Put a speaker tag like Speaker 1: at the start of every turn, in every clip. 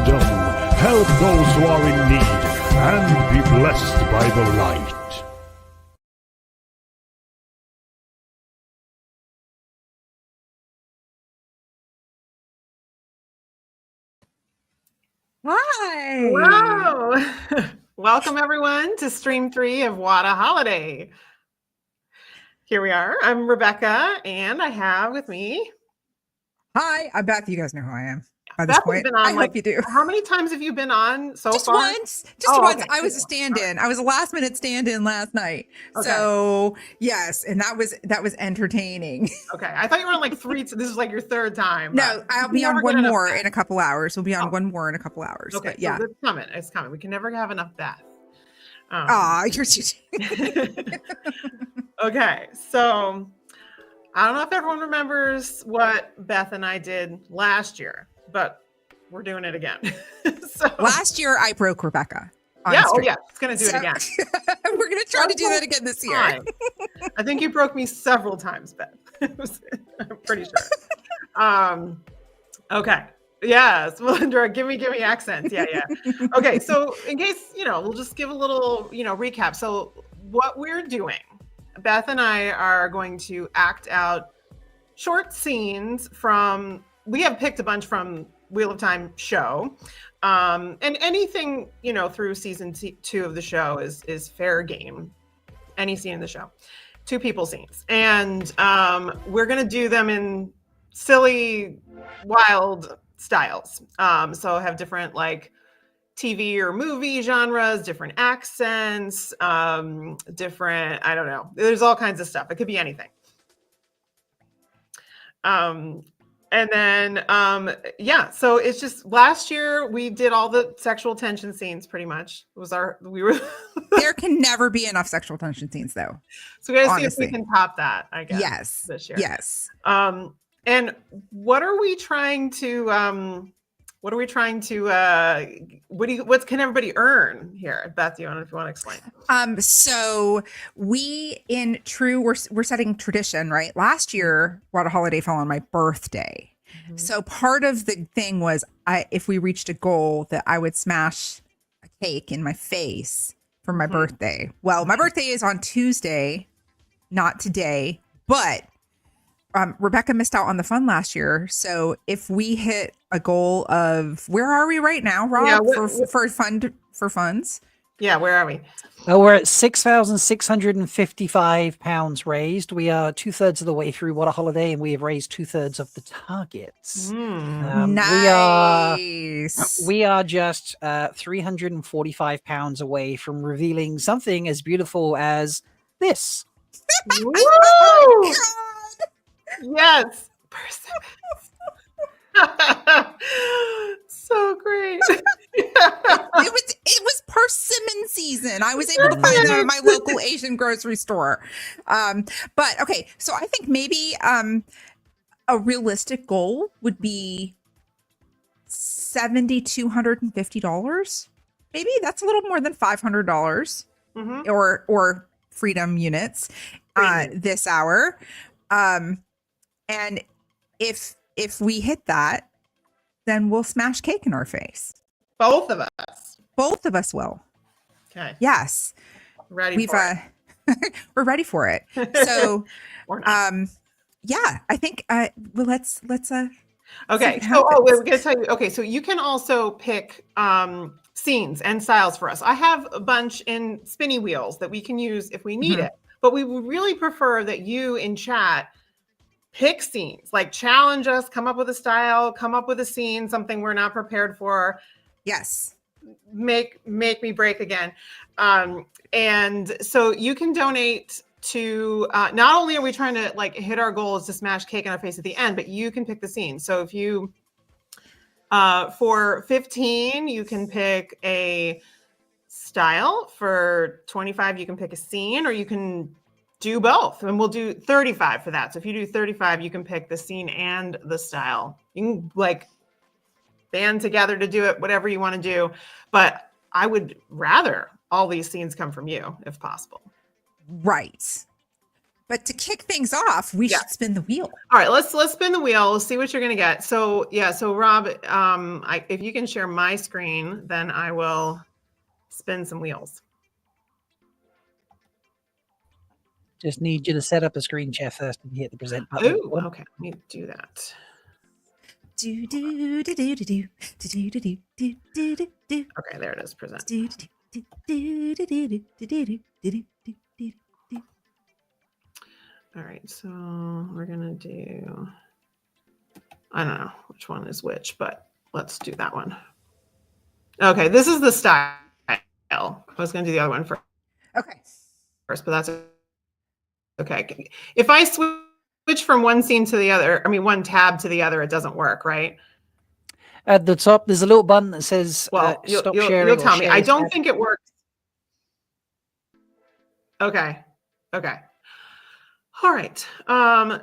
Speaker 1: kingdom, help those who are in need, and be blessed by the light.
Speaker 2: Hi.
Speaker 3: Hello. Welcome everyone to stream 3 of WoTaHoliday. Here we are. I'm Rebecca, and I have with me.
Speaker 2: Hi, I'm Beth. You guys know who I am by
Speaker 3: Beth
Speaker 2: this point.
Speaker 3: Been on,
Speaker 2: I hope you do.
Speaker 3: How many times have you been on so
Speaker 2: Just
Speaker 3: far?
Speaker 2: once. Just once.
Speaker 3: Okay.
Speaker 2: I was a stand-in. I was a last-minute stand-in last night.
Speaker 3: Okay.
Speaker 2: So yes, and that was entertaining.
Speaker 3: Okay, I thought you were on like 3. So this is like your 3rd time.
Speaker 2: No, I'll be on one more in a couple hours. We'll be on one more in a couple hours.
Speaker 3: Okay,
Speaker 2: but yeah,
Speaker 3: so it's coming. It's coming. We can never have enough Beth.
Speaker 2: You're
Speaker 3: Okay, so I don't know if everyone remembers what Beth and I did last year, but we're doing it again. So
Speaker 2: last year I broke Rebecca.
Speaker 3: Yeah, oh yeah, it's gonna do it again.
Speaker 2: We're gonna try to do that again this year.
Speaker 3: I think you broke me several times, Beth. I'm pretty sure. Okay. Yes, Melinda, give me accents. Yeah. Okay, so in case, we'll just give a little, recap. So what we're doing, Beth and I are going to act out short scenes we have picked a bunch from Wheel of Time show. And anything, through season 2 of the show is fair game. Any scene in the show. 2 people scenes. And we're going to do them in silly, wild styles. So have different like TV or movie genres, different accents, different, I don't know. There's all kinds of stuff. It could be anything. And then, so it's just last year we did all the sexual tension scenes pretty much.
Speaker 2: There can never be enough sexual tension scenes though.
Speaker 3: So we gotta see if we can top that, I guess.
Speaker 2: Yes.
Speaker 3: This year.
Speaker 2: Yes.
Speaker 3: And what can everybody earn here? Beth, if you want to explain.
Speaker 2: So we're setting tradition, right? Last year, WoTaHoliday fell on my birthday. Mm-hmm. So part of the thing was if we reached a goal that I would smash a cake in my face for my birthday. Well, my birthday is on Tuesday, not today, but Rebecca missed out on the fun last year. So if we hit a goal of, where are we right now, Rob? For funds?
Speaker 3: Yeah, where are we?
Speaker 4: We're at £6,655 raised. We are 2/3 of the way through WoTaHoliday, and we have raised 2/3 of the targets.
Speaker 2: Nice.
Speaker 4: We are just £345 away from revealing something as beautiful as this.
Speaker 3: Woo! Yes. So great.
Speaker 2: It was persimmon season. I was able to find them at my local Asian grocery store. But okay, so I think maybe a realistic goal would be $7,250. Maybe that's a little more than $500 or freedom units this hour. And if we hit that, then we'll smash cake in our face.
Speaker 3: Both of us.
Speaker 2: Both of us will.
Speaker 3: Okay.
Speaker 2: Yes.
Speaker 3: Ready for it.
Speaker 2: We're ready for it. So, yeah, I think, well, let's,
Speaker 3: okay. So, we're going to tell you, okay. So you can also pick, scenes and styles for us. I have a bunch in spinny wheels that we can use if we need it, but we would really prefer that you in chat pick scenes, like challenge us, come up with a style, come up with a scene, something we're not prepared for.
Speaker 2: Yes.
Speaker 3: Make me break again. And so you can donate to, not only are we trying to like hit our goals to smash cake in our face at the end, but you can pick the scene. So if you, for 15, you can pick a style. For 25, you can pick a scene, or you can do both, and we'll do 35 for that. So if you do 35, you can pick the scene and the style. You can like band together to do it, whatever you want to do. But I would rather all these scenes come from you if possible.
Speaker 2: Right. But to kick things off, we should spin the wheel.
Speaker 3: All right, let's spin the wheel. We'll see what you're gonna get. So so Rob, if you can share my screen, then I will spin some wheels.
Speaker 4: Just need you to set up a screen share first and hit the present button.
Speaker 3: Oh, okay. Let me do that. Okay, there it is. Present. All right, so we're gonna do. I don't know which one is which, but let's do that one. Okay, this is the style. I was gonna do the other one first.
Speaker 2: Okay.
Speaker 3: But that's okay. If I switch from one scene to the other, one tab to the other, it doesn't work, right?
Speaker 4: At the top, there's a little button that says
Speaker 3: "Well,
Speaker 4: stop
Speaker 3: you'll
Speaker 4: sharing."
Speaker 3: Tell me. I don't think it works. Okay. All right.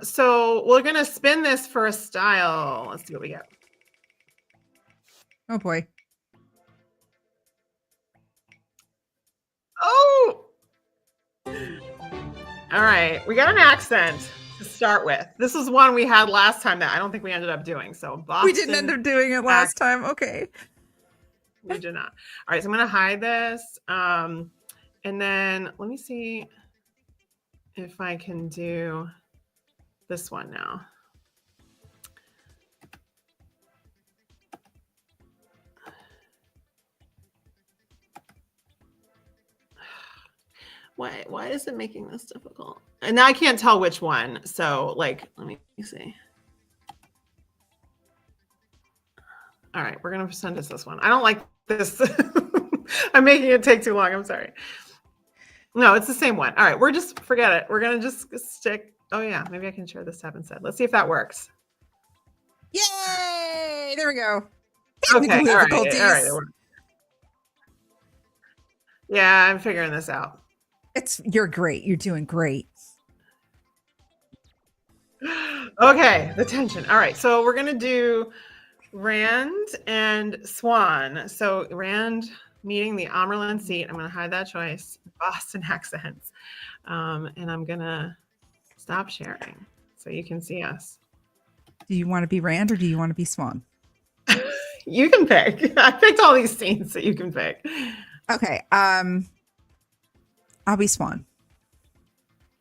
Speaker 3: So we're gonna spin this for a style. Let's see what we get.
Speaker 2: Oh boy.
Speaker 3: Oh. All right. We got an accent to start with. This is one we had last time that I don't think we ended up doing. So Boston,
Speaker 2: we didn't end up doing it last time. Okay.
Speaker 3: We did not. All right. So I'm gonna hide this. And then let me see if I can do this one now. Why is it making this difficult? And now I can't tell which one. So let me see. All right, we're gonna send us this one. I don't like this. I'm making it take too long. I'm sorry. No, it's the same one. All right, forget it. We're gonna just stick. Oh yeah, maybe I can share this tab instead. Let's see if that works.
Speaker 2: Yay! There we go.
Speaker 3: Okay, all right. Yeah, I'm figuring this out.
Speaker 2: You're great. You're doing great.
Speaker 3: Okay, the tension. All right, so we're gonna do Rand and Swan. So Rand meeting the Amerlin seat. I'm gonna hide that choice. Boston accents. And I'm gonna stop sharing so you can see us.
Speaker 2: Do you want to be Rand or do you want to be Swan?
Speaker 3: You can pick. I picked all these scenes so you can pick.
Speaker 2: Okay. I'll be Swan.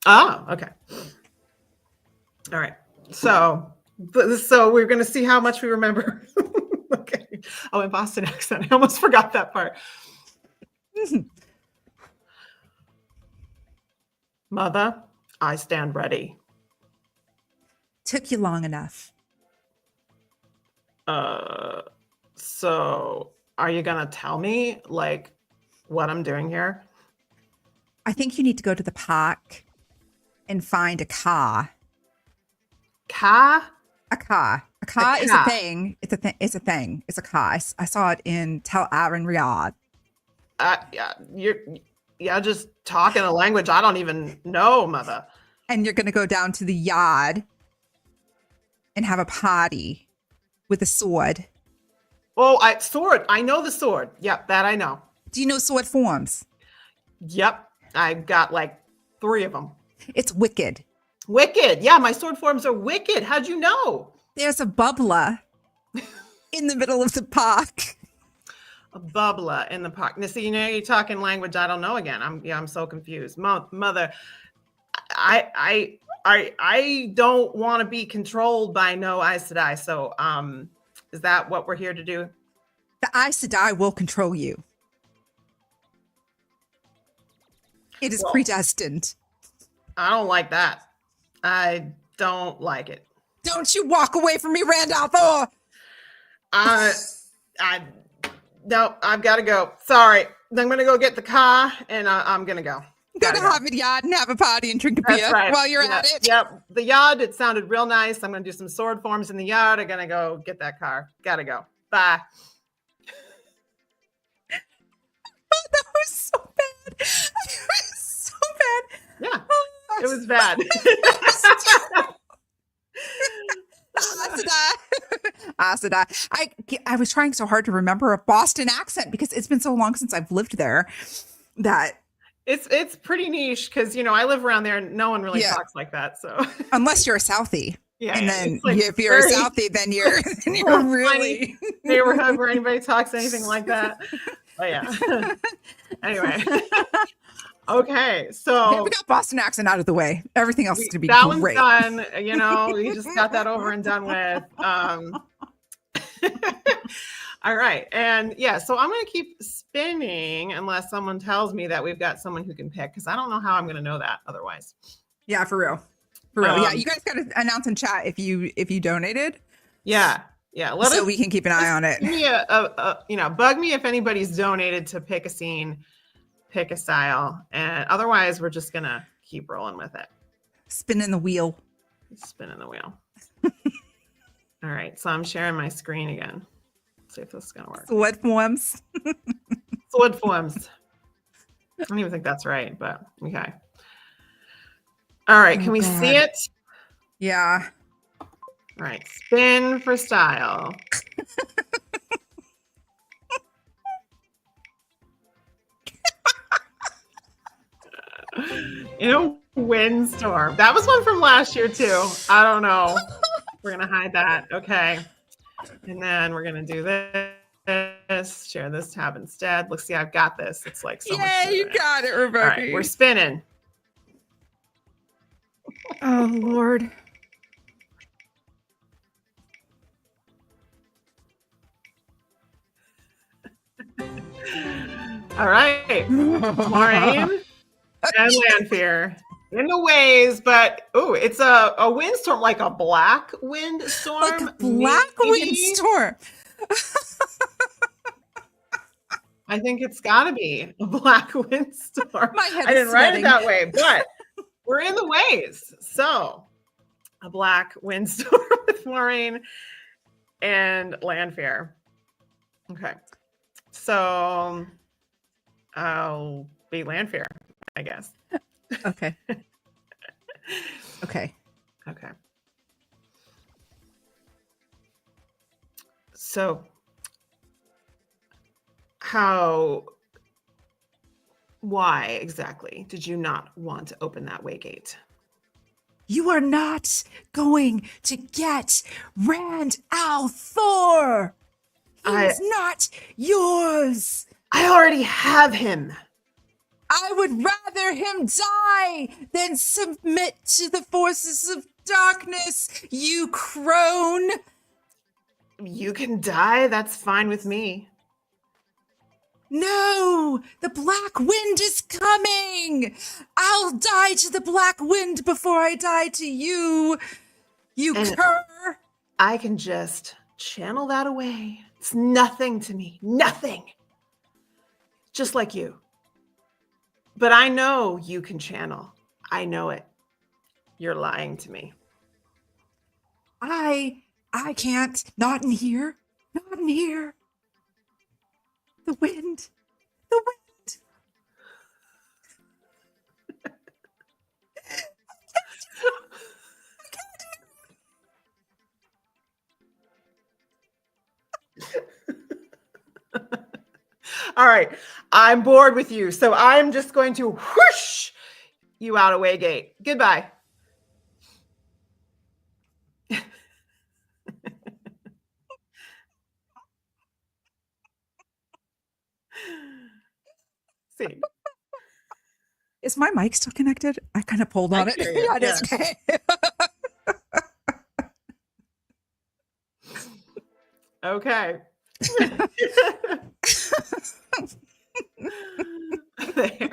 Speaker 3: Oh, okay. All right. So we're going to see how much we remember. Okay. Oh, in Boston accent. I almost forgot that part. Mother, I stand ready.
Speaker 2: Took you long enough.
Speaker 3: So are you going to tell me what I'm doing here?
Speaker 2: I think you need to go to the park and find a car.
Speaker 3: Car?
Speaker 2: A car. A car is a thing. It's a thing. It's a thing. It's a car. I saw it in Tel Aviv, Riyadh.
Speaker 3: You're just talking a language I don't even know, Mother.
Speaker 2: And you're going to go down to the yard and have a party with a sword.
Speaker 3: Oh, sword. I know the sword. Yep, that I know.
Speaker 2: Do you know sword forms?
Speaker 3: Yep. I've got 3 of them.
Speaker 2: It's wicked.
Speaker 3: Wicked. Yeah, my sword forms are wicked. How'd you know?
Speaker 2: There's a bubbler in the middle of the park.
Speaker 3: A bubbler in the park. Now, see, you're talking language I don't know again. I'm so confused. Mother, I don't want to be controlled by no Aes Sedai. So, is that what we're here to do?
Speaker 2: The Aes Sedai will control you. It is predestined.
Speaker 3: I don't like that. I don't like it.
Speaker 2: Don't you walk away from me, Randolph. Oh.
Speaker 3: No, I've got to go. Sorry. I'm going to go get the car and I'm going to go.
Speaker 2: Go to Harvard Yard and have a party and drink a beer while you're at it.
Speaker 3: Yep. The yard, it sounded real nice. I'm going to do some sword forms in the yard. I'm going to go get that car. Got to go. Bye.
Speaker 2: That was so bad. It was so bad.
Speaker 3: Yeah, it was bad.
Speaker 2: Aes Sedai. I was trying so hard to remember a Boston accent because it's been so long since I've lived there that
Speaker 3: It's pretty niche because I live around there and no one really
Speaker 2: Yeah.
Speaker 3: talks like that. So
Speaker 2: Unless you're a Southie.
Speaker 3: yeah,
Speaker 2: And
Speaker 3: yeah,
Speaker 2: then
Speaker 3: it's like
Speaker 2: if you're a
Speaker 3: very
Speaker 2: Southie, then you're really
Speaker 3: neighborhood where anybody talks anything like that. But yeah. Anyway. Okay, so
Speaker 2: we got Boston accent out of the way. Everything else is gonna be
Speaker 3: that one's
Speaker 2: great.
Speaker 3: done. We just got that over and done with. All right, and yeah, so I'm gonna keep spinning unless someone tells me that we've got someone who can pick, because I don't know how I'm gonna know that otherwise.
Speaker 2: Yeah, for real. For real. Yeah, you guys gotta announce in chat if you donated.
Speaker 3: Yeah.
Speaker 2: So we can keep an eye on it.
Speaker 3: Give me bug me if anybody's donated to pick a scene, pick a style, and otherwise we're just gonna keep rolling with it.
Speaker 2: Spinning the wheel.
Speaker 3: Spinning the wheel. All right, so I'm sharing my screen again. Let's see if this is gonna work.
Speaker 2: Sword forms.
Speaker 3: Sword forms. I don't even think that's right, but okay. All right, can we see it?
Speaker 2: Yeah.
Speaker 3: All right, spin for style. Windstorm. That was one from last year too. I don't know. We're gonna hide that. Okay. And then we're gonna do this. Share this tab instead. Look, see, I've got this. It's like so much.
Speaker 2: Yeah, you got it, Rebecca.
Speaker 3: All right, we're spinning.
Speaker 2: Oh Lord.
Speaker 3: All right. Maureen and Lanfear in the waves, but it's a windstorm, like a black windstorm.
Speaker 2: Like a black windstorm.
Speaker 3: I think it's gotta be a black windstorm.
Speaker 2: My head
Speaker 3: I didn't
Speaker 2: is
Speaker 3: write
Speaker 2: sweating.
Speaker 3: it that way, but we're in the waves. So a black windstorm with Maureen and Lanfear. Okay. So I'll be Lanfear, I guess.
Speaker 2: Okay. Okay.
Speaker 3: Okay. So why exactly did you not want to open that way gate?
Speaker 2: You are not going to get Rand al'Thor. He's not yours.
Speaker 3: I already have him.
Speaker 2: I would rather him die than submit to the forces of darkness, you crone.
Speaker 3: You can die. That's fine with me.
Speaker 2: No, the black wind is coming. I'll die to the black wind before I die to you, you cur.
Speaker 3: I can just channel that away. It's nothing to me. Nothing. Just like you. But I know you can channel. I know it. You're lying to me.
Speaker 2: I can't. Not in here. Not in here. The wind. The wind.
Speaker 3: All right. I'm bored with you. So I'm just going to whoosh you out away gate. Goodbye. See.
Speaker 2: Is my mic still connected? I kind of pulled on it. Yeah, it is. Okay.
Speaker 3: Okay. There.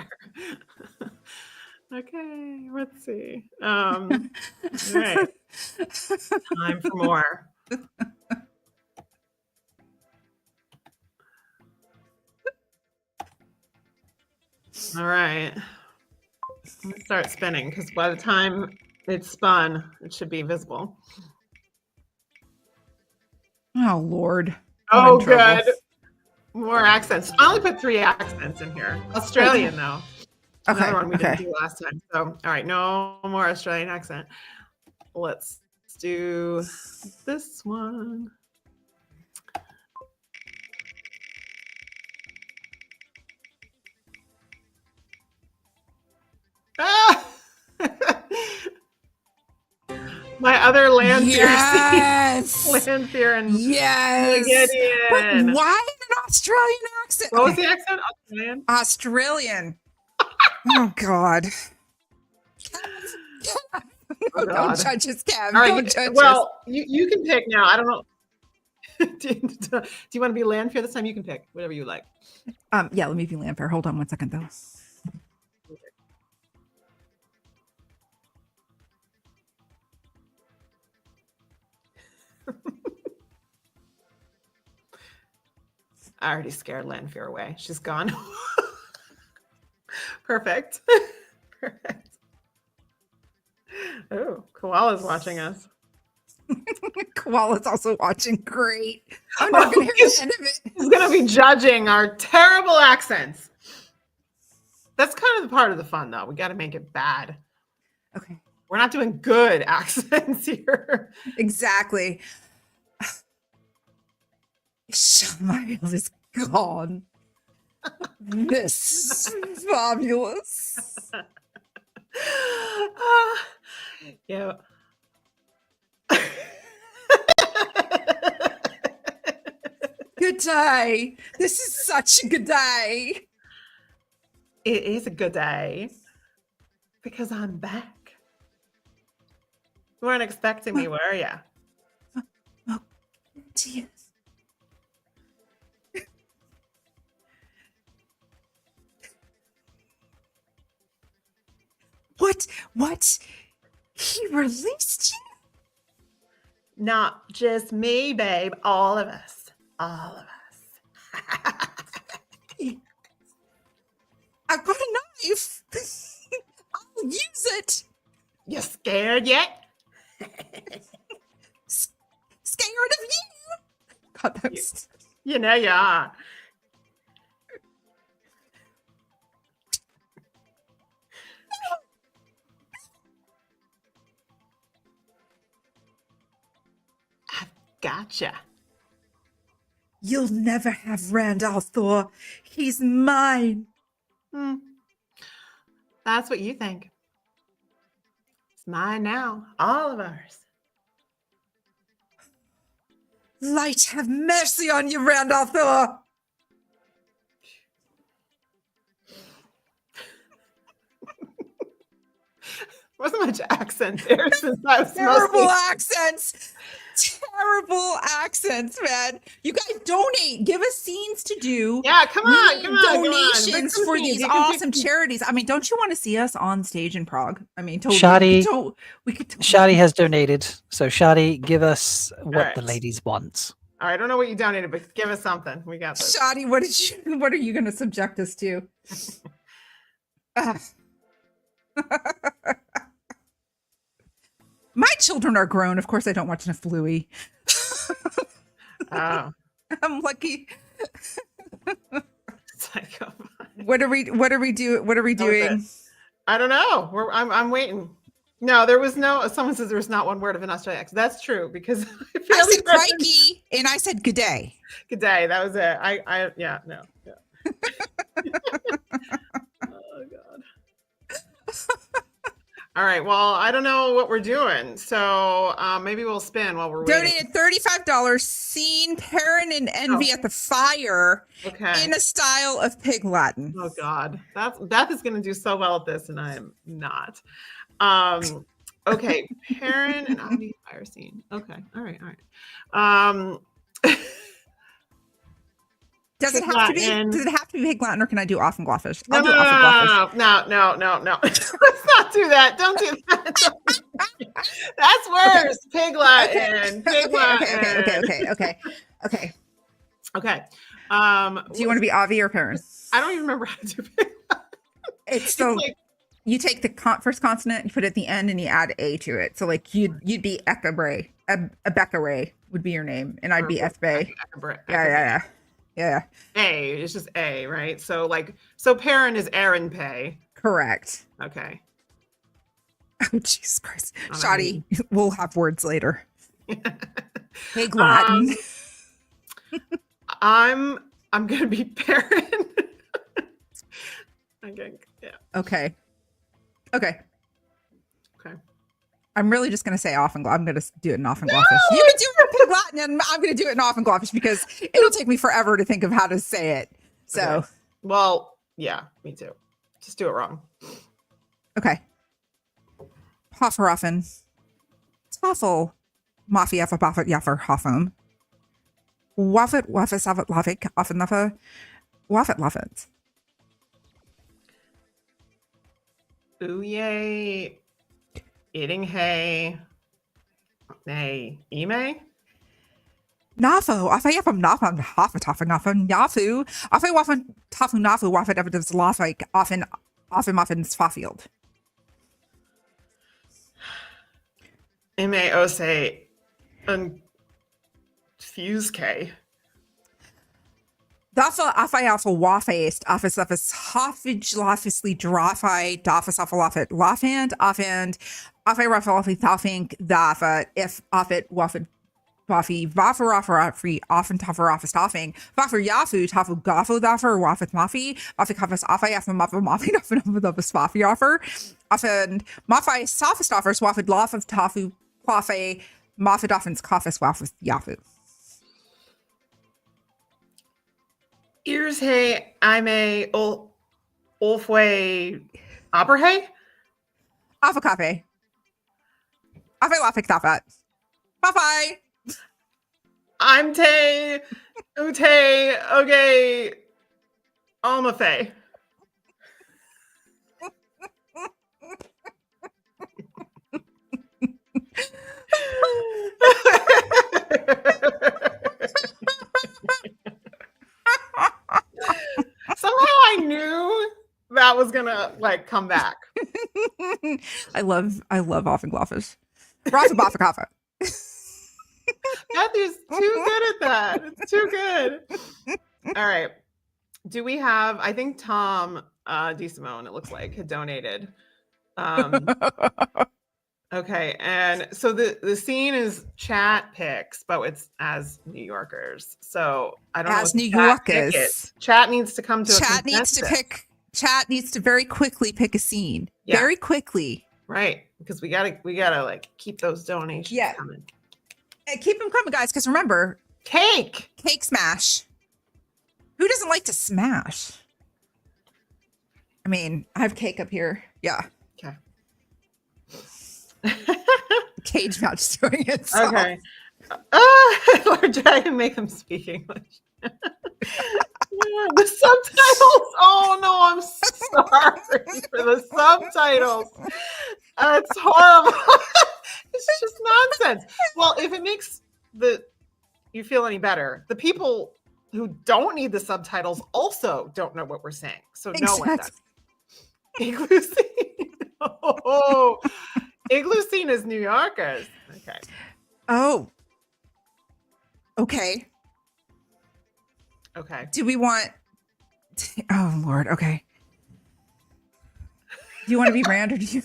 Speaker 3: Okay, let's see. All right. Time for more. All right. Let me start spinning because by the time it's spun, it should be visible.
Speaker 2: Oh Lord.
Speaker 3: Oh, good. More accents. I only put 3 accents in here. Australian, though.
Speaker 2: Okay.
Speaker 3: Another one we didn't do last time. So, all right, no more Australian accent. Let's do this one. My other land
Speaker 2: Yes.
Speaker 3: land fear and
Speaker 2: Yes. But
Speaker 3: Gideon.
Speaker 2: why an Australian accent?
Speaker 3: What was the accent? Australian?
Speaker 2: Australian. Oh God.
Speaker 3: Oh,
Speaker 2: Don't
Speaker 3: God.
Speaker 2: judge us, Kev.
Speaker 3: All right.
Speaker 2: Don't judge us.
Speaker 3: Well, you can pick now. I don't know. do you want to be land fear this time? You can pick whatever you like.
Speaker 2: Yeah, let me be Lamphere. Hold on one second though.
Speaker 3: I already scared Lanfear away. She's gone. Perfect. Perfect. Oh, Koala's watching us.
Speaker 2: Koala's also watching. Great. I'm not gonna hear the end of it.
Speaker 3: He's gonna be judging our terrible accents. That's kind of the part of the fun, though. We got to make it bad.
Speaker 2: Okay.
Speaker 3: We're not doing good accents here.
Speaker 2: Exactly. Smile is gone. This is fabulous.
Speaker 3: Yeah.
Speaker 2: Good day. This is such a good day.
Speaker 3: It is a good day because I'm back. You weren't expecting me, were you?
Speaker 2: Oh, dear. What? He released you?
Speaker 3: Not just me, babe. All of us. All of us.
Speaker 2: I've got a knife. I'll use it.
Speaker 3: You scared yet?
Speaker 2: Scared of you? God, that's...
Speaker 3: You know you are. I've gotcha.
Speaker 2: You'll never have Randolph Thor. He's mine.
Speaker 3: That's what you think. It's mine now. All of ours.
Speaker 2: Light have mercy on you, Randolph Thor.
Speaker 3: Wasn't much accent there since I was
Speaker 2: Terrible
Speaker 3: mostly...
Speaker 2: accents. Terrible accents, man. You guys donate. Give us scenes to do.
Speaker 3: Yeah, come
Speaker 2: We
Speaker 3: on,
Speaker 2: need
Speaker 3: come on.
Speaker 2: donations for these awesome charities. I mean, don't you want to see us on stage in Prague? I mean, totally.
Speaker 4: Shadi,
Speaker 2: we could
Speaker 4: Shadi has donated. So Shadi, give us what the
Speaker 3: right.
Speaker 4: ladies want.
Speaker 3: All right, I don't know what you donated, but give us something. We got this.
Speaker 2: Shadi, what are you going to subject us to? My children are grown. Of course, I don't watch enough Bluey.
Speaker 3: Oh.
Speaker 2: I'm lucky.
Speaker 3: Psycho.
Speaker 2: What are we doing?
Speaker 3: I don't know. I'm waiting. No, there was no. Someone says there was not one word of an Australian accent. That's true because
Speaker 2: I said crikey and I said good day.
Speaker 3: Good day. That was it. Yeah. Oh God. All right. Well, I don't know what we're doing, so maybe we'll spin while we're waiting.
Speaker 2: Donated $35. Seen Perrin and Envy at the fire in a style of Pig Latin.
Speaker 3: Oh God, Beth is going to do so well at this, and I am not. Okay, Perrin and Envy fire scene. Okay, all right.
Speaker 2: Does it have to be Pig Latin, or can I do Offengloffish?
Speaker 3: No. Let's not do that. Don't do that. That's worse. Pig Latin. Pig Latin. Okay.
Speaker 2: Do you want to be Avi or Perrin?
Speaker 3: I don't even remember how to do Pig Latin.
Speaker 2: It's so like, you take the first consonant, you put it at the end, and you add a to it. So like you'd be Ekabre. Becca Ray would be your name, and I'd be Ethbay. Yeah.
Speaker 3: A. It's just A, right? So Perrin is Aaron Pay.
Speaker 2: Correct.
Speaker 3: Okay.
Speaker 2: Oh Jesus Christ, Shadi. We'll have words later. Pig Latin.
Speaker 3: I'm gonna be Perrin. Okay. Yeah.
Speaker 2: Okay. I'm really just going to say off and I'm going to do it in off and gloffish. You can do it in Latin, and I'm going to do it in off and gloffish because it'll take me forever to think of how to say it. So,
Speaker 3: Okay. Well, yeah, me too. Just do it wrong.
Speaker 2: okay. Hofferoffen. Tafel. Mafia for Buffett Jaffer Hoffen. Waffet Savet Lavik Offenuffer. Waffet Laffet.
Speaker 3: Ooh-yay. Eating hay. Nay. Ime?
Speaker 2: Nafo. Affe from Nafan Hoffetaffen Naffen Yafu. Affe Waffen Tafu Nafu Waffet Evidence Lafik often Muffins Fafield.
Speaker 3: Ime ose fuse K.
Speaker 2: Dafa affe wafest office hoffage lafisly drafai dafas affalafet lafand offend affe raffalafly thafink dafa if offit waffet Buffy, Vaffer offer often tougher office toffing, Vaffer Yafu, Tafu Gafo Daffer, Waffet Mafi, Buffy Cuffus Affe, Affe Muffa Mafi, Often of a Spaffy offer, often Mafi Sophist offers, Waffet Loff of Tafu, Quaffe, Moffet Offen's Coffus Waffet Yafu.
Speaker 3: Ears hey, I'm a Olfway Opera hey?
Speaker 2: Affa Cafe. Affe Waffet Taffet. Bye bye.
Speaker 3: I'm Tay, Ute, okay, Almafe. Somehow I knew that was gonna like come back.
Speaker 2: I love off and gloffish. Rafa Baffa Kaffa.
Speaker 3: Matthew's too good at that. It's too good. All right. Do we have, I think Tom DeSimone, it looks like, had donated. Okay. And so the scene is chat picks, but it's as New Yorkers. So I don't know.
Speaker 2: As New Yorkers.
Speaker 3: Chat needs to come to a
Speaker 2: Chat needs to very quickly pick a scene.
Speaker 3: Yeah.
Speaker 2: Very quickly.
Speaker 3: Right. Because we gotta like keep those donations coming.
Speaker 2: And keep them coming, guys, because remember,
Speaker 3: cake
Speaker 2: smash. Who doesn't like to smash? I mean, I have cake up here. Yeah.
Speaker 3: Okay.
Speaker 2: Cage match is doing it. So.
Speaker 3: Okay. Lord Dragon, make them speak English. The subtitles. Oh no, I'm sorry for the subtitles. It's horrible. It's just nonsense. Well, if it makes you feel any better, the people who don't need the subtitles also don't know what we're saying. So no one does. Igloo scene. Oh, igloo scene is New Yorkers. Okay.
Speaker 2: Oh. Okay.
Speaker 3: Okay.
Speaker 2: Do we want? Oh Lord. Okay. Do you want to be Rand or do you?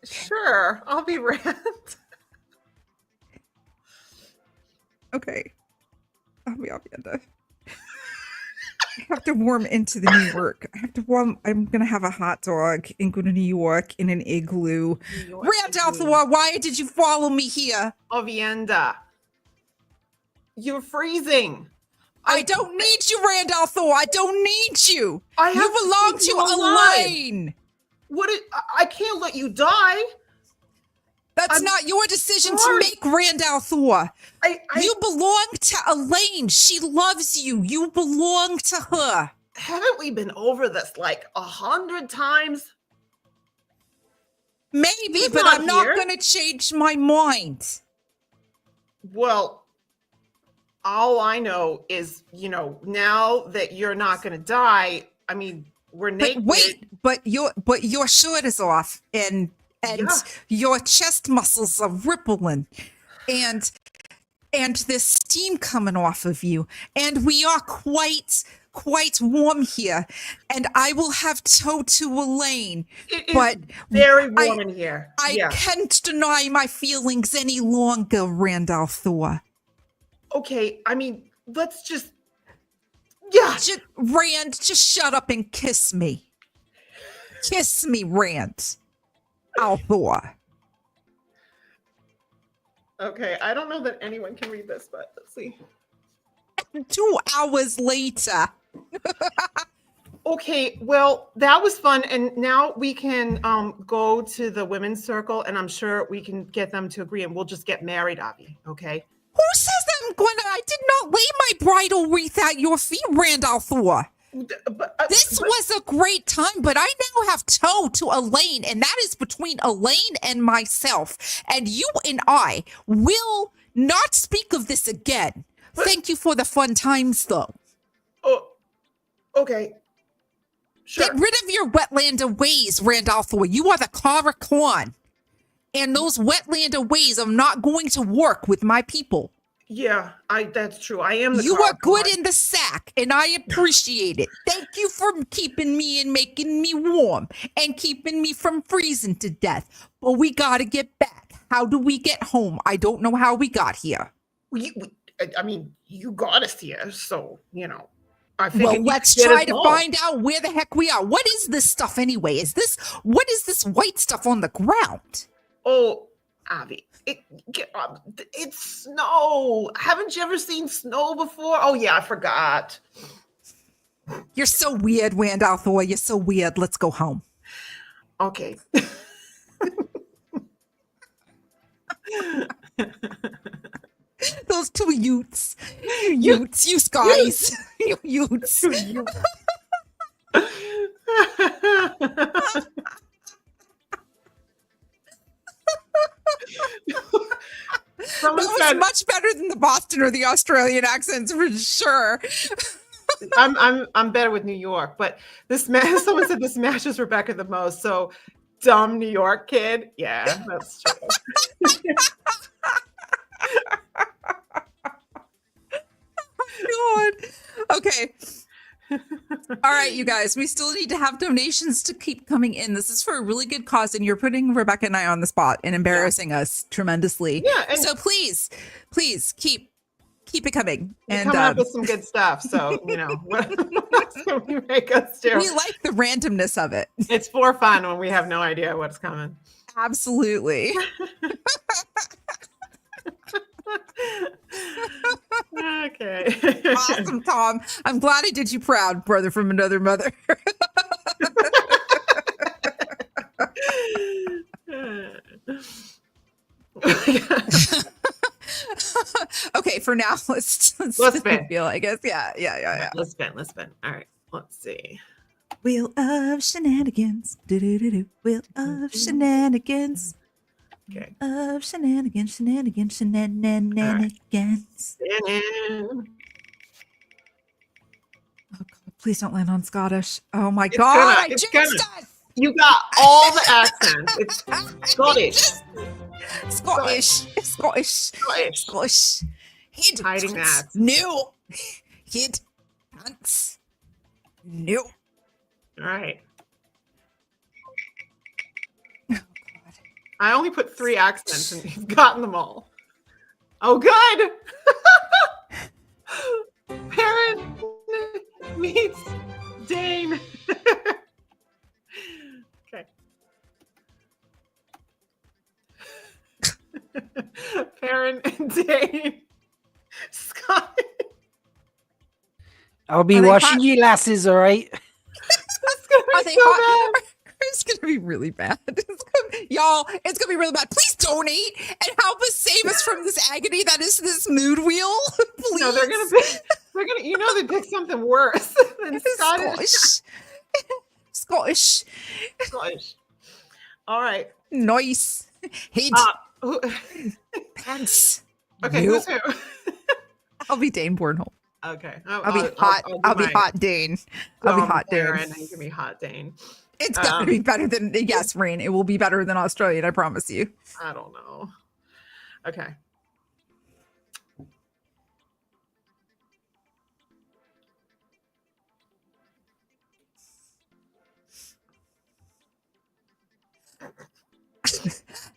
Speaker 3: Sure. I'll be Rand.
Speaker 2: Okay. I'll be Avienda. I have to warm into the New York. I'm gonna have a hot dog and go to New York in an igloo. Randolph, why did you follow me here?
Speaker 3: Avienda. You're freezing.
Speaker 2: I don't need you, Randolph. I don't need you.
Speaker 3: You
Speaker 2: belong to Elaine.
Speaker 3: I can't let you die.
Speaker 2: That's not your decision to make, Randolph. You belong to Elaine. She loves you. You belong to her.
Speaker 3: Haven't we been over this like 100 times?
Speaker 2: Maybe, but I'm not going to change my mind.
Speaker 3: Well, all I know is, now that you're not going to die, I mean, we're naked.
Speaker 2: But your shirt is off and your chest muscles are rippling and there's steam coming off of you. And we are quite warm here. And I will have tow to Elaine. But
Speaker 3: very warm in here.
Speaker 2: I can't deny my feelings any longer, Randolph Thor.
Speaker 3: Okay, I mean, let's just
Speaker 2: Rand, just shut up and kiss me. Kiss me, Rand. Althor.
Speaker 3: Okay, I don't know that anyone can read this, but let's see.
Speaker 2: 2 hours later.
Speaker 3: Okay, well, that was fun. And now we can go to the women's circle, and I'm sure we can get them to agree, and we'll just get married, Avi. Okay.
Speaker 2: Who says I'm gonna? I did not lay my bridal wreath at your feet, Randolphor. This was a great time, but I now have toe to Elaine, and that is between Elaine and myself. And you and I will not speak of this again. Thank you for the fun times, though.
Speaker 3: Oh, okay. Sure.
Speaker 2: Get rid of your wetlander ways, Randolphor. You are the Caracorn. And those wetlander ways are not going to work with my people.
Speaker 3: Yeah, that's true. I am the
Speaker 2: You are good
Speaker 3: Caracorn.
Speaker 2: in the sack, and I appreciate it. Thank you for keeping me and making me warm and keeping me from freezing to death. But we gotta get back. How do we get home? I don't know how we got here.
Speaker 3: I mean, you got us here, so, I
Speaker 2: Well,
Speaker 3: figured
Speaker 2: let's
Speaker 3: you could get
Speaker 2: try
Speaker 3: us
Speaker 2: to
Speaker 3: home.
Speaker 2: find out where the heck we are. What is this stuff anyway? What is this white stuff on the ground?
Speaker 3: Oh, Avi, it's snow. Haven't you ever seen snow before? Oh, yeah, I forgot.
Speaker 2: You're so weird, Randolphor. You're so weird. Let's go home.
Speaker 3: Okay.
Speaker 2: Those 2 Utes. You guys. You Utes.
Speaker 3: Someone
Speaker 2: That
Speaker 3: said,
Speaker 2: was much better than the Boston or the Australian accents for sure.
Speaker 3: I'm better with New York, but someone said this matches Rebecca the most. So dumb New York kid. Yeah, that's true.
Speaker 2: God. Okay. All right, you guys, we still need to have donations to keep coming in. This is for a really good cause, and you're putting Rebecca and I on the spot and embarrassing us tremendously.
Speaker 3: Yeah, and
Speaker 2: so please keep it coming.
Speaker 3: You're
Speaker 2: And
Speaker 3: coming up with some good stuff. So, what's going to make us do?
Speaker 2: we like the randomness of it.
Speaker 3: It's for fun when we have no idea what's coming.
Speaker 2: Absolutely.
Speaker 3: Okay.
Speaker 2: Awesome, Tom. I'm glad I did you proud, brother from another mother. Okay, for now, let's
Speaker 3: spin.
Speaker 2: Feel, I guess. Yeah.
Speaker 3: Let's spin. All right. Let's see.
Speaker 2: Wheel of shenanigans. Do-do-do-do. Wheel of shenanigans.
Speaker 3: Okay.
Speaker 2: Of shenanigans.
Speaker 3: Spinning.
Speaker 2: Oh God, please don't land on Scottish. Oh my God, I jinxed us.
Speaker 3: You got all the accents. It's Scottish.
Speaker 2: Scottish. Head
Speaker 3: Hiding
Speaker 2: pants.
Speaker 3: that.
Speaker 2: No. Head pants. No.
Speaker 3: All right.
Speaker 2: Oh God.
Speaker 3: I only put 3 accents and you've gotten them all. Oh, good. Perrin meets Dane. Okay. Perrin and Dane. Scott.
Speaker 4: I'll be
Speaker 2: Are they
Speaker 4: watching
Speaker 2: hot?
Speaker 4: you lasses, all right?
Speaker 3: That's gonna
Speaker 2: Are
Speaker 3: be
Speaker 2: they
Speaker 3: so
Speaker 2: hot?
Speaker 3: bad.
Speaker 2: It's gonna be really bad. Y'all, it's gonna be really bad. Please donate and help us save us from this agony that is this mood wheel. Please.
Speaker 3: No, they're gonna they pick something worse than Scottish.
Speaker 2: Scottish.
Speaker 3: All right.
Speaker 2: Nice. Head
Speaker 3: Who-
Speaker 2: pants.
Speaker 3: okay,
Speaker 2: Nope.
Speaker 3: who's who?
Speaker 2: I'll be Dane Bornholm.
Speaker 3: Okay.
Speaker 2: I'll be hot. I'll be hot Dane. I'll be hot Dane.
Speaker 3: Perrin, and you can be hot Dane.
Speaker 2: It's gonna be better than Rain. It will be better than Australian, I promise you.
Speaker 3: I don't know. Okay.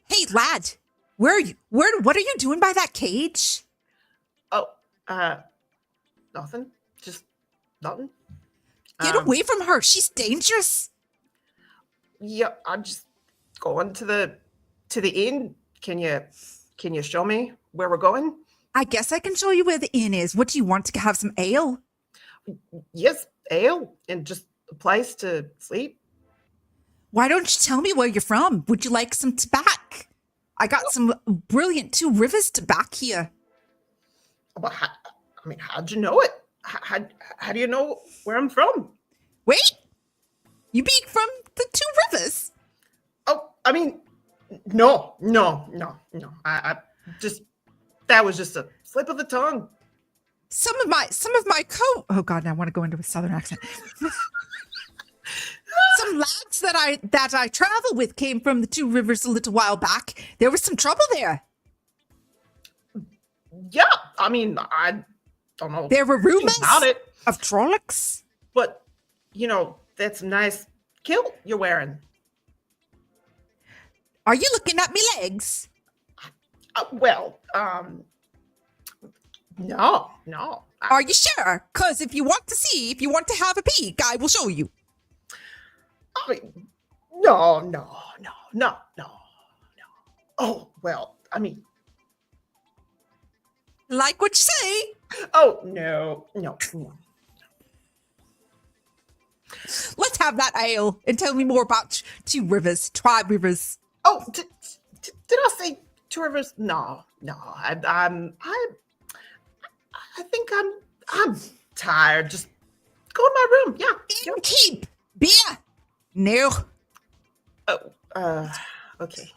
Speaker 2: Hey lad, where are you? What are you doing by that cage?
Speaker 3: Oh, nothing. Just nothing.
Speaker 2: Get away from her. She's dangerous.
Speaker 3: Yeah, I'm just going to the inn. Can you show me where we're going?
Speaker 2: I guess I can show you where the inn is. What do you want to have some ale?
Speaker 3: Yes, ale and just a place to sleep.
Speaker 2: Why don't you tell me where you're from? Would you like some tobacco? I got some brilliant Two Rivers tobacco here.
Speaker 3: Well, how'd you know it? How do you know where I'm from?
Speaker 2: Wait, you be from the Two Rivers?
Speaker 3: Oh, I mean, no. I just, that was just a slip of the tongue.
Speaker 2: Some of my oh God, now I want to go into a southern accent. Some lads that I travel with came from the Two Rivers a little while back. There was some trouble there.
Speaker 3: Yeah, I mean, I don't know.
Speaker 2: There were rumors
Speaker 3: about it,
Speaker 2: of Trollocs.
Speaker 3: but that's a nice kilt you're wearing.
Speaker 2: Are you looking at me legs?
Speaker 3: No.
Speaker 2: Are you sure? Because if you want to have a peek, I will show you.
Speaker 3: I mean, no. Oh, well, I mean,
Speaker 2: Like what you say.
Speaker 3: oh, no.
Speaker 2: Let's have that ale and tell me more about Two Rivers, Tribe Rivers.
Speaker 3: Oh, did I say Two Rivers? No. I think I'm tired. Just go to my room. Yeah.
Speaker 2: Keep beer. No.
Speaker 3: Oh, okay.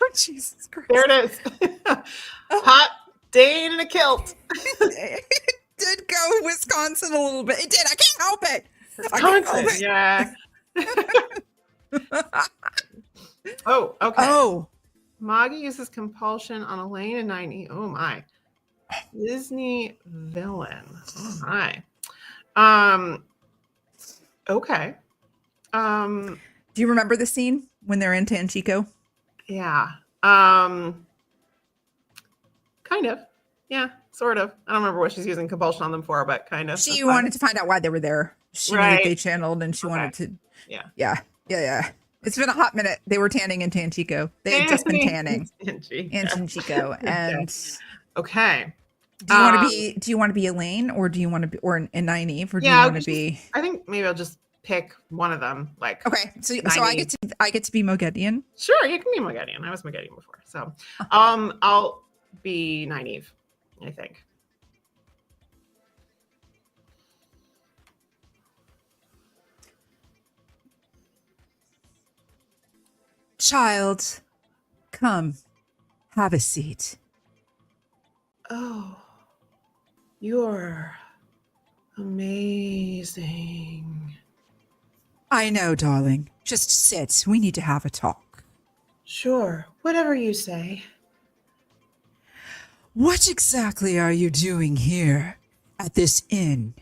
Speaker 2: Oh, Jesus Christ.
Speaker 3: There it is. Hot Dane in a kilt.
Speaker 2: It did go Wisconsin a little bit. It did. I can't help it. I can't help
Speaker 3: Wisconsin,
Speaker 2: it.
Speaker 3: yeah. Oh, okay.
Speaker 2: Oh.
Speaker 3: Moggy uses compulsion on Elaine and 90. Oh my. Disney villain. Oh my. Okay.
Speaker 2: Do you remember the scene when they're in Tanchico?
Speaker 3: Yeah. Kind of. Yeah, sort of. I don't remember what she's using compulsion on them for, but kind of.
Speaker 2: She wanted to find out why they were there. She knew that they channeled and she wanted to.
Speaker 3: Yeah.
Speaker 2: Yeah. It's been a hot minute. They were tanning in Tanchico. They had just been tanning in Tanchico. And
Speaker 3: okay.
Speaker 2: do you want to be Elaine or do you want to be or in Nynaeve or do you want to be?
Speaker 3: I think maybe I'll just pick one of them. Like
Speaker 2: okay, so I get to be Moghedien.
Speaker 3: Sure, you can be Moghedien. I was Moghedien before, so I'll be Nynaeve, I think.
Speaker 2: Child, come, have a seat.
Speaker 3: Oh, you're amazing.
Speaker 2: I know, darling. Just sit. We need to have a talk.
Speaker 3: Sure, whatever you say.
Speaker 2: What exactly are you doing here at this inn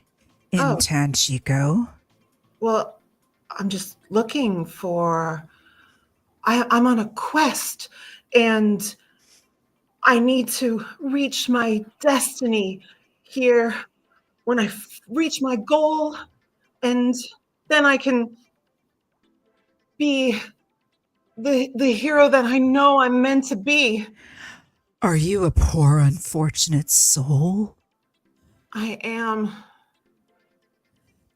Speaker 2: in Tanchico?
Speaker 3: Well, I'm just looking for... I'm on a quest, and I need to reach my destiny here. When I reach my goal, and then I can be the hero that I know I'm meant to be.
Speaker 2: Are you a poor, unfortunate soul?
Speaker 3: I am.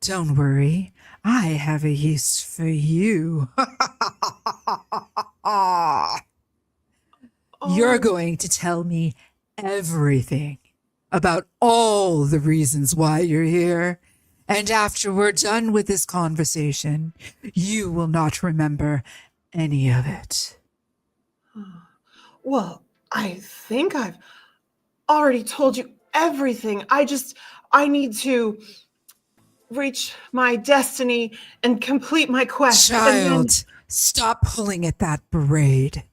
Speaker 2: Don't worry. I have a use for you. You're going to tell me everything about all the reasons why you're here. And after we're done with this conversation, you will not remember any of it.
Speaker 3: Well, I think I've already told you everything. I need to reach my destiny and complete my quest.
Speaker 2: Child, stop pulling at that braid.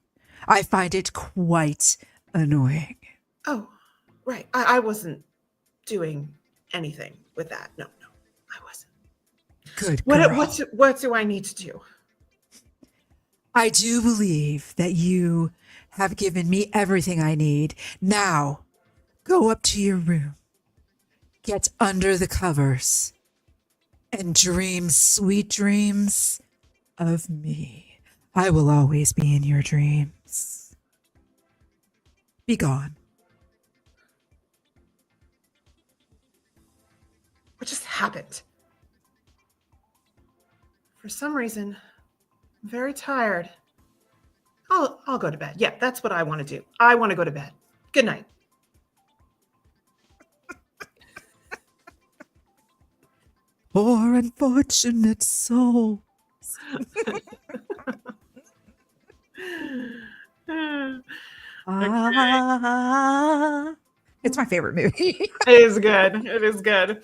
Speaker 2: I find it quite annoying.
Speaker 3: Oh, right. I wasn't doing anything with that. No, I wasn't.
Speaker 2: Good girl.
Speaker 3: What do I need to do?
Speaker 2: I do believe that you have given me everything I need. Now, go up to your room. Get under the covers and dream sweet dreams of me. I will always be in your dreams. Be gone.
Speaker 3: What just happened? For some reason, I'm very tired. I'll go to bed. Yeah, that's what I want to do. I want to go to bed. Good night.
Speaker 2: Poor unfortunate soul. It's my favorite movie.
Speaker 3: It is good. It is good.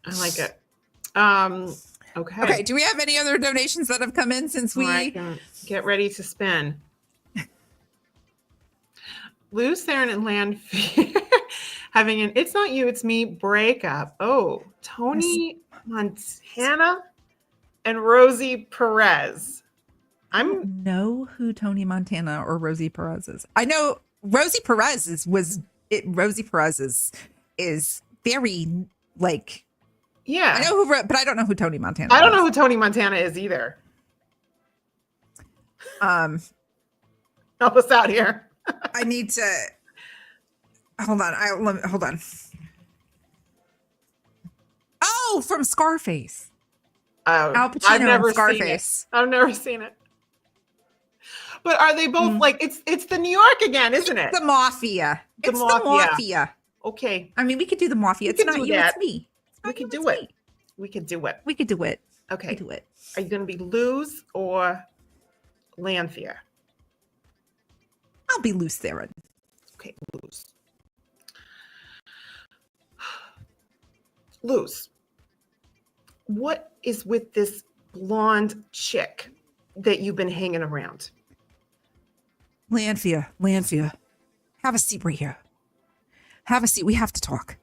Speaker 3: I like it. Okay.
Speaker 2: Okay. Do we have any other donations that have come in since we
Speaker 3: I can get ready to spin? Lou, Theron, and Land having an "It's Not You, It's Me" breakup. Oh, Tony Montana and Rosie Perez.
Speaker 2: I don't know who Tony Montana or Rosie Perez is. I know Rosie Perez is very like.
Speaker 3: Yeah,
Speaker 2: I know who, but I don't know who Tony Montana.
Speaker 3: I don't know who Tony Montana is either. Help us out here.
Speaker 2: I need to hold on. Hold on. Oh, from Scarface. Al Pacino.
Speaker 3: I've never
Speaker 2: Scarface.
Speaker 3: seen it. I've never seen it. But are they both like it's the New York again, isn't it?
Speaker 2: The mafia. It's the mafia.
Speaker 3: Okay.
Speaker 2: I mean, we could do the mafia. It's not you, it's me.
Speaker 3: We could do it. We could do it.
Speaker 2: We could do it.
Speaker 3: Okay.
Speaker 2: We could do it.
Speaker 3: Are you going to be Luz or Lanfear?
Speaker 2: I'll be Luz Theron.
Speaker 3: Okay, Luz. Luz, what is with this blonde chick that you've been hanging around?
Speaker 2: Lanfear. Have a seat right here. Have a seat. We have to talk.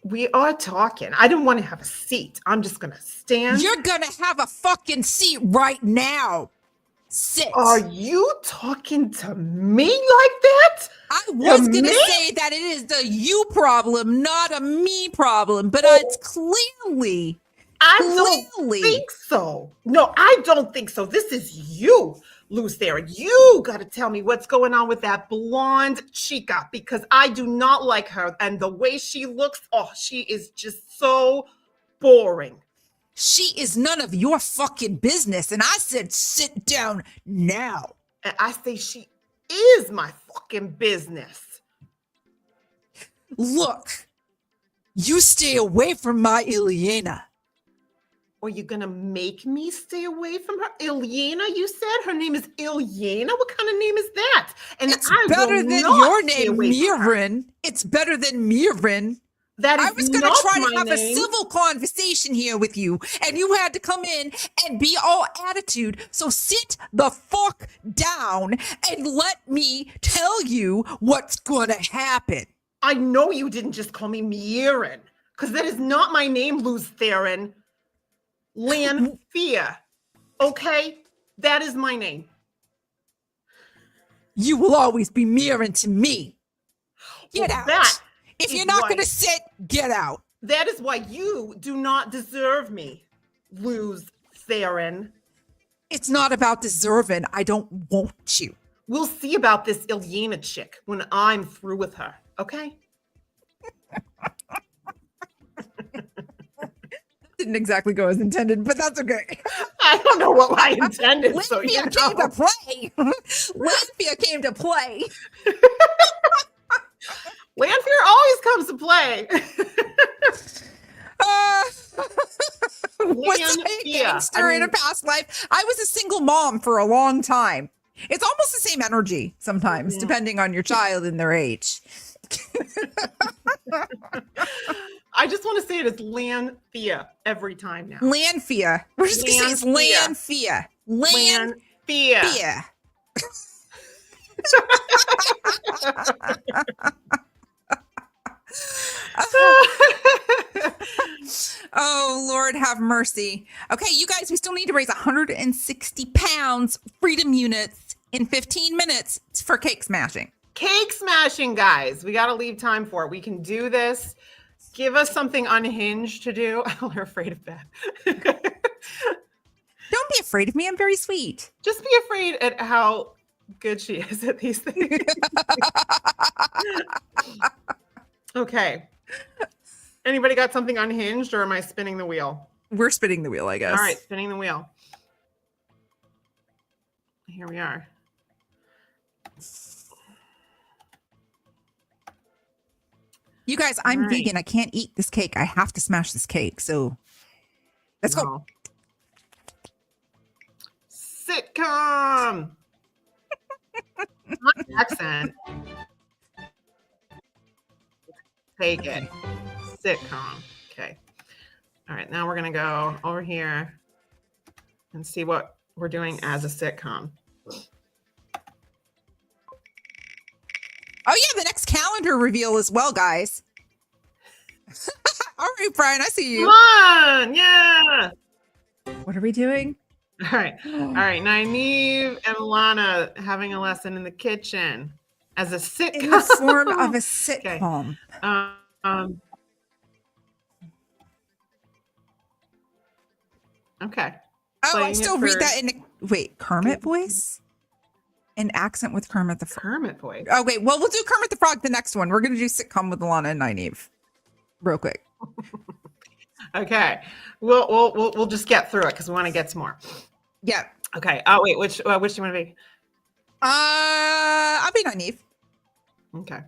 Speaker 3: We are talking. I don't want to have a seat. I'm just going to stand.
Speaker 2: You're going to have a fucking seat right now. Sit.
Speaker 3: Are you talking to me like that?
Speaker 2: I was going to say that it is the you problem, not a me problem, but it's clearly.
Speaker 3: I don't think so. No, I don't think so. This is you, Luz Theron. You got to tell me what's going on with that blonde chica because I do not like her. And the way she looks, she is just so boring.
Speaker 2: She is none of your fucking business. And I said, sit down now.
Speaker 3: And I say she is my fucking business.
Speaker 2: Look, you stay away from my Ilyena.
Speaker 3: Or you're going to make me stay away from her? Ilyena, you said? Her name is Ilyena? What kind of name is that? And
Speaker 2: it's better than your name, Mirin. It's better than Mirin. I was going to try to have a civil conversation here with you, and you had to come in and be all attitude. So sit the fuck down and let me tell you what's going to happen.
Speaker 3: I know you didn't just call me Mirin, because that is not my name, Luz Theron. Lanfear. Okay? That is my name.
Speaker 2: You will always be Mirin to me. Get out.
Speaker 3: That
Speaker 2: if you're not going to sit, get out.
Speaker 3: That is why you do not deserve me, Luz Theron.
Speaker 2: It's not about deserving. I don't want you.
Speaker 3: We'll see about this Ilyena chick when I'm through with her. Okay?
Speaker 2: Didn't exactly go as intended, but that's okay.
Speaker 3: I don't know what I intended.
Speaker 2: Lanfear came to play. Lanfear came to play.
Speaker 3: Lanfear always comes to play.
Speaker 2: Was I a gangster in a past life? I was a single mom for a long time. It's almost the same energy sometimes, depending on your child and their age.
Speaker 3: I just want to say it as Lanfear every time now.
Speaker 2: Lanfear. We're just going to say it's Lanfear.
Speaker 3: Lanfear.
Speaker 2: Oh, Lord, have mercy. Okay, you guys, we still need to raise 160 pounds freedom units in 15 minutes for cake smashing.
Speaker 3: Cake smashing, guys. We got to leave time for it. We can do this. Give us something unhinged to do. I'm afraid of Beth.
Speaker 2: Don't be afraid of me. I'm very sweet.
Speaker 3: Just be afraid at how good she is at these things. Okay. Anybody got something unhinged, or am I spinning the wheel?
Speaker 2: We're spinning the wheel, I guess.
Speaker 3: All right, spinning the wheel. Here we are.
Speaker 2: You guys, I'm
Speaker 3: All right.
Speaker 2: vegan. I can't eat this cake. I have to smash this cake. So let's go.
Speaker 3: No. Sitcom. Not an accent. Take it. Sitcom. Okay. All right. Now we're going to go over here and see what we're doing as a sitcom.
Speaker 2: Oh, yeah. The next calendar reveal as well, guys. All right, Brian. I see
Speaker 3: Come
Speaker 2: you.
Speaker 3: on. Yeah.
Speaker 2: What are we doing?
Speaker 3: All right. All right. Nynaeve and Lana having a lesson in the kitchen as a sitcom.
Speaker 2: In the form of a sitcom.
Speaker 3: Okay.
Speaker 2: Oh, I
Speaker 3: Playing
Speaker 2: still
Speaker 3: it
Speaker 2: read
Speaker 3: for-
Speaker 2: that in a, wait, Kermit voice? An accent with Kermit the Frog.
Speaker 3: Kermit voice.
Speaker 2: Oh, wait. Well, we'll do Kermit the Frog the next one. We're going to do sitcom with Alana and Nynaeve. Real quick.
Speaker 3: Okay. We'll just get through it because we want to get some more.
Speaker 2: Yeah.
Speaker 3: Okay. Oh wait, which do you want to be?
Speaker 2: I'll be Nynaeve.
Speaker 3: Okay.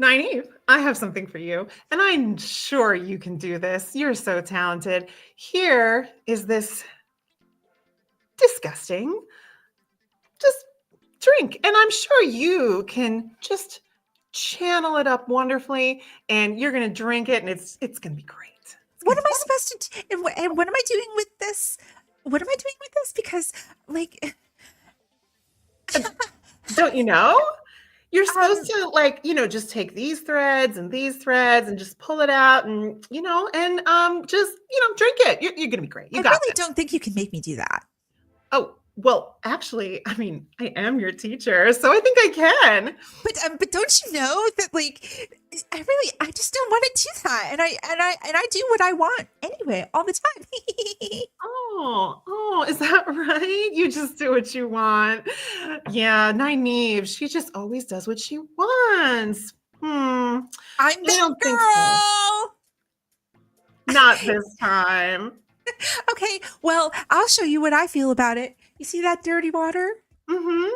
Speaker 3: Nynaeve, I have something for you, and I'm sure you can do this. You're so talented. Here is this disgusting just drink, and I'm sure you can just channel it up wonderfully, and you're gonna drink it, and it's gonna be great.
Speaker 2: What am I supposed to do? And what am I doing with this? What am I doing with this? Because, like,
Speaker 3: Don't you know? You're supposed to, like, just take these threads and just pull it out and, just, drink it. You're going to be great. You
Speaker 2: I
Speaker 3: got
Speaker 2: really
Speaker 3: this.
Speaker 2: don't think you can make me do that.
Speaker 3: Oh, well, actually, I mean, I am your teacher, so I think I can.
Speaker 2: But don't you know that, like, I just don't want to do that, and I do what I want anyway all the time.
Speaker 3: Oh, is that right? You just do what you want. Yeah, Nynaeve, she just always does what she wants.
Speaker 2: I'm
Speaker 3: I
Speaker 2: the
Speaker 3: don't think
Speaker 2: girl.
Speaker 3: Not this time.
Speaker 2: Okay, well, I'll show you what I feel about it. You see that dirty water?
Speaker 3: Mm-hmm.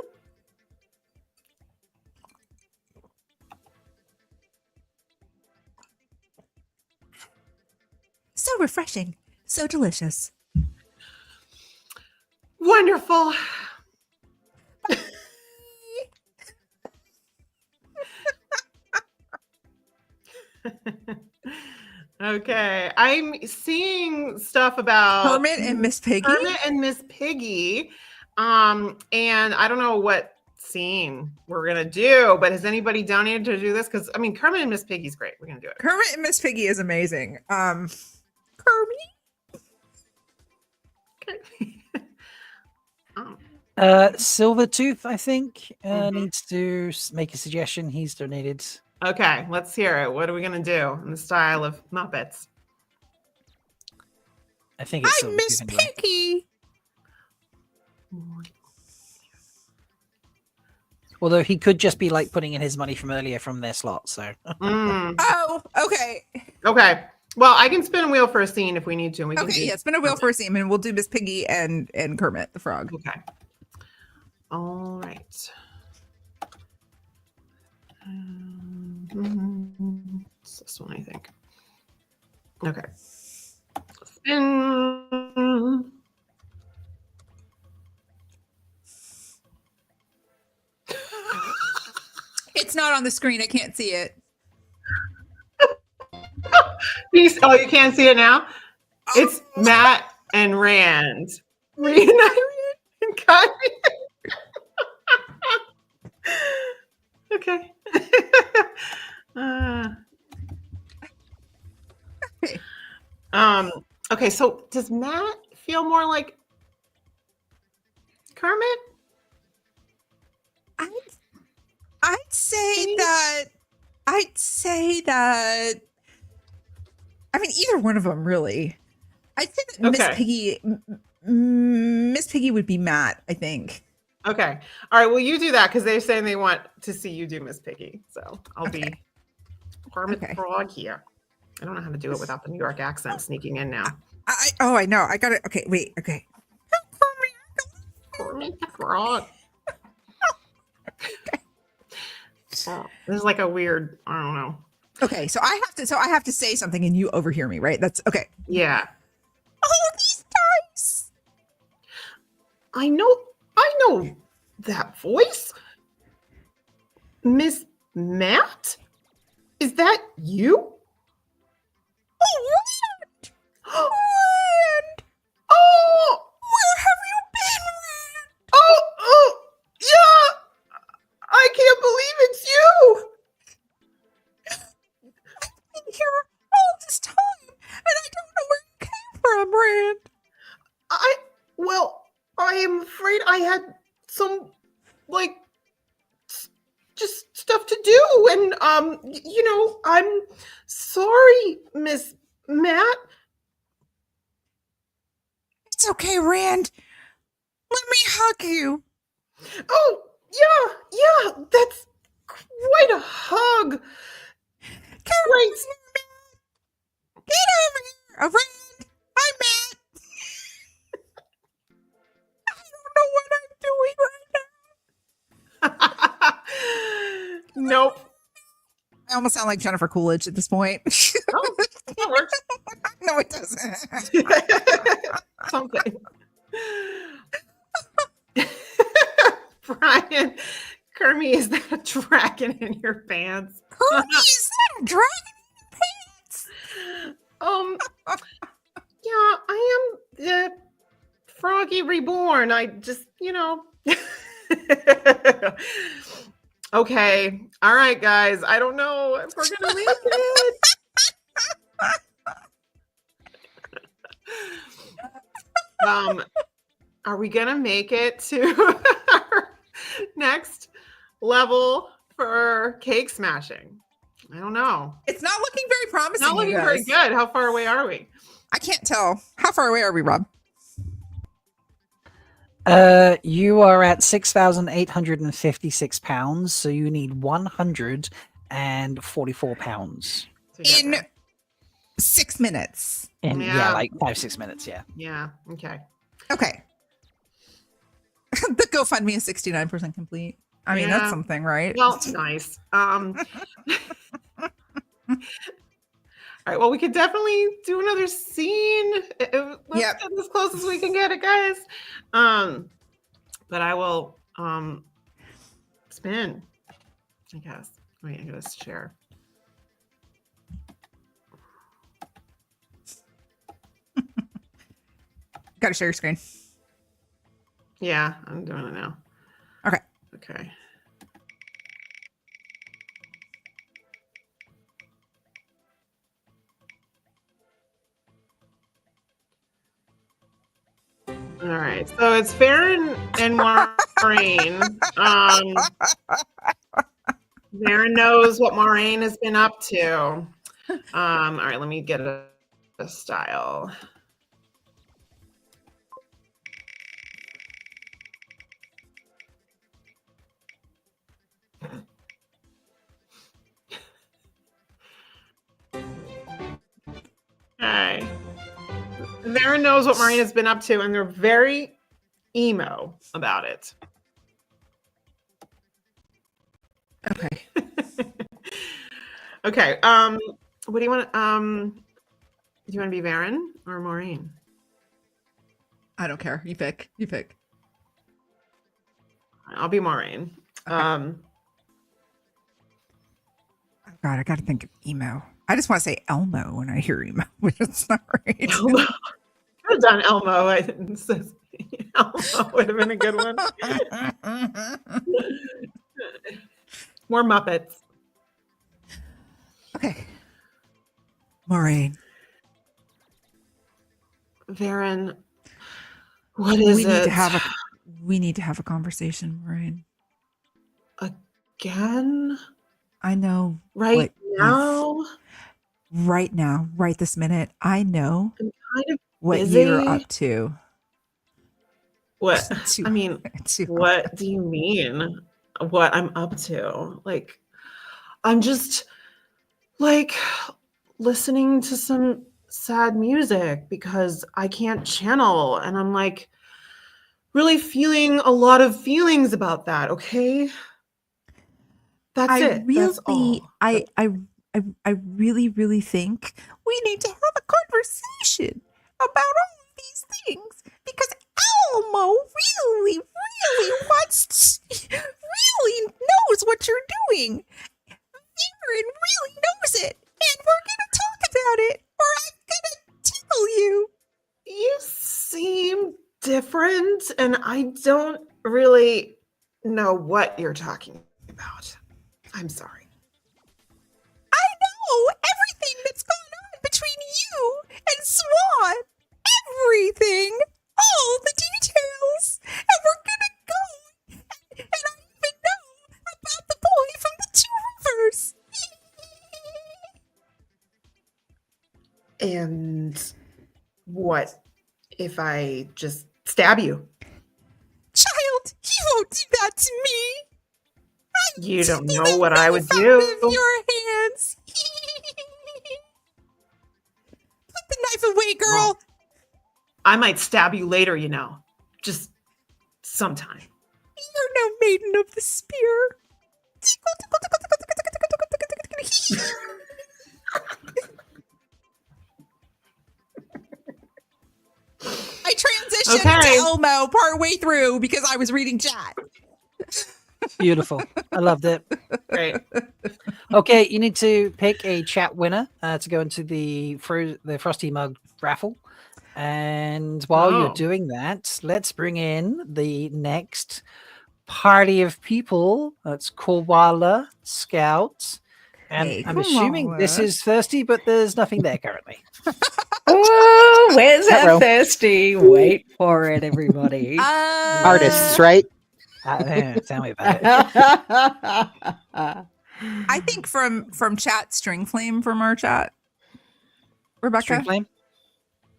Speaker 2: So refreshing, so delicious.
Speaker 3: Wonderful. Okay, I'm seeing stuff about
Speaker 2: Kermit and Miss Piggy.
Speaker 3: Kermit and Miss Piggy. And I don't know what scene we're gonna do, but has anybody donated to do this? Because I mean, Kermit and Miss Piggy's great. We're gonna do it.
Speaker 2: Kermit and Miss Piggy is amazing. Kermit.
Speaker 4: Silvertooth, I think, needs to make a suggestion. He's donated.
Speaker 3: Okay, let's hear it. What are we gonna do in the style of Muppets?
Speaker 4: I think it's
Speaker 2: I'm Miss
Speaker 4: Silvertooth anyway.
Speaker 2: Piggy.
Speaker 4: Although he could just be like putting in his money from earlier from their slot. So
Speaker 2: Oh, okay.
Speaker 3: Okay. Well, I can spin a wheel for a scene if we need to. And we can
Speaker 2: Okay,
Speaker 3: do-
Speaker 2: yeah, spin a wheel for a scene, and we'll do Miss Piggy and Kermit the Frog.
Speaker 3: Okay. All right. It's this one, I think. Okay. Spin.
Speaker 2: It's not on the screen. I can't see it.
Speaker 3: Oh, you can't see it now? It's Matt and Rand. Reunited and Connie. Okay. Okay, so does Matt feel more like Kermit?
Speaker 2: I'd say that. I mean, either one of them, really. I'd say that
Speaker 3: Okay.
Speaker 2: Miss Piggy would be Matt, I think.
Speaker 3: Okay. All right. Well, you do that because they're saying they want to see you do Miss Piggy. So I'll be Kermit the Frog here. I don't know how to do it without the New York accent sneaking in now.
Speaker 2: I know. I got it. Okay, wait. Okay.
Speaker 3: Kermit the Frog. Oh, this is like a weird, I don't know.
Speaker 2: Okay, so I have to say something and you overhear me, right? That's okay.
Speaker 3: Yeah.
Speaker 2: Oh, these dice.
Speaker 3: I know that voice. Miss Matt? Is that you?
Speaker 2: Oh, Rand! Rand!
Speaker 3: Oh!
Speaker 2: Where have you been, Rand?
Speaker 3: Oh, yeah! I can't believe it's you!
Speaker 2: I've been here all this time, and I don't know where you came from, Rand.
Speaker 3: I am afraid I had some, just stuff to do, and, I'm sorry, Miss Matt.
Speaker 2: It's okay, Rand. Let me hug you.
Speaker 3: Oh, yeah, that's quite a hug.
Speaker 2: Great. Get over here, Rand. I'm Matt. I don't know what I'm doing right now.
Speaker 3: Nope.
Speaker 2: I almost sound like Jennifer Coolidge at this point.
Speaker 3: Oh, that works.
Speaker 2: No, it doesn't.
Speaker 3: Something. Brian, Kermie, is that a dragon in your pants?
Speaker 2: Kermie, is that a dragon in your pants?
Speaker 3: Yeah, I am the Froggy Reborn. I just, Okay. All right, guys. I don't know if we're gonna make it. Are we gonna make it to our next level for cake smashing? I don't know.
Speaker 2: It's not looking very promising.
Speaker 3: Not looking very good. How far away are we?
Speaker 2: I can't tell. How far away are we, Rob?
Speaker 4: You are at 6,856 pounds, so you need 144 pounds.
Speaker 2: In 6 minutes.
Speaker 4: Yeah, like 5-6 minutes, yeah.
Speaker 3: Yeah, okay.
Speaker 2: Okay. The GoFundMe is 69% complete. I mean, that's something, right?
Speaker 3: Well, nice. All right, well, we could definitely do another scene. Let's get as close as we can get it, guys. But I will spin, I guess. Wait, I gotta share.
Speaker 2: Gotta share your screen.
Speaker 3: Yeah, I'm doing it now.
Speaker 2: Okay.
Speaker 3: Okay. All right, so it's Farron and Maureen. Farron knows what Maureen has been up to. All right, let me get a style. Okay. Farron knows what Maureen has been up to, and they're very emo about it.
Speaker 2: Okay.
Speaker 3: Okay. What do you want? Do you want to be Farron or Maureen?
Speaker 2: I don't care. You pick. You pick.
Speaker 3: I'll be Maureen.
Speaker 2: Okay. Oh God, I got to think of emo. I just want to say Elmo when I hear emo, but it's not right.
Speaker 3: Elmo. Could have done Elmo. I didn't say Elmo would have been a good one. More Muppets.
Speaker 2: Okay. Maureen.
Speaker 3: Farron, what is it?
Speaker 2: We need to have a conversation, Maureen.
Speaker 3: Again?
Speaker 2: I know.
Speaker 3: Right now?
Speaker 2: Right now, right this minute, I know
Speaker 3: I'm kind of
Speaker 2: what
Speaker 3: busy.
Speaker 2: you're up to.
Speaker 3: What?
Speaker 2: Too-
Speaker 3: I mean,
Speaker 2: too
Speaker 3: what do you mean? What I'm up to? Like, I'm just like listening to some sad music because I can't channel, and I'm like really feeling a lot of feelings about that. Okay, that's it. That's all.
Speaker 2: I really think we need to have a conversation about all of these things because Elmo really wants to, really knows what you're doing. Aaron really knows it, and we're gonna talk about it, or I'm gonna tell you.
Speaker 3: You seem different, and I don't really know what you're talking about. I'm sorry.
Speaker 2: I know everything that's going on between you and Swan. Everything. All the details. And we're gonna go. And I even know about the boy from the Two Rivers.
Speaker 3: And what if I just stab you?
Speaker 2: Child, you won't do that to me.
Speaker 3: You don't know what I would do.
Speaker 2: Out of your hands. Put the knife away, girl.
Speaker 3: Well, I might stab you later, you know. Just sometime.
Speaker 2: You're no maiden of the spear. I transitioned to Elmo partway through because I was reading chat.
Speaker 4: Beautiful. I loved it.
Speaker 3: Great.
Speaker 4: Okay, you need to pick a chat winner to go into the Frosty Mug raffle. And while you're doing that, let's bring in the next party of people. That's Koala Scout. And
Speaker 2: Hey,
Speaker 4: I'm assuming this is Thirsty, but there's nothing there currently.
Speaker 5: Oh, where's our Thirsty? Wait for it, everybody.
Speaker 6: Artists, right?
Speaker 4: Tell me about it.
Speaker 2: I think from chat, String Flame from our chat. Rebecca,
Speaker 4: String Flame?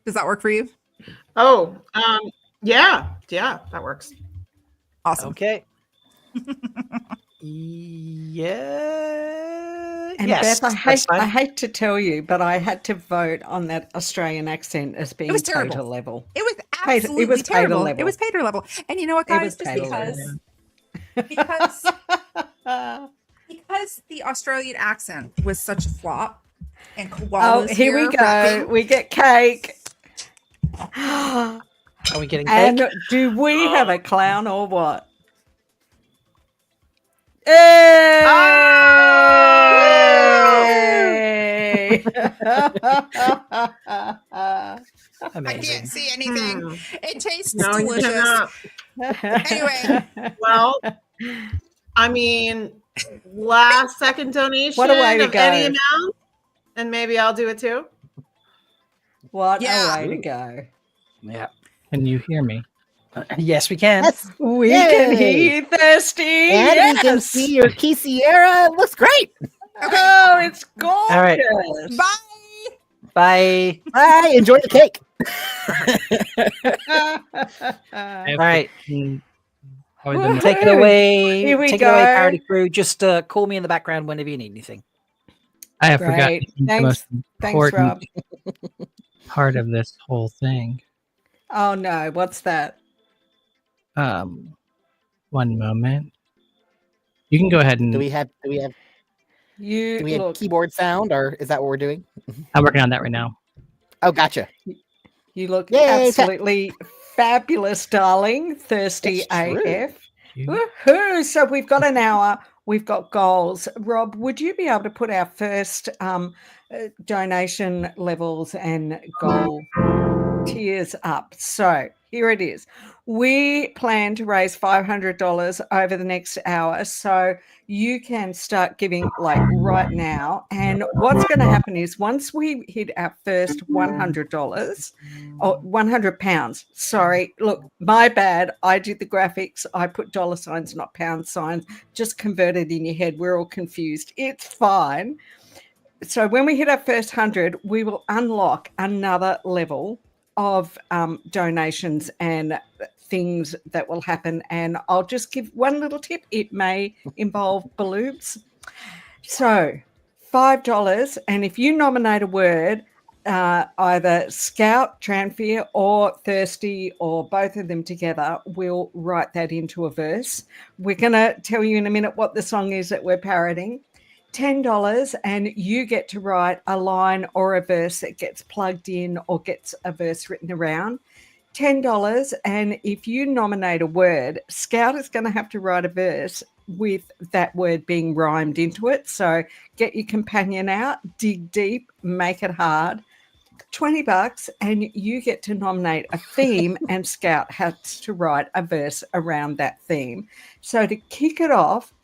Speaker 2: Does that work for you?
Speaker 3: Oh, yeah, that works.
Speaker 2: Awesome.
Speaker 4: Okay. Yeah.
Speaker 5: And
Speaker 4: yes,
Speaker 5: Beth, I hate to tell you, but I had to vote on that Australian accent as being Pater level.
Speaker 2: It was absolutely terrible. It was Pater level. And you know what, guys? Just because the Australian accent was such a flop, and Koala's
Speaker 5: here we go.
Speaker 2: Rapping.
Speaker 5: We get cake.
Speaker 4: Are we getting cake?
Speaker 5: And do we have a clown or what? Hey!
Speaker 4: Amazing.
Speaker 2: I can't see anything. It tastes delicious. Anyway.
Speaker 3: Well, I mean, last second donation
Speaker 5: What a way to
Speaker 3: of
Speaker 5: go.
Speaker 3: any amount, and maybe I'll do it too.
Speaker 5: What a way to go.
Speaker 4: Yeah.
Speaker 7: Can you hear me?
Speaker 4: Yes, we can.
Speaker 6: Yes.
Speaker 5: We
Speaker 6: Yay.
Speaker 5: can hear you, Thirsty.
Speaker 6: And we can see your Key Sierra. It looks great.
Speaker 5: Oh, it's gorgeous.
Speaker 4: All right.
Speaker 2: Bye.
Speaker 4: Bye.
Speaker 6: Bye. Enjoy the cake.
Speaker 4: All right.
Speaker 5: Woohoo.
Speaker 4: Take it away.
Speaker 5: Here we
Speaker 4: Take
Speaker 5: go.
Speaker 4: it away, Parody Crew. Just call me in the background whenever you need anything.
Speaker 7: I have forgotten
Speaker 5: Great.
Speaker 7: the most
Speaker 5: Thanks, Rob.
Speaker 7: important part of this whole thing.
Speaker 5: Oh no, what's that?
Speaker 7: One moment. You can go ahead and
Speaker 6: Do we have keyboard sound, or is that what we're doing?
Speaker 7: I'm working on that right now.
Speaker 6: Oh, gotcha.
Speaker 5: You look
Speaker 6: Yay,
Speaker 5: absolutely fabulous, darling. Thirsty
Speaker 6: It's true.
Speaker 5: AF. Woohoo! So we've got an hour. We've got goals. Rob, would you be able to put our first donation levels and goal tiers up? So Here it is. We plan to raise $500 over the next hour. So you can start giving like right now. And what's going to happen is once we hit our first $100 or £100, sorry, look, my bad. I did the graphics. I put dollar signs, not pound signs, just converted in your head. We're all confused. It's fine. So when we hit our first 100, we will unlock another level of donations and things that will happen. And I'll just give one little tip. It may involve balloons. So $5. And if you nominate a word, either Scout, Tranfear, or Thirsty, or both of them together, we'll write that into a verse. We're going to tell you in a minute what the song is that we're parodying. $10, and you get to write a line or a verse that gets plugged in or gets a verse written around. $10, and if you nominate a word, Scout is going to have to write a verse with that word being rhymed into it. So get your companion out, dig deep, make it hard. $20, and you get to nominate a theme, and Scout has to write a verse around that theme. So to kick it off,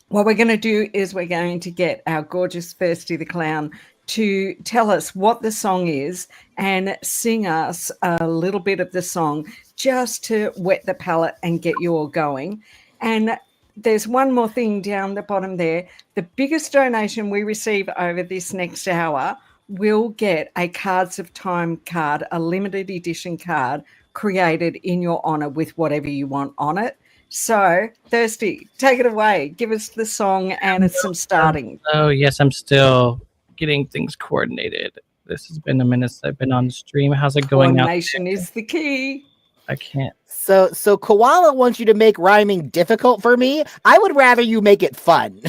Speaker 5: what we're going to do is we're going to get our gorgeous Thirsty the Clown to tell us what the song is and sing us a little bit of the song just to wet the palate and get you all going. And there's one more thing down the bottom there. The biggest donation we receive over this next hour will get a Cards of Time card, a limited edition card created in your honor with whatever you want on it. So, Thirsty, take it away. Give us the song and some starting.
Speaker 7: Oh, yes, I'm still getting things coordinated. This has been a minute since I've been on the stream. How's it going out?
Speaker 5: Coordination is the key.
Speaker 7: I can't.
Speaker 6: So Koala wants you to make rhyming difficult for me. I would rather you make it fun.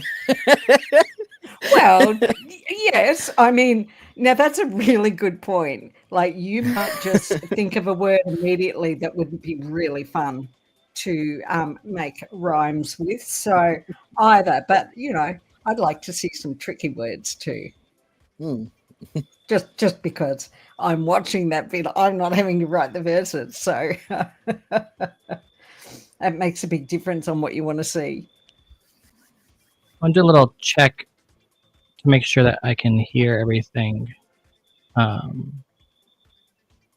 Speaker 5: Well, yes. I mean, now that's a really good point. Like, you might just think of a word immediately that would be really fun to make rhymes with. So either, but you know, I'd like to see some tricky words too. Just because I'm watching that bit, I'm not having to write the verses, so that makes a big difference on what you want to see.
Speaker 7: I'll do a little check to make sure that I can hear everything.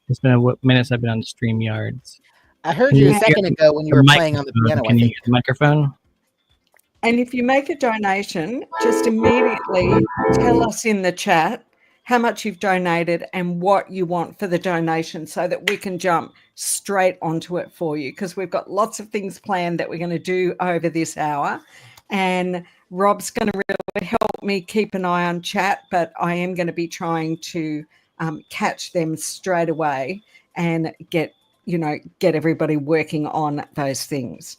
Speaker 7: It's been a minute since I've been on StreamYards.
Speaker 6: I heard you a second ago when you were playing on the piano.
Speaker 7: Can you hear the microphone?
Speaker 5: And if you make a donation, just immediately tell us in the chat how much you've donated and what you want for the donation so that we can jump straight onto it for you, because we've got lots of things planned that we're going to do over this hour. And Rob's going to really help me keep an eye on chat, but I am going to be trying to catch them straight away and get everybody working on those things.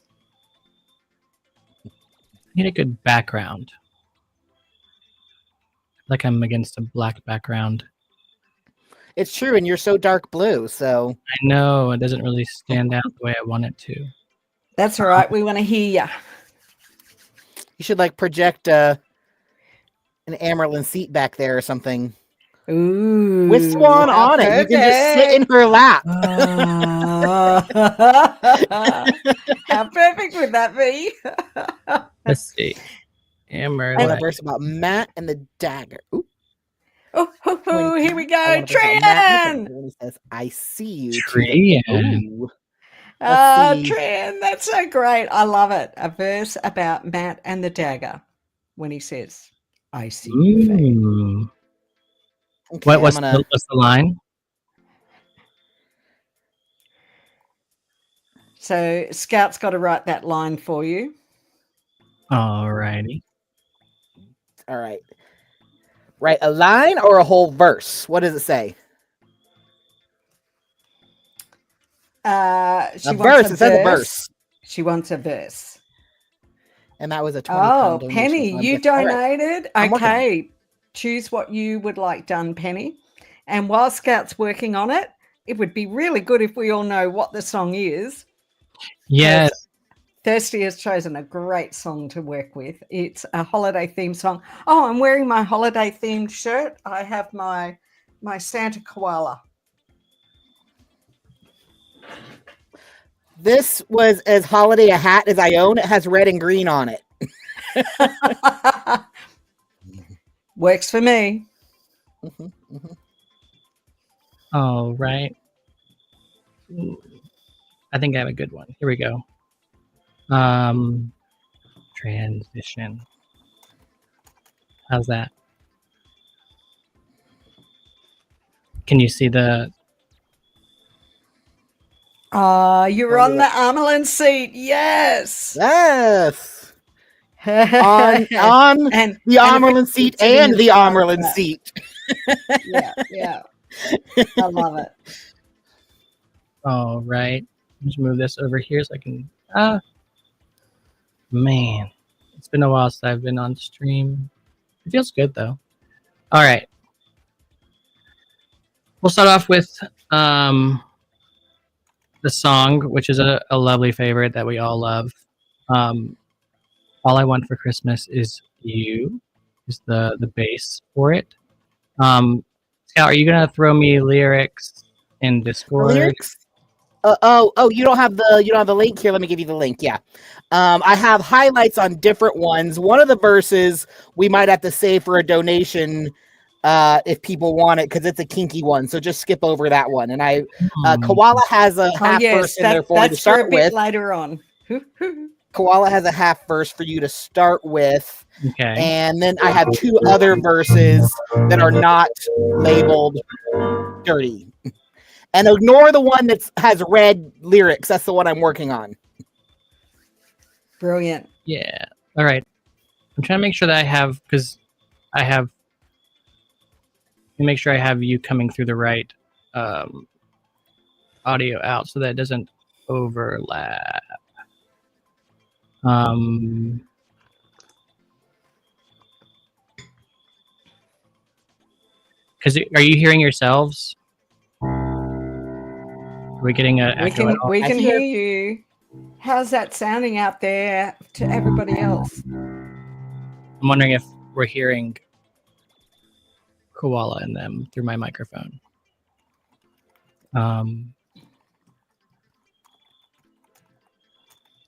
Speaker 7: I need a good background. Like I'm against a black background.
Speaker 6: It's true, and you're so dark blue, so...
Speaker 7: I know, it doesn't really stand out the way I want it to.
Speaker 5: That's all right. We want to hear you.
Speaker 6: You should, like, project an Amerlin seat back there or something.
Speaker 5: Ooh.
Speaker 6: With Swan on it. You can just sit in her lap.
Speaker 5: How perfect would that be?
Speaker 7: Let's see.
Speaker 6: I want a verse about Matt and the dagger. Ooh.
Speaker 5: Oh, here we go. Tran!
Speaker 6: When he says, I see you.
Speaker 7: Tran.
Speaker 5: Tran, that's so great. I love it. A verse about Matt and the dagger when he says, I see you.
Speaker 7: Ooh.
Speaker 6: Okay,
Speaker 7: What's the line?
Speaker 5: So Scout's got to write that line for you.
Speaker 7: All righty.
Speaker 6: All right. Write a line or a whole verse? What does it say?
Speaker 5: A
Speaker 6: verse. It says a verse.
Speaker 5: She wants a verse.
Speaker 6: And that was a 20
Speaker 5: Oh, Penny, you donated?
Speaker 6: Right.
Speaker 5: Okay. Choose what you would like done, Penny. And while Scout's working on it, it would be really good if we all know what the song is.
Speaker 7: Yes.
Speaker 5: Thirsty has chosen a great song to work with. It's a holiday theme song. Oh, I'm wearing my holiday themed shirt. I have my Santa koala.
Speaker 6: This was as holiday a hat as I own. It has red and green on it.
Speaker 5: Works for me.
Speaker 7: All right. Ooh, I think I have a good one. Here we go. Transition. How's that? Can you see the?
Speaker 5: You're on the Amelin seat. Yes.
Speaker 6: Yes. on
Speaker 5: And
Speaker 6: the Amerlin seat and the Amerlin seat.
Speaker 5: Yeah. I love it.
Speaker 7: All right. Just move this over here so I can. Man, it's been a while since I've been on stream. It feels good though. All right. We'll start off with the song, which is a lovely favorite that we all love. All I Want for Christmas Is You is the bass for it. Scout, are you gonna throw me lyrics in Discord?
Speaker 6: Lyrics? You don't have the link here. Let me give you the link. Yeah. I have highlights on different ones. One of the verses we might have to save for a donation if people want it, because it's a kinky one. So just skip over that one. And Koala has a half verse in there for you to start with.
Speaker 5: Later on.
Speaker 6: Koala has a half verse for you to start with.
Speaker 7: Okay.
Speaker 6: And then I have two other verses that are not labeled dirty. And ignore the one that has red lyrics. That's the one I'm working on.
Speaker 5: Brilliant.
Speaker 7: Yeah. All right. I'm trying to make sure that I have, because I have, make sure I have you coming through the right audio out so that it doesn't overlap. Because are you hearing yourselves? Are we getting a?
Speaker 5: We can hear you. How's that sounding out there to everybody else?
Speaker 7: I'm wondering if we're hearing Koala in them through my microphone.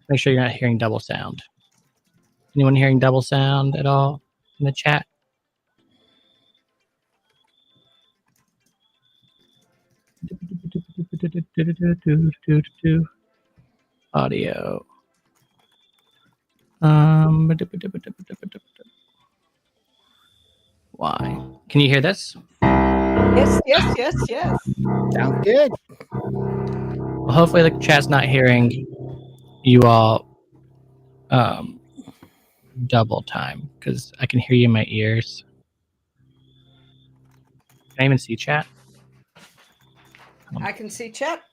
Speaker 7: Make sure you're not hearing double sound. Anyone hearing double sound at all in the chat? Audio. Why? Can you hear this?
Speaker 5: Yes.
Speaker 6: Sounds good.
Speaker 7: Well, hopefully the chat's not hearing you all double time, because I can hear you in my ears. Can I even see chat?
Speaker 5: I can see chat.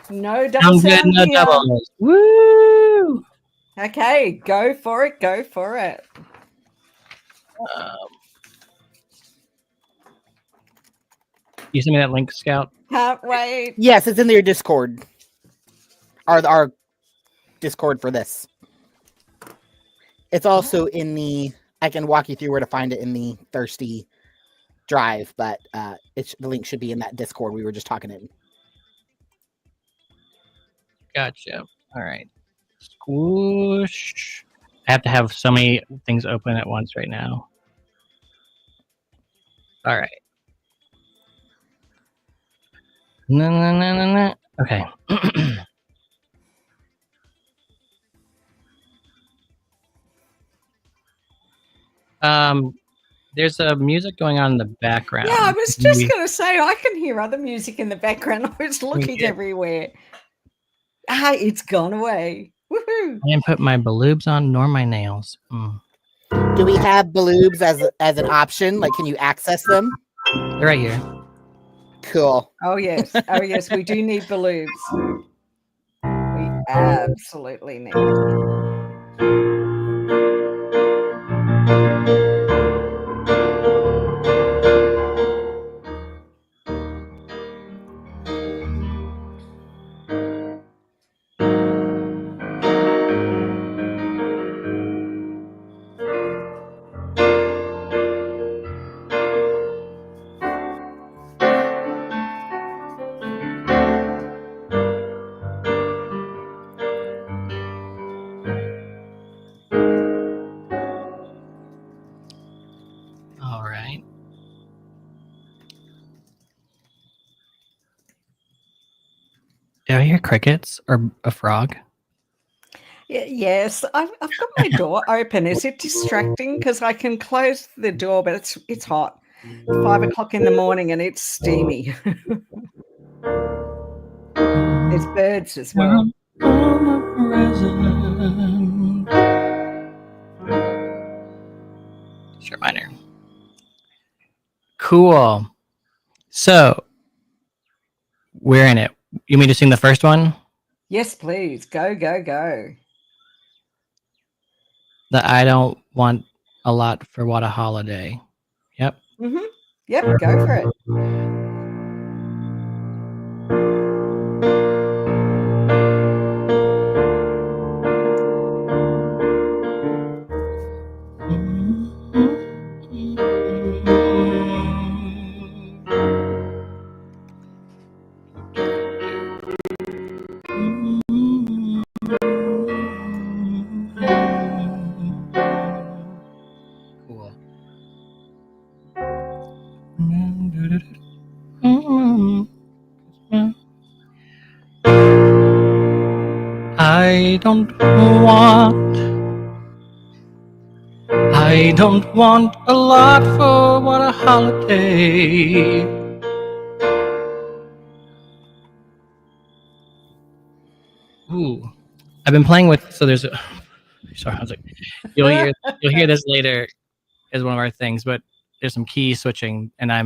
Speaker 5: No double sound
Speaker 7: no
Speaker 5: here.
Speaker 7: doubles. Woo!
Speaker 5: Okay, go for it.
Speaker 7: You send me that link, Scout?
Speaker 5: Can't wait.
Speaker 6: Yes, it's in your Discord. Our Discord for this. It's also in the. I can walk you through where to find it in the Thirsty Drive, but the link should be in that Discord we were just talking in.
Speaker 7: Gotcha. All right. Squish. I have to have so many things open at once right now. All right. No. Okay. There's a music going on in the background.
Speaker 5: Yeah, I was just going to say, I can hear other music in the background. I was looking everywhere. It's gone away. Woohoo!
Speaker 7: I didn't put my baloobs on nor my nails.
Speaker 6: Do we have baloobs as an option? Like, can you access them?
Speaker 7: They're right here.
Speaker 6: Cool.
Speaker 5: Oh yes, we do need balloons. We absolutely need it.
Speaker 7: Do I hear crickets or a frog?
Speaker 5: Yes, I've got my door open. Is it distracting? Because I can close the door, but it's hot. 5 o'clock in the morning and it's steamy. There's birds as well.
Speaker 7: Just a reminder. Cool. So we're in it. You mean to sing the first one?
Speaker 5: Yes, please. Go, go, go.
Speaker 7: That I don't want a lot for WoTaHoliday. Yep.
Speaker 5: Mm-hmm. Yep, go for it.
Speaker 7: Cool. I don't want a lot for WoTaHoliday. Ooh, I've been playing with. So there's. Sorry, I was like, you'll hear this later as one of our things, but there's some key switching, and I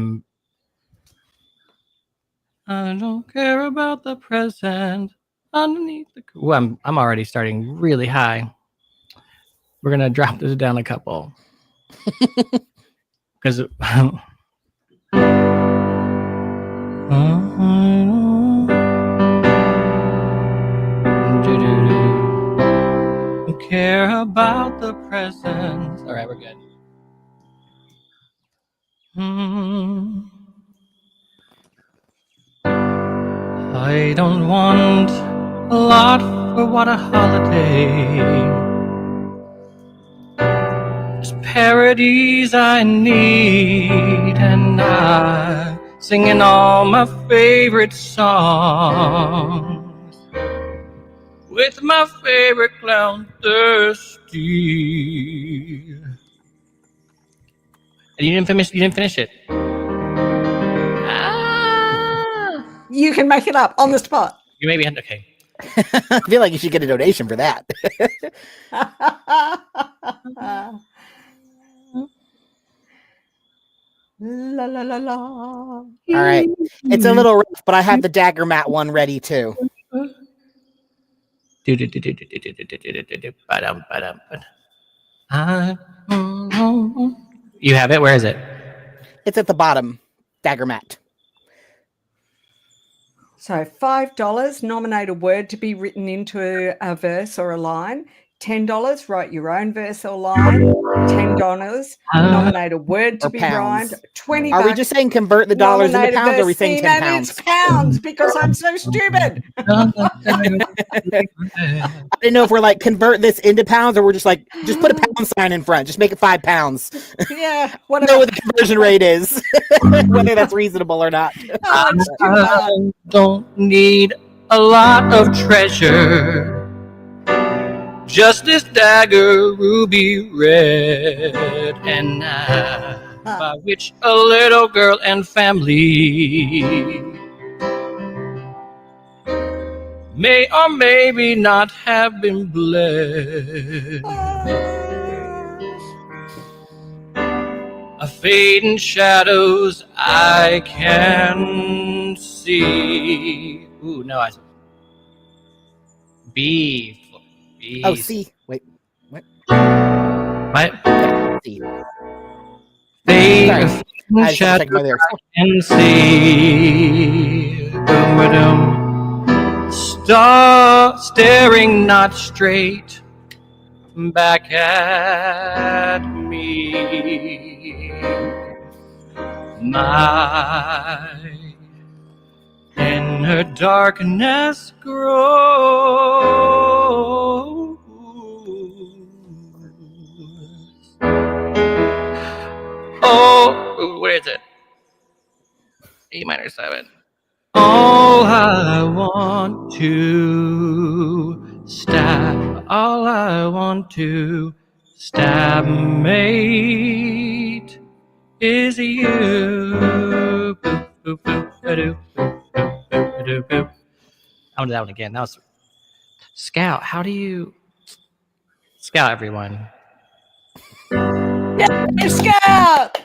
Speaker 7: don't care about the present underneath the. Ooh, I'm already starting really high. We're gonna drop this down a couple because. Care about the present. All right, we're good. I don't want a lot for WoTaHoliday. Just parodies I need, and I singing all my favorite songs. With my favorite clown, Thirsty. And you didn't finish it.
Speaker 5: You can make it up on the spot.
Speaker 7: You maybe had okay.
Speaker 6: I feel like you should get a donation for that.
Speaker 5: La la la la.
Speaker 6: All right. It's a little rough, but I have the dagger mat one ready too.
Speaker 7: You have it? Where is it?
Speaker 6: It's at the bottom. Dagger mat.
Speaker 5: So $5, nominate a word to be written into a verse or a line. $10, write your own verse or line. $10, nominate a word to be rhymed. $20.
Speaker 6: Are we just saying convert the dollars into pounds, or are we saying 10 pounds?
Speaker 5: It's pounds because I'm so stupid.
Speaker 6: I didn't know if we're like convert this into pounds, or we're just like just put a pound sign in front. Just make it 5 pounds.
Speaker 5: Yeah,
Speaker 6: Know what the conversion rate is, whether that's reasonable or not.
Speaker 7: I don't need a lot of treasure. Just this dagger, ruby red, and I, by which a little girl and family may or maybe not have been blessed. A fading shadows I can see. Ooh, no, B.
Speaker 6: Oh, C. Wait. What?
Speaker 7: What?
Speaker 6: C.
Speaker 7: Fading
Speaker 6: I
Speaker 7: shadows
Speaker 6: my lyrics.
Speaker 7: I can see. Star staring not straight back at me. My inner darkness grows. Oh, where is it? E minor 7. All I want to stab. All I want to stab, mate, is you. Boop, boop, boop, ba-doop, boop, boop, boop, ba-doop, boop. I'll do that one again. That was Scout. How do you Scout, everyone?
Speaker 5: Hey, Scout!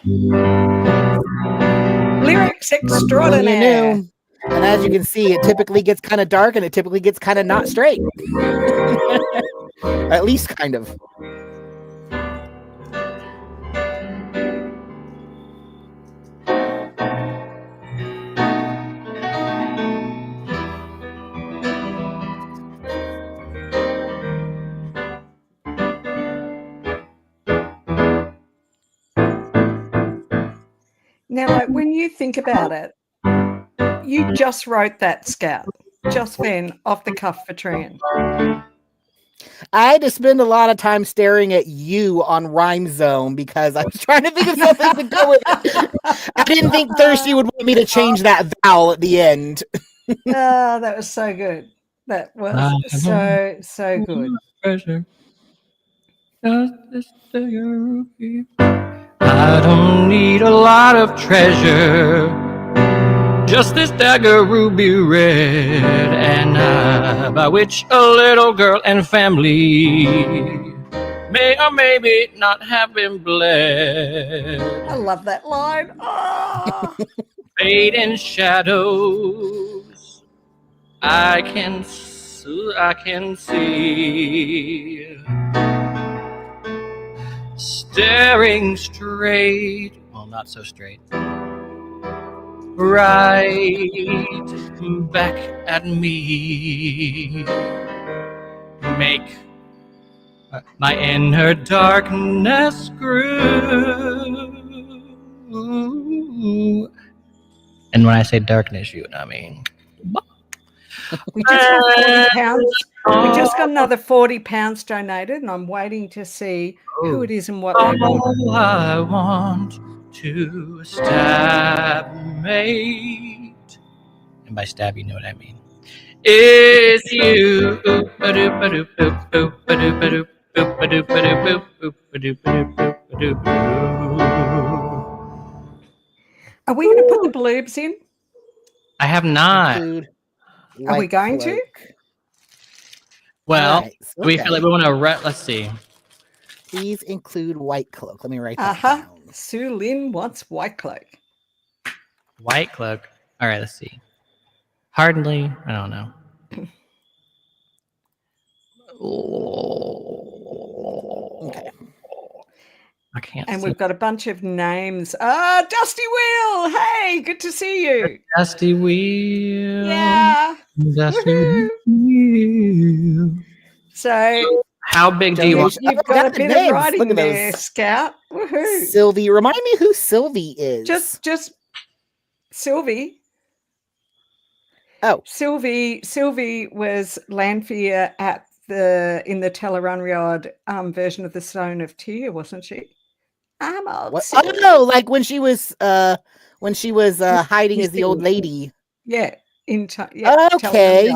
Speaker 5: Lyrics
Speaker 6: When you
Speaker 5: extraordinaire.
Speaker 6: knew. And as you can see, it typically gets kind of dark and it typically gets kind of not straight. At least kind of.
Speaker 5: Now, like when you think about it, you just wrote that, Scout, just then off the cuff for Tran.
Speaker 6: I had to spend a lot of time staring at you on Rhyme Zone because I was trying to think of something to go with it. I didn't think Thirsty would want me to change that vowel at the end.
Speaker 5: Oh, that was so good. That was so good.
Speaker 7: Treasure. Just this dagger ruby. I don't need a lot of treasure. Just this dagger ruby red, and I, by which a little girl and family may or maybe not have been bled.
Speaker 5: I love that line. Oh.
Speaker 7: Fade in shadows, I can see. Staring straight, well, not so straight, right back at me. Make my inner darkness grew. And when I say darkness, you know what I mean.
Speaker 5: We just got 40 pounds. We just got another 40 pounds donated, and I'm waiting to see who it is and what they want.
Speaker 7: All I want to stab, mate, and by stab, you know what I mean, is you.
Speaker 5: Are we going to put the bloobs in?
Speaker 7: I have not.
Speaker 6: Include
Speaker 5: Are we
Speaker 6: White
Speaker 5: going to?
Speaker 6: Cloak.
Speaker 7: Well,
Speaker 6: Right,
Speaker 7: do we feel like we want to let's see.
Speaker 6: Please include White Cloak. Let me write that down.
Speaker 5: Sue Lynn wants White Cloak.
Speaker 7: White Cloak. All right, let's see. Hardly, I don't know.
Speaker 6: Okay.
Speaker 7: I can't
Speaker 5: And
Speaker 7: see.
Speaker 5: we've got a bunch of names. Dusty Will. Hey, good to see you.
Speaker 7: Dusty Wheel.
Speaker 5: Yeah.
Speaker 7: Dusty Wheel.
Speaker 5: So
Speaker 7: How big do you want?
Speaker 5: you've got a bit of writing there, Scout. Woohoo.
Speaker 6: Sylvie. Remind me who Sylvie is.
Speaker 5: Just Sylvie.
Speaker 6: Oh.
Speaker 5: Sylvie was Lanfear in the Tellerunryard version of the Stone of Tyr, wasn't she? I'm old.
Speaker 6: What? Oh no, like when she was hiding as the old lady.
Speaker 5: Yeah.
Speaker 6: Okay.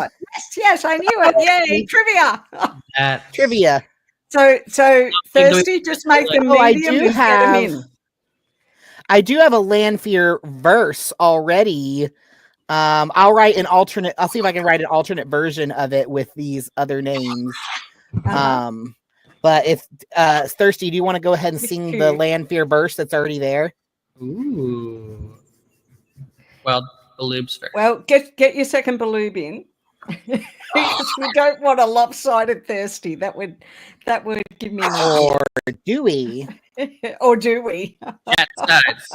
Speaker 5: Yes, I knew it. Yay, trivia.
Speaker 6: Trivia.
Speaker 5: So Thirsty, just make them medium and get them in.
Speaker 6: I do have a Lanfear verse already. I'll write an alternate. I'll see if I can write an alternate version of it with these other names. But if Thirsty, do you want to go ahead and sing the Lanfear verse that's already there?
Speaker 7: Ooh. Well, the lubes first.
Speaker 5: Well, get your second baloob in. Because we don't want a lopsided Thirsty. That would give me
Speaker 6: Or do we?
Speaker 5: Or do we?
Speaker 7: Cat sides.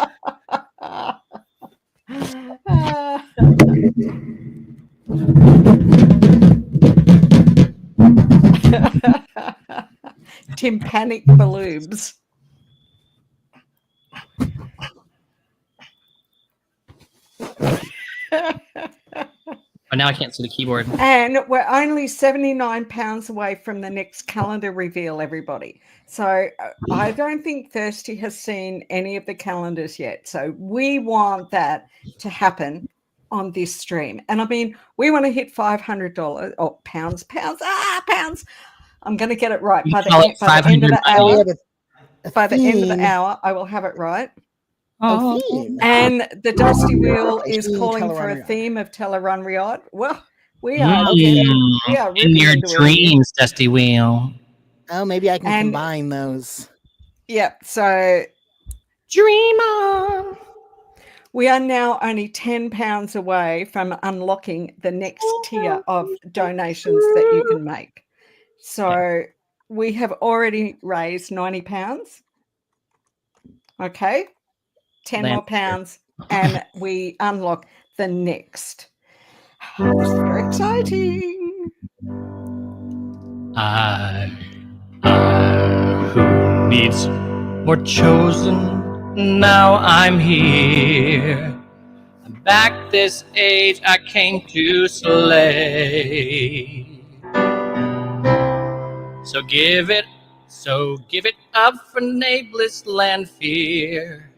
Speaker 5: Tympanic baloobs.
Speaker 7: But now I can't see the keyboard.
Speaker 5: And we're only 79 pounds away from the next calendar reveal, everybody. So I don't think Thirsty has seen any of the calendars yet. So we want that to happen on this stream. And I mean, we want to hit $500 or pounds. Pounds. I'm going to get it right
Speaker 7: You
Speaker 5: by the
Speaker 7: call it
Speaker 5: end of the
Speaker 7: 500
Speaker 5: hour.
Speaker 6: A
Speaker 5: By the end of the
Speaker 6: theme.
Speaker 5: hour, I will have it right.
Speaker 6: A theme.
Speaker 5: And the Dusty Wheel is
Speaker 6: Theme,
Speaker 5: calling
Speaker 6: Telerun
Speaker 5: for a
Speaker 6: Riot.
Speaker 5: theme of Telerun Riot. Well, we are
Speaker 7: Mm,
Speaker 5: we are
Speaker 7: in
Speaker 5: ripping
Speaker 7: your
Speaker 5: into it here.
Speaker 7: dreams, Dusty Wheel.
Speaker 6: Oh, maybe I can
Speaker 5: And-
Speaker 6: combine those.
Speaker 5: Yeah, so
Speaker 3: Dream on.
Speaker 5: we are now only £10 away from unlocking the next tier of donations that you can make. So we have already raised £90. Okay, 10 more pounds, and we unlock the next. This is very exciting.
Speaker 7: Who needs more chosen? Now I'm here. I'm back this age I came to slay. So give it up for nameless land fear.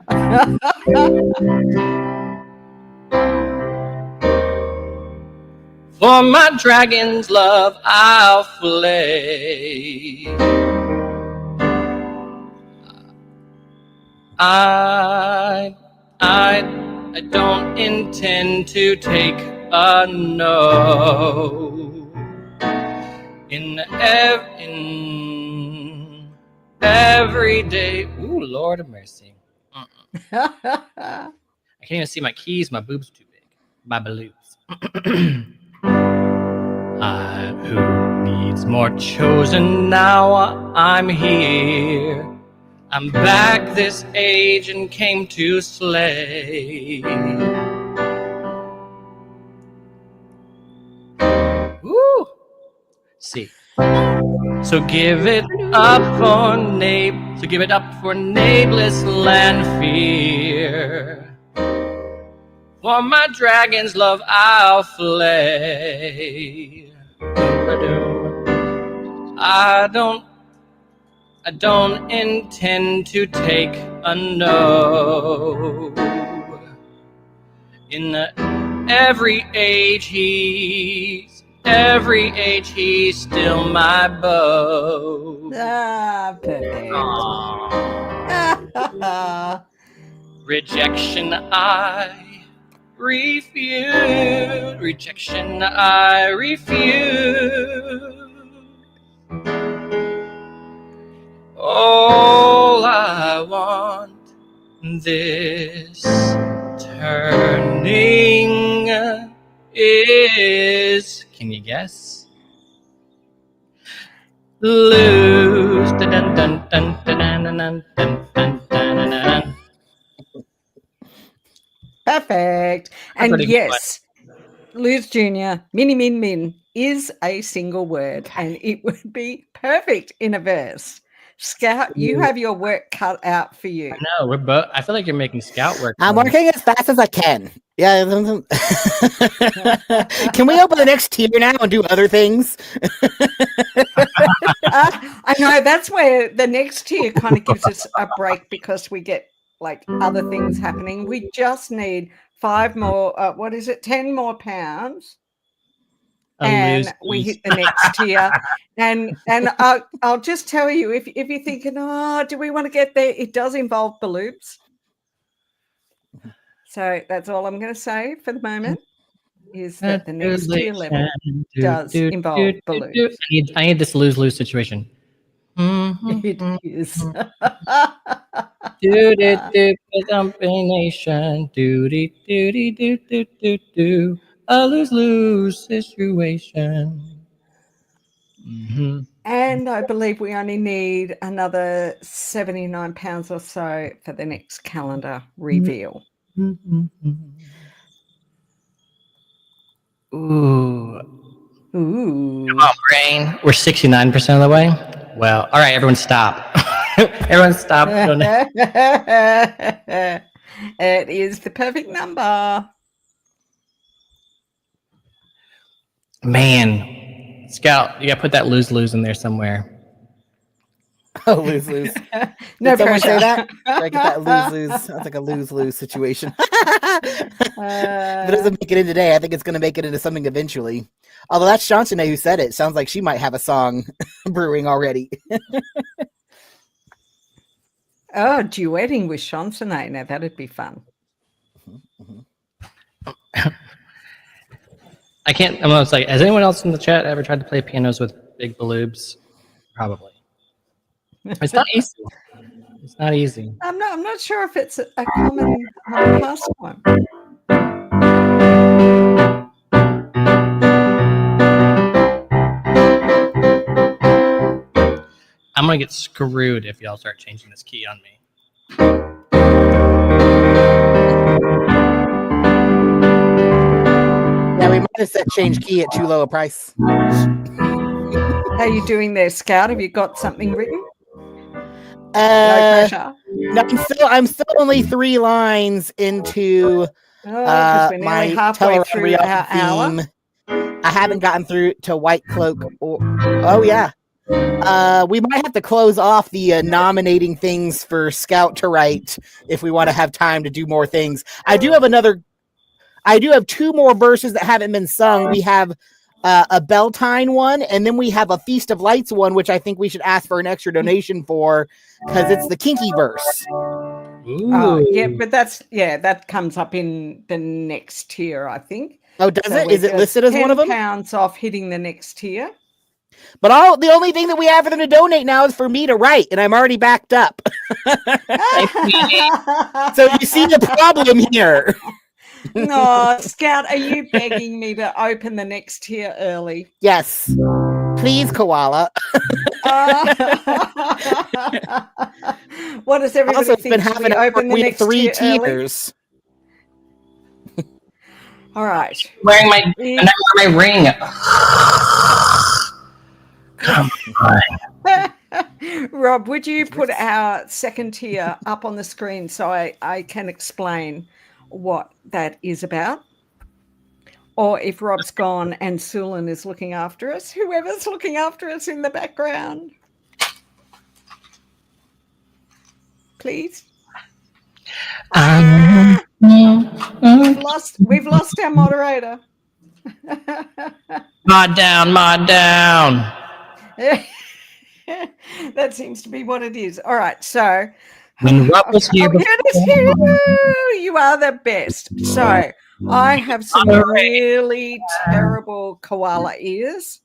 Speaker 7: For my dragon's love I'll flay. I don't intend to take a no. In every day. Ooh, Lord of mercy. I can't even see my keys. My boobs too big. My balloons. Who needs more chosen? Now I'm here. I'm back this age and came to slay. Woo! See. So give it up for nameless land fear. For my dragon's love I'll flay. I don't intend to take a no. In every age he's still my beau.
Speaker 5: Perfect.
Speaker 7: Rejection I refuse. Rejection I refuse. All I want this turning is, can you guess? Lose. Dun, dun, dun, dun, dun, dun, dun, dun, dun, dun, dun.
Speaker 5: Perfect.
Speaker 7: That's
Speaker 5: And
Speaker 7: pretty good
Speaker 5: yes, Lose Junior, min is a single word, and it would be perfect in a verse. Scout, you have your work cut out for you.
Speaker 7: No, we're both. I feel like you're making Scout work.
Speaker 6: I'm working as fast as I can. Yeah. Can we open the next tier now and do other things?
Speaker 5: I know that's where the next tier kind of gives us a break because we get like other things happening. We just need 5 more. 10 more pounds, and we hit the next tier. And I'll just tell you, if you're thinking, oh, do we want to get there? It does involve balloons. So that's all I'm going to say for the moment. Is that the next tier level does involve balloons.
Speaker 7: I need this lose-lose situation.
Speaker 5: It is.
Speaker 7: Combination. Do. A lose-lose situation.
Speaker 5: And I believe we only need another £79 or so for the next calendar reveal.
Speaker 7: Ooh.
Speaker 5: Ooh.
Speaker 7: Come on, brain. We're 69% of the way. Well, all right, everyone stop. Everyone stop.
Speaker 5: It is the perfect number.
Speaker 7: Man, Scout, you gotta put that lose-lose in there somewhere.
Speaker 6: Oh, lose.
Speaker 5: No
Speaker 6: Did someone say
Speaker 5: pressure.
Speaker 6: that? Did I get that lose? That's like a lose situation. If it doesn't make it in today, I think it's going to make it into something eventually. Although that's Shantane who said it. Sounds like she might have a song brewing already.
Speaker 5: Oh, duetting with Shantane. Now that'd be fun.
Speaker 7: I can't. I'm almost like, has anyone else in the chat ever tried to play pianos with big balloons? Probably. It's not easy. It's not easy.
Speaker 5: I'm not sure if it's a common pastime.
Speaker 7: I'm gonna get screwed if y'all start changing this key on me.
Speaker 6: Yeah, we might have set change key at too low a price.
Speaker 5: How are you doing there, Scout? Have you got something written? No
Speaker 6: No,
Speaker 5: pressure.
Speaker 6: I'm still only 3 lines into
Speaker 5: 'Cause we're nearly
Speaker 6: my
Speaker 5: halfway through
Speaker 6: Telereal
Speaker 5: our hour.
Speaker 6: theme. I haven't gotten through to White Cloak. Oh yeah. We might have to close off the nominating things for Scout to write if we want to have time to do more things. I do have 2 more verses that haven't been sung. We have a Beltane one, and then we have a Feast of Lights one, which I think we should ask for an extra donation for because it's the kinky verse.
Speaker 5: Oh, yeah, but that comes up in the next tier, I think.
Speaker 6: Oh, does it? Is it listed as one of them?
Speaker 5: £10 off hitting the next tier.
Speaker 6: But the only thing that we have for them to donate now is for me to write, and I'm already backed up. So you see the problem here.
Speaker 5: No, Scout, are you begging me to open the next tier early?
Speaker 6: Yes. Please, Koala.
Speaker 5: What does everybody
Speaker 6: Also, it's
Speaker 5: think?
Speaker 6: been
Speaker 5: Should
Speaker 6: half
Speaker 5: we
Speaker 6: an hour.
Speaker 5: open the
Speaker 6: We have
Speaker 5: next
Speaker 6: 3
Speaker 5: tier early?
Speaker 6: tiers.
Speaker 5: All right.
Speaker 7: Wearing my ring. Come on.
Speaker 5: Rob, would you put our second tier up on the screen so I can explain what that is about? Or if Rob's gone and Sulan is looking after us, whoever's looking after us in the background. Please. We've lost our moderator.
Speaker 7: Mod down.
Speaker 5: That seems to be what it is. All right, so
Speaker 7: When Rob was here
Speaker 5: here it is. Here. You are the best. So I have some really terrible koala ears,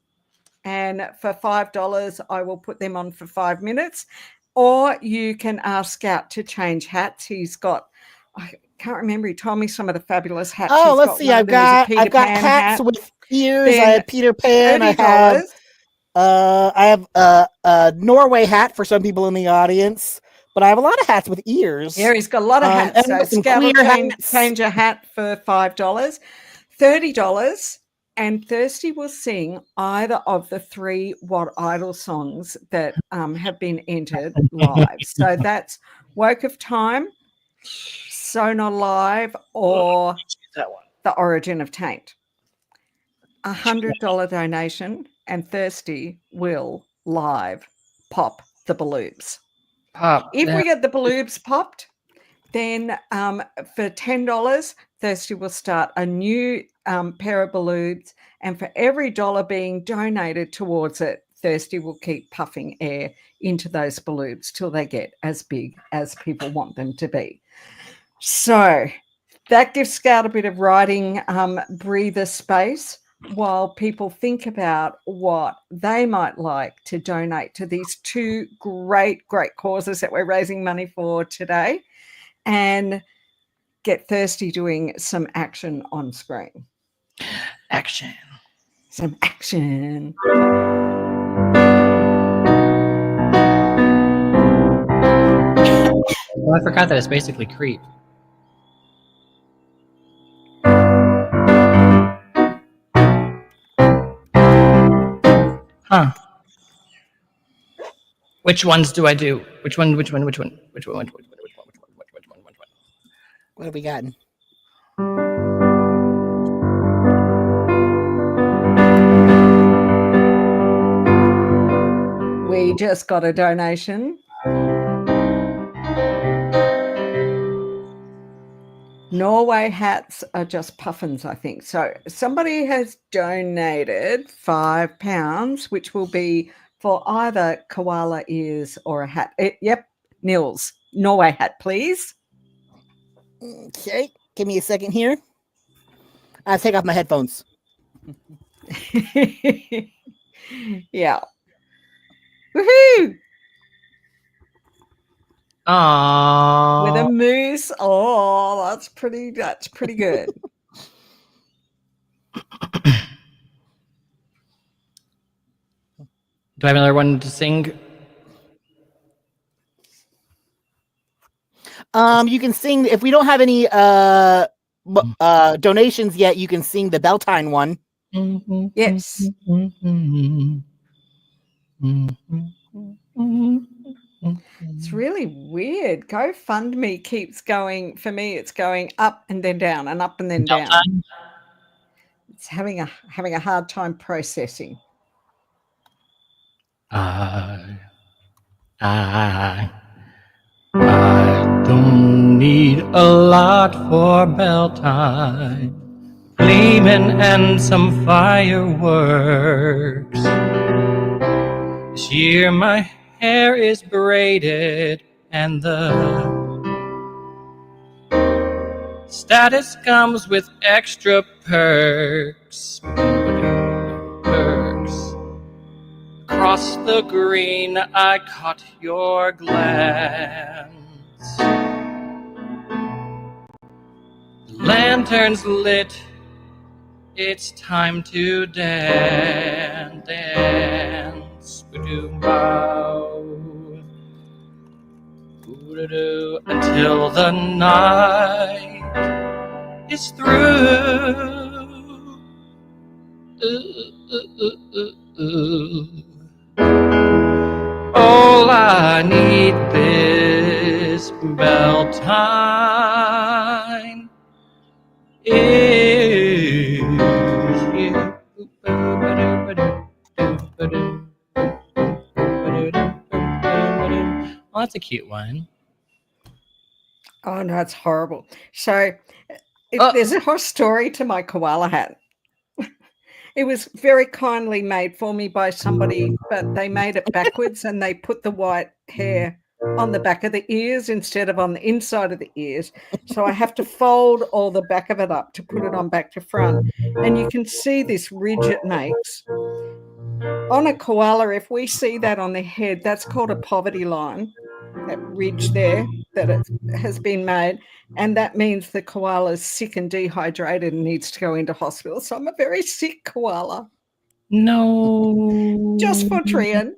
Speaker 5: and for $5, I will put them on for 5 minutes. Or you can ask Scout to change hats. He's got, I can't remember. He told me some of the fabulous hats.
Speaker 6: Oh, let's see. I've got hats with ears.
Speaker 5: Then
Speaker 6: I have Peter Pan.
Speaker 5: $30.
Speaker 6: I have a Norway hat for some people in the audience, but I have a lot of hats with ears.
Speaker 5: Yeah, he's got a lot of hats. So Scout will change a hat for $5. $30. And Thirsty will sing either of the 3 What Idol songs that have been entered live. So that's Woke of Time, So Not Alive, or The Origin of Taint. $100 donation, and Thirsty will live pop the balloons. If we get the balloons popped, then for $10, Thirsty will start a new pair of balloons, and for every $1 being donated towards it, Thirsty will keep puffing air into those balloons till they get as big as people want them to be. So that gives Scout a bit of writing breather space while people think about what they might like to donate to these 2 great causes that we're raising money for today, and get Thirsty doing some action on screen. Some action.
Speaker 7: Well, I forgot that it's basically Creep. Huh. Which ones do I do? Which one? What
Speaker 6: have we gotten?
Speaker 5: We just got a donation. Norway hats are just puffins, I think. So somebody has donated £5, which will be for either koala ears or a hat. Yep, Nils, Norway hat, please.
Speaker 6: Okay, give me a second here. I'll take off my headphones.
Speaker 5: Yeah. Woohoo!
Speaker 7: Aww.
Speaker 5: With a moose. Oh, that's pretty good.
Speaker 7: Do I have another one to sing?
Speaker 6: You can sing if we don't have any donations yet. You can sing the Beltane one.
Speaker 5: Yes. It's really weird. GoFundMe keeps going. For me, it's going up and then down and up and then down. It's having a hard time processing.
Speaker 7: I don't need a lot for Beltane, gleaming and some fireworks. This year my hair is braided and the status comes with extra perks. Across the green I caught your glance. Lanterns lit, it's time to dance. Until the night is through. All I need this Beltane is you. Oh, that's a cute one.
Speaker 5: Oh no, it's horrible. So there's a whole story to my koala hat. It was very kindly made for me by somebody, but they made it backwards and they put the white hair on the back of the ears instead of on the inside of the ears. So I have to fold all the back of it up to put it on back to front. And you can see this ridge it makes. On a koala, if we see that on the head, that's called a poverty line, that ridge there that it has been made. And that means the koala is sick and dehydrated and needs to go into hospital. So I'm a very sick koala.
Speaker 7: No.
Speaker 5: Just for Trian.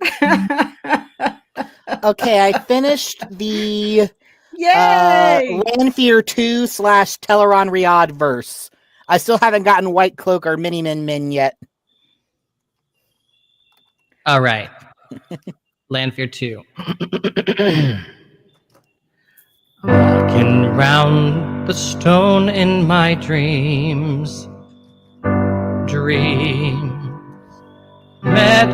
Speaker 6: Okay, I finished the
Speaker 5: Yay!
Speaker 6: Lanfear 2 / Teleron Riyadh verse. I still haven't gotten White Cloak or Mini Min yet.
Speaker 7: All right. Lanfear 2. Walking round the stone in my dreams. Met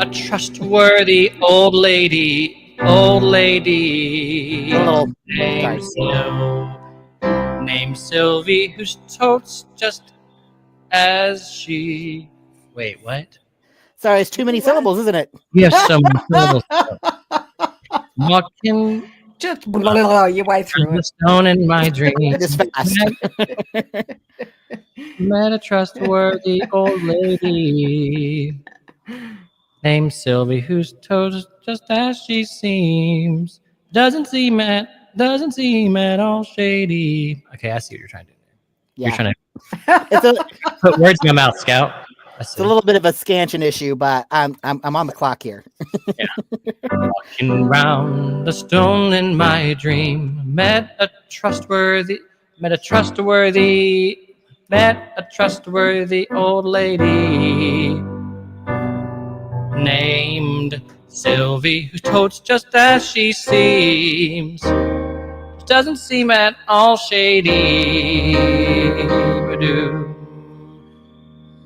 Speaker 7: a trustworthy old lady. Named Sylvie, whose totes just as she. Wait, what?
Speaker 6: Sorry, it's too many syllables, isn't it?
Speaker 7: You have so many syllables. Walking
Speaker 5: just your way through
Speaker 7: the
Speaker 5: it.
Speaker 7: stone in my dreams.
Speaker 6: It's fast.
Speaker 7: Met a trustworthy old lady named Sylvie, whose toes just as she seems. Doesn't seem at all shady. Okay, I see what you're trying to do.
Speaker 6: Yeah.
Speaker 7: You're trying to put words in my mouth, Scout.
Speaker 6: It's a little bit of a scansion issue, but I'm on the clock here.
Speaker 7: Yeah. Walking round the stone in my dream, met a trustworthy old lady named Sylvie, who totes just as she seems. Doesn't seem at all shady.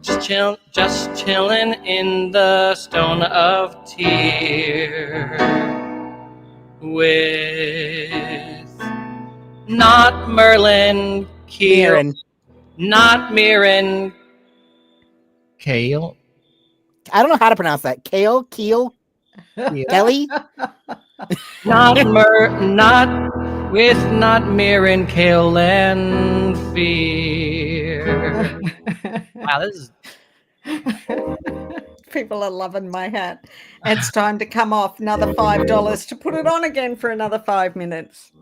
Speaker 7: just chilling in the stone of tear with not Merlin Keel,
Speaker 6: Mirren.
Speaker 7: not Mirren Kale.
Speaker 6: I don't know how to pronounce that. Kale, Keel, Kelly.
Speaker 7: Not Mirren Kale and Fear. Wow, this is
Speaker 5: People are loving my hat. It's time to come off. Another $5 to put it on again for another 5 minutes.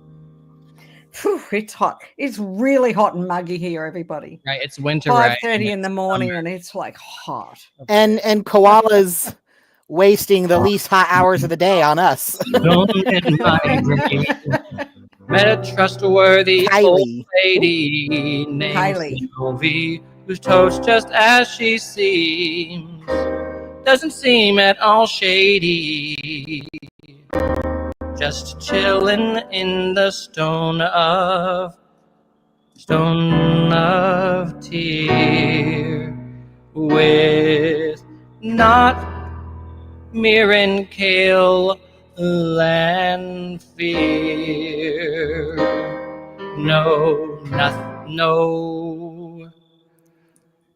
Speaker 5: Whew, it's hot. It's really hot and muggy here, everybody.
Speaker 7: right. It's winter, right?
Speaker 5: 5:30 in the morning, and it's like hot.
Speaker 6: And koalas wasting the least hot hours of the day on us.
Speaker 7: Don't in my dream. Met a trustworthy old
Speaker 6: Kylie.
Speaker 7: lady named
Speaker 5: Kylie.
Speaker 7: Sylvie, who's toast just as she seems. Doesn't seem at all shady. Just chilling in the stone of tear with not Mirren Kale and Fear. No,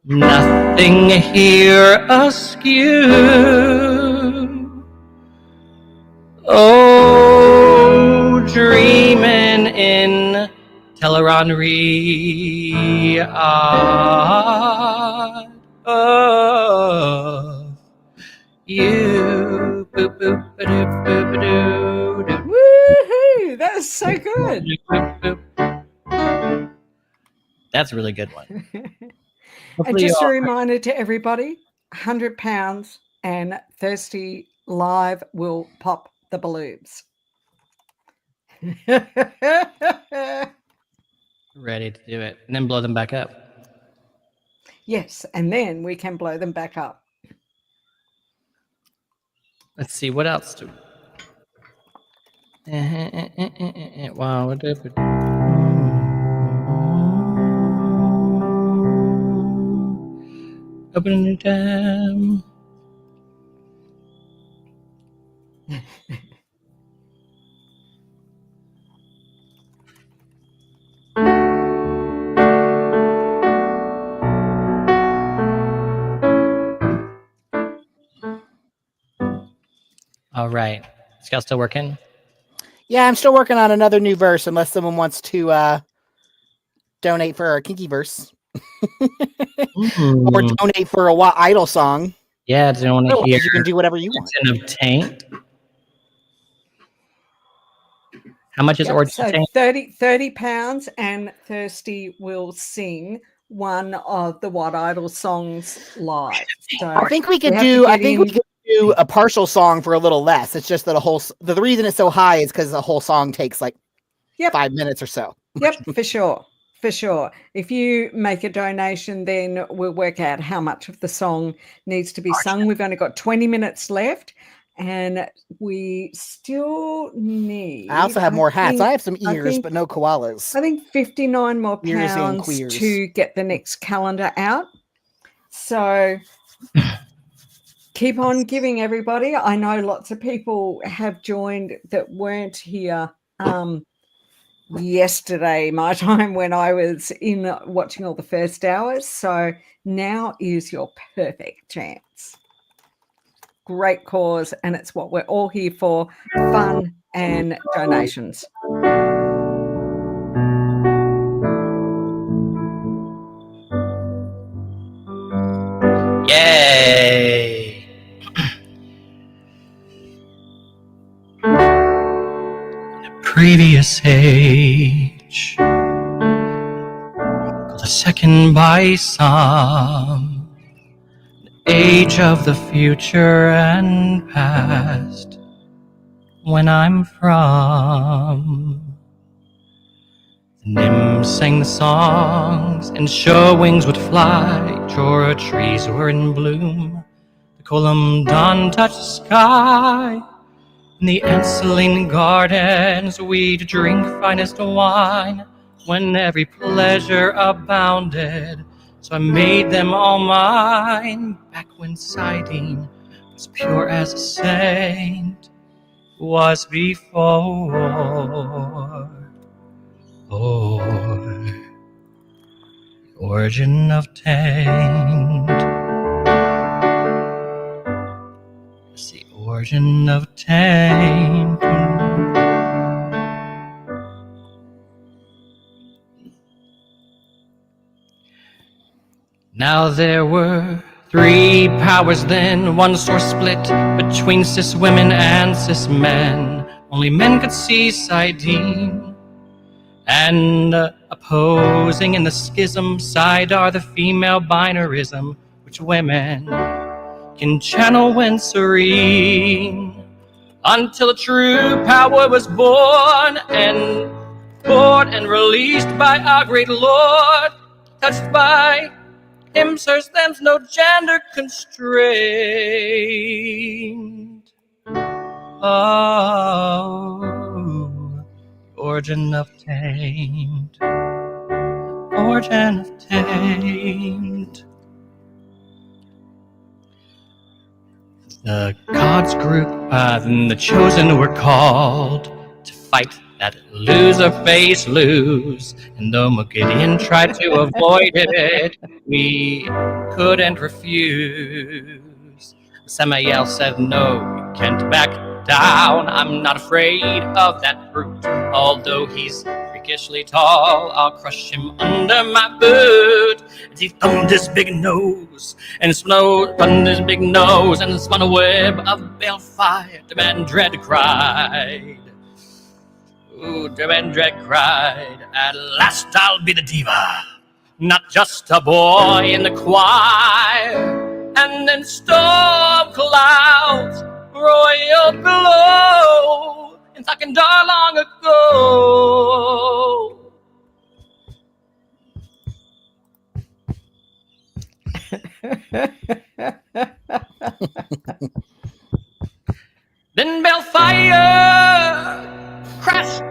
Speaker 7: nothing here askew. Oh, dreaming in Teleron Riyadh of you. Boop, boop, ba-doop, boop, ba-doo, doo.
Speaker 5: Woohoo! That was so good.
Speaker 7: That's a really good one.
Speaker 5: And
Speaker 7: Hopefully
Speaker 5: just a
Speaker 7: you all-
Speaker 5: reminder to everybody, £100 and Thirsty Live will pop the balloons.
Speaker 7: ready to do it, and then blow them back up.
Speaker 5: Yes, and then we can blow them back up.
Speaker 7: Let's see what else. Wow. Open a new tab. All right. Is Scott still working?
Speaker 6: Yeah, I'm still working on another new verse unless someone wants to donate for our kinky verse. Or donate for a idol song.
Speaker 7: Yeah, do you want to hear?
Speaker 6: You can do whatever you want.
Speaker 7: Origin of Taint. How much is Origin
Speaker 5: So
Speaker 7: of Taint?
Speaker 5: 30 pounds, and Thirsty will sing one of the What Idol songs live. So
Speaker 6: I think we could
Speaker 5: have to
Speaker 6: do. I
Speaker 5: get
Speaker 6: think
Speaker 5: in-
Speaker 6: we could do a partial song for a little less. It's just that the reason it's so high is because the whole song takes like 5 minutes or so.
Speaker 5: Yep, for sure. For sure. If you make a donation, then we'll work out how much of the song needs to be sung. We've only got 20 minutes left, and we still need.
Speaker 6: I also have more hats. I have some ears,
Speaker 5: think-
Speaker 6: but no koalas.
Speaker 5: I think 59 more
Speaker 6: Ears and
Speaker 5: pounds
Speaker 6: queers.
Speaker 5: to get the next calendar out. So keep on giving, everybody. I know lots of people have joined that weren't here yesterday, my time, when I was in watching all the first hours. So now is your perfect chance. Great cause, and it's what we're all here for: fun and donations.
Speaker 7: Yay! In a previous age, called a second by some, age of the future and past, when I'm from. The nymphs sang the songs, and sure wings would fly. Jora trees were in bloom. The column dawn touched the sky. In the Anseline gardens we'd drink finest wine, when every pleasure abounded, So I made them all mine, back when siding was pure as a saint was before. Oh, the origin of taint. It's the origin of taint. Now there were 3 powers then, one source split between cis women and cis men. Only men could see siding, and opposing in the schism side are the female binarism, which women can channel when serene, until a true power was born and released by our great Lord, touched by him, sirs, there's no gender constraint. Oh, origin of taint, origin of taint. The gods group, the chosen were called to fight that loser-face lose. And though Gideon tried to avoid it, we couldn't refuse. Samael said, no, you can't back down. I'm not afraid of that brute. Although he's freakishly tall, I'll crush him under my boot. And he thumbed his big nose and spun his big nose and spun a web of balefire. The man dread cried. Ooh, the man dread cried. At last I'll be the diva, not just a boy in the choir. And then storm clouds roiled below in Thuckendar long ago. Then Bellfire crashed,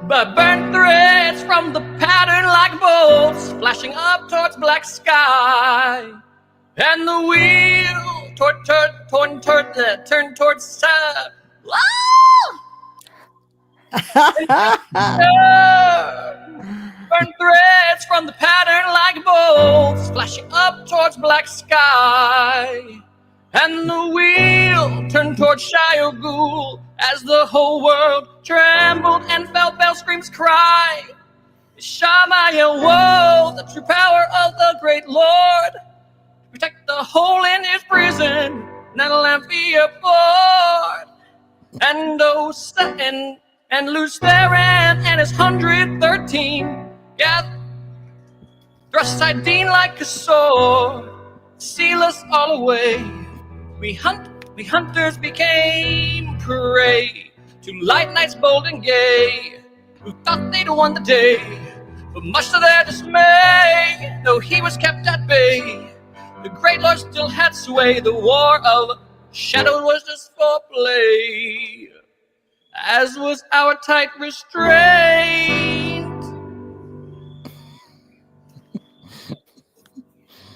Speaker 7: but burned threads from the pattern like bolts, flashing up towards black sky. And the wheel turned towards burn threads from the pattern like bolts, flashing up towards black sky. And the wheel turned towards Shire Ghoul as the whole world trembled and felt Bell Scream's cry. Shamael, woe, the true power of the great Lord, protect the hole in his prison, Natalambia board. And and Luce Theron and his 113, yeah, thrust Sidene like a sword, seal us all away. We hunters became prey to light knights bold and gay, who thought they'd won the day, but much to their dismay, though he was kept at bay, the great Lord still had sway. The war of shadow was just for play, as was our tight restraint.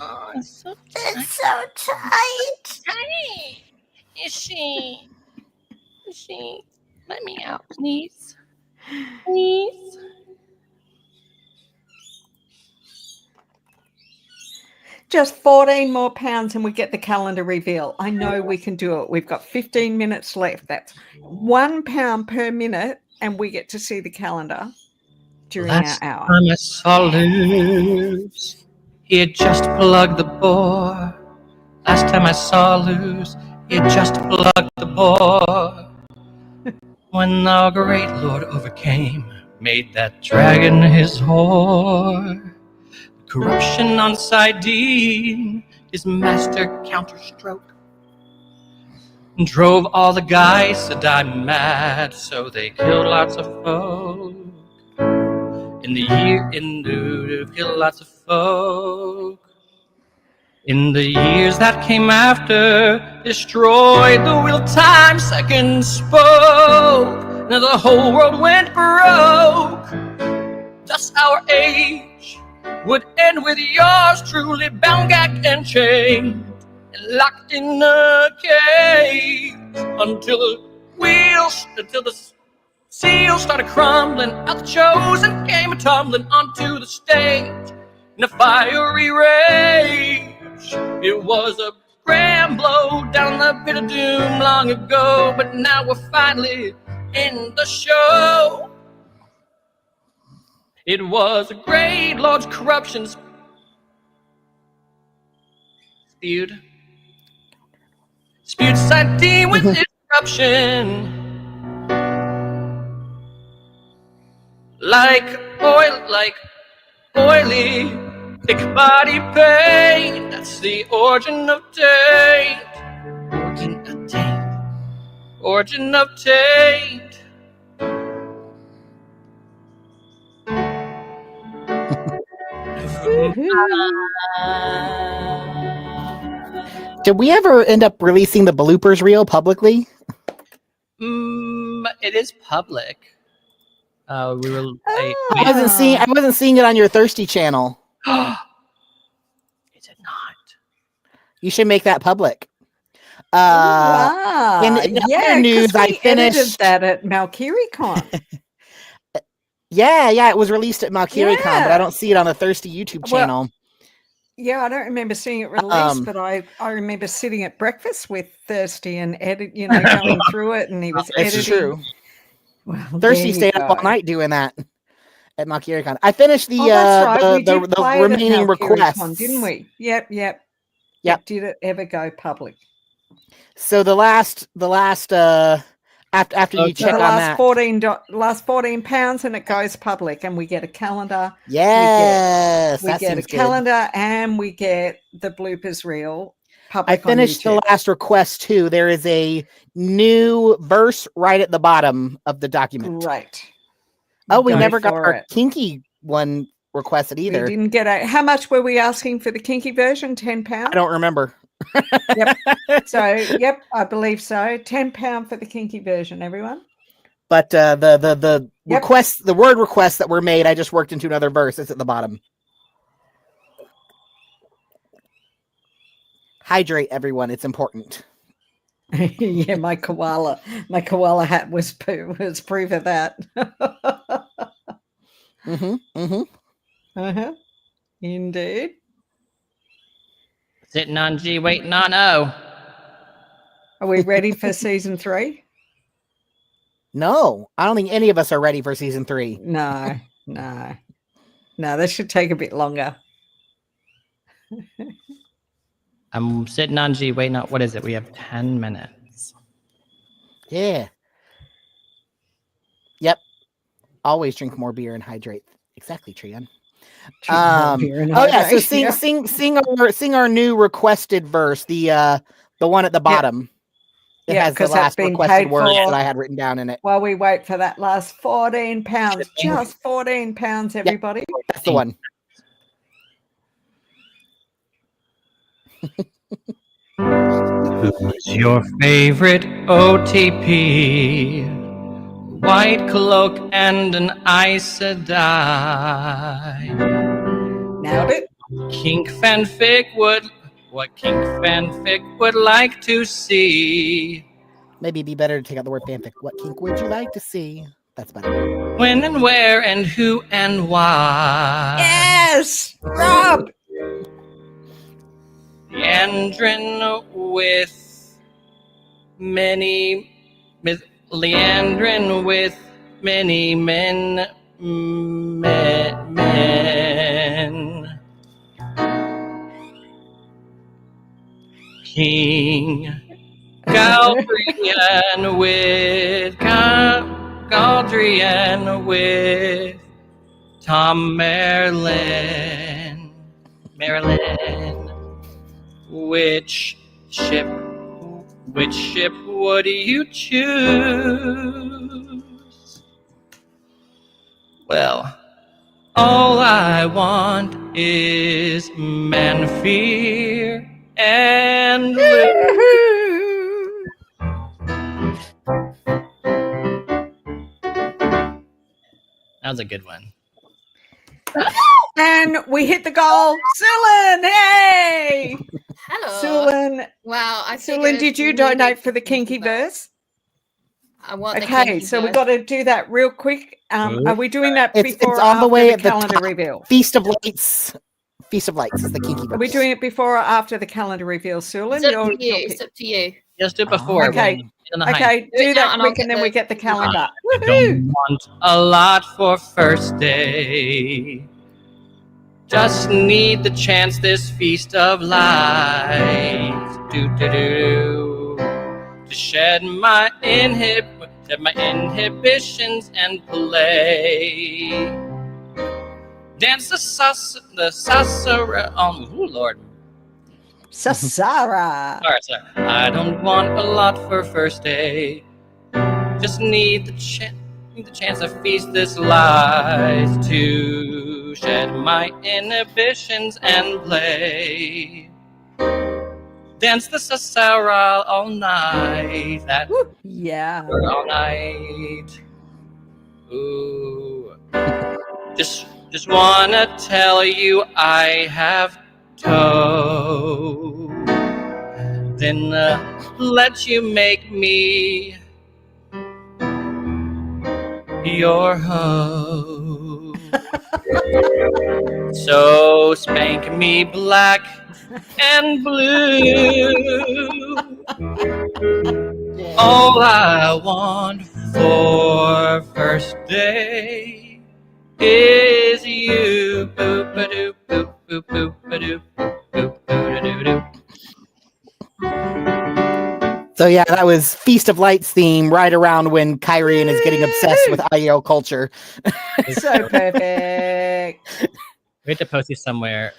Speaker 7: Oh, it's so tight. Is she? Let me out, please. Please.
Speaker 5: Just 14 more pounds and we get the calendar reveal. I know we can do it. We've got 15 minutes left. That's £1 per minute and we get to see the calendar during our hour.
Speaker 7: Last time I saw Luz, he had just plugged the bore. Last time I saw Luz, he had just plugged the bore. When our great Lord overcame, made that dragon his whore. Corruption on Sidene, his master counterstroke, drove all the guys to die mad, so they killed lots of folk. Killed lots of folk. In the years that came after, destroyed the wheel of time, second spoke. Now the whole world went broke. Thus our age would end with yours truly bound, gagged, and chained, and locked in a cage until the seals started crumbling out the chosen came tumbling onto the stage in a fiery rage. It was a grand blow down the pit of doom long ago, but now we're finally in the show. It was a great lord's corruption spewed society with its corruption. Like oily, thick body pain. That's the origin of taint. Origin of taint.
Speaker 6: Did we ever end up releasing the bloopers reel publicly?
Speaker 7: It is public. We were.
Speaker 6: I wasn't seeing it on your Thirsty channel.
Speaker 7: Is it not?
Speaker 6: You should make that public.
Speaker 5: Wow.
Speaker 6: In other news, I finished
Speaker 5: that at MalkyRieCon.
Speaker 6: Yeah, it was released at MalkyRieCon, but I don't see it on the Thirsty YouTube channel.
Speaker 5: Yeah, I don't remember seeing it released, but I remember sitting at breakfast with Thirsty and going through it, and he was editing.
Speaker 6: It's true.
Speaker 5: Well,
Speaker 6: Thirsty stayed up all night doing that at MalkyRieCon. I finished the remaining requests,
Speaker 5: didn't we? Yep. Did it ever go public?
Speaker 6: So the last after you check on that,
Speaker 5: last £14, and it goes public, and we get a calendar.
Speaker 6: Yes,
Speaker 5: we get a calendar, and we get the bloopers reel. I
Speaker 6: finished the last request too. There is a new verse right at the bottom of the document.
Speaker 5: Right.
Speaker 6: Oh, we never got our kinky one requested either.
Speaker 5: We didn't get a. How much were we asking for the kinky version? £10.
Speaker 6: I don't remember.
Speaker 5: Yep. So, I believe so. £10 for the kinky version, everyone.
Speaker 6: But the requests, the word requests that were made, I just worked into another verse. It's at the bottom. Hydrate, everyone. It's important.
Speaker 5: Yeah, my koala hat was proof of that. Indeed.
Speaker 7: Sitting on G, waiting on O.
Speaker 5: Are we ready for season 3?
Speaker 6: No, I don't think any of us are ready for season 3.
Speaker 5: No. This should take a bit longer.
Speaker 7: I'm sitting on G, waiting on. What is it? We have 10 minutes.
Speaker 6: Yeah. Yep. Always drink more beer and hydrate. Exactly, Trian. So sing our new requested verse, the one at the bottom. It has the last requested words that I had written down in it.
Speaker 5: While we wait for that last £14, just £14, everybody.
Speaker 6: Yep, that's the one.
Speaker 7: Who's your favorite OTP? White cloak and an Aes Sedai.
Speaker 5: Nailed it.
Speaker 7: Kink fanfic would like to see.
Speaker 6: Maybe it'd be better to take out the word fanfic. What kink would you like to see? That's better.
Speaker 7: When and where and who and why.
Speaker 5: Yes, Rob.
Speaker 7: Leandrin with many Leandrin with many men. King Galdrian with Tom Marilyn. Which ship would you choose? Well, all I want is Manfear and That was a good one.
Speaker 5: And we hit the goal. Sulan, hey!
Speaker 8: Hello.
Speaker 5: Sulan,
Speaker 8: Wow.
Speaker 5: Sulan, did you donate for the kinky verse?
Speaker 8: I want the
Speaker 5: Okay,
Speaker 8: kinky
Speaker 5: so we
Speaker 8: verse.
Speaker 5: got to do that real quick. Are we doing that
Speaker 6: It's
Speaker 5: before or
Speaker 6: on the
Speaker 5: after
Speaker 6: way
Speaker 5: the
Speaker 6: at the
Speaker 5: calendar
Speaker 6: top.
Speaker 5: reveal?
Speaker 6: Feast of Lights. Feast of Lights is the kinky verse.
Speaker 5: Are we doing it before or after the calendar reveal, Sulan?
Speaker 8: It's up to you. It's up to you.
Speaker 7: Just do it before.
Speaker 5: Okay.
Speaker 7: then get on the hype.
Speaker 5: Okay,
Speaker 8: Do
Speaker 5: do
Speaker 8: it now
Speaker 5: that
Speaker 8: and I'll
Speaker 5: quick
Speaker 8: get
Speaker 5: and then we
Speaker 8: the-
Speaker 5: get the calendar.
Speaker 7: I
Speaker 5: Woohoo!
Speaker 7: don't want a lot for first day. Just need the chance this feast of lights to shed my inhibitions and play. Dance the salsa on. Ooh, Lord.
Speaker 5: Sasara.
Speaker 7: Sorry. I don't want a lot for first day. Just need the chance to feast this lies to shed my inhibitions and play. Dance the sasara all night. That
Speaker 5: Yeah.
Speaker 7: all night. Ooh. Just wanna tell you I have toe. Then let you make me your hoe. So spank me black and blue. All I want for first day is you. Boop-a-doop, boop, boop, boop-a-doop, boop, boop-a-doo-doo.
Speaker 6: So yeah, that was Feast of Lights theme right around when Kyrian is getting obsessed with IEO culture.
Speaker 5: So perfect.
Speaker 7: We have to post these somewhere.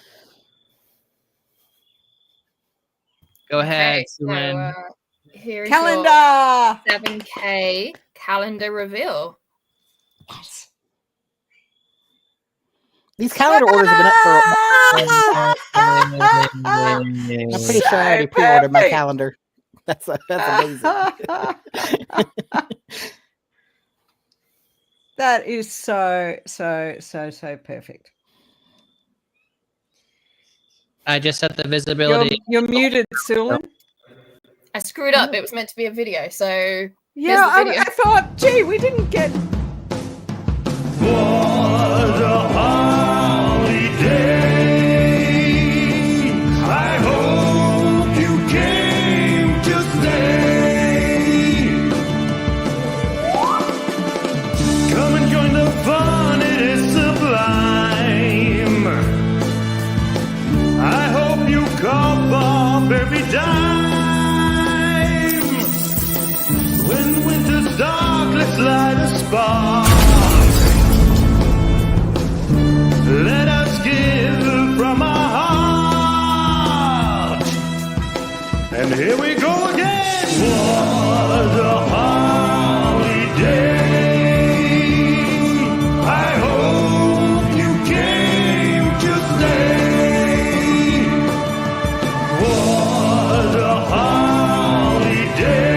Speaker 7: Go ahead,
Speaker 8: Okay, so
Speaker 7: Sulan.
Speaker 8: here's
Speaker 5: Calendar.
Speaker 8: your 7K calendar reveal.
Speaker 6: These calendar orders have been up for. I'm pretty sure I already pre-ordered my
Speaker 5: perfect.
Speaker 6: calendar. That's amazing.
Speaker 5: That is so perfect.
Speaker 7: I just set the visibility.
Speaker 5: You're muted, Sulan.
Speaker 8: I screwed up. It was meant to be a video, so
Speaker 5: Yeah,
Speaker 8: the video.
Speaker 5: I thought, gee, we didn't get.
Speaker 1: I hope you came to stay. Come and join the fun, it is sublime. I hope you cough up every dime. When winter's dark, let's light a spark. Let us give from our heart. And here we go again. What a holiday. I hope you came to stay. What a holiday.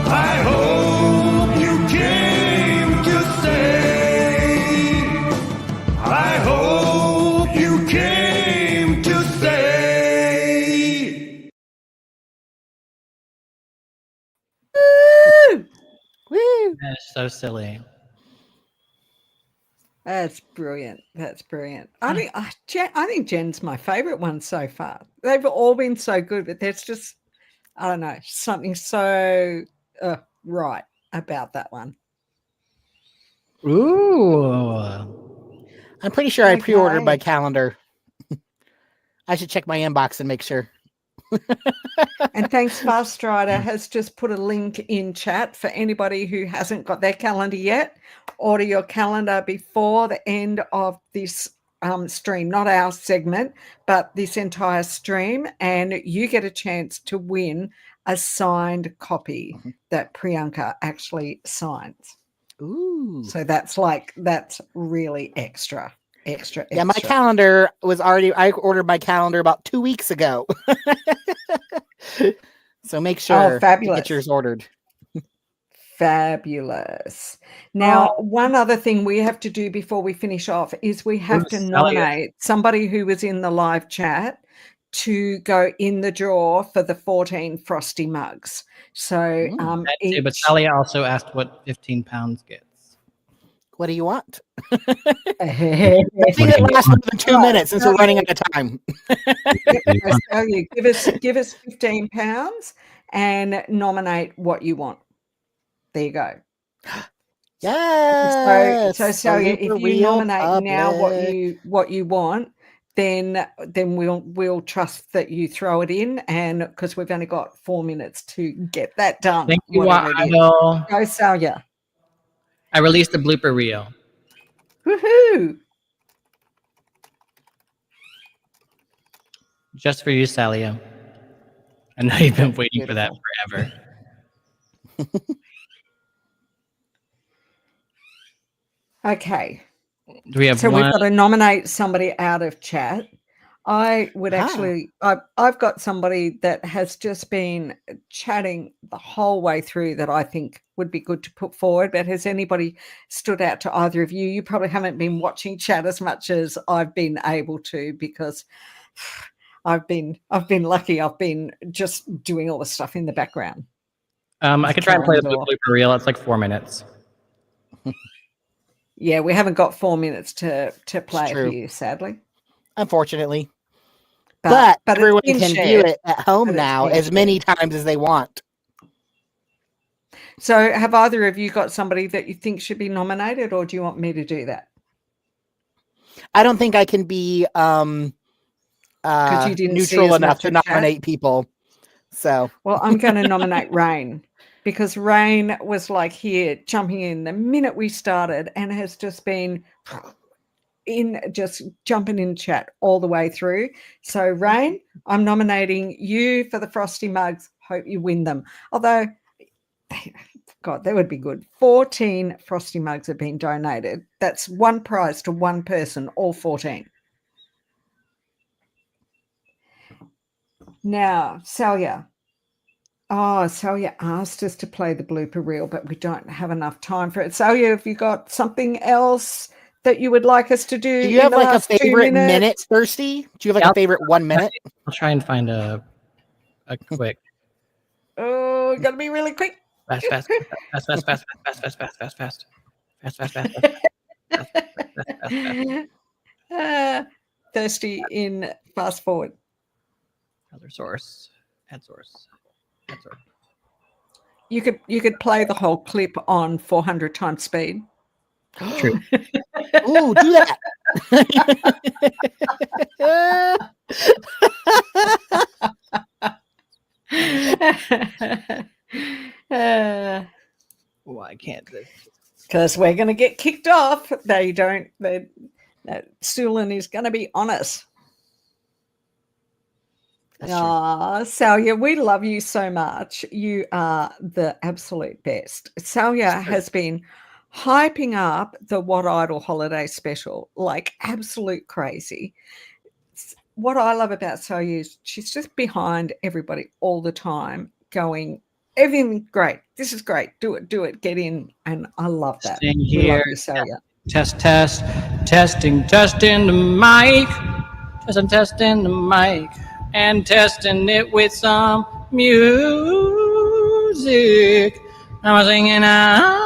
Speaker 1: I hope you came to stay. I hope you came to stay.
Speaker 6: Woo!
Speaker 7: That's so silly.
Speaker 5: That's brilliant. That's brilliant. I mean, I think Jen's my favorite one so far. They've all been so good, but there's just, I don't know, something so right about that one.
Speaker 7: Ooh.
Speaker 6: I'm pretty sure I pre-ordered my
Speaker 5: Okay.
Speaker 6: calendar. I should check my inbox and make sure.
Speaker 5: And thanks, Fast Rider has just put a link in chat for anybody who hasn't got their calendar yet. Order your calendar before the end of this stream, not our segment, but this entire stream, and you get a chance to win a signed copy that Priyanka actually signs.
Speaker 6: Ooh.
Speaker 5: So that's really extra.
Speaker 6: Yeah, my calendar was already. I ordered my calendar about 2 weeks ago. So make sure to
Speaker 5: fabulous.
Speaker 6: get yours ordered.
Speaker 5: Fabulous. Now, one other thing we have to do before we finish off is we have to nominate somebody who was in the live chat to go in the draw for the 14 frosty mugs. So,
Speaker 7: but Talia also asked what 15 pounds gets.
Speaker 6: What do you want? I think it lasts more than 2 minutes since we're running out of time.
Speaker 5: Give us £15 and nominate what you want. There you go.
Speaker 6: Yes.
Speaker 5: So Celia, if you nominate now what you want, then we'll trust that you throw it in, and because we've only got 4 minutes to get that done.
Speaker 7: Thank you,
Speaker 5: Go, Celia.
Speaker 7: I released a blooper reel.
Speaker 5: Woohoo!
Speaker 7: Just for you, Celia. I know you've been waiting for that forever.
Speaker 5: Okay.
Speaker 7: Do we have
Speaker 5: so
Speaker 7: one?
Speaker 5: we've got to nominate somebody out of chat. I would actually, I've got somebody that has just been chatting the whole way through that I think would be good to put forward. But has anybody stood out to either of you? You probably haven't been watching chat as much as I've been able to, because I've been lucky. I've been just doing all the stuff in the background.
Speaker 7: I could try and play the blooper reel. It's like 4 minutes.
Speaker 5: Yeah, we haven't got 4 minutes to play it here, sadly.
Speaker 6: Unfortunately. But everyone can view it at home now as many times as they want.
Speaker 5: So have either of you got somebody that you think should be nominated, or do you want me to do that?
Speaker 6: I don't think I can be
Speaker 5: you didn't
Speaker 6: neutral enough to nominate people. So
Speaker 5: well, I'm going to nominate Rain, because Rain was like here jumping in the minute we started and has just been just jumping in chat all the way through. So Rain, I'm nominating you for the frosty mugs. Hope you win them. Although, God, that would be good. 14 frosty mugs have been donated. That's one prize to one person, all 14. Now, Celia. Oh, Celia asked us to play the blooper reel, but we don't have enough time for it. Celia, have you got something else that you would like us to do?
Speaker 6: Do you have like a favorite minute, Thirsty? Do you have like a favorite 1 minute?
Speaker 7: I'll try and find a quick.
Speaker 5: Oh, you gotta be really quick.
Speaker 7: Fast.
Speaker 5: Thirsty in fast forward.
Speaker 7: Other source. Add source.
Speaker 5: You could play the whole clip on 400 times speed.
Speaker 7: True.
Speaker 6: Ooh, do that.
Speaker 7: Why can't this?
Speaker 5: Because we're going to get kicked off. Sulan is going to be on us. Celia, we love you so much. You are the absolute best. Celia has been hyping up the WoTaHoliday special like absolute crazy. What I love about Celia is she's just behind everybody all the time going, everything great. This is great. Do it. Get in. And I love that.
Speaker 7: Staying
Speaker 5: We
Speaker 7: here.
Speaker 5: love you, Celia.
Speaker 7: Testing the mic. Testing the mic. And testing it with some music. I'm singing out.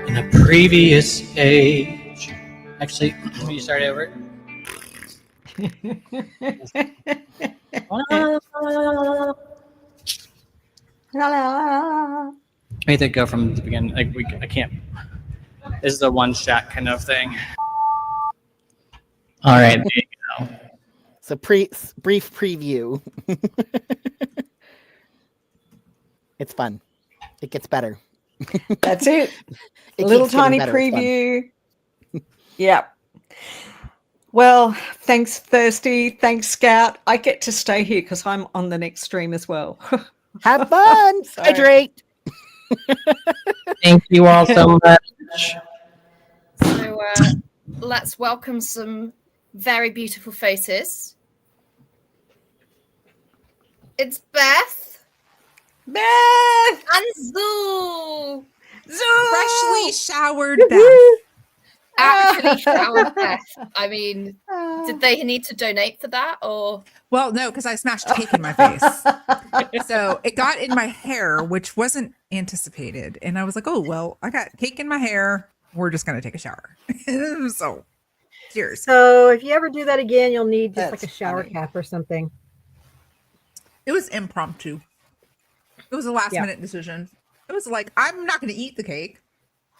Speaker 7: In a previous age. Actually, will you start over? I hate to go from the beginning. I can't. This is a one shot kind of thing. All right, there you go.
Speaker 6: It's a brief preview. It's fun. It gets better.
Speaker 5: That's it.
Speaker 6: It
Speaker 5: A little
Speaker 6: keeps getting
Speaker 5: tiny
Speaker 6: better.
Speaker 5: preview. Yep. Well, thanks, Thirsty. Thanks, Scout. I get to stay here because I'm on the next stream as well.
Speaker 6: Have fun.
Speaker 5: So-
Speaker 6: Hydrate.
Speaker 7: Thank you all so much.
Speaker 8: So let's welcome some very beautiful faces. It's Beth
Speaker 5: Beth!
Speaker 8: and Zoo.
Speaker 2: Freshly showered Beth.
Speaker 8: Actually showered Beth. I mean, did they need to donate for that or?
Speaker 2: Well, no, because I smashed cake in my face. So it got in my hair, which wasn't anticipated. And I was like, oh, well, I got cake in my hair. We're just going to take a shower. So cheers.
Speaker 9: So if you ever do that again, you'll need just
Speaker 5: That's
Speaker 9: like a shower
Speaker 5: funny.
Speaker 9: cap or something.
Speaker 2: It was impromptu. It was a last
Speaker 9: Yeah.
Speaker 2: minute decision. It was like, I'm not going to eat the cake.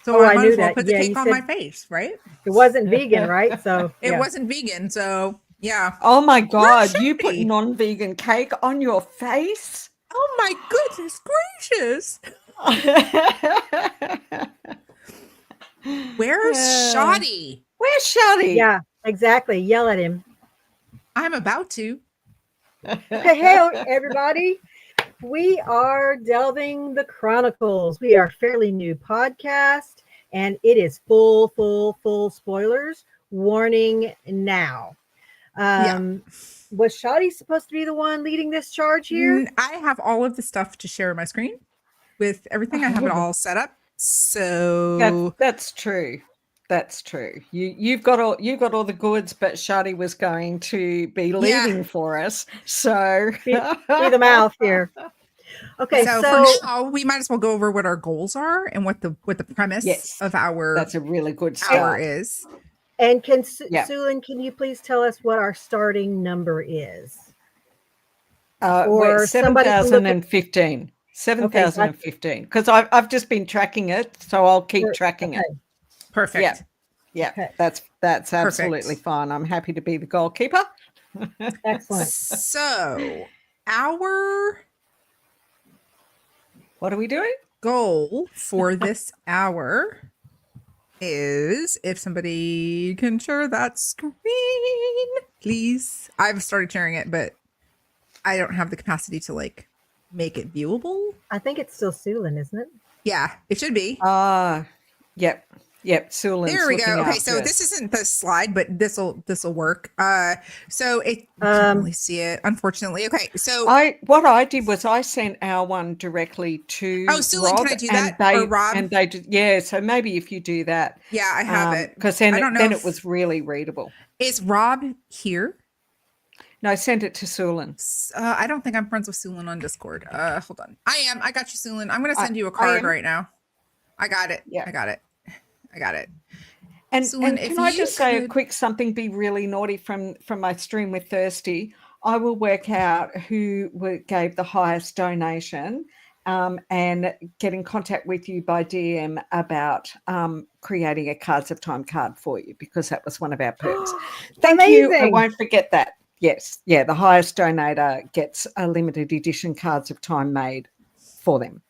Speaker 2: So
Speaker 9: Oh,
Speaker 2: I
Speaker 9: I
Speaker 2: might
Speaker 9: knew
Speaker 2: as well
Speaker 9: that.
Speaker 2: put the
Speaker 9: Yeah,
Speaker 2: cake
Speaker 9: you
Speaker 2: on
Speaker 9: said-
Speaker 2: my face, right?
Speaker 9: It wasn't vegan, right? So
Speaker 2: It
Speaker 9: yeah.
Speaker 2: wasn't vegan. So yeah.
Speaker 5: Oh my God,
Speaker 2: should
Speaker 5: you put
Speaker 2: be?
Speaker 5: non-vegan cake on your face?
Speaker 2: Oh my goodness gracious. Where's
Speaker 5: Yeah.
Speaker 2: Shoddy?
Speaker 5: Where's Shadi?
Speaker 9: Yeah, exactly. Yell at him.
Speaker 2: I'm about to.
Speaker 9: Okay, hey everybody. We are delving the chronicles. We are a fairly new podcast, and it is full spoilers. Warning now. Was Shadi supposed to be the one leading this charge here?
Speaker 2: I have all of the stuff to share my screen with everything. I have it all set up. So
Speaker 5: That's true. That's true. You've got all the goods, but Shadi was going to be leaving for us. So
Speaker 9: Be the mouth here. Okay,
Speaker 2: so
Speaker 9: so
Speaker 2: for now, we might as well go over what our goals are and what the premise
Speaker 5: Yes,
Speaker 2: of our
Speaker 5: that's a really good
Speaker 2: hour
Speaker 5: start.
Speaker 2: is.
Speaker 9: and can
Speaker 5: Yeah.
Speaker 9: Sulin, can you please tell us what our starting number is?
Speaker 5: Or
Speaker 9: Or somebody can look at-
Speaker 5: 7,015. 7,015. Because I've just been tracking it, so I'll keep tracking it.
Speaker 9: Okay.
Speaker 2: Perfect.
Speaker 5: Yeah. Yeah,
Speaker 9: Okay.
Speaker 5: that's absolutely fine. I'm happy to be the goalkeeper.
Speaker 9: Excellent.
Speaker 2: So our
Speaker 5: What are we doing?
Speaker 2: goal for this hour is, if somebody can share that screen, please. I've started sharing it, but I don't have the capacity to like make it viewable.
Speaker 9: I think it's still Sulin, isn't it?
Speaker 2: Yeah, it should be.
Speaker 5: Yep. Sulin's
Speaker 2: There we go.
Speaker 5: looking
Speaker 2: Okay,
Speaker 5: after
Speaker 2: so
Speaker 5: it.
Speaker 2: this isn't the slide, but this'll work. So it you
Speaker 9: Um,
Speaker 2: can't really see it, unfortunately. Okay, so
Speaker 5: What I did was I sent our one directly to
Speaker 2: Oh, Sulin, can I do
Speaker 5: and
Speaker 2: that?
Speaker 5: They,
Speaker 2: Or Rob?
Speaker 5: And they did, yeah. So maybe if you do that,
Speaker 2: yeah, I have it.
Speaker 5: because then
Speaker 2: I don't know
Speaker 5: then
Speaker 2: if-
Speaker 5: it was really readable.
Speaker 2: Is Rob here?
Speaker 5: No, send it to Sulin.
Speaker 2: I don't think I'm friends with Sulin on Discord. Hold on. I am. I got you, Sulin. I'm gonna send you a
Speaker 5: I
Speaker 2: card
Speaker 5: am.
Speaker 2: right now. I got it.
Speaker 5: Yeah.
Speaker 2: I got it.
Speaker 5: And,
Speaker 2: Sulin,
Speaker 5: and
Speaker 2: if
Speaker 5: can I
Speaker 2: you
Speaker 5: just say a
Speaker 2: could-
Speaker 5: quick something? Be really naughty from my stream with Thirsty. I will work out who gave the highest donation, and get in contact with you by DM about creating a Cards of Time card for you, because that was one of our perks. Thank you. I
Speaker 9: Amazing.
Speaker 5: won't forget that. Yes, yeah. The highest donator gets a limited edition Cards of Time made for them,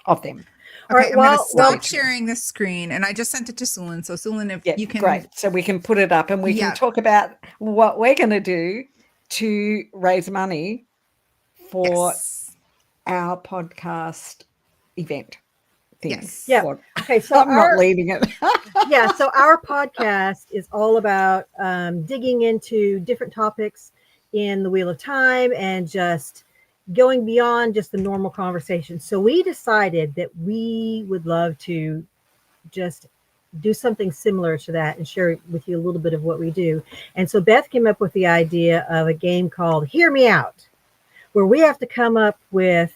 Speaker 5: of them.
Speaker 9: All
Speaker 2: Okay,
Speaker 9: right,
Speaker 2: I'm gonna
Speaker 9: well-
Speaker 2: stop
Speaker 9: well-
Speaker 2: sharing this screen, and I just sent it to Sulin. So Sulin, if
Speaker 5: Yeah,
Speaker 2: you can,
Speaker 5: great. So we can put it up and we
Speaker 2: Yeah.
Speaker 5: can talk about what we're going to do to raise money for
Speaker 2: Yes.
Speaker 5: our podcast event thing.
Speaker 2: Yes.
Speaker 9: Yeah.
Speaker 5: Or-
Speaker 9: Okay, so
Speaker 5: I'm not
Speaker 9: our,
Speaker 5: leading it.
Speaker 9: yeah, so our podcast is all about digging into different topics in the Wheel of Time and just going beyond just the normal conversation. So we decided that we would love to just do something similar to that and share with you a little bit of what we do. And so Beth came up with the idea of a game called Hear Me Out, where we have to come up with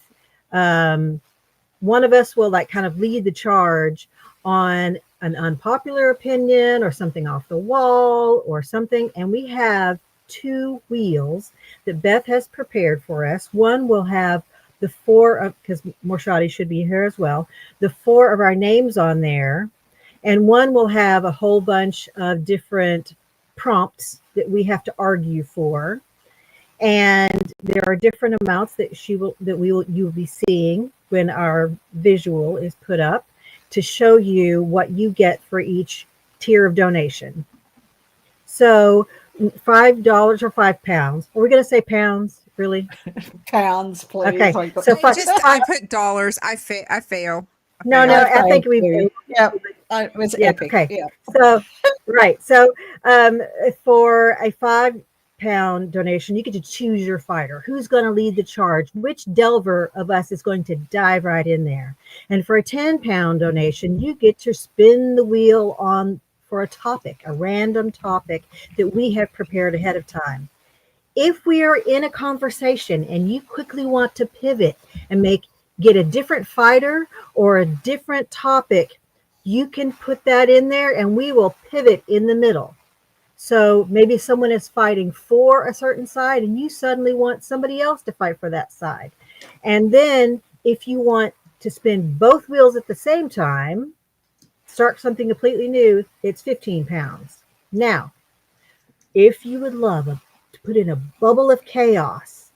Speaker 9: one of us will like kind of lead the charge on an unpopular opinion or something off the wall or something. And we have 2 wheels that Beth has prepared for us. One will have the 4 of, because Morshadi should be here as well, the 4 of our names on there. And one will have a whole bunch of different prompts that we have to argue for. And there are different amounts that you'll be seeing when our visual is put up to show you what you get for each tier of donation. So $5 or £5. Are we going to say pounds? Really?
Speaker 5: Pounds, please.
Speaker 9: Okay,
Speaker 5: Like,
Speaker 9: so
Speaker 2: I put dollars. I fail.
Speaker 9: No, I think we.
Speaker 5: Yeah, it was epic.
Speaker 9: Okay.
Speaker 5: Yeah.
Speaker 9: So, right. So, for a £5 donation, you get to choose your fighter. Who's going to lead the charge? Which Delver of us is going to dive right in there? And for a £10 donation, you get to spin the wheel for a topic, a random topic that we have prepared ahead of time. If we are in a conversation and you quickly want to pivot and get a different fighter or a different topic, you can put that in there and we will pivot in the middle. So maybe someone is fighting for a certain side and you suddenly want somebody else to fight for that side. And then if you want to spin both wheels at the same time, start something completely new, it's £15. Now, if you would love to put in a bubble of chaos,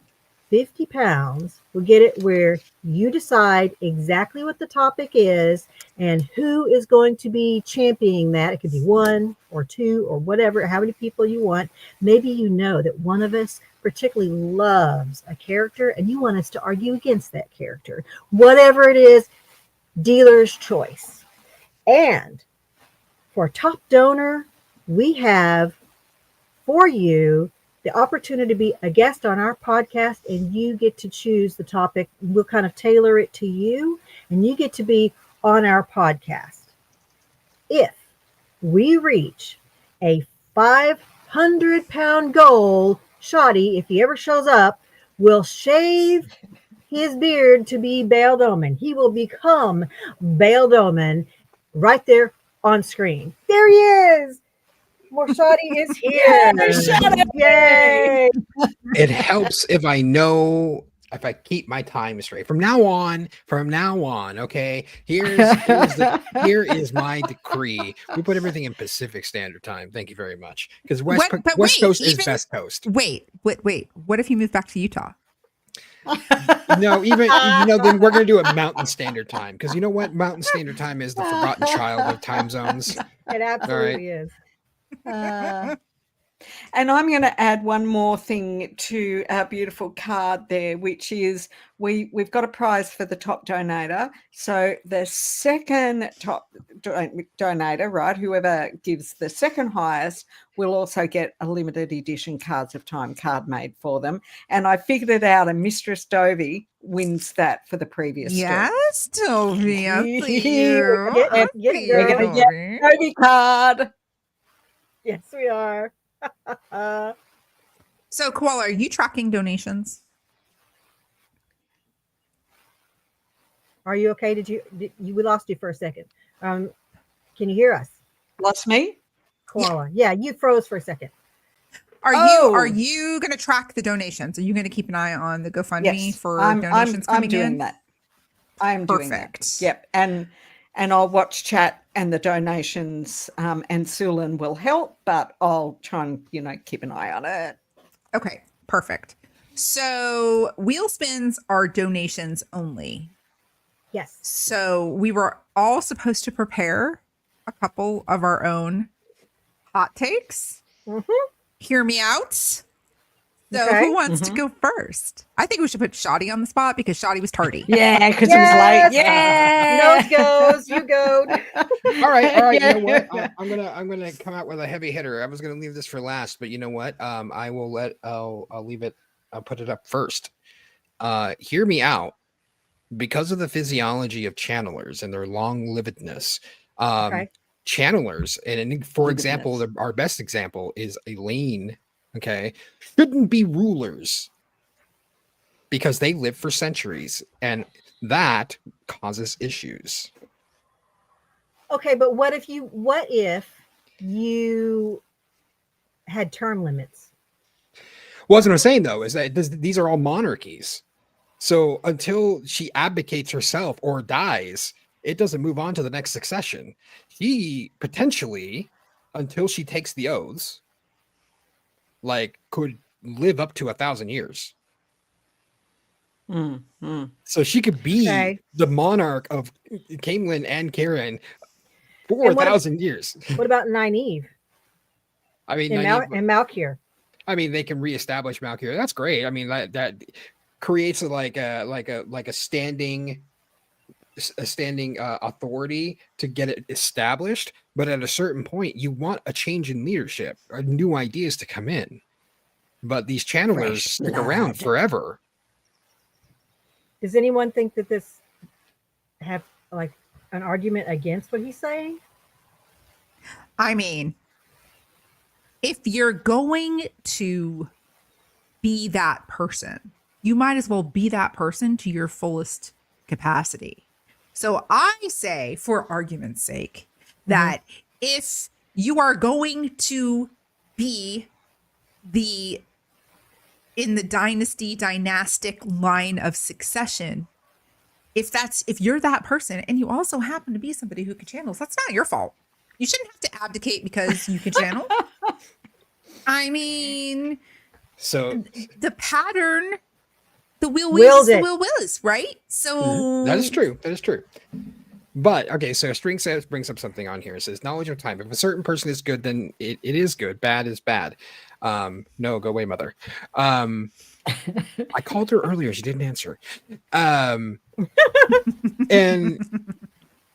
Speaker 9: £50 will get it where you decide exactly what the topic is and who is going to be championing that. It could be 1 or 2 or whatever, how many people you want. Maybe you know that one of us particularly loves a character and you want us to argue against that character. Whatever it is, dealer's choice. And for top donor, we have for you the opportunity to be a guest on our podcast, and you get to choose the topic. We'll kind of tailor it to you, and you get to be on our podcast. If we reach a 500-pound goal, Shoddy, if he ever shows up, will shave his beard to be Baal Doman. He will become Baal Doman right there on screen. There he is. Morshadi is here. Yay!
Speaker 10: It helps if I keep my time straight. From now on, okay. Here is my decree. We put everything in Pacific Standard Time. Thank you very much. Because West Coast is best coast.
Speaker 2: Wait. What if you move back to Utah?
Speaker 10: No, then we're gonna do it Mountain Standard Time. Because you know what? Mountain Standard Time is the forgotten child of time zones.
Speaker 9: It absolutely is.
Speaker 5: And I'm going to add one more thing to our beautiful card there, which is we've got a prize for the top donator. So the second top donator, right, whoever gives the second highest, will also get a limited edition Cards of Time card made for them. And I figured it out, and Mistress Dovey wins that for the previous.
Speaker 2: Yes, Dovey.
Speaker 5: We're going to get a Dovey card.
Speaker 9: Yes, we are.
Speaker 2: So, Koala, are you tracking donations?
Speaker 9: Are you okay? We lost you for a second. Can you hear us?
Speaker 5: Lost me?
Speaker 9: Koala. Yeah, you froze for a second.
Speaker 2: Are you going to track the donations? Are you going to keep an eye on the GoFundMe for donations coming in?
Speaker 5: I'm doing that. I am doing that.
Speaker 2: Perfect.
Speaker 5: Yep. And I'll watch chat and the donations, and Sulan will help, but I'll try and, keep an eye on it.
Speaker 2: Okay, perfect. So wheel spins are donations only.
Speaker 9: Yes.
Speaker 2: So we were all supposed to prepare a couple of our own hot takes.
Speaker 9: Mm-hmm.
Speaker 2: Hear me out. So
Speaker 9: Okay.
Speaker 2: who wants to go first? I think we should put Shoddy on the spot because Shoddy was tardy.
Speaker 5: Yeah, because it was late.
Speaker 9: Yeah. Nose goes, you go.
Speaker 10: All right. You know what? I'm gonna come out with a heavy hitter. I was gonna leave this for last, but you know what? I'll leave it. I'll put it up first. Hear me out. Because of the physiology of channelers and their long-livedness, channelers, and for example, our best example is Elaine. Okay, shouldn't be rulers because they live for centuries, and that causes issues.
Speaker 9: Okay, but what if you had term limits?
Speaker 10: Well, that's what I'm saying, though, is that these are all monarchies. So until she abdicates herself or dies, it doesn't move on to the next succession. She potentially, until she takes the oaths, could live up to 1,000 years. So she could be the monarch of Camelin and Karen for 1,000 years.
Speaker 9: What about Nynaeve?
Speaker 10: I mean,
Speaker 9: And Malkier.
Speaker 10: I mean, they can reestablish Malkier. That's great. I mean, that creates a standing authority to get it established. But at a certain point, you want a change in leadership or new ideas to come in. But these channelers stick around forever.
Speaker 9: Does anyone think that this have like an argument against what he's saying?
Speaker 2: I mean, if you're going to be that person, you might as well be that person to your fullest capacity. So I say, for argument's sake, that if you are going to be in the dynastic line of succession, if you're that person and you also happen to be somebody who can channel, that's not your fault. You shouldn't have to abdicate because you can channel. I mean,
Speaker 10: so
Speaker 2: the pattern, the will is, right? So
Speaker 10: that is true. That is true. But okay, so String says brings up something on here. It says knowledge of time. If a certain person is good, then it is good. Bad is bad. No, go away, mother. I called her earlier. She didn't answer. And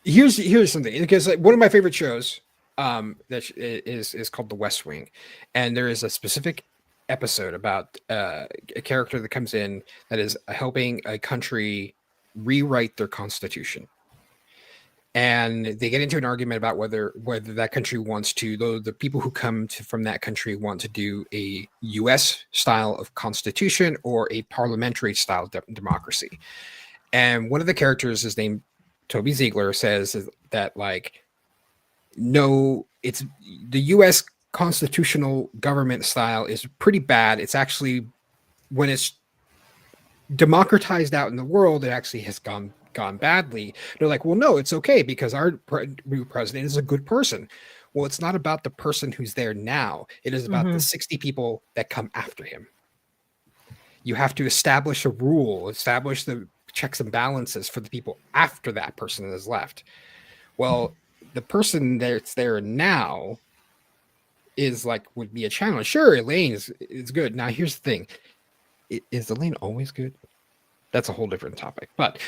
Speaker 10: here's something, because like, one of my favorite shows that is called The West Wing, and there is a specific episode about a character that comes in that is helping a country rewrite their constitution. And they get into an argument about whether that country wants to, though the people who come from that country want to do a U.S. style of constitution or a parliamentary style democracy. And one of the characters is named Toby Ziegler, says that like, no, it's the U.S. constitutional government style is pretty bad. It's actually, when it's democratized out in the world, it actually has gone badly. They're like, well, no, it's okay because our new president is a good person. Well, it's not about the person who's there now. It is about the 60 people that come after him. You have to establish a rule, establish the checks and balances for the people after that person has left. Well, the person that's there now is like, would be a channeler. Sure, Elaine is good. Now, here's the thing. Is Elaine always good? That's a whole different topic. But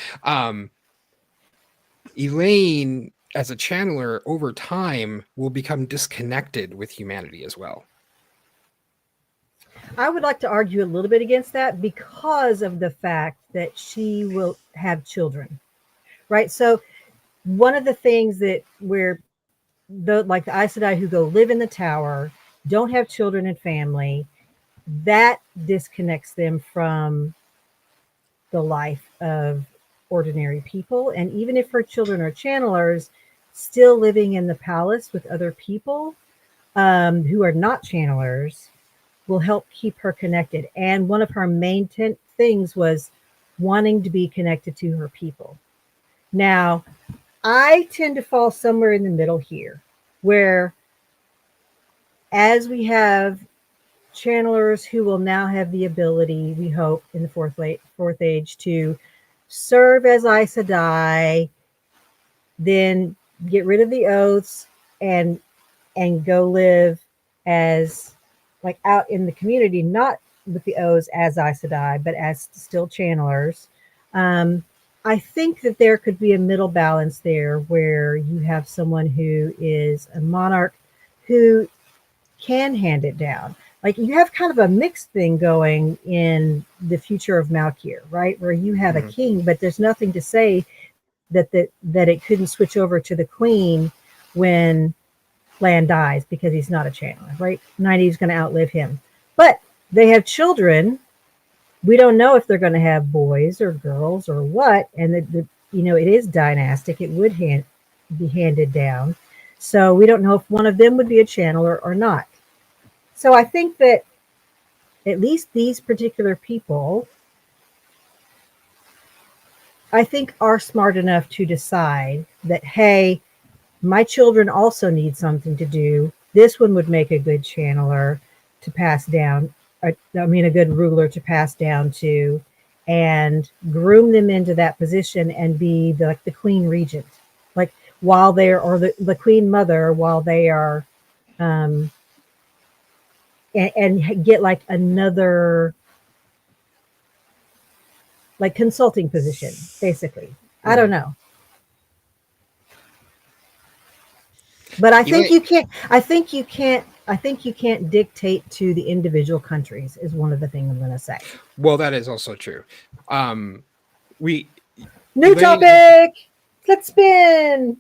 Speaker 10: Elaine, as a channeler, over time, will become disconnected with humanity as well.
Speaker 9: I would like to argue a little bit against that because of the fact that she will have children, right? So one of the things that like the Aes Sedai who go live in the tower, don't have children and family, that disconnects them from the life of ordinary people. And even if her children are channelers, still living in the palace with other people who are not channelers will help keep her connected. And one of her main things was wanting to be connected to her people. Now, I tend to fall somewhere in the middle here, where as we have channelers who will now have the ability, we hope, in the fourth age to serve as Aes Sedai, then get rid of the oaths and go live as like out in the community, not with the oaths as Aes Sedai, but as still channelers. I think that there could be a middle balance there where you have someone who is a monarch who can hand it down. Like you have kind of a mixed thing going in the future of Malkier, right? Where you have a king, but there's nothing to say that it couldn't switch over to the queen when Lan dies because he's not a channeler, right? Nynaeve's going to outlive him. But they have children. We don't know if they're going to have boys or girls or what. And it is dynastic. It would be handed down. So we don't know if one of them would be a channeler or not. So I think that at least these particular people, I think, are smart enough to decide that, hey, my children also need something to do. This one would make a good channeler to pass down. A good ruler to pass down to, and groom them into that position and be the queen regent, like while they're, or the queen mother while they are and get like another like consulting position, basically. I don't know. But I think you can't. I think you can't dictate to the individual countries. Is one of the things I'm going to say.
Speaker 10: Well, that is also true. We
Speaker 9: New topic. Let's spin.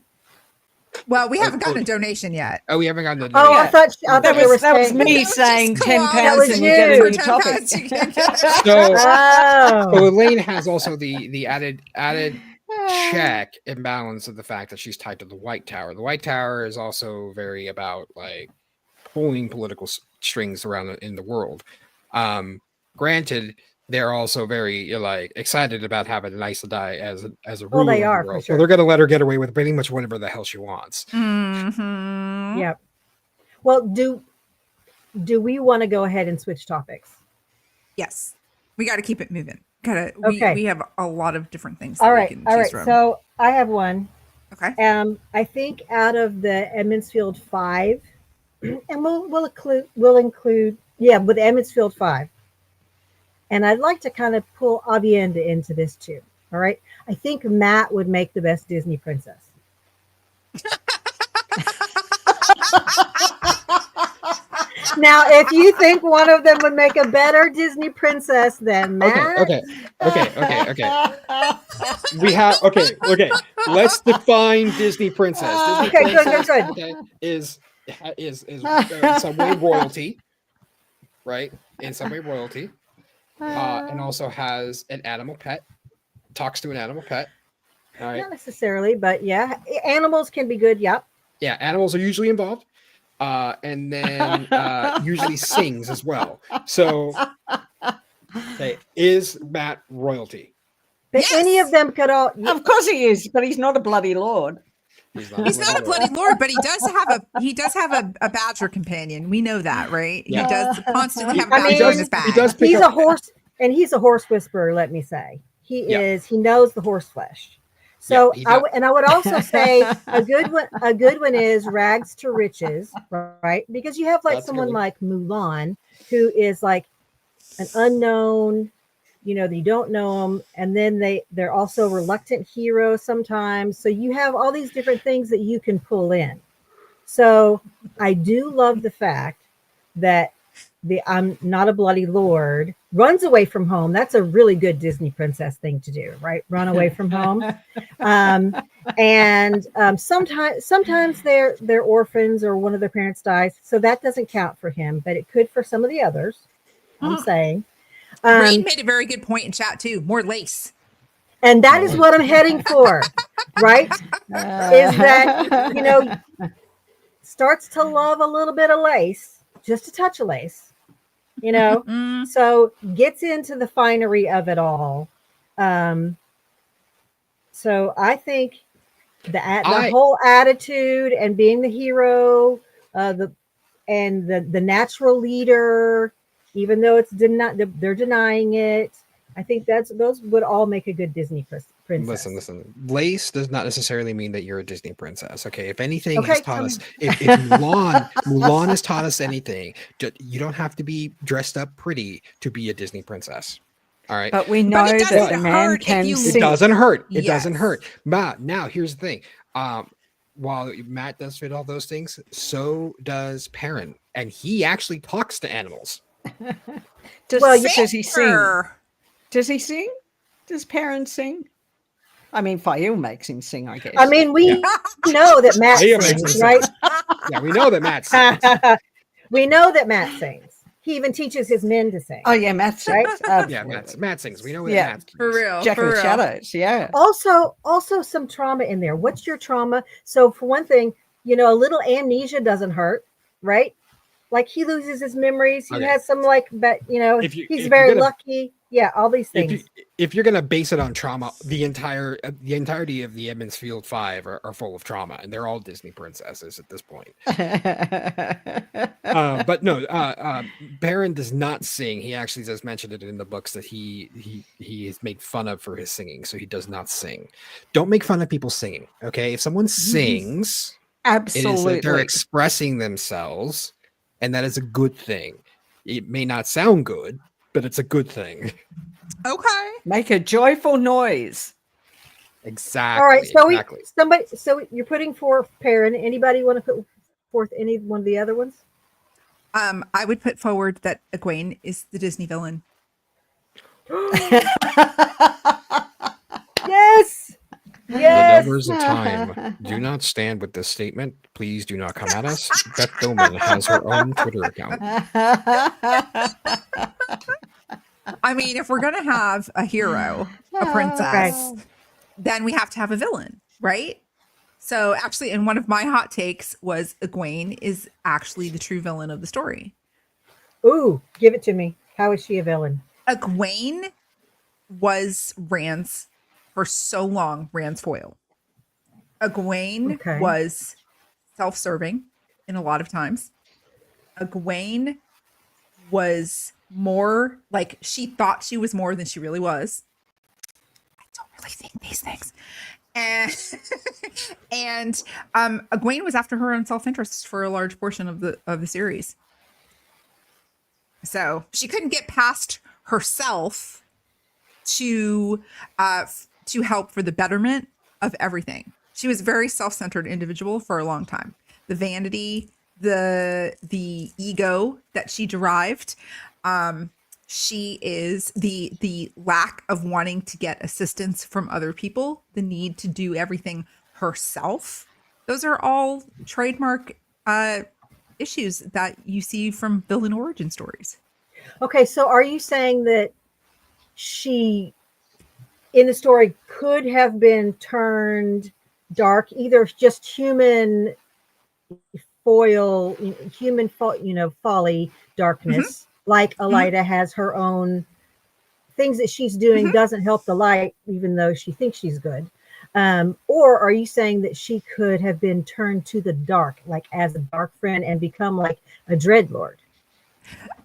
Speaker 2: Well, we haven't gotten a donation yet.
Speaker 10: Oh, we haven't gotten the
Speaker 9: Oh,
Speaker 10: donation.
Speaker 9: I thought you were
Speaker 5: that was
Speaker 9: saying
Speaker 5: me saying
Speaker 2: Just
Speaker 5: £10
Speaker 2: go on.
Speaker 5: and you get a
Speaker 9: you.
Speaker 5: new
Speaker 2: For
Speaker 5: topic.
Speaker 2: 10 pounds, you can get-
Speaker 10: So
Speaker 9: Oh.
Speaker 10: Elaine has also the added check and balance of the fact that she's tied to the White Tower. The White Tower is also very about like pulling political strings around in the world. Granted, they're also very like excited about having an Aes Sedai as a ruler
Speaker 9: they
Speaker 10: of
Speaker 9: are,
Speaker 10: the
Speaker 9: for
Speaker 10: world.
Speaker 9: sure.
Speaker 10: So they're going to let her get away with pretty much whatever the hell she wants.
Speaker 2: Mhm.
Speaker 9: Yep. Well, do we want to go ahead and switch topics?
Speaker 2: Yes. We got to keep it moving.
Speaker 9: Okay.
Speaker 2: We have a lot of different things.
Speaker 9: All
Speaker 2: that
Speaker 9: right.
Speaker 2: We can
Speaker 9: All
Speaker 2: choose
Speaker 9: right.
Speaker 2: from.
Speaker 9: So I have one.
Speaker 2: Okay.
Speaker 9: I think out of the Edmondsfield 5, and we'll include with Edmondsfield 5. And I'd like to kind of pull Avienda into this too. All right. I think Matt would make the best Disney princess. Now, if you think one of them would make a better Disney princess than Matt,
Speaker 10: Okay. We have okay. Let's define Disney princess. Disney
Speaker 9: Okay, good.
Speaker 10: okay, is in some way royalty, right? In some way royalty, and also has an animal pet. Talks to an animal pet. All right.
Speaker 9: not necessarily, but yeah, animals can be good. Yep.
Speaker 10: Yeah, animals are usually involved, and then usually sings as well. So, okay, is Matt royalty?
Speaker 9: But
Speaker 2: Yes!
Speaker 9: any of them could all.
Speaker 5: Of course he is, but he's not a bloody lord.
Speaker 2: He's not a bloody lord, but he does have a badger companion. We know that, right?
Speaker 10: Yeah.
Speaker 2: He does constantly have a
Speaker 9: I
Speaker 2: badger
Speaker 9: mean,
Speaker 2: in his bag.
Speaker 10: He does pick
Speaker 9: He's
Speaker 10: up,
Speaker 9: a horse, and he's a horse whisperer. Let me say, he knows the horse flesh. So
Speaker 10: he
Speaker 9: I
Speaker 10: does.
Speaker 9: would also say a good one is rags to riches, right? Because you have like
Speaker 10: That's a good
Speaker 9: someone
Speaker 10: one.
Speaker 9: like Mulan, who is like an unknown, you don't know them, and then they're also reluctant heroes sometimes. So you have all these different things that you can pull in. So I do love the fact that the I'm not a bloody lord runs away from home. That's a really good Disney princess thing to do, right? Run away from home. Sometimes they're orphans or one of their parents dies, so that doesn't count for him, but it could for some of the others. I'm saying.
Speaker 2: Rain made a very good point in chat too. More lace.
Speaker 9: And that is what I'm heading for, right? Is that, starts to love a little bit of lace, just a touch of lace, so gets into the finery of it all. So I think the whole attitude and being the hero, the natural leader, even though they're denying it. I think those would all make a good Disney princess.
Speaker 10: Listen. Lace does not necessarily mean that you're a Disney princess. Okay, if anything
Speaker 9: Okay,
Speaker 10: has taught us, if Mulan has taught us anything, you don't have to be dressed up pretty to be a Disney princess. All right,
Speaker 5: But we know
Speaker 2: it
Speaker 5: that
Speaker 2: doesn't
Speaker 5: the man
Speaker 2: hurt if
Speaker 5: can
Speaker 2: you-
Speaker 10: it
Speaker 5: sing.
Speaker 10: doesn't hurt. It
Speaker 2: Yes.
Speaker 10: doesn't hurt. But now here's the thing. While Matt does fit all those things, so does Perrin, and he actually talks to animals.
Speaker 5: Does he sing?
Speaker 2: Fair.
Speaker 5: Does he sing? Does Perrin sing? I mean, Fayoum makes him sing, I guess.
Speaker 9: I mean, we know that Matt
Speaker 10: Fayoum makes
Speaker 9: sings,
Speaker 10: him
Speaker 9: right?
Speaker 10: Yeah, we know that Matt sings.
Speaker 9: We know that Matt sings. He even teaches his men to sing.
Speaker 5: Oh yeah, Matt sings.
Speaker 9: Right?
Speaker 10: Yeah, Matt sings. We know that
Speaker 5: Yeah.
Speaker 10: Matt sings.
Speaker 2: For real.
Speaker 5: Jack
Speaker 2: for
Speaker 5: of the
Speaker 2: real.
Speaker 5: Shadows. Yeah.
Speaker 9: Also some trauma in there. What's your trauma? So for one thing, a little amnesia doesn't hurt, right? Like he loses his memories. He
Speaker 10: Okay.
Speaker 9: has some
Speaker 10: If
Speaker 9: he's
Speaker 10: you're
Speaker 9: very
Speaker 10: gonna-
Speaker 9: lucky. Yeah, all these things.
Speaker 10: If you're gonna base it on trauma, the entirety of the Edmondsfield 5 are full of trauma, and they're all Disney princesses at this point. But no, Perrin does not sing. He actually does mention it in the books that he is made fun of for his singing, so he does not sing. Don't make fun of people singing, okay? If someone sings, it is that they're
Speaker 5: Absolutely.
Speaker 10: expressing themselves, and that is a good thing. It may not sound good, but it's a good thing.
Speaker 2: Okay.
Speaker 5: Make a joyful noise.
Speaker 10: Exactly.
Speaker 9: All right. So
Speaker 10: exactly.
Speaker 9: so you're putting forth Perrin. Anybody want to put forth any one of the other ones?
Speaker 2: I would put forward that Egwene is the Disney villain.
Speaker 9: Yes.
Speaker 10: The
Speaker 9: Yes.
Speaker 10: numbers of time do not stand with this statement. Please do not come at us. Beth Bowman has her own Twitter account.
Speaker 2: I mean, if we're gonna have a hero, a princess, then we have to have a villain, right? So actually, and one of my hot takes was Egwene is actually the true villain of the story.
Speaker 9: Ooh, give it to me. How is she a villain?
Speaker 2: Egwene was Rand's, for so long, Rand's foil. Egwene was self-serving in a lot of times. Egwene was more like, she thought she was more than she really was. I don't really think these things. And Egwene was after her own self-interest for a large portion of the series. So she couldn't get past herself to help for the betterment of everything. She was a very self-centered individual for a long time. The vanity, the ego that she derived, she is the lack of wanting to get assistance from other people, the need to do everything herself. Those are all trademark issues that you see from villain origin stories.
Speaker 9: Okay, so are you saying that she in the story could have been turned dark, either just human folly, darkness, like Elida has her own things that she's doing doesn't help the light, even though she thinks she's good? Or are you saying that she could have been turned to the dark, like as a dark friend, and become like a dreadlord?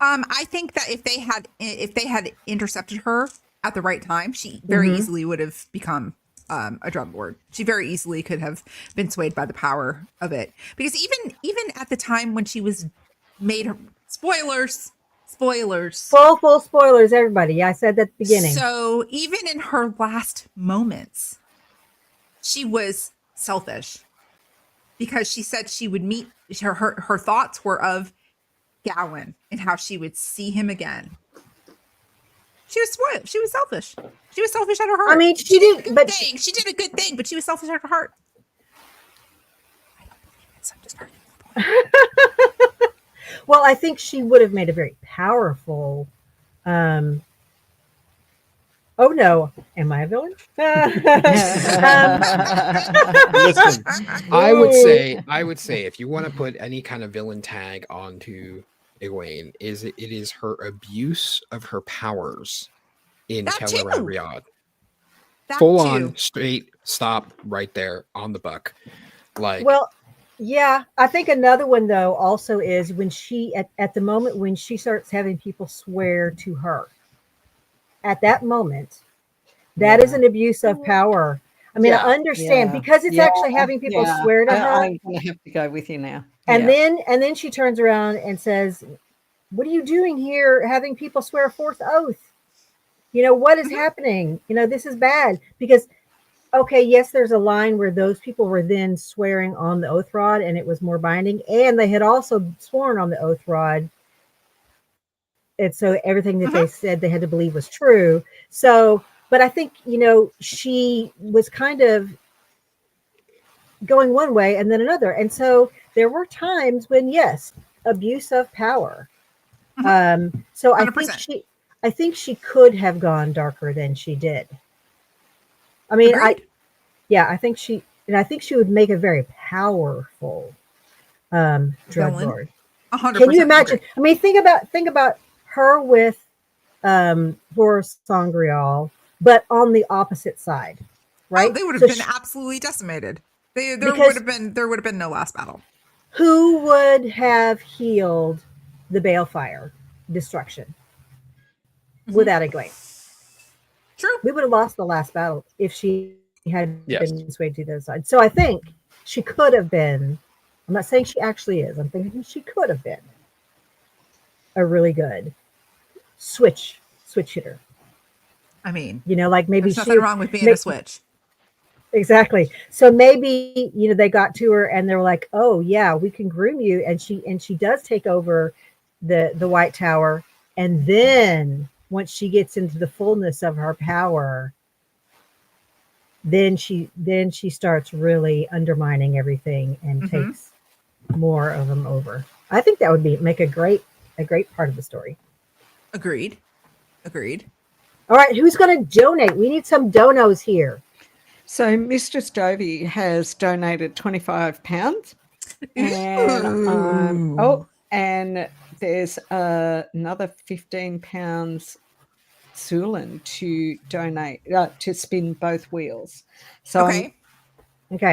Speaker 2: I think that if they had intercepted her at the right time, she very easily would have become a dreadlord. She very easily could have been swayed by the power of it. Because even at the time when she was made her spoilers.
Speaker 9: Full spoilers, everybody. Yeah, I said that at the beginning.
Speaker 2: So even in her last moments, she was selfish because she said she would meet her thoughts were of Gawain and how she would see him again. She was spoiled. She was selfish. She was selfish at her heart.
Speaker 9: I mean, she did, but
Speaker 2: she did a good thing, but she was selfish at her heart. I don't believe it, so I'm just arguing.
Speaker 9: Well, I think she would have made a very powerful. Oh no, am I a villain?
Speaker 10: Listen, I would say if you want to put any kind of villain tag onto Egwene, it is her abuse of her powers in Tel'aran'rhiod. Full on, straight stop right there on the buck. Like,
Speaker 9: well, yeah, I think another one though also is when she at the moment when she starts having people swear to her. At that moment, that is an abuse of power. I mean, I understand because it's actually having people swear to her.
Speaker 5: I'm gonna have to go with you now.
Speaker 9: And then she turns around and says, "What are you doing here? Having people swear a fourth oath? You know what is happening? You know this is bad." Because, okay, yes, there's a line where those people were then swearing on the oath rod, and it was more binding, and they had also sworn on the oath rod. And so everything that they said they had to believe was true. So, but I think, she was kind of going one way and then another. And so there were times when, yes, abuse of power. So I think she could have gone darker than she did. I mean, I think she would make a very powerful dreadlord.
Speaker 2: 100%.
Speaker 9: Can you imagine? I mean, think about her with Horus Sangreal, but on the opposite side, right?
Speaker 2: Oh, they would have been absolutely decimated. There would have been no last battle.
Speaker 9: Who would have healed the Balefire destruction without Egwene?
Speaker 2: True.
Speaker 9: We would have lost the last battle if she had been swayed to the other side. So I think she could have been. I'm not saying she actually is. I'm thinking she could have been. a really good switch hitter.
Speaker 2: I mean,
Speaker 9: Like maybe
Speaker 2: there's nothing wrong with being a switch.
Speaker 9: Exactly. So maybe, they got to her and they were like, "Oh yeah, we can groom you." And she does take over the White Tower. And then once she gets into the fullness of her power, then she starts really undermining everything and takes more of them over. I think that would make a great part of the story.
Speaker 2: Agreed.
Speaker 9: All right, who's going to donate? We need some donos here.
Speaker 5: So Mr. Stovey has donated £25. And, and there's another £15 Sulan to donate to spin both wheels. So
Speaker 2: okay.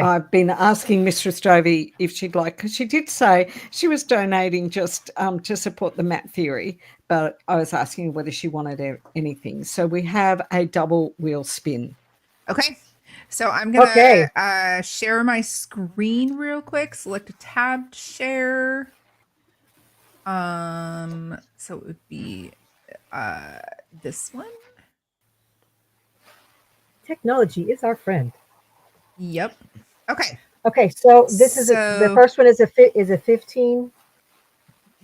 Speaker 5: I've been asking Mistress Stovey if she'd like, because she did say she was donating just to support the Matt theory, but I was asking whether she wanted anything. So we have a double wheel spin.
Speaker 2: Okay. So I'm going to share my screen real quick. Select a tab to share. So it would be this one.
Speaker 9: Technology is our friend.
Speaker 2: Yep. Okay.
Speaker 9: Okay, so this is the first one is a 15.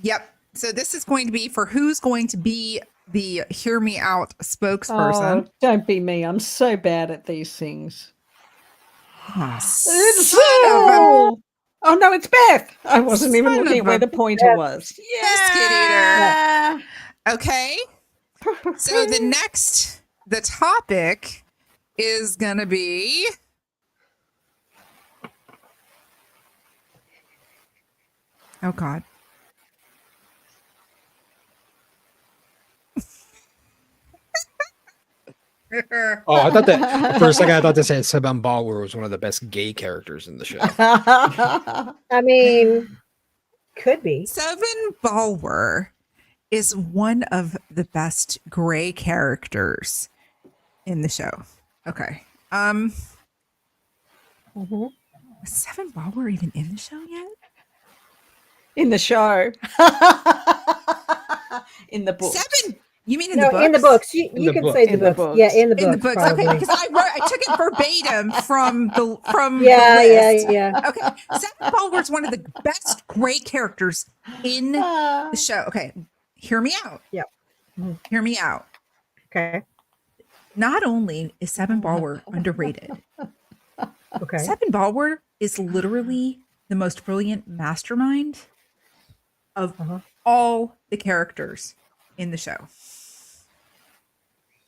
Speaker 2: Yep. So this is going to be for who's going to be the Hear Me Out spokesperson.
Speaker 5: Oh, don't be me. I'm so bad at these things.
Speaker 2: Oh
Speaker 5: no, it's Beth. I wasn't even looking at where the pointer was.
Speaker 2: Yeah. Okay. So the topic is going to be oh God.
Speaker 10: Oh, I thought that for a second. I thought this said Seban Balwer was one of the best gay characters in the show.
Speaker 9: I mean, could be.
Speaker 2: Seven Balwer is one of the best gray characters in the show. Okay.
Speaker 9: Mm-hmm.
Speaker 2: Is Seven Balwer even in the show yet?
Speaker 5: In the show. In the book.
Speaker 2: Seven. You mean in
Speaker 9: the
Speaker 2: books?
Speaker 9: In the books. You can say the books. Yeah, in the books.
Speaker 2: In the books.
Speaker 9: Probably.
Speaker 2: Okay, because I took it verbatim from the
Speaker 9: list. Yeah.
Speaker 2: Okay. Seven Balwer's one of the best gray characters in the show. Okay. Hear me out.
Speaker 9: Yep.
Speaker 2: Mm-hmm. Hear me out.
Speaker 9: Okay.
Speaker 2: Not only is Seven Balwer underrated.
Speaker 9: Okay.
Speaker 2: Seven Balwer is literally the most brilliant mastermind of all the characters in the show.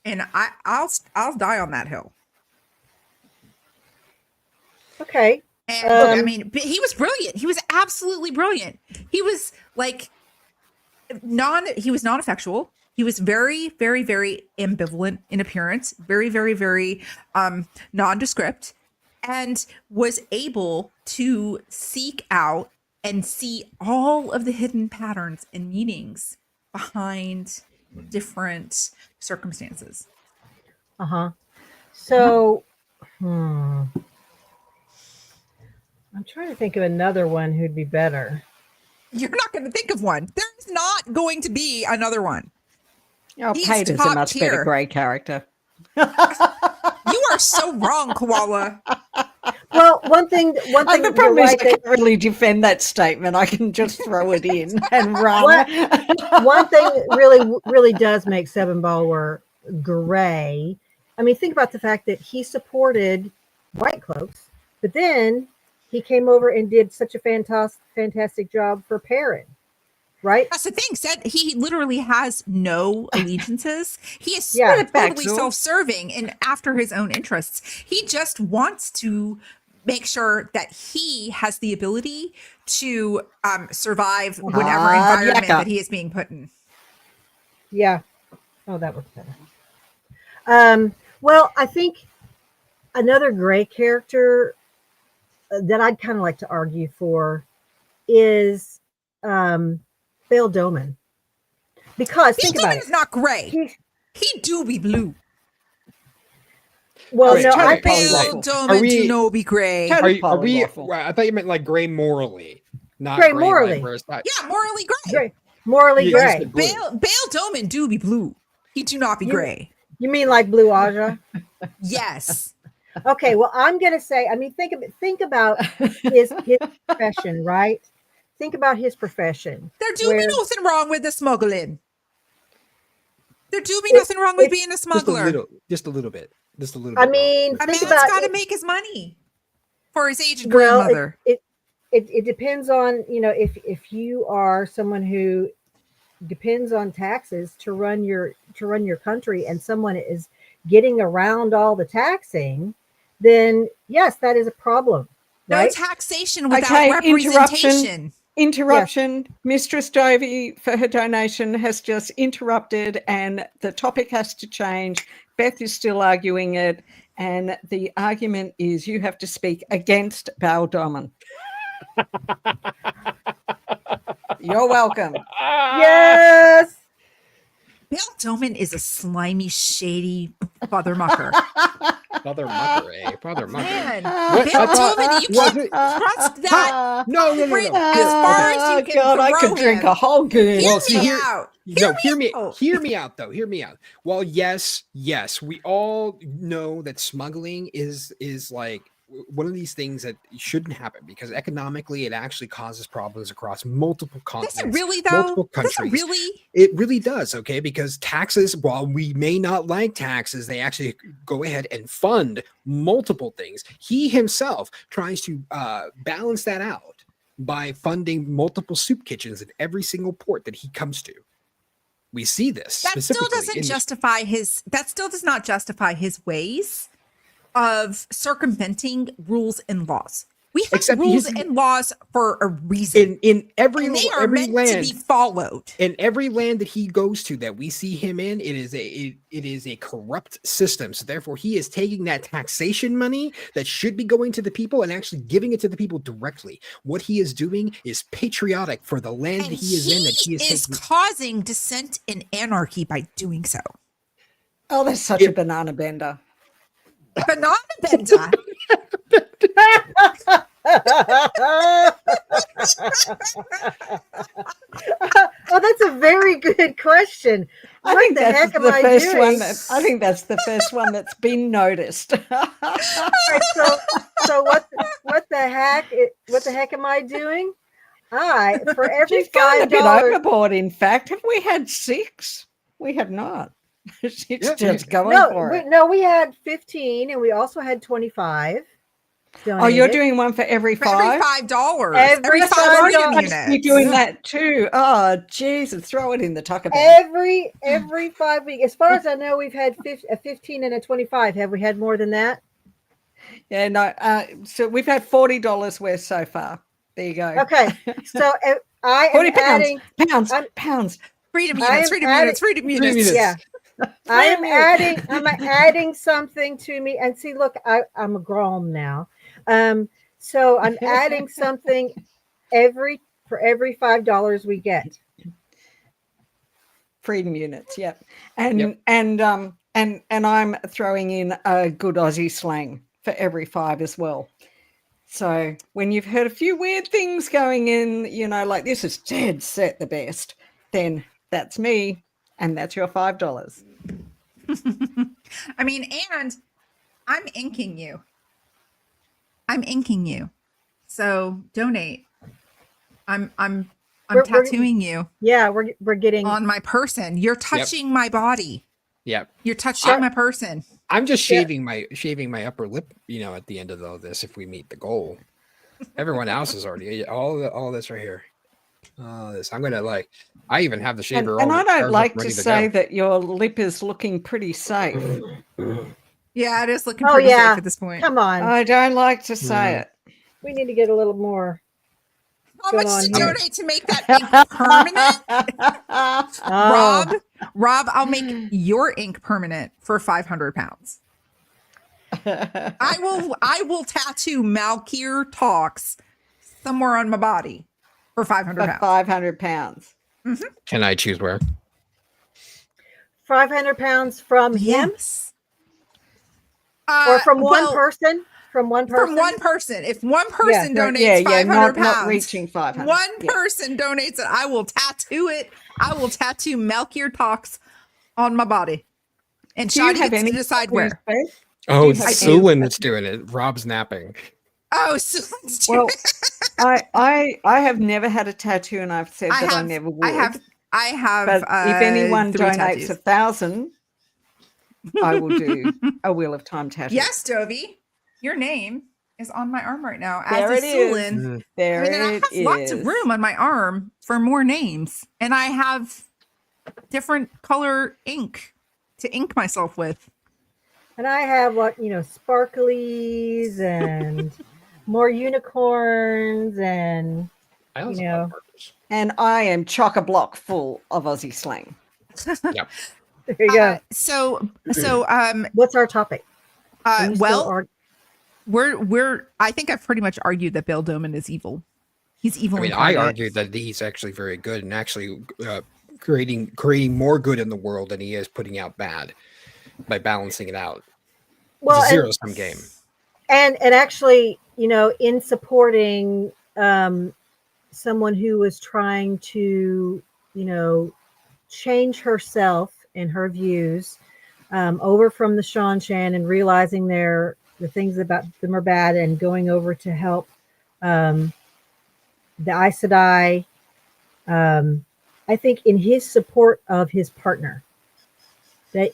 Speaker 2: And I'll die on that hill.
Speaker 9: Okay.
Speaker 2: And look, I mean, he was brilliant. He was absolutely brilliant. He was like he was non-effectual. He was very, very, very ambivalent in appearance, very, very, very nondescript, and was able to seek out and see all of the hidden patterns and meanings behind different circumstances.
Speaker 9: So, I'm trying to think of another one who'd be better.
Speaker 2: You're not going to think of one. There's not going to be another one.
Speaker 5: Oh, Peter's a much better gray character.
Speaker 2: You are so wrong, Koala.
Speaker 9: Well, one thing.
Speaker 5: The problem is I can't really defend that statement. I can just throw it in and run.
Speaker 9: One thing really does make Seven Balwer gray. I mean, think about the fact that he supported White Cloaks, but then he came over and did such a fantastic job for Perrin, right?
Speaker 2: That's the thing. Said he literally has no allegiances. He is totally self-serving and after his own interests. He just wants to make sure that he has the ability to survive whatever environment that he is being put in.
Speaker 9: Yeah. Oh, that was better. Well, I think another gray character that I'd kind of like to argue for is Bail Doman. Because think about it.
Speaker 2: Is not gray. He do be blue.
Speaker 9: Well, no, I
Speaker 2: Bail Doman do no be gray.
Speaker 10: Are we? I thought you meant like gray morally, not
Speaker 9: gray morally.
Speaker 2: Yeah, morally gray.
Speaker 9: Morally
Speaker 10: Yeah,
Speaker 9: gray.
Speaker 2: Bale Doman do be blue. He do not be gray.
Speaker 9: You mean like Blue Aja?
Speaker 2: Yes.
Speaker 9: Okay, well, I'm gonna say, I mean, think about his profession, right? Think about his profession.
Speaker 2: There do
Speaker 9: where
Speaker 2: be nothing wrong with the smuggling. There do be nothing wrong with being a smuggler.
Speaker 10: Just a little bit.
Speaker 9: I mean,
Speaker 2: A
Speaker 9: think
Speaker 2: man's
Speaker 9: about
Speaker 2: got to
Speaker 9: it.
Speaker 2: make his money for his aged
Speaker 9: Well,
Speaker 2: grandmother.
Speaker 9: it depends on, if you are someone who depends on taxes to run your country, and someone is getting around all the taxing, then yes, that is a problem.
Speaker 2: No
Speaker 9: Right?
Speaker 2: taxation without representation.
Speaker 5: Interruption. Yes. Mistress Dovey, for her donation, has just interrupted, and the topic has to change. Beth is still arguing it, and the argument is you have to speak against Bale Doman. You're welcome.
Speaker 9: Yes.
Speaker 2: Bale Doman is a slimy, shady father mucker.
Speaker 10: Father mucker, eh? Father mucker.
Speaker 2: Man,
Speaker 10: What?
Speaker 2: Bale Doman, you can't trust that.
Speaker 10: No.
Speaker 2: As far as you can
Speaker 5: God, I could
Speaker 2: throw
Speaker 5: drink
Speaker 2: him.
Speaker 5: a whole goon.
Speaker 2: Hear
Speaker 10: Well, see,
Speaker 2: me
Speaker 10: here-
Speaker 2: out.
Speaker 10: Hear me out though. Hear me out. Well, yes, we all know that smuggling is like one of these things that shouldn't happen, because economically it actually causes problems across multiple continents.
Speaker 2: Does it really, though?
Speaker 10: Multiple countries.
Speaker 2: Does it really?
Speaker 10: It really does, okay? Because taxes, while we may not like taxes, they actually go ahead and fund multiple things. He himself tries to balance that out by funding multiple soup kitchens in every single port that he comes to. We see this.
Speaker 2: That still doesn't justify his. That still does not justify his ways of circumventing rules and laws. We have rules and laws for a reason.
Speaker 10: In every
Speaker 2: and they are
Speaker 10: every
Speaker 2: meant
Speaker 10: land
Speaker 2: to be followed.
Speaker 10: In every land that he goes to, that we see him in, it is a corrupt system. So therefore, he is taking that taxation money that should be going to the people and actually giving it to the people directly. What he is doing is patriotic for the land that he is in. That he is
Speaker 2: causing dissent and anarchy by doing so.
Speaker 5: Oh, that's such a banana bender.
Speaker 2: Banana bender.
Speaker 9: Oh, that's a very good question.
Speaker 5: I think that's the first one. I think that's the first one that's been noticed.
Speaker 9: Right, so what the heck? What the heck am I doing? For every
Speaker 5: She's gone a bit
Speaker 9: $5.
Speaker 5: overboard. In fact, have we had 6? We have not. She's just going for it.
Speaker 9: No, we had 15, and we also had 25. Donated.
Speaker 5: Oh, you're doing one for every 5?
Speaker 2: Every $5.
Speaker 9: Every
Speaker 2: $5
Speaker 5: You're doing that too. Oh, Jesus, throw it in the tucker bag.
Speaker 9: Every 5 weeks. As far as I know, we've had a 15 and a 25. Have we had more than that?
Speaker 5: Yeah, no. So we've had $40 worth so far. There you go.
Speaker 9: Okay, so I am adding
Speaker 5: pounds.
Speaker 2: Freedom units.
Speaker 9: Yeah. I'm adding something to me, and see, look, I'm a grown now. So I'm adding something for every $5 we get.
Speaker 5: Freedom units, yep. And I'm throwing in a good Aussie slang for every 5 as well. So when you've heard a few weird things going in, like this is dead set the best, then that's me, and that's your $5.
Speaker 2: I mean, and I'm inking you. So donate. I'm tattooing you.
Speaker 9: Yeah, we're getting
Speaker 2: on my person. You're touching my body.
Speaker 10: Yep.
Speaker 2: You're touching my person.
Speaker 10: I'm just shaving my upper lip, at the end of all this, if we meet the goal. Everyone else is already all this right here. This I'm gonna I even have the shaver.
Speaker 5: And I don't like to say that your lip is looking pretty safe.
Speaker 2: Yeah, it is looking pretty safe at this point.
Speaker 9: Come on.
Speaker 5: I don't like to say it.
Speaker 9: We need to get a little more.
Speaker 2: How much to donate to make that ink permanent? Rob, I'll make your ink permanent for 500 pounds. I will tattoo Malkier Talks somewhere on my body for 500 pounds.
Speaker 5: 500 pounds.
Speaker 2: Mm-hmm.
Speaker 10: Can I choose where?
Speaker 9: 500 pounds from him?
Speaker 2: Yes.
Speaker 9: Or from one
Speaker 2: well,
Speaker 9: person? From one person?
Speaker 2: From one person. If one person
Speaker 9: right.
Speaker 2: donates 500 pounds,
Speaker 5: not reaching 500.
Speaker 2: one person donates it, I will tattoo it. I will tattoo Melchior Talks on my body. And
Speaker 5: Do you
Speaker 2: Shadi
Speaker 5: have
Speaker 2: gets to
Speaker 5: any
Speaker 2: decide where.
Speaker 10: Oh,
Speaker 5: you
Speaker 10: it's
Speaker 5: have
Speaker 10: Sulin that's doing it. Rob's napping.
Speaker 2: Oh, so let's do
Speaker 5: Well,
Speaker 2: it.
Speaker 5: I have never had a tattoo, and I've said that I never would.
Speaker 2: I have
Speaker 5: But if anyone
Speaker 2: 3
Speaker 5: donates
Speaker 2: tattoos.
Speaker 5: 1,000, I will do a Wheel of Time tattoo.
Speaker 2: Yes, Dovey, your name is on my arm right now.
Speaker 5: There
Speaker 2: as
Speaker 5: it
Speaker 2: is
Speaker 5: is.
Speaker 2: Sulin.
Speaker 5: There
Speaker 2: I
Speaker 5: it
Speaker 2: have lots of
Speaker 5: is.
Speaker 2: room on my arm for more names, and I have different color ink to ink myself with.
Speaker 9: And I have sparklies and more unicorns and
Speaker 10: I also
Speaker 9: you
Speaker 10: love
Speaker 9: know.
Speaker 10: markers.
Speaker 5: And I am chock-a-block full of Aussie slang.
Speaker 10: Yep.
Speaker 9: There you go.
Speaker 2: So
Speaker 9: What's our topic? Are you still
Speaker 2: well, we're I think I've pretty much argued that Bill Doman is evil. He's evil.
Speaker 10: I mean, I argued that he's actually very good and actually creating more good in the world than he is putting out bad by balancing it out.
Speaker 9: Well,
Speaker 10: it's a zero-sum game.
Speaker 9: And actually, in supporting someone who was trying to, change herself and her views over from the Shanshan and realizing the things about them are bad and going over to help the Aes Sedai. I think in his support of his partner, that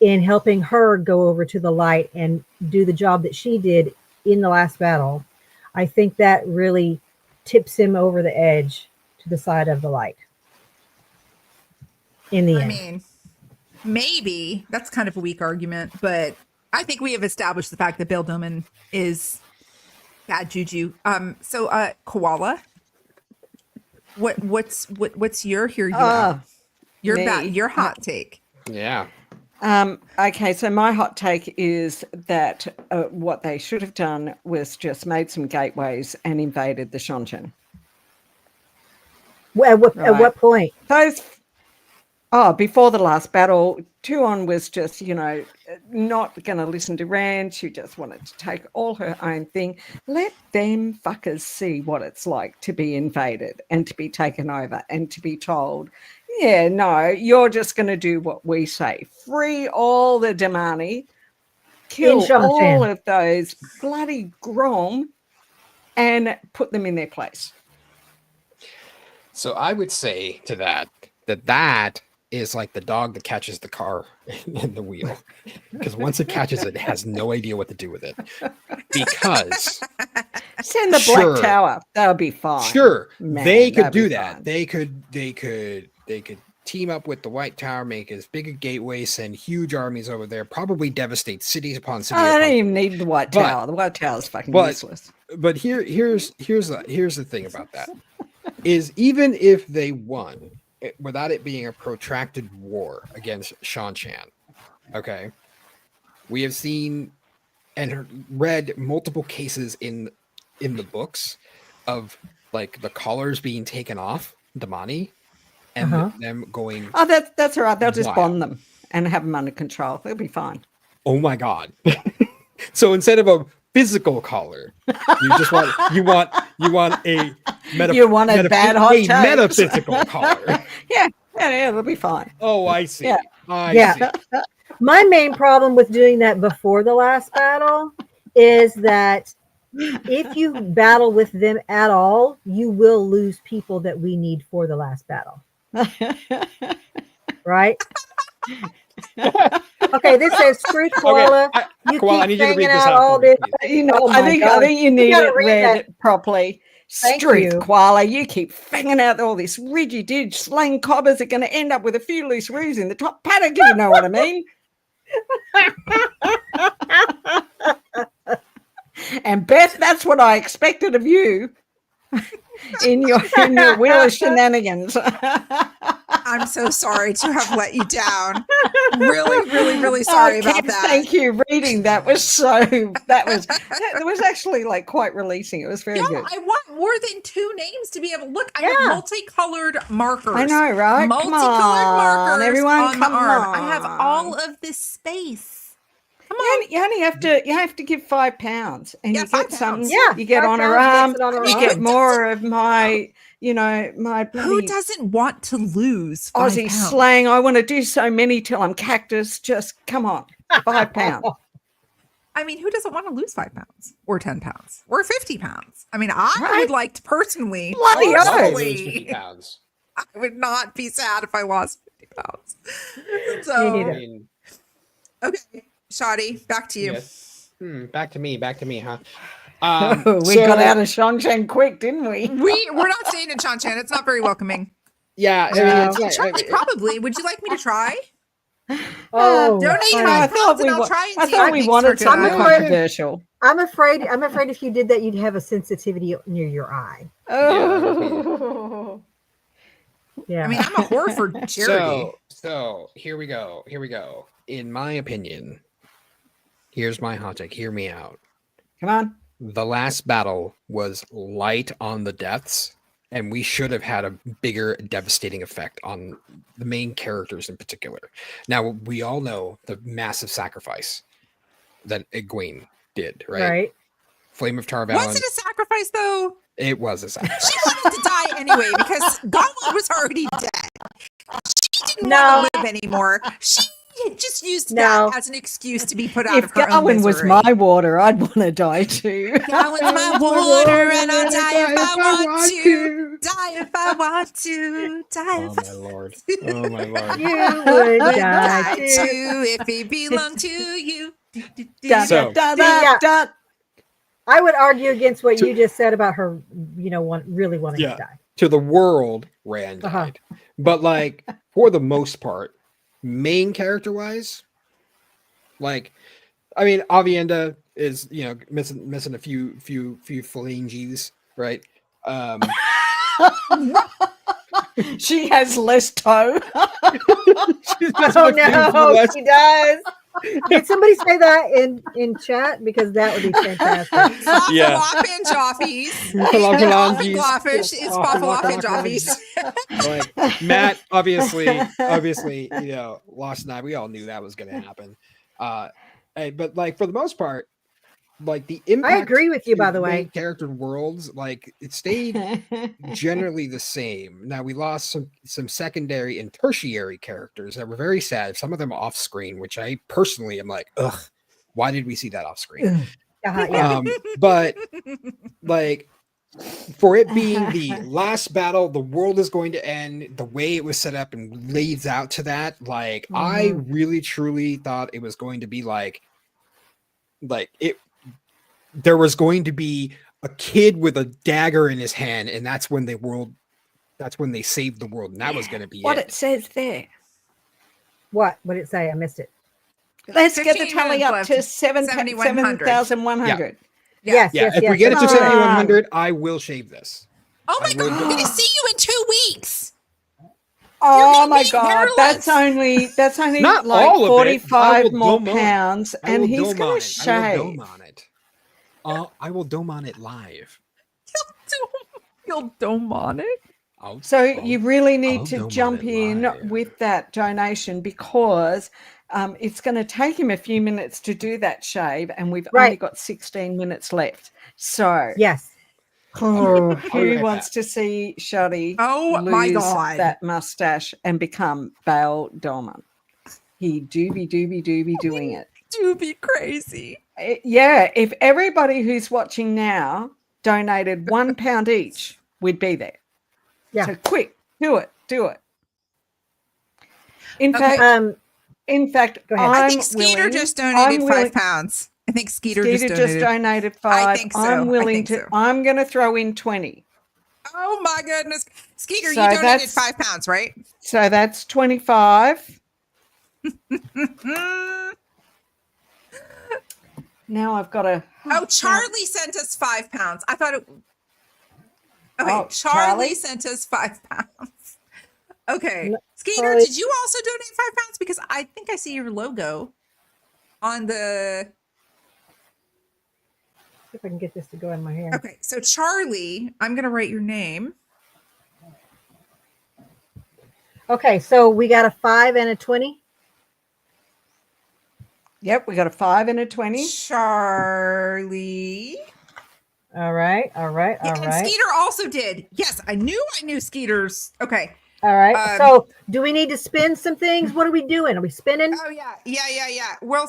Speaker 9: in helping her go over to the light and do the job that she did in the last battle, I think that really tips him over the edge to the side of the light. In the end.
Speaker 2: I mean, maybe that's kind of a weak argument, but I think we have established the fact that Bill Doman is bad juju. So Koala, what's your your hot take?
Speaker 10: Yeah.
Speaker 5: Okay, so my hot take is that what they should have done was just made some gateways and invaded the Shanshan.
Speaker 9: At what point?
Speaker 5: Before the last battle, Tuon was just, not going to listen to Rand. She just wanted to take all her own thing. Let them fuckers see what it's like to be invaded and to be taken over and to be told, yeah, no, you're just going to do what we say. Free all the Damani, kill all of those bloody Grom, and put them in their place.
Speaker 10: So I would say to that is like the dog that catches the car in the wheel, because once it catches it, it has no idea what to do with it. Because
Speaker 5: send the Black Tower, that would be fine.
Speaker 10: Sure,
Speaker 5: Man,
Speaker 10: they could do that.
Speaker 5: Fine.
Speaker 10: They could team up with the White Tower, make as big a gateway, send huge armies over there, probably devastate cities upon cities.
Speaker 5: I don't even need the White Tower. The White Tower is fucking useless.
Speaker 10: But here's the thing about that is even if they won without it being a protracted war against Shanshan, okay, we have seen and read multiple cases in the books of like the collars being taken off Damani and them going.
Speaker 5: Oh, that's all right. They'll just
Speaker 10: wild.
Speaker 5: bond them and have them under control. They'll be fine.
Speaker 10: Oh my god! So instead of a physical collar, you want a metaphysical collar.
Speaker 5: Yeah, it'll be fine.
Speaker 10: Oh, I see.
Speaker 9: Yeah.
Speaker 10: I see.
Speaker 9: My main problem with doing that before the last battle is that if you battle with them at all, you will lose people that we need for the last battle. Right? Okay, this says screw Koala.
Speaker 10: Okay,
Speaker 9: you
Speaker 10: Koala,
Speaker 9: keep
Speaker 10: I need you to read
Speaker 9: hanging
Speaker 10: this
Speaker 9: out
Speaker 10: out
Speaker 9: all
Speaker 10: for me,
Speaker 9: this.
Speaker 5: I think you need it read properly.
Speaker 9: Thank
Speaker 5: Truth,
Speaker 9: you.
Speaker 5: Koala, you keep fanging out all this ridgy-dig slang cobbers are going to end up with a few loose roos in the top paddock, if you know what I mean. And Beth, that's what I expected of you in your wheel of shenanigans.
Speaker 2: I'm so sorry to have let you down. Really, really, really sorry about
Speaker 5: Kim,
Speaker 2: that.
Speaker 5: Thank you. Reading that was actually like quite releasing. It was very good.
Speaker 2: I want more than 2 names to be able to look. I have multicolored markers.
Speaker 5: I know, right?
Speaker 2: Multicolored
Speaker 5: Come on,
Speaker 2: markers
Speaker 5: everyone,
Speaker 2: on
Speaker 5: come
Speaker 2: my arm.
Speaker 5: on.
Speaker 2: I have all of this space. Come on.
Speaker 5: You only have to give £5, and
Speaker 2: Yeah,
Speaker 5: you get
Speaker 2: £5.
Speaker 5: something.
Speaker 9: Yeah,
Speaker 5: you get
Speaker 9: £5
Speaker 5: on her
Speaker 9: gets
Speaker 5: arm.
Speaker 9: it on her
Speaker 5: You
Speaker 9: arm.
Speaker 5: get more of my, my
Speaker 2: Who
Speaker 5: bloody
Speaker 2: doesn't want to lose
Speaker 5: Aussie
Speaker 2: £5?
Speaker 5: slang. I want to do so many till I'm cactus. Just come on, £5.
Speaker 2: I mean, who doesn't want to lose £5 or £10 or £50? I mean, I
Speaker 5: Right?
Speaker 2: would like to personally,
Speaker 5: Bloody oath.
Speaker 2: personally,
Speaker 10: £50.
Speaker 2: I would not be sad if I lost £50.
Speaker 9: Me
Speaker 2: So,
Speaker 9: neither.
Speaker 10: I mean,
Speaker 2: okay, Shoddy, back to you.
Speaker 10: yes. Back to me, huh?
Speaker 5: We got out of Shang quick, didn't we?
Speaker 2: We're not staying in Chanchan. It's not very welcoming.
Speaker 10: Yeah, I mean,
Speaker 5: No.
Speaker 10: it's like,
Speaker 2: Charlie, probably. Would you like me to try?
Speaker 9: Oh,
Speaker 2: Donate
Speaker 9: funny.
Speaker 2: $5
Speaker 5: I thought
Speaker 2: and
Speaker 5: we
Speaker 2: I'll
Speaker 5: wa-
Speaker 2: try and
Speaker 5: I
Speaker 2: see
Speaker 5: thought
Speaker 2: if it
Speaker 5: we
Speaker 2: makes
Speaker 5: wanted
Speaker 2: for
Speaker 5: something
Speaker 2: tonight.
Speaker 5: controversial.
Speaker 9: I'm afraid if you did that, you'd have a sensitivity near your eye.
Speaker 5: Oh.
Speaker 9: Yeah.
Speaker 2: I mean, I'm a whore for charity.
Speaker 10: So here we go. In my opinion, here's my hot take. Hear me out.
Speaker 5: Come on.
Speaker 10: The last battle was light on the deaths, and we should have had a bigger devastating effect on the main characters in particular. Now, we all know the massive sacrifice that Egwene did, right? Flame of Tarvalon.
Speaker 2: Was it a sacrifice, though?
Speaker 10: It was a sacrifice.
Speaker 2: She wanted to die anyway because Goblin was already dead. She didn't
Speaker 9: No.
Speaker 2: want to live anymore. She just used
Speaker 9: No.
Speaker 2: that as an excuse to be put out
Speaker 5: If
Speaker 2: of her own
Speaker 5: Gawain was
Speaker 2: misery.
Speaker 5: my water, I'd want to die too.
Speaker 2: Gawain's my water, and I'll die if I want to. Die if I want to. Die
Speaker 10: Oh
Speaker 2: if
Speaker 10: my lord. Oh my lord.
Speaker 9: You would
Speaker 2: I
Speaker 9: die
Speaker 2: die
Speaker 9: too.
Speaker 2: too if he belonged to you.
Speaker 5: Da,
Speaker 10: So-
Speaker 5: da, da,
Speaker 9: Yeah.
Speaker 5: da.
Speaker 9: I would argue against what you just said about her, really wanting
Speaker 10: Yeah.
Speaker 9: to die.
Speaker 10: To the world, Rand
Speaker 9: Uh-huh.
Speaker 10: died. But like for the most part, main character wise, like I mean Avienda is missing a few phalanges, right?
Speaker 5: She has less toe.
Speaker 10: She's
Speaker 9: Oh
Speaker 10: missing a few
Speaker 9: no,
Speaker 10: less-
Speaker 9: she does. Did somebody say that in chat? Because that would be fantastic.
Speaker 10: Yeah.
Speaker 2: Flop and joffies.
Speaker 10: Falafelanges.
Speaker 2: Gloffish is flop and joffies.
Speaker 10: Like Matt, obviously, lost night. We all knew that was going to happen. But like for the most part, like the impact.
Speaker 9: I agree with you,
Speaker 10: to
Speaker 9: by the
Speaker 10: main
Speaker 9: way.
Speaker 10: character worlds, like it stayed generally the same. Now we lost some secondary and tertiary characters that were very sad. Some of them off screen, which I personally am like, ugh, why did we see that off screen?
Speaker 9: Yeah.
Speaker 10: But like for it being the last battle, the world is going to end. The way it was set up and leads out to that, like I really truly thought it was going to be like it. There was going to be a kid with a dagger in his hand, and that's when they saved the world, and that was going to be
Speaker 5: What
Speaker 10: it.
Speaker 5: it says there.
Speaker 9: What did it say? I missed it.
Speaker 5: Let's get the
Speaker 2: 15
Speaker 5: tally
Speaker 2: minutes
Speaker 5: up
Speaker 2: left.
Speaker 5: to
Speaker 2: 7,100.
Speaker 5: 7,100.
Speaker 9: Yes,
Speaker 10: Yeah,
Speaker 9: yes,
Speaker 10: if
Speaker 9: yes.
Speaker 10: we get it to
Speaker 5: Come on.
Speaker 10: 7,100, I will shave this.
Speaker 2: Oh my
Speaker 10: I
Speaker 2: god,
Speaker 10: will
Speaker 2: I'm
Speaker 10: do
Speaker 2: gonna
Speaker 10: it.
Speaker 2: see you in 2 weeks.
Speaker 5: Oh
Speaker 2: gonna
Speaker 5: my
Speaker 2: be
Speaker 5: god,
Speaker 2: hairless.
Speaker 5: that's only
Speaker 10: Not
Speaker 5: like
Speaker 10: all of it. I
Speaker 5: 45
Speaker 10: will
Speaker 5: more
Speaker 10: dome on it.
Speaker 5: pounds,
Speaker 10: I
Speaker 5: and
Speaker 10: will
Speaker 5: he's
Speaker 10: dome
Speaker 5: gonna
Speaker 10: on it. I will
Speaker 5: shave.
Speaker 10: dome on it. I will dome on it live.
Speaker 2: You'll dome on it.
Speaker 5: So you really
Speaker 10: I'll
Speaker 5: need to
Speaker 10: dome on
Speaker 5: jump
Speaker 10: it
Speaker 5: in
Speaker 10: live.
Speaker 5: with that donation, because it's going to take him a few minutes to do that shave, and we've only
Speaker 9: Right.
Speaker 5: got 16 minutes left. So
Speaker 9: Yes.
Speaker 5: who
Speaker 10: right
Speaker 5: wants
Speaker 10: back.
Speaker 5: to see Shoddy
Speaker 2: Oh my
Speaker 5: lose
Speaker 2: God.
Speaker 5: that mustache and become Baal Dorman? He do be doing it.
Speaker 2: Do be crazy.
Speaker 5: Yeah, if everybody who's watching now donated £1 each, we'd be there.
Speaker 9: Yeah.
Speaker 5: So quick, do it. In
Speaker 2: Okay.
Speaker 5: fact,
Speaker 9: Go ahead.
Speaker 2: I
Speaker 5: I'm
Speaker 2: think Skeeter
Speaker 5: willing-
Speaker 2: just donated
Speaker 5: I'm
Speaker 2: £5. I think Skeeter,
Speaker 5: Skeeter
Speaker 2: just donated.
Speaker 5: $5.
Speaker 2: think so.
Speaker 5: I'm
Speaker 2: I
Speaker 5: willing
Speaker 2: think
Speaker 5: to.
Speaker 2: so.
Speaker 5: I'm going to throw in 20.
Speaker 2: Oh my goodness, Skeeter,
Speaker 5: So
Speaker 2: you donated
Speaker 5: that's-
Speaker 2: £5, right?
Speaker 5: So that's 25. Now I've got to.
Speaker 2: Oh, Charlie sent us £5. I thought it. Okay,
Speaker 5: Oh,
Speaker 2: Charlie
Speaker 5: Charlie?
Speaker 2: sent us £5. Okay,
Speaker 9: No,
Speaker 2: Skeeter,
Speaker 9: Charlie-
Speaker 2: did you also donate £5? Because I think I see your logo on the.
Speaker 9: See if I can get this to go in my hair.
Speaker 2: Okay, so Charlie, I'm gonna write your name.
Speaker 9: Okay, so we got a 5 and a 20.
Speaker 5: Yep, we got a 5 and a 20.
Speaker 2: Charlie.
Speaker 9: All right.
Speaker 2: And Skeeter also did. Yes, I knew Skeeter's. Okay.
Speaker 9: All right. So do we need to spin some things? What are we doing? Are we spinning?
Speaker 2: Oh yeah. We'll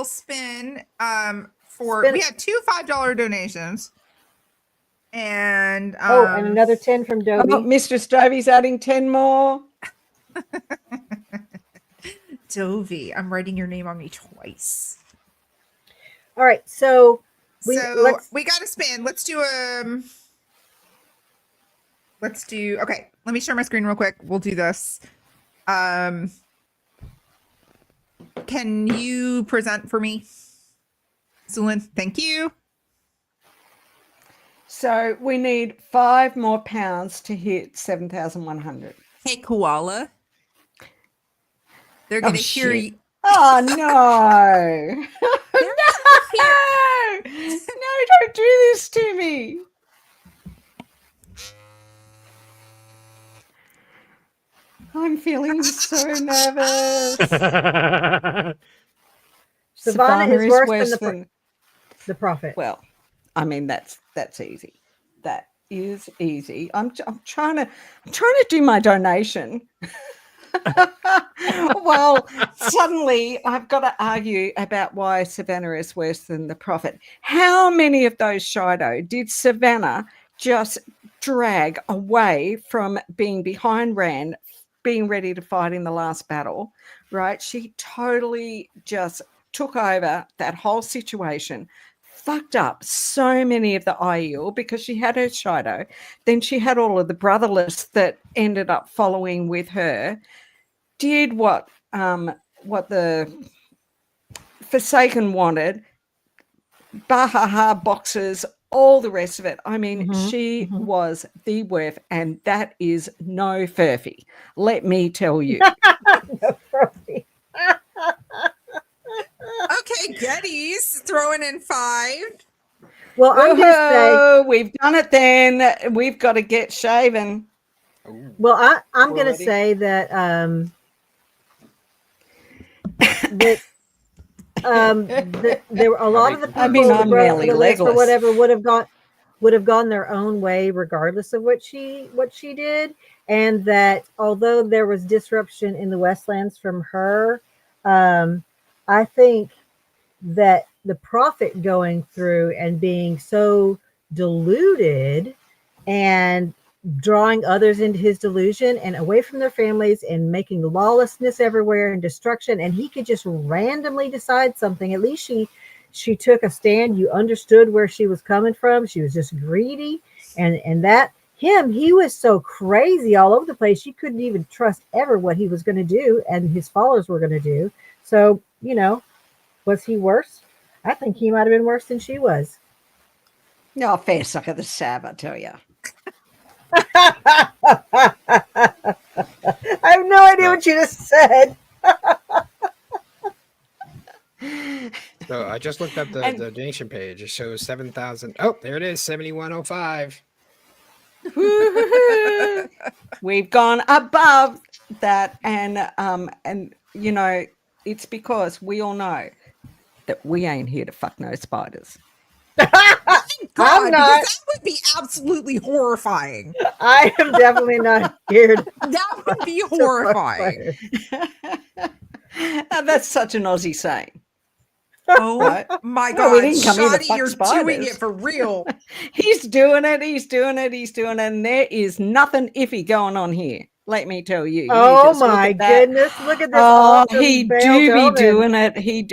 Speaker 2: spin for
Speaker 9: Spin-
Speaker 2: we had 2 $5 donations. And
Speaker 9: and another 10 from Dobie.
Speaker 5: Oh, Mr. Stovey's adding 10 more.
Speaker 2: Dovey, I'm writing your name on me twice.
Speaker 9: All right, so we
Speaker 2: got to spin. Let's do okay. Let me share my screen real quick. We'll do this. Can you present for me, Sulin? Thank you.
Speaker 5: So we need 5 more pounds to hit 7,100.
Speaker 2: Hey, Koala. They're gonna hear you.
Speaker 5: Oh no! No! Don't do this to me. I'm feeling so nervous.
Speaker 9: Savannah is worse than the prophet.
Speaker 5: Well, I mean that's easy. That is easy. I'm trying to do my donation. Well, suddenly I've got to argue about why Savannah is worse than the prophet. How many of those Shido did Savannah just drag away from being behind Rand, being ready to fight in the last battle, right? She totally just took over that whole situation, fucked up so many of the Aiel because she had her Shido. Then she had all of the brotherless that ended up following with her. Did what the Forsaken wanted, Bahaha boxes, all the rest of it. I mean, she was the worth, and that is no furphy. Let me tell you.
Speaker 9: No furphy.
Speaker 2: Okay, Getty's throwing in 5.
Speaker 9: Well, I'm going to say
Speaker 5: we've done it. Then we've got to get shaven.
Speaker 9: Well, I'm going to say that that there were a lot of the people
Speaker 5: I mean, I'm merely
Speaker 9: or
Speaker 5: legless.
Speaker 9: whatever would have gone their own way regardless of what she did, and that although there was disruption in the Westlands from her, I think that the prophet going through and being so deluded and drawing others into his delusion and away from their families and making lawlessness everywhere and destruction, and he could just randomly decide something. At least she took a stand. You understood where she was coming from. She was just greedy, and that he was so crazy all over the place. You couldn't even trust ever what he was going to do and his followers were going to do. So, was he worse? I think he might have been worse than she was.
Speaker 5: No, fair suck of the sab, I tell you.
Speaker 9: I have no idea what you just said.
Speaker 10: So I just looked up the donation page. It shows 7,000. Oh, there it is, 7,105.
Speaker 5: We've gone above that, and it's because we all know that we ain't here to fuck no spiders.
Speaker 2: God,
Speaker 9: I'm not.
Speaker 2: because that would be absolutely horrifying.
Speaker 9: I am definitely not scared.
Speaker 2: That would be horrifying.
Speaker 5: That's such an Aussie saying.
Speaker 2: Oh
Speaker 5: Right?
Speaker 2: my
Speaker 5: No,
Speaker 2: God,
Speaker 5: we didn't come here to
Speaker 2: Shoddy,
Speaker 5: fuck
Speaker 2: you're
Speaker 5: spiders.
Speaker 2: doing it for real.
Speaker 5: He's doing it, and there is nothing iffy going on here. Let me tell you. You
Speaker 9: Oh
Speaker 5: just look
Speaker 9: my
Speaker 5: at that.
Speaker 9: goodness! Look at this.
Speaker 5: Oh,
Speaker 9: awesome
Speaker 5: he
Speaker 9: Bale
Speaker 5: do be
Speaker 9: Delman.
Speaker 5: doing it.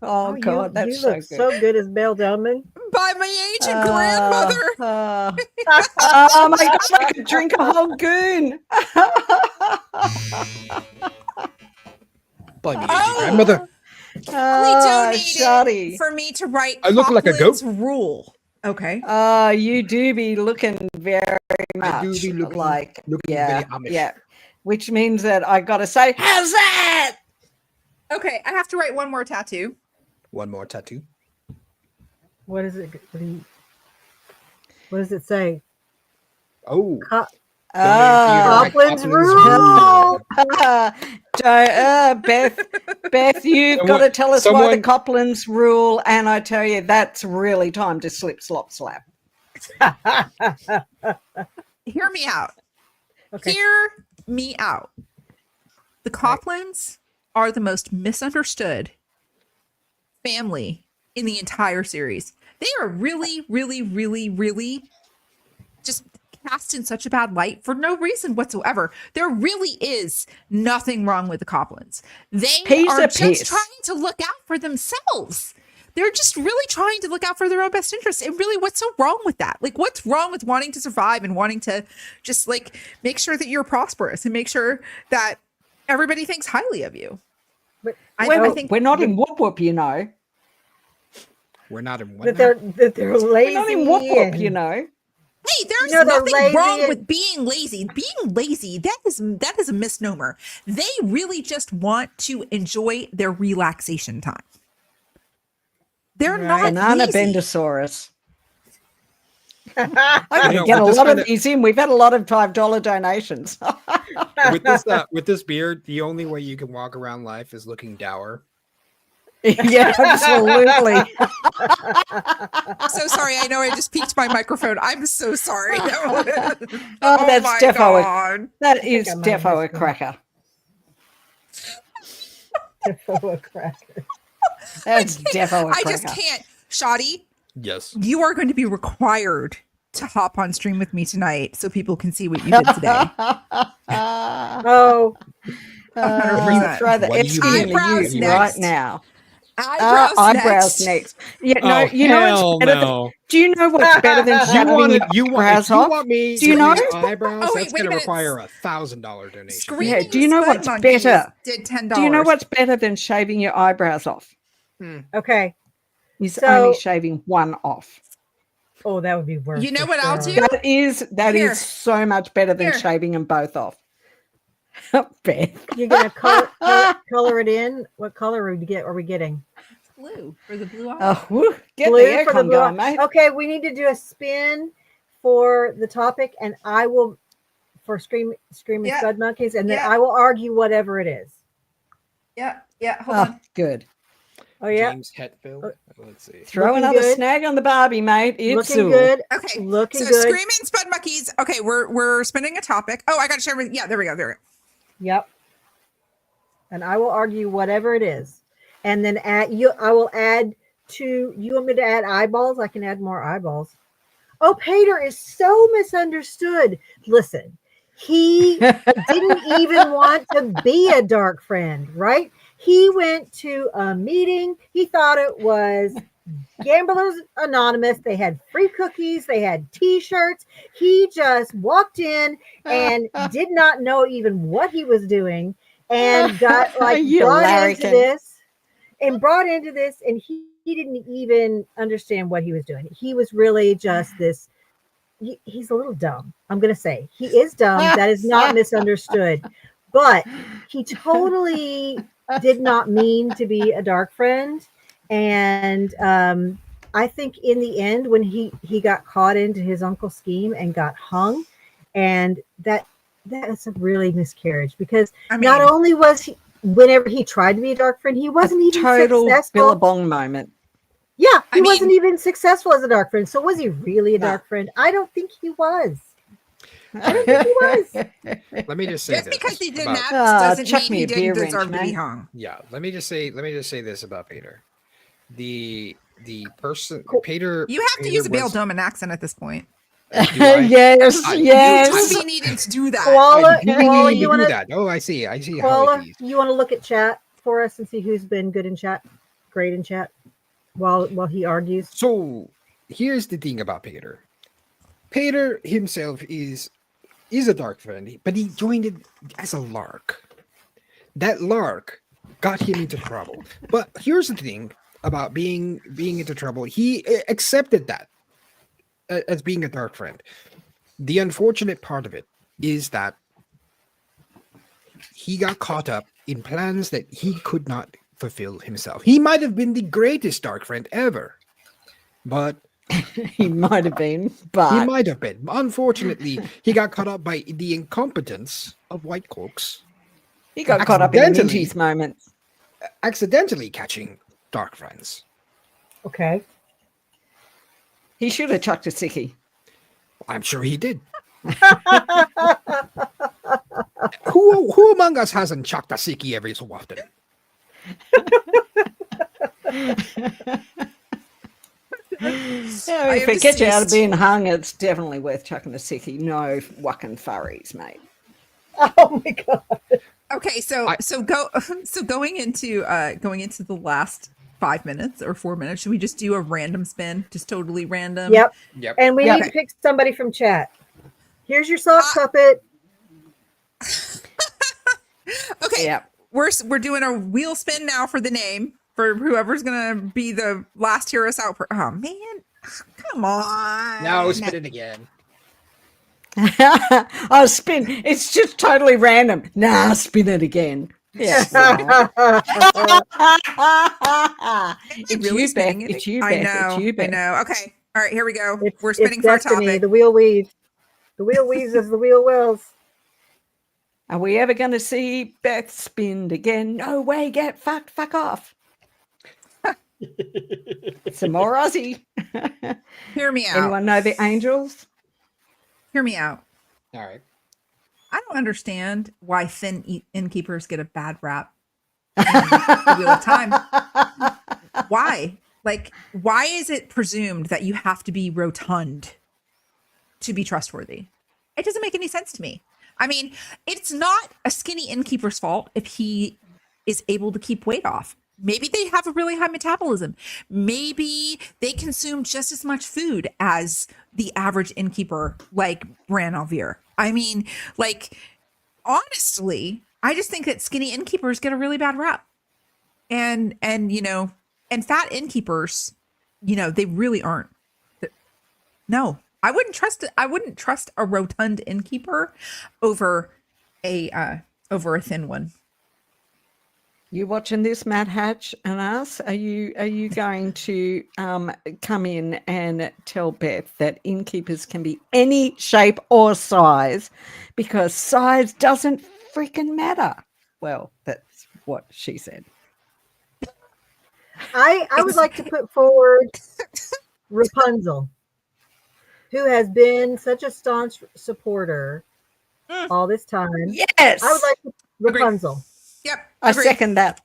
Speaker 5: Oh
Speaker 9: you-
Speaker 5: God, that's
Speaker 9: you
Speaker 5: so
Speaker 9: look
Speaker 5: good.
Speaker 9: so good as Bale Delman.
Speaker 2: By my ancient grandmother.
Speaker 5: Oh my God, I could drink a whole goon.
Speaker 10: By me, grandmother.
Speaker 2: donated
Speaker 5: Shoddy.
Speaker 2: for me to write
Speaker 10: I look like a goat.
Speaker 2: Copland's rule. Okay.
Speaker 5: You do be looking very
Speaker 10: I do
Speaker 5: much
Speaker 10: be looking
Speaker 5: like
Speaker 10: very Amish.
Speaker 5: yeah. Which means that I got to say, how's that?
Speaker 2: Okay, I have to write one more tattoo.
Speaker 10: One more tattoo.
Speaker 9: What is it? What does it say?
Speaker 10: Oh,
Speaker 9: Copland's rule.
Speaker 5: Beth, you've got to tell us why the Copland's rule, and I tell you, that's really time to slip, slop, slap.
Speaker 2: Hear me out.
Speaker 9: Okay.
Speaker 2: Hear me out. The Coplands are the most misunderstood family in the entire series. They are really, really, really, really just cast in such a bad light for no reason whatsoever. There really is nothing wrong with the Coplands. They are just trying to look out for themselves. They're just really trying to look out for their own best interests. And really, what's so wrong with that? Like, what's wrong with wanting to survive and wanting to just like make sure that you're prosperous and make sure that everybody thinks highly of you?
Speaker 5: But I think we're not in whoop whoop, you know.
Speaker 10: We're not in
Speaker 9: what? That they're lazy.
Speaker 5: We're not in whoop whoop, you know.
Speaker 2: Hey, there's nothing wrong with being lazy. Being lazy, that is a misnomer. They really just want to enjoy their relaxation time. They're not
Speaker 5: Banana
Speaker 2: lazy.
Speaker 5: Bendosaurus. I'm going to get a lot of these in. We've had a lot of $5 donations.
Speaker 10: with this beard, the only way you can walk around life is looking dour.
Speaker 5: Yeah, absolutely.
Speaker 2: So sorry. I know I just peeked my microphone. I'm so sorry.
Speaker 5: That's
Speaker 2: my
Speaker 5: defo.
Speaker 2: God.
Speaker 5: That is defo a cracker.
Speaker 9: Defo a cracker.
Speaker 5: That's defo a cracker.
Speaker 2: I just can't. Shoddy,
Speaker 10: yes,
Speaker 2: you are going to be required to hop on stream with me tonight so people can see what you did today.
Speaker 9: Oh.
Speaker 2: 100%.
Speaker 5: Throw the F in
Speaker 2: Eyebrows
Speaker 5: the
Speaker 2: next.
Speaker 5: right now.
Speaker 2: Eyebrows
Speaker 5: next. Yeah, no, you know what's better than, do you know what's better than shaving your eyebrows off?
Speaker 10: Do
Speaker 5: you know?
Speaker 10: Eyebrows? That's going to require a $1,000 donation.
Speaker 5: Yeah. Do you know what's better?
Speaker 2: Did $10.
Speaker 5: Do you know what's better than shaving your eyebrows off?
Speaker 9: Okay.
Speaker 5: Is only shaving one off.
Speaker 9: Oh, that would be worse.
Speaker 2: You know what I'll do?
Speaker 5: That is so much better than shaving them both off. Beth.
Speaker 9: You're gonna color it in. What color are we getting?
Speaker 2: Blue for the blue eye.
Speaker 5: Oh, get
Speaker 9: blue
Speaker 5: the aircon going, mate.
Speaker 9: Okay, we need to do a spin for the topic, and I will for screaming Spud Monkeys, and then I will argue whatever it is.
Speaker 2: Yeah. Hold on.
Speaker 5: Good.
Speaker 9: Oh yeah.
Speaker 10: James Hetfield. Let's see.
Speaker 5: Throw another snag on the Barbie, mate. It's
Speaker 9: looking good.
Speaker 2: Okay.
Speaker 9: Looking
Speaker 2: so
Speaker 9: good.
Speaker 2: Screaming Spud Monkeys. Okay, we're spinning a topic. Oh, I got to share with. Yeah, there we go.
Speaker 9: Yep. And I will argue whatever it is, and then I will add to. You want me to add eyeballs? I can add more eyeballs. Oh, Pater is so misunderstood. Listen, he didn't even want to be a dark friend, right? He went to a meeting. He thought it was Gamblers Anonymous. They had free cookies. They had T-shirts. He just walked in and did not know even what he was doing, and got brought into this, and he didn't even understand what he was doing. He was really just this. He's a little dumb. I'm going to say he is dumb. That is not misunderstood, but he totally did not mean to be a dark friend. And I think in the end, when he got caught into his uncle's scheme and got hung, and that is a really miscarriage, because not only was he, whenever he tried to be a dark friend, he wasn't even successful.
Speaker 5: Billabong moment.
Speaker 9: Yeah, he wasn't even successful as a dark friend. So was he really a dark friend? I don't think he was. I don't think he was.
Speaker 10: Let me just say
Speaker 2: just
Speaker 10: this.
Speaker 2: because he didn't act doesn't mean he didn't deserve to be hung.
Speaker 10: Yeah, let me just say this about Pater. The person Pater.
Speaker 2: You have to use a Bale Doman accent at this point.
Speaker 5: Yes.
Speaker 2: You needed to do that.
Speaker 9: Koala,
Speaker 10: you want to do that? Oh, I see.
Speaker 9: Koala, you want to look at chat for us and see who's been good in chat, great in chat, while he argues.
Speaker 10: So here's the thing about Pater. Pater himself is a dark friend, but he joined it as a lark. That lark got him into trouble. But here's the thing about being into trouble. He accepted that as being a dark friend. The unfortunate part of it is that he got caught up in plans that he could not fulfill himself. He might have been the greatest dark friend ever, but
Speaker 5: He might have been,
Speaker 10: He
Speaker 5: but
Speaker 10: might have been. Unfortunately, he got caught up by the incompetence of white cloaks,
Speaker 5: he got caught up in
Speaker 10: accidentally.
Speaker 5: Minty's moments.
Speaker 10: accidentally catching dark friends.
Speaker 9: Okay.
Speaker 5: He should have chucked a sickie.
Speaker 10: I'm sure he did. Who among us hasn't chucked a sickie every so often?
Speaker 5: Yeah, if it gets you out of being hung, it's definitely worth chucking a sickie. No whacking furries, mate.
Speaker 9: Oh my god.
Speaker 2: Okay, so going into the last 5 minutes or 4 minutes, should we just do a random spin? Just totally random?
Speaker 9: Yep.
Speaker 10: Yep.
Speaker 9: And we
Speaker 2: Yep.
Speaker 9: need to pick somebody from chat. Here's your sock puppet.
Speaker 2: Okay.
Speaker 5: Yep.
Speaker 2: We're doing a wheel spin now for the name for whoever's gonna be the last hear us out. Oh man, come on.
Speaker 10: No, spin it again.
Speaker 5: Oh, spin. It's just totally random. Nah, spin it again. Yeah. It's
Speaker 2: Really
Speaker 5: you, Beth.
Speaker 2: spinning it?
Speaker 5: It's you,
Speaker 2: I
Speaker 5: Beth.
Speaker 2: know.
Speaker 5: It's you,
Speaker 2: I
Speaker 5: Beth.
Speaker 2: know. Okay. All right. Here we go.
Speaker 9: It's,
Speaker 2: We're spinning
Speaker 9: it's
Speaker 2: for a
Speaker 9: destiny.
Speaker 2: topic.
Speaker 9: The wheel weaves. The wheel weaves as the wheel wills.
Speaker 5: Are we ever going to see Beth spinned again? No way. Get fucked. Fuck off. Some more Aussie.
Speaker 2: Hear me out.
Speaker 5: Anyone know the Angels?
Speaker 2: Hear me out.
Speaker 10: All right.
Speaker 2: I don't understand why thin innkeepers get a bad rap in the Wheel of Time. Why? Like, why is it presumed that you have to be rotund to be trustworthy? It doesn't make any sense to me. I mean, it's not a skinny innkeeper's fault if he is able to keep weight off. Maybe they have a really high metabolism. Maybe they consume just as much food as the average innkeeper like Brandon Emily. I mean, like, honestly, I just think that skinny innkeepers get a really bad rap. And fat innkeepers, they really aren't. No, I wouldn't trust a rotund innkeeper over a thin one.
Speaker 5: You watching this, Matt Hatch and us? Are you going to come in and tell Beth that innkeepers can be any shape or size because size doesn't freaking matter? Well, that's what she said.
Speaker 9: I would like to put forward Rapunzel, who has been such a staunch supporter all this time.
Speaker 5: Yes,
Speaker 9: I would like to, Rapunzel.
Speaker 2: Yep.
Speaker 5: I
Speaker 2: agreed.
Speaker 5: second that.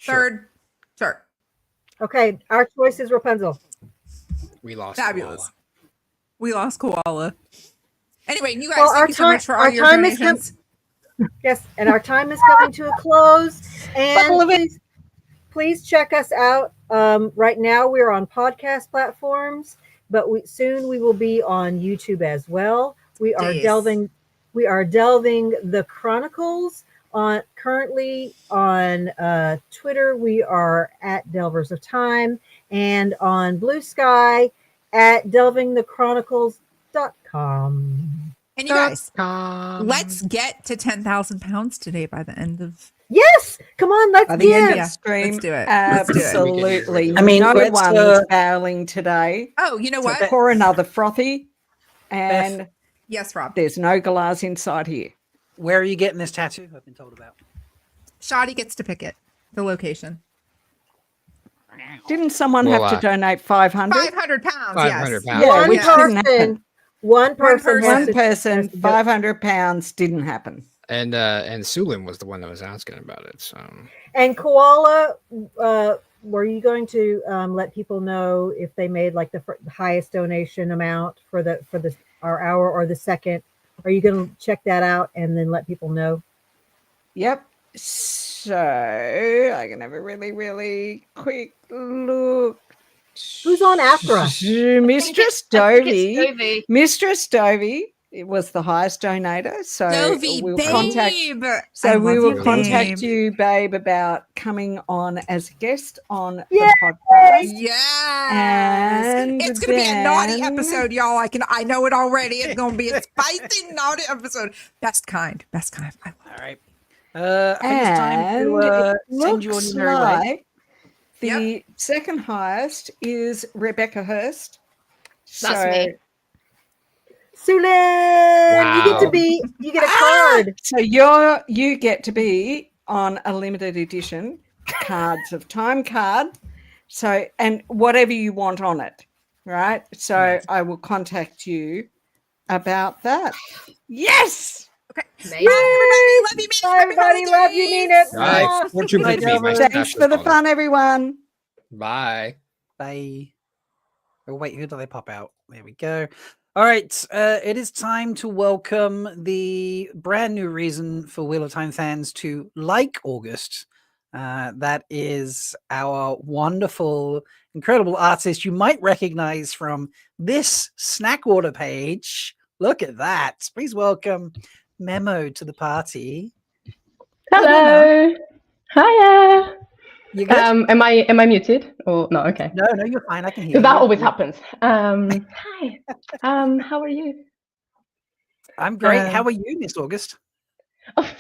Speaker 2: Third. Sure.
Speaker 9: Okay, our choice is Rapunzel.
Speaker 10: We lost.
Speaker 2: Fabulous.
Speaker 10: Koala.
Speaker 2: We lost koala. Anyway, you guys,
Speaker 9: Well,
Speaker 2: thank you so much for all your donations.
Speaker 9: Yes, and our time is coming to a close. And please check us out. Right now, we're on podcast platforms, but soon we will be on YouTube as well. We are delving the Chronicles currently on Twitter. We are at Delvers of Time, and on Blue Sky at delvingthechronicles.com.
Speaker 2: And you guys, let's get to 10,000 pounds today by the end of.
Speaker 9: Yes, come on, let's
Speaker 5: By the end of
Speaker 2: Yeah,
Speaker 5: the stream,
Speaker 2: let's do it. Let's do it.
Speaker 5: absolutely.
Speaker 4: I mean,
Speaker 5: no
Speaker 4: let's,
Speaker 5: one's fouling today.
Speaker 2: Oh, you know
Speaker 5: So
Speaker 2: what?
Speaker 5: pour another frothy, and
Speaker 2: Yes, Rob.
Speaker 5: there's no glass inside here.
Speaker 4: Where are you getting this tattoo? I've been told about.
Speaker 2: Shoddy gets to pick it, the location.
Speaker 5: Didn't someone
Speaker 10: Well,
Speaker 5: have to donate 500?
Speaker 2: 500 pounds.
Speaker 10: 500
Speaker 2: yes.
Speaker 10: pounds.
Speaker 5: Yeah,
Speaker 9: One
Speaker 5: which didn't happen.
Speaker 9: person. One person.
Speaker 5: One person, 500 pounds didn't happen.
Speaker 10: And Sulin was the one that was asking about it. So
Speaker 9: And Koala, were you going to let people know if they made like the highest donation amount for our hour or the second? Are you going to check that out and then let people know?
Speaker 5: Yep. So I can have a really, really quick look.
Speaker 9: Who's on after us?
Speaker 5: Mistress
Speaker 8: I think
Speaker 5: Dovey.
Speaker 8: it's Dovey.
Speaker 5: Mistress Dovey. It was the highest donator. So
Speaker 2: Dovey,
Speaker 5: we'll
Speaker 2: babe.
Speaker 5: contact.
Speaker 2: I
Speaker 5: So we
Speaker 2: love
Speaker 5: will
Speaker 2: you,
Speaker 5: contact
Speaker 2: babe.
Speaker 5: you, babe, about coming on as a guest on
Speaker 9: Yay!
Speaker 5: the podcast.
Speaker 2: Yes.
Speaker 5: And
Speaker 2: it's gonna be a naughty
Speaker 5: then-
Speaker 2: episode, y'all. I know it already. It's gonna be a spicy, naughty episode. Best kind. I love it.
Speaker 4: All right. I think it's time
Speaker 5: And
Speaker 4: to
Speaker 5: it
Speaker 4: send you on
Speaker 5: looks
Speaker 4: your merry way.
Speaker 5: like the second highest is Rebecca Hurst
Speaker 8: That's me.
Speaker 9: Sulan, you get a card.
Speaker 5: So you get to be on a limited edition Cards of Time card. So, and whatever you want on it, right? So I will contact you about that. Yes.
Speaker 2: Okay.
Speaker 8: Amazing.
Speaker 9: Everybody love you, Nina.
Speaker 10: Nice. Fortune
Speaker 4: Bye,
Speaker 10: with me. My
Speaker 5: Thanks
Speaker 10: stash
Speaker 5: for the
Speaker 10: was called.
Speaker 5: fun, everyone.
Speaker 10: Bye.
Speaker 4: Bye. Oh, wait, who do they pop out? There we go. All right, it is time to welcome the brand new reason for Wheel of Time fans to like August. That is our wonderful, incredible artist you might recognize from this snack order page. Look at that. Please welcome Memo to the party.
Speaker 11: Hello. Hiya.
Speaker 4: You good?
Speaker 11: Am I muted? Or no, okay.
Speaker 4: No, you're fine. I can hear you.
Speaker 11: Because that always happens. Hi. How are you?
Speaker 4: I'm great. How are you, Miss August?
Speaker 11: Oh,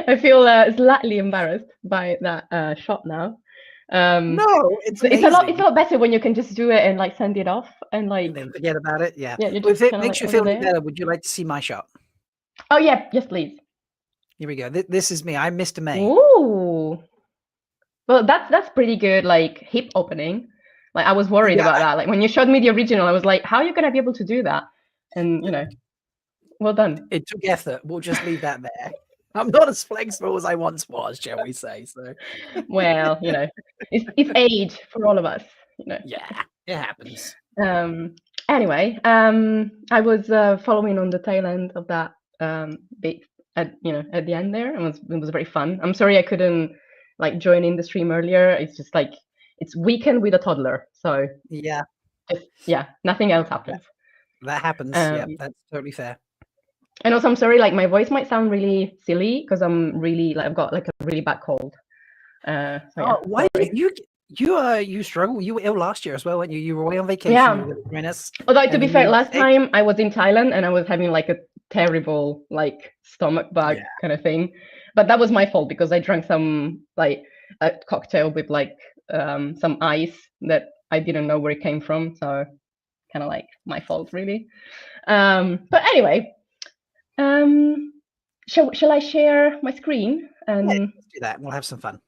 Speaker 11: I feel slightly embarrassed by that shot now.
Speaker 4: No, it's
Speaker 11: a lot better when you can just do it and like send it off and like
Speaker 4: and then forget about it. Yeah.
Speaker 11: Yeah,
Speaker 4: Well, if it
Speaker 11: kinda
Speaker 4: makes you
Speaker 11: like
Speaker 4: feel
Speaker 11: over
Speaker 4: any
Speaker 11: there.
Speaker 4: better, would you like to see my shot?
Speaker 11: Oh yeah, yes please.
Speaker 4: Here we go. This is me. I'm Mr. May.
Speaker 11: Ooh. Well, that's pretty good. Like hip opening. Like I was worried about that. Like when you showed me the original, I was like, how are you gonna be able to do that? And you know, well done.
Speaker 4: It took effort. We'll just leave that there. I'm not as flexible as I once was, shall we say? So,
Speaker 11: well, you know, it's age for all of us. You know.
Speaker 4: Yeah, it happens.
Speaker 11: Anyway, I was following on the tail end of that bit at the end there. It was very fun. I'm sorry I couldn't like join in the stream earlier. It's just like it's weekend with a toddler, so
Speaker 4: yeah,
Speaker 11: nothing else happens.
Speaker 4: That happens. Yeah, that's totally fair.
Speaker 11: And also, I'm sorry, like my voice might sound really silly because I'm really like I've got like a really bad cold.
Speaker 4: Why you struggle? You were ill last year as well, weren't you? You were away on vacation.
Speaker 11: Yeah. Although to be fair, last time I was in Thailand and I was having like a terrible like stomach bug kind of thing. But that was my fault because I drank some like a cocktail with like some ice that I didn't know where it came from. So kind of like my fault really. But anyway, shall I share my screen?
Speaker 4: And let's do that. We'll have some fun.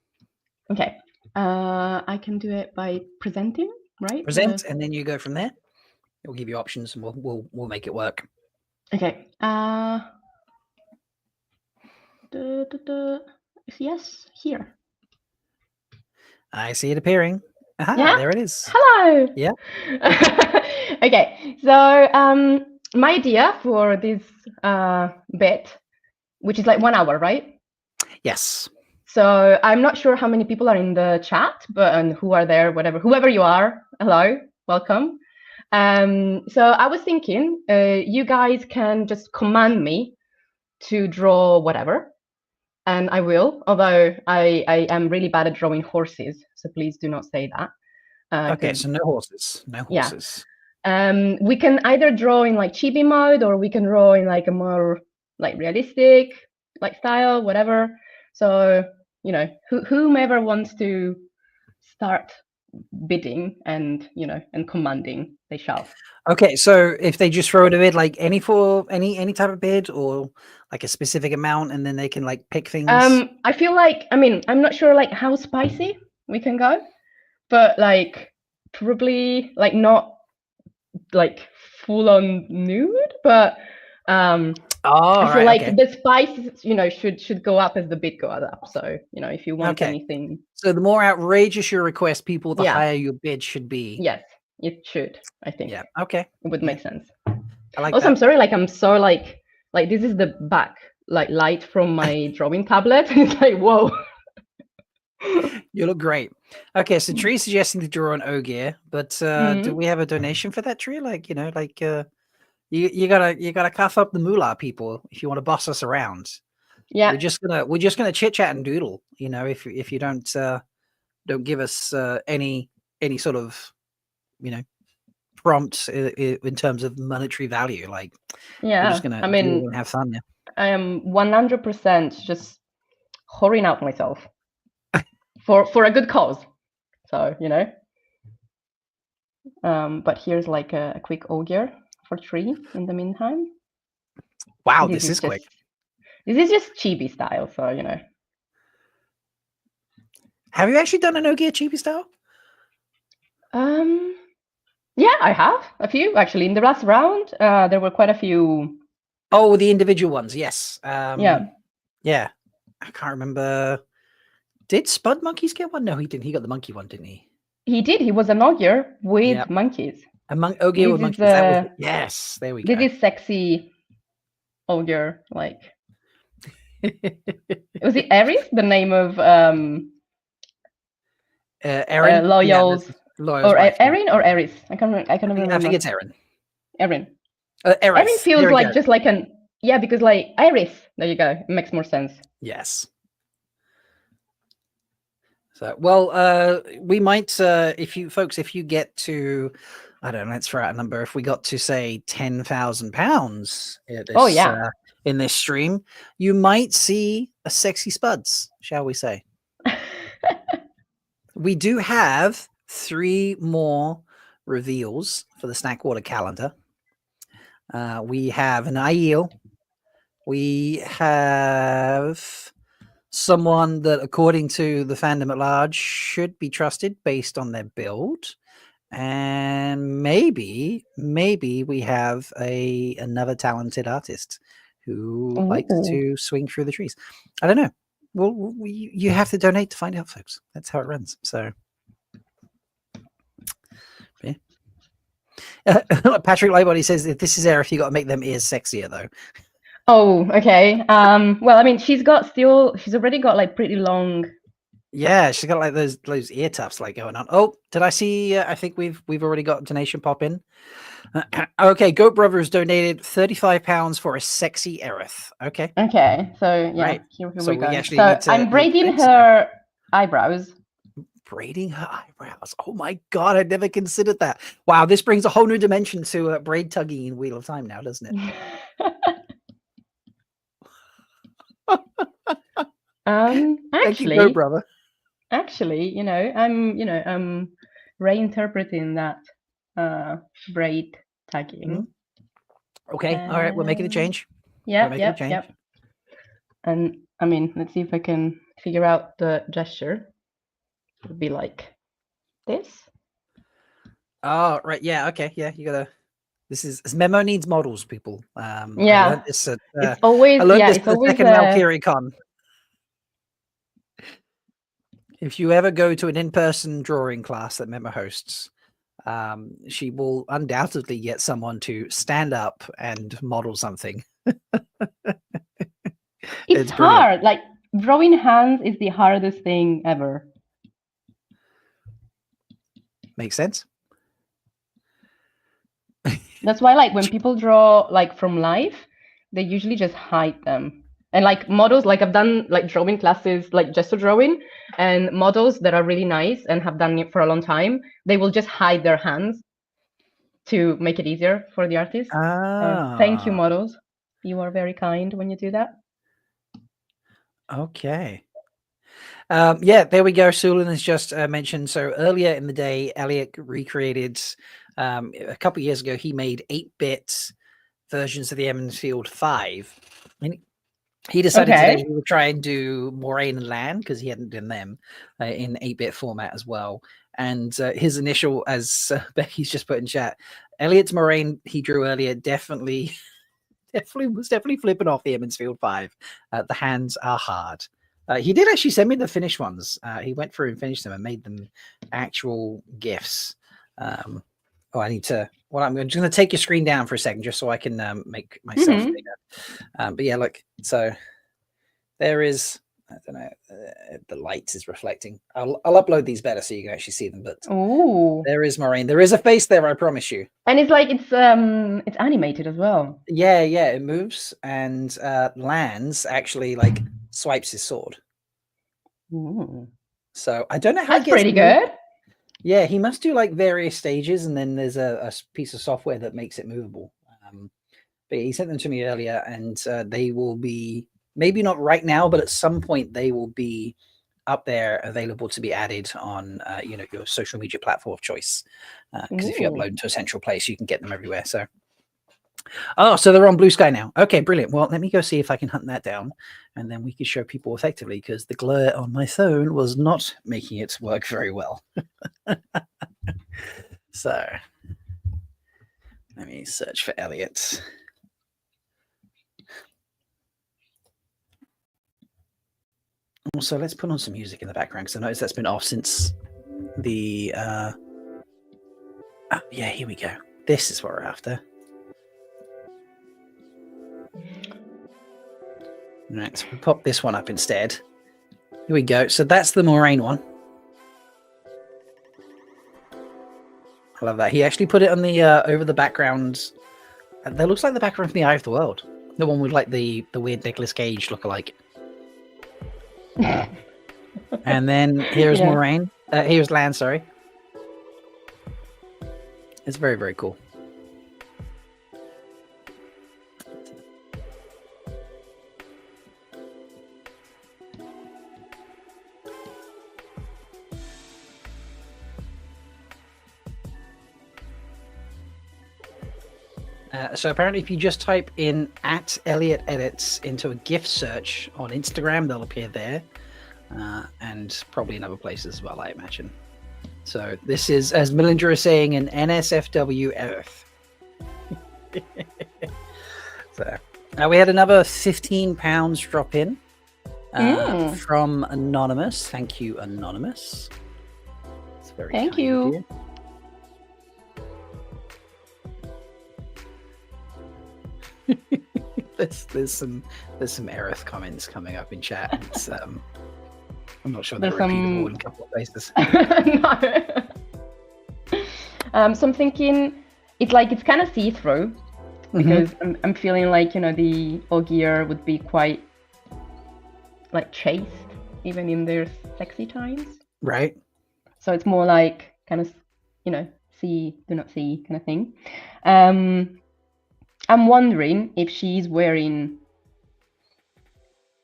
Speaker 11: Okay. I can do it by presenting, right?
Speaker 4: Present, and then you go from there. We'll give you options, and we'll make it work.
Speaker 11: Okay. Yes, here.
Speaker 4: I see it appearing. Aha,
Speaker 11: yeah?
Speaker 4: There it is.
Speaker 11: Hello.
Speaker 4: Yeah.
Speaker 11: Okay. So my idea for this bit, which is like 1 hour, right?
Speaker 4: Yes.
Speaker 11: So I'm not sure how many people are in the chat, but who are there, whoever you are, hello, welcome. So I was thinking you guys can just command me to draw whatever, and I will, although I am really bad at drawing horses, so please do not say that.
Speaker 4: Okay, so no horses, no horses.
Speaker 11: Yeah. We can either draw in like chibi mode, or we can draw in like a more like realistic like style, whatever. So you know, whomever wants to start bidding and and commanding, they shall.
Speaker 4: Okay, so if they just throw it a bid, like any type of bid, or like a specific amount, and then they can like pick things.
Speaker 11: I feel like, I mean, I'm not sure like how spicy we can go, but like probably like not like full on nude, but I feel like the spice, should go up as the bid goes up. So, if you want anything.
Speaker 4: So the more outrageous your request, people, the higher your bid should be.
Speaker 11: Yes, it should, I think.
Speaker 4: Yeah. Okay.
Speaker 11: It would make sense.
Speaker 4: I like
Speaker 11: also,
Speaker 4: that.
Speaker 11: I'm sorry, like I'm so like this is the back like light from my drawing tablet. It's like, whoa.
Speaker 4: You look great. Okay, so Tree's suggesting to draw an Ogier, but do we have a donation for that, Tree? Like, you gotta cough up the moolah, people, if you want to boss us around.
Speaker 11: Yeah,
Speaker 4: we're just gonna chit chat and doodle. If you don't give us any sort of prompt in terms of monetary value, like we're just gonna have fun. Yeah,
Speaker 11: I am 100% just whoring out myself for a good cause. So But here's like a quick augur for 3 in the meantime.
Speaker 4: Wow, this is
Speaker 11: just,
Speaker 4: quick.
Speaker 11: This is just chibi style, so you know.
Speaker 4: Have you actually done an Ogier chibi style?
Speaker 11: Yeah, I have a few actually. In the last round, there were quite a few.
Speaker 4: Oh, the individual ones, yes.
Speaker 11: Yeah.
Speaker 4: I can't remember. Did Spud Monkeys get one? No, he didn't. He got the monkey one, didn't he?
Speaker 11: He did. He was an augur with monkeys.
Speaker 4: Ogier with monkeys. That was yes. There we go.
Speaker 11: This is sexy augur. Like, was it Aries? The name of
Speaker 4: Erin?
Speaker 11: Loyal's or Erin or Aries? I can't remember.
Speaker 4: I think it's Erin.
Speaker 11: Erin.
Speaker 4: Erin
Speaker 11: feels like just like an because like Iris. There you go. It makes more sense.
Speaker 4: Yes. So well, we might if you get to, I don't know, let's throw out a number. If we got to say £10,000 in this stream, you might see a sexy Spuds, shall we say? We do have 3 more reveals for the Snackwater calendar. We have an Aiel. We have someone that, according to the fandom at large, should be trusted based on their build. And maybe we have another talented artist who likes to swing through the trees. I don't know. Well, you have to donate to find out, folks. That's how it runs. So, yeah. Patrick Lightbody says, if this is Aerith, you got to make them ears sexier, though.
Speaker 11: Oh, okay. Well, I mean, she's already got like pretty long.
Speaker 4: Yeah, she's got like those ear tufts like going on. Oh, did I see? I think we've already got a donation pop in. Okay, Goat Brothers donated £35 for a sexy Aerith. Okay.
Speaker 11: Okay, so yeah,
Speaker 4: right.
Speaker 11: Here
Speaker 4: so
Speaker 11: we go.
Speaker 4: So
Speaker 11: I'm braiding her eyebrows.
Speaker 4: Braiding her eyebrows. Oh my god, I'd never considered that. Wow, this brings a whole new dimension to braid tugging in Wheel of Time now, doesn't it?
Speaker 11: Actually,
Speaker 4: Go, brother.
Speaker 11: Actually, I'm reinterpreting that braid tagging.
Speaker 4: Okay, all right, we're making a change.
Speaker 11: Yeah. And I mean, let's see if I can figure out the gesture. It would be like this.
Speaker 4: Oh, right. Yeah. Okay. Yeah. You gotta. This memo needs models, people.
Speaker 11: Yeah.
Speaker 4: I learned this at,
Speaker 11: it's always.
Speaker 4: I learned this
Speaker 11: it's
Speaker 4: at the
Speaker 11: always.
Speaker 4: second Valkyrie Con. If you ever go to an in-person drawing class that Memo hosts, she will undoubtedly get someone to stand up and model something.
Speaker 11: It's hard. Like drawing hands is the hardest thing ever.
Speaker 4: Makes sense.
Speaker 11: That's why, like, when people draw like from life, they usually just hide them. And like models, like I've done like drawing classes, like gesture drawing, and models that are really nice and have done it for a long time, they will just hide their hands to make it easier for the artist. Thank you, models. You are very kind when you do that.
Speaker 4: Okay. Yeah, there we go. Sulin has just mentioned. So earlier in the day, Elliot recreated a couple of years ago. He made 8-bit versions of the Emmonsfield 5. And he decided today he would try and do Moraine and Lan because he hadn't done them in 8-bit format as well. And his initial, as Becky's just put in chat, Elliot's Moraine he drew earlier definitely was flipping off the Emmonsfield 5. The hands are hard. He did actually send me the finished ones. He went through and finished them and made them actual GIFs. I need to. Well, I'm just going to take your screen down for a second just so I can make myself bigger. But yeah, look. So there is. I don't know. The light is reflecting. I'll upload these better so you can actually see them. But there is Moraine. There is a face there. I promise you.
Speaker 11: And it's like it's animated as well.
Speaker 4: Yeah, it moves and lands actually like swipes his sword.
Speaker 11: Ooh.
Speaker 4: So I don't know how.
Speaker 11: That's pretty good.
Speaker 4: Yeah, he must do like various stages, and then there's a piece of software that makes it movable. But he sent them to me earlier, and they will be maybe not right now, but at some point they will be up there available to be added on your social media platform of choice. Because if you upload to a central place, you can get them everywhere. So so they're on Blue Sky now. Okay, brilliant. Well, let me go see if I can hunt that down, and then we can show people effectively, because the glare on my phone was not making it work very well. So let me search for Elliot. Also, let's put on some music in the background, because I noticed that's been off since the yeah, here we go. This is what we're after. Right, so we pop this one up instead. Here we go. So that's the Moraine one. I love that. He actually put it on the over the background. That looks like the background from the Eye of the World. The one with like the weird Nicolas Cage lookalike. And then here's Moraine. Here's Lan, sorry. It's very, very cool. So apparently if you just type in @ElliotEdits into a GIF search on Instagram, they'll appear there. And probably in other places as well, I imagine. So this is, as Melindra is saying, an NSFW Earth. So we had another £15 drop in from Anonymous. Thank you, Anonymous. It's very
Speaker 11: Thank you.
Speaker 4: There's some Aerith comments coming up in chat. It's, I'm not sure they're
Speaker 11: There's
Speaker 4: repeatable in a couple of places.
Speaker 11: No. So I'm thinking it's kind of see-through, because I'm feeling like, the Ogier would be quite like chaste even in their sexy times.
Speaker 4: Right.
Speaker 11: So it's more like kind of, see, do not see kind of thing. I'm wondering if she's wearing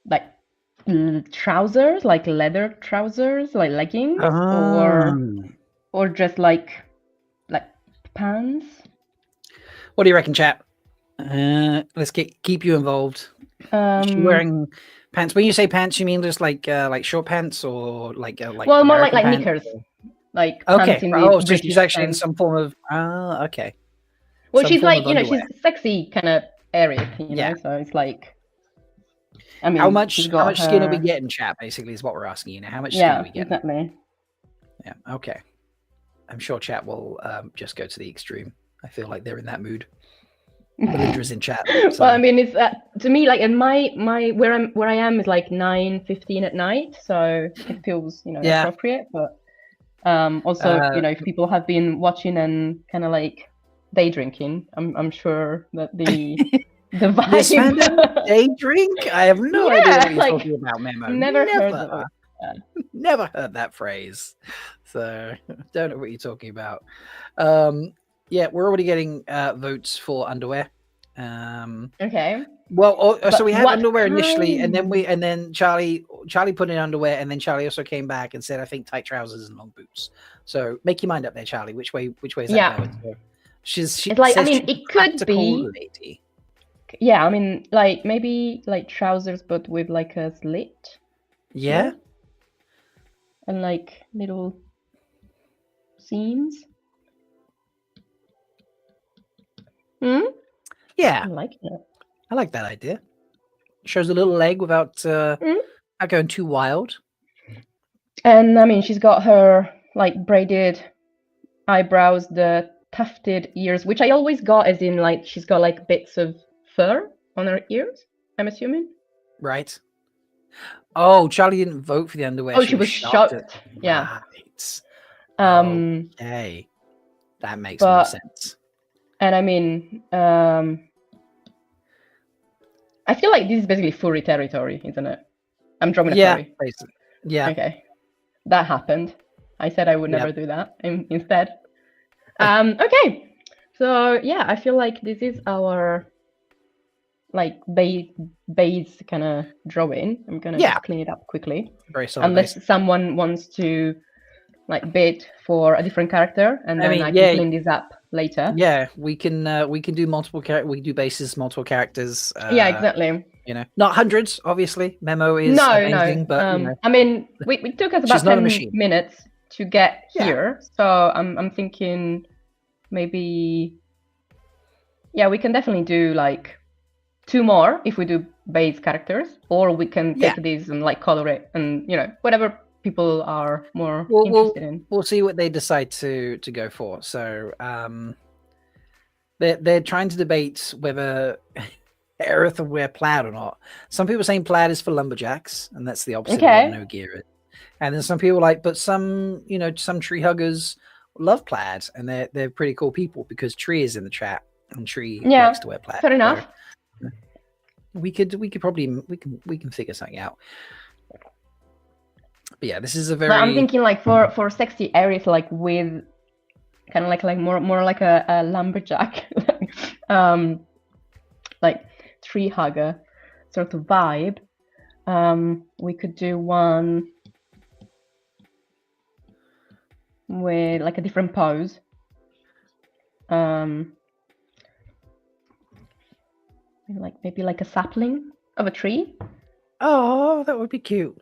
Speaker 11: like trousers, like leather trousers, like leggings, or just like pants.
Speaker 4: What do you reckon, chat? Let's keep you involved. Is she wearing pants? When you say pants, you mean just like short pants, or like
Speaker 11: well, more
Speaker 4: American
Speaker 11: like
Speaker 4: pants?
Speaker 11: knickers, like
Speaker 4: Okay.
Speaker 11: pants in the
Speaker 4: So
Speaker 11: British
Speaker 4: she's actually in
Speaker 11: sense.
Speaker 4: some form of okay.
Speaker 11: Well,
Speaker 4: Some
Speaker 11: she's
Speaker 4: form
Speaker 11: like,
Speaker 4: of underwear.
Speaker 11: she's sexy kind of Eric,
Speaker 4: Yeah.
Speaker 11: So it's like, I mean,
Speaker 4: how much
Speaker 11: she's got
Speaker 4: skin are we
Speaker 11: her-
Speaker 4: getting, chat? Basically, is what we're asking. How much skin are we getting?
Speaker 11: exactly.
Speaker 4: Yeah. Okay. I'm sure chat will just go to the extreme. I feel like they're in that mood. Melindra's in chat. So.
Speaker 11: Well, I mean, it's to me like, in my where I am is like 9:15 at night, so it feels appropriate. But also, if people have been watching and kind of like day drinking, I'm sure that the vibe.
Speaker 4: This fandom, day drink? I have no idea what you're
Speaker 11: like,
Speaker 4: talking about, Memo.
Speaker 11: Never heard of it.
Speaker 4: Never heard that phrase. So don't know what you're talking about. Yeah, we're already getting votes for underwear.
Speaker 11: Okay.
Speaker 4: Well, so
Speaker 11: But
Speaker 4: we had
Speaker 11: what
Speaker 4: underwear initially, and
Speaker 11: kind?
Speaker 4: then Charlie put in underwear, and then Charlie also came back and said, I think tight trousers and long boots. So make your mind up there, Charlie. Which way is that going? So she
Speaker 11: It's like, I
Speaker 4: says
Speaker 11: mean,
Speaker 4: she's
Speaker 11: it could
Speaker 4: practical
Speaker 11: be.
Speaker 4: lady.
Speaker 11: Yeah, I mean, like maybe like trousers, but with like a slit.
Speaker 4: Yeah.
Speaker 11: And like little seams.
Speaker 4: Yeah.
Speaker 11: I like it.
Speaker 4: I like that idea. Shows a little leg without not going too wild.
Speaker 11: And I mean, she's got her like braided eyebrows, the tufted ears, which I always got as in like she's got like bits of fur on her ears, I'm assuming.
Speaker 4: Right. Oh, Charlie didn't vote for the underwear.
Speaker 11: Oh, she was shocked. Yeah.
Speaker 4: Right. Okay. That makes more sense.
Speaker 11: And I mean, I feel like this is basically furry territory, isn't it? I'm drawing a furry.
Speaker 4: Basically. Yeah.
Speaker 11: Okay. That happened. I said I would never do that instead. Okay. So yeah, I feel like this is our like base kind of drawing. I'm gonna just clean it up quickly.
Speaker 4: Very solid.
Speaker 11: Unless someone wants to like bid for a different character, and then I can clean this up later.
Speaker 4: Yeah, we can do multiple we do bases, multiple characters.
Speaker 11: Yeah, exactly.
Speaker 4: You know, not hundreds, obviously. Memo is amazing, but you know,
Speaker 11: I mean, we took us about 10 minutes to get here, so I'm thinking maybe, we can definitely do like 2 more if we do base characters, or we can take these and like color it, and you know, whatever people are more interested in.
Speaker 4: We'll see what they decide to go for. So they're trying to debate whether Aerith will wear plaid or not. Some people are saying plaid is for lumberjacks, and that's the opposite of what no gear is. And then some people but some tree huggers love plaid, and they're pretty cool people, because Tree is in the chat, and Tree likes to wear plaid.
Speaker 11: Fair enough.
Speaker 4: So we can figure something out. But yeah, this is a very.
Speaker 11: But I'm thinking like for sexy Aerith, like with kind of like more like a lumberjack, like tree hugger sort of vibe. We could do one with like a different pose. Maybe like a sapling of a tree.
Speaker 4: Oh, that would be cute.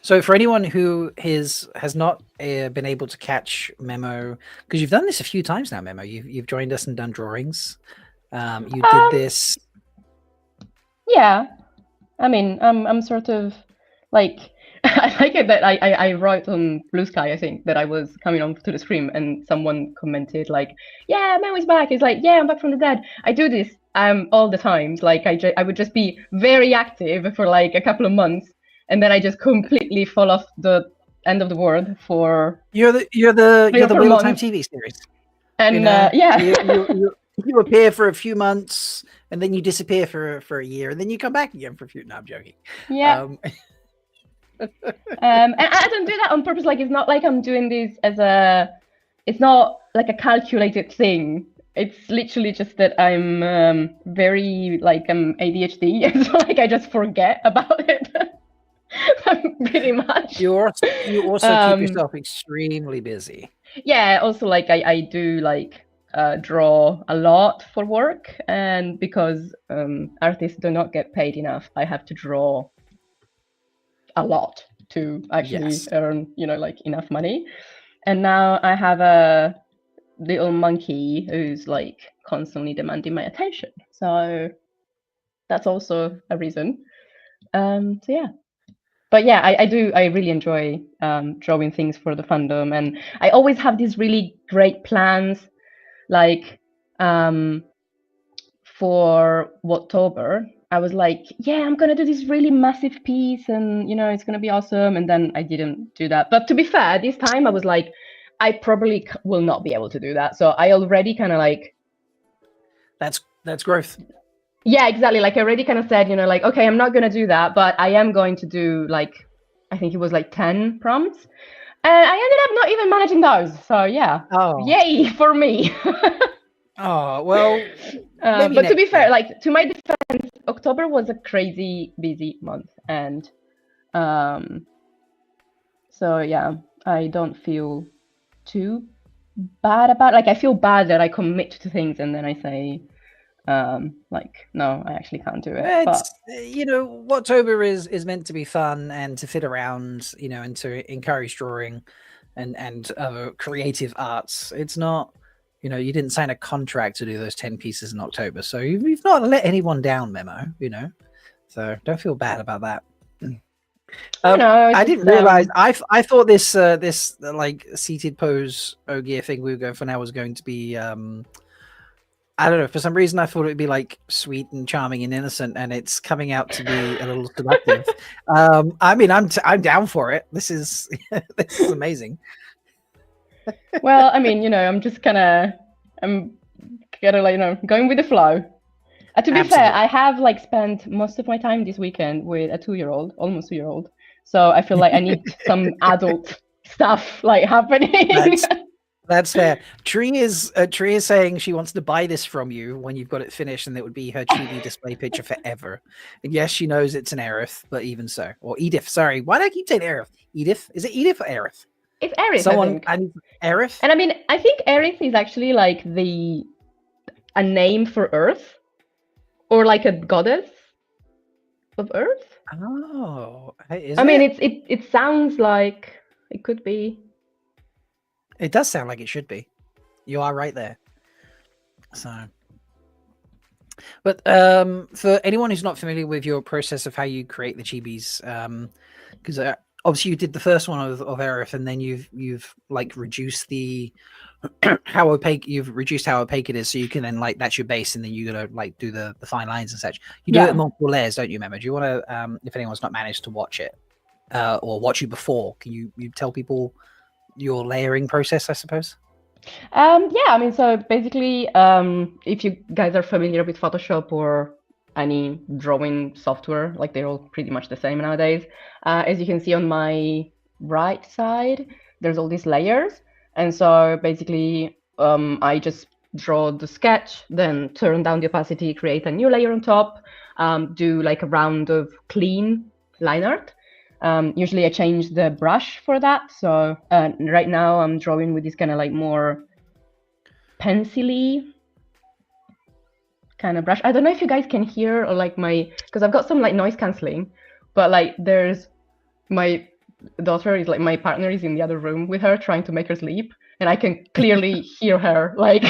Speaker 4: So for anyone who has not been able to catch Memo, because you've done this a few times now, Memo. You've joined us and done drawings. You did this.
Speaker 11: Yeah, I mean, I'm sort of like I like it that I wrote on Blue Sky, I think, that I was coming on to the stream, and someone commented like, "Yeah, Memo's back." It's like, "Yeah, I'm back from the dead." I do this all the time. Like I would just be very active for like a couple of months, and then I just completely fall off the end of the world for.
Speaker 4: You're the Wheel of Time TV series.
Speaker 11: And
Speaker 4: you appear for a few months, and then you disappear for a year, and then you come back again for a few. No, I'm joking.
Speaker 11: Yeah. And I don't do that on purpose. Like, it's not like I'm doing this it's not like a calculated thing. It's literally just that I'm very like I'm ADHD, and so like I just forget about it. Pretty much.
Speaker 4: You also keep yourself extremely busy.
Speaker 11: Yeah. Also, like I do like draw a lot for work, and because artists do not get paid enough, I have to draw a lot to actually earn, like enough money. And now I have a little monkey who's like constantly demanding my attention. So that's also a reason. So yeah. But yeah, I really enjoy drawing things for the fandom, and I always have these really great plans, like for October. I was like, yeah, I'm gonna do this really massive piece, and it's gonna be awesome. And then I didn't do that. But to be fair, this time I was like, I probably will not be able to do that. So I already kind of like.
Speaker 4: That's growth.
Speaker 11: Yeah, exactly. Like I already kind of said, like, okay, I'm not gonna do that, but I am going to do like, I think it was like 10 prompts, and I ended up not even managing those. So yeah. Oh. Yay for me.
Speaker 4: Oh, well.
Speaker 11: But to be fair, like to my defense, October was a crazy busy month, and so yeah, I don't feel too bad about. Like I feel bad that I commit to things and then I say, like, no, I actually can't do it.
Speaker 4: But October is meant to be fun and to fit around, and to encourage drawing and creative arts. It's not. You didn't sign a contract to do those 10 pieces in October, so you've not let anyone down, Memo. So don't feel bad about that. I didn't realize. I thought this like seated pose Ogier thing we were going for now was going to be. I don't know. For some reason, I thought it'd be like sweet and charming and innocent, and it's coming out to be a little seductive. I mean, I'm down for it. This is amazing.
Speaker 11: Well, I mean, I'm just going with the flow. To be fair, I have like spent most of my time this weekend with a 2-year-old, almost 2-year-old. So I feel like I need some adult stuff like happening.
Speaker 4: That's fair. Tree is saying she wants to buy this from you when you've got it finished, and it would be her chibi display picture forever. And yes, she knows it's an Aerith, but even so, or Edith. Sorry, why do I keep saying Aerith? Edith? Is it Edith or Aerith?
Speaker 11: It's Aerith,
Speaker 4: Someone,
Speaker 11: I think.
Speaker 4: Aerith.
Speaker 11: And I mean, I think Aerith is actually like a name for Earth, or like a goddess of Earth.
Speaker 4: Oh,
Speaker 11: I mean, it sounds like it could be.
Speaker 4: It does sound like it should be. You are right there. So, but for anyone who's not familiar with your process of how you create the chibis, because obviously you did the first one of Aerith, and then you've like reduced the how opaque it is, so you can then like that's your base, and then you gotta like do the fine lines and such. You do it in multiple layers, don't you? Remember, do you want to if anyone's not managed to watch it or watch you before, can you tell people your layering process, I suppose?
Speaker 11: Yeah, I mean, so basically, if you guys are familiar with Photoshop or any drawing software, like they're all pretty much the same nowadays. As you can see on my right side, there's all these layers. And so basically, I just draw the sketch, then turn down the opacity, create a new layer on top, do like a round of clean line art. Usually I change the brush for that. So right now I'm drawing with this kind of like more pencil-y kind of brush. I don't know if you guys can hear or like because I've got some like noise cancelling, but like there's my daughter is like my partner is in the other room with her trying to make her sleep, and I can clearly hear her like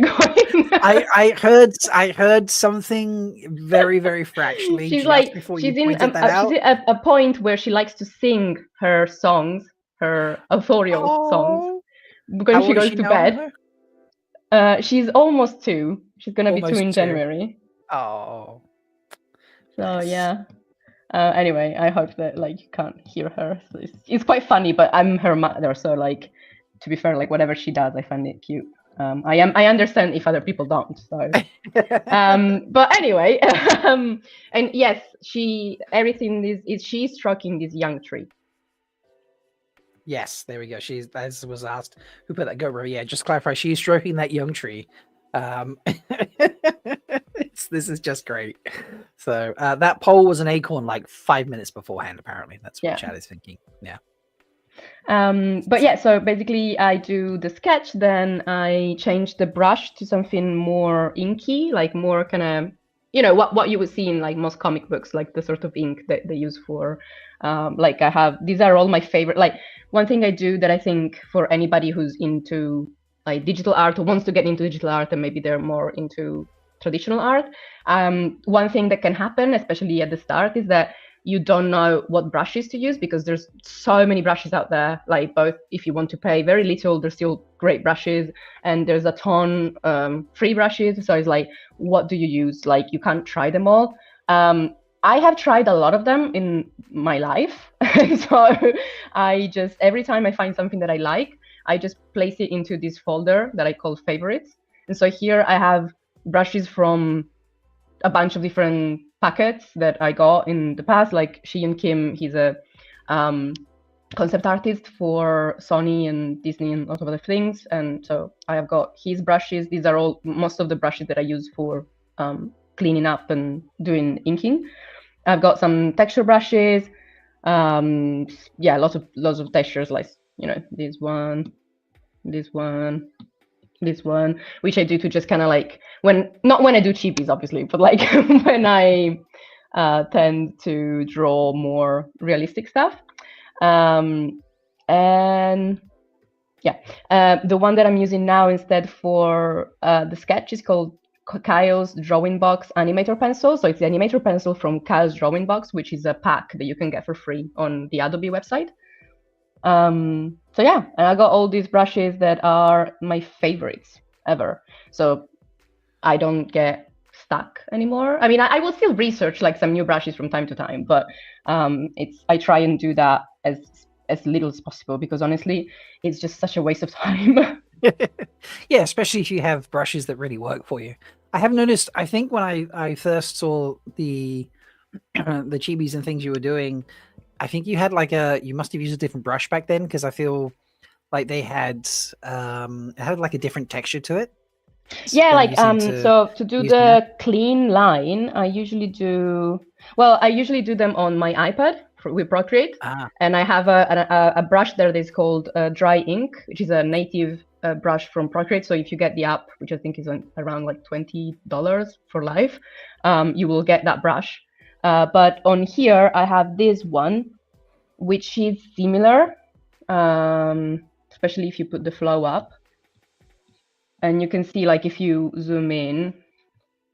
Speaker 11: going.
Speaker 4: I heard something very, very fractionally.
Speaker 11: She's like she's in a point where she likes to sing her songs, her authorial songs, when she goes to bed. She's almost 2. She's gonna be 2 in January.
Speaker 4: Oh.
Speaker 11: So nice. Yeah. Anyway, I hope that like you can't hear her. So it's quite funny, but I'm her mother, so like to be fair, like whatever she does, I find it cute. I understand if other people don't. So, but anyway, and yes, everything is she's stroking this young tree.
Speaker 4: Yes, there we go. She's, as was asked, who put that GoPro? Yeah, just clarify. She's stroking that young tree. This is just great. So that poll was an acorn like 5 minutes beforehand. Apparently, that's what chat is thinking. Yeah.
Speaker 11: But yeah, so basically I do the sketch, then I change the brush to something more inky, like more kind of, you know, what you would see in like most comic books, like the sort of ink that they use for, like these are all my favorite. Like one thing I do that I think for anybody who's into like digital art or wants to get into digital art and maybe they're more into traditional art, one thing that can happen, especially at the start, is that you don't know what brushes to use because there's so many brushes out there. Like both, if you want to pay very little, there's still great brushes, and there's a ton free brushes. So it's like, what do you use? Like you can't try them all. I have tried a lot of them in my life, so I just every time I find something that I like, I just place it into this folder that I call favorites. And so here I have brushes from a bunch of different packets that I got in the past, like Shion Kim. He's a concept artist for Sony and Disney and lots of other things, and so I have got his brushes. These are all most of the brushes that I use for cleaning up and doing inking. I've got some texture brushes, lots of textures, like, you know, this one, which I do to just kind of like not when I do chibis, obviously, but like when I tend to draw more realistic stuff. And yeah, the one that I'm using now instead for the sketch is called Kyle's Drawing Box Animator Pencil. So it's the Animator Pencil from Kyle's Drawing Box, which is a pack that you can get for free on the Adobe website. So yeah, and I got all these brushes that are my favorites ever. So I don't get stuck anymore. I mean, I will still research like some new brushes from time to time, but I try and do that as little as possible, because honestly, it's just such a waste of time.
Speaker 4: Yeah, especially if you have brushes that really work for you. I have noticed, I think when I first saw the chibis and things you were doing, I think you had you must have used a different brush back then, because I feel like they had it had like a different texture to it.
Speaker 11: Yeah,
Speaker 4: So
Speaker 11: like
Speaker 4: you seem to
Speaker 11: so to do
Speaker 4: use
Speaker 11: the
Speaker 4: that.
Speaker 11: clean line, I usually do them on my iPad with Procreate, and I have a brush there that's called Dry Ink, which is a native brush from Procreate. So if you get the app, which I think is around like $20 for life, you will get that brush. But on here, I have this one, which is similar, especially if you put the flow up. And you can see, like, if you zoom in,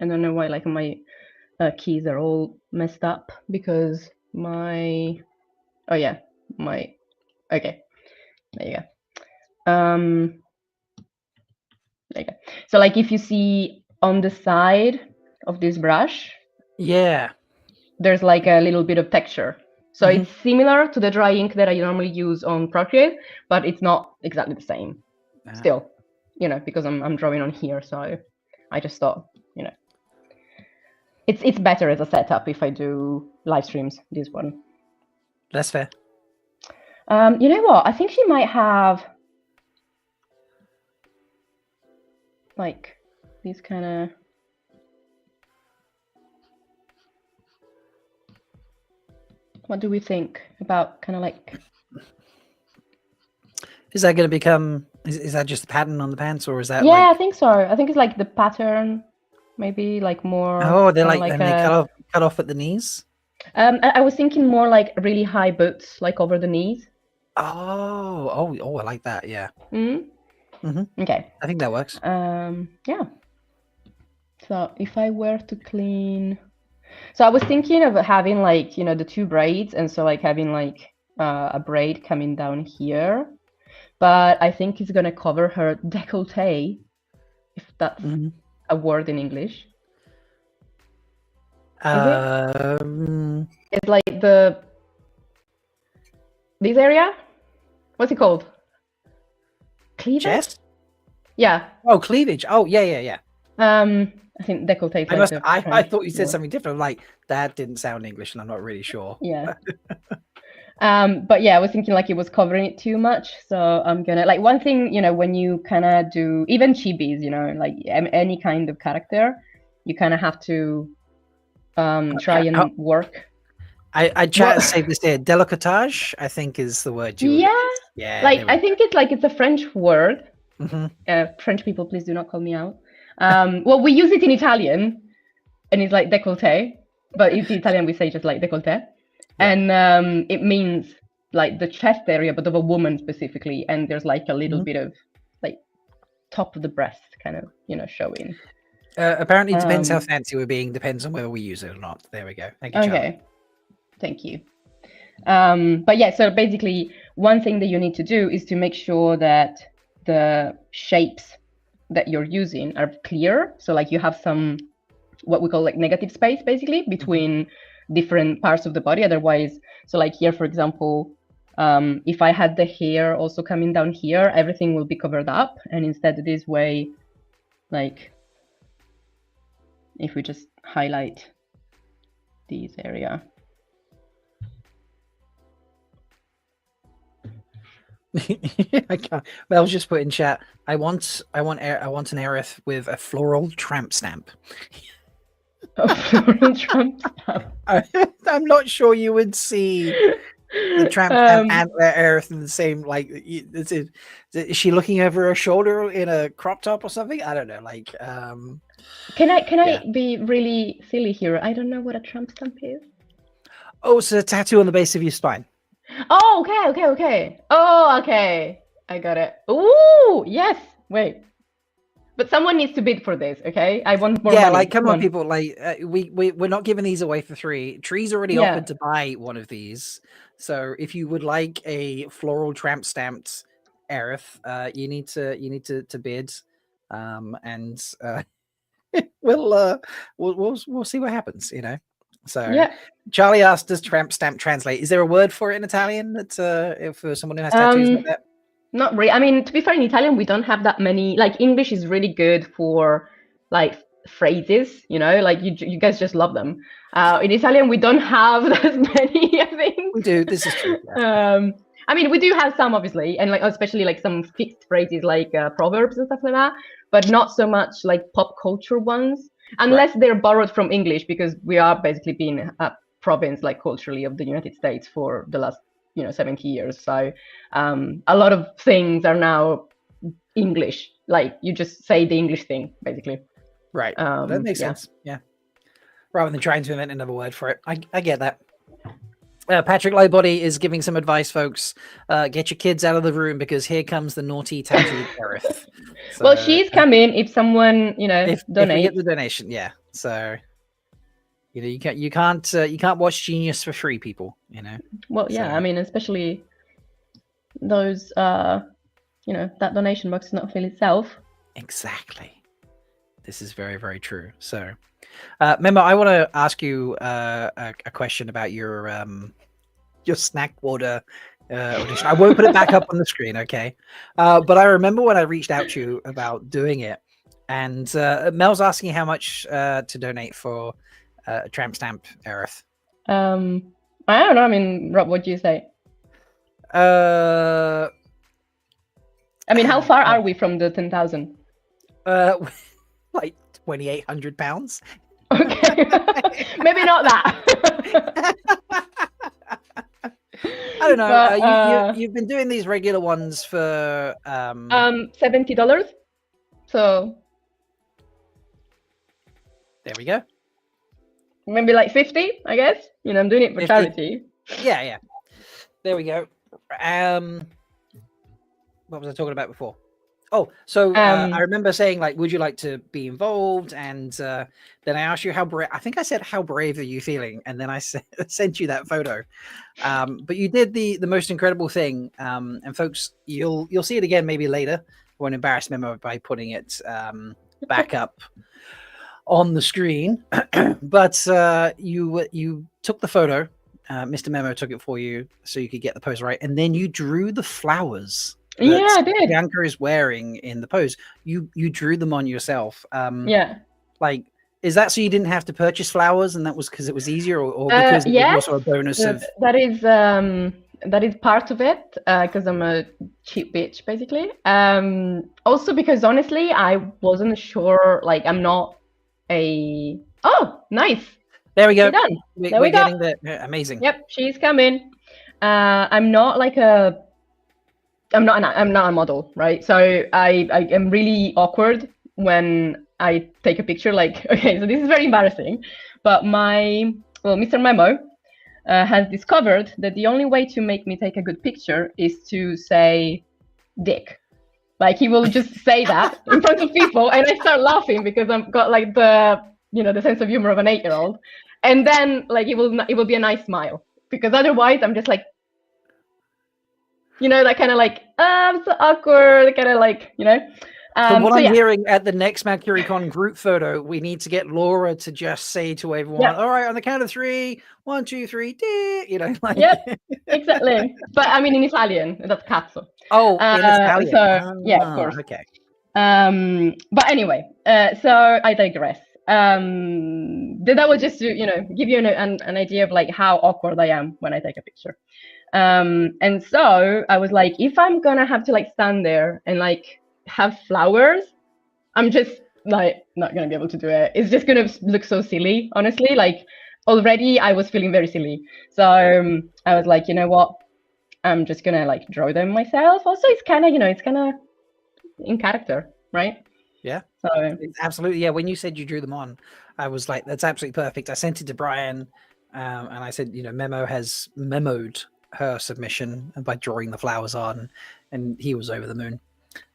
Speaker 11: I don't know why, like, my keys are all messed up because okay, there you go. There you go. So, like, if you see on the side of this brush, there's like a little bit of texture. So it's similar to the dry ink that I normally use on Procreate, but it's not exactly the same. Still, because I'm drawing on here, so I just thought, it's better as a setup if I do live streams. This one.
Speaker 4: That's fair.
Speaker 11: You know what? I think she might have like these kind of. What do we think about kind of like?
Speaker 4: Is that going to become? Is that just the pattern on the pants, or is that?
Speaker 11: Yeah, I think so. I think it's like the pattern, maybe like more.
Speaker 4: Oh, they're like and they cut off at the knees.
Speaker 11: I was thinking more like really high boots, like over the knees.
Speaker 4: Oh! I like that. Yeah.
Speaker 11: Okay.
Speaker 4: I think that works.
Speaker 11: Yeah. So if I were to clean, so I was thinking of having like the two braids, and so like having like a braid coming down here, but I think it's gonna cover her décolleté, if that's a word in English. It's like this area. What's it called? Cleavage?
Speaker 4: Chest?
Speaker 11: Yeah.
Speaker 4: Oh, cleavage. Oh, yeah.
Speaker 11: I think décolleté.
Speaker 4: I thought you said something different. Like that didn't sound English, and I'm not really sure.
Speaker 11: Yeah. But yeah, I was thinking like it was covering it too much, so I'm gonna like one thing. When you kind of do even chibis, like any kind of character, you kind of have to try and work.
Speaker 4: I try to say this here. Décolletage, I think, is the word you use. Yeah.
Speaker 11: Like I think it's a French word. French people, please do not call me out. Well, we use it in Italian, and it's like décolleté, but in Italian we say just like décolleté, and it means like the chest area, but of a woman specifically, and there's like a little bit of like top of the breast kind of showing.
Speaker 4: Apparently, it depends how fancy we're being. Depends on whether we use it or not. There we go. Thank you, Charlie.
Speaker 11: Okay, thank you. But yeah, so basically, one thing that you need to do is to make sure that the shapes that you're using are clear. So like you have some what we call like negative space basically between different parts of the body. Otherwise, so like here, for example, if I had the hair also coming down here, everything will be covered up. And instead this way, like if we just highlight this area.
Speaker 4: I can't. Well, I was just put in chat. I want an Aerith with a floral tramp stamp.
Speaker 11: A floral tramp stamp.
Speaker 4: I'm not sure you would see the tramp stamp and Aerith in the same. Like, is she looking over her shoulder in a crop top or something? I don't know. Like,
Speaker 11: can I be really silly here? I don't know what a tramp stamp is.
Speaker 4: Oh, it's a tattoo on the base of your spine.
Speaker 11: Oh, okay. Oh, okay. I got it. Ooh, yes. Wait. But someone needs to bid for this, okay? I want more money.
Speaker 4: Like, come on, people. Like, we're not giving these away for free. Tree's already offered to buy one of these. So if you would like a floral tramp stamped Aerith, you need to bid. And we'll see what happens, So Charlie asked, does tramp stamp translate? Is there a word for it in Italian that for someone who has tattoos like that?
Speaker 11: Not really. I mean, to be fair, in Italian we don't have that many. Like English is really good for like phrases, like you guys just love them. In Italian we don't have as many, I think.
Speaker 4: We do. This is true.
Speaker 11: I mean, we do have some, obviously, and like especially like some fixed phrases like proverbs and stuff like that, but not so much like pop culture ones, unless they're borrowed from English, because we are basically being a province like culturally of the United States for the last 70 years. So a lot of things are now English. Like you just say the English thing, basically.
Speaker 4: Right. That makes sense. Yeah. Rather than trying to invent another word for it. I get that. Patrick Lightbody is giving some advice, folks. Get your kids out of the room because here comes the naughty tattooed Gareth. So,
Speaker 11: well, she's coming if someone, if
Speaker 4: we get the donation, yeah. So you can't watch Genius for free, people.
Speaker 11: Well, yeah. So. I mean, especially those, that donation box does not fill itself.
Speaker 4: Exactly. This is very, very true. So. Memo, I want to ask you a question about your snack water audition. I won't put it back up on the screen, okay? But I remember when I reached out to you about doing it, and Mel's asking how much to donate for Tramp Stamp Aerith.
Speaker 11: I don't know. I mean, Rob, what do you say?
Speaker 4: I
Speaker 11: mean, how far are we from the 10,000?
Speaker 4: Like 2,800 pounds.
Speaker 11: Okay, maybe not that.
Speaker 4: I don't know. But, you've been doing these regular ones for
Speaker 11: $70. So
Speaker 4: there we go.
Speaker 11: Maybe like 50, I guess. I'm doing it for 50. Charity.
Speaker 4: Yeah. There we go. What was I talking about before? Oh, so I remember saying, like, would you like to be involved? And then I asked you I think I said, how brave are you feeling? And then I sent you that photo. But you did the most incredible thing. And folks, you'll see it again maybe later. I won't embarrass Memo by putting it back up on the screen. But you took the photo. Mr. Memo took it for you so you could get the pose right. And then you drew the flowers.
Speaker 11: Yeah, I did.
Speaker 4: Bianca is wearing in the pose. You drew them on yourself.
Speaker 11: Yeah.
Speaker 4: Like, is that so you didn't have to purchase flowers, and that was because it was easier, or because it was also a bonus of?
Speaker 11: That is part of it, because I'm a cheap bitch, basically. Also because honestly, I wasn't sure. Like, I'm not a. Oh, nice.
Speaker 4: There we go.
Speaker 11: We're done.
Speaker 4: We're getting the amazing.
Speaker 11: Yep, she's coming. I'm not like a. I'm not a model, right? So I am really awkward when I take a picture. Like, okay, so this is very embarrassing, but Mr. Memo has discovered that the only way to make me take a good picture is to say dick. Like, he will just say that in front of people, and I start laughing because I've got like the sense of humor of an 8-year-old, and then like it will be a nice smile, because otherwise I'm just like. That kind of like, I'm so awkward, kind of like,
Speaker 4: So what I'm hearing at the next MercuryCon group photo, we need to get Laura to just say to everyone, all right, on the count of 3, 1, 2, 3, like.
Speaker 11: Yep, exactly. But I mean, in Italian, that's cazzo.
Speaker 4: Oh, in Italian.
Speaker 11: So, yeah, of course.
Speaker 4: Okay.
Speaker 11: But anyway, so I digress. That was just to, give you an idea of like how awkward I am when I take a picture. And so I was like, if I'm gonna have to like stand there and like have flowers, I'm just like not gonna be able to do it. It's just gonna look so silly, honestly. Like already I was feeling very silly. So I was like, you know what? I'm just gonna like draw them myself. Also, it's kind of in character, right?
Speaker 4: Yeah.
Speaker 11: So
Speaker 4: absolutely. Yeah. When you said you drew them on, I was like, that's absolutely perfect. I sent it to Brian, and I said, Memo has memoed her submission by drawing the flowers on, and he was over the moon.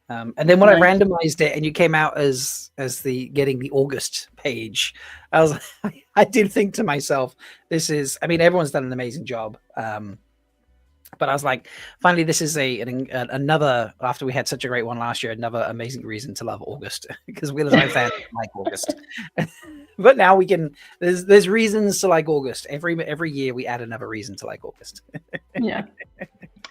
Speaker 4: And then when I randomized it and you came out as the getting the August page, I did think to myself, everyone's done an amazing job. But I was like, finally, this is another, after we had such a great one last year, another amazing reason to love August, because we're the fans like August. But now we can, there's reasons to like August. Every year we add another reason to like August.
Speaker 11: Yeah.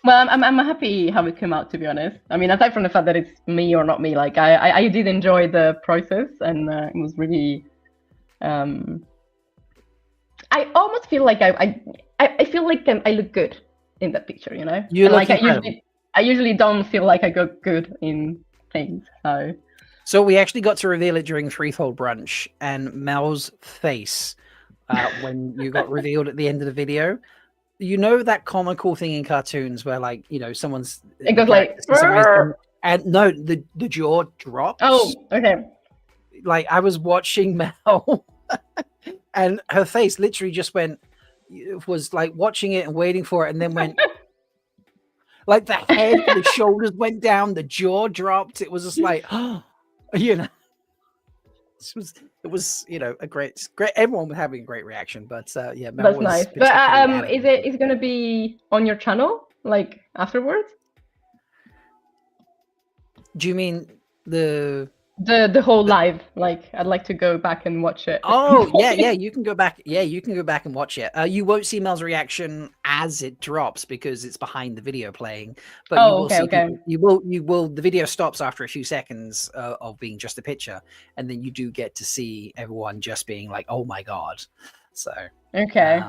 Speaker 11: Well, I'm happy how it came out, to be honest. I mean, aside from the fact that it's me or not me, like I did enjoy the process, and it was really, I almost feel like I feel like I look good. in that picture, you know.
Speaker 4: You
Speaker 11: And,
Speaker 4: look
Speaker 11: like
Speaker 4: incredible.
Speaker 11: I usually don't feel like I go good in things.
Speaker 4: So we actually got to reveal it during Threefold Brunch, and Mel's face when you got revealed at the end of the video. You know that comical thing in cartoons where, like, you know, someone's
Speaker 11: It goes like,
Speaker 4: and no, the jaw drops.
Speaker 11: oh, okay.
Speaker 4: Like I was watching Mel, and her face literally just went. Was like watching it and waiting for it, and then went. Like the head, the shoulders went down, the jaw dropped. It was just like, oh, you know, it was, you know, a great. Everyone was having a great reaction, but yeah, Mel
Speaker 11: That's
Speaker 4: was
Speaker 11: nice. But
Speaker 4: particularly
Speaker 11: is it gonna be on your channel like afterwards?
Speaker 4: Do you mean the
Speaker 11: whole live? Like, I'd like to go back and watch it.
Speaker 4: Oh yeah, you can go back. Yeah, you can go back and watch it. You won't see Mel's reaction as it drops because it's behind the video playing. But you will see. People, you will. The video stops after a few seconds of being just a picture, and then you do get to see everyone just being like, "Oh my god!" So
Speaker 11: okay.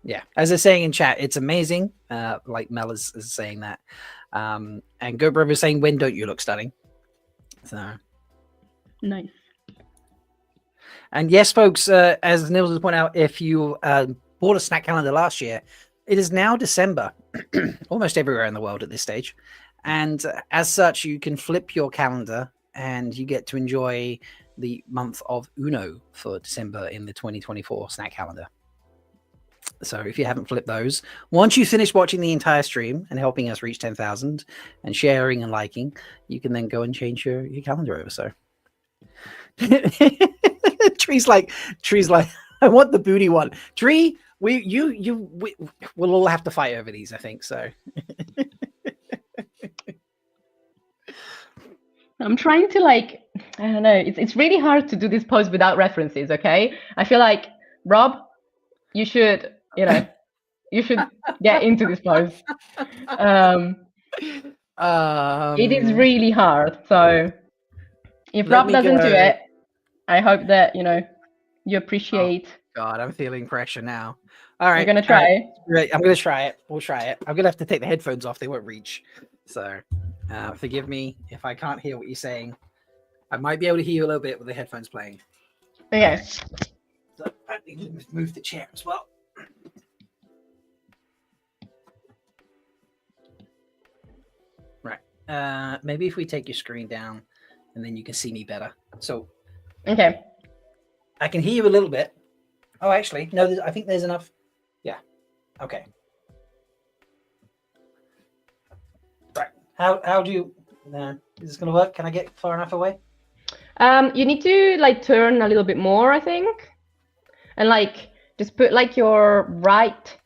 Speaker 4: Yeah, as they're saying in chat, it's amazing. Like Mel is saying that, and Go Brother is saying, "When don't you look stunning?" So
Speaker 11: nice.
Speaker 4: And yes, folks, as Nils has pointed out, if you bought a snack calendar last year, it is now December, almost everywhere in the world at this stage. And as such, you can flip your calendar and you get to enjoy the month of Uno for December in the 2024 snack calendar. So if you haven't flipped those, once you finish watching the entire stream and helping us reach 10,000 and sharing and liking, you can then go and change your calendar over. So Tree's like, I want the booty one. Tree, we'll all have to fight over these, I think. So
Speaker 11: I'm trying to, like, I don't know. It's really hard to do this pose without references. Okay, I feel like Rob, you should, you know, you should get into this pose. It is really hard. So if Rob doesn't do it, I hope that, you know, you appreciate.
Speaker 4: Oh, God, I'm feeling pressure now. All right,
Speaker 11: you're gonna try.
Speaker 4: Right, I'm gonna try it. We'll try it. I'm gonna have to take the headphones off; they won't reach. So, forgive me if I can't hear what you're saying. I might be able to hear you a little bit with the headphones playing.
Speaker 11: Okay.
Speaker 4: So I need to move the chair as well. Right. Maybe if we take your screen down, and then you can see me better. So.
Speaker 11: Okay.
Speaker 4: I can hear you a little bit. Oh, actually, no. I think there's enough. Yeah. Okay. Right. How do you? Is this gonna work? Can I get far enough away?
Speaker 11: You need to, like, turn a little bit more, I think, and, like, just put, like, your right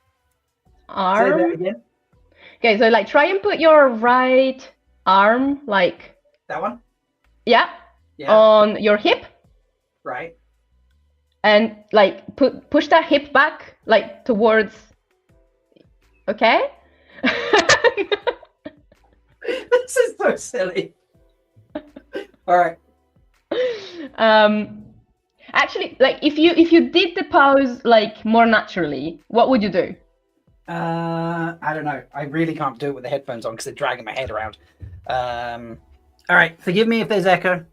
Speaker 11: arm.
Speaker 4: Say that again.
Speaker 11: Okay, so, like, try and put your right arm, like
Speaker 4: that one.
Speaker 11: Yeah. On your hip.
Speaker 4: Right.
Speaker 11: And, like, push that hip back, like, towards. Okay.
Speaker 4: This is so silly. All right.
Speaker 11: Actually, like, if you did the pose, like, more naturally, what would you do?
Speaker 4: I don't know. I really can't do it with the headphones on because they're dragging my head around. All right. Forgive me if there's echo.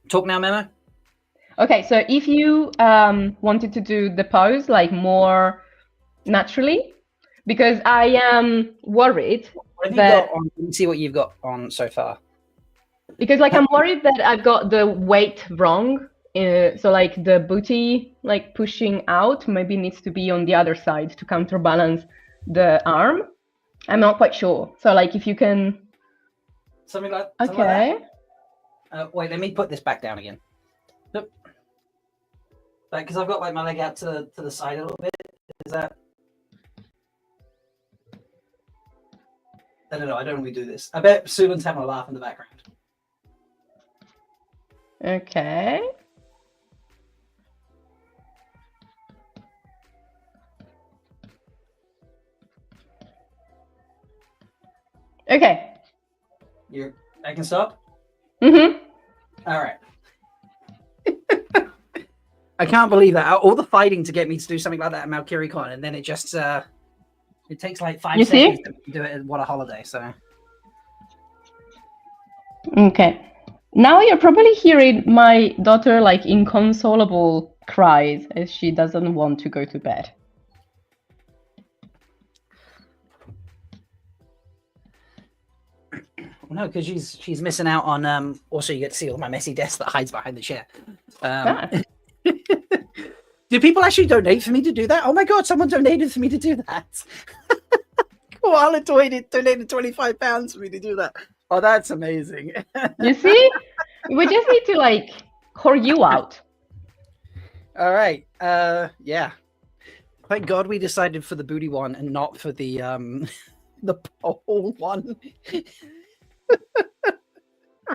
Speaker 4: Talk now, Memo.
Speaker 11: Okay, so if you wanted to do the pose, like, more naturally, because I am worried
Speaker 4: What have
Speaker 11: that.
Speaker 4: you got on? Let me see what you've got on so far.
Speaker 11: Because, like, I'm worried that I've got the weight wrong. So, like, the booty, like, pushing out maybe needs to be on the other side to counterbalance the arm. I'm not quite sure. So, like, if you can.
Speaker 4: Something like
Speaker 11: Okay.
Speaker 4: that. Wait, let me put this back down again. Nope. Like, because I've got, like, my leg out to the side a little bit. Is that? I don't know. I don't really do this. I bet Sulan's having a laugh in the background.
Speaker 11: Okay. Okay.
Speaker 4: I can stop?
Speaker 11: Mm-hmm.
Speaker 4: All right. I can't believe that. All the fighting to get me to do something like that at Malkirikon, and then it just It takes like 5
Speaker 11: You see?
Speaker 4: seconds to do it at WoTaHoliday. So
Speaker 11: Okay. Now you're probably hearing my daughter like inconsolable cries as she doesn't want to go to bed.
Speaker 4: no, because she's missing out on. Also, you get to see all my messy desk that hides behind the chair.
Speaker 11: Ah.
Speaker 4: Do people actually donate for me to do that? Oh my god, someone donated for me to do that. Koala donated £25 for me to do that. Oh, that's amazing.
Speaker 11: You see? We just need to like whore you out.
Speaker 4: All right. Yeah. Thank God we decided for the booty one and not for the the pole one.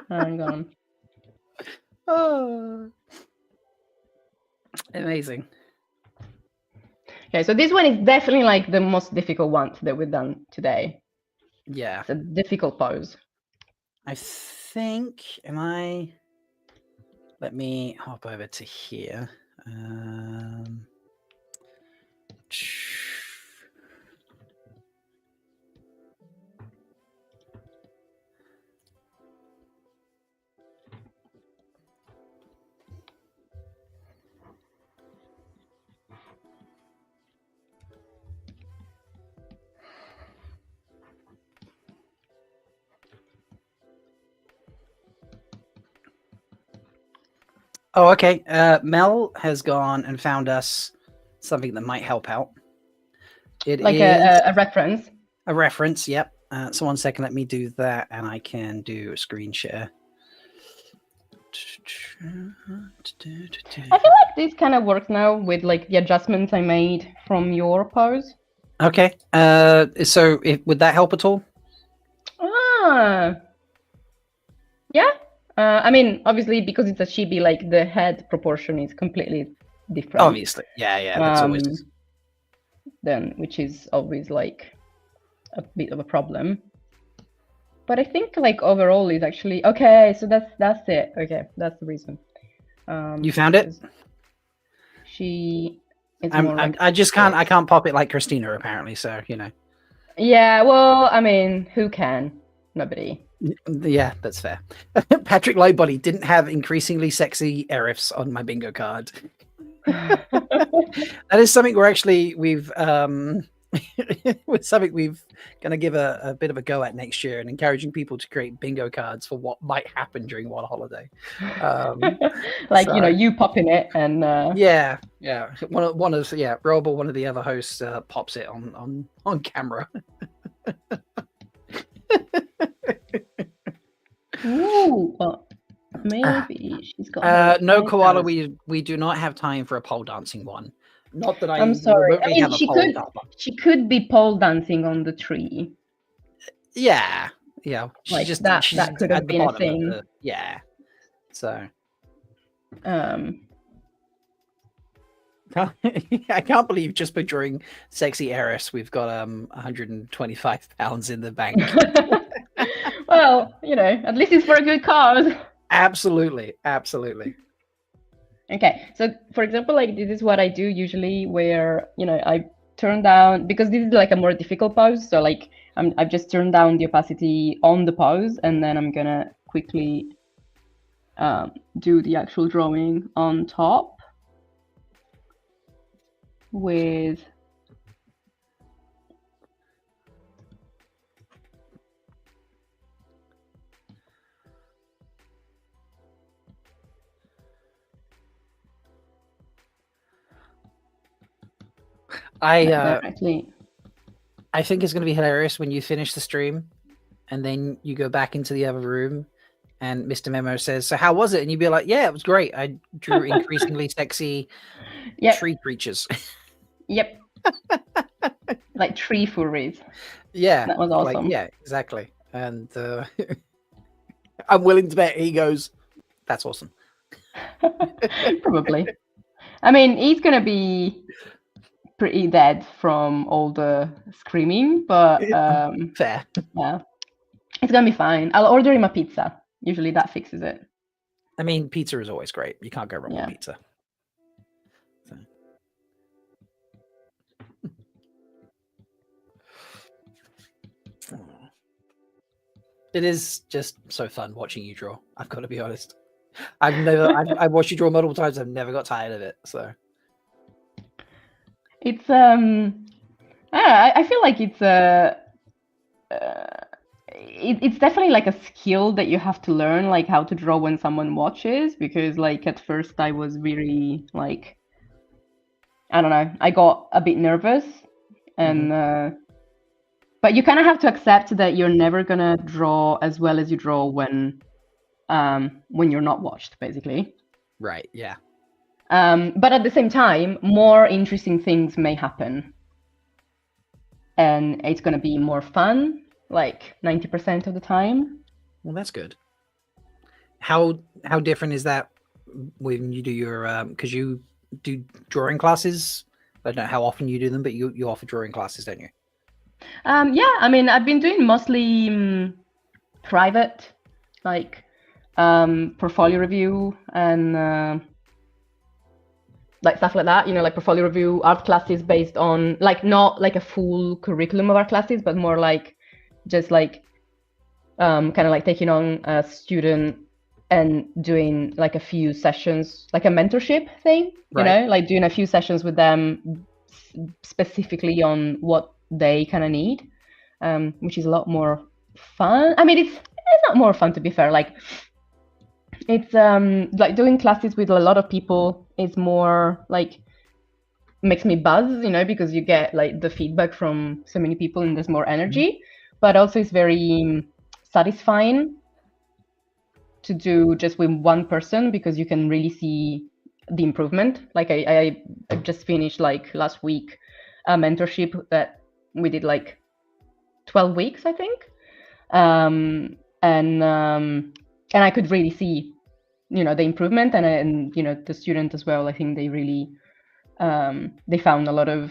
Speaker 11: Hang on.
Speaker 4: Oh. Amazing.
Speaker 11: Okay, so this one is definitely like the most difficult one that we've done today.
Speaker 4: Yeah.
Speaker 11: It's a difficult pose.
Speaker 4: I think, let me hop over to here. Oh, okay. Mel has gone and found us something that might help out. It
Speaker 11: Like
Speaker 4: is
Speaker 11: a reference.
Speaker 4: a reference, yep. So 1 second, let me do that, and I can do a screen share.
Speaker 11: I feel like this kind of works now with like the adjustments I made from your pose.
Speaker 4: Okay. So would that help at all?
Speaker 11: Ah. Yeah. I mean, obviously, because it's a chibi, like the head proportion is completely different.
Speaker 4: Obviously. Yeah. That's always.
Speaker 11: Then, which is always like a bit of a problem. But I think like overall is actually okay. So that's it. Okay, that's the reason.
Speaker 4: You found it? I just can't. I can't pop it like Christina apparently. So you know.
Speaker 11: Yeah. Well, I mean, who can? Nobody.
Speaker 4: Yeah, that's fair. Patrick Lightbody didn't have increasingly sexy Erifs on my bingo card. That is something we've something we've going to give a bit of a go at next year, and encouraging people to create bingo cards for what might happen during WoTaHoliday.
Speaker 11: Like you popping it and
Speaker 4: yeah. One of Rob or one of the other hosts pops it on camera.
Speaker 11: Ooh, well, maybe she's got.
Speaker 4: No, Koala. We do not have time for a pole dancing one. Not that
Speaker 11: I'm sorry. I mean,
Speaker 4: she
Speaker 11: could be pole dancing on the tree.
Speaker 4: Yeah.
Speaker 11: Like she's that could have been a thing.
Speaker 4: Yeah. So. I can't believe just picturing sexy heiress. We've got 125 pounds in the bank.
Speaker 11: Well, at least it's for a good cause.
Speaker 4: Absolutely.
Speaker 11: Okay, so for example, like this is what I do usually, where I turn down, because this is like a more difficult pose. So like I've just turned down the opacity on the pose, and then I'm gonna quickly do the actual drawing on top with.
Speaker 4: I think it's going to be hilarious when you finish the stream and then you go back into the other room and Mr. Memo says, "So how was it?" And you'd be like, "Yeah, it was great. I drew increasingly sexy tree creatures."
Speaker 11: Yep. Like tree furries.
Speaker 4: Yeah.
Speaker 11: That was awesome.
Speaker 4: Like, yeah, exactly. And I'm willing to bet he goes, "That's awesome."
Speaker 11: Probably. I mean, he's going to be pretty dead from all the screaming, but
Speaker 4: fair.
Speaker 11: Yeah, it's gonna be fine. I'll order him a pizza. Usually that fixes it.
Speaker 4: I mean, pizza is always great. You can't go wrong with pizza. So. It is just so fun watching you draw. I've got to be honest. I've watched you draw multiple times. I've never got tired of it. So
Speaker 11: It's I don't know, I feel like it's definitely like a skill that you have to learn, like how to draw when someone watches, because like at first I was really like, I don't know, I got a bit nervous, and but you kind of have to accept that you're never gonna draw as well as you draw when you're not watched, basically.
Speaker 4: right, yeah.
Speaker 11: But at the same time, more interesting things may happen, and it's gonna be more fun, like 90% of the time.
Speaker 4: Well, that's good. How different is that when you do your because you do drawing classes? I don't know how often you do them, but you offer drawing classes, don't you?
Speaker 11: Yeah, I mean, I've been doing mostly private, like portfolio review and like stuff like that, you know, like portfolio review, art classes based on, like, not like a full curriculum of art classes, but more like just like kind of like taking on a student and doing like a few sessions, like a mentorship thing, you know, like doing a few sessions with them specifically on what they kind of need, which is a lot more fun. I mean, it's not more fun, to be fair. Like, it's like doing classes with a lot of people is more like, makes me buzz, you know, because you get like the feedback from so many people and there's more energy, but also it's very satisfying to do just with one person, because you can really see the improvement. Like I just finished like last week a mentorship that we did like 12 weeks, I think, and I could really see, you know, the improvement, and you know, the student as well. I think they really they found a lot of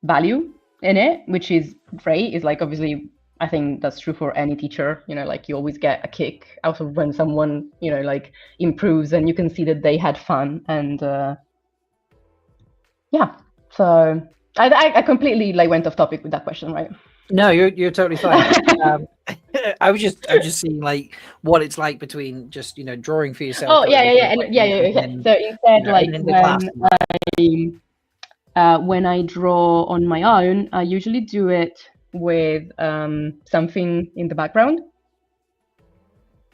Speaker 11: value in it, which is great. Is like, obviously, I think that's true for any teacher, you know, like you always get a kick out of when someone, you know, like improves and you can see that they had fun. And yeah, so I completely like went off topic with that question, right?
Speaker 4: No, you're totally fine. I was just seeing like what it's like between just, you know, drawing for yourself.
Speaker 11: Oh yeah. So instead, like when I draw on my own, I usually do it with something in the background.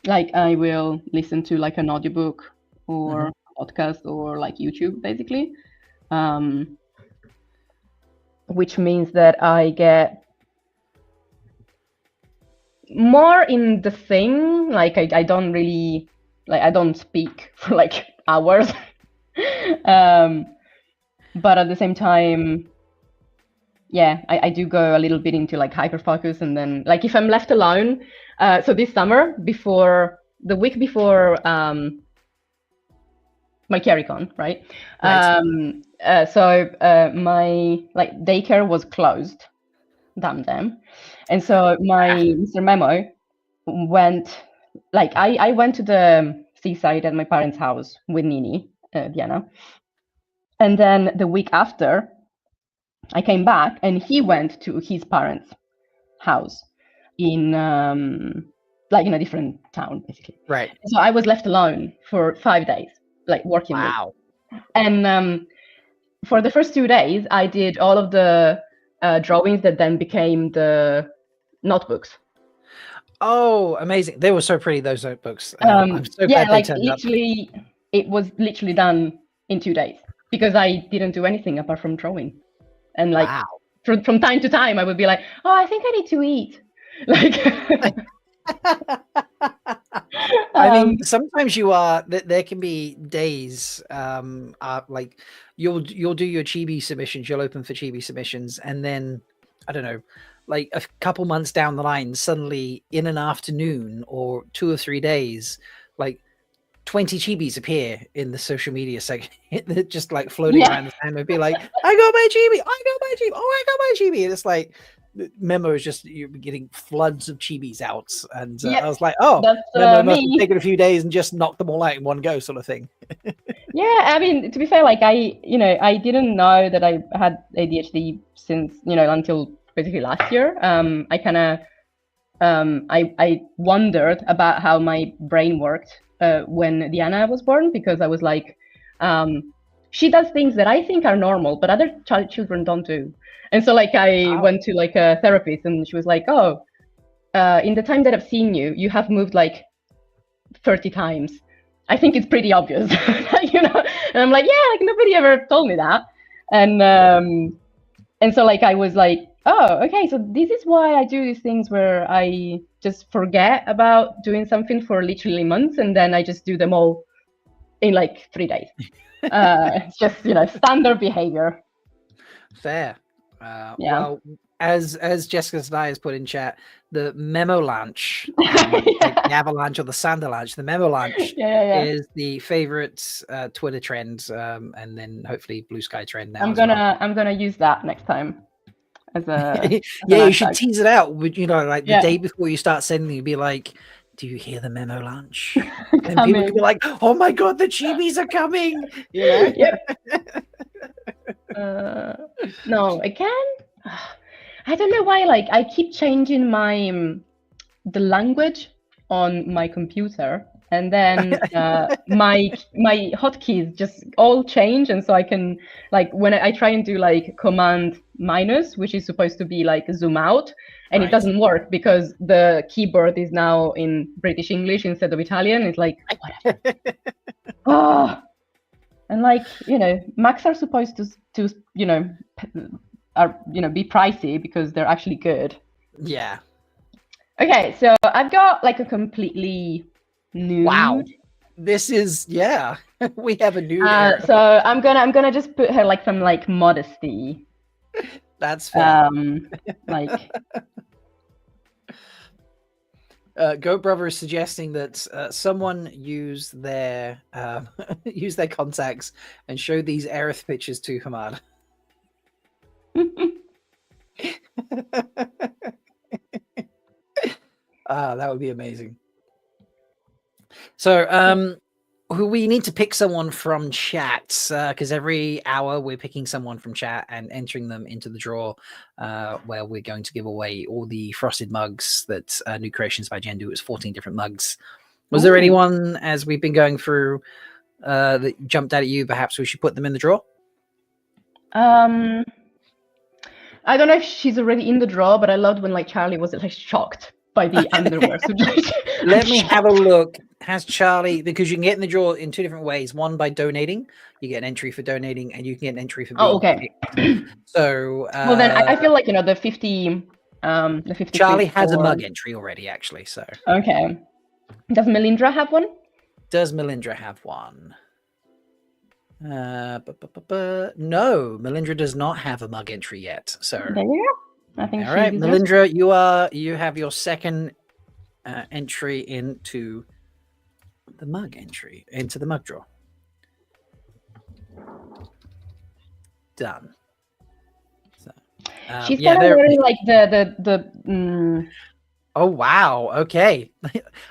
Speaker 11: Like I will listen to like an audiobook or podcast or like YouTube, basically, which means that I get more in the thing. Like I don't really, like, I don't speak for like hours, but at the same time, yeah, I do go a little bit into like hyper focus, and then like if I'm left alone, so this summer, before the week before my CarryCon, right? So my like daycare was closed, damn them, and so my Mr. Memo went, like I went to the seaside at my parents' house with Nini, Diana, and then the week after, I came back and he went to his parents' house in like in a different town, basically.
Speaker 4: Right.
Speaker 11: So I was left alone for 5 days, like working.
Speaker 4: Wow.
Speaker 11: And for the first 2 days, I did all of the drawings that then became the notebooks.
Speaker 4: Oh, amazing! They were so pretty, those notebooks. I'm so glad they turned
Speaker 11: literally, up. It was literally done in 2 days because I didn't do anything apart from drawing. And like from time to time, I would be like, "Oh, I think I need to eat." Like,
Speaker 4: I mean, sometimes you are. There can be days, like you'll do your chibi submissions. You'll open for chibi submissions, and then I don't know, like a couple months down the line, suddenly in an afternoon or 2 or 3 days, like 20 chibis appear in the social media section, just like floating around the stand. Would be like, I got my chibi, oh, I got my chibi. And it's like the memo is just, you're getting floods of chibis out, and I was like, oh, memo must have taken a few days and just knocked them all out in one go, sort of thing.
Speaker 11: Yeah, I mean, to be fair, like I didn't know that I had ADHD since, until basically last year. I kind of I wondered about how my brain worked when Diana was born, because I was like, she does things that I think are normal, but other children don't do. And so like I went to like a therapist, and she was like, oh, in the time that I've seen you, you have moved like 30 times. I think it's pretty obvious, you know? And I'm like, yeah, like nobody ever told me that. And so like I was like, oh, okay, so this is why I do these things where I just forget about doing something for literally months, and then I just do them all in like 3 days. It's just, you know, standard behavior.
Speaker 4: Fair.
Speaker 11: Yeah.
Speaker 4: Well, as Jessica Sny has put in chat, the memo launch, like the avalanche or the sandalanche, the memo launch is the favorite Twitter trend, and then hopefully Blue Sky trend now.
Speaker 11: I'm gonna use that next time as a
Speaker 4: you should tease it out. You know, like the day before you start sending, you'd be like, "Do you hear the memo launch?" And people would be like, "Oh my god, the chibis are coming!" You know?
Speaker 11: No, again. I don't know why, like I keep changing my the language on my computer, and then my hotkeys just all change, and so I can, like, when I try and do like command minus, which is supposed to be like zoom out, and it doesn't work because the keyboard is now in British English instead of Italian. It's like whatever. And like, you know, Macs are supposed to you know, be pricey because they're actually good.
Speaker 4: Yeah.
Speaker 11: Okay, so I've got like a completely new.
Speaker 4: Wow. This is we have a new.
Speaker 11: So I'm gonna just put her like some like modesty.
Speaker 4: That's fair.
Speaker 11: Like.
Speaker 4: Go Brother is suggesting that someone use their contacts and show these Aerith pictures to Hamad. That would be amazing. So we need to pick someone from chat, because every hour we're picking someone from chat and entering them into the draw, where we're going to give away all the frosted mugs that New Creations by Jen do. It's 14 different mugs. Was there anyone, as we've been going through, that jumped out at you? Perhaps we should put them in the draw?
Speaker 11: I don't know if she's already in the draw, but I loved when like Charlie was like shocked by the underwear.
Speaker 4: Let me have a look. Has Charlie, because you can get in the draw in 2 different ways. One, by donating. You get an entry for donating, and you can get an entry for being
Speaker 11: okay.
Speaker 4: So
Speaker 11: well, then I feel like, you know, the 50
Speaker 4: Charlie has a mug entry already, actually. So
Speaker 11: okay. Does Melindra have one?
Speaker 4: Does Melindra have one? No, Melindra does not have a mug entry yet. So
Speaker 11: there you go. I think
Speaker 4: all right, Melindra, you have your second entry into the mug entry, into the mug draw. Done. So
Speaker 11: she's kind of wearing like the
Speaker 4: Oh wow, okay.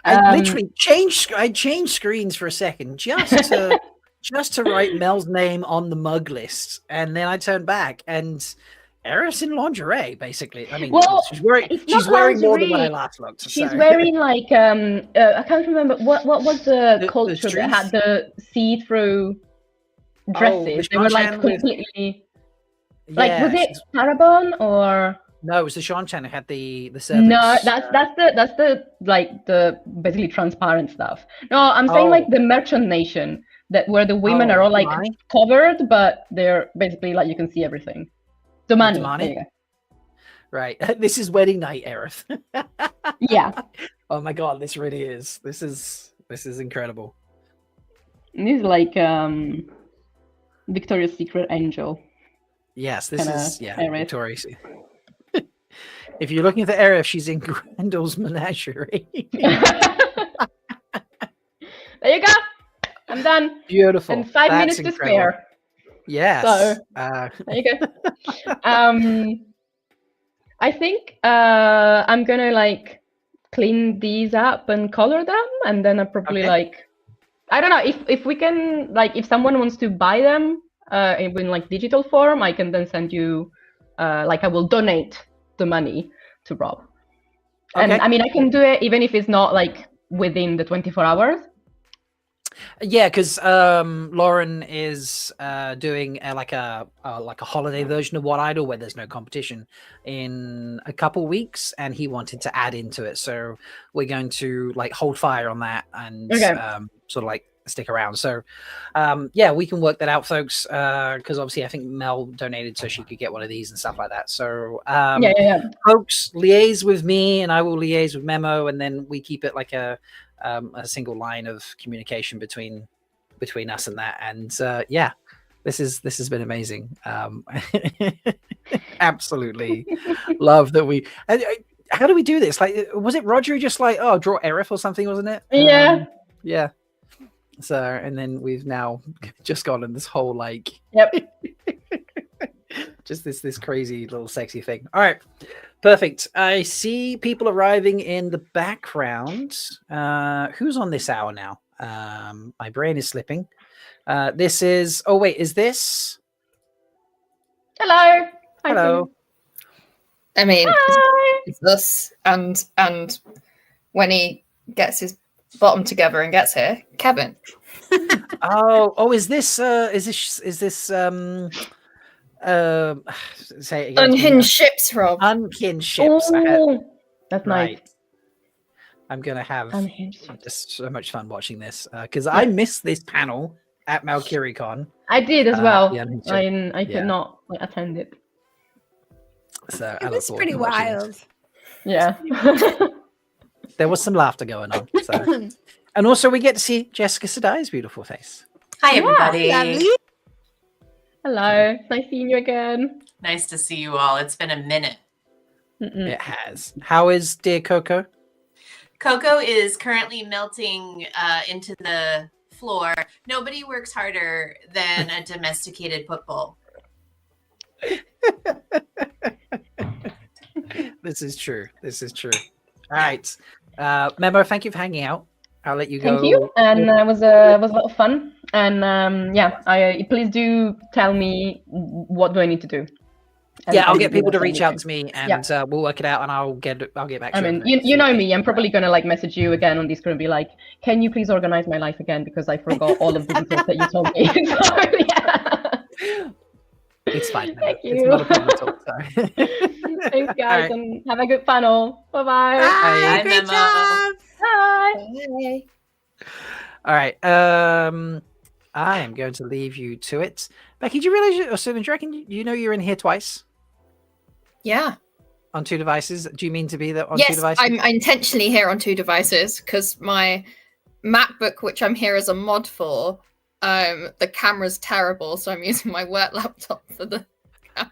Speaker 4: I literally changed screens for a second just to write Mel's name on the mug list, and then I turned back and Aerith's in lingerie, basically. I mean,
Speaker 11: well,
Speaker 4: she's wearing more than when I last looked.
Speaker 11: She's wearing like I can't remember what was the culture that had the see-through dresses. They were like completely like, was it Parabon or
Speaker 4: no? It was the Sean-chan who had the service.
Speaker 11: No, that's the like the basically transparent stuff. No, I'm saying like the Merchant Nation, that where the women are all like covered, but they're basically like you can see everything. Domani.
Speaker 4: Right. This is wedding night, Aerith.
Speaker 11: Yeah.
Speaker 4: Oh my god, this really is. This is incredible.
Speaker 11: This is like Victoria's Secret Angel.
Speaker 4: Yes, this is Victoria's. If you're looking for Aerith, she's in Grendel's menagerie.
Speaker 11: There you go. I'm done.
Speaker 4: Beautiful.
Speaker 11: And 5 minutes to spare.
Speaker 4: Yes.
Speaker 11: So there you go. I think I'm gonna like clean these up and color them, and then I probably like, I don't know if we can, like, if someone wants to buy them in like digital form, I can then send you like I will donate the money to Rob. And
Speaker 4: Okay.
Speaker 11: I mean, I can do it even if it's not like within the 24 hours.
Speaker 4: Yeah, because Lauren is doing like a holiday version of What Idol where there's no competition in a couple weeks, and he wanted to add into it. So we're going to like hold fire on that and sort of like stick around. So yeah, we can work that out, folks. Because obviously, I think Mel donated so she could get one of these and stuff like that. So folks, liaise with me, and I will liaise with Memo, and then we keep it like a single line of communication between us and that. And yeah, this has been amazing. Absolutely love that we. How do we do this? Like, was it Roger who just like, oh, draw Aerith or something, wasn't it?
Speaker 11: Yeah.
Speaker 4: Yeah. So, and then we've now just gone in this whole like, just this crazy little sexy thing. All right. Perfect. I see people arriving in the background. Who's on this hour now? My brain is slipping. This is. Oh wait, is this?
Speaker 11: Hello.
Speaker 4: Hello.
Speaker 8: I mean, it's us, and when he gets his bottom together and gets here, Kevin.
Speaker 4: Oh, is this say it again,
Speaker 8: Unhinged ships, Rob.
Speaker 4: Unhinged ships.
Speaker 11: That's
Speaker 4: right.
Speaker 11: nice.
Speaker 4: I'm gonna have
Speaker 11: Unhinged.
Speaker 4: just so much fun watching this because I missed this panel at MalkyriCon.
Speaker 11: I did as well.
Speaker 4: I
Speaker 11: could not attend it.
Speaker 4: So
Speaker 2: It was pretty wild.
Speaker 11: Yeah.
Speaker 4: There was some laughter going on. So. And also we get to see Jessica Sadai's beautiful face.
Speaker 12: Hi, everybody.
Speaker 2: Lovely.
Speaker 11: Hello. Nice seeing you again.
Speaker 12: Nice to see you all. It's been a minute.
Speaker 4: It has. How is dear Coco?
Speaker 12: Coco is currently melting into the floor. Nobody works harder than a domesticated pit bull.
Speaker 4: This is true. All right. Memo, thank you for hanging out. I'll let you go.
Speaker 11: Thank you. And it was a lot of fun. And yeah, please do tell me what do I need to do.
Speaker 4: Yeah, I'll get people to reach out to me, and we'll work it out, and I'll get back to you.
Speaker 11: I mean, you know me. I'm probably gonna like message you again on Discord and be like, "Can you please organize my life again because I forgot all of the details that you told me." So, yeah.
Speaker 4: It's fine.
Speaker 11: Thank you.
Speaker 4: It's not a problem at all. So.
Speaker 11: Thanks, guys, and have a good panel. Bye-bye.
Speaker 2: Bye. Great job.
Speaker 11: Bye.
Speaker 4: All right. I am going to leave you to it. Becky, do you realize, or Susan, do you reckon you know you're in here twice?
Speaker 8: Yeah.
Speaker 4: On two devices? Do you mean to be that on
Speaker 8: yes,
Speaker 4: two devices?
Speaker 8: I'm intentionally here on two devices because my MacBook, which I'm here as a mod for, the camera's terrible, so I'm using my work laptop for the camera.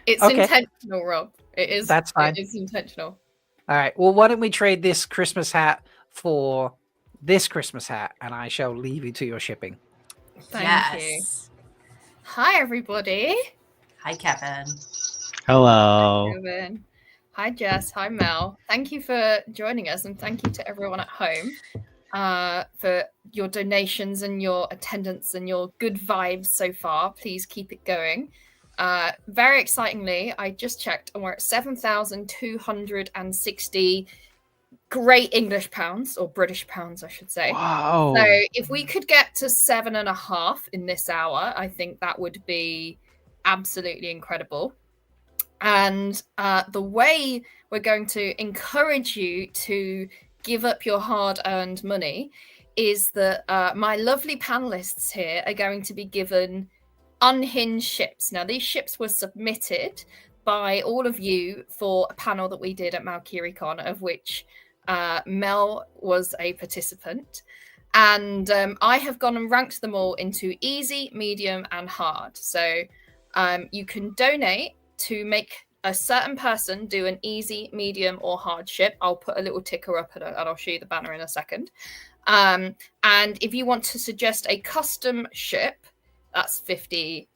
Speaker 8: It's intentional, Rob. It is.
Speaker 4: That's fine.
Speaker 8: It is intentional.
Speaker 4: All right. Well, why don't we trade this Christmas hat for this Christmas hat, and I shall leave you to your shipping.
Speaker 8: Thank you. Hi, everybody.
Speaker 12: Hi, Kevin.
Speaker 7: Hello.
Speaker 8: Hi, Kevin. Hi, Jess. Hi, Mel. Thank you for joining us, and thank you to everyone at home for your donations and your attendance and your good vibes so far. Please keep it going. Very excitingly, I just checked, and we're at 7,260 great English pounds, or British pounds, I should say.
Speaker 4: Wow.
Speaker 8: So if we could get to 7.5 in this hour, I think that would be absolutely incredible. And the way we're going to encourage you to give up your hard-earned money is that my lovely panelists here are going to be given unhinged ships. Now, these ships were submitted by all of you for a panel that we did at MalkyriCon, of which Mel was a participant. And I have gone and ranked them all into easy, medium, and hard. So you can donate to make a certain person do an easy, medium, or hard ship. I'll put a little ticker up and I'll show you the banner in a second. And if you want to suggest a custom ship, that's £50.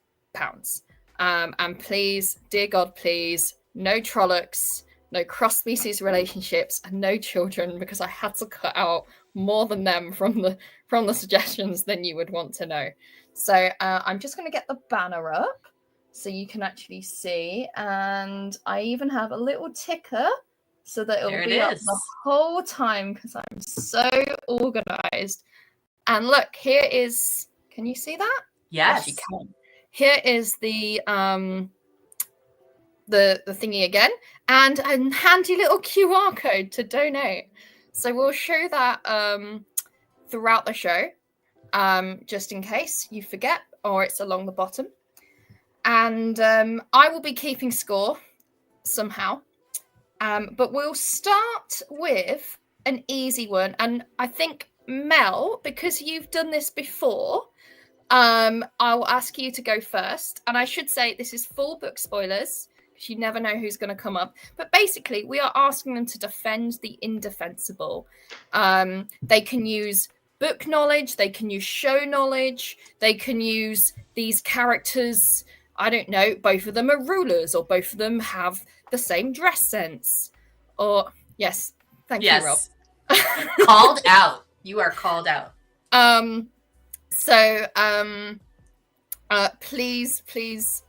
Speaker 8: And please, dear God, please, no Trollocs, no cross-species relationships, and no children, because I had to cut out more than them from the suggestions than you would want to know. So I'm just going to get the banner up. so you can actually see. And I even have a little ticker so that it'll be up the whole time because I'm so organized. And look, here is, can you see that?
Speaker 12: Yes.
Speaker 8: You can. Here is the thingy again, and a handy little QR code to donate. So we'll show that throughout the show, just in case you forget or it's along the bottom. And I will be keeping score somehow. But we'll start with an easy one. And I think, Mel, because you've done this before, I'll ask you to go first. And I should say this is full book spoilers, because you never know who's going to come up. But basically, we are asking them to defend the indefensible. They can use book knowledge, they can use show knowledge, they can use these characters, I don't know, both of them are rulers, or both of them have the same dress sense. Or, yes, thank you, Rob.
Speaker 12: Called out. You are called out.
Speaker 8: Please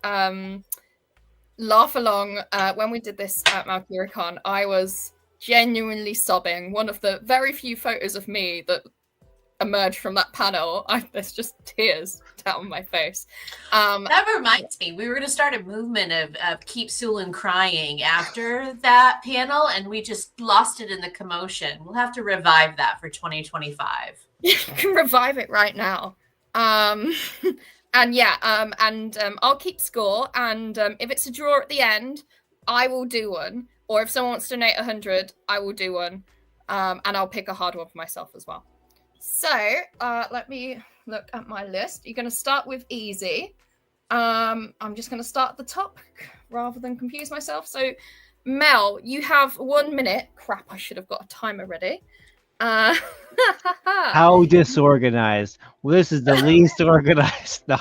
Speaker 8: laugh along. When we did this at Malcuricon, I was genuinely sobbing. One of the very few photos of me that emerged from that panel, there's just tears down my face.
Speaker 12: That reminds me, we were going to start a movement of Keep Sulin crying after that panel, and we just lost it in the commotion. We'll have to revive that for 2025.
Speaker 8: You can revive it right now. And I'll keep score. And if it's a draw at the end, I will do one. Or if someone wants to donate 100, I will do one. And I'll pick a hard one for myself as well. So let me look at my list. You're going to start with easy. I'm just going to start at the top rather than confuse myself. So, Mel, you have 1 minute. Crap, I should have got a timer ready.
Speaker 13: How disorganized. Well, this is the least organized. No.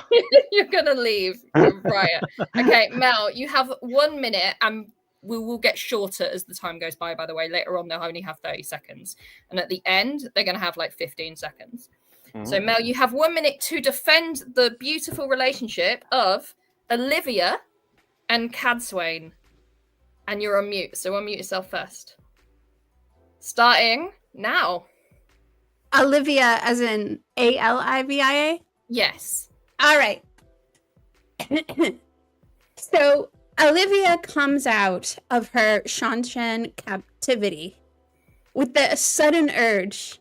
Speaker 8: You're going to leave. Right. Okay, Mel, you have 1 minute, and we will get shorter as the time goes by the way. Later on, they'll only have 30 seconds. And at the end, they're going to have like 15 seconds. So, Mel, you have 1 minute to defend the beautiful relationship of Olivia and Cadswain. And you're on mute, so unmute yourself first. Starting now.
Speaker 14: Olivia as in Alivia?
Speaker 8: Yes.
Speaker 14: All right. So Olivia comes out of her Shanshan captivity with the sudden urge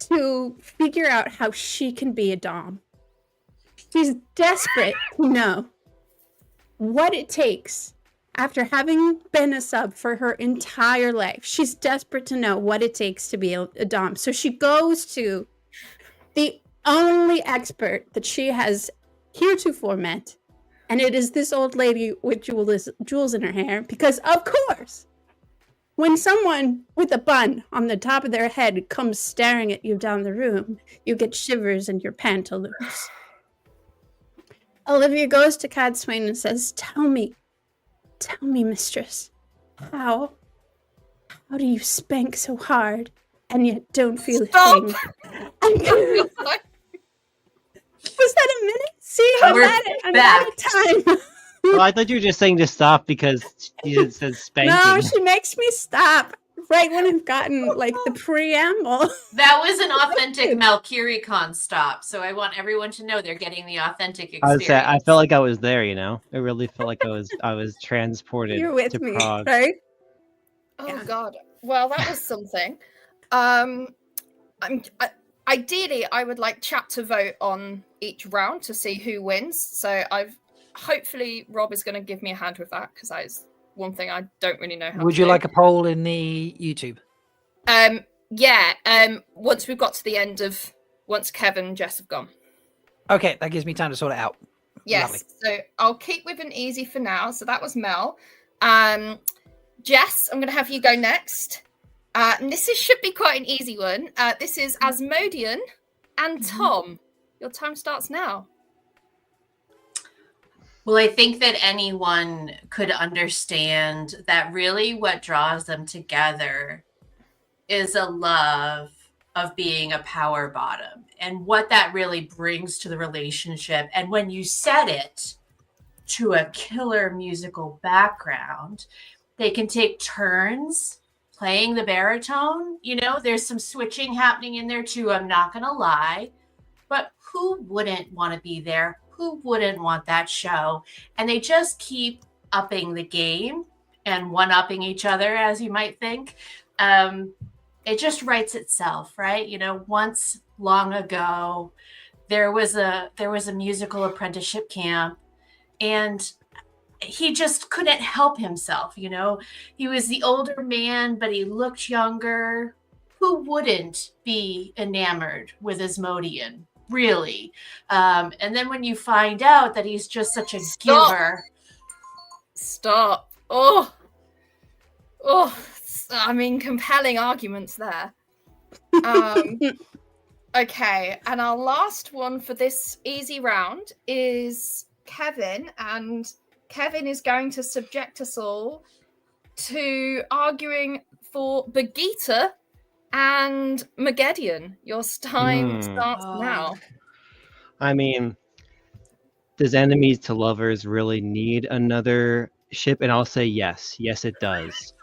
Speaker 14: to figure out how she can be a dom. She's desperate to know what it takes after having been a sub for her entire life. She's desperate to know what it takes to be a dom. So she goes to the only expert that she has heretofore met, and it is this old lady with jewels in her hair, because of course, when someone with a bun on the top of their head comes staring at you down the room, you get shivers in your pantaloons. Olivia goes to Cadswain and says, Tell me, mistress, how do you spank so hard and yet don't feel a thing? Was that a minute? See, I'm out of time.
Speaker 13: Well, I thought you were just saying to stop because you said spanking.
Speaker 14: No, she makes me stop right when I've gotten like the preamble.
Speaker 12: That was an authentic Malcuricon stop, so I want everyone to know they're getting the authentic experience.
Speaker 13: I felt like I was there, you know. I really felt like I was transported.
Speaker 14: You're with
Speaker 13: to
Speaker 14: me,
Speaker 13: Prague.
Speaker 14: right?
Speaker 8: Oh God. Well, that was something. Ideally, I would like chat to vote on each round to see who wins. So hopefully Rob is going to give me a hand with that, because that is one thing I don't really know how
Speaker 4: Would
Speaker 8: to
Speaker 4: you
Speaker 8: do.
Speaker 4: like a poll in the YouTube?
Speaker 8: Once we've got to the end of, once Kevin and Jess have gone.
Speaker 4: Okay, that gives me time to sort it out.
Speaker 8: Yes.
Speaker 4: Lovely.
Speaker 8: So I'll keep with an easy for now. So that was Mel. Jess, I'm going to have you go next. And this should be quite an easy one. This is Asmodean and Tom. Your time starts now.
Speaker 12: Well, I think that anyone could understand that really what draws them together is a love of being a power bottom and what that really brings to the relationship. And when you set it to a killer musical background, they can take turns playing the baritone. You know, there's some switching happening in there too, I'm not gonna lie. But who wouldn't want to be there? Who wouldn't want that show? And they just keep upping the game and one-upping each other, as you might think. It just writes itself, right? You know, once long ago, there was a musical apprenticeship camp, and he just couldn't help himself. You know, he was the older man, but he looked younger. Who wouldn't be enamored with Asmodean, really? And then when you find out that he's just such a giver.
Speaker 8: Stop. I mean, compelling arguments there. Okay, and our last one for this easy round is Kevin, and Kevin is going to subject us all to arguing for Begita and Mageddon. Your time starts now.
Speaker 13: I mean, does enemies to lovers really need another ship? And I'll say yes. Yes, it does.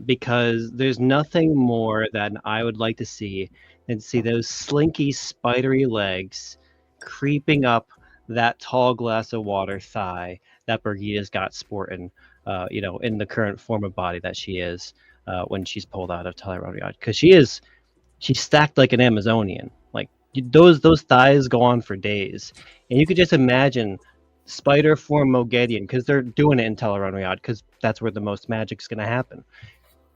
Speaker 13: Because there's nothing more that I would like to see than see those slinky, spidery legs creeping up that tall glass of water thigh that Birgitta's got sporting, in the current form of body that she is when she's pulled out of Telleroniad. Because she's stacked like an Amazonian. Like those thighs go on for days, and you could just imagine spider form Moghedion, because they're doing it in Telleroniad, because that's where the most magic's going to happen.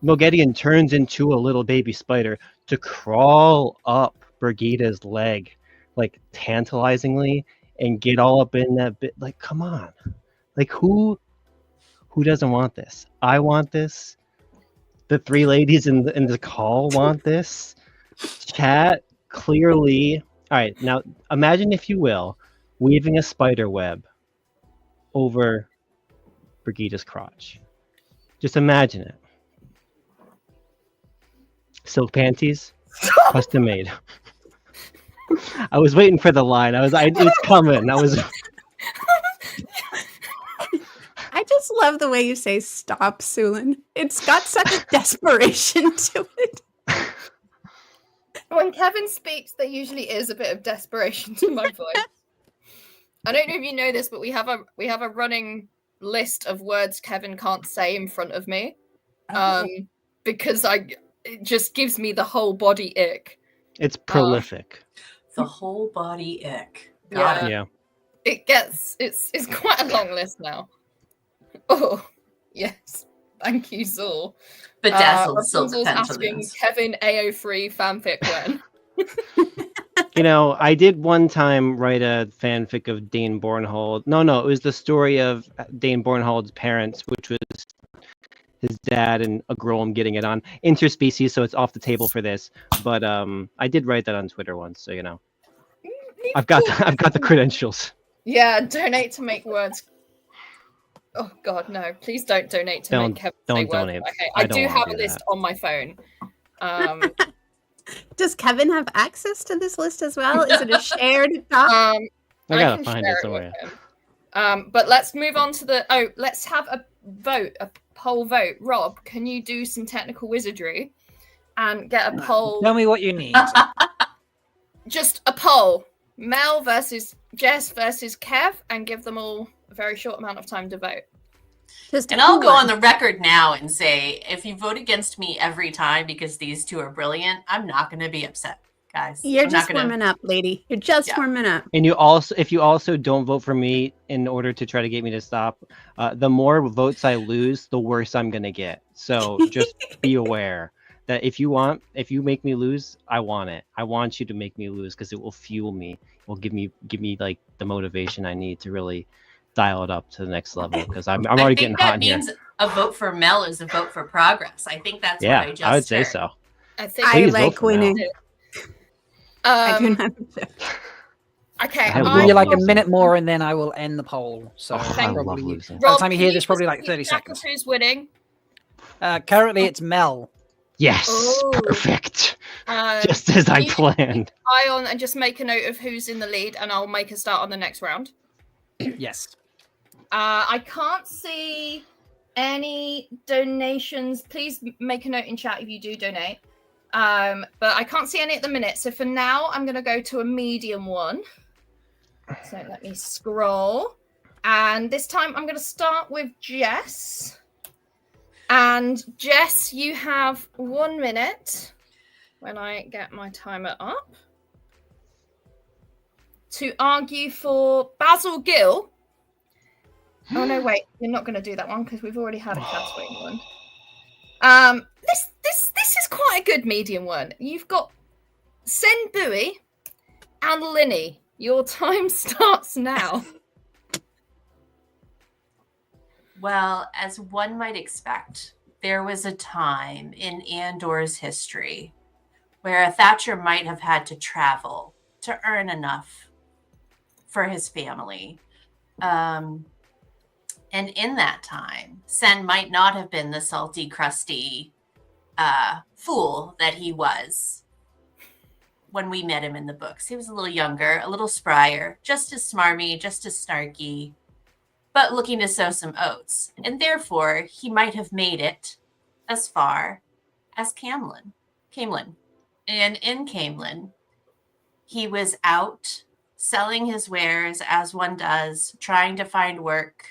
Speaker 13: Moghedion turns into a little baby spider to crawl up Birgitta's leg, like tantalizingly, and get all up in that bit. Like, come on, like who doesn't want this? I want this. The three ladies in the call want this. Chat clearly. All right, now imagine, if you will, weaving a spider web over Birgitta's crotch. Just imagine it. Silk panties, custom made. I was waiting for the line. It's coming.
Speaker 14: I just love the way you say "stop, Sulin." It's got such a desperation to it.
Speaker 8: When Kevin speaks, there usually is a bit of desperation to my voice. I don't know if you know this, but we have a running list of words Kevin can't say in front of me, because it just gives me the whole body ick.
Speaker 13: It's prolific.
Speaker 12: The whole body ick.
Speaker 8: Yeah. It's quite a long list now. Oh yes, thank you, Zul.
Speaker 12: Bedazzled silk
Speaker 8: Rapunzel's asking
Speaker 12: pantaloons.
Speaker 8: Kevin AO3 fanfic when.
Speaker 13: I did one time write a fanfic of Dane Bornhold. No, it was the story of Dane Bornhold's parents, which was his dad and a Grom getting it on interspecies, so it's off the table for this. But I did write that on Twitter once, so you know. I've got the credentials.
Speaker 8: Yeah, donate to make words. Oh God, no! Please don't donate to make Kevin say words.
Speaker 13: Donate.
Speaker 8: Okay, I do have a list on my phone.
Speaker 14: Does Kevin have access to this list as well? Is it a shared doc?
Speaker 13: I gotta find it somewhere.
Speaker 8: But let's move on to let's have a poll vote. Rob, can you do some technical wizardry and get a poll?
Speaker 4: Tell me what you need.
Speaker 8: Just a poll. Mel versus Jess versus Kev, and give them all a very short amount of time to vote.
Speaker 12: And I'll go on the record now and say, if you vote against me every time because these two are brilliant, I'm not going to be upset, guys.
Speaker 14: You're just warming up, lady. You're just warming up.
Speaker 13: And if you also don't vote for me in order to try to get me to stop, the more votes I lose, the worse I'm going to get. So just be aware that if you make me lose, I want it. I want you to make me lose, because it will fuel me. It will give me like the motivation I need to really dial it up to the next level, because I'm already getting hot in here.
Speaker 12: That means a vote for Mel is a vote for progress. I think that's what I just
Speaker 13: I would say
Speaker 12: heard.
Speaker 13: so.
Speaker 14: I like winning. I do not.
Speaker 8: Okay,
Speaker 4: I'll give you like a minute more, and then I will end the poll. So
Speaker 13: I love
Speaker 4: probably,
Speaker 13: losing.
Speaker 4: by the time you hear this, probably like 30 seconds.
Speaker 8: Who's winning?
Speaker 4: Currently, it's Mel.
Speaker 13: Yes,
Speaker 8: Oh.
Speaker 13: perfect. Just as I
Speaker 8: you
Speaker 13: planned.
Speaker 8: Eye on and just make a note of who's in the lead, and I'll make a start on the next round.
Speaker 4: Yes.
Speaker 8: I can't see any donations. Please make a note in chat if you do donate. But I can't see any at the minute. So for now, I'm going to go to a medium one. So let me scroll. And this time I'm going to start with Jess. And Jess, you have 1 minute when I get my timer up to argue for Basil Gill. Oh no, wait, you're not going to do that one because we've already had a Catwing one. This is quite a good medium one. You've got Sen Bowie and Linny. Your time starts now.
Speaker 12: Well, as one might expect, there was a time in Andor's history where a Thatcher might have had to travel to earn enough for his family. And in that time, Sen might not have been the salty, crusty fool that he was when we met him in the books. He was a little younger, a little sprier, just as smarmy, just as snarky, but looking to sow some oats. And therefore, he might have made it as far as Camelin. And in Camelin, he was out selling his wares as one does, trying to find work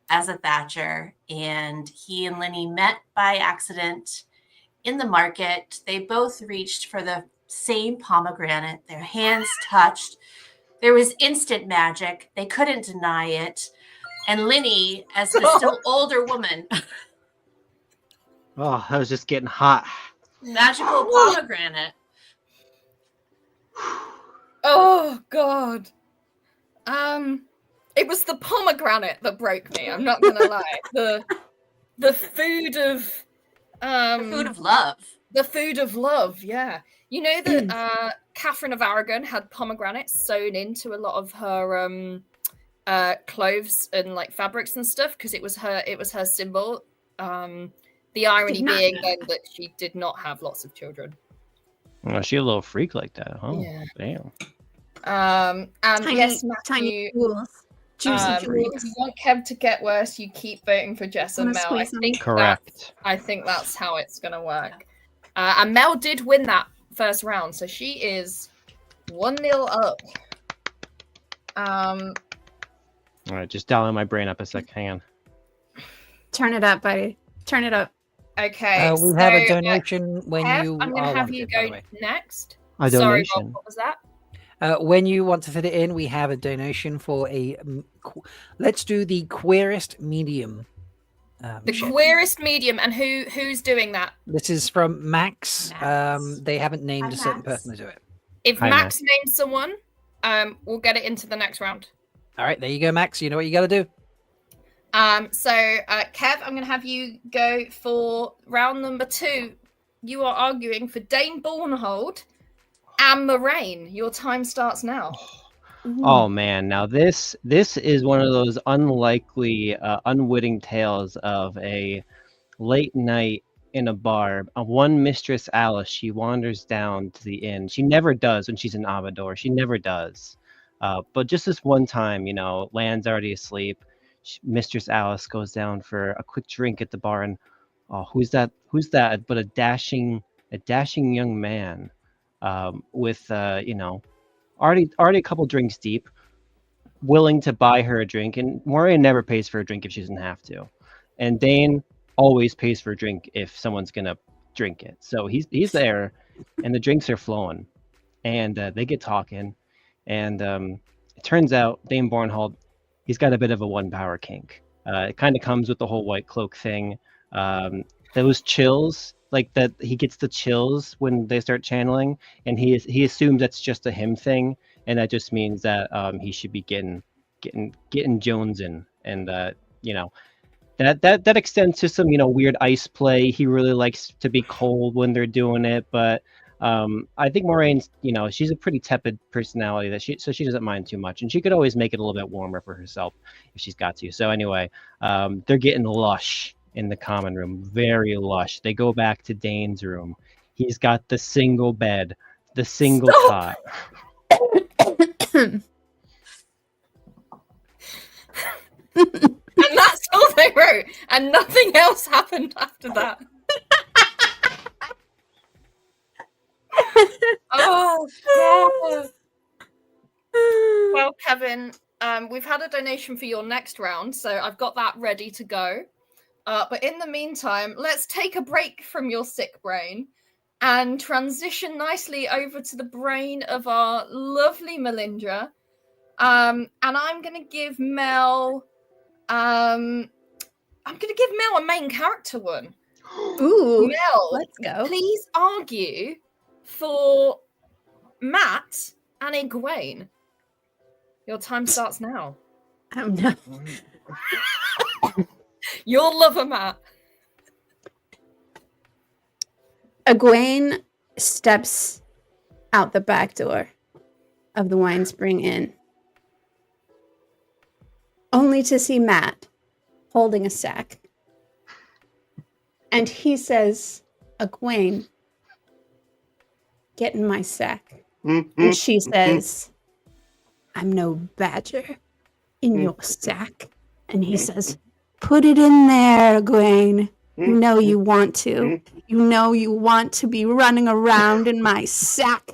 Speaker 12: as a Thatcher. And he and Linny met by accident in the market. They both reached for the same pomegranate. Their hands touched. There was instant magic. They couldn't deny it. And Linny, as the still older woman,
Speaker 13: Oh, I was just getting hot.
Speaker 12: magical pomegranate.
Speaker 8: Oh God. It was the pomegranate that broke me. I'm not gonna lie. The food of
Speaker 12: The food of love.
Speaker 8: The food of love. Yeah. You know that Catherine of Aragon had pomegranates sewn into a lot of her clothes and like fabrics and stuff because it was her symbol. The irony being then that she did not have lots of children.
Speaker 13: Oh, she a little freak like that, huh?
Speaker 8: Yeah.
Speaker 13: Damn.
Speaker 8: And
Speaker 14: Tiny-
Speaker 8: yes,
Speaker 14: tiny
Speaker 8: Matthew,
Speaker 14: jewels. Juicy
Speaker 8: if
Speaker 14: jewels.
Speaker 8: you want Kev to get worse, you keep voting for Jess and
Speaker 14: Wanna
Speaker 8: Mel.
Speaker 14: squeeze them?
Speaker 13: Correct.
Speaker 8: I think that's how it's gonna work. And Mel did win that first round, so she is 1-0 up.
Speaker 13: All right, just dialing my brain up a sec. Hang on.
Speaker 14: Turn it up, buddy. Turn it up.
Speaker 8: Okay.
Speaker 4: We have a
Speaker 8: so,
Speaker 4: donation when
Speaker 8: Kev,
Speaker 4: you
Speaker 8: I'm gonna
Speaker 4: are
Speaker 8: have
Speaker 4: wanted,
Speaker 8: you
Speaker 4: by the
Speaker 8: go
Speaker 4: way.
Speaker 8: next.
Speaker 13: A
Speaker 8: Sorry,
Speaker 13: donation.
Speaker 8: Rob, what was that?
Speaker 4: When you want to fit it in, we have a donation for a. Let's do the queerest medium.
Speaker 8: The
Speaker 4: ship.
Speaker 8: queerest medium, and who's doing that?
Speaker 4: This is from Max.
Speaker 12: Max.
Speaker 4: They haven't named
Speaker 12: Hi,
Speaker 4: a certain
Speaker 12: Max.
Speaker 4: person to do it.
Speaker 8: If
Speaker 13: Hi,
Speaker 8: Max names someone, we'll get it into the next round.
Speaker 4: All right, there you go, Max. You know what you got to do.
Speaker 8: So Kev, I'm going to have you go for round number 2. You are arguing for Dane Bornhold and Moraine. Your time starts now.
Speaker 13: Oh man, now this is one of those unlikely, unwitting tales of a late night in a bar. One Mistress Alice, she wanders down to the inn. She never does when she's in Amador. She never does. But just this one time, Land's already asleep. Mistress Alice goes down for a quick drink at the bar, and who's that? Who's that? But a dashing young man, with already a couple drinks deep, willing to buy her a drink. And Moraine never pays for a drink if she doesn't have to, and Dane always pays for a drink if someone's gonna drink it. So he's there, and the drinks are flowing, and they get talking, and it turns out Dane Bornhold, he's got a bit of a one power kink. It kind of comes with the whole white cloak thing. Those chills, like that, he gets the chills when they start channeling, and he assumes that's just a him thing, and that just means that he should be getting Jones in, and that extends to some weird ice play. He really likes to be cold when they're doing it, but I think Moraine's she's a pretty tepid personality so she doesn't mind too much, and she could always make it a little bit warmer for herself if she's got to. So anyway, they're getting lush in the common room, very lush. They go back to Dane's room, He's got the single bed, the single
Speaker 8: Stop!
Speaker 13: cot.
Speaker 8: And that's all they wrote, and nothing else happened after that. Oh God. Well, Kevin, we've had a donation for your next round, so I've got that ready to go. But in the meantime, let's take a break from your sick brain and transition nicely over to the brain of our lovely Melindra. And I'm gonna give Mel a main character one.
Speaker 14: Ooh,
Speaker 8: Mel,
Speaker 14: let's go.
Speaker 8: Please argue for Matt and Egwene. Your time starts now.
Speaker 14: Oh no.
Speaker 8: Your lover, Matt.
Speaker 14: Egwene steps out the back door of the Wine Spring Inn, only to see Matt holding a sack. And he says, Egwene, get in my sack. And she says, I'm no badger in your sack. And he says, put it in there, Egwene. You know you want to. You know you want to be running around in my sack,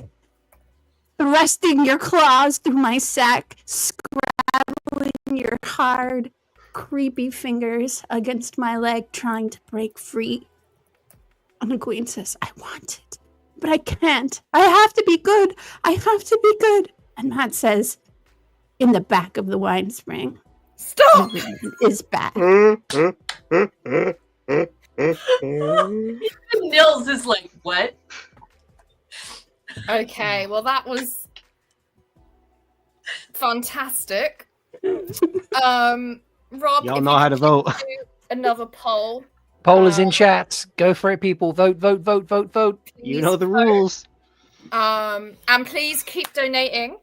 Speaker 14: thrusting your claws through my sack, scrabbling your hard, creepy fingers against my leg, trying to break free. And Egwene says, I want it, but I can't. I have to be good. I have to be good. And Matt says, in the back of the wine spring,
Speaker 8: stop!
Speaker 14: Everyone is back.
Speaker 12: Nils is like, what?
Speaker 8: Okay, well that was fantastic. Rob,
Speaker 13: Y'all know how to vote.
Speaker 8: Another poll.
Speaker 4: Poll is in chat. Go for it, people. Vote, vote, vote, vote, vote.
Speaker 13: You know the rules.
Speaker 8: And please keep donating.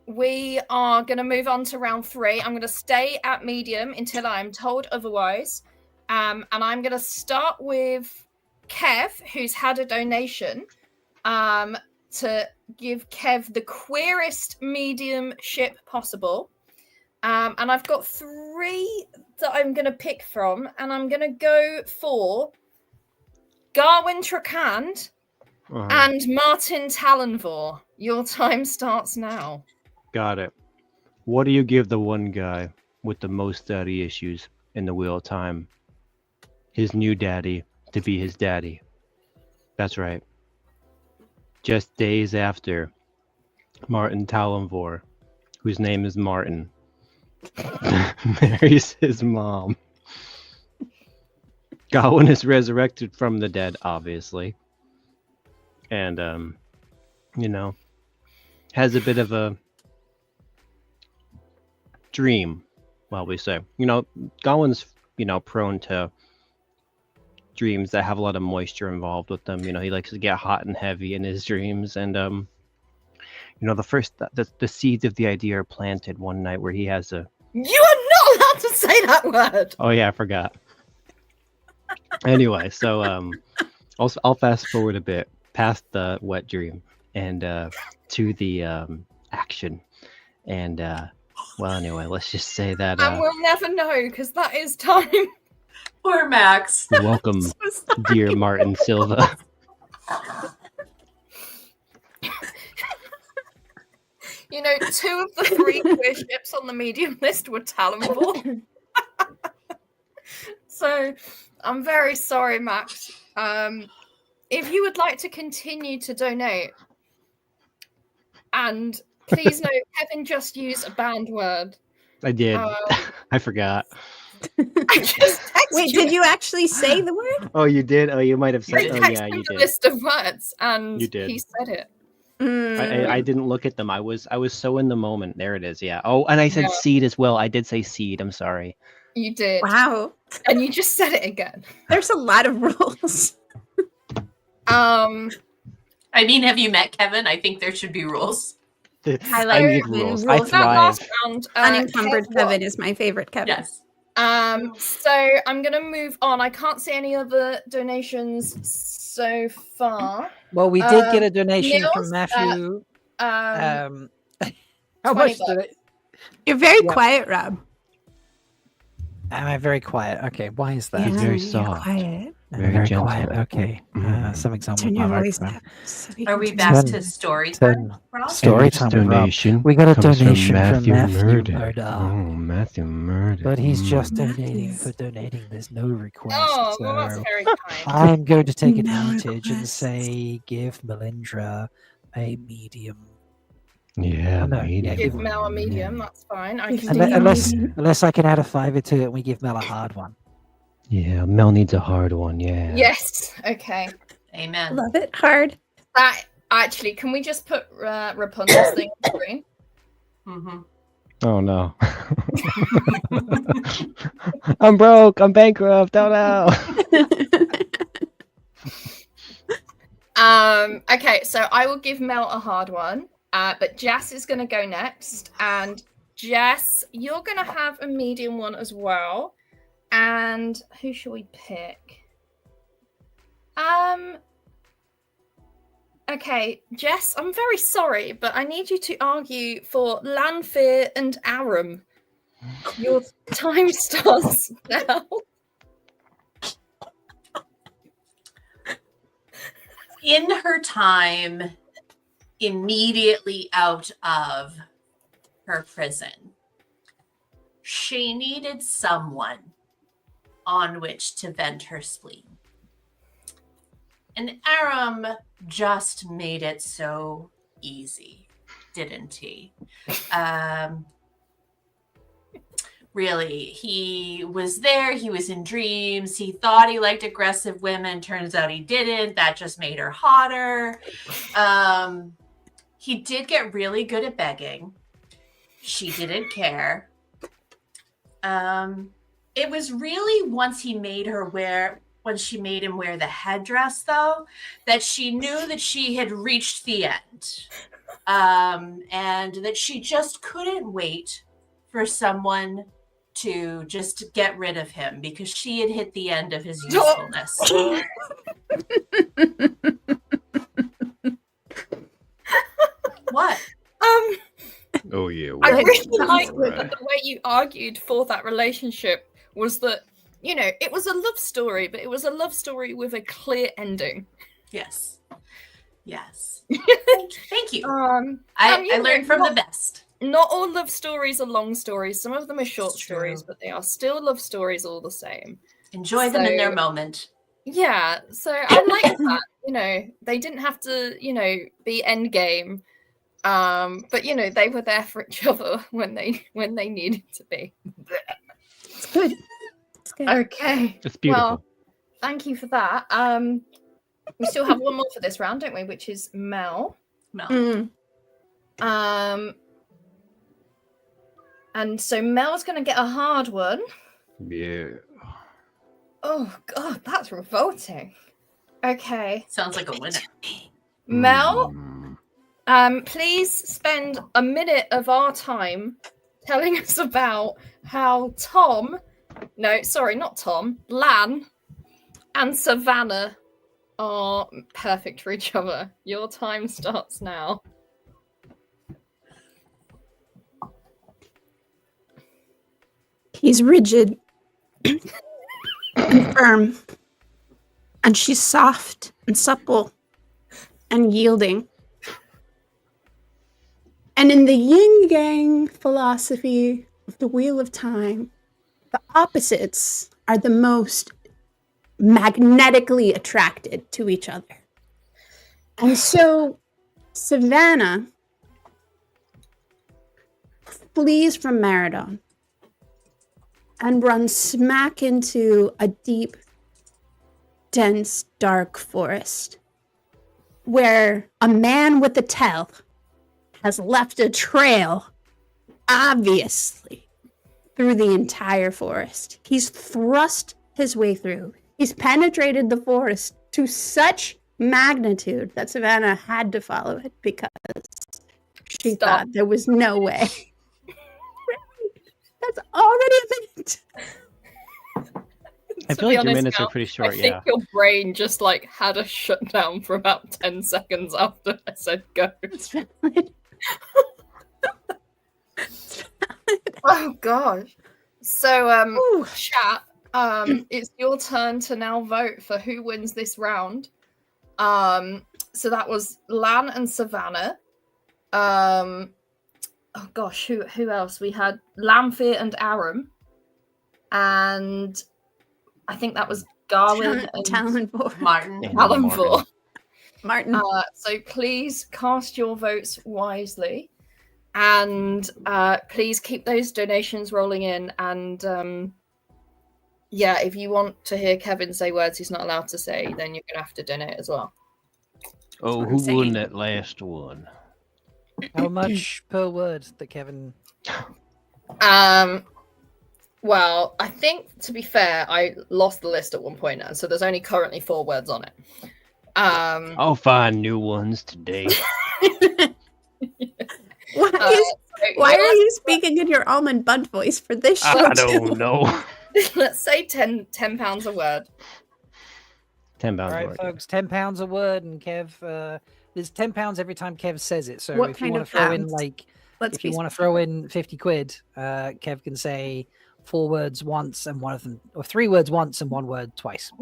Speaker 8: We are going to move on to round 3. I'm going to stay at medium until I'm told otherwise. And I'm going to start with Kev, who's had a donation to give Kev the queerest medium ship possible. And I've got 3 that I'm going to pick from, and I'm going to go for Garwin Trakand and Martin Talonvor. Your time starts now.
Speaker 13: Got it. What do you give the one guy with the most daddy issues in the Wheel of Time? His new daddy to be his daddy. That's right. Just days after Martin Talonvor, whose name is Martin, marries his mom. Gawain is resurrected from the dead, obviously. And, has a bit of a dream, well, we say. Gawain's, prone to dreams that have a lot of moisture involved with them. He likes to get hot and heavy in his dreams. And, the seeds of the idea are planted one night where he has a...
Speaker 8: You are not allowed to say that word!
Speaker 13: Oh, yeah, I forgot. Anyway, so I'll fast forward a bit past the wet dream and to the action. And, anyway, let's just say that...
Speaker 8: and we'll never know, because that is time.
Speaker 12: Poor Max.
Speaker 13: You're welcome, dear Martin Silva.
Speaker 8: You know, 2 of the 3 queer ships on the medium list were Talonvor. So, I'm very sorry, Max. If you would like to continue to donate, and please note, Kevin just used a banned word.
Speaker 13: I did. I forgot.
Speaker 8: I just
Speaker 14: Wait, did you actually say the word?
Speaker 13: Oh, you did? Oh, you might have said...
Speaker 8: I
Speaker 13: Oh,
Speaker 8: texted
Speaker 13: yeah,
Speaker 8: him
Speaker 13: you
Speaker 8: the
Speaker 13: did.
Speaker 8: list of words, and
Speaker 13: You did.
Speaker 8: he said it.
Speaker 13: I didn't look at them. I was so in the moment. There it is. Yeah. Oh, and I said seed as well. I did say seed. I'm sorry.
Speaker 8: You did.
Speaker 14: Wow.
Speaker 8: And you just said it again.
Speaker 14: There's a lot of rules.
Speaker 12: I mean, have you met Kevin? I think there should be rules.
Speaker 14: I like
Speaker 13: need
Speaker 14: Kevin
Speaker 13: rules.
Speaker 14: rules.
Speaker 13: I thrive.
Speaker 8: Round,
Speaker 14: Unencumbered
Speaker 8: Kev,
Speaker 14: Kevin is my favorite Kevin.
Speaker 12: Yes.
Speaker 8: So I'm gonna move on. I can't see any other donations so far.
Speaker 4: Well, we did get a donation
Speaker 8: Niels,
Speaker 4: from Matthew. How much did it?
Speaker 14: You're very
Speaker 4: Yep.
Speaker 14: quiet, Rob.
Speaker 4: Am I very quiet? Okay, why is that?
Speaker 14: Yeah,
Speaker 13: He's very
Speaker 14: you're
Speaker 13: soft.
Speaker 14: quiet.
Speaker 4: I'm
Speaker 13: Very
Speaker 4: very
Speaker 13: gentle.
Speaker 4: quiet. Okay. Something's on
Speaker 14: Turn
Speaker 4: with my
Speaker 14: your voice
Speaker 4: microphone.
Speaker 14: up. So we
Speaker 12: Are
Speaker 14: can
Speaker 12: we
Speaker 14: turn
Speaker 12: back
Speaker 14: it
Speaker 12: to
Speaker 14: down.
Speaker 12: story time, Rob?
Speaker 4: Story
Speaker 13: And
Speaker 4: time
Speaker 13: this
Speaker 4: with Rob.
Speaker 13: donation
Speaker 4: We got a
Speaker 13: comes
Speaker 4: donation
Speaker 13: from
Speaker 4: from Matthew Murder.
Speaker 13: Oh, Matthew Murder.
Speaker 4: But he's just
Speaker 14: Matthew.
Speaker 4: donating for donating. There's no request.
Speaker 8: Oh, well, that's
Speaker 4: so
Speaker 8: very kind.
Speaker 4: I'm going to take
Speaker 14: No
Speaker 4: advantage and
Speaker 14: requests.
Speaker 4: say give Melindra a medium.
Speaker 13: Yeah,
Speaker 4: Oh, no,
Speaker 13: medium.
Speaker 4: yeah,
Speaker 8: Give Mel a medium. That's fine. I can
Speaker 14: Unless-
Speaker 8: do
Speaker 14: unless-
Speaker 4: Unless I can add a fiver to it and we give Mel a hard one.
Speaker 13: Yeah, Mel needs a hard one. Yeah.
Speaker 8: Yes. Okay.
Speaker 12: Amen.
Speaker 14: Love it hard.
Speaker 8: That actually, can we just put Rapunzel's thing on screen?
Speaker 12: Mm-hmm.
Speaker 13: Oh no. I'm broke. I'm bankrupt. Oh no.
Speaker 8: Okay, so I will give Mel a hard one, but Jess is going to go next, and Jess, you're going to have a medium one as well. And who shall we pick? Okay, Jess, I'm very sorry, but I need you to argue for Lanfear and Aram. Your time starts now.
Speaker 12: In her time immediately out of her prison, she needed someone on which to vent her spleen. And Aram just made it so easy, didn't he? Really, he was there, he was in dreams, he thought he liked aggressive women, turns out he didn't. That just made her hotter. He did get really good at begging. She didn't care. It was really once he made her when she made him wear the headdress, though, that she knew that she had reached the end. And that she just couldn't wait for someone to just get rid of him because she had hit the end of his usefulness. What?
Speaker 13: Oh yeah.
Speaker 8: I really like
Speaker 13: Right.
Speaker 8: that the way you argued for that relationship was that, you know, it was a love story, but it was a love story with a clear ending.
Speaker 12: Yes. Yes. Thank you.
Speaker 8: And,
Speaker 12: I
Speaker 8: you know,
Speaker 12: learned from the
Speaker 8: not-
Speaker 12: best.
Speaker 8: Not all love stories are long stories. Some of them are short
Speaker 12: It's true.
Speaker 8: stories, but they are still love stories all the same.
Speaker 12: Enjoy them in their
Speaker 8: So-
Speaker 12: moment.
Speaker 8: Yeah, so I like that. You know, they didn't have to, you know, be endgame. But you know, they were there for each other when they needed to be.
Speaker 14: It's good. It's good.
Speaker 8: Okay.
Speaker 13: It's beautiful.
Speaker 8: Well, thank you for that. We still have one more for this round, don't we? Which is Mel.
Speaker 12: Mel.
Speaker 8: And so Mel's gonna get a hard one.
Speaker 13: Yeah.
Speaker 8: Oh god, that's revolting. Okay.
Speaker 12: Sounds like a winner.
Speaker 8: Mel, please spend a minute of our time telling us about how Lan and Savannah are perfect for each other. Your time starts now.
Speaker 14: He's rigid and firm, and she's soft and supple and yielding. And in the yin-yang philosophy of the Wheel of Time, the opposites are the most magnetically attracted to each other. And so Savannah flees from Maradon and runs smack into a deep, dense, dark forest where a man with a tell has left a trail, obviously, through the entire forest. He's thrust his way through. He's penetrated the forest to such magnitude that Savannah had to follow it because she thought there was no way. That's already a minute.
Speaker 13: I
Speaker 8: to
Speaker 13: feel
Speaker 8: be
Speaker 13: like your
Speaker 8: honest,
Speaker 13: minutes are
Speaker 8: Mel,
Speaker 13: pretty
Speaker 8: I
Speaker 13: short.
Speaker 8: think
Speaker 13: Yeah.
Speaker 8: your brain just like had a shutdown for about 10 seconds after I said go. Oh gosh. So chat, it's your turn to now vote for who wins this round. So that was Lan and Savannah. Oh gosh, who else? We had Lamphir and Aram. And I think that was Garwin and
Speaker 11: Martin.
Speaker 8: Talonvor.
Speaker 14: Martin.
Speaker 8: So please cast your votes wisely. And please keep those donations rolling in. And yeah, if you want to hear Kevin say words he's not allowed to say, then you're going to have to donate as well.
Speaker 13: Oh, who won that last one?
Speaker 4: How much per word that Kevin?
Speaker 8: Well, I think, to be fair, I lost the list at one point now, so there's only currently 4 words on it.
Speaker 13: I'll find new ones today.
Speaker 14: Why are you speaking in your almond bud voice for this show?
Speaker 13: I don't know.
Speaker 8: Let's say £10 a word.
Speaker 13: £10
Speaker 4: All
Speaker 13: a
Speaker 4: right,
Speaker 13: word.
Speaker 4: folks, £10 a word, and Kev, there's £10 every time Kev says it. So
Speaker 14: What
Speaker 4: if you
Speaker 14: kind
Speaker 4: want
Speaker 14: of
Speaker 4: to throw in
Speaker 14: pounds?
Speaker 4: like,
Speaker 14: Let's
Speaker 4: if you
Speaker 14: be
Speaker 4: want to throw in 50 quid, Kev can say 4 words once and one of them, or 3 words once and 1 word twice.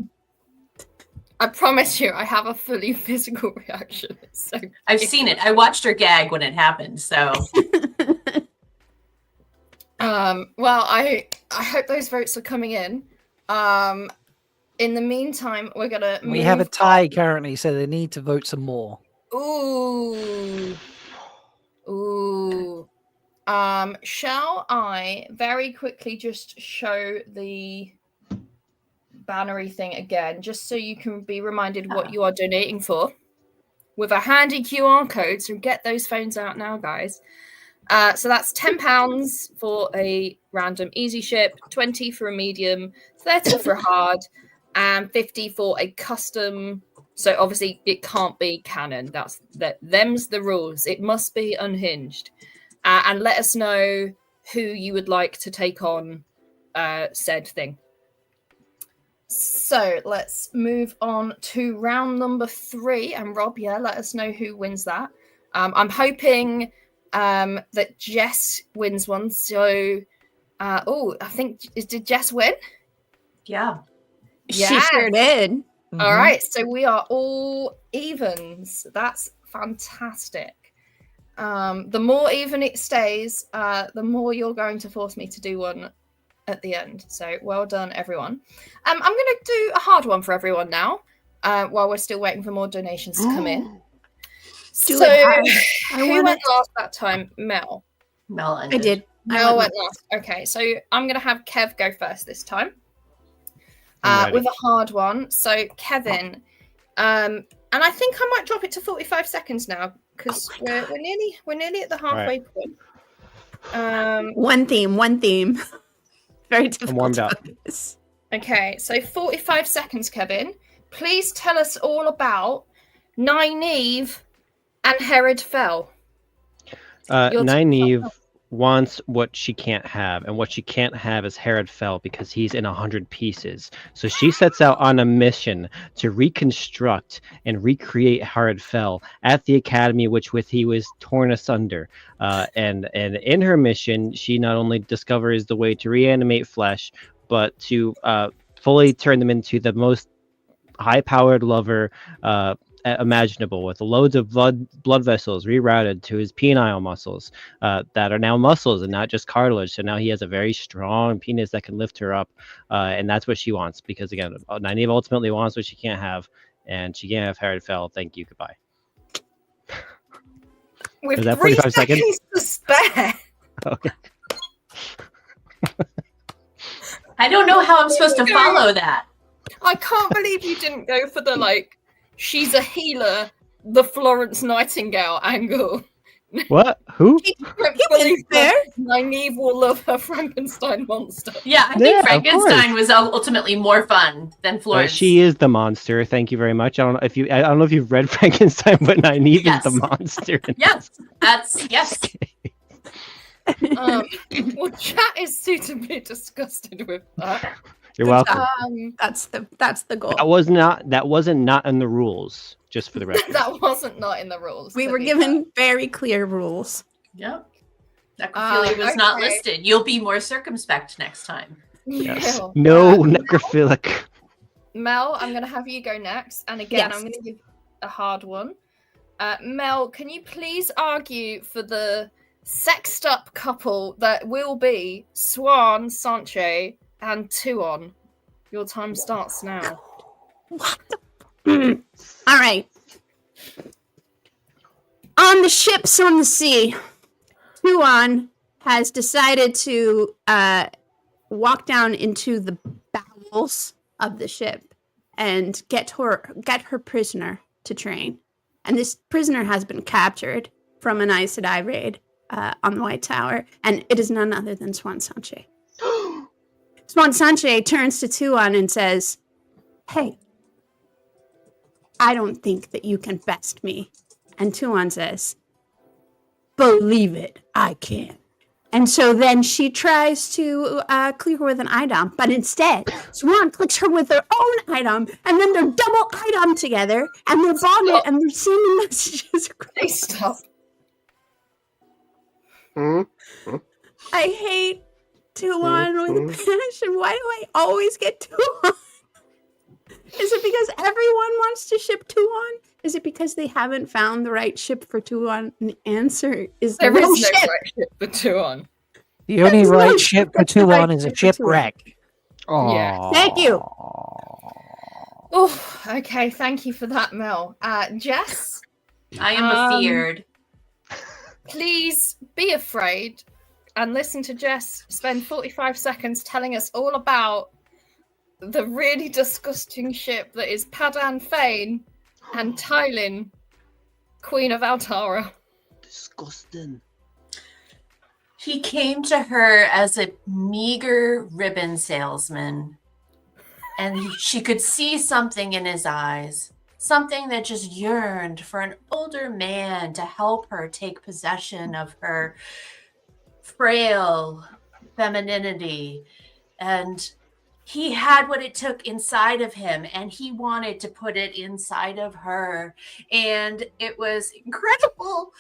Speaker 8: I promise you, I have a fully physical reaction. So
Speaker 12: I've seen it. I watched her gag when it happened. So,
Speaker 8: well, I hope those votes are coming in. In the meantime, we're gonna.
Speaker 4: We have a tie currently, so they need to vote some more.
Speaker 8: Ooh. Shall I very quickly just show the bannery thing again, just so you can be reminded what you are donating for, with a handy QR code. So get those phones out now, guys. So that's £10 for a random easy ship, 20 for a medium, 30 for a hard, and 50 for a custom. So obviously it can't be canon. Them's the rules. It must be unhinged. And let us know who you would like to take on said thing. So let's move on to round number 3. And Rob, let us know who wins that. I'm hoping that Jess wins one. So, I think, did Jess win?
Speaker 12: Yeah.
Speaker 14: She sure did.
Speaker 8: All right. So we are all evens. That's fantastic. The more even it stays, the more you're going to force me to do one at the end. So well done, everyone. I'm going to do a hard one for everyone now, while we're still waiting for more donations to come in.
Speaker 14: Do
Speaker 8: So
Speaker 14: it hard.
Speaker 8: who went last that time? Mel.
Speaker 12: Mel
Speaker 14: I did.
Speaker 8: Mel went last. Okay, so I'm going to have Kev go first this time. With a hard one. So Kevin, and I think I might drop it to 45 seconds now, because we're nearly at the halfway point.
Speaker 14: One theme. Very difficult.
Speaker 13: warmed up.
Speaker 8: Okay, so 45 seconds, Kevin. Please tell us all about Nynaeve and Herod Fell.
Speaker 13: Nynaeve wants what she can't have, and what she can't have is Herod Fell, because he's in 100 pieces. So she sets out on a mission to reconstruct and recreate Herod Fell at the academy which he was torn asunder. And in her mission, she not only discovers the way to reanimate flesh, but to fully turn them into the most high-powered lover imaginable, with loads of blood vessels rerouted to his penile muscles that are now muscles and not just cartilage. So now he has a very strong penis that can lift her up, and that's what she wants, because again, Nynaeve ultimately wants what she can't have, and she can't have Herod Fell. Thank you, goodbye.
Speaker 8: With
Speaker 13: Is that
Speaker 8: 3
Speaker 13: 45 seconds?
Speaker 8: to spare.
Speaker 13: Okay.
Speaker 12: I don't know how I'm supposed to follow that.
Speaker 8: I can't believe you didn't go for the she's a healer, the Florence Nightingale angle.
Speaker 13: What? Who?
Speaker 8: Nynaeve will love her Frankenstein monster.
Speaker 12: Yeah, I think Frankenstein was ultimately more fun than Florence.
Speaker 13: She is the monster. Thank you very much. I don't know if you've read Frankenstein, but Nynaeve is the monster.
Speaker 12: Yes, yes.
Speaker 8: Well, chat is suitably disgusted with that.
Speaker 13: You're welcome.
Speaker 14: That's the goal.
Speaker 13: That wasn't not in the rules, just for the record.
Speaker 8: That wasn't not in the rules.
Speaker 14: We
Speaker 8: to
Speaker 14: were
Speaker 8: be
Speaker 14: given very clear rules.
Speaker 12: Yep. Necrophilia was not listed. You'll be more circumspect next time.
Speaker 13: Yes.
Speaker 8: Mel,
Speaker 13: No necrophilic.
Speaker 8: Mel, I'm going to have you go next. And again,
Speaker 14: Yes.
Speaker 8: I'm going to give a hard one. Mel, can you please argue for the sexed up couple that will be Swan, Sanche, and Tuon? Your time starts now.
Speaker 14: All right. On the ships on the sea, Tuon has decided to walk down into the bowels of the ship and get her prisoner to train. And this prisoner has been captured from an Aes Sedai raid on the White Tower, and it is none other than Swan Sanche. Swan Sanche turns to Tuon and says, "Hey, I don't think that you can best me." And Tuon says, "Believe it, I can." And so then she tries to clear her with an idom, but instead, Swan clicks her with her own idom, and then they're double idom together, and they're bonded, and they're sending messages across.
Speaker 8: Stop.
Speaker 14: I hate Tuon with a passion. Why do I always get Tuon? Is it because everyone wants to ship Tuon? Is it because they haven't found the right ship for Tuon? And the answer is
Speaker 8: There
Speaker 14: no
Speaker 8: is no
Speaker 14: ship.
Speaker 8: right ship for Tuon.
Speaker 4: The only
Speaker 14: There's no
Speaker 4: right ship for
Speaker 14: ship right
Speaker 4: Tuon is a
Speaker 14: ship for Tuon.
Speaker 4: shipwreck.
Speaker 8: Yeah.
Speaker 14: Thank you.
Speaker 8: Oh, okay. Thank you for that, Mel. Jess?
Speaker 12: I am afeared.
Speaker 8: Please be afraid and listen to Jess spend 45 seconds telling us all about the really disgusting ship that is Padan Fane and Tylin, Queen of Altara.
Speaker 13: Disgusting.
Speaker 12: He came to her as a meager ribbon salesman, and she could see something in his eyes, something that just yearned for an older man to help her take possession of her frail femininity. And he had what it took inside of him, and he wanted to put it inside of her. And it was incredible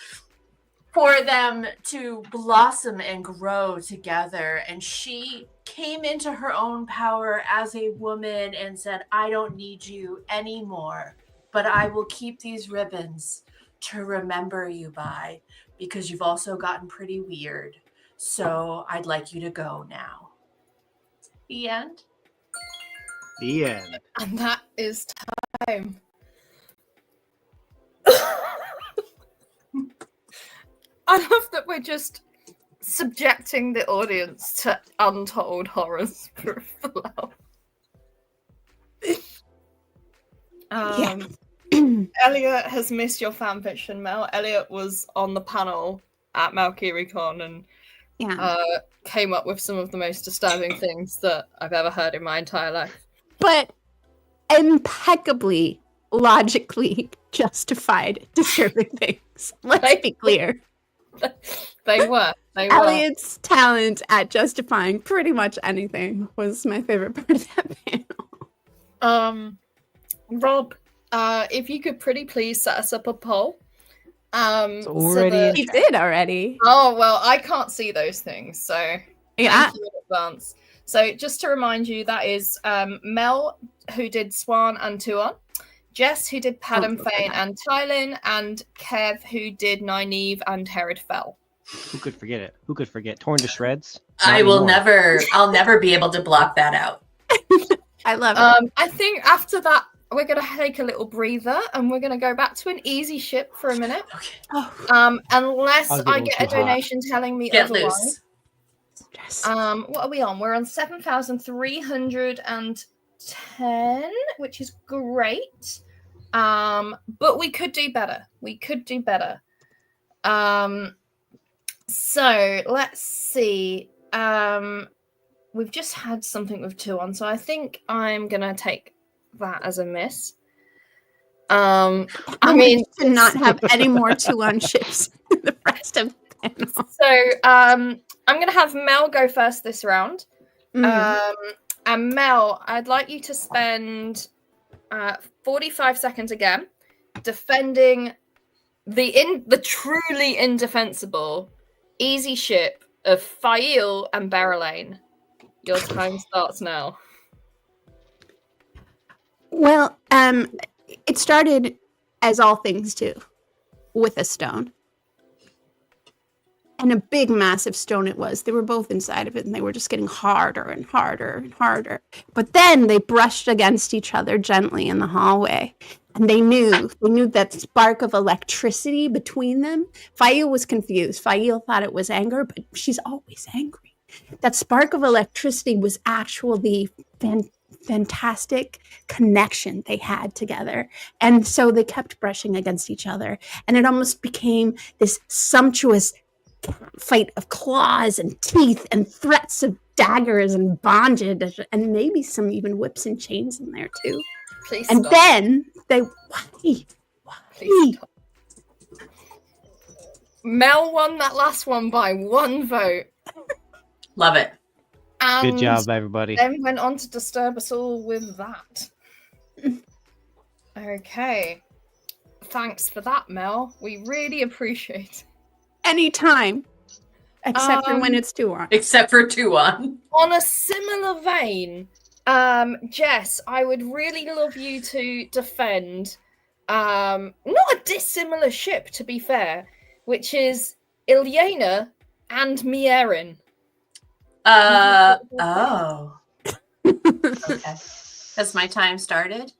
Speaker 12: for them to blossom and grow together. And she came into her own power as a woman and said, "I don't need you anymore, but I will keep these ribbons to remember you by, because you've also gotten pretty weird. So I'd like you to go now." The end.
Speaker 13: The end.
Speaker 8: And that is time. I love that we're just subjecting the audience to untold horrors for love. Elliot has missed your fanfiction, Mel. Elliot was on the panel at MalkiriCon and came up with some of the most disturbing things that I've ever heard in my entire life.
Speaker 14: But impeccably, logically justified disturbing things. Let's be clear.
Speaker 8: They were.
Speaker 14: Elliot's talent at justifying pretty much anything was my favorite part of that panel.
Speaker 8: Rob, if you could pretty please set us up a poll.
Speaker 14: He did already.
Speaker 8: Oh, well, I can't see those things, so
Speaker 14: yeah.
Speaker 8: Thank you in advance. So just to remind you, that is Mel, who did Swan and Tuon, Jess, who did Padan Fane and Tylin, and Kev, who did Nynaeve and Herod Fell.
Speaker 13: Who could forget it? Who could forget? Torn to shreds?
Speaker 12: I'll never be able to block that out.
Speaker 14: I love it.
Speaker 8: I think after that, we're going to take a little breather and we're going to go back to an easy ship for a minute.
Speaker 12: Okay.
Speaker 8: Unless
Speaker 13: I'll get
Speaker 8: I
Speaker 13: a
Speaker 8: get a
Speaker 13: little too hot.
Speaker 8: donation telling me
Speaker 12: Get
Speaker 8: otherwise.
Speaker 12: loose.
Speaker 8: What are we on? We're on 7,310, which is great. But we could do better. So let's see. We've just had something with Tuon, so I think I'm gonna take that as a miss. I mean,
Speaker 14: to not have any more Tuon ships in the rest of the panel.
Speaker 8: So I'm gonna have Mel go first this round. And Mel, I'd like you to spend 45 seconds again defending the truly indefensible easy ship of Fail and Berylane. Your time starts now.
Speaker 14: Well, it started, as all things do, with a stone. And a big, massive stone it was. They were both inside of it, and they were just getting harder and harder and harder. But then they brushed against each other gently in the hallway. And they knew that spark of electricity between them. Fail was confused. Fail thought it was anger, but she's always angry. That spark of electricity was actually fantastic connection they had together. And so they kept brushing against each other. And it almost became this sumptuous fight of claws and teeth and threats of daggers and bondage and maybe some even whips and chains in there too.
Speaker 8: Please
Speaker 14: and
Speaker 8: stop.
Speaker 14: Then they why?
Speaker 8: Mel won that last one by 1 vote.
Speaker 12: Love it.
Speaker 8: And
Speaker 13: Good job, everybody.
Speaker 8: Then went on to disturb us all with that. Okay. Thanks for that, Mel. We really appreciate it.
Speaker 14: Anytime. Except for when it's 2-on.
Speaker 12: Except for 2-on.
Speaker 8: On a similar vein, Jess, I would really love you to defend not a dissimilar ship, to be fair, which is Ilyena and Mierin.
Speaker 12: Oh. Okay. Has my time started?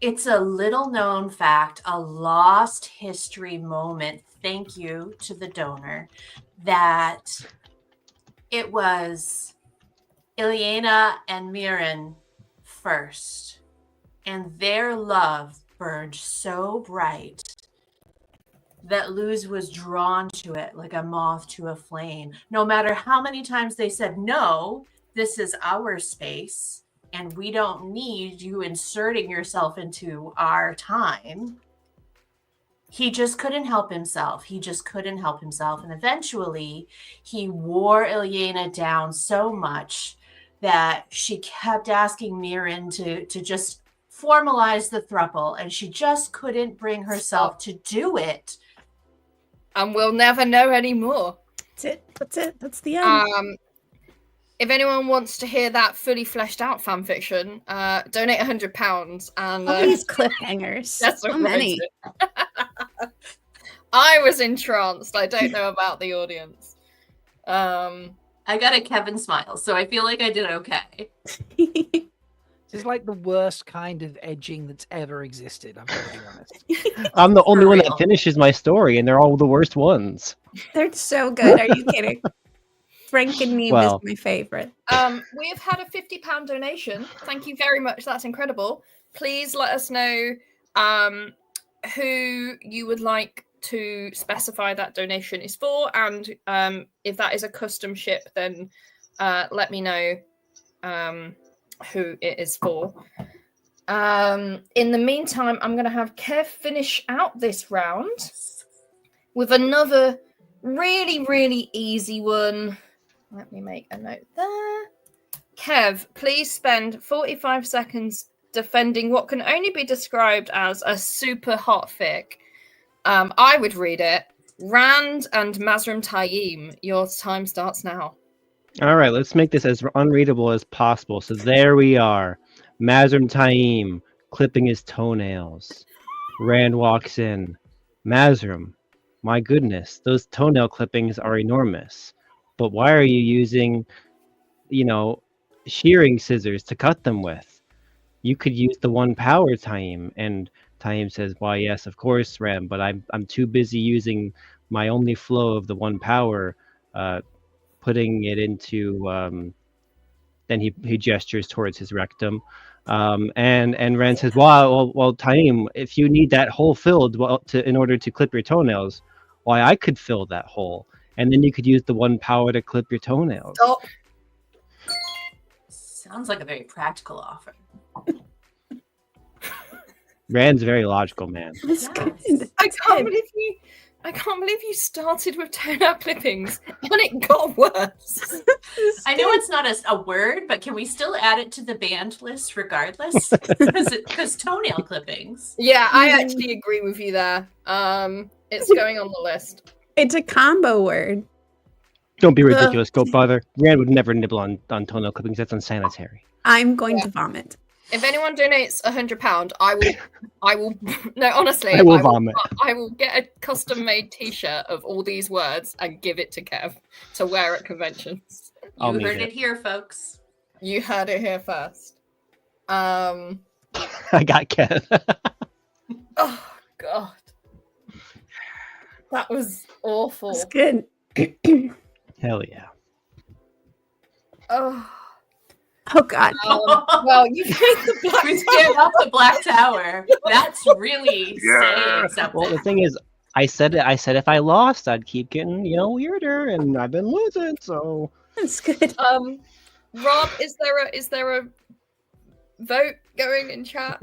Speaker 12: It's a little known fact, a lost history moment. Thank you to the donor, that it was Ilyena and Mierin first, and their love burned so bright that Luz was drawn to it like a moth to a flame. No matter how many times they said, no, this is our space, and we don't need you inserting yourself into our time. He just couldn't help himself. And eventually he wore Ilyena down so much that she kept asking Mierin to just formalize the throuple, and she just couldn't bring herself to do it.
Speaker 8: And we'll never know anymore.
Speaker 14: That's it. That's the end.
Speaker 8: If anyone wants to hear that fully fleshed out fan fiction, donate £100 and
Speaker 14: all these cliffhangers.
Speaker 8: That's
Speaker 14: so many.
Speaker 8: I was entranced. I don't know about the audience.
Speaker 12: I got a Kevin smile, so I feel like I did okay.
Speaker 4: This is like the worst kind of edging that's ever existed. I'm going to be honest.
Speaker 13: I'm the only one that finishes my story, and they're all the worst ones.
Speaker 14: They're so good. Are you kidding? Frank and Neve is my favorite.
Speaker 8: We have had a £50 donation. Thank you very much. That's incredible. Please let us know who you would like to specify that donation is for, and if that is a custom ship, then let me know who it is for. In the meantime, I'm going to have Kev finish out this round with another really, really easy one. Let me make a note there. Kev, please spend 45 seconds defending what can only be described as a super hot fic. I would read it. Rand and Mazrim Tayyim, your time starts now.
Speaker 13: All right, let's make this as unreadable as possible. So there we are. Mazrim Tayyim clipping his toenails. Rand walks in. Mazrim, my goodness, those toenail clippings are enormous. But why are you using, shearing scissors to cut them with? You could use the one power, Tayyim. And Tayyim says, why, yes, of course, Rand, but I'm too busy using my only flow of the one power, putting it into, then he gestures towards his rectum. And Rand says, well, Tayyim, if you need that hole filled in order to clip your toenails, why, I could fill that hole. And then you could use the one power to clip your toenails.
Speaker 8: Oh.
Speaker 12: Sounds like a very practical offer.
Speaker 13: Rand's a very logical man.
Speaker 8: Yes. I can't believe you started with toenail clippings and it got worse.
Speaker 12: I know it's not a word, but can we still add it to the banned list regardless? Because toenail clippings.
Speaker 8: Yeah, I actually agree with you there. It's going on the list.
Speaker 14: It's a combo word.
Speaker 13: Don't be ridiculous. Go bother. Rand would never nibble on toenail clippings. That's unsanitary.
Speaker 14: I'm going to vomit.
Speaker 8: If anyone donates £100, I will. No, honestly,
Speaker 13: I will vomit.
Speaker 8: I will get a custom-made T-shirt of all these words and give it to Kev to wear at conventions.
Speaker 12: You heard it here, folks.
Speaker 8: You heard it here first.
Speaker 13: I got Kev.
Speaker 8: Oh God, that was awful.
Speaker 14: It's good.
Speaker 13: Hell yeah.
Speaker 8: Oh
Speaker 14: God.
Speaker 8: Well, you made the Black
Speaker 12: We scared off the Black Tower. That's really saying something.
Speaker 13: Well, the thing is, I said if I lost, I'd keep getting weirder, and I've been losing, so
Speaker 14: that's good.
Speaker 8: Rob, is there a vote going in chat?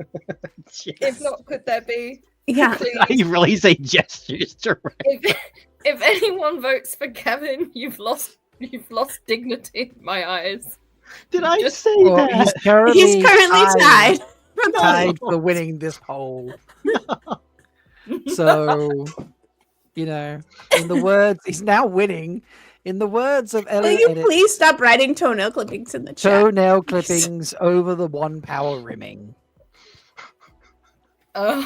Speaker 13: Yes.
Speaker 8: If not, could there be?
Speaker 14: Yeah.
Speaker 13: I really say gestures direct.
Speaker 8: If anyone votes for Kevin, you've lost dignity in my eyes.
Speaker 13: Did I say
Speaker 4: Well,
Speaker 13: that?
Speaker 4: He's currently
Speaker 14: tied.
Speaker 4: Tied for winning this poll. So, in the words, he's now winning. In the words of
Speaker 14: Will
Speaker 4: Elliot,
Speaker 14: you please stop writing toenail clippings in the chat?
Speaker 4: toenail clippings over the one power rimming.
Speaker 8: Oh.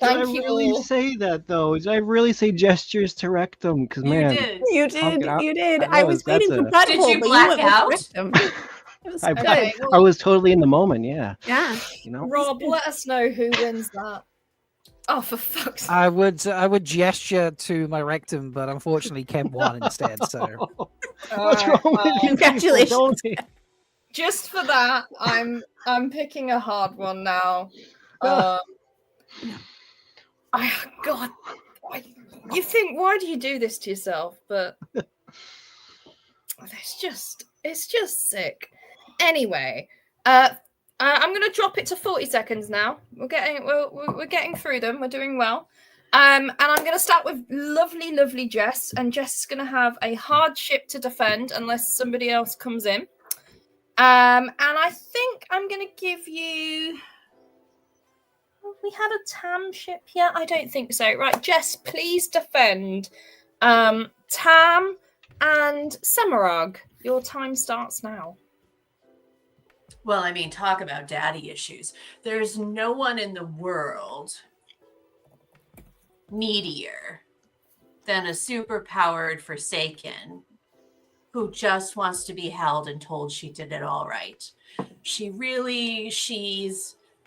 Speaker 13: Did
Speaker 8: Thank
Speaker 13: I
Speaker 8: you
Speaker 13: really
Speaker 8: all.
Speaker 13: say that though? Did I really say gestures to rectum? Because man,
Speaker 14: You did. You did.
Speaker 13: I
Speaker 14: I was
Speaker 13: was.
Speaker 14: waiting
Speaker 13: That's
Speaker 14: for
Speaker 13: a-
Speaker 14: butthole,
Speaker 12: Did you
Speaker 14: but
Speaker 12: black
Speaker 14: you went
Speaker 12: out?
Speaker 14: with rectum. It was
Speaker 13: I,
Speaker 14: good.
Speaker 8: Okay,
Speaker 13: I was totally in the moment. Yeah.
Speaker 14: Yeah.
Speaker 8: Rob, let us know who wins that. Oh, for fuck's sake.
Speaker 4: I would gesture to my rectum, but unfortunately Kev won instead. So
Speaker 13: What's wrong with you?
Speaker 14: Congratulations.
Speaker 13: People? Don't-
Speaker 8: Just for that, I'm picking a hard one now. God, you think, why do you do this to yourself? But it's just sick. Anyway, I'm gonna drop it to 40 seconds now. We're getting through them. We're doing well. And I'm gonna start with lovely Jess, and Jess is gonna have a hardship to defend unless somebody else comes in. And I think I'm gonna give you. We had a Tam ship here? I don't think so. Right, Jess, please defend Tam and Semarag. Your time starts now.
Speaker 12: Well, I mean, talk about daddy issues. There's no one in the world needier than a superpowered Forsaken who just wants to be held and told she did it all right.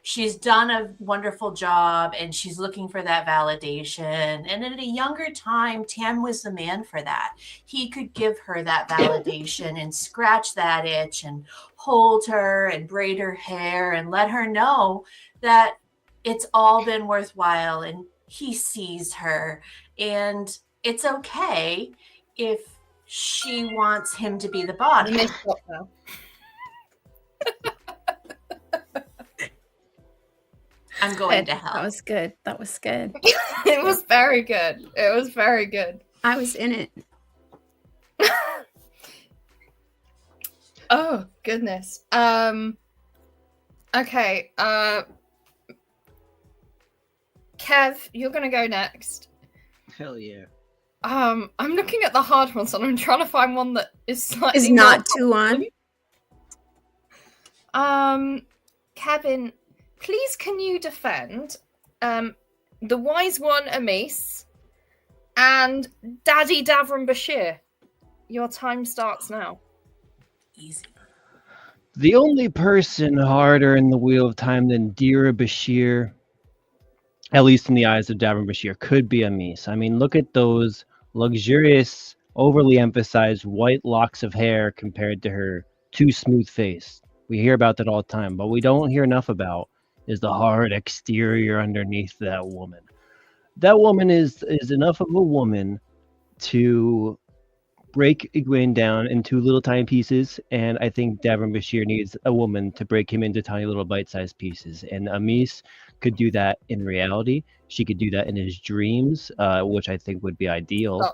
Speaker 12: She's done a wonderful job and she's looking for that validation. And at a younger time, Tam was the man for that. He could give her that validation and scratch that itch and hold her and braid her hair and let her know that it's all been worthwhile and he sees her. And it's okay if she wants him to be the bottom. I'm going to hell.
Speaker 14: That was good. That was good.
Speaker 8: It was very good. It was very good.
Speaker 14: I was in it.
Speaker 8: Oh goodness. Okay. Kev, you're gonna go next.
Speaker 13: Hell yeah.
Speaker 8: I'm looking at the hard ones and I'm trying to find one that is slightly
Speaker 14: Is not
Speaker 8: more
Speaker 14: too on.
Speaker 8: Kevin, please can you defend the wise one Amis and Daddy Davram Bashir? Your time starts now.
Speaker 12: Easy.
Speaker 13: The only person harder in the Wheel of Time than Dira Bashir, at least in the eyes of Davram Bashir, could be Amis. I mean, look at those luxurious, overly emphasized white locks of hair compared to her too smooth face. We hear about that all the time, but we don't hear enough about is the hard exterior underneath that woman. That woman is enough of a woman to break Egwene down into little tiny pieces, and I think Davram Bashir needs a woman to break him into tiny little bite-sized pieces. And Amis could do that in reality. She could do that in his dreams, which I think would be ideal.
Speaker 8: Oh.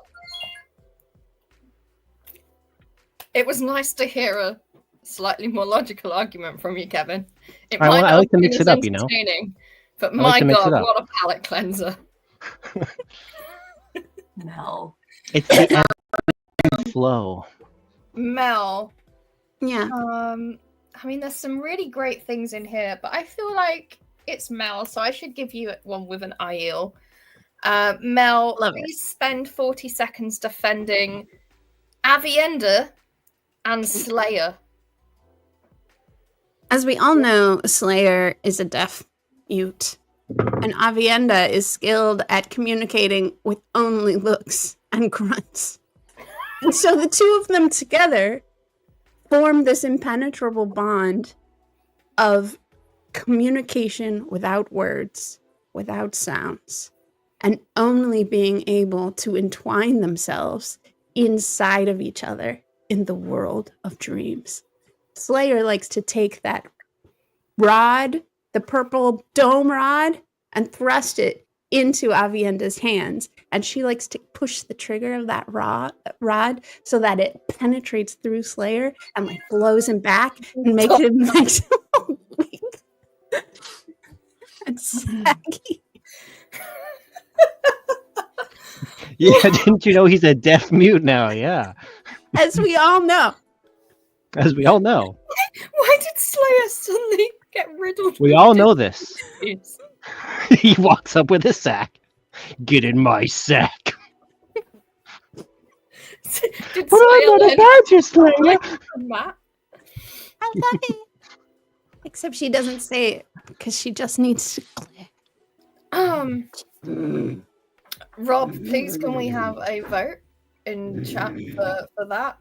Speaker 8: It was nice to hear a slightly more logical argument from you, Kevin. It
Speaker 13: I
Speaker 8: might not
Speaker 13: like to
Speaker 8: have
Speaker 13: mix
Speaker 8: been
Speaker 13: it
Speaker 8: as
Speaker 13: up, you know.
Speaker 8: entertaining, but
Speaker 13: I like
Speaker 8: my
Speaker 13: to mix
Speaker 8: God,
Speaker 13: it up.
Speaker 8: what a palate cleanser.
Speaker 12: No.
Speaker 13: It's the flow.
Speaker 8: Mel.
Speaker 14: Yeah.
Speaker 8: I mean, there's some really great things in here, but I feel like it's Mel, so I should give you one with an IEL. Mel, please spend 40 seconds defending Avienda and Slayer.
Speaker 14: As we all know, Slayer is a deaf mute, and Avienda is skilled at communicating with only looks and grunts. And so the two of them together form this impenetrable bond of communication without words, without sounds, and only being able to entwine themselves inside of each other in the world of dreams. Slayer likes to take that rod, the purple dome rod, and thrust it into Avienda's hands. And she likes to push the trigger of that rod so that it penetrates through Slayer and like blows him back and makes him weak and saggy.
Speaker 13: Yeah, didn't you know he's a deaf mute now? Yeah.
Speaker 14: As we all know.
Speaker 13: As we all know.
Speaker 8: Why did Slayer suddenly get riddled?
Speaker 13: We all know this. He walks up with a sack. Get in my sack.
Speaker 8: Did
Speaker 13: But I'm not a badger, Slayer.
Speaker 8: Matt?
Speaker 14: I love it. Except she doesn't say it because she just needs to click.
Speaker 8: Rob, please can we have a vote in chat for that?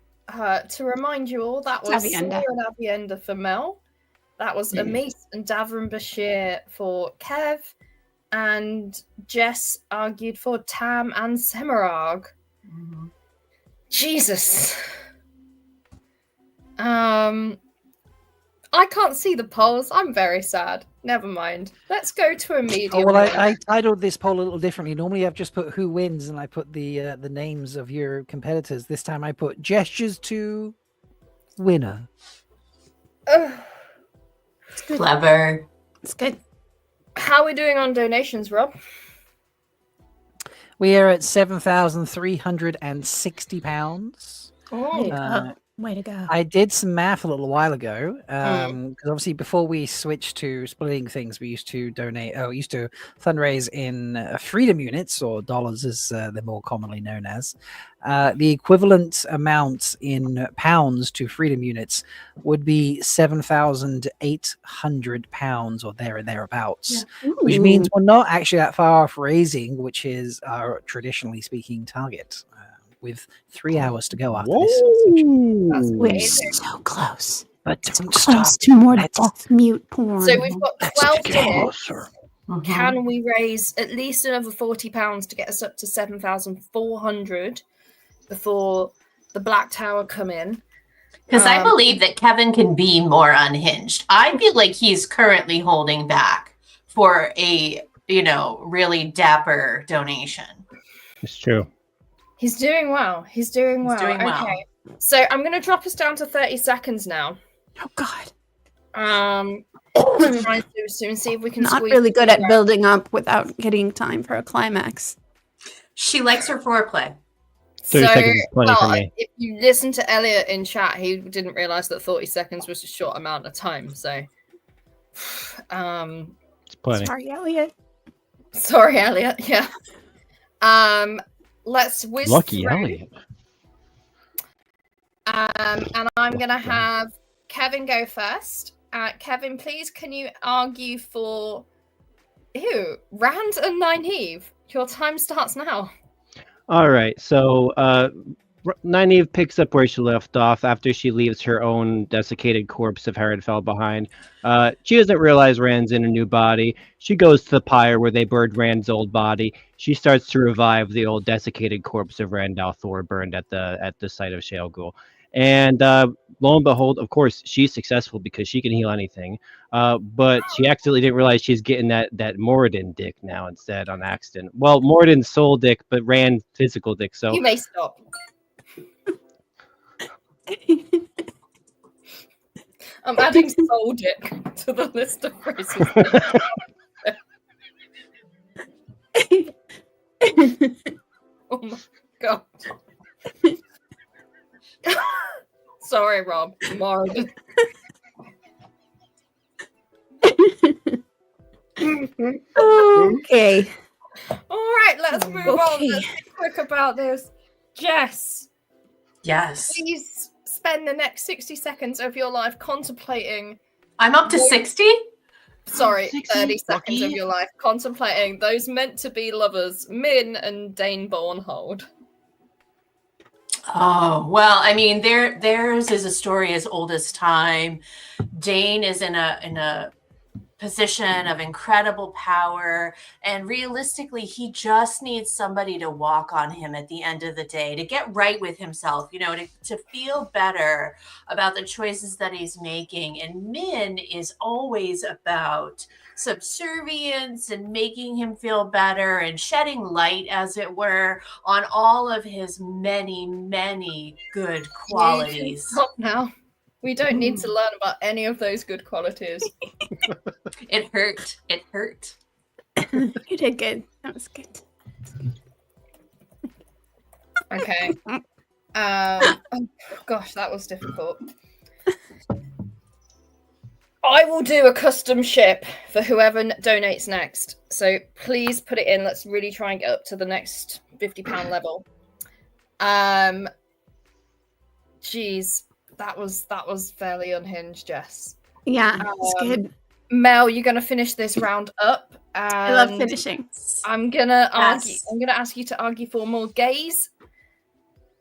Speaker 8: To remind you all, that was
Speaker 14: Avienda.
Speaker 8: Slayer and Avienda for Mel. That was Amis and Davram Bashir for Kev. And Jess argued for Tam and Semirag. Jesus. I can't see the polls. I'm very sad. Never mind. Let's go to a medium.
Speaker 4: Oh, well, I titled this poll a little differently. Normally, I've just put who wins, and I put the names of your competitors. This time, I put gestures to winner.
Speaker 12: Clever.
Speaker 14: It's good.
Speaker 8: How are we doing on donations, Rob?
Speaker 4: We are at £7,360.
Speaker 8: Oh,
Speaker 14: way to go.
Speaker 4: I did some math a little while ago because obviously before we switched to splitting things, we used to fundraise in freedom units, or dollars as they're more commonly known as. The equivalent amount in pounds to freedom units would be £7,800 or thereabouts, which means we're not actually that far off raising, which is our traditionally speaking target. With 3 hours to go after this.
Speaker 14: We're so close.
Speaker 4: But
Speaker 14: so close to more deaf mute porn.
Speaker 8: So we've got 12 minutes. Can we raise at least another £40 to get us up to 7,400 before the Black Tower come in?
Speaker 12: Because I believe that Kevin can be more unhinged. I feel like he's currently holding back for a, really dapper donation.
Speaker 13: It's true.
Speaker 8: He's doing well. He's doing well. Okay. So I'm going to drop us down to 30 seconds now.
Speaker 14: Oh, God.
Speaker 8: To try and do soon, see if we can
Speaker 14: Not
Speaker 8: squeeze
Speaker 14: really good
Speaker 8: it
Speaker 14: at building up without getting time for a climax.
Speaker 12: She likes her foreplay.
Speaker 13: 30 seconds is plenty for me.
Speaker 8: If you listen to Elliot in chat, he didn't realize that 30 seconds was a short amount of time. So,
Speaker 13: it's plenty.
Speaker 14: Sorry, Elliot.
Speaker 8: Sorry, Elliot. Yeah. Let's whiz
Speaker 13: Lucky
Speaker 8: through.
Speaker 13: Elliot.
Speaker 8: And I'm going to have Kevin go first. Kevin, please, can you argue for Rand and Nynaeve? Your time starts now.
Speaker 13: All right. So Nynaeve picks up where she left off after she leaves her own desiccated corpse of Harrenfell behind. She doesn't realize Rand's in a new body. She goes to the pyre where they burned Rand's old body. She starts to revive the old desiccated corpse of Rand al'Thor burned at the site of Shale Ghul. And lo and behold, of course, she's successful because she can heal anything. But she accidentally didn't realize she's getting that Moradin dick now instead on accident. Well, Moradin's soul dick, but Rand's physical dick. So
Speaker 8: you may stop. I'm adding soul dick to the list of phrases. Oh my god. Sorry, Rob. Marg.
Speaker 14: Okay.
Speaker 8: All right, let's move on. Let's be quick about this. Jess.
Speaker 12: Yes.
Speaker 8: Please spend the next 60 seconds of your life contemplating.
Speaker 12: I'm up to 60?
Speaker 8: Sorry,
Speaker 12: 60?
Speaker 8: 30 seconds of
Speaker 12: Lucky.
Speaker 8: your life contemplating those meant to be lovers, Min and Dane Bornhold.
Speaker 12: Oh, well, I mean, theirs is a story as old as time. Dane is in a position of incredible power, and realistically, he just needs somebody to walk on him at the end of the day, to get right with himself, to feel better about the choices that he's making. And Min is always about subservience and making him feel better and shedding light, as it were, on all of his many, many good qualities.
Speaker 8: Stop now. We don't need to learn about any of those good qualities.
Speaker 12: It hurt. It hurt.
Speaker 14: You did good. That was good.
Speaker 8: Okay. Oh, gosh, that was difficult. I will do a custom ship for whoever donates next. So please put it in. Let's really try and get up to the next £50 level. Geez, that was fairly unhinged, Jess.
Speaker 14: Yeah, it's good.
Speaker 8: Mel, you're gonna finish this round up.
Speaker 14: I love finishing.
Speaker 8: I'm gonna argue.
Speaker 14: Yes.
Speaker 8: I'm gonna ask you to argue for more gays.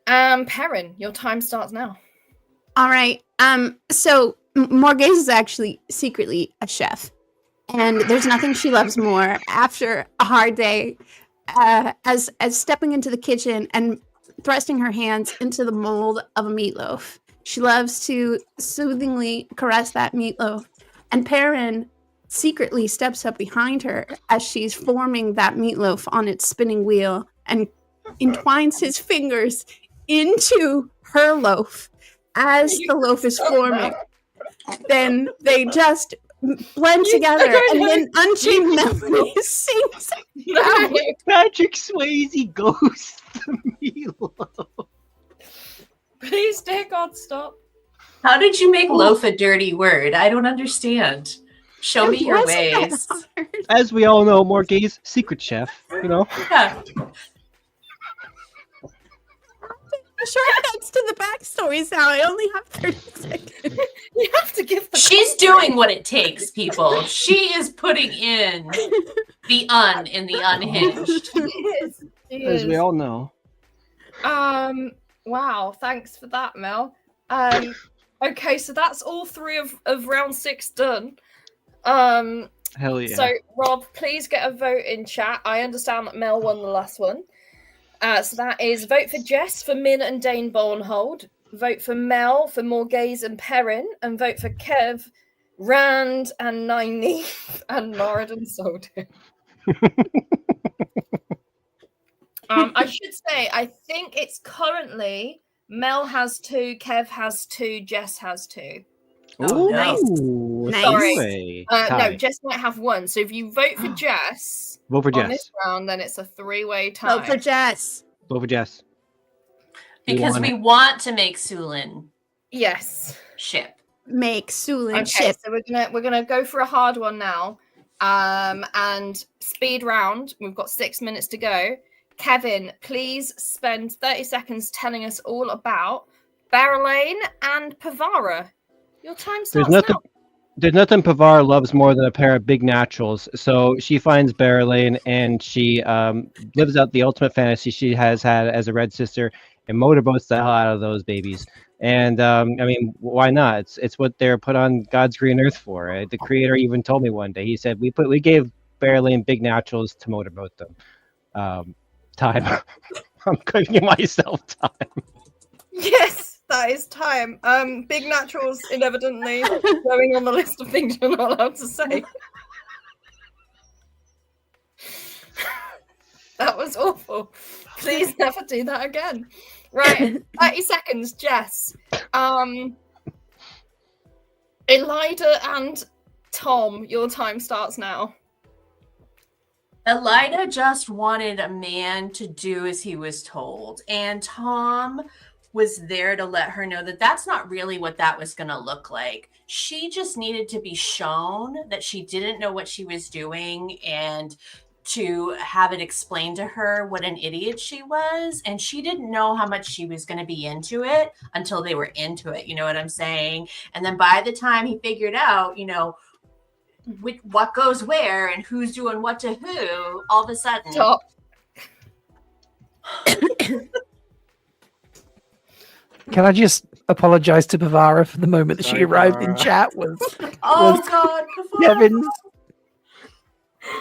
Speaker 8: Perrin, your time starts now.
Speaker 14: All right. So Morgaze is actually secretly a chef, and there's nothing she loves more after a hard day, as stepping into the kitchen and thrusting her hands into the mold of a meatloaf. She loves to soothingly caress that meatloaf, and Perrin secretly steps up behind her as she's forming that meatloaf on its spinning wheel and entwines his fingers into her loaf as the loaf is forming. Then they just blend together, and then Unchained Melody sings out.
Speaker 13: Patrick Swayze goes to meatloaf.
Speaker 8: Please, dear God, stop.
Speaker 12: How did you make loaf a dirty word? I don't understand. Show me your ways.
Speaker 13: As we all know, Morgaze, secret chef,
Speaker 12: Yeah.
Speaker 14: Shortcuts to the backstories now. I only have 30 seconds.
Speaker 8: You have to give the
Speaker 12: She's doing what it takes, people. She is putting in the in the unhinged.
Speaker 8: She is.
Speaker 13: As we all know.
Speaker 8: Wow, thanks for that, Mel. Okay, so that's all three of round 6 done.
Speaker 13: Hell yeah.
Speaker 8: So Rob, please get a vote in chat. I understand that Mel won the last one. So that is vote for Jess for Min and Dane Bornhold, vote for Mel for Morgaze and Perrin, and vote for Kev, Rand, and Nynaeve, and Moradin Soldier. I should say, I think it's currently Mel has 2, Kev has 2, Jess has 2.
Speaker 13: Ooh,
Speaker 14: nice.
Speaker 8: Sorry. No,
Speaker 13: Tie.
Speaker 8: Jess might have 1. So if you vote for Jess
Speaker 13: Vote for
Speaker 8: on
Speaker 13: Jess.
Speaker 8: this round, then it's a 3-way tie.
Speaker 14: Vote for Jess.
Speaker 13: Vote for Jess.
Speaker 12: Because we want to make Sulin
Speaker 8: Yes.
Speaker 12: ship.
Speaker 14: Make Sulin
Speaker 8: Okay,
Speaker 14: ship.
Speaker 8: so we're gonna go for a hard one now. And speed round. We've got 6 minutes to go. Kevin, please spend 30 seconds telling us all about Barrelane and Pavara. Your time starts now.
Speaker 13: There's nothing Pavar loves more than a pair of big naturals. So she finds Barrelane and she lives out the ultimate fantasy she has had as a red sister and motorboats the hell out of those babies. And I mean, why not? It's what they're put on God's green earth for. Right? The creator even told me one day. He said we gave Barrelane big naturals to motorboat them. Time. I'm giving myself time.
Speaker 8: Yes, that is time. Big naturals inevitably going on the list of things you're not allowed to say. That was awful. Please never do that again. Right, 30 seconds, Jess. Elida and Tom, your time starts now.
Speaker 12: Elida just wanted a man to do as he was told, and Tom was there to let her know that that's not really what that was going to look like. She just needed to be shown that she didn't know what she was doing and to have it explained to her what an idiot she was. And she didn't know how much she was going to be into it until they were into it. You know what I'm saying? And then by the time he figured out, what goes where and who's doing what to who, all of a sudden.
Speaker 8: Stop.
Speaker 4: Can I just apologize to Bavara for the moment that she arrived in chat was
Speaker 12: God,
Speaker 4: Kevin's.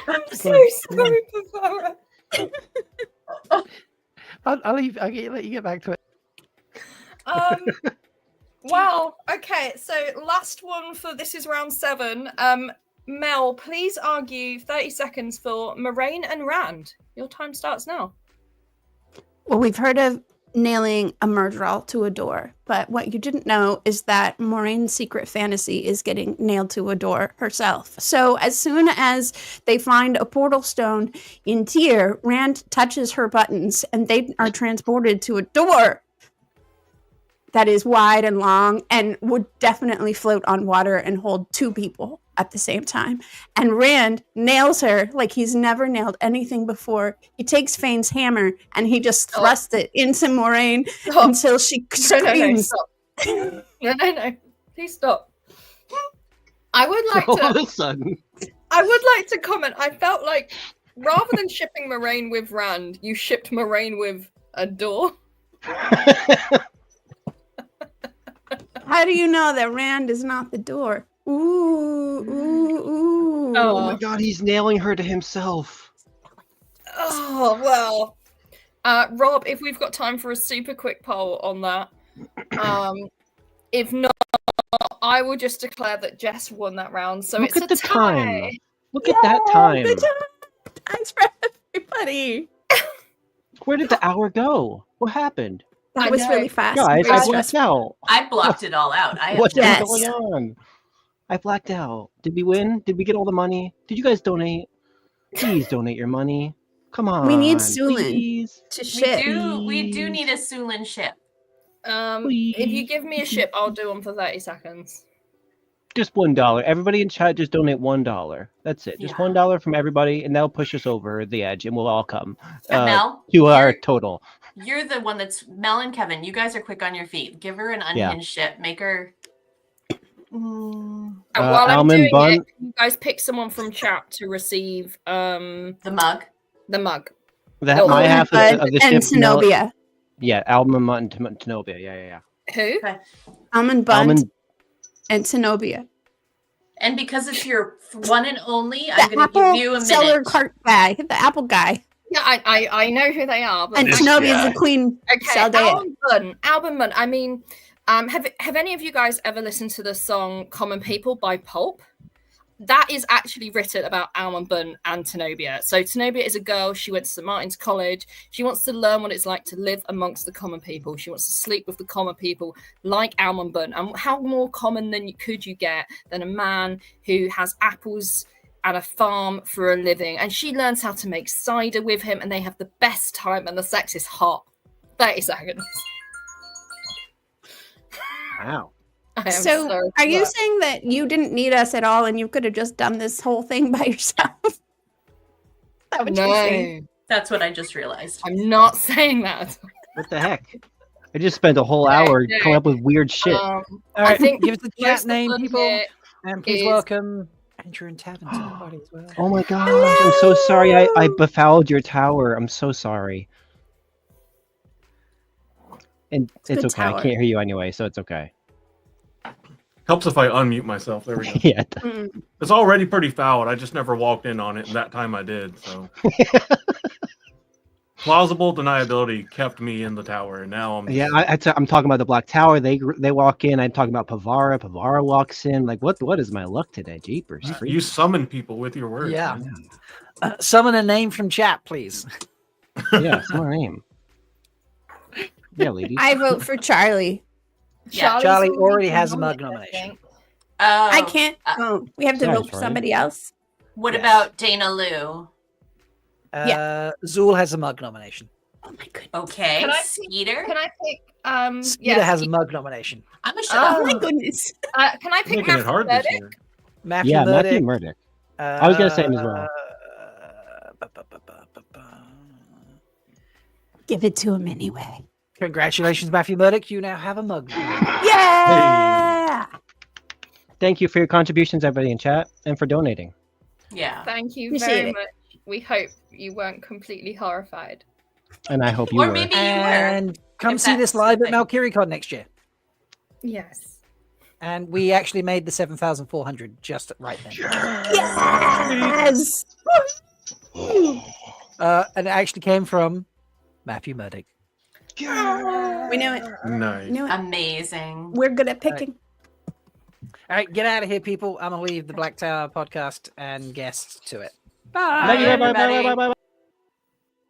Speaker 8: I'm so sorry, Bavara.
Speaker 4: I'll let you get back to it.
Speaker 8: Wow. Okay, so last one for this is round 7. Mel, please argue 30 seconds for Moraine and Rand. Your time starts now.
Speaker 14: Well, we've heard of nailing a murderer to a door, but what you didn't know is that Moraine's secret fantasy is getting nailed to a door herself. So as soon as they find a portal stone in Tyr, Rand touches her buttons and they are transported to a door that is wide and long and would definitely float on water and hold 2 people at the same time. And Rand nails her like he's never nailed anything before. He takes Fane's hammer and he just thrusts it into Moraine until she screams.
Speaker 8: No, please stop. I would like
Speaker 13: All of a sudden.
Speaker 8: I would like to comment. I felt like rather than shipping Moraine with Rand, you shipped Moraine with a door.
Speaker 14: How do you know that Rand is not the door? Ooh.
Speaker 13: Oh my God, he's nailing her to himself.
Speaker 8: Oh, well. Rob, if we've got time for a super quick poll on that. If not, I will just declare that Jess won that round. So
Speaker 13: Look
Speaker 8: it's
Speaker 13: at the
Speaker 8: a tie.
Speaker 13: time. Look at that time.
Speaker 14: Thanks for everybody.
Speaker 13: Where did the hour go? What happened?
Speaker 14: That was really fast.
Speaker 13: Guys, I blacked out.
Speaker 12: I blocked it all out.
Speaker 13: What's going on? I blacked out. Did we win? Did we get all the money? Did you guys donate? Please donate your money. Come on.
Speaker 14: We need Sulin
Speaker 13: please.
Speaker 14: to ship.
Speaker 12: We do need a Sulin ship.
Speaker 8: If you give me a ship, I'll do them for 30 seconds.
Speaker 13: Just $1. Everybody in chat, just donate $1. That's it. Just $1 from everybody, and that'll push us over the edge, and we'll all come
Speaker 12: Mel,
Speaker 13: to our total.
Speaker 12: You're the one that's Mel and Kevin. You guys are quick on your feet. Give her an unhinged ship. Make her.
Speaker 8: And while I'm doing it, you guys pick someone from chat to receive
Speaker 12: the mug.
Speaker 8: The mug.
Speaker 13: My half of the
Speaker 14: and
Speaker 13: ship.
Speaker 14: Zenobia.
Speaker 13: Yeah, Almond and Zenobia. Yeah.
Speaker 8: Who?
Speaker 14: Almond Bun and Zenobia.
Speaker 12: And because it's your one and only, I'm going to give you a minute.
Speaker 14: Seller cart guy, the apple guy.
Speaker 8: Yeah, I know who they are. But
Speaker 14: And Zenobia is the queen.
Speaker 8: Okay, Album Bun. I mean, have any of you guys ever listened to the song "Common People" by Pulp? That is actually written about Almond Bun and Zenobia. So Zenobia is a girl. She went to St. Martin's College. She wants to learn what it's like to live amongst the common people. She wants to sleep with the common people like Almond Bun. And how more common could you get than a man who has apples and a farm for a living? And she learns how to make cider with him, and they have the best time, and the sex is hot. 30 seconds.
Speaker 13: Wow.
Speaker 14: So are you saying that you didn't need us at all and you could have just done this whole thing by yourself? That would
Speaker 8: No.
Speaker 12: That's what I just realized.
Speaker 8: I'm not saying that.
Speaker 13: What the heck? I just spent a whole hour coming up with weird shit.
Speaker 4: All right,
Speaker 8: I think
Speaker 4: give us the chat
Speaker 8: most
Speaker 4: name,
Speaker 8: of
Speaker 4: people.
Speaker 8: it
Speaker 4: And please
Speaker 8: is-
Speaker 4: welcome Andrew and Tavin to the party as well.
Speaker 13: Oh my gosh, I'm so sorry. I befouled your tower. I'm so sorry. And it's
Speaker 14: good
Speaker 13: okay. I
Speaker 14: tower.
Speaker 13: can't hear you anyway, so it's okay.
Speaker 15: Helps if I unmute myself. There we go.
Speaker 13: Yeah.
Speaker 15: It's already pretty fouled. I just never walked in on it, and that time I did. So plausible deniability kept me in the tower, and now I'm.
Speaker 13: Yeah, I'm talking about the Black Tower. They walk in. I'm talking about Pavara. Pavara walks in. Like, what is my luck today? Jeepers.
Speaker 15: You summon people with your words.
Speaker 4: Yeah.
Speaker 15: man.
Speaker 4: Summon a name from chat, please.
Speaker 13: Yeah, it's my name. Yeah, ladies.
Speaker 14: I vote for Charlie.
Speaker 12: Yeah,
Speaker 4: Charlie already has a mug nomination.
Speaker 12: Oh,
Speaker 14: I can't. Oh, we have to
Speaker 13: Nice,
Speaker 14: vote for
Speaker 13: right?
Speaker 14: somebody else.
Speaker 12: What
Speaker 4: Yes.
Speaker 12: about Dana Lou?
Speaker 4: Zool has a mug nomination.
Speaker 14: Oh my goodness.
Speaker 12: Okay,
Speaker 8: Can I
Speaker 12: Skeeter.
Speaker 8: Can I pick?
Speaker 4: Skeeter has a mug nomination.
Speaker 12: I'm gonna shut up.
Speaker 14: Oh my goodness.
Speaker 8: Can I pick
Speaker 15: Making it
Speaker 8: Matthew
Speaker 15: hard this
Speaker 8: Burdick?
Speaker 15: year.
Speaker 4: Matthew
Speaker 13: Yeah,
Speaker 4: Murdock.
Speaker 13: Matthew Murdock. I was gonna say him as well.
Speaker 14: Give it to him anyway.
Speaker 4: Congratulations, Matthew Murdock. You now have a mug.
Speaker 14: Yeah.
Speaker 13: Thank you for your contributions, everybody in chat, and for donating.
Speaker 12: Yeah.
Speaker 8: Thank you
Speaker 14: Appreciate
Speaker 8: very
Speaker 14: it.
Speaker 8: much. We hope you weren't completely horrified.
Speaker 13: And I hope you
Speaker 12: Or
Speaker 13: were.
Speaker 12: maybe
Speaker 4: And come
Speaker 12: If
Speaker 4: see this
Speaker 12: that's
Speaker 4: live
Speaker 12: the
Speaker 4: at
Speaker 12: thing.
Speaker 4: MalkyriaCon next year.
Speaker 8: Yes.
Speaker 4: And we actually made the 7,400 just right then.
Speaker 14: Yes.
Speaker 4: And it actually came from Matthew Murdock.
Speaker 14: We knew it.
Speaker 15: Nice.
Speaker 14: We knew it.
Speaker 12: Amazing.
Speaker 14: We're good at picking.
Speaker 4: All right, get out of here, people. I'm going to leave the Black Tower podcast and guests to it.
Speaker 12: Bye, everybody.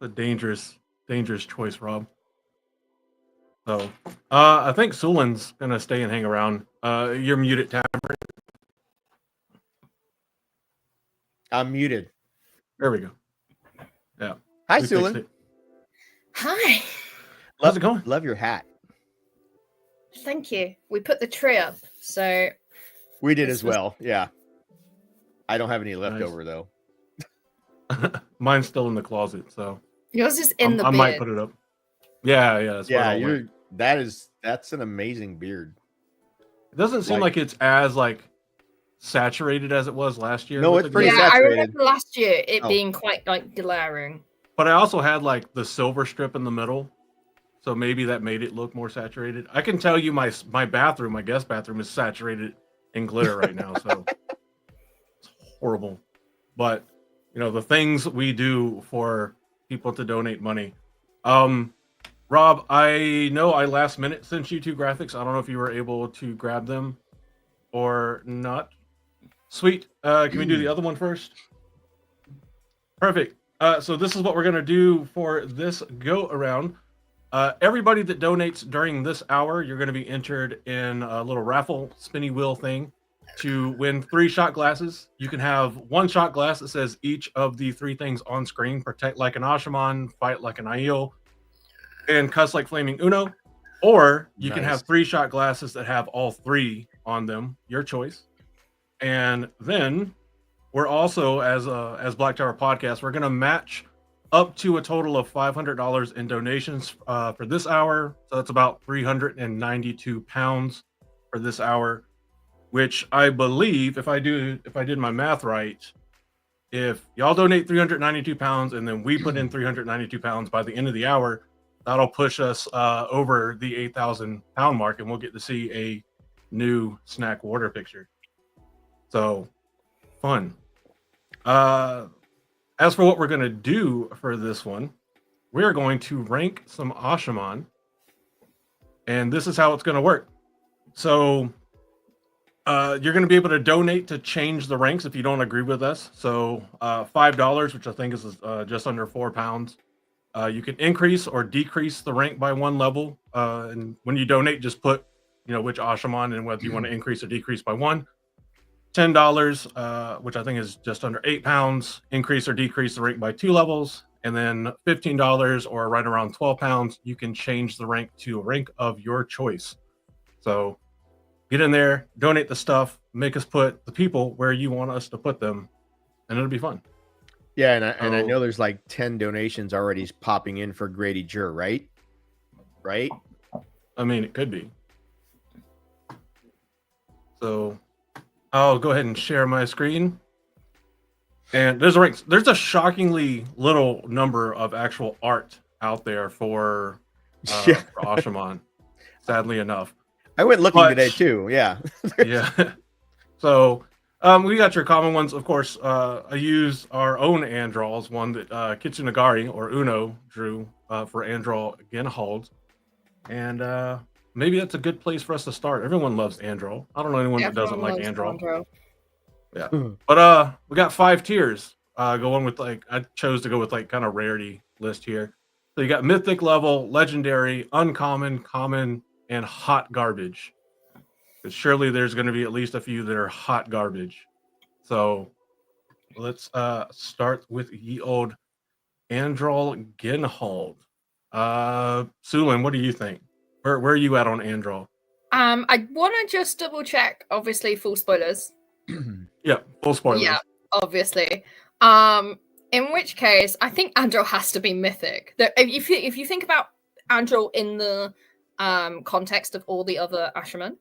Speaker 15: A dangerous choice, Rob. So, I think Sulin's gonna stay and hang around. You're muted, Tavern.
Speaker 16: I'm muted.
Speaker 15: There we go. Yeah.
Speaker 16: Hi,
Speaker 15: We fixed
Speaker 16: Sulin.
Speaker 15: it.
Speaker 8: Hi.
Speaker 15: How's it going?
Speaker 16: Love your hat.
Speaker 8: Thank you. We put the tree up, so
Speaker 16: We did
Speaker 8: This
Speaker 16: as
Speaker 8: was-
Speaker 16: well. Yeah. I don't have any leftover though.
Speaker 15: Mine's still in the closet, so
Speaker 8: yours is in the
Speaker 15: I
Speaker 8: beard.
Speaker 15: might put it up. Yeah, yeah. That's where
Speaker 16: Yeah,
Speaker 15: it all went.
Speaker 16: that's an amazing beard.
Speaker 15: It doesn't seem like it's as saturated as it was last year.
Speaker 16: No,
Speaker 15: with
Speaker 16: it's
Speaker 15: the
Speaker 16: pretty
Speaker 15: green.
Speaker 8: Yeah, I
Speaker 16: saturated.
Speaker 8: remember last year it
Speaker 16: Oh.
Speaker 8: being quite glaring.
Speaker 15: But I also had the silver strip in the middle, so maybe that made it look more saturated. I can tell you my bathroom, my guest bathroom, is saturated in glitter right now, so it's horrible. But the things we do for people to donate money. Rob, I know I last minute sent you 2 graphics. I don't know if you were able to grab them or not. Sweet. Can we do the other one first? Perfect. So this is what we're going to do for this go around. Everybody that donates during this hour, you're going to be entered in a little raffle spinny wheel thing to win 3 shot glasses. You can have 1 shot glass that says each of the 3 things on screen: protect like an Ashaman, fight like an Aiel, and cuss like flaming Uno. Or you can have 3 shot glasses that have all 3 on them, your choice. And then we're also, as Black Tower Podcast, we're going to match up to a total of $500 in donations for this hour. So that's about 392 pounds for this hour, which I believe, if I did my math right, if y'all donate 392 pounds and then we put in 392 pounds by the end of the hour, that'll push us over the 8,000 pound mark, and we'll get to see a new snack water picture. So fun. As for what we're going to do for this one, we're going to rank some Ashaman, and this is how it's going to work. So you're going to be able to donate to change the ranks if you don't agree with us. So $5, which I think is just under 4 pounds. You can increase or decrease the rank by 1 level. And when you donate, just put, which Ashaman and whether you want to increase or decrease by 1. $10, which I think is just under 8 pounds, increase or decrease the rank by 2 levels. And then $15, or right around 12 pounds, you can change the rank to a rank of your choice. So get in there, donate the stuff, make us put the people where you want us to put them, and it'll be fun.
Speaker 16: Yeah, and I know there's 10 donations already popping in for Grady Jur, right? Right?
Speaker 15: I mean, it could be. So I'll go ahead and share my screen. And there's ranks. There's a shockingly little number of actual art out there for Ashaman, sadly enough.
Speaker 16: I went looking today too. Yeah.
Speaker 15: Yeah. So we got your common ones. Of course, I use our own Andrals, one that Kitsunagari or Uno drew for Andral Genhold. And maybe that's a good place for us to start. Everyone loves Andral. I don't know anyone that doesn't like Andral. Yeah. But we got 5 tiers going with I chose to go with kind of rarity list here. So you got mythic level, legendary, uncommon, common, and hot garbage. Because surely there's going to be at least a few that are hot garbage. So let's start with ye old Androl Genhold. Sulin, what do you think? Where are you at on Androl?
Speaker 8: I want to just double check. Obviously, full spoilers.
Speaker 15: Yeah, full spoilers.
Speaker 8: Yeah, obviously. In which case, I think Androl has to be mythic. If you think about Androl in the context of all the other Ashermen,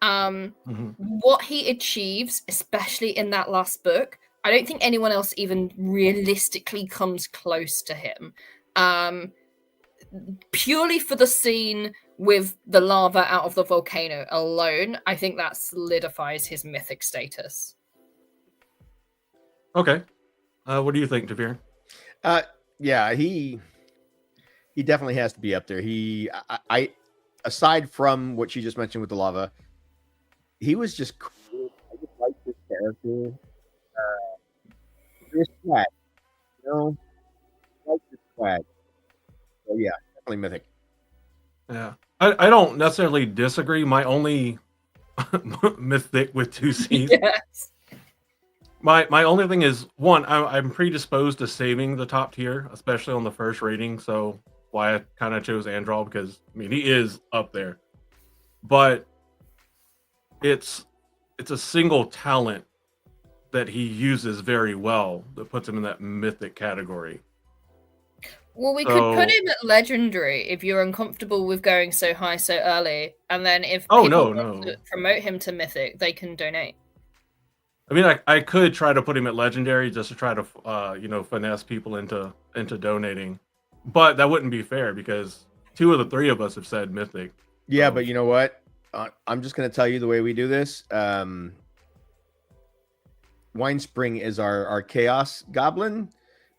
Speaker 8: what he achieves, especially in that last book, I don't think anyone else even realistically comes close to him. Purely for the scene with the lava out of the volcano alone, I think that solidifies his mythic status.
Speaker 15: Okay. What do you think, Tavir?
Speaker 16: Yeah, he definitely has to be up there. I aside from what you just mentioned with the lava, he was just cool. I just like this character. This swag, you know, I like this swag. So yeah, definitely mythic.
Speaker 15: Yeah, I don't necessarily disagree. My only mythic with 2 C's.
Speaker 8: Yes.
Speaker 15: My only thing is, one, I'm predisposed to saving the top tier, especially on the first rating. So why I kind of chose Androl, because I mean he is up there, but it's a single talent that he uses very well that puts him in that mythic category.
Speaker 8: Well, we could put him at legendary if you're uncomfortable with going so high so early, and then if people want to promote him to mythic, they can donate.
Speaker 15: I mean, I could try to put him at legendary just to try to finesse people into donating, but that wouldn't be fair because 2 of the 3 of us have said mythic.
Speaker 16: Yeah, but you know what? I'm just gonna tell you the way we do this. Winespring is our chaos goblin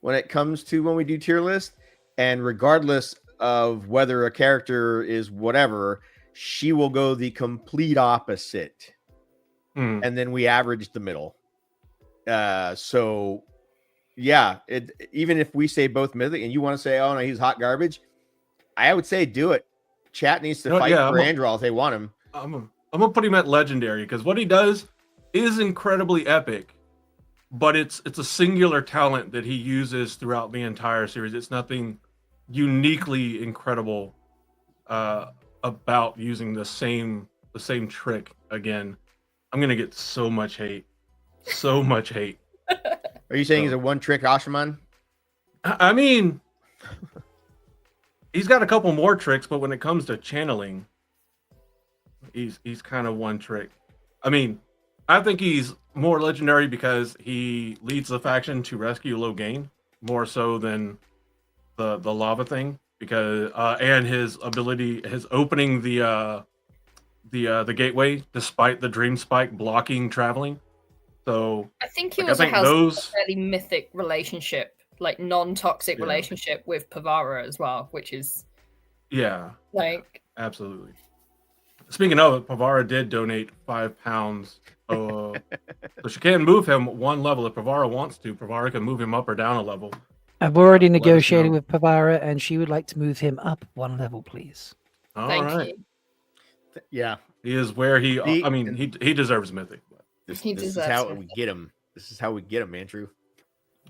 Speaker 16: when it comes to when we do tier list, and regardless of whether a character is whatever, she will go the complete opposite, and then we average the middle. So yeah, even if we say both mythic and you want to say, oh no, he's hot garbage, I would say do it. Chat needs to fight for Androl if they want him.
Speaker 15: I'm gonna put him at legendary because what he does is incredibly epic, but it's a singular talent that he uses throughout the entire series. It's nothing uniquely incredible about using the same trick again. I'm gonna get so much hate.
Speaker 16: Are you saying he's a one-trick Asherman?
Speaker 15: I mean, he's got a couple more tricks, but when it comes to channeling, he's kind of one trick. I mean, I think he's more legendary because he leads the faction to rescue Logain more so than the lava thing, because and his ability, his opening the gateway despite the dream spike blocking traveling. So
Speaker 8: I think he also has a fairly mythic relationship, like non-toxic relationship with Pavara as well, which is
Speaker 15: absolutely. Speaking of it, Pavara did donate £5. So she can move him 1 level if Pavara wants to. Pavara can move him up or down a level.
Speaker 4: I've already negotiated with Pavara, and she would like to move him up 1 level, please.
Speaker 15: All right.
Speaker 16: Yeah,
Speaker 15: he is where he. I mean, he deserves mythic.
Speaker 16: This is how we get him. This is how we get him, Andrew.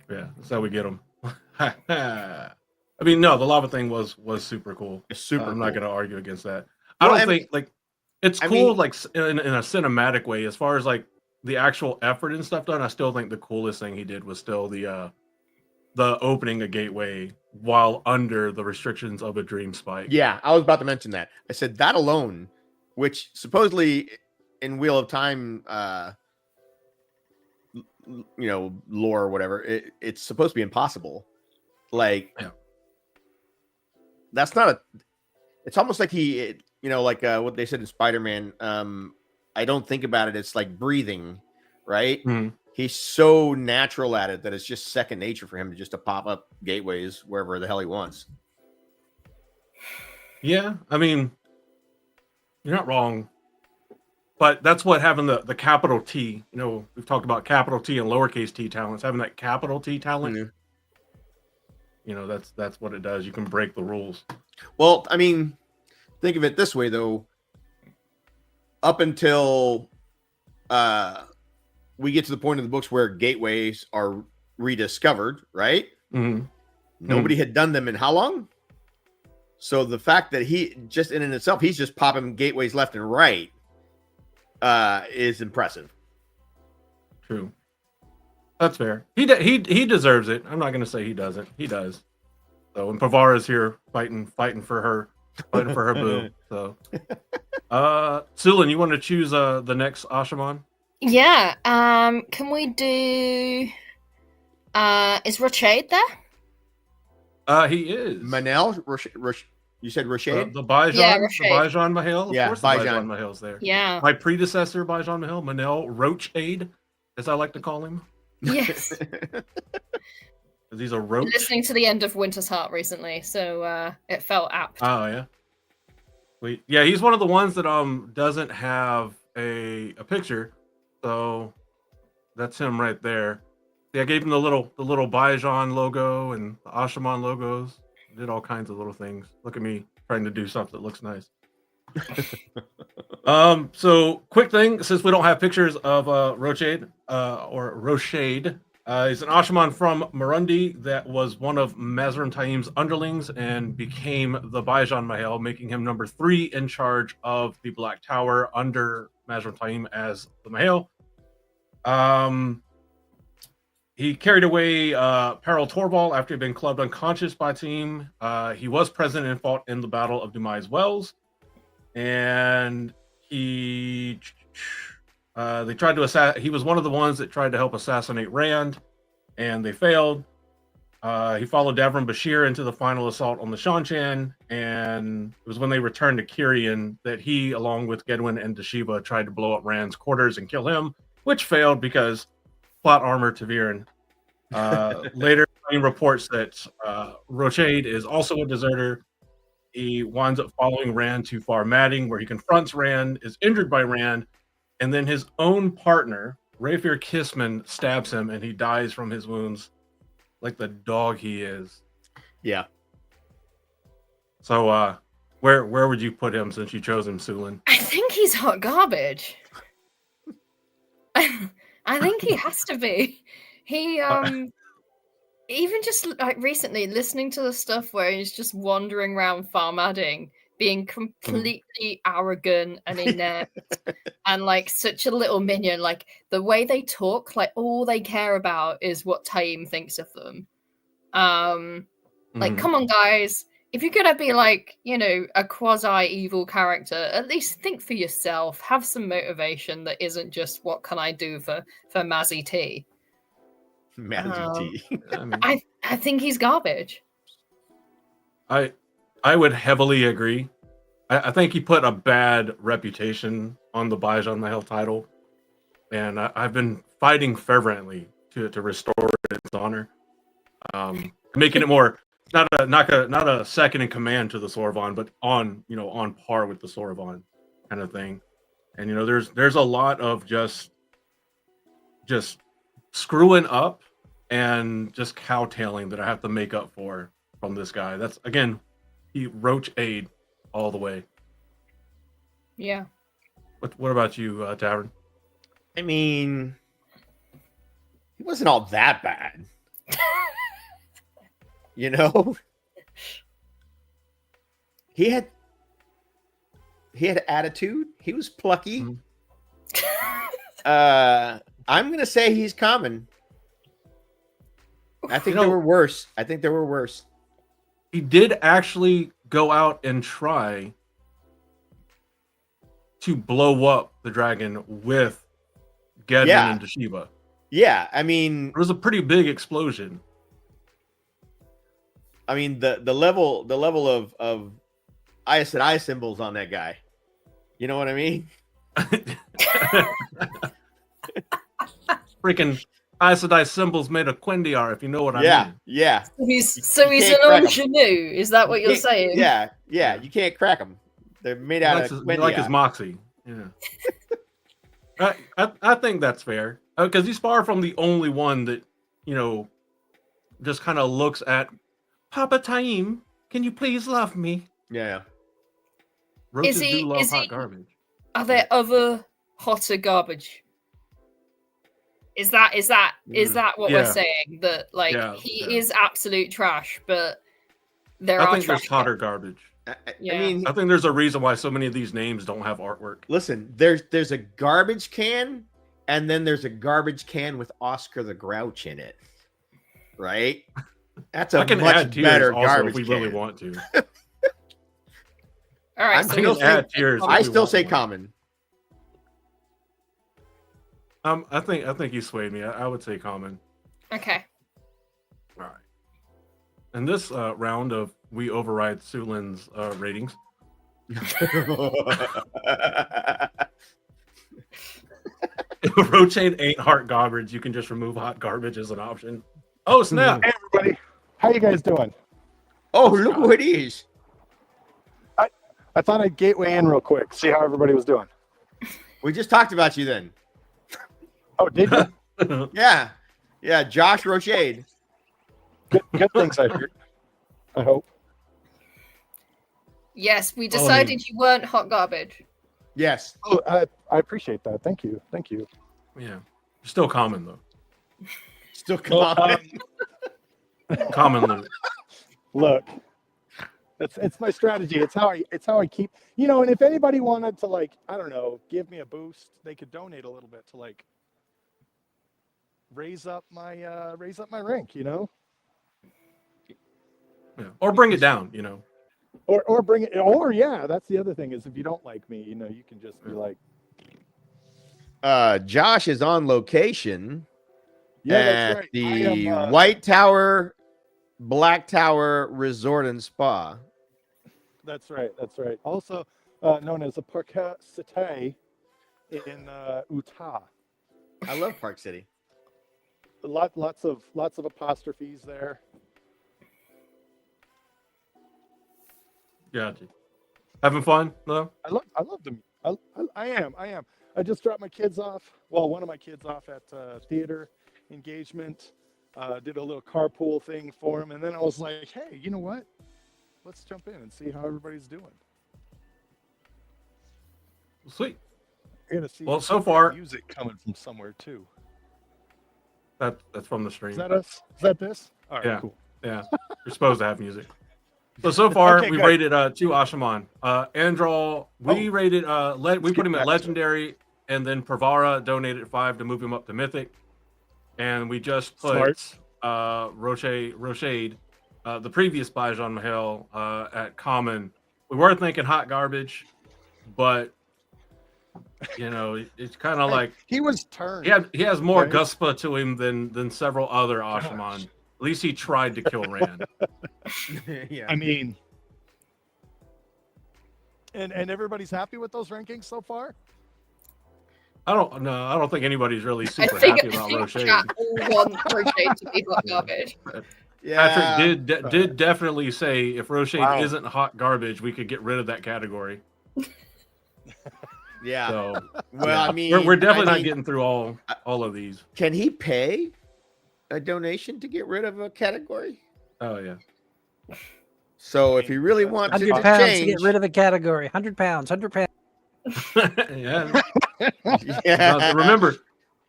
Speaker 15: Yeah, that's how we get him. I mean, no, the lava thing was super cool.
Speaker 16: It's super.
Speaker 15: I'm
Speaker 16: cool.
Speaker 15: not going to argue against that. Well, I don't think like it's cool, like in a cinematic way. As far as like the actual effort and stuff done, I still think the coolest thing he did was still the opening a gateway while under the restrictions of a dream spike.
Speaker 16: Yeah, I was about to mention that. I said that alone, which supposedly in Wheel of Time, lore or whatever, it's supposed to be impossible. Like, that's not a. It's almost like what they said in Spider-Man. I don't think about it. It's like breathing, right?
Speaker 15: Mm-hmm.
Speaker 16: He's so natural at it that it's just second nature for him to pop up gateways wherever the hell he wants.
Speaker 15: Yeah, I mean, you're not wrong. But that's what having the capital T, we've talked about capital T and lowercase t talents. Having that capital T talent, that's what it does. You can break the rules.
Speaker 16: Well, I mean, think of it this way, though. up until we get to the point of the books where gateways are rediscovered, right?
Speaker 15: Mm-hmm.
Speaker 16: Nobody had done them in how long? So the fact that he just in and itself, he's just popping gateways left and right is impressive.
Speaker 15: True. That's fair. He deserves it. I'm not going to say he doesn't. He does. So, and Pavara's here fighting for her boo. So, Sulin, you want to choose the next Ashaman?
Speaker 8: Yeah. Can we do? Is Rochade there?
Speaker 15: He is.
Speaker 16: Manel, you said Rochade?
Speaker 15: The Bajan,
Speaker 8: Yeah,
Speaker 15: the
Speaker 8: Rochade.
Speaker 15: Bajan Mahal. Of course, the Bajan Mahal's there.
Speaker 8: Yeah.
Speaker 15: My predecessor, Bajan Mahal, Manel Roachade, as I like to call him.
Speaker 8: Yes.
Speaker 15: He's a roach.
Speaker 8: Listening to the end of Winter's Heart recently, so it felt apt.
Speaker 15: Oh yeah. Yeah, he's one of the ones that doesn't have a picture, so that's him right there. Yeah, I gave him the little Bajan logo and the Ashaman logos. Did all kinds of little things. Look at me trying to do something that looks nice. So quick thing, since we don't have pictures of Rochade or Rochade, he's an Ashaman from Marundi that was one of Mazarin Taim's underlings and became the Bajan Mahal, making him number 3 in charge of the Black Tower under Mazarin Taim as the Mahal. He carried away Peril Torval after he'd been clubbed unconscious by Team. He was present and fought in the Battle of Demise Wells. And he was one of the ones that tried to help assassinate Rand, and they failed. He followed Davram Bashir into the final assault on the Shanchan, and it was when they returned to Kirian that he, along with Gedwin and Dashiva, tried to blow up Rand's quarters and kill him, which failed because plot armor Taviran. Later, reports that Rochade is also a deserter. He winds up following Rand to Far Madding, where he confronts Rand, is injured by Rand, and then his own partner, Rayfir Kissman, stabs him, and he dies from his wounds, like the dog he is.
Speaker 16: Yeah.
Speaker 15: So, where would you put him since you chose him, Sulin?
Speaker 8: I think he's hot garbage. I think he has to be. He even just like recently listening to the stuff where he's just wandering around Farmadding, being completely arrogant and inept and like such a little minion. Like the way they talk, like all they care about is what Taim thinks of them. Like, come on, guys. If you're gonna be like, a quasi-evil character, at least think for yourself. Have some motivation that isn't just what can I do for Mazzy T.
Speaker 16: Mazzy T.
Speaker 8: I think he's garbage.
Speaker 15: I would heavily agree. I think he put a bad reputation on the Bajan Mahal title, and I've been fighting fervently to restore its honor, making it more. Not a second in command to the Sorvan, but on par with the Sorvan kind of thing. And there's a lot of just screwing up and just cowtailing that I have to make up for from this guy. That's again, he roach aid all the way.
Speaker 8: Yeah.
Speaker 15: What about you, Tavern?
Speaker 16: I mean, he wasn't all that bad. He had attitude. He was plucky. I'm gonna say he's common. I think there were worse.
Speaker 15: He did actually go out and try to blow up the dragon with Gedwin and Dashiva.
Speaker 16: Yeah, I mean,
Speaker 15: it was a pretty big explosion.
Speaker 16: I mean, the level of Aes Sedai symbols on that guy. You know what I mean?
Speaker 15: Freaking Aes Sedai symbols made of Quendiar, if you know what I mean.
Speaker 16: Yeah.
Speaker 8: So he's an ingenue. Is that what you're saying?
Speaker 16: Yeah. You can't crack them. They're made out of Quendiar.
Speaker 15: Like his moxie. Yeah. I think that's fair because he's far from the only one that just kind of looks at Papa Taim. Can you please love me?
Speaker 16: Yeah.
Speaker 15: Roaches do love hot garbage.
Speaker 8: Are there other hotter garbage? Is that what we're
Speaker 15: Yeah.
Speaker 8: saying? That like
Speaker 15: Yeah,
Speaker 8: he is absolute trash, but there
Speaker 15: I
Speaker 8: are
Speaker 15: think there's
Speaker 8: trash.
Speaker 15: hotter garbage.
Speaker 16: I
Speaker 8: Yeah.
Speaker 16: mean,
Speaker 15: I think there's a reason why so many of these names don't have artwork.
Speaker 16: listen, there's a garbage can, and then there's a garbage can with Oscar the Grouch in it, right? That's a
Speaker 15: I can
Speaker 16: much
Speaker 15: add tiers
Speaker 16: better
Speaker 15: also
Speaker 16: garbage
Speaker 15: if we
Speaker 16: can.
Speaker 15: really want to.
Speaker 8: All right,
Speaker 16: I'm
Speaker 8: so
Speaker 16: still
Speaker 8: we
Speaker 16: saying,
Speaker 15: add tiers if
Speaker 16: I
Speaker 15: we
Speaker 16: still
Speaker 15: want
Speaker 16: say
Speaker 15: one.
Speaker 16: common.
Speaker 15: I think you swayed me. I would say common.
Speaker 8: Okay.
Speaker 15: All right. In this round of We Override Sulin's ratings. If Rotate ain't hot garbage, you can just remove hot garbage as an option. Oh, snap.
Speaker 17: Hey, everybody. How you guys doing?
Speaker 16: Oh, look who it is.
Speaker 17: I thought I'd gateway in real quick, see how everybody was doing.
Speaker 16: We just talked about you then.
Speaker 17: Oh, did you?
Speaker 16: Yeah. Yeah, Josh Rochade.
Speaker 17: Good things I heard. I hope.
Speaker 8: Yes, we decided you weren't hot garbage.
Speaker 16: Yes.
Speaker 17: Oh, I appreciate that. Thank you. Thank you.
Speaker 15: Yeah. Still common, though.
Speaker 16: Still common.
Speaker 15: Common loot.
Speaker 17: Look, it's my strategy. It's how I keep, and if anybody wanted to, like, I don't know, give me a boost, they could donate a little bit to, like, raise up my rank,
Speaker 15: Yeah. Or bring it down,
Speaker 17: or bring it, or yeah, that's the other thing is if you don't like me, you can just be like,
Speaker 16: Josh is on location
Speaker 17: Yeah, that's
Speaker 16: at
Speaker 17: right.
Speaker 16: the
Speaker 17: I am,
Speaker 16: White Tower, Black Tower Resort and Spa.
Speaker 17: That's right. That's right. Also known as the Parque Cité in Utah.
Speaker 16: I love Park City.
Speaker 17: Lots of apostrophes there.
Speaker 15: Gotcha. Having fun, though?
Speaker 17: I love them. I am. I just dropped my kids off. Well, one of my kids off at theater engagement. Did a little carpool thing for him, and then I was like, hey, you know what? Let's jump in and see how everybody's doing.
Speaker 15: Sweet.
Speaker 17: You're gonna see.
Speaker 15: Well, so far,
Speaker 17: music coming from somewhere too.
Speaker 15: That's from the stream.
Speaker 17: Is that us? Is that this? All right,
Speaker 15: Yeah.
Speaker 17: cool.
Speaker 15: Yeah. You're supposed to have music. So far,
Speaker 17: Okay,
Speaker 15: we
Speaker 17: good.
Speaker 15: rated 2 Ashaman. Andral, we rated we put him at legendary, and then Pravara donated 5 to move him up to mythic. And we just put Rochade, the previous Bajan Mahal, at common. We were thinking hot garbage, but it's kind of like
Speaker 17: he was turned.
Speaker 15: He has more
Speaker 17: right?
Speaker 15: Guspa to him than several other Ashaman. At least he tried to kill Rand.
Speaker 16: Yeah.
Speaker 17: I mean, and everybody's happy with those rankings so far?
Speaker 15: I don't think anybody's really
Speaker 8: I
Speaker 15: super
Speaker 8: think
Speaker 15: happy about Rochade.
Speaker 8: chat all want Rochade to be hot garbage.
Speaker 15: Patrick did definitely say if Rochade isn't hot garbage, we could get rid of that category.
Speaker 16: Yeah.
Speaker 15: So,
Speaker 16: well, I mean,
Speaker 15: we're definitely not getting through all of these.
Speaker 16: Can he pay a donation to get rid of a category?
Speaker 15: Oh yeah.
Speaker 16: So if he really wants to
Speaker 4: £100 to
Speaker 16: change,
Speaker 4: get rid of a category. £100.
Speaker 15: Yeah.
Speaker 16: Yeah.
Speaker 15: Now, remember,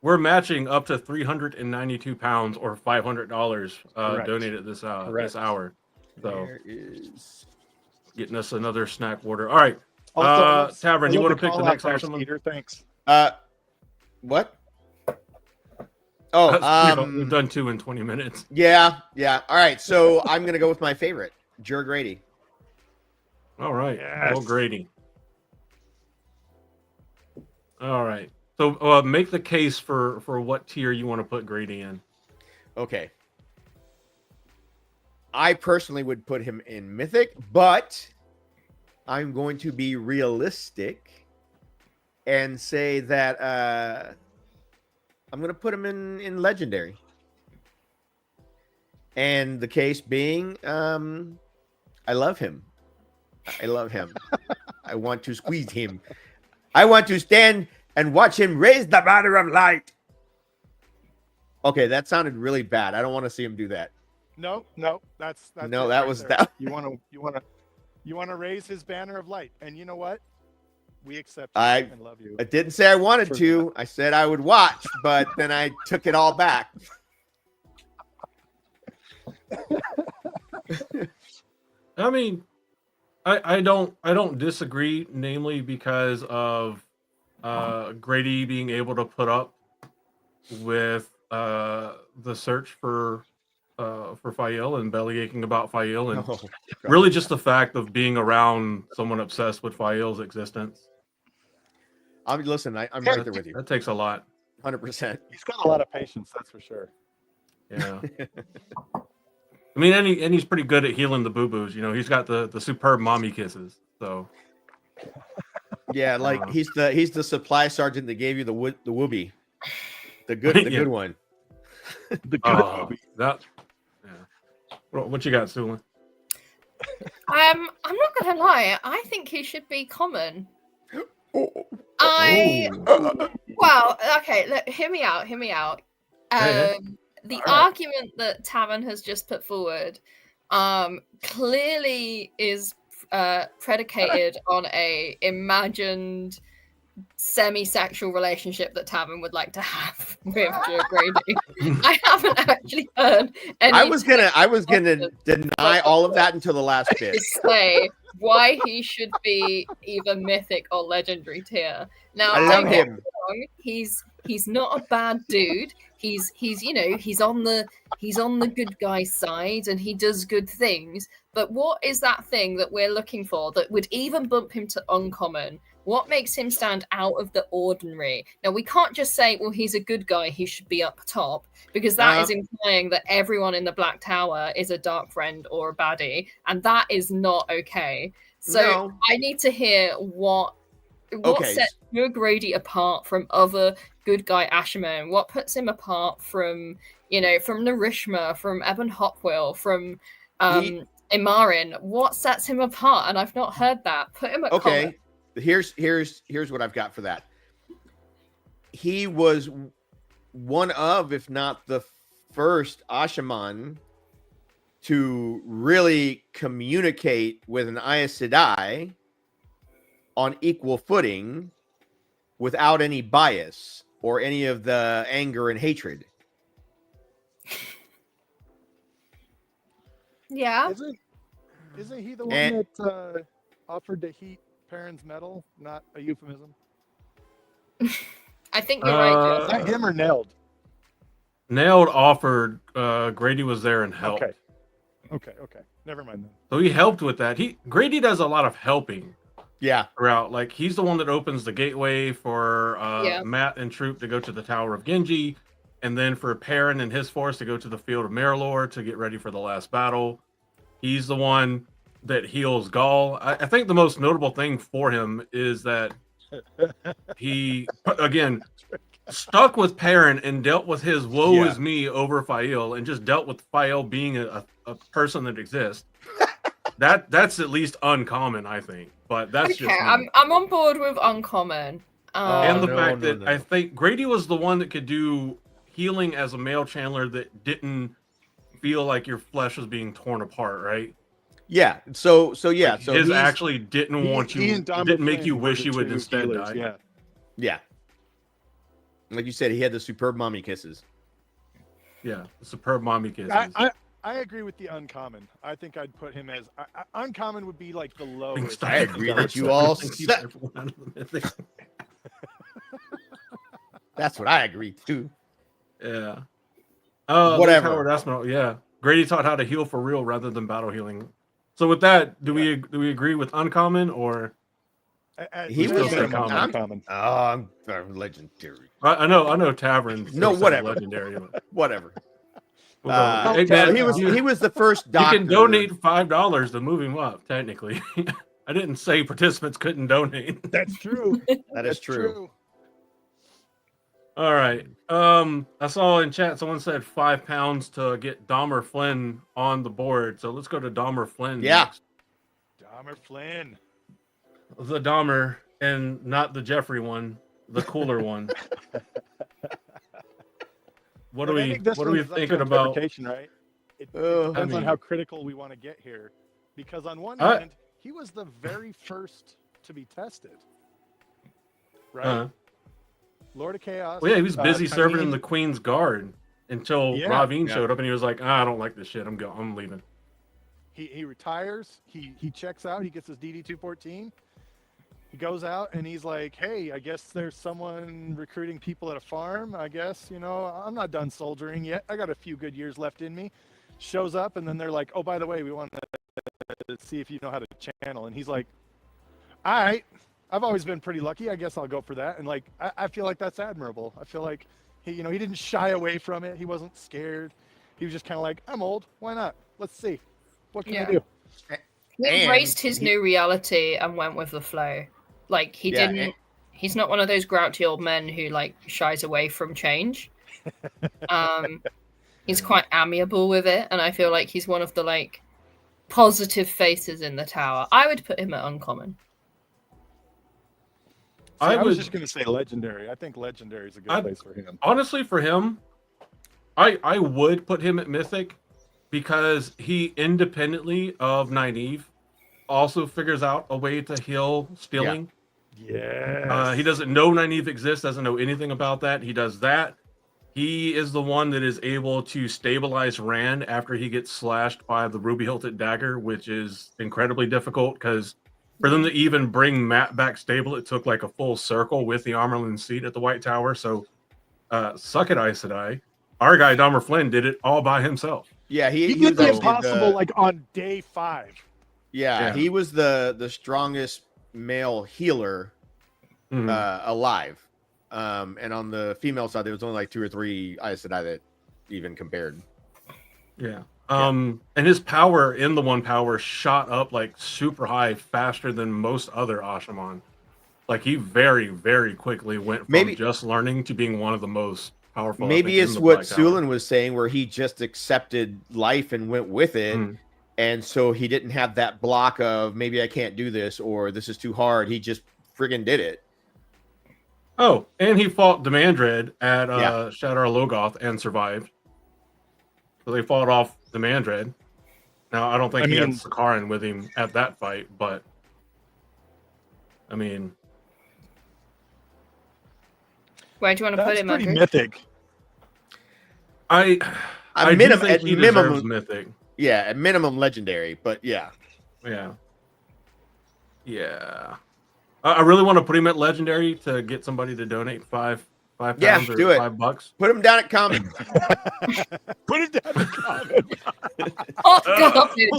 Speaker 15: we're matching up to £392 or $500 donated this hour. So
Speaker 16: there is
Speaker 15: getting us another snack order. All right.
Speaker 17: Also,
Speaker 15: Tavern,
Speaker 17: I
Speaker 15: you
Speaker 17: love
Speaker 15: want to pick the
Speaker 17: call-out
Speaker 15: next
Speaker 17: there,
Speaker 15: Ashaman?
Speaker 17: Skeeter, thanks.
Speaker 16: what? Oh,
Speaker 15: we've done 2 in 20 minutes.
Speaker 16: Yeah. All right, so I'm gonna go with my favorite, Jer Grady.
Speaker 15: All right.
Speaker 17: Yes.
Speaker 15: Well, Grady. All right. So make the case for what tier you want to put Grady in.
Speaker 16: Okay. I personally would put him in Mythic, but I'm going to be realistic and say that I'm going to put him in Legendary. And the case being, I love him. I love him. I want to squeeze him. I want to stand and watch him raise the banner of light. Okay, that sounded really bad. I don't want to see him do that.
Speaker 17: No, that's
Speaker 16: No,
Speaker 17: it
Speaker 16: that
Speaker 17: right
Speaker 16: was
Speaker 17: there.
Speaker 16: that.
Speaker 17: You want to raise his banner of light, and you know what? We accept you
Speaker 16: I
Speaker 17: and love you.
Speaker 16: didn't say I wanted
Speaker 17: For
Speaker 16: to. I said I would watch, but then I took it all back.
Speaker 15: I mean, I don't disagree, namely because of Grady being able to put up with the search for Fael and bellyaching about Fael, and really just the fact of being around someone obsessed with Fael's existence.
Speaker 16: I'm right there with you.
Speaker 15: That takes a lot.
Speaker 16: 100%.
Speaker 17: He's got a lot of patience, that's for sure.
Speaker 15: Yeah. I mean, and he's pretty good at healing the boo-boos. You know, he's got the superb mommy kisses. So
Speaker 16: Yeah, like he's the supply sergeant that gave you the whoopee, the good one.
Speaker 17: The good whoopee.
Speaker 15: That. Yeah. What you got, Sulin?
Speaker 8: I'm not gonna lie. I think he should be common. Well, okay. Look, hear me out. The argument that Tavern has just put forward, clearly is predicated on a imagined semi-sexual relationship that Tavern would like to have with Joe Grady. I haven't actually heard any.
Speaker 16: I was gonna deny all of that until the last bit.
Speaker 8: To say why he should be either mythic or legendary tier. Now,
Speaker 16: I love him.
Speaker 8: Wrong, he's not a bad dude. He's on the good guy side and he does good things. But what is that thing that we're looking for that would even bump him to uncommon? What makes him stand out of the ordinary? Now, we can't just say, well, he's a good guy, he should be up top, because that is implying that everyone in the Black Tower is a dark friend or a baddie, and that is not okay. So I need to hear what sets Joe Grady apart from other good guy Asherman. What puts him apart from Narishma, from Eben Hopwell, from Imarin? What sets him apart? And I've not heard that. Put him at common.
Speaker 16: Here's what I've got for that. He was one of, if not the first Ashaman to really communicate with an Aes Sedai on equal footing without any bias or any of the anger and hatred.
Speaker 8: Yeah.
Speaker 17: Isn't he the one that offered to heat Perrin's metal? Not a euphemism.
Speaker 8: I think you're right.
Speaker 17: Is that him or Nailed?
Speaker 15: Nailed offered. Grady was there and helped.
Speaker 17: Okay. Never mind then.
Speaker 15: So he helped with that. Grady does a lot of helping.
Speaker 16: Yeah.
Speaker 15: Throughout, like he's the one that opens the gateway for Matt and Troop to go to the Tower of Genji, and then for Perrin and his force to go to the Field of Marilor to get ready for the last battle. He's the one that heals Gaul. I think the most notable thing for him is that he, again, stuck with Perrin and dealt with his woe is me over Fael, and just dealt with Fael being a person that exists. That's at least uncommon, I think. But that's just me.
Speaker 8: I'm on board with uncommon.
Speaker 15: And the fact that I think Grady was the one that could do healing as a male channeler that didn't feel like your flesh was being torn apart, right?
Speaker 16: Yeah. So
Speaker 15: his actually didn't want you, didn't make you wish you would instead die.
Speaker 16: Yeah. Like you said, he had the superb mommy kisses.
Speaker 15: Yeah, the superb mommy kisses.
Speaker 17: I agree with the uncommon. I think I'd put him as uncommon would be like the lowest.
Speaker 16: I agree that you all suck. That's what I agree to.
Speaker 15: Yeah.
Speaker 16: Whatever.
Speaker 15: Yeah. Grady taught how to heal for real rather than battle healing. So with that, do we agree with uncommon or?
Speaker 16: He was
Speaker 15: uncommon.
Speaker 16: I'm legendary.
Speaker 15: I know Tavern.
Speaker 16: No, whatever.
Speaker 15: Legendary.
Speaker 16: Whatever.
Speaker 15: Hey, man,
Speaker 16: he was the first doctor.
Speaker 15: You can donate $5 to move him up. Technically, I didn't say participants couldn't donate.
Speaker 17: That's true.
Speaker 16: That is true.
Speaker 15: All right. I saw in chat someone said £5 to get Dahmer Flynn on the board. So let's go to Dahmer Flynn.
Speaker 16: Yeah.
Speaker 15: Next.
Speaker 17: Dahmer Flynn.
Speaker 15: The Dahmer and not the Jeffrey one, the cooler one. What are we thinking about?
Speaker 17: Right? It depends on how critical we want to get here. Because on one hand, he was the very first to be tested. right? Lord of Chaos.
Speaker 15: Well, yeah, he was busy serving in
Speaker 17: Tamid.
Speaker 15: the Queen's Guard until
Speaker 17: Yeah.
Speaker 15: Ravine
Speaker 17: Yeah.
Speaker 15: showed up, and he was like, "I don't like this shit. I'm leaving."
Speaker 17: He retires. He checks out. He gets his DD 214. He goes out and he's like, "Hey, I guess there's someone recruiting people at a farm. I guess, you know, I'm not done soldiering yet. I got a few good years left in me." Shows up and then they're like, "Oh, by the way, we want to see if you know how to channel." And he's like, "All right, I've always been pretty lucky. I guess I'll go for that." And like, I feel like that's admirable. I feel like he didn't shy away from it. He wasn't scared. He was just kind of like, "I'm old. Why not? Let's see. What can I do?"
Speaker 8: He embraced his new reality and went with the flow. Like he
Speaker 17: Yeah,
Speaker 8: didn't. He's not one of those grouchy old men who like shies away from change. He's quite amiable with it, and I feel like he's one of the like positive faces in the tower. I would put him at uncommon.
Speaker 17: I was just going to say legendary. I think legendary is a good place for him.
Speaker 15: Honestly, for him, I would put him at mythic because he independently of Nynaeve also figures out a way to heal stealing.
Speaker 17: Yeah.
Speaker 15: He doesn't know Nynaeve exists, doesn't know anything about that. He does that. He is the one that is able to stabilize Rand after he gets slashed by the ruby hilted dagger, which is incredibly difficult because for them to even bring Matt back stable, it took like a full circle with the Armerlin seat at the White Tower. So suck it, Aes Sedai. Our guy Dahmer Flynn did it all by himself.
Speaker 16: Yeah,
Speaker 17: He did the impossible like on day 5.
Speaker 16: Yeah, he was the strongest male healer alive. And on the female side, there was only like 2 or 3 Aes Sedai that even compared.
Speaker 15: Yeah. And his power in the one power shot up like super high faster than most other Ashaman. Like he very, very quickly went from just learning to being one of the most powerful.
Speaker 16: Maybe it's what Sulin was saying, where he just accepted life and went with it. And so he didn't have that block of maybe I can't do this or this is too hard. He just friggin' did it.
Speaker 15: Oh, and he fought Demandred at Shadar Logoth and survived. So they fought off Demandred. Now, I don't think he had Sakaran with him at that fight, but I mean,
Speaker 8: where do you want to put him?
Speaker 17: Pretty mythic.
Speaker 15: I
Speaker 16: At
Speaker 15: do think he deserves mythic.
Speaker 16: Yeah, at minimum legendary, but yeah.
Speaker 15: Yeah. I really want to put him at legendary to get somebody to donate five pounds or
Speaker 16: do it.
Speaker 15: $5.
Speaker 16: Put him down at common.
Speaker 17: Put it down at common.
Speaker 8: Oh God, dude,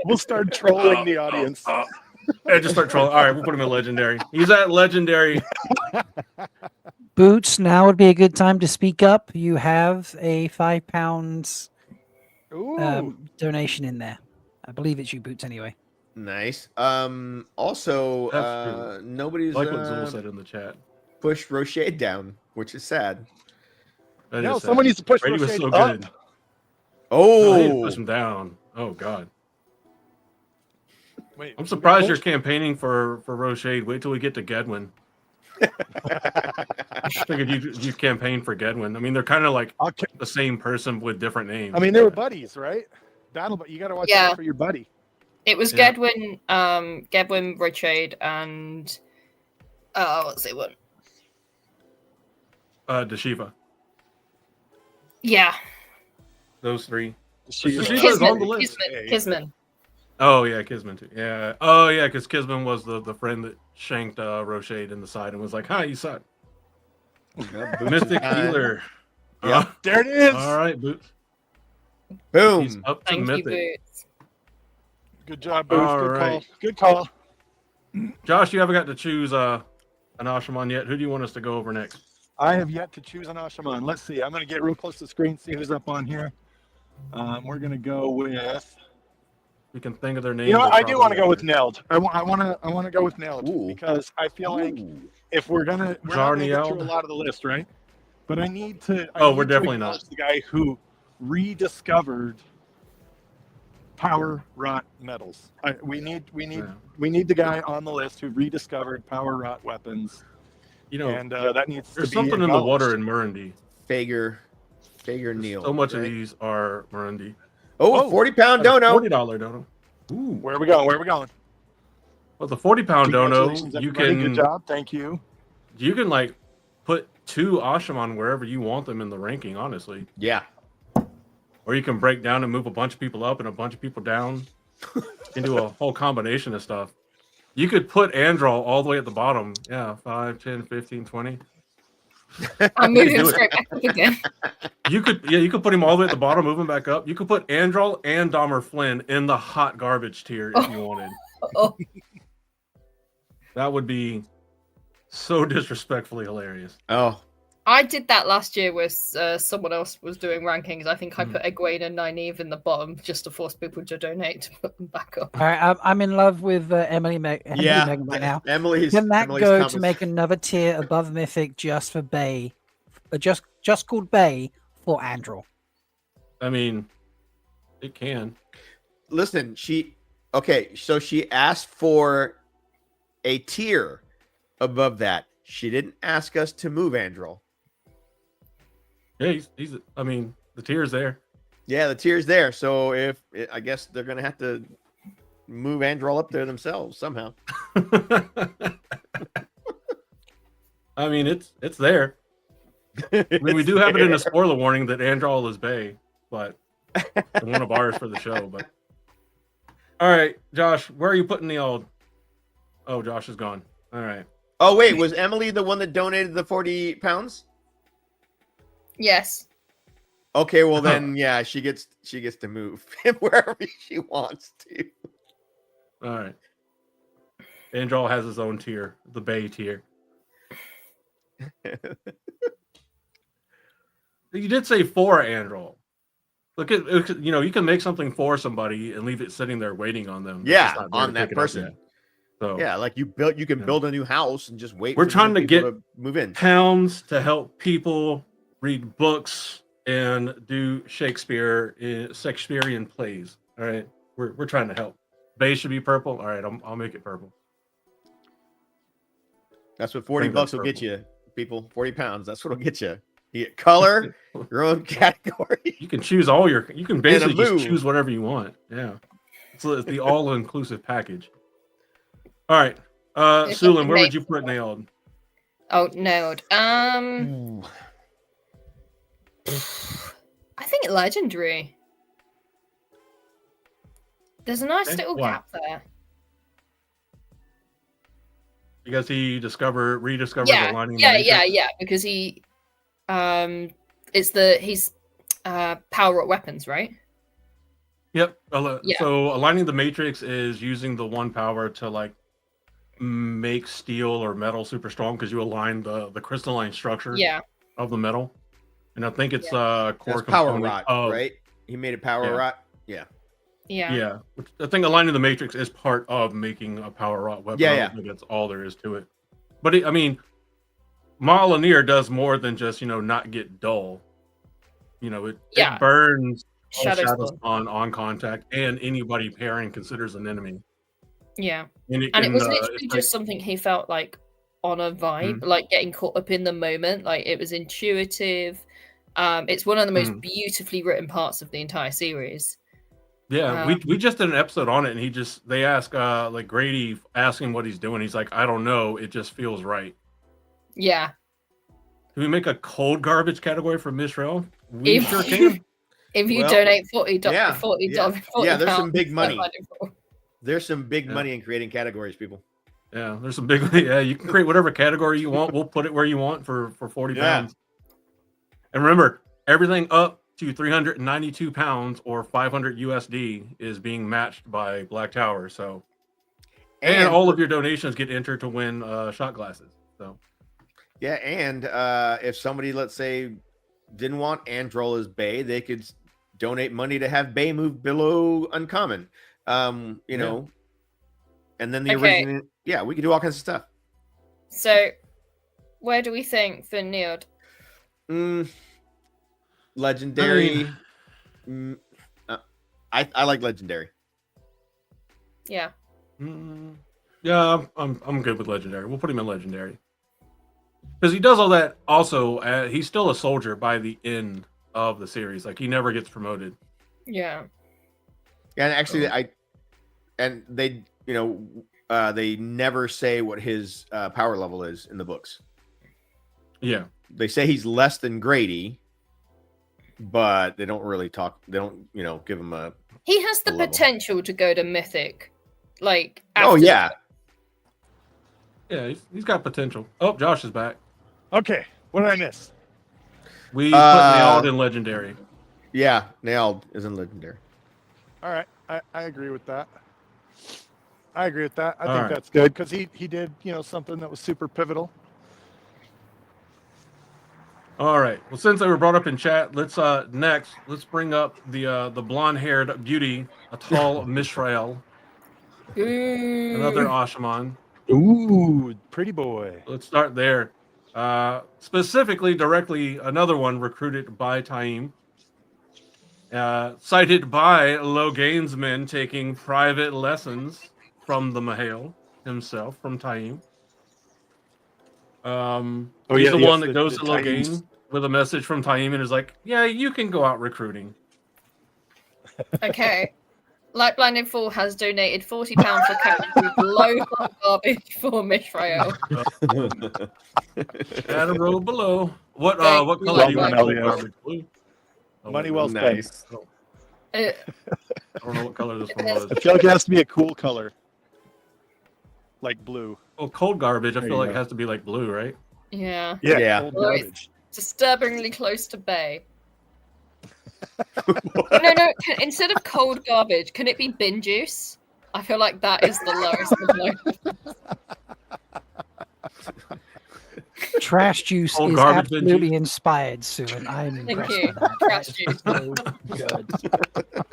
Speaker 17: we'll start trolling the audience.
Speaker 15: Yeah, just start trolling. All right, we'll put him at legendary. He's at legendary.
Speaker 4: Boots, now would be a good time to speak up. You have a £5 donation in there. I believe it's you, Boots, anyway.
Speaker 16: Nice. Also, nobody's
Speaker 15: like what Zool said in the chat.
Speaker 16: Pushed Rocher down, which is sad.
Speaker 17: No, someone needs to push
Speaker 15: Brady was
Speaker 17: Rocher
Speaker 15: so
Speaker 17: up.
Speaker 15: good.
Speaker 16: Oh,
Speaker 15: I need to push him down. Oh God.
Speaker 17: Wait,
Speaker 15: I'm surprised you're campaigning for Rocher. Wait till we get to Gedwin. I figured you campaign for Gedwin. I mean, they're kind of like the same person with different names.
Speaker 17: I mean, they were buddies, right? You got to watch out for your buddy.
Speaker 8: It was Gedwin, Rochade, and what's it one?
Speaker 15: Deshiva.
Speaker 8: Yeah.
Speaker 15: Those 3.
Speaker 8: Deshiva's on the list. Kisman.
Speaker 15: Oh yeah, Kisman too. Yeah. Oh yeah, because Kisman was the friend that shanked Rochade in the side and was like, "Hi, you suck." Mystic healer.
Speaker 17: Yeah, there it is.
Speaker 15: All right, Boots.
Speaker 16: Boom.
Speaker 15: He's up to
Speaker 8: Thank
Speaker 15: mythic.
Speaker 8: you, Boots.
Speaker 17: Good job, Boots.
Speaker 15: All
Speaker 17: Good
Speaker 15: right.
Speaker 17: call. Good call.
Speaker 15: Josh, you haven't got to choose an Ashaman yet. Who do you want us to go over next?
Speaker 17: I have yet to choose an Ashaman. Let's see. I'm going to get real close to the screen, see who's up on here. We're going to go with.
Speaker 15: We can think of their names.
Speaker 17: You know what? I do want to go with Neld. I want to go with Neld because I feel like if we're not going to get through a lot of the list, right? But I need to.
Speaker 15: We're definitely not.
Speaker 17: The guy who rediscovered power rot metals. We need the guy on the list who rediscovered power rot weapons.
Speaker 15: You know,
Speaker 17: and that needs to be
Speaker 15: there's something in the water in Murundi.
Speaker 16: Fager Neal.
Speaker 15: So much of these are Murundi.
Speaker 16: Oh, 40-pound dono.
Speaker 15: $40 dono.
Speaker 17: Ooh. Where are we going?
Speaker 15: Well, the 40-pound dono,
Speaker 17: Congratulations,
Speaker 15: you
Speaker 17: everybody.
Speaker 15: can.
Speaker 17: Good job. Thank you.
Speaker 15: you can like put 2 Ashaman wherever you want them in the ranking, honestly.
Speaker 16: Yeah.
Speaker 15: Or you can break down and move a bunch of people up and a bunch of people down. You can do a whole combination of stuff. You could put Androl all the way at the bottom. Yeah, 5, 10, 15, 20.
Speaker 8: I'm moving straight back up again.
Speaker 15: You could put him all the way at the bottom, move him back up. You could put Androl and Dahmer Flynn in the hot garbage tier if you wanted.
Speaker 8: Oh.
Speaker 15: That would be so disrespectfully hilarious.
Speaker 16: Oh.
Speaker 8: I did that last year with someone else was doing rankings. I think I put Egwene and Nynaeve in the bottom just to force people to donate to put them back up.
Speaker 4: All right, I'm in love with Emily Megan right now.
Speaker 16: Emily's
Speaker 4: Can that
Speaker 16: Emily's
Speaker 4: go
Speaker 16: comments.
Speaker 4: to make another tier above Mythic just for Bay? Just called Bay for Androl.
Speaker 15: I mean, it can.
Speaker 16: Listen, so she asked for a tier above that. She didn't ask us to move Androl.
Speaker 15: Yeah, he's I mean, the tier's there.
Speaker 16: Yeah, the tier's there. So I guess they're gonna have to move Androl up there themselves somehow.
Speaker 15: I mean, it's there. I mean, we do have it in a spoiler warning that Androl is Bay, but one of ours for the show. But all right, Josh, where are you putting the old? Oh, Josh is gone. All right.
Speaker 16: Oh wait, was Emily the one that donated the 40 pounds?
Speaker 8: Yes.
Speaker 16: Okay, well then, yeah, she gets to move wherever she wants to.
Speaker 15: All right. Androl has his own tier, the Bay tier. You did say for Androl. Look at you can make something for somebody and leave it sitting there waiting on them.
Speaker 16: Yeah,
Speaker 15: It's not there
Speaker 16: on
Speaker 15: to
Speaker 16: that
Speaker 15: pick it up
Speaker 16: person.
Speaker 15: yet. So
Speaker 16: Yeah, like you can build a new house and just wait.
Speaker 15: we're
Speaker 16: for
Speaker 15: trying to
Speaker 16: people
Speaker 15: get
Speaker 16: move in.
Speaker 15: pounds to help people read books and do Shakespearean plays. All right, we're trying to help. Bay should be purple. All right, I'll make it purple.
Speaker 16: That's what
Speaker 15: I
Speaker 16: 40
Speaker 15: think
Speaker 16: bucks
Speaker 15: that's
Speaker 16: will get you, people. 40 pounds. That's what'll get you. You get color, your own category.
Speaker 15: You can choose you can basically just
Speaker 16: move.
Speaker 15: choose whatever you want. Yeah. So it's the all-inclusive package. All right. Sulin, where would you put Nailed?
Speaker 8: Oh, nailed. I think legendary. There's a nice little
Speaker 15: Why?
Speaker 8: gap there.
Speaker 15: Because he rediscovered the lining.
Speaker 8: Yeah. Because he, he's power up weapons, right?
Speaker 15: Yep.
Speaker 8: Yeah.
Speaker 15: So aligning the matrix is using the one power to like make steel or metal super strong because you align the crystalline structure of the metal. And I think it's core
Speaker 16: That's power
Speaker 15: component
Speaker 16: rot,
Speaker 15: of,
Speaker 16: right? He made it power rot. Yeah.
Speaker 15: Yeah. I think aligning the matrix is part of making a power rot weapon.
Speaker 16: Yeah,
Speaker 15: I don't think that's all there is to it. But I mean, Mjolnir does more than just not get dull. It burns all shadows on contact, and anybody pairing considers an enemy.
Speaker 8: Yeah.
Speaker 15: And
Speaker 8: it was literally just something he felt like on a vibe, like getting caught up in the moment. Like it was intuitive. It's one of the most beautifully written parts of the entire series.
Speaker 15: Yeah, we just did an episode on it, and they ask like Grady asking what he's doing. He's like, I don't know, it just feels right.
Speaker 8: Yeah.
Speaker 15: Can we make a cold garbage category for Mishrael? We sure can.
Speaker 8: If you donate $40,
Speaker 16: there's some big money. There's some big money in creating categories, people.
Speaker 15: Yeah, there's some big. Yeah, you can create whatever category you want. We'll put it where you want for 40 pounds. And remember, everything up to 392 pounds or 500 USD is being matched by Black Tower. So, and all of your donations get entered to win shot glasses. So,
Speaker 16: yeah, and if somebody, let's say, didn't want Androl as Bay, they could donate money to have Bay move below uncommon. You know, and then the original. Yeah, we could do all kinds of stuff.
Speaker 8: So, where do we think for Nerd?
Speaker 16: Legendary. I like legendary.
Speaker 8: Yeah.
Speaker 15: Yeah, I'm good with legendary. We'll put him in legendary because he does all that. Also, he's still a soldier by the end of the series. Like he never gets promoted.
Speaker 8: Yeah.
Speaker 16: And actually, they never say what his power level is in the books.
Speaker 15: Yeah.
Speaker 16: They say he's less than Grady, but they don't really talk. They don't, give him a.
Speaker 8: He has the
Speaker 16: level.
Speaker 8: potential to go to Mythic. Like,
Speaker 16: Oh
Speaker 8: after
Speaker 16: yeah.
Speaker 15: Yeah, he's got potential. Oh, Josh is back.
Speaker 17: Okay, what did I miss?
Speaker 15: We put Nailed in Legendary.
Speaker 16: Yeah, Nailed is in Legendary.
Speaker 17: All right, I agree with that. I think
Speaker 15: right.
Speaker 17: that's good because he did something that was super pivotal.
Speaker 15: All right. Well, since they were brought up in chat, let's bring up the blonde-haired beauty, a tall Mishrael, another Ashaman.
Speaker 17: Ooh, pretty boy.
Speaker 15: Let's start there. Specifically, directly, another one recruited by Taim. Cited by Loghain's men taking private lessons from the Mahale himself, from Taim. He's the one that goes to Loghain with a message from Taim and is like, yeah, you can go out recruiting.
Speaker 8: Okay. Light Blinded Fool has donated £40 for category below garbage for Mishrael.
Speaker 15: Add a row below. What color do you want garbage? Blue?
Speaker 17: Money well
Speaker 16: Nice.
Speaker 17: spent.
Speaker 15: I don't know what color this one was.
Speaker 17: I feel like it has to be a cool color, like blue.
Speaker 15: Well, cold garbage, I
Speaker 17: There
Speaker 15: feel
Speaker 17: you
Speaker 15: like
Speaker 17: go.
Speaker 15: it has to be like blue, right?
Speaker 8: Yeah.
Speaker 17: Yeah. Cold
Speaker 8: Well, it's
Speaker 17: garbage.
Speaker 8: disturbingly close to bay. No. Instead of cold garbage, can it be bin juice? I feel like that is the lowest of low.
Speaker 4: Trash juice
Speaker 15: Old
Speaker 4: is
Speaker 15: garbage bin
Speaker 4: absolutely inspired, Sue, and I'm
Speaker 8: Thank
Speaker 4: impressed
Speaker 8: you.
Speaker 4: by that.
Speaker 8: Trash
Speaker 4: That is
Speaker 8: juice.
Speaker 4: so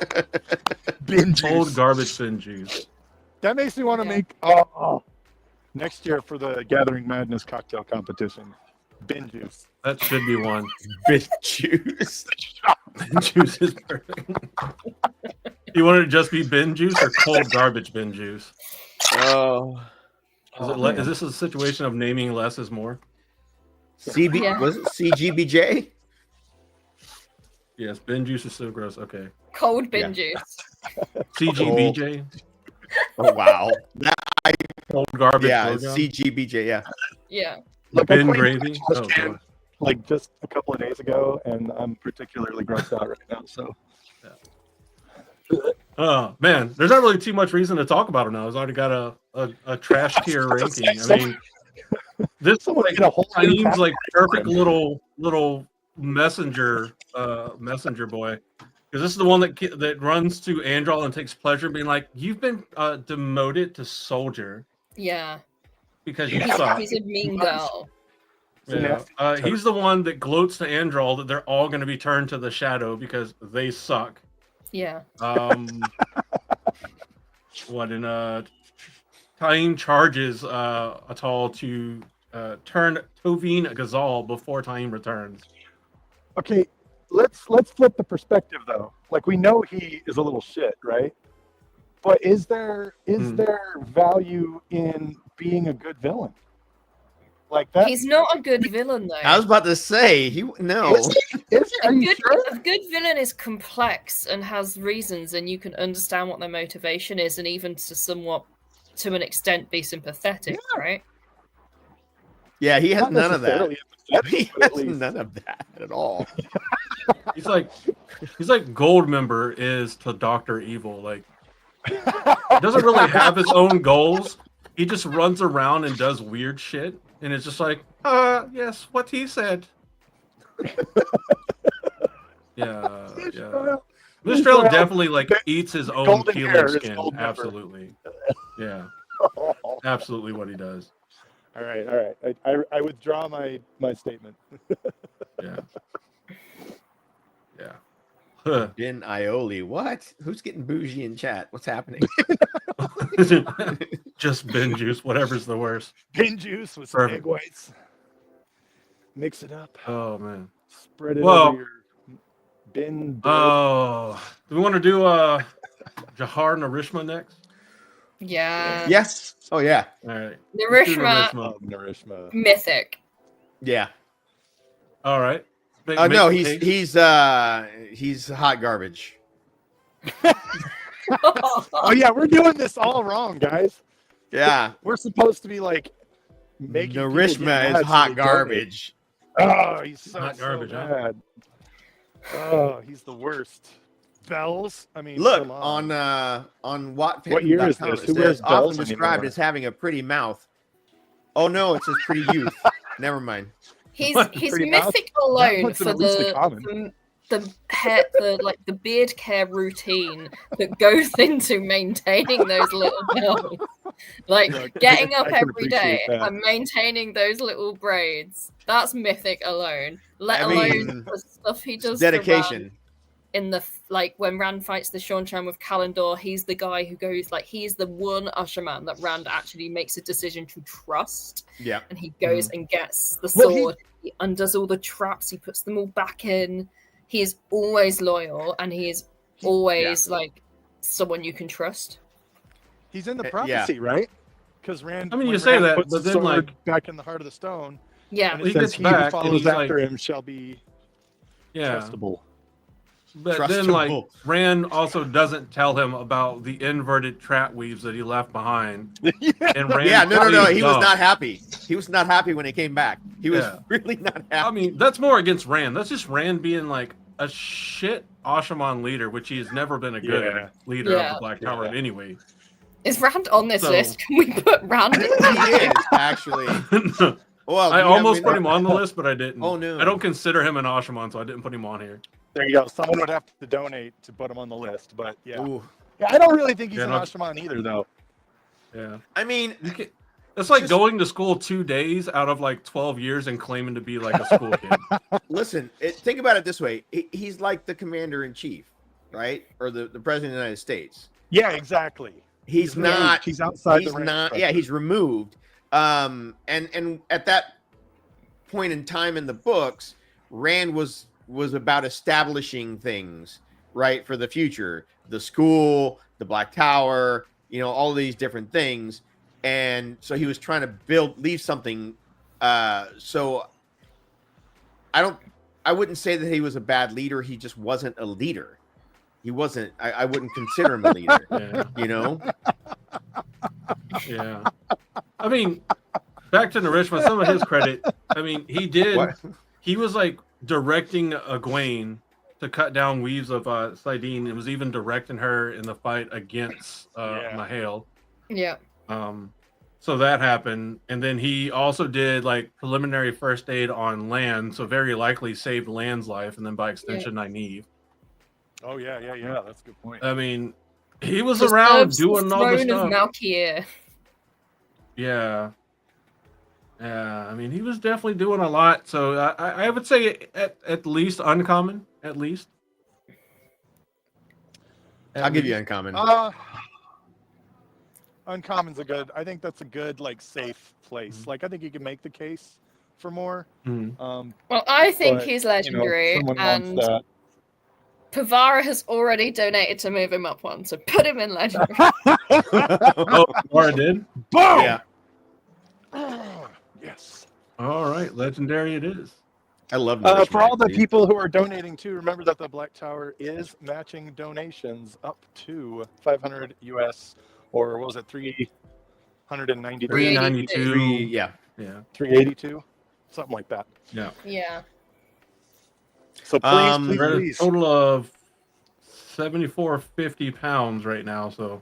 Speaker 4: good.
Speaker 17: Bin juice.
Speaker 15: Old garbage bin juice.
Speaker 17: That makes me want to make next year for the Gathering Madness cocktail competition. Bin juice.
Speaker 15: That should be one.
Speaker 16: Bin juice.
Speaker 15: Bin juice is perfect. You want it to just be bin juice or cold garbage bin juice?
Speaker 16: Oh.
Speaker 15: Is this a situation of naming less is more?
Speaker 16: CB
Speaker 8: Yeah.
Speaker 16: was it CGBJ?
Speaker 15: Yes, bin juice is so gross. Okay.
Speaker 8: Cold bin juice.
Speaker 15: CGBJ.
Speaker 16: Oh wow.
Speaker 15: Cold garbage.
Speaker 16: Yeah,
Speaker 15: logo.
Speaker 16: CGBJ. Yeah.
Speaker 8: Yeah.
Speaker 17: Look, I
Speaker 15: Bin
Speaker 17: cleaned
Speaker 15: gravy.
Speaker 17: the
Speaker 15: Oh,
Speaker 17: can,
Speaker 15: God.
Speaker 17: like just a couple of days ago, and I'm particularly grossed out right now. So
Speaker 15: Oh man, there's not really too much reason to talk about it now. It's already got a trash tier ranking. I mean, this
Speaker 17: someone get a whole new
Speaker 15: seems like perfect
Speaker 17: category.
Speaker 15: little messenger boy, because this is the one that runs to Androl and takes pleasure in being like, you've been demoted to soldier
Speaker 8: Yeah.
Speaker 15: because you
Speaker 8: He's,
Speaker 15: suck.
Speaker 8: he's a mean girl.
Speaker 15: Yeah. He's the one that gloats to Androl that they're all going to be turned to the shadow because they suck.
Speaker 8: Yeah.
Speaker 15: What in Taim charges Atal to turn Toveen Ghazal before Taim returns.
Speaker 17: okay, let's flip the perspective though. Like we know he is a little shit, right? But is there value in being a good villain? Like that?
Speaker 8: He's not a good villain though.
Speaker 16: I was about to say no.
Speaker 8: A good villain is complex and has reasons, and you can understand what their motivation is, and even to an extent, be sympathetic, right?
Speaker 16: Yeah, he has
Speaker 17: Not
Speaker 16: none of that.
Speaker 17: necessarily empathetic,
Speaker 16: He
Speaker 17: but at
Speaker 16: has
Speaker 17: least-
Speaker 16: none of that at all.
Speaker 15: He's like Goldmember is to Dr. Evil. Like, he doesn't really have his own goals. He just runs around and does weird shit, and it's just like, yes, what he said. Yeah. Mistral definitely like eats his own
Speaker 17: golden
Speaker 15: peeling
Speaker 17: hair is
Speaker 15: skin.
Speaker 17: Goldmember.
Speaker 15: Absolutely. Yeah. Absolutely what he does.
Speaker 17: All right. I withdraw my statement.
Speaker 15: Yeah. Yeah. Huh.
Speaker 16: Ben Ioli. What? Who's getting bougie in chat? What's happening?
Speaker 15: Just bin juice, whatever's the worst.
Speaker 17: Bin juice with some
Speaker 15: Perfect.
Speaker 17: egg whites. Mix it up.
Speaker 15: Oh man.
Speaker 17: Spread it
Speaker 15: Well,
Speaker 17: over your bin.
Speaker 15: Oh, do we want to do Jahar Narishma next?
Speaker 8: Yeah.
Speaker 16: Yes. Oh yeah.
Speaker 15: All right. Let's do
Speaker 8: Narishma,
Speaker 17: Narishma.
Speaker 8: mythic.
Speaker 16: Yeah.
Speaker 15: All right.
Speaker 16: No, he's hot garbage.
Speaker 17: Oh yeah, we're doing this all wrong, guys.
Speaker 16: Yeah.
Speaker 17: We're supposed to be like making people get
Speaker 16: Narishma
Speaker 17: mad
Speaker 16: is
Speaker 17: so
Speaker 16: hot
Speaker 17: they donate.
Speaker 16: garbage.
Speaker 17: Oh, he's so,
Speaker 15: Not garbage,
Speaker 17: so
Speaker 15: huh?
Speaker 17: bad. Oh, he's the worst. Bells? I mean,
Speaker 16: Look
Speaker 17: come on.
Speaker 16: on
Speaker 17: What year is
Speaker 16: WhatFandom.com.
Speaker 17: this?
Speaker 16: It
Speaker 17: Who wears
Speaker 16: says often
Speaker 17: bells
Speaker 16: described
Speaker 17: anymore?
Speaker 16: as having a pretty mouth. Oh no, it says pretty youth. Never mind.
Speaker 8: He's
Speaker 17: Pretty mouth?
Speaker 8: mythic
Speaker 17: That
Speaker 8: alone
Speaker 17: puts him
Speaker 8: for
Speaker 17: at least a common.
Speaker 8: the hair, the beard care routine that goes into maintaining those little bells. Like
Speaker 17: Look,
Speaker 8: getting
Speaker 17: I
Speaker 8: up
Speaker 17: can
Speaker 8: every day
Speaker 17: appreciate that.
Speaker 8: and maintaining those little braids. That's mythic alone. Let
Speaker 16: I
Speaker 8: alone
Speaker 16: mean,
Speaker 8: the stuff he does
Speaker 16: dedication.
Speaker 8: for Rand in the like when Rand fights the Seanchan with Kalendor, he's the guy who goes like he's the one Usherman that Rand actually makes a decision to trust.
Speaker 16: Yeah.
Speaker 8: And he goes and gets the
Speaker 17: Well,
Speaker 8: sword. He undoes all the traps. He puts them all back in. He is always loyal, and he is always like someone you can trust.
Speaker 17: He's in the
Speaker 16: Yeah.
Speaker 17: prophecy, right? Because Rand.
Speaker 15: I mean,
Speaker 17: when
Speaker 15: you say
Speaker 17: Rand
Speaker 15: that,
Speaker 17: puts
Speaker 15: but
Speaker 17: the
Speaker 15: then,
Speaker 17: sword
Speaker 15: like-
Speaker 17: back in the heart of the stone.
Speaker 8: Yeah.
Speaker 17: And
Speaker 15: He
Speaker 17: it says,
Speaker 15: gets
Speaker 17: "He
Speaker 15: back,
Speaker 17: who
Speaker 15: and
Speaker 17: follows
Speaker 15: he's
Speaker 17: after
Speaker 15: like-
Speaker 17: him shall be
Speaker 15: Yeah.
Speaker 17: trustable."
Speaker 15: But then, like, Rand also doesn't tell him about the inverted trap weaves that he left behind. And Rand
Speaker 16: Yeah, no.
Speaker 15: plays
Speaker 16: He was
Speaker 15: dumb.
Speaker 16: not happy. He was not happy when he came back. He was
Speaker 15: Yeah.
Speaker 16: really not happy.
Speaker 15: I mean, that's more against Rand. That's just Rand being like a shit Ashaman leader, which he has never been a good
Speaker 17: Yeah.
Speaker 15: leader of
Speaker 8: Yeah.
Speaker 15: the Black Tower anyway.
Speaker 8: Is Rand on this
Speaker 15: So-
Speaker 8: list? Can we put Rand?
Speaker 16: he is actually. Well,
Speaker 15: I
Speaker 16: you know,
Speaker 15: almost
Speaker 16: we-
Speaker 15: put him on the list, but I didn't.
Speaker 16: Oh, no.
Speaker 15: I don't consider him an Ashaman, so I didn't put him on here.
Speaker 17: There you go. Someone would have to donate to put him on the list, but yeah.
Speaker 16: Ooh.
Speaker 17: Yeah, I don't really think he's
Speaker 15: Yeah,
Speaker 17: an
Speaker 15: no.
Speaker 17: Ashraman either, though.
Speaker 15: Yeah.
Speaker 16: I mean,
Speaker 15: It's like
Speaker 16: Just-
Speaker 15: going to school 2 days out of like 12 years and claiming to be like a school kid.
Speaker 16: listen. Think about it this way. He's like the commander in chief, right? Or the president of the United States.
Speaker 17: Yeah, exactly.
Speaker 16: He's
Speaker 17: removed.
Speaker 16: not.
Speaker 17: He's outside
Speaker 16: He's
Speaker 17: the rank
Speaker 16: not.
Speaker 17: structure.
Speaker 16: Yeah, he's removed. And at that point in time in the books, Rand was about establishing things, right, for the future. The school, the Black Tower, all these different things. And so he was trying to leave something. So I wouldn't say that he was a bad leader. He just wasn't a leader. He wasn't. I wouldn't consider him a leader.
Speaker 15: Yeah. I mean, back to Narishma, some of his credit. I mean, he did.
Speaker 16: What?
Speaker 15: He was like directing Egwene to cut down weaves of Sidene, and was even directing her in the fight against Mahale.
Speaker 8: Yeah.
Speaker 15: So that happened, and then he also did like preliminary first aid on Lan, so very likely saved Lan's life, and then by extension, Nynaeve.
Speaker 17: Oh yeah. That's a good point.
Speaker 15: I mean, he was around doing all this
Speaker 8: Throne of
Speaker 15: stuff.
Speaker 8: Malkier.
Speaker 15: Yeah. Yeah, I mean, he was definitely doing a lot. So I would say at least uncommon, at least.
Speaker 16: I'll give you uncommon.
Speaker 17: Uncommon's I think that's a good, like, safe place.
Speaker 15: Mm-hmm.
Speaker 17: Like, I think you can make the case for more.
Speaker 8: Well, I think
Speaker 17: but,
Speaker 8: he's legendary,
Speaker 17: someone
Speaker 8: and
Speaker 17: wants that.
Speaker 8: Pavara has already donated to move him up one, so put him in legendary.
Speaker 15: Oh, Laura did?
Speaker 17: Boom!
Speaker 16: Yeah.
Speaker 17: Yes.
Speaker 15: All right, legendary it is.
Speaker 16: I love
Speaker 17: for all the people who are donating too, remember that the Black Tower is matching donations up to 500 US, or what was it, 392?
Speaker 15: 392.
Speaker 16: Yeah.
Speaker 17: 382, something like that.
Speaker 15: Yeah.
Speaker 8: Yeah.
Speaker 17: So please,
Speaker 15: We're at a
Speaker 17: please.
Speaker 15: total of 7450 pounds right now, so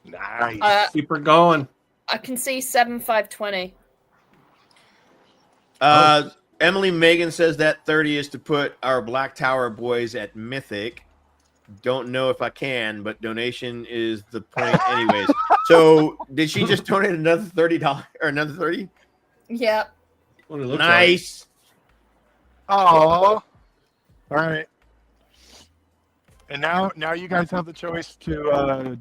Speaker 17: Nice.
Speaker 15: keep her going.
Speaker 8: I can see 7520.
Speaker 16: Emily Megan says that 30 is to put our Black Tower boys at Mythic. Don't know if I can, but donation is the point anyways. So did she just donate another $30 or another 30?
Speaker 8: Yeah.
Speaker 15: What it looks
Speaker 16: Nice.
Speaker 17: Oh, all right. And now you guys have the choice to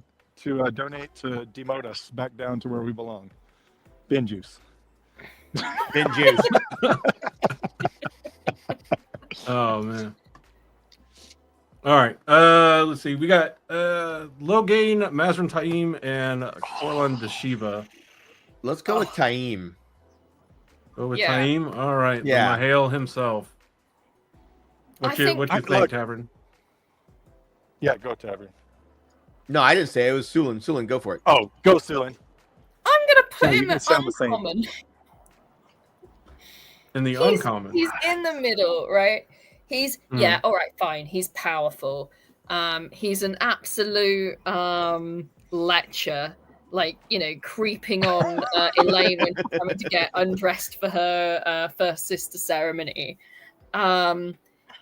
Speaker 17: donate to demote us back down to where we belong. Bin juice.
Speaker 16: Bin juice.
Speaker 15: Oh man. All right. Let's see. We got Logain, Mazrin Taim, and Corlin Deshiva.
Speaker 16: Let's go with Taim.
Speaker 15: Go with
Speaker 8: Yeah.
Speaker 15: Taim. All right.
Speaker 16: Yeah.
Speaker 15: Mahale himself. What you
Speaker 8: think-
Speaker 15: think,
Speaker 17: Look.
Speaker 15: Tavern?
Speaker 17: Yeah, go Tavern.
Speaker 16: No, I didn't say it. It was Sulin. Sulin, go for it.
Speaker 17: Oh, go Sulin.
Speaker 8: I'm gonna put
Speaker 17: Yeah, you
Speaker 8: him
Speaker 17: can
Speaker 8: at
Speaker 17: sound the same.
Speaker 8: uncommon.
Speaker 15: in the uncommon.
Speaker 8: He's in the middle, right? He's
Speaker 15: Mm.
Speaker 8: all right, fine. He's powerful. He's an absolute lecher, like, you know, creeping on Elaine when she's having to get undressed for her first sister ceremony.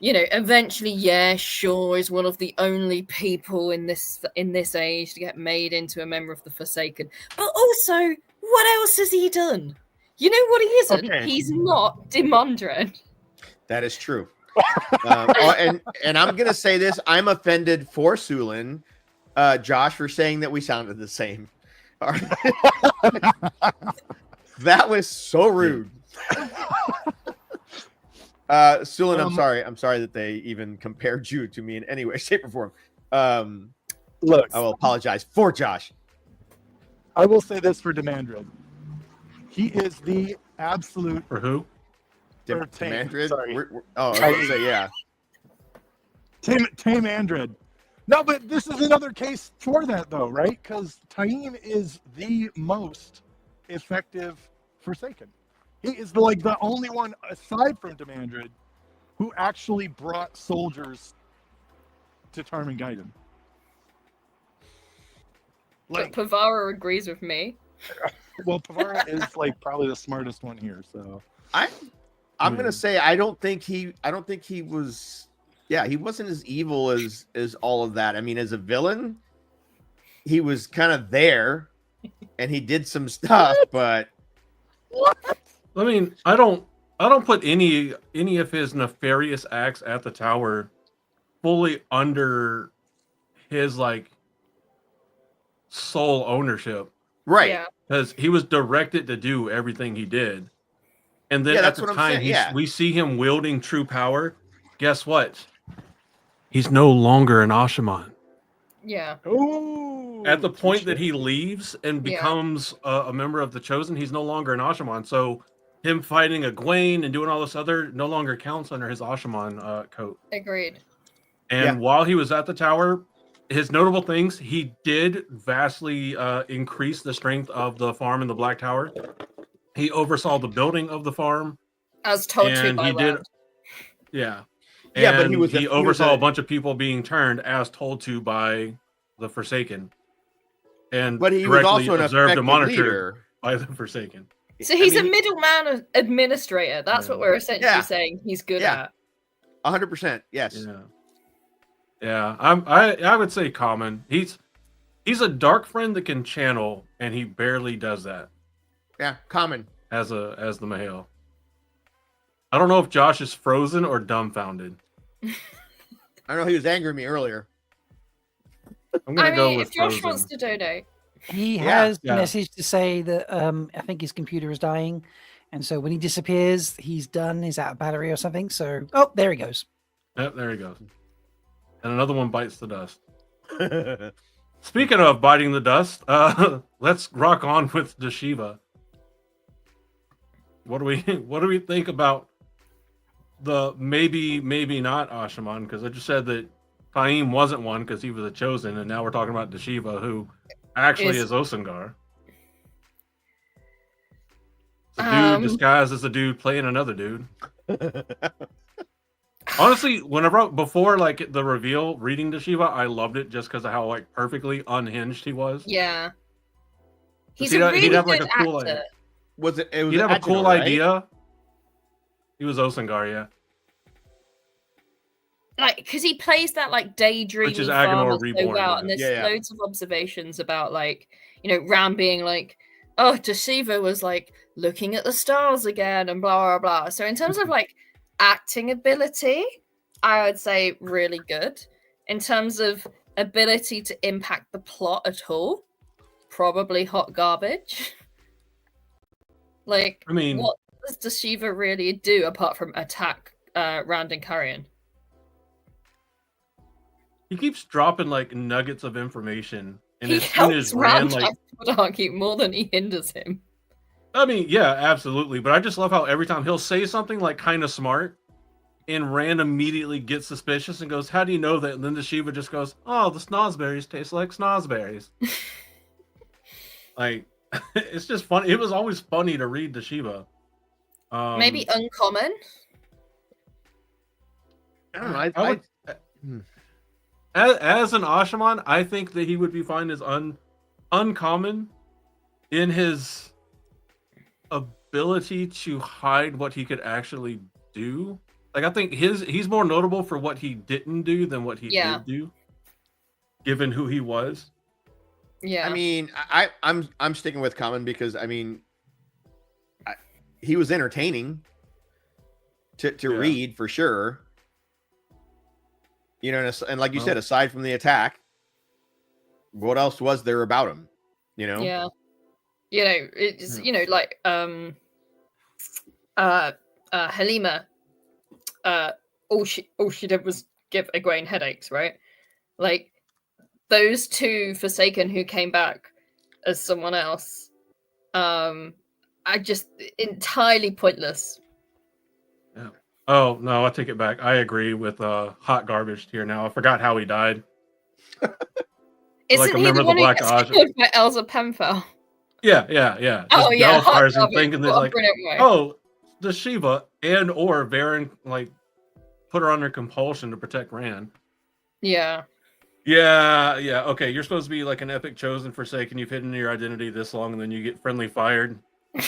Speaker 8: You know, eventually, yeah, sure, is one of the only people in this age to get made into a member of the Forsaken. But also, what else has he done? You know what he isn't?
Speaker 16: Okay.
Speaker 8: He's not Demandred.
Speaker 16: That is true. And I'm gonna say this: I'm offended for Sulin, Josh, for saying that we sounded the same. That was so rude. Sulin, I'm sorry. I'm sorry that they even compared you to me in any way, shape, or form.
Speaker 17: Look,
Speaker 16: I will apologize for Josh.
Speaker 17: I will say this for Demandred. He is the absolute.
Speaker 15: For who?
Speaker 16: Demandred?
Speaker 17: Sorry.
Speaker 16: I was gonna say, yeah.
Speaker 17: Tame Andred. No, but this is another case for that, though, right? Because Taim is the most effective Forsaken. He is the only one, aside from Demandred, who actually brought soldiers to Tarmangaiden.
Speaker 8: But Pavara agrees with me.
Speaker 17: Well, Pavara is probably the smartest one here, so
Speaker 16: I'm gonna say I don't think he was. Yeah, he wasn't as evil as all of that. I mean, as a villain, he was kind of there, and he did some stuff, but.
Speaker 15: I mean, I don't put any of his nefarious acts at the tower fully under his sole ownership.
Speaker 16: Right.
Speaker 8: Yeah.
Speaker 15: Because he was directed to do everything he did. And then at the time we see him wielding true power. Guess what? He's no longer an Ashaman.
Speaker 8: Yeah.
Speaker 17: Ooh,
Speaker 15: At the point that he leaves and becomes a member of the Chosen, he's no longer an Ashaman. So him fighting Egwene and doing all this other no longer counts under his Ashaman coat.
Speaker 8: Agreed.
Speaker 15: And while he was at the tower, his notable things, he did vastly increase the strength of the farm in the Black Tower. He oversaw the building of the farm.
Speaker 8: As told to by Round.
Speaker 15: Yeah.
Speaker 16: Yeah, but
Speaker 15: he oversaw a bunch of people being turned as told to by the Forsaken. But
Speaker 16: he was also an
Speaker 15: observed and
Speaker 16: effective
Speaker 15: monitored
Speaker 16: leader.
Speaker 15: by the Forsaken.
Speaker 8: So he's a middleman administrator. That's what we're essentially saying he's good at.
Speaker 16: 100%. Yes.
Speaker 15: Yeah. I would say common. He's a dark friend that can channel, and he barely does that.
Speaker 16: Yeah, common.
Speaker 15: As the Mahale. I don't know if Josh is frozen or dumbfounded.
Speaker 16: I know he was angry at me earlier.
Speaker 15: I'm gonna go with
Speaker 8: if Josh
Speaker 15: frozen.
Speaker 8: wants to donate.
Speaker 4: He has a message to say that I think his computer is dying. And so when he disappears, he's done, he's out of battery or something. So, there he goes.
Speaker 15: Yep, there he goes. And another one bites the dust. Speaking of biting the dust, let's rock on with Dashiva. What do we think about the maybe not Ashaman? Because I just said that Taim wasn't one because he was a chosen, and now we're talking about Dashiva, who actually is Osengar. It's a dude disguised as a dude playing another dude. Honestly, before the reveal, reading Dashiva, I loved it just because of how perfectly unhinged he was.
Speaker 8: Yeah. He's a really good
Speaker 15: cool
Speaker 8: actor.
Speaker 15: He'd have a cool idea. He was Osengar, yeah.
Speaker 8: Because he plays that daydreaming
Speaker 15: Which is
Speaker 8: farmer
Speaker 15: Agenor
Speaker 8: so
Speaker 15: reborn,
Speaker 8: well,
Speaker 15: yeah.
Speaker 8: and there's loads of observations about Ram being Dashiva was looking at the stars again and blah blah blah. So in terms of acting ability, I would say really good. In terms of ability to impact the plot at all, probably hot garbage. What does Dashiva really do apart from attack Rand and Carrion?
Speaker 15: He keeps dropping nuggets of information, and
Speaker 8: He
Speaker 15: as soon
Speaker 8: helps
Speaker 15: as Rand
Speaker 8: Rand, I would argue, more than he hinders him.
Speaker 15: I mean, yeah, absolutely. But I just love how every time he'll say something kind of smart, and Rand immediately gets suspicious and goes, "How do you know that?" And then Dashiva just goes, "Oh, the snozberries taste like snozberries." It's just funny. It was always funny to read Dashiva.
Speaker 8: Maybe uncommon.
Speaker 16: I don't know.
Speaker 15: As an Ashaman, I think that he would be fine as uncommon in his ability to hide what he could actually do. Like, I think he's more notable for what he didn't do than what he did do, given who he was.
Speaker 8: Yeah.
Speaker 16: I mean, I'm sticking with common because I mean, he was entertaining to read for sure. You know, and like you said, aside from the attack, what else was there about him? You know?
Speaker 8: Yeah. You know, it's like Halima, all she did was give Egwene headaches, right? Like those two Forsaken who came back as someone else, I just entirely pointless.
Speaker 15: Yeah. Oh no, I take it back. I agree with hot garbage here now. I forgot how he died.
Speaker 8: Isn't he the one who gets killed by Elsa Penfell?
Speaker 15: Yeah.
Speaker 8: Oh
Speaker 15: just
Speaker 8: yeah, hot
Speaker 15: Belfars and
Speaker 8: garbage.
Speaker 15: thinking there's
Speaker 8: What a
Speaker 15: like,
Speaker 8: brilliant way.
Speaker 15: oh, the Shiva and or Varen like put her under compulsion to protect Rand.
Speaker 8: Yeah.
Speaker 15: Yeah. Okay, you're supposed to be like an epic chosen Forsaken. You've hidden your identity this long, and then you get friendly fired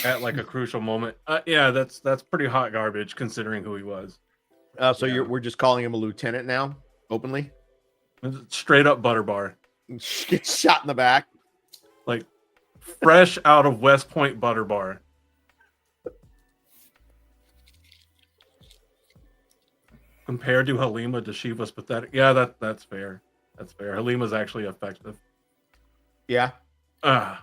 Speaker 15: at like a crucial moment. Yeah, that's pretty hot garbage considering who he was.
Speaker 16: So we're just calling him a lieutenant now, openly.
Speaker 15: Straight up Butterbar.
Speaker 16: Gets shot in the back,
Speaker 15: like fresh out of West Point Butterbar. Compared to Halima, Shiva's pathetic. Yeah, that's fair. That's fair. Halima's actually effective.
Speaker 16: Yeah.
Speaker 15: All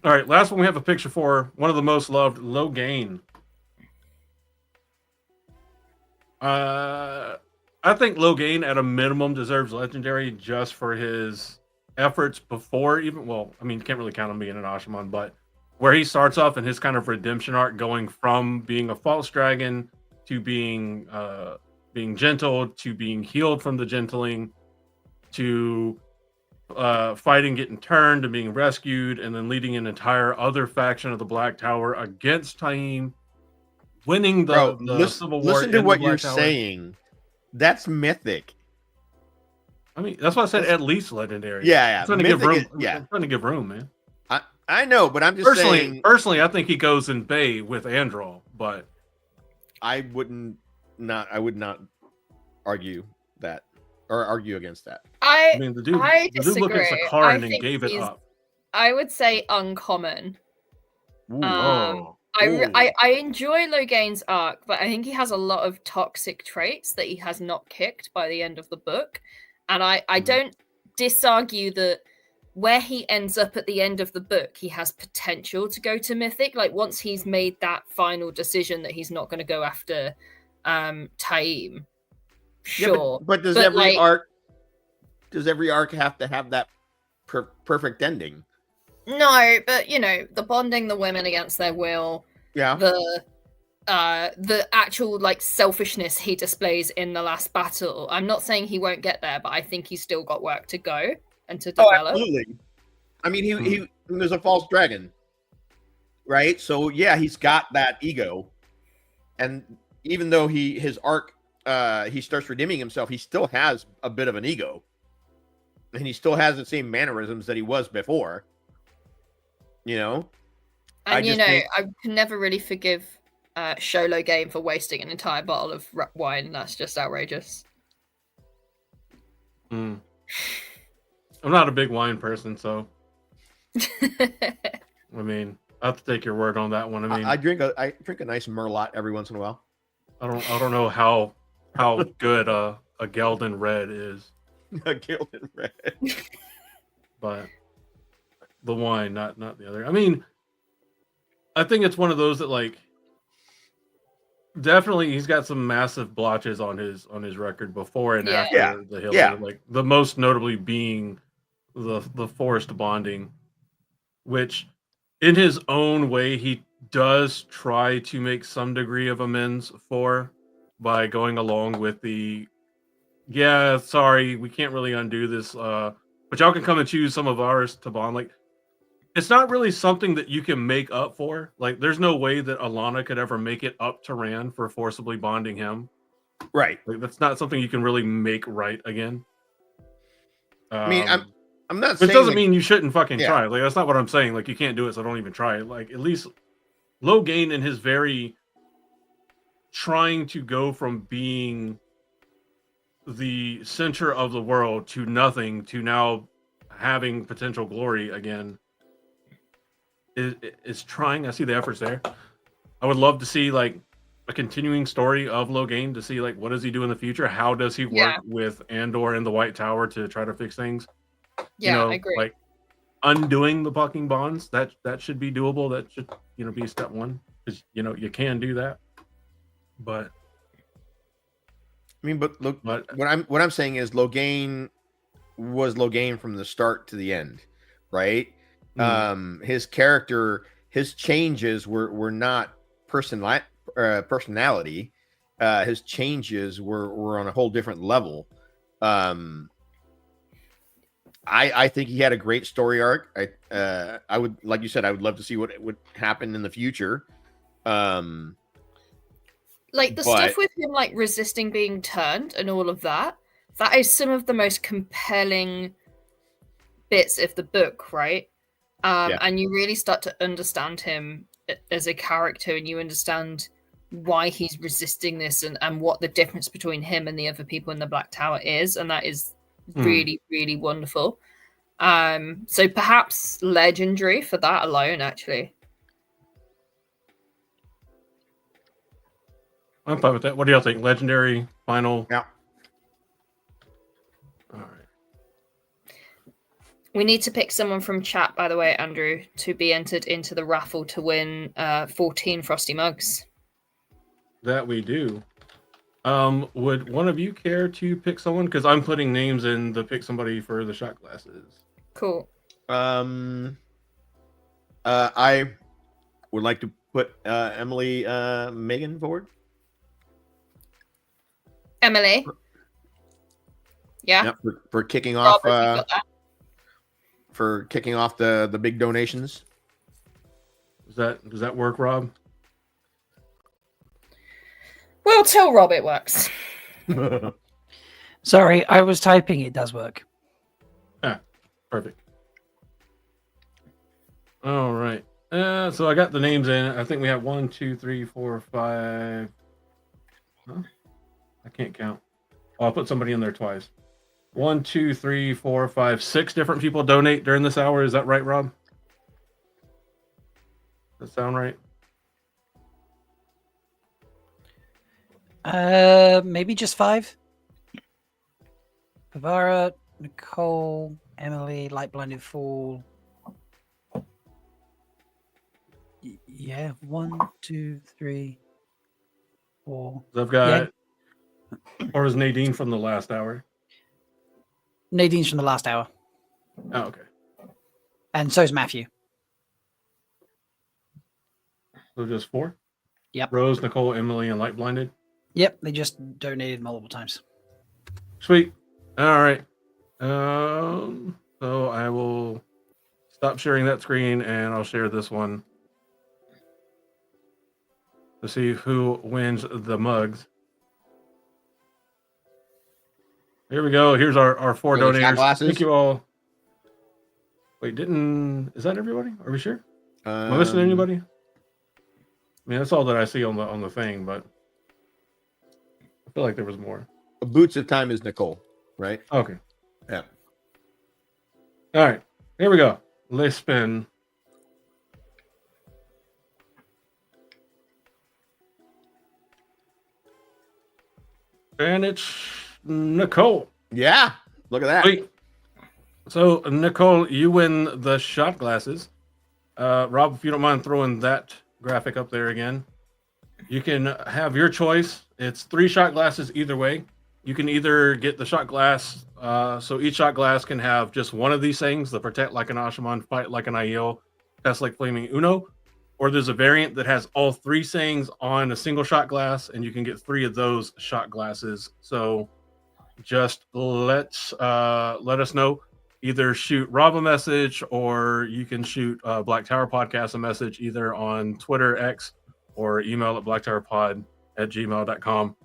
Speaker 15: right, last one we have a picture for. One of the most loved, Logain. I think Logain at a minimum deserves legendary just for his efforts before even. Well, I mean, can't really count on being an Ashaman, but where he starts off in his kind of redemption arc, going from being a false dragon to being gentle, to being healed from the gentling, to fighting, getting turned, to being rescued, and then leading an entire other faction of the Black Tower against Taim, winning the Civil War.
Speaker 16: Listen to
Speaker 15: in
Speaker 16: what
Speaker 15: the Black
Speaker 16: you're
Speaker 15: Tower.
Speaker 16: saying. That's mythic.
Speaker 15: I mean, that's why I said at least legendary.
Speaker 16: Yeah.
Speaker 15: I'm trying to give room. I'm trying to give room, man.
Speaker 16: I know, but I'm just saying.
Speaker 15: Personally, I think he goes in Bay with Androl, but
Speaker 16: I would not argue that or argue against that.
Speaker 8: I
Speaker 15: mean, the dude
Speaker 8: disagree.
Speaker 15: looked at Sakar and then gave it up.
Speaker 8: I would say uncommon.
Speaker 15: Ooh,
Speaker 8: I enjoy Logain's arc, but I think he has a lot of toxic traits that he has not kicked by the end of the book. And I don't disargue that where he ends up at the end of the book, he has potential to go to Mythic. Like once he's made that final decision that he's not going to go after Taim. Sure.
Speaker 16: Yeah, but does every arc have to have that perfect ending?
Speaker 8: No, but you know, the bonding the women against their will.
Speaker 16: Yeah.
Speaker 8: The actual like selfishness he displays in the last battle. I'm not saying he won't get there, but I think he's still got work to go and to develop.
Speaker 16: Absolutely. I mean, he there's a false dragon, right? So yeah, he's got that ego, and even though his arc, he starts redeeming himself, he still has a bit of an ego, and he still has the same mannerisms that he was before. You know,
Speaker 8: and I can never really forgive Sholo Game for wasting an entire bottle of wine. That's just outrageous.
Speaker 15: I'm not a big wine person, so I mean, I have to take your word on that one. I mean,
Speaker 16: I drink a nice Merlot every once in a while.
Speaker 15: I don't know how good a Gelden Red is.
Speaker 16: A Gelden Red,
Speaker 15: but the wine, not the other. I mean, I think it's one of those that like definitely he's got some massive blotches on his record before and after the hill.
Speaker 16: Yeah.
Speaker 15: Like the most notably being the forced bonding, which in his own way he does try to make some degree of amends for by going along with the sorry, we can't really undo this, but y'all can come and choose some of ours to bond. Like it's not really something that you can make up for. Like, there's no way that Alana could ever make it up to Rand for forcibly bonding him.
Speaker 16: Right.
Speaker 15: Like, that's not something you can really make right again.
Speaker 16: I mean, I'm not
Speaker 15: Which
Speaker 16: saying
Speaker 15: doesn't
Speaker 16: that-
Speaker 15: mean you shouldn't fucking
Speaker 16: Yeah.
Speaker 15: try. Like, that's not what I'm saying. Like, you can't do it, so don't even try it. Like, at least Logain in his very trying to go from being the center of the world to nothing to now having potential glory again is trying. I see the efforts there. I would love to see like a continuing story of Logain to see like what does he do in the future? How does he work with Andor and the White Tower to try to fix things?
Speaker 8: Yeah, I agree.
Speaker 15: Like undoing the fucking bonds, that should be doable. That should, be step one. Because you can do that. But
Speaker 16: I mean, but look, what I'm saying is Logain was Logain from the start to the end, right? His character, his changes were not personality. His changes were on a whole different level. I think he had a great story arc. I would, like you said, I would love to see what would happen in the future.
Speaker 8: Like the stuff with him like resisting being turned and all of that is some of the most compelling bits of the book, right? And you really start to understand him as a character, and you understand why he's resisting this and what the difference between him and the other people in the Black Tower is, and that is really, really wonderful. So perhaps legendary for that alone, actually.
Speaker 15: I'm fine with that. What do y'all think? Legendary, final?
Speaker 16: Yeah.
Speaker 15: All right.
Speaker 8: We need to pick someone from chat, by the way, Andrew, to be entered into the raffle to win 14 Frosty mugs.
Speaker 15: That we do. Would one of you care to pick someone? Because I'm putting names in to pick somebody for the shot glasses.
Speaker 8: Cool.
Speaker 16: I would like to put Emily Megan forward.
Speaker 8: Emily. Yeah.
Speaker 16: Yep, for kicking
Speaker 8: Rob,
Speaker 16: off
Speaker 8: have you got that?
Speaker 16: for kicking off the big donations.
Speaker 15: Does that work, Rob?
Speaker 8: We'll tell Rob it works.
Speaker 4: Sorry, I was typing. It does work.
Speaker 15: Ah, perfect. All right. So I got the names in. I think we have 1, 2, 3, 4, 5. Huh? I can't count. Oh, I'll put somebody in there twice. 1, 2, 3, 4, 5, 6 different people donate during this hour. Is that right, Rob? Does that sound right?
Speaker 4: Maybe just 5. Pavara, Nicole, Emily, Light Blinded Fool. Yeah, 1, 2, 3, 4.
Speaker 15: I've got. Or is Nadine from the last hour?
Speaker 4: Nadine's from the last hour.
Speaker 15: Oh, okay.
Speaker 4: And so's Matthew.
Speaker 15: So just 4?
Speaker 4: Yep.
Speaker 15: Rose, Nicole, Emily, and Light Blinded?
Speaker 4: Yep, they just donated multiple times.
Speaker 15: Sweet. All right. So I will stop sharing that screen and I'll share this one to see who wins the mugs. Here we go. Here's our 4
Speaker 16: Are they shot
Speaker 15: donators.
Speaker 16: glasses?
Speaker 15: Thank you all. Wait, is that everybody? Are we sure? Am I missing anybody? I mean, that's all that I see on the thing, but I feel like there was more.
Speaker 16: Boots of Time is Nicole, right?
Speaker 15: Okay.
Speaker 16: Yeah.
Speaker 15: All right. Here we go. Let's spin. And it's Nicole.
Speaker 16: Yeah. Look at that.
Speaker 15: Sweet. So, Nicole, you win the shot glasses. Rob, if you don't mind throwing that graphic up there again. You can have your choice. It's 3 shot glasses either way. You can either get the shot glass, so each shot glass can have just one of these things, the Protect Like an Ashaman, Fight Like an Aiel, Test Like Flaming Uno, or there's a variant that has all 3 sayings on a single shot glass, and you can get 3 of those shot glasses. So just let us know either shoot Rob a message, or you can shoot Black Tower Podcast a message either on Twitter, X, or email at blacktowerpod@gmail.com.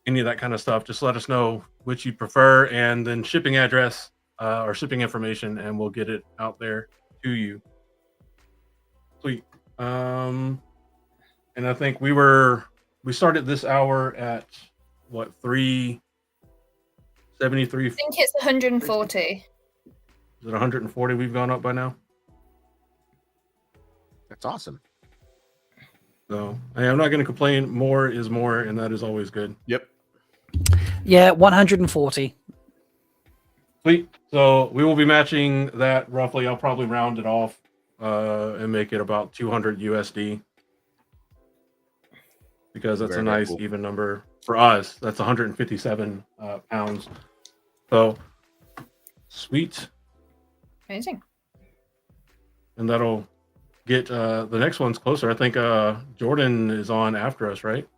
Speaker 15: Any of that kind of stuff. Just let us know which you prefer, and then shipping address or shipping information, and we'll get it out there to you. Sweet. And I think we started this hour at what, 373?
Speaker 8: I think it's 140.
Speaker 15: Is it 140 we've gone up by now?
Speaker 16: That's awesome.
Speaker 15: So I'm not going to complain. More is more, and that is always good.
Speaker 16: Yep.
Speaker 4: Yeah, 140.
Speaker 15: Sweet. So we will be matching that roughly. I'll probably round it off and make it about 200 USD, because that's
Speaker 16: Very
Speaker 15: a nice
Speaker 16: cool.
Speaker 15: even number for us. That's 157 pounds. So sweet.
Speaker 8: Amazing.
Speaker 15: And that'll get the next one's closer. I think Jordan is on after us, right?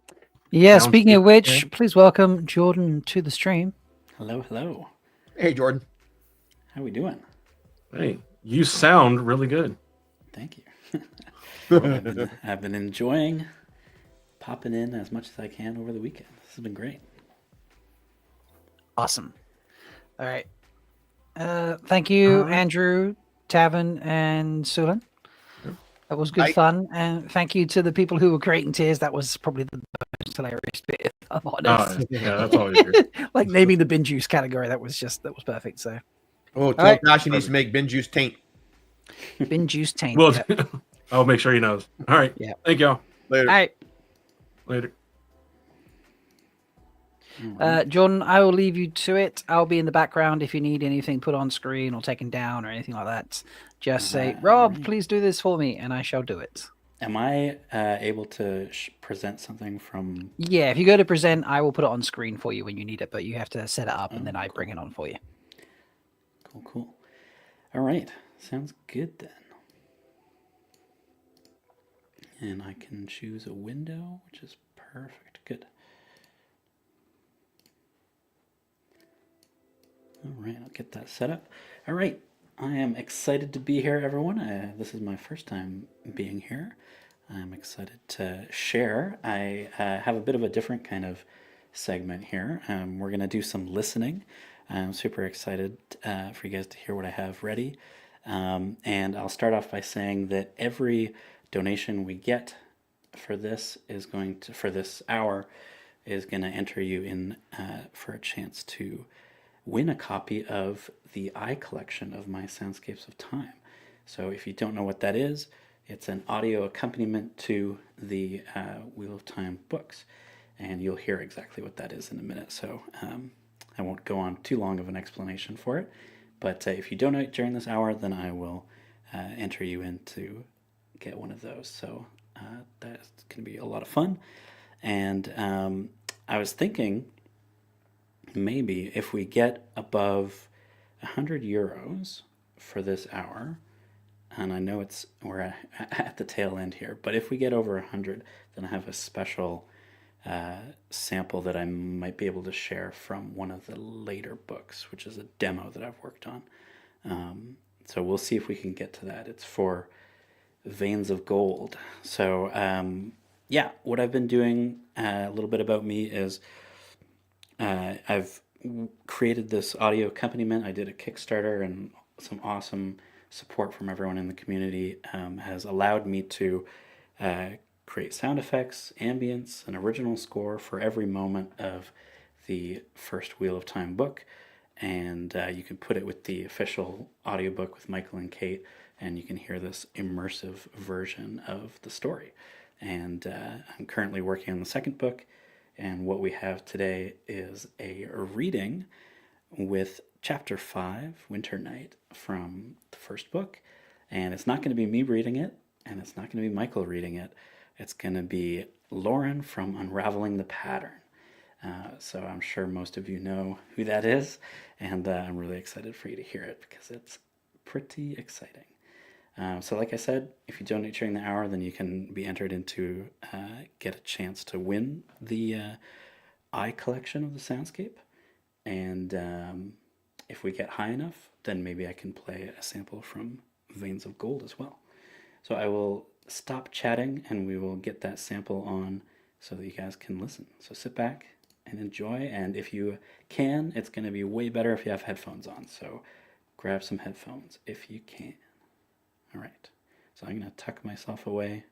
Speaker 4: Yeah,
Speaker 15: Soundscapes
Speaker 4: speaking of
Speaker 15: of
Speaker 4: which,
Speaker 15: Time.
Speaker 4: please welcome Jordan to the stream.
Speaker 18: Hello, hello.
Speaker 16: Hey, Jordan.
Speaker 18: How we doing?
Speaker 15: Hey, you sound really good.
Speaker 18: Thank you. I've been enjoying popping in as much as I can over the weekend. This has been great.
Speaker 4: Awesome. All right. Thank you, Andrew, Tavern, and Sulan. That was good fun. And thank you to the people who were creating tiers. That was probably the most hilarious bit, if I'm honest.
Speaker 15: Yeah, that's always good.
Speaker 4: Like naming the bin juice category. That was perfect. So,
Speaker 16: Oh,
Speaker 4: All right.
Speaker 16: Josh needs to make bin juice taint.
Speaker 4: bin juice taint.
Speaker 15: Well,
Speaker 4: yeah.
Speaker 15: I'll make sure he knows. All right.
Speaker 4: Yeah.
Speaker 15: Thank y'all.
Speaker 16: Later.
Speaker 4: All right.
Speaker 15: Later.
Speaker 4: Jordan, I will leave you to it. I'll be in the background if you need anything put on screen or taken down or anything like that. Just say, Rob, please do this for me, and I shall do it.
Speaker 18: Am I able to present something from...
Speaker 4: Yeah, if you go to present, I will put it on screen for you when you need it, but you have to set it up, and then I bring it on for you.
Speaker 18: Cool. All right. Sounds good then. And I can choose a window, which is perfect. Good. All right, I'll get that set up. All right, I am excited to be here, everyone. This is my first time being here. I'm excited to share. I have a bit of a different kind of segment here. We're going to do some listening. I'm super excited for you guys to hear what I have ready. And I'll start off by saying that every donation we get for this is going to, for this hour, is going to enter you in for a chance to win a copy of the eye collection of my Soundscapes of Time. So if you don't know what that is, it's an audio accompaniment to the Wheel of Time books, and you'll hear exactly what that is in a minute. So I won't go on too long of an explanation for it, but if you donate during this hour, then I will enter you in to get one of those. So that's going to be a lot of fun. And I was thinking, maybe if we get above 100 euros for this hour, and I know we're at the tail end here, but if we get over 100, then I have a special sample that I might be able to share from one of the later books, which is a demo that I've worked on. So we'll see if we can get to that. It's for Veins of Gold. So yeah, what I've been doing, a little bit about me is I've created this audio accompaniment. I did a Kickstarter, and some awesome support from everyone in the community has allowed me to create sound effects, ambience, an original score for every moment of the first Wheel of Time book. And you can put it with the official audiobook with Michael and Kate, and you can hear this immersive version of the story. And I'm currently working on the second book, and what we have today is a reading with Chapter 5, Winter Night, from the first book. And it's not going to be me reading it, and it's not going to be Michael reading it. It's going to be Lauren from Unraveling the Pattern. So I'm sure most of you know who that is, and I'm really excited for you to hear it because it's pretty exciting. So like I said, if you donate during the hour, then you can be entered into get a chance to win the eye collection of the Soundscape. And if we get high enough, then maybe I can play a sample from Veins of Gold as well. So I will stop chatting and we will get that sample on so that you guys can listen. So sit back and enjoy. And if you can, it's going to be way better if you have headphones on. So grab some headphones if you can. All right. So I'm going to tuck myself away.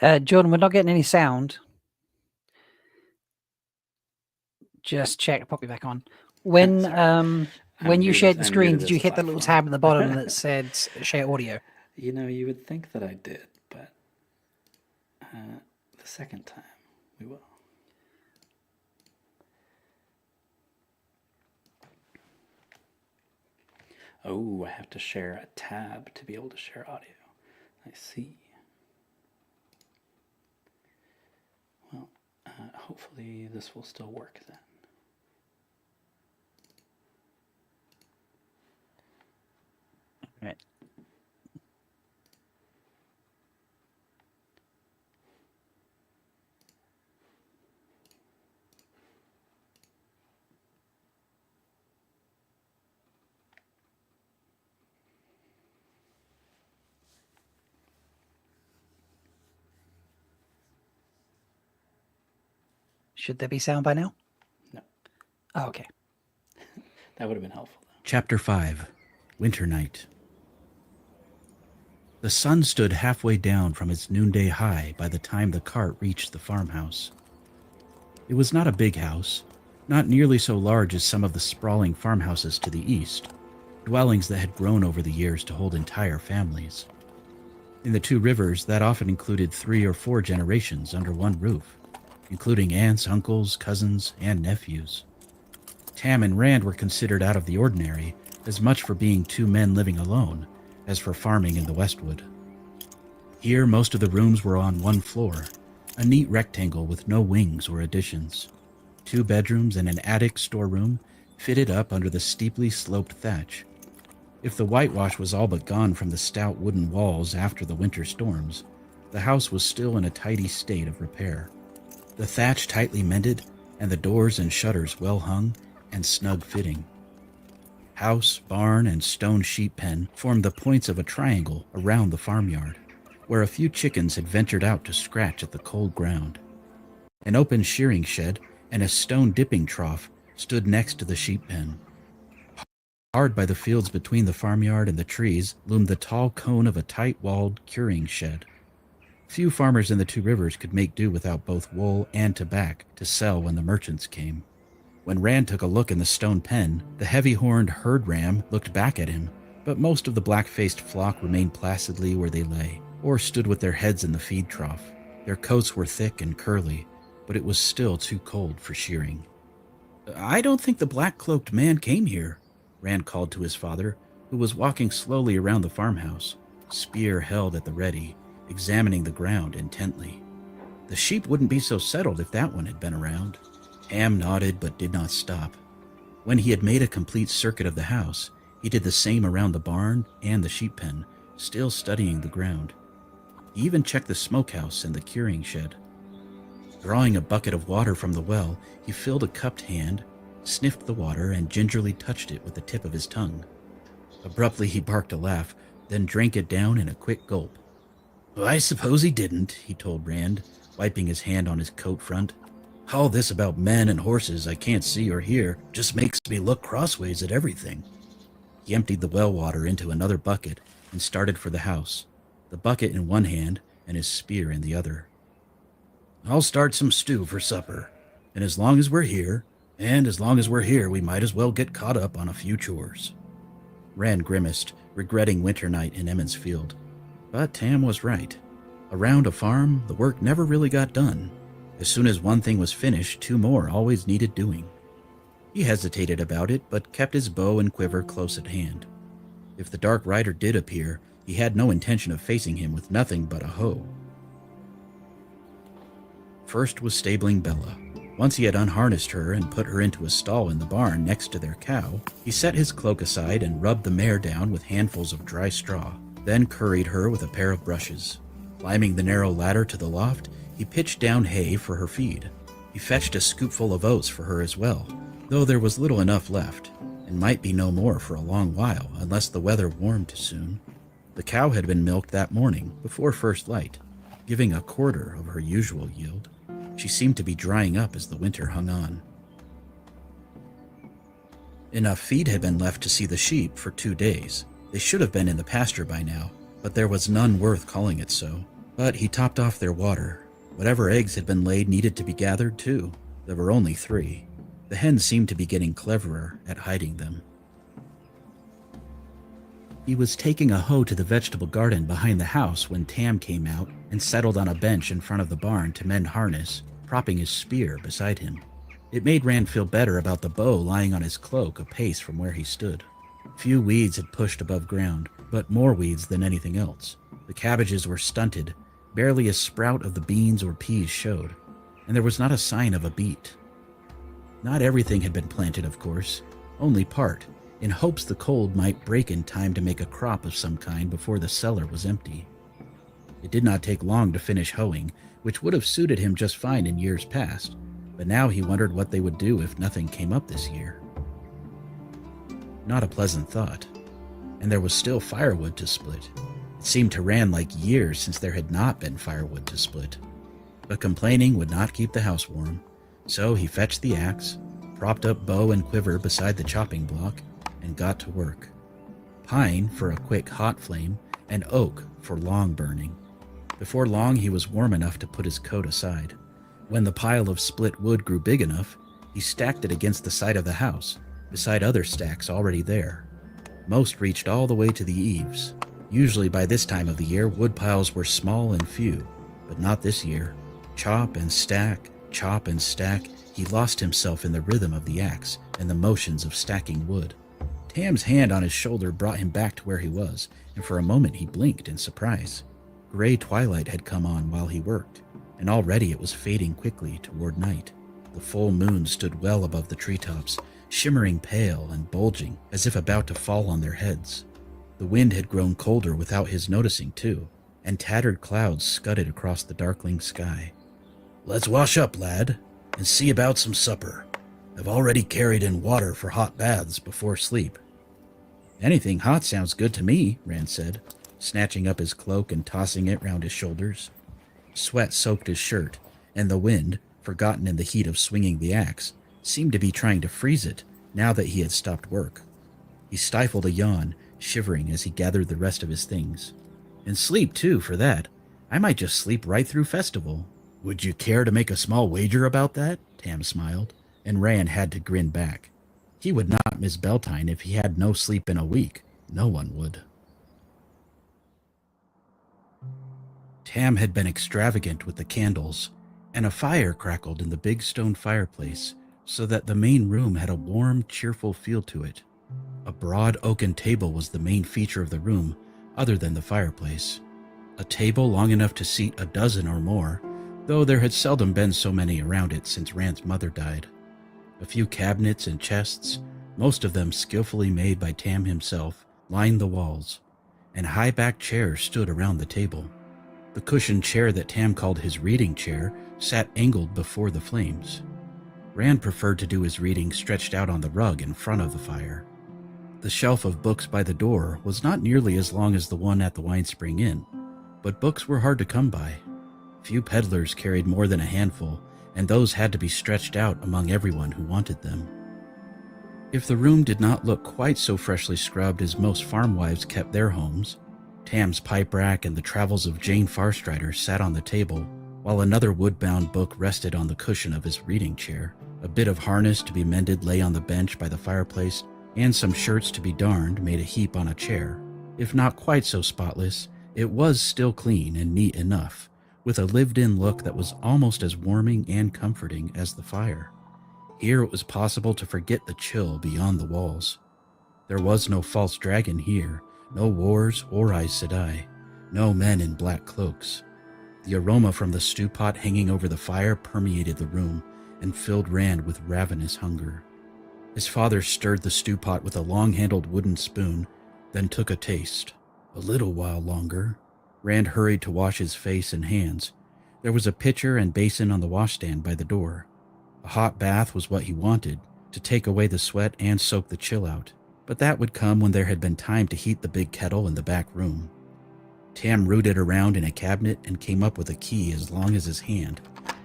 Speaker 4: Jordan, we're not getting any sound. Just check. Pop it back on. When you shared the screen, did you hit the little tab at the bottom that said share audio?
Speaker 18: You know, you would think that I did, but the second time we will. Oh, I have to share a tab to be able to share audio. I see. Well, hopefully this will still work then.
Speaker 4: All right. Should there be sound by now?
Speaker 18: No.
Speaker 4: Oh, okay.
Speaker 18: That would have been helpful.
Speaker 19: Chapter 5, Winter Night. The sun stood halfway down from its noonday high by the time the cart reached the farmhouse. It was not a big house, not nearly so large as some of the sprawling farmhouses to the east, dwellings that had grown over the years to hold entire families. In the Two Rivers, that often included 3 or 4 generations under one roof, including aunts, uncles, cousins, and nephews. Tam and Rand were considered out of the ordinary, as much for being 2 men living alone as for farming in the Westwood. Here, most of the rooms were on one floor, a neat rectangle with no wings or additions. 2 bedrooms and an attic storeroom fitted up under the steeply sloped thatch. If the whitewash was all but gone from the stout wooden walls after the winter storms, the house was still in a tidy state of repair. The thatch tightly mended, and the doors and shutters well hung and snug fitting. House, barn, and stone sheep pen formed the points of a triangle around the farmyard, where a few chickens had ventured out to scratch at the cold ground. An open shearing shed and a stone dipping trough stood next to the sheep pen. Hard by the fields between the farmyard and the trees loomed the tall cone of a tight-walled curing shed. Few farmers in the Two Rivers could make do without both wool and tobacco to sell when the merchants came. When Rand took a look in the stone pen, the heavy-horned herd ram looked back at him, but most of the black-faced flock remained placidly where they lay, or stood with their heads in the feed trough. Their coats were thick and curly, but it was still too cold for shearing. "I don't think the black-cloaked man came here," Rand called to his father, who was walking slowly around the farmhouse, spear held at the ready, examining the ground intently. "The sheep wouldn't be so settled if that one had been around." Ham nodded but did not stop. When he had made a complete circuit of the house, he did the same around the barn and the sheep pen, still studying the ground. He even checked the smokehouse and the curing shed. Drawing a bucket of water from the well, he filled a cupped hand, sniffed the water, and gingerly touched it with the tip of his tongue. Abruptly he barked a laugh, then drank it down in a quick gulp. "I suppose he didn't," he told Rand, wiping his hand on his coat front. "All this about men and horses I can't see or hear just makes me look crossways at everything." He emptied the well water into another bucket and started for the house, the bucket in one hand and his spear in the other. "I'll start some stew for supper, and as long as we're here, we might as well get caught up on a few chores." Rand grimaced, regretting winter night in Emmons Field. But Tam was right. Around a farm, the work never really got done. As soon as one thing was finished, 2 more always needed doing. He hesitated about it, but kept his bow and quiver close at hand. If the Dark Rider did appear, he had no intention of facing him with nothing but a hoe. First was stabling Bella. Once he had unharnessed her and put her into a stall in the barn next to their cow, he set his cloak aside and rubbed the mare down with handfuls of dry straw, then curried her with a pair of brushes. Climbing the narrow ladder to the loft, he pitched down hay for her feed. He fetched a scoopful of oats for her as well, though there was little enough left, and might be no more for a long while unless the weather warmed soon. The cow had been milked that morning, before first light, giving a quarter of her usual yield. She seemed to be drying up as the winter hung on. Enough feed had been left to see the sheep for 2 days. They should have been in the pasture by now, but there was none worth calling it so. But he topped off their water. Whatever eggs had been laid needed to be gathered, too. There were only 3. The hens seemed to be getting cleverer at hiding them. He was taking a hoe to the vegetable garden behind the house when Tam came out and settled on a bench in front of the barn to mend harness, propping his spear beside him. It made Rand feel better about the bow lying on his cloak a pace from where he stood. Few weeds had pushed above ground, but more weeds than anything else. The cabbages were stunted, barely a sprout of the beans or peas showed, and there was not a sign of a beet. Not everything had been planted, of course, only part, in hopes the cold might break in time to make a crop of some kind before the cellar was empty. It did not take long to finish hoeing, which would have suited him just fine in years past, but now he wondered what they would do if nothing came up this year. Not a pleasant thought, and there was still firewood to split. It seemed to Rand like years since there had not been firewood to split. But complaining would not keep the house warm, so he fetched the axe, propped up bow and quiver beside the chopping block, and got to work. Pine for a quick hot flame, and oak for long burning. Before long he was warm enough to put his coat aside. When the pile of split wood grew big enough, he stacked it against the side of the house, beside other stacks already there. Most reached all the way to the eaves. Usually by this time of the year, wood piles were small and few, but not this year. Chop and stack, he lost himself in the rhythm of the axe and the motions of stacking wood. Tam's hand on his shoulder brought him back to where he was, and for a moment he blinked in surprise. Gray twilight had come on while he worked, and already it was fading quickly toward night. The full moon stood well above the treetops, shimmering pale and bulging as if about to fall on their heads. The wind had grown colder without his noticing, too, and tattered clouds scudded across the darkling sky. "Let's wash up, lad, and see about some supper. I've already carried in water for hot baths before sleep." "Anything hot sounds good to me," Rand said, snatching up his cloak and tossing it round his shoulders. Sweat soaked his shirt, and the wind, forgotten in the heat of swinging the axe, seemed to be trying to freeze it now that he had stopped work. He stifled a yawn, shivering as he gathered the rest of his things. "And sleep, too, for that. I might just sleep right through festival." "Would you care to make a small wager about that?" Tam smiled, and Rand had to grin back. He would not miss Beltane if he had no sleep in a week. No one would. Tam had been extravagant with the candles, and a fire crackled in the big stone fireplace so that the main room had a warm, cheerful feel to it. A broad oaken table was the main feature of the room, other than the fireplace. A table long enough to seat a dozen or more, though there had seldom been so many around it since Rand's mother died. A few cabinets and chests, most of them skillfully made by Tam himself, lined the walls, and high-backed chairs stood around the table. The cushioned chair that Tam called his reading chair sat angled before the flames. Rand preferred to do his reading stretched out on the rug in front of the fire. The shelf of books by the door was not nearly as long as the one at the Wine Spring Inn, but books were hard to come by. Few peddlers carried more than a handful, and those had to be stretched out among everyone who wanted them. If the room did not look quite so freshly scrubbed as most farm wives kept their homes, Tam's pipe rack and the travels of Jane Farstrider sat on the table, while another wood-bound book rested on the cushion of his reading chair. A bit of harness to be mended lay on the bench by the fireplace, and some shirts to be darned made a heap on a chair. If not quite so spotless, it was still clean and neat enough, with a lived-in look that was almost as warming and comforting as the fire. Here it was possible to forget the chill beyond the walls. There was no false dragon here, no wars or Aes Sedai, no men in black cloaks. The aroma from the stew pot hanging over the fire permeated the room and filled Rand with ravenous hunger. His father stirred the stew pot with a long-handled wooden spoon, then took a taste. A little while longer. Rand hurried to wash his face and hands. There was a pitcher and basin on the washstand by the door. A hot bath was what he wanted, to take away the sweat and soak the chill out. But that would come when there had been time to heat the big kettle in the back room. Tam rooted around in a cabinet and came up with a key as long as his hand.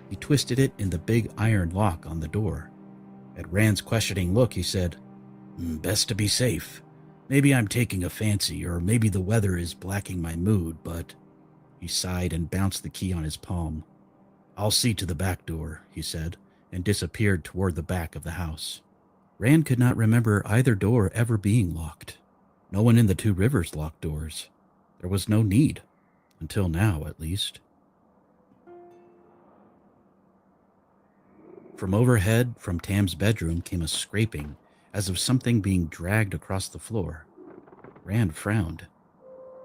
Speaker 19: He twisted it in the big iron lock on the door. At Rand's questioning look, he said, "Best to be safe. Maybe I'm taking a fancy, or maybe the weather is blacking my mood, but..." He sighed and bounced the key on his palm. "I'll see to the back door," he said, and disappeared toward the back of the house. Rand could not remember either door ever being locked. No one in the Two Rivers locked doors. There was no need. Until now, at least. From overhead, from Tam's bedroom, came a scraping, as of something being dragged across the floor. Rand frowned.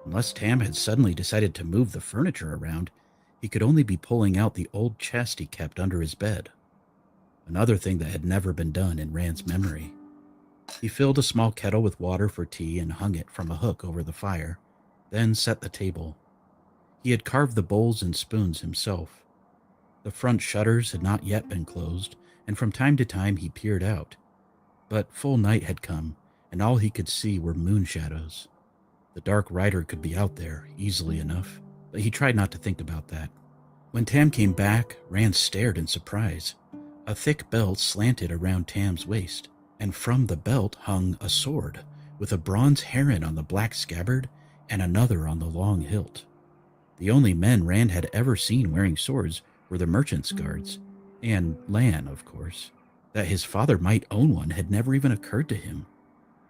Speaker 19: Unless Tam had suddenly decided to move the furniture around, he could only be pulling out the old chest he kept under his bed. Another thing that had never been done in Rand's memory. He filled a small kettle with water for tea and hung it from a hook over the fire, then set the table. He had carved the bowls and spoons himself. The front shutters had not yet been closed, and from time to time he peered out. But full night had come, and all he could see were moon shadows. The Dark Rider could be out there, easily enough, but he tried not to think about that. When Tam came back, Rand stared in surprise. A thick belt slanted around Tam's waist, and from the belt hung a sword, with a bronze heron on the black scabbard and another on the long hilt. The only men Rand had ever seen wearing swords were the merchant's guards, and Lan, of course. That his father might own one had never even occurred to him.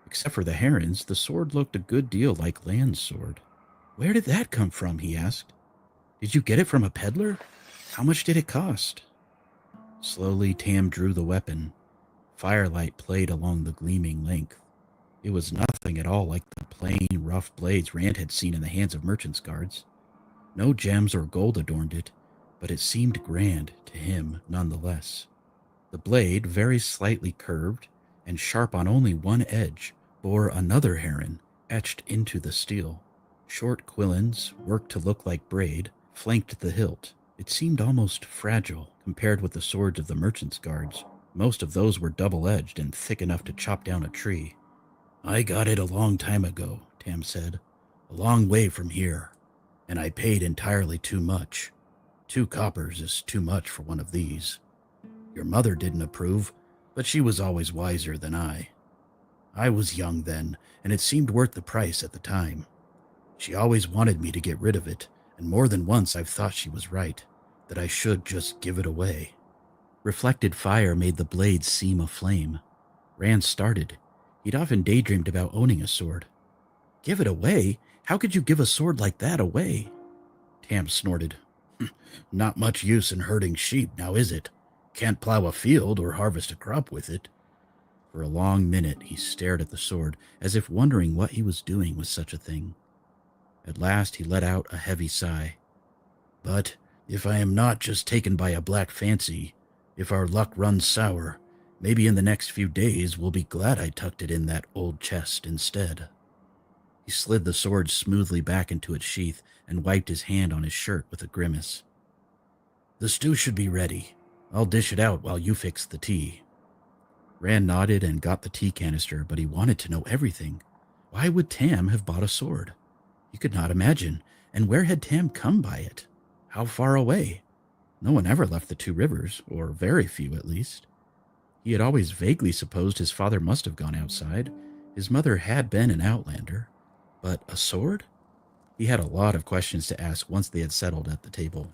Speaker 19: Except for the herons, the sword looked a good deal like Lan's sword. "Where did that come from?" he asked. "Did you get it from a peddler? How much did it cost?" Slowly, Tam drew the weapon. Firelight played along the gleaming length. It was nothing at all like the plain, rough blades Rand had seen in the hands of merchants' guards. No gems or gold adorned it, but it seemed grand to him nonetheless. The blade, very slightly curved and sharp on only one edge, bore another heron etched into the steel. Short quillins, worked to look like braid, flanked the hilt. It seemed almost fragile compared with the swords of the merchants' guards. Most of those were double-edged and thick enough to chop down a tree. "I got it a long time ago," Tam said. "A long way from here. And I paid entirely too much. 2 coppers is too much for one of these. Your mother didn't approve, but she was always wiser than I. I was young then, and it seemed worth the price at the time. She always wanted me to get rid of it, and more than once I've thought she was right, that I should just give it away." Reflected fire made the blade seem aflame. Rand started. He'd often daydreamed about owning a sword. "Give it away? How could you give a sword like that away?" Tam snorted. "Not much use in herding sheep, now is it? Can't plow a field or harvest a crop with it." For a long minute he stared at the sword, as if wondering what he was doing with such a thing. At last he let out a heavy sigh. "But if I am not just taken by a black fancy, if our luck runs sour, maybe in the next few days we'll be glad I tucked it in that old chest instead." He slid the sword smoothly back into its sheath and wiped his hand on his shirt with a grimace. "The stew should be ready. I'll dish it out while you fix the tea." Rand nodded and got the tea canister, but he wanted to know everything. Why would Tam have bought a sword? He could not imagine. And where had Tam come by it? How far away? No one ever left the Two Rivers, or very few at least. He had always vaguely supposed his father must have gone outside. His mother had been an outlander. But a sword? He had a lot of questions to ask once they had settled at the table.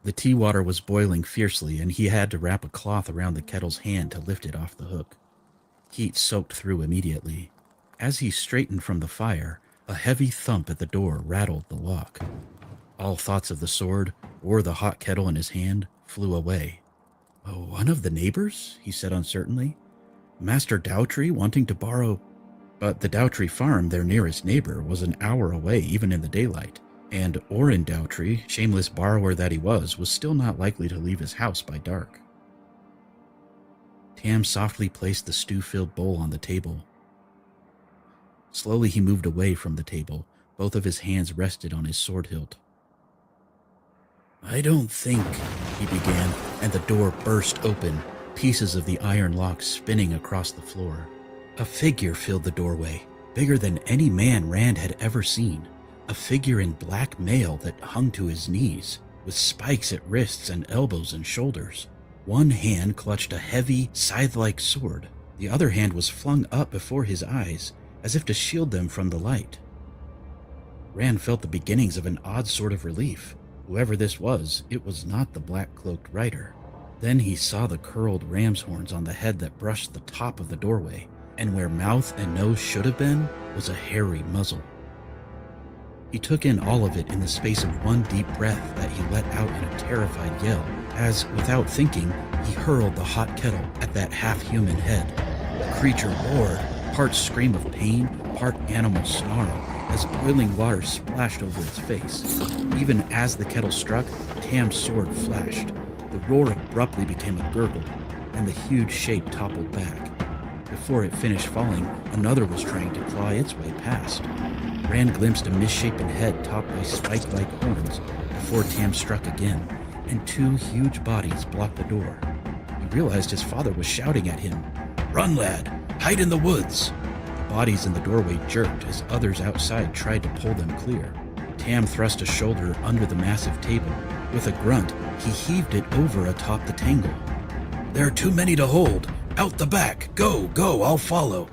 Speaker 19: The tea water was boiling fiercely, and he had to wrap a cloth around the kettle's hand to lift it off the hook. Heat soaked through immediately. As he straightened from the fire, a heavy thump at the door rattled the lock. All thoughts of the sword or the hot kettle in his hand flew away. "Oh, one of the neighbors?" he said uncertainly. "Master Dowtree wanting to borrow..." But the Dowtree farm, their nearest neighbor, was an hour away even in the daylight, and Orin Dowtree, shameless borrower that he was still not likely to leave his house by dark. Tam softly placed the stew-filled bowl on the table. Slowly he moved away from the table. Both of his hands rested on his sword hilt. "I don't think," he began, and the door burst open, pieces of the iron lock spinning across the floor. A figure filled the doorway, bigger than any man Rand had ever seen. A figure in black mail that hung to his knees, with spikes at wrists and elbows and shoulders. One hand clutched a heavy, scythe-like sword. The other hand was flung up before his eyes, as if to shield them from the light. Rand felt the beginnings of an odd sort of relief. Whoever this was, it was not the black-cloaked rider. Then he saw the curled ram's horns on the head that brushed the top of the doorway, and where mouth and nose should have been was a hairy muzzle. He took in all of it in the space of one deep breath that he let out in a terrified yell, as, without thinking, he hurled the hot kettle at that half-human head. The creature roared, part scream of pain, part animal snarl, as boiling water splashed over its face. Even as the kettle struck, Tam's sword flashed. The roar abruptly became a gurgle, and the huge shape toppled back. Before it finished falling, another was trying to claw its way past. Rand glimpsed a misshapen head topped by spike-like horns before Tam struck again, and two huge bodies blocked the door. He realized his father was shouting at him, "Run, lad! Hide in the woods!" The bodies in the doorway jerked as others outside tried to pull them clear. Tam thrust a shoulder under the massive table. With a grunt, he heaved it over atop the tangle. "There are too many to hold! Out the back! Go, go, I'll follow!"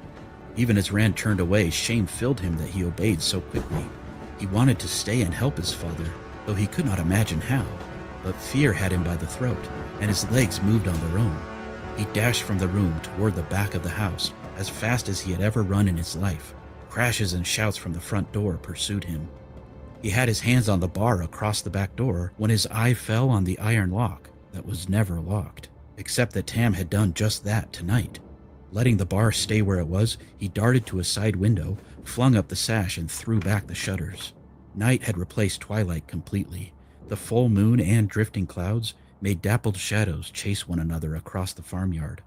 Speaker 19: Even as Rand turned away, shame filled him that he obeyed so quickly. He wanted to stay and help his father, though he could not imagine how. But fear had him by the throat, and his legs moved on their own. He dashed from the room toward the back of the house, as fast as he had ever run in his life. Crashes and shouts from the front door pursued him. He had his hands on the bar across the back door when his eye fell on the iron lock that was never locked, except that Tam had done just that tonight. Letting the bar stay where it was, he darted to a side window, flung up the sash, and threw back the shutters. Night had replaced twilight completely. The full moon and drifting clouds made dappled shadows chase one another across the farmyard.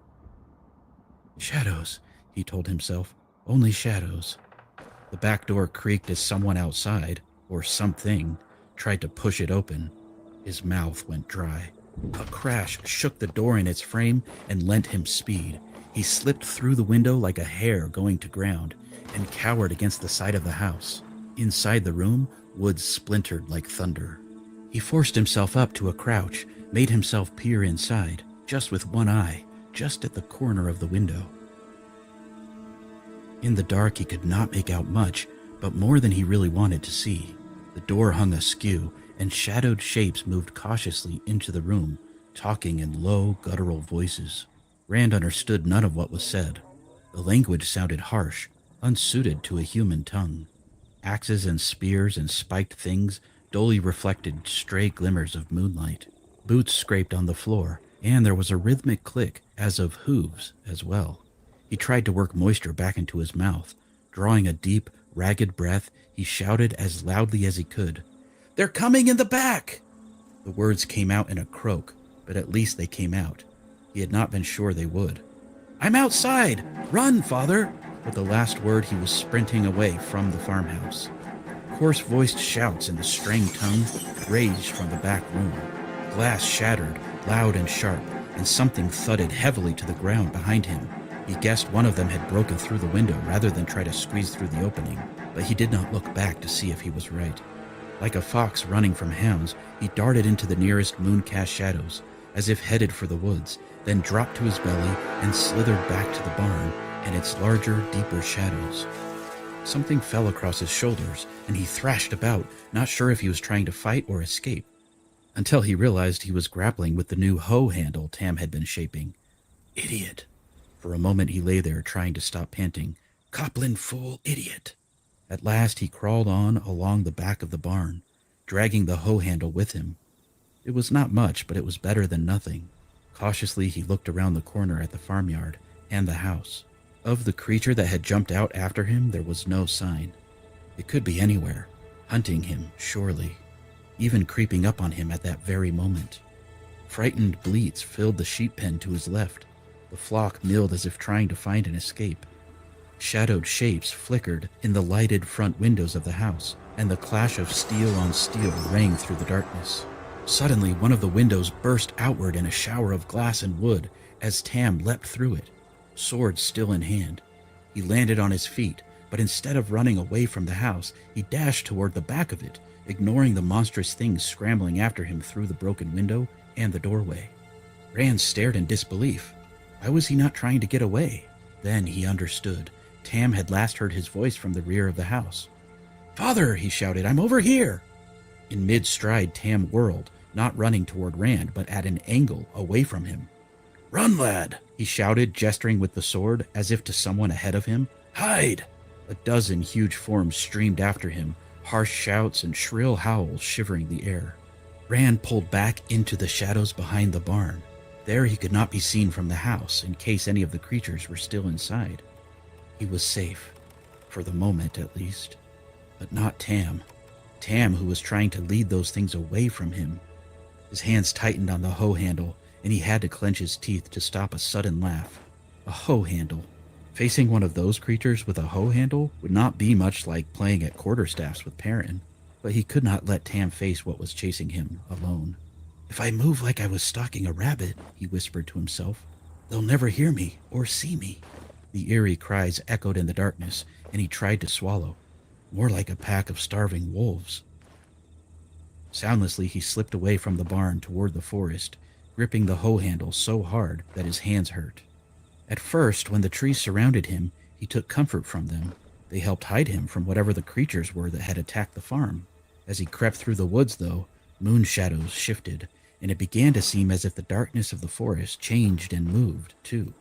Speaker 19: "Shadows," he told himself. "Only shadows." The back door creaked as someone outside, or something, tried to push it open. His mouth went dry. A crash shook the door in its frame and lent him speed. He slipped through the window like a hare going to ground and cowered against the side of the house. Inside the room, wood splintered like thunder. He forced himself up to a crouch, made himself peer inside, just with one eye, just at the corner of the window. In the dark, he could not make out much, but more than he really wanted to see. The door hung askew, and shadowed shapes moved cautiously into the room, talking in low, guttural voices. Rand understood none of what was said. The language sounded harsh, unsuited to a human tongue. Axes and spears and spiked things dully reflected stray glimmers of moonlight. Boots scraped on the floor, and there was a rhythmic click, as of hooves as well. He tried to work moisture back into his mouth. Drawing a deep, ragged breath, he shouted as loudly as he could, "They're coming in the back!" The words came out in a croak, but at least they came out. He had not been sure they would. "I'm outside! Run, father!" With the last word, he was sprinting away from the farmhouse. Hoarse-voiced shouts in the strang tongue raged from the back room. Glass shattered, loud and sharp, and something thudded heavily to the ground behind him. He guessed one of them had broken through the window rather than try to squeeze through the opening, but he did not look back to see if he was right. Like a fox running from hounds, he darted into the nearest moon-cast shadows, as if headed for the woods, then dropped to his belly and slithered back to the barn and its larger, deeper shadows. Something fell across his shoulders, and he thrashed about, not sure if he was trying to fight or escape, until he realized he was grappling with the new hoe handle Tam had been shaping. Idiot. For a moment he lay there trying to stop panting. Copland fool, idiot. At last he crawled on along the back of the barn, dragging the hoe handle with him. It was not much, but it was better than nothing. Cautiously he looked around the corner at the farmyard and the house. Of the creature that had jumped out after him, there was no sign. It could be anywhere, hunting him, surely, even creeping up on him at that very moment. Frightened bleats filled the sheep pen to his left. The flock milled as if trying to find an escape. Shadowed shapes flickered in the lighted front windows of the house, and the clash of steel on steel rang through the darkness. Suddenly, one of the windows burst outward in a shower of glass and wood as Tam leapt through it, sword still in hand. He landed on his feet, but instead of running away from the house, he dashed toward the back of it, ignoring the monstrous things scrambling after him through the broken window and the doorway. Rand stared in disbelief. Why was he not trying to get away? Then he understood. Tam had last heard his voice from the rear of the house. "Father," he shouted, "I'm over here!" In mid-stride, Tam whirled, not running toward Rand, but at an angle away from him. "Run, lad!" he shouted, gesturing with the sword, as if to someone ahead of him. "Hide!" A dozen huge forms streamed after him, harsh shouts and shrill howls shivering the air. Rand pulled back into the shadows behind the barn. There he could not be seen from the house, in case any of the creatures were still inside. He was safe, for the moment at least. But not Tam. Tam, who was trying to lead those things away from him. His hands tightened on the hoe handle, and he had to clench his teeth to stop a sudden laugh. A hoe handle. Facing one of those creatures with a hoe handle would not be much like playing at quarterstaffs with Perrin, but he could not let Tam face what was chasing him alone. "If I move like I was stalking a rabbit," he whispered to himself, "they'll never hear me or see me." The eerie cries echoed in the darkness, and he tried to swallow. More like a pack of starving wolves. Soundlessly, he slipped away from the barn toward the forest, gripping the hoe handle so hard that his hands hurt. At first, when the trees surrounded him, he took comfort from them. They helped hide him from whatever the creatures were that had attacked the farm. As he crept through the woods, though, moon shadows shifted, and it began to seem as if the darkness of the forest changed and moved, too.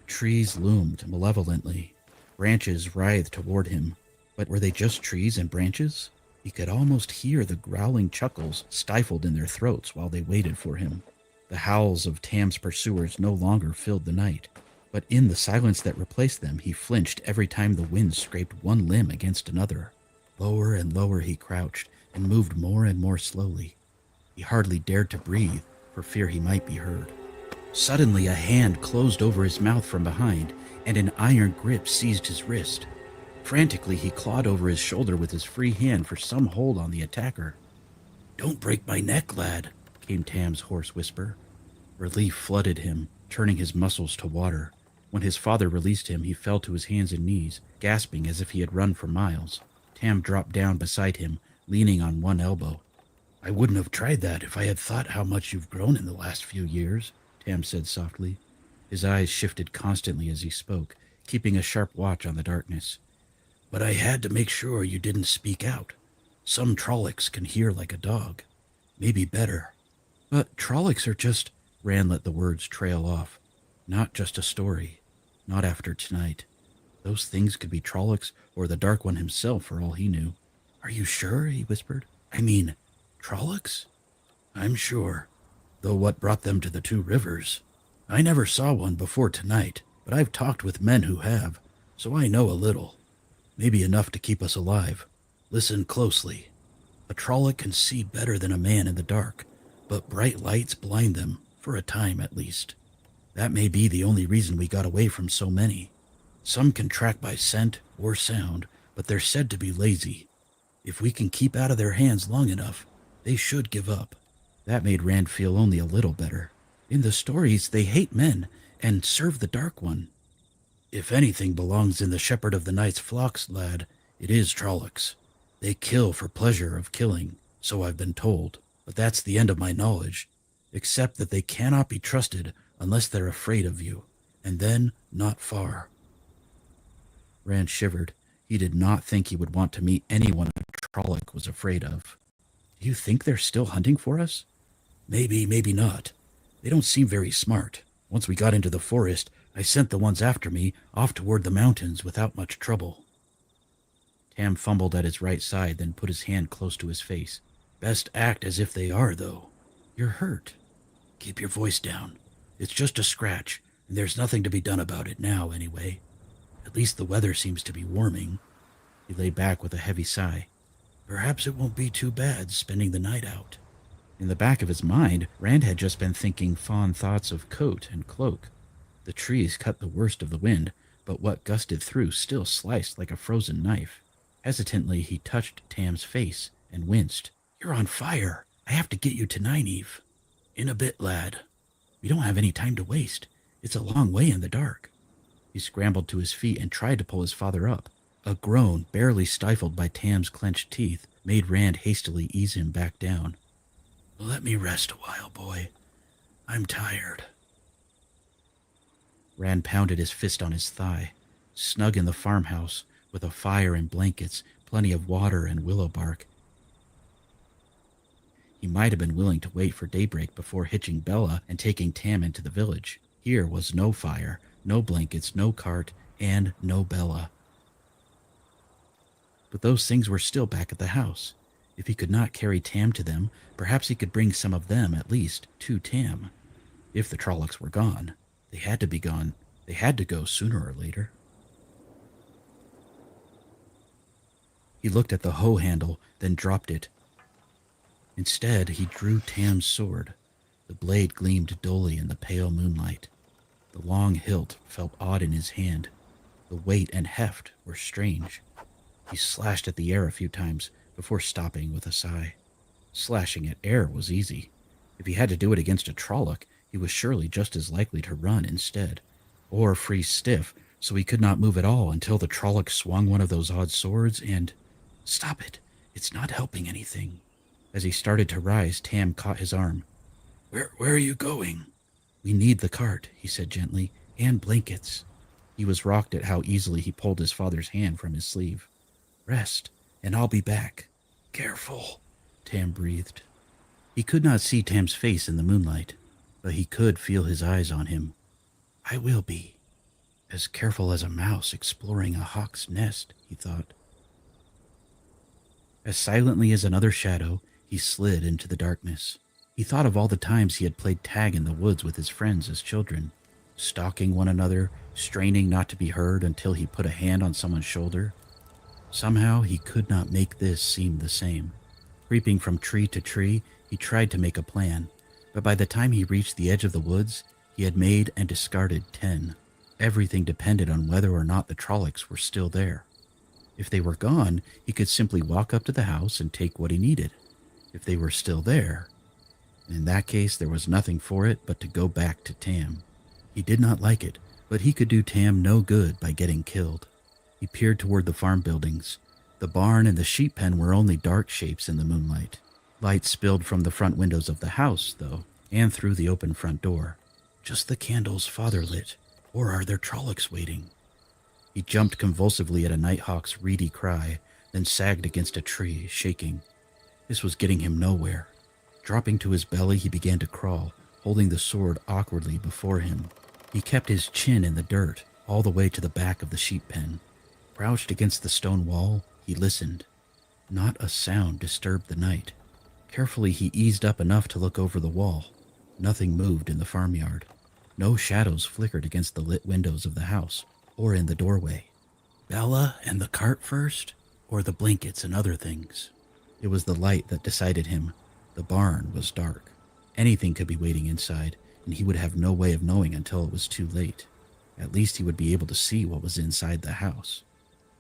Speaker 19: Trees loomed malevolently. Branches writhed toward him. But were they just trees and branches? He could almost hear the growling chuckles stifled in their throats while they waited for him. The howls of Tam's pursuers no longer filled the night, but in the silence that replaced them, he flinched every time the wind scraped one limb against another. Lower and lower he crouched and moved more and more slowly. He hardly dared to breathe for fear he might be heard. Suddenly, a hand closed over his mouth from behind, and an iron grip seized his wrist. Frantically, he clawed over his shoulder with his free hand for some hold on the attacker. "Don't break my neck, lad," came Tam's hoarse whisper. Relief flooded him, turning his muscles to water. When his father released him, he fell to his hands and knees, gasping as if he had run for miles. Tam dropped down beside him, leaning on one elbow. "I wouldn't have tried that if I had thought how much you've grown in the last few years," Tam said softly. His eyes shifted constantly as he spoke, keeping a sharp watch on the darkness. "But I had to make sure you didn't speak out. Some Trollocs can hear like a dog. Maybe better." "But Trollocs are just—" Rand let the words trail off. "Not just a story. Not after tonight. Those things could be Trollocs or the Dark One himself for all he knew." "Are you sure?" he whispered. "I mean, Trollocs?" "I'm sure. Though what brought them to the two rivers? I never saw one before tonight, but I've talked with men who have, so I know a little. Maybe enough to keep us alive. Listen closely. A Trolloc can see better than a man in the dark, but bright lights blind them, for a time at least. That may be the only reason we got away from so many. Some can track by scent or sound, but they're said to be lazy. If we can keep out of their hands long enough, they should give up." That made Rand feel only a little better. In the stories, they hate men and serve the Dark One. "If anything belongs in the Shepherd of the Night's flocks, lad, it is Trollocs. They kill for pleasure of killing, so I've been told. But that's the end of my knowledge, except that they cannot be trusted unless they're afraid of you, and then not far." Rand shivered. He did not think he would want to meet anyone a Trolloc was afraid of. "Do you think they're still hunting for us?" "Maybe, maybe not. They don't seem very smart. Once we got into the forest, I sent the ones after me off toward the mountains without much trouble. Tam fumbled at his right side, then put his hand close to his face. Best act as if they are, though. You're hurt. Keep your voice down. It's just a scratch, and there's nothing to be done about it now, anyway. At least the weather seems to be warming. He lay back with a heavy sigh. Perhaps it won't be too bad spending the night out. In the back of his mind, Rand had just been thinking fond thoughts of coat and cloak. The trees cut the worst of the wind, but what gusted through still sliced like a frozen knife. Hesitantly, he touched Tam's face and winced. You're on fire. I have to get you to Nynaeve. In a bit, lad. We don't have any time to waste. It's a long way in the dark. He scrambled to his feet and tried to pull his father up. A groan, barely stifled by Tam's clenched teeth, made Rand hastily ease him back down. Let me rest a while, boy. I'm tired. Rand pounded his fist on his thigh. Snug in the farmhouse, with a fire and blankets, plenty of water and willow bark. He might have been willing to wait for daybreak before hitching Bella and taking Tam into the village. Here was no fire, no blankets, no cart, and no Bella. But those things were still back at the house. If he could not carry Tam to them, perhaps he could bring some of them, at least, to Tam. If the Trollocs were gone, they had to be gone. They had to go sooner or later. He looked at the hoe handle, then dropped it. Instead, he drew Tam's sword. The blade gleamed dully in the pale moonlight. The long hilt felt odd in his hand. The weight and heft were strange. He slashed at the air a few times before stopping with a sigh. Slashing at air was easy. If he had to do it against a Trolloc, he was surely just as likely to run instead, or freeze stiff so he could not move at all until the Trolloc swung one of those odd swords and... Stop it! It's not helping anything. As he started to rise, Tam caught his arm. Where are you going? We need the cart, he said gently, and blankets. He was rocked at how easily he pulled his father's hand from his sleeve. Rest, and I'll be back. Careful, Tam breathed. He could not see Tam's face in the moonlight, but he could feel his eyes on him. I will be. As careful as a mouse exploring a hawk's nest, he thought. As silently as another shadow, he slid into the darkness. He thought of all the times he had played tag in the woods with his friends as children, stalking one another, straining not to be heard until he put a hand on someone's shoulder. Somehow he could not make this seem the same. Creeping from tree to tree, he tried to make a plan, but by the time he reached the edge of the woods, he had made and discarded 10. Everything depended on whether or not the Trollocs were still there. If they were gone, he could simply walk up to the house and take what he needed. If they were still there, in that case there was nothing for it but to go back to Tam. He did not like it, but he could do Tam no good by getting killed. He peered toward the farm buildings. The barn and the sheep pen were only dark shapes in the moonlight. Light spilled from the front windows of the house, though, and through the open front door. Just the candles father lit, or are there Trollocs waiting? He jumped convulsively at a nighthawk's reedy cry, then sagged against a tree, shaking. This was getting him nowhere. Dropping to his belly, he began to crawl, holding the sword awkwardly before him. He kept his chin in the dirt, all the way to the back of the sheep pen. Crouched against the stone wall, he listened. Not a sound disturbed the night. Carefully, he eased up enough to look over the wall. Nothing moved in the farmyard. No shadows flickered against the lit windows of the house, or in the doorway. Bella and the cart first, or the blankets and other things? It was the light that decided him. The barn was dark. Anything could be waiting inside, and he would have no way of knowing until it was too late. At least he would be able to see what was inside the house.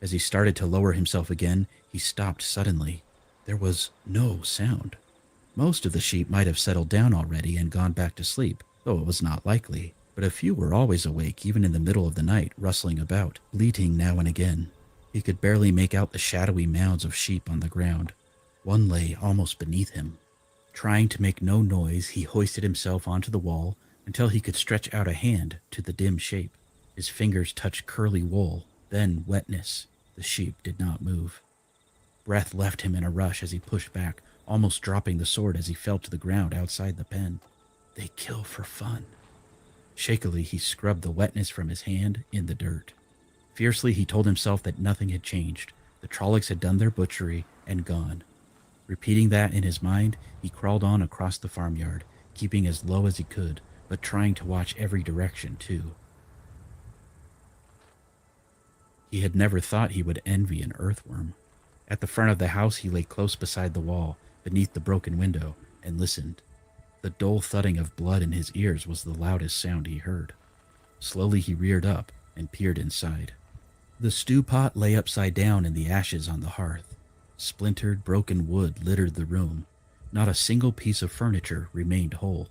Speaker 19: As he started to lower himself again, he stopped suddenly. There was no sound. Most of the sheep might have settled down already and gone back to sleep, though it was not likely. But a few were always awake, even in the middle of the night, rustling about, bleating now and again. He could barely make out the shadowy mounds of sheep on the ground. One lay almost beneath him. Trying to make no noise, he hoisted himself onto the wall until he could stretch out a hand to the dim shape. His fingers touched curly wool, then wetness. The sheep did not move. Breath left him in a rush as he pushed back, almost dropping the sword as he fell to the ground outside the pen. They kill for fun. Shakily, he scrubbed the wetness from his hand in the dirt. Fiercely, he told himself that nothing had changed. The Trollocs had done their butchery and gone. Repeating that in his mind, he crawled on across the farmyard, keeping as low as he could, but trying to watch every direction, too. He had never thought he would envy an earthworm. At the front of the house, he lay close beside the wall, beneath the broken window, and listened. The dull thudding of blood in his ears was the loudest sound he heard. Slowly he reared up and peered inside. The stew pot lay upside down in the ashes on the hearth. Splintered, broken wood littered the room. Not a single piece of furniture remained whole.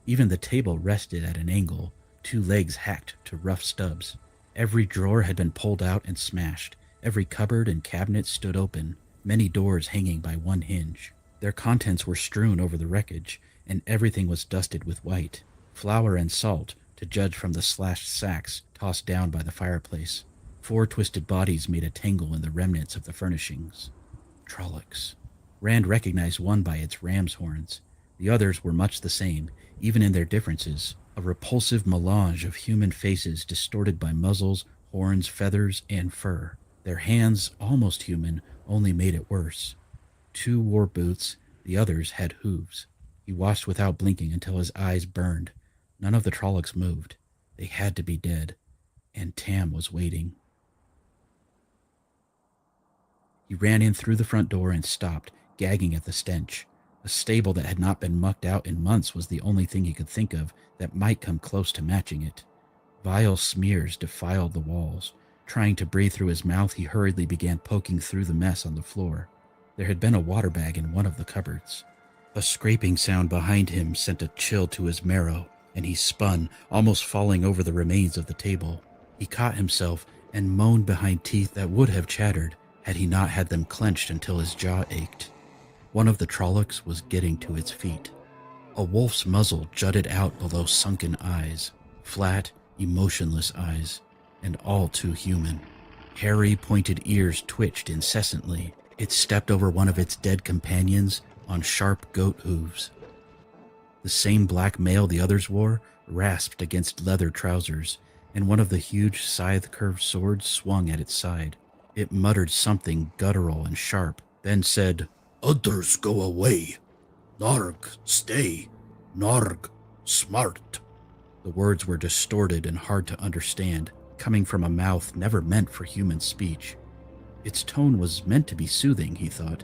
Speaker 19: Even the table rested at an angle, 2 legs hacked to rough stubs. Every drawer had been pulled out and smashed. Every cupboard and cabinet stood open, many doors hanging by one hinge. Their contents were strewn over the wreckage, and everything was dusted with white. Flour and salt, to judge from the slashed sacks tossed down by the fireplace. 4 twisted bodies made a tangle in the remnants of the furnishings. Trollocs. Rand recognized one by its ram's horns. The others were much the same, even in their differences. A repulsive melange of human faces distorted by muzzles, horns, feathers, and fur. Their hands, almost human, only made it worse. 2 wore boots, the others had hooves. He watched without blinking until his eyes burned. None of the Trollocs moved. They had to be dead. And Tam was waiting. He ran in through the front door and stopped, gagging at the stench. A stable that had not been mucked out in months was the only thing he could think of that might come close to matching it. Vile smears defiled the walls. Trying to breathe through his mouth, he hurriedly began poking through the mess on the floor. There had been a water bag in one of the cupboards. A scraping sound behind him sent a chill to his marrow, and he spun, almost falling over the remains of the table. He caught himself and moaned behind teeth that would have chattered had he not had them clenched until his jaw ached. One of the Trollocs was getting to its feet. A wolf's muzzle jutted out below sunken eyes, flat, emotionless eyes, and all too human. Hairy, pointed ears twitched incessantly. It stepped over one of its dead companions on sharp goat hooves. The same black mail the others wore rasped against leather trousers, and one of the huge scythe-curved swords swung at its side. It muttered something guttural and sharp, then said, "Others go away. Narg, stay. Narg, smart." The words were distorted and hard to understand, coming from a mouth never meant for human speech. Its tone was meant to be soothing, he thought,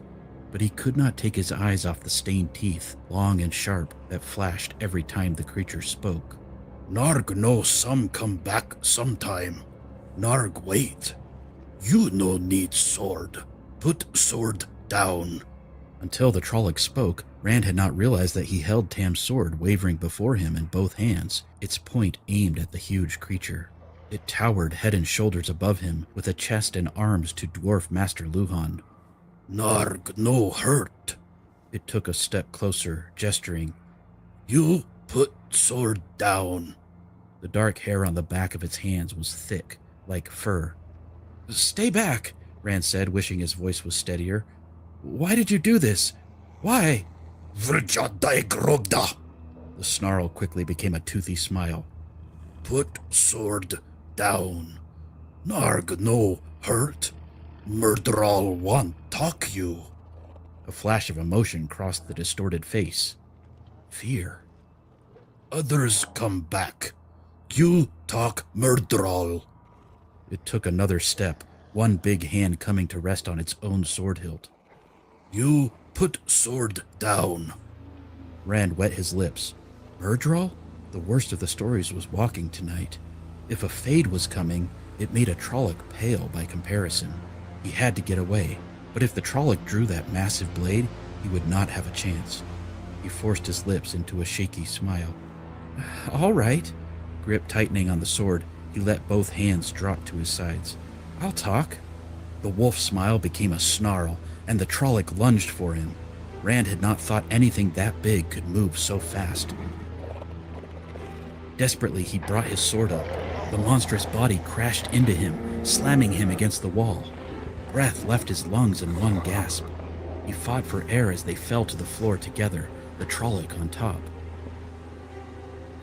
Speaker 19: but he could not take his eyes off the stained teeth, long and sharp, that flashed every time the creature spoke. "Narg know some come back sometime. Narg wait. You no need sword. Put sword down." Until the Trolloc spoke, Rand had not realized that he held Tam's sword wavering before him in both hands, its point aimed at the huge creature. It towered head and shoulders above him, with a chest and arms to dwarf Master Luhan. "Narg no hurt." It took a step closer, gesturing. "You put sword down." The dark hair on the back of its hands was thick, like fur. "Stay back," Rand said, wishing his voice was steadier. "Why did you do this? Why?" "Vrjadai grogda." The snarl quickly became a toothy smile. "Put sword down. Narg no hurt. Murderal want talk you." A flash of emotion crossed the distorted face. Fear. "Others come back. You talk murderal." It took another step, one big hand coming to rest on its own sword hilt. "You put sword down." Rand wet his lips. Murderal? The worst of the stories was walking tonight. If a fade was coming, it made a Trolloc pale by comparison. He had to get away, but if the Trolloc drew that massive blade, he would not have a chance. He forced his lips into a shaky smile. "All right." Grip tightening on the sword, he let both hands drop to his sides. "I'll talk." The wolf smile became a snarl, and the Trolloc lunged for him. Rand had not thought anything that big could move so fast. Desperately, he brought his sword up. The monstrous body crashed into him, slamming him against the wall. Breath left his lungs in one gasp. He fought for air as they fell to the floor together, the Trolloc on top.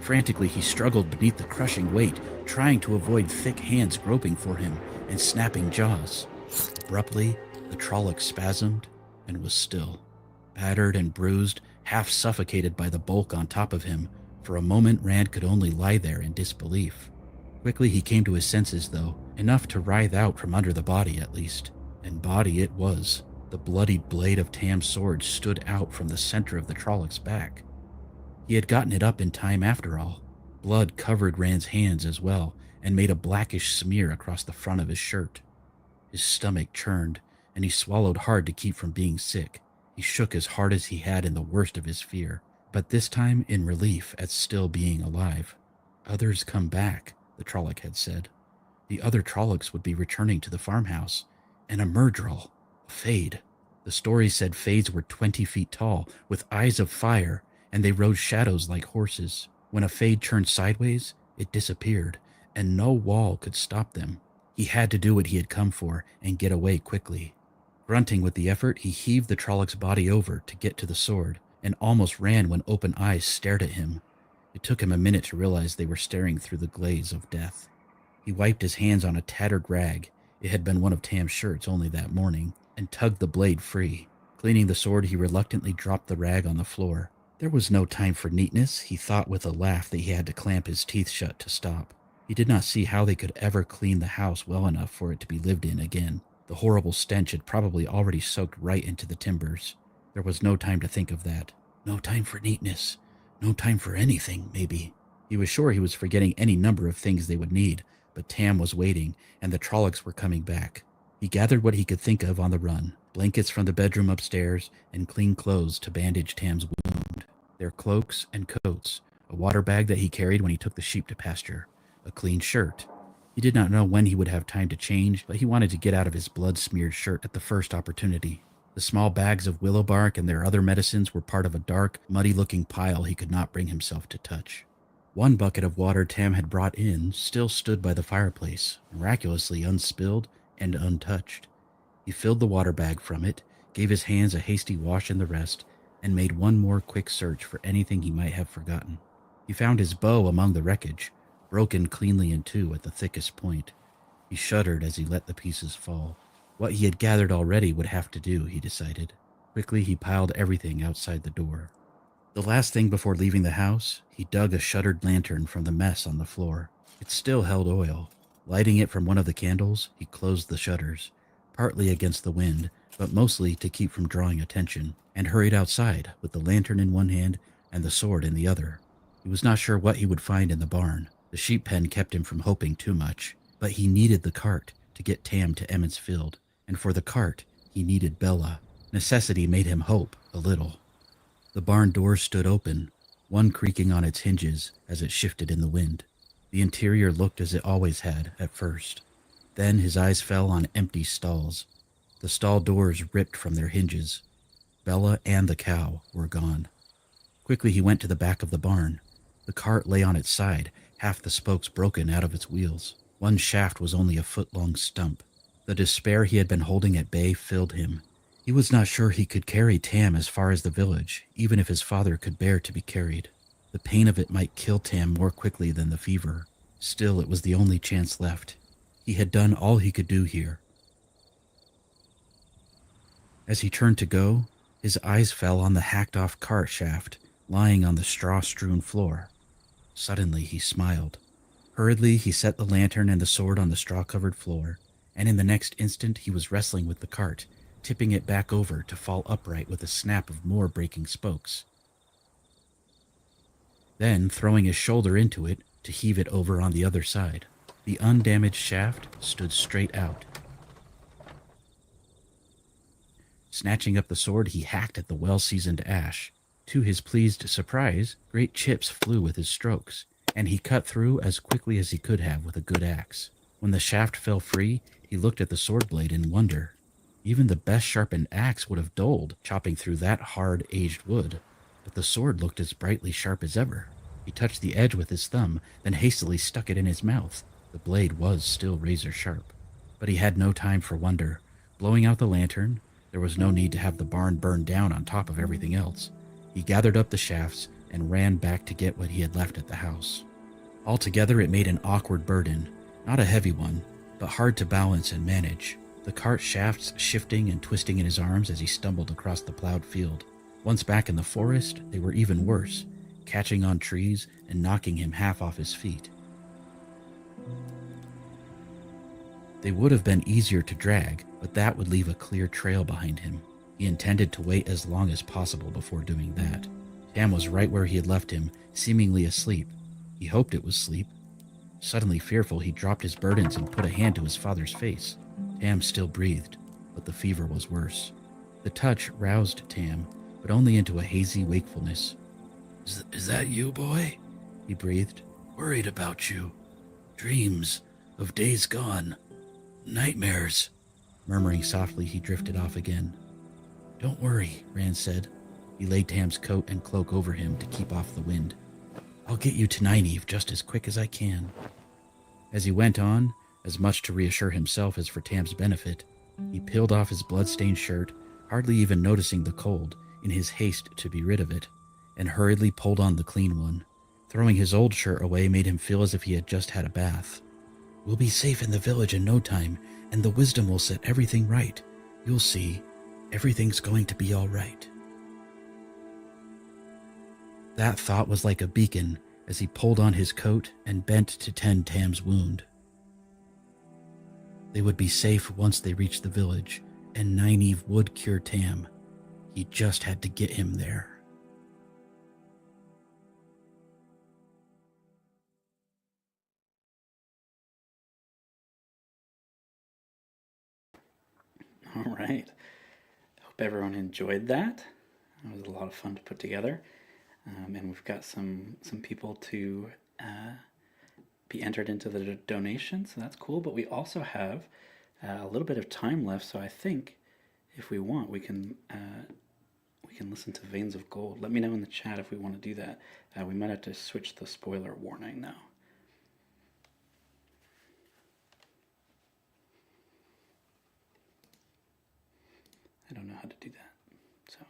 Speaker 19: Frantically, he struggled beneath the crushing weight, trying to avoid thick hands groping for him and snapping jaws. Abruptly, the Trolloc spasmed and was still. Battered and bruised, half suffocated by the bulk on top of him, for a moment Rand could only lie there in disbelief. Quickly he came to his senses, though, enough to writhe out from under the body at least. And body it was. The bloodied blade of Tam's sword stood out from the center of the Trolloc's back. He had gotten it up in time after all. Blood covered Rand's hands as well, and made a blackish smear across the front of his shirt. His stomach churned, and he swallowed hard to keep from being sick. He shook as hard as he had in the worst of his fear, but this time in relief at still being alive. Others come back, the Trolloc had said. The other Trollocs would be returning to the farmhouse, and a Myrddraal, a Fade. The story said Fades were 20 feet tall, with eyes of fire, and they rode shadows like horses. When a Fade turned sideways, it disappeared, and no wall could stop them. He had to do what he had come for and get away quickly. Grunting with the effort, he heaved the Trolloc's body over to get to the sword, and almost ran when open eyes stared at him. It took him a minute to realize they were staring through the glaze of death. He wiped his hands on a tattered rag, it had been one of Tam's shirts only that morning, and tugged the blade free. Cleaning the sword, he reluctantly dropped the rag on the floor. There was no time for neatness, he thought with a laugh that he had to clamp his teeth shut to stop. He did not see how they could ever clean the house well enough for it to be lived in again. The horrible stench had probably already soaked right into the timbers. There was no time to think of that. No time for neatness. No time for anything, maybe. He was sure he was forgetting any number of things they would need, but Tam was waiting, and the Trollocs were coming back. He gathered what he could think of on the run, blankets from the bedroom upstairs, and clean clothes to bandage Tam's wound. Their cloaks and coats, a water bag that he carried when he took the sheep to pasture, a clean shirt. He did not know when he would have time to change, but he wanted to get out of his blood-smeared shirt at the first opportunity. The small bags of willow bark and their other medicines were part of a dark, muddy-looking pile he could not bring himself to touch. One bucket of water Tam had brought in still stood by the fireplace, miraculously unspilled and untouched. He filled the water bag from it, gave his hands a hasty wash in the rest, and made one more quick search for anything he might have forgotten. He found his bow among the wreckage, broken cleanly in two at the thickest point. He shuddered as he let the pieces fall. What he had gathered already would have to do, he decided. Quickly, he piled everything outside the door. The last thing before leaving the house, he dug a shuttered lantern from the mess on the floor. It still held oil. Lighting it from one of the candles, he closed the shutters, partly against the wind, but mostly to keep from drawing attention, and hurried outside with the lantern in one hand and the sword in the other. He was not sure what he would find in the barn. The sheep pen kept him from hoping too much, but he needed the cart to get Tam to Emmons Field, and for the cart, he needed Bella. Necessity made him hope a little. The barn door stood open, one creaking on its hinges as it shifted in the wind. The interior looked as it always had at first. Then his eyes fell on empty stalls. The stall doors ripped from their hinges. Bella and the cow were gone. Quickly he went to the back of the barn. The cart lay on its side, half the spokes broken out of its wheels. One shaft was only a foot-long stump. The despair he had been holding at bay filled him. He was not sure he could carry Tam as far as the village, even if his father could bear to be carried. The pain of it might kill Tam more quickly than the fever. Still, it was the only chance left. He had done all he could do here. As he turned to go, his eyes fell on the hacked-off cart shaft lying on the straw-strewn floor. Suddenly, he smiled. Hurriedly, he set the lantern and the sword on the straw-covered floor, and in the next instant he was wrestling with the cart, tipping it back over to fall upright with a snap of more breaking spokes. Then, throwing his shoulder into it to heave it over on the other side, the undamaged shaft stood straight out. Snatching up the sword, he hacked at the well-seasoned ash. To his pleased surprise, great chips flew with his strokes, and he cut through as quickly as he could have with a good axe. When the shaft fell free, he looked at the sword blade in wonder. Even the best sharpened axe would have dulled, chopping through that hard, aged wood. But the sword looked as brightly sharp as ever. He touched the edge with his thumb, then hastily stuck it in his mouth. The blade was still razor sharp. But he had no time for wonder. Blowing out the lantern, there was no need to have the barn burned down on top of everything else. He gathered up the shafts and ran back to get what he had left at the house. Altogether, it made an awkward burden, not a heavy one, but hard to balance and manage, the cart shafts shifting and twisting in his arms as he stumbled across the plowed field. Once back in the forest, they were even worse, catching on trees and knocking him half off his feet. They would have been easier to drag, but that would leave a clear trail behind him. He intended to wait as long as possible before doing that. Tam was right where he had left him, seemingly asleep. He hoped it was sleep. Suddenly fearful, he dropped his burdens and put a hand to his father's face. Tam still breathed, but the fever was worse. The touch roused Tam, but only into a hazy wakefulness. Is that you, boy? He breathed. Worried about you. Dreams of days gone. Nightmares. Murmuring softly, he drifted off again. Don't worry, Rand said. He laid Tam's coat and cloak over him to keep off the wind. I'll get you to Nynaeve just as quick as I can. As he went on, as much to reassure himself as for Tam's benefit, he peeled off his blood-stained shirt, hardly even noticing the cold, in his haste to be rid of it, and hurriedly pulled on the clean one. Throwing his old shirt away made him feel as if he had just had a bath. We'll be safe in the village in no time, and the wisdom will set everything right. You'll see, everything's going to be all right. That thought was like a beacon as he pulled on his coat and bent to tend Tam's wound. They would be safe once they reached the village, and Nynaeve would cure Tam. He just had to get him there.
Speaker 18: All right. Hope everyone enjoyed that. It was a lot of fun to put together. And we've got some people to be entered into the donation, so that's cool. But we also have a little bit of time left, so I think if we want, we can listen to Veins of Gold. Let me know in the chat if we want to do that. We might have to switch the spoiler warning now. I don't know how to do that, so.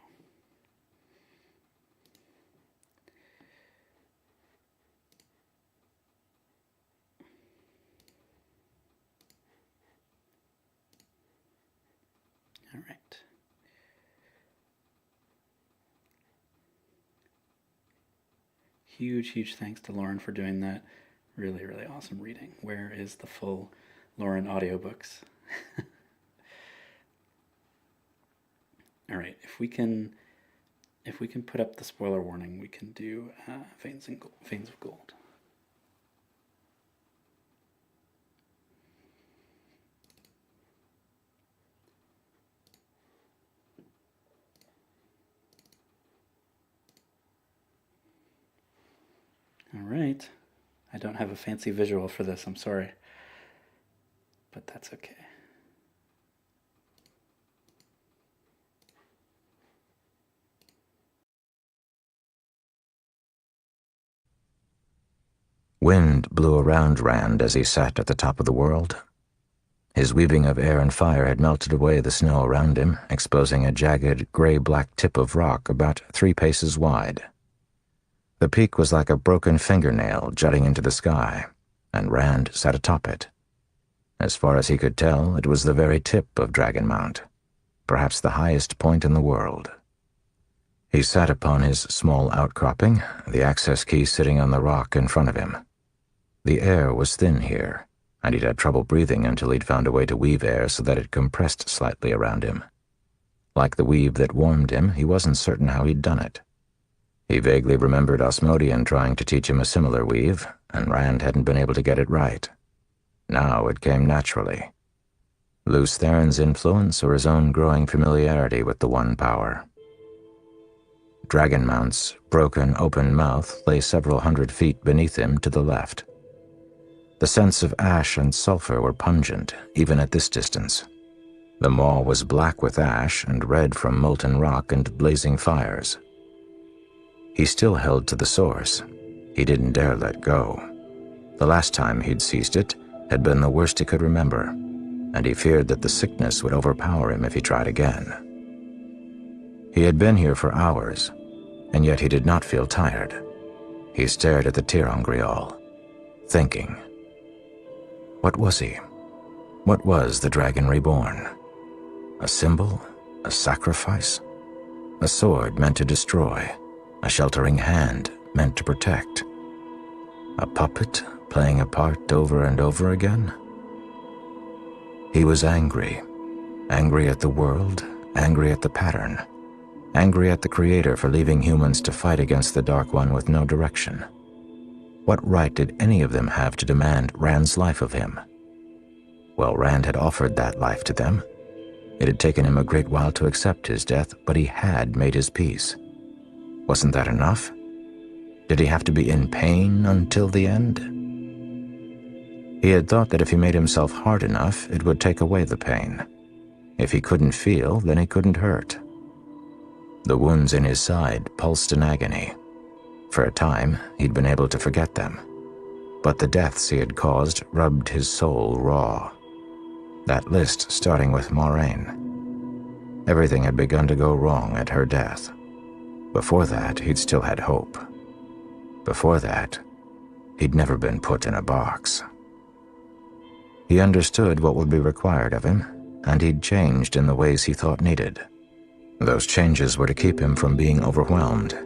Speaker 18: All right. Huge thanks to Lauren for doing that. Really awesome reading. Where is the full Lauren audiobooks? All right, if we can put up the spoiler warning, we can do Veins of Gold. All right. I don't have a fancy visual for this, I'm sorry. But that's okay.
Speaker 20: Wind blew around Rand as he sat at the top of the world. His weaving of air and fire had melted away the snow around him, exposing a jagged, gray-black tip of rock about 3 paces wide. The peak was like a broken fingernail jutting into the sky, and Rand sat atop it. As far as he could tell, it was the very tip of Dragon Mount, perhaps the highest point in the world. He sat upon his small outcropping, the access key sitting on the rock in front of him. The air was thin here, and he'd had trouble breathing until he'd found a way to weave air so that it compressed slightly around him. Like the weave that warmed him, he wasn't certain how he'd done it. He vaguely remembered Osmodian trying to teach him a similar weave, and Rand hadn't been able to get it right. Now it came naturally. Luce Theron's influence or his own growing familiarity with the One Power. Dragon Mount's broken, open mouth lay several hundred feet beneath him to the left. The scents of ash and sulfur were pungent, even at this distance. The maw was black with ash and red from molten rock and blazing fires. He still held to the source. He didn't dare let go. The last time he'd seized it had been the worst he could remember, and he feared that the sickness would overpower him if he tried again. He had been here for hours. and yet he did not feel tired. He stared at the Tirangrial, thinking. What was he? What was the dragon reborn? A symbol? A sacrifice? A sword meant to destroy? A sheltering hand meant to protect? A puppet playing a part over and over again? He was angry. Angry at the world, angry at the pattern, angry at the Creator for leaving humans to fight against the Dark One with no direction. What right did any of them have to demand Rand's life of him? Well, Rand had offered that life to them. It had taken him a great while to accept his death, but he had made his peace. Wasn't that enough? Did he have to be in pain until the end? He had thought that if he made himself hard enough, it would take away the pain. If he couldn't feel, then he couldn't hurt. The wounds in his side pulsed in agony. For a time, he'd been able to forget them. But the deaths he had caused rubbed his soul raw. That list starting with Moraine. Everything had begun to go wrong at her death. Before that, he'd still had hope. Before that, he'd never been put in a box. He understood what would be required of him, and he'd changed in the ways he thought needed. Those changes were to keep him from being overwhelmed.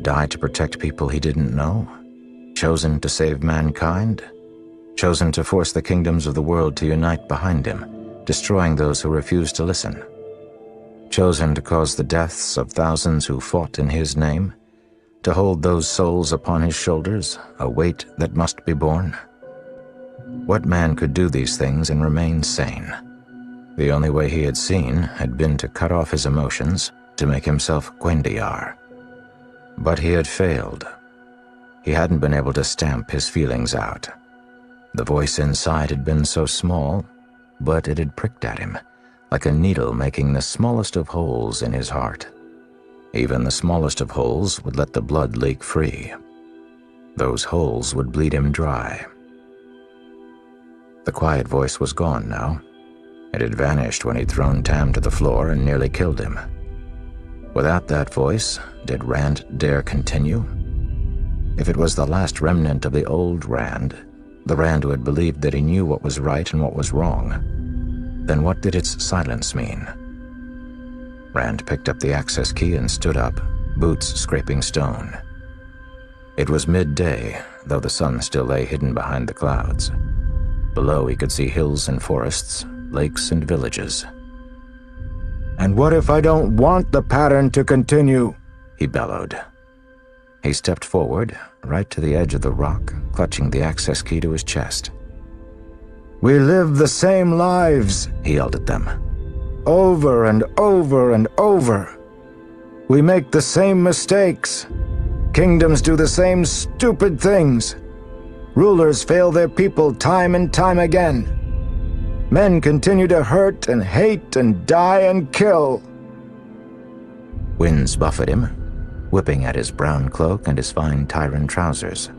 Speaker 20: Die to protect people he didn't know? Chosen to save mankind? Chosen to force the kingdoms of the world to unite behind him, destroying those who refused to listen? Chosen to cause the deaths of thousands who fought in his name? To hold those souls upon his shoulders, a weight that must be borne? What man could do these things and remain sane? The only way he had seen had been to cut off his emotions, to make himself Gwendyar. But he had failed. He hadn't been able to stamp his feelings out. The voice inside had been so small, but it had pricked at him, like a needle making the smallest of holes in his heart. Even the smallest of holes would let the blood leak free. Those holes would bleed him dry. The quiet voice was gone now. It had vanished when he'd thrown Tam to the floor and nearly killed him. Without that voice, did Rand dare continue? If it was the last remnant of the old Rand, the Rand who had believed that he knew what was right and what was wrong, then what did its silence mean? Rand picked up the access key and stood up, boots scraping stone. It was midday, though the sun still lay hidden behind the clouds. Below he could see hills and forests, lakes and villages.
Speaker 21: And what if I don't want the pattern to continue?
Speaker 20: He bellowed. He stepped forward, right to the edge of the rock, clutching the access key to his chest.
Speaker 21: We live the same lives,
Speaker 20: he yelled at them.
Speaker 21: Over and over and over. We make the same mistakes. Kingdoms do the same stupid things. Rulers fail their people time and time again. Men continue to hurt and hate and die and kill.
Speaker 20: Winds buffeted him, whipping at his brown cloak and his fine Tyran trousers.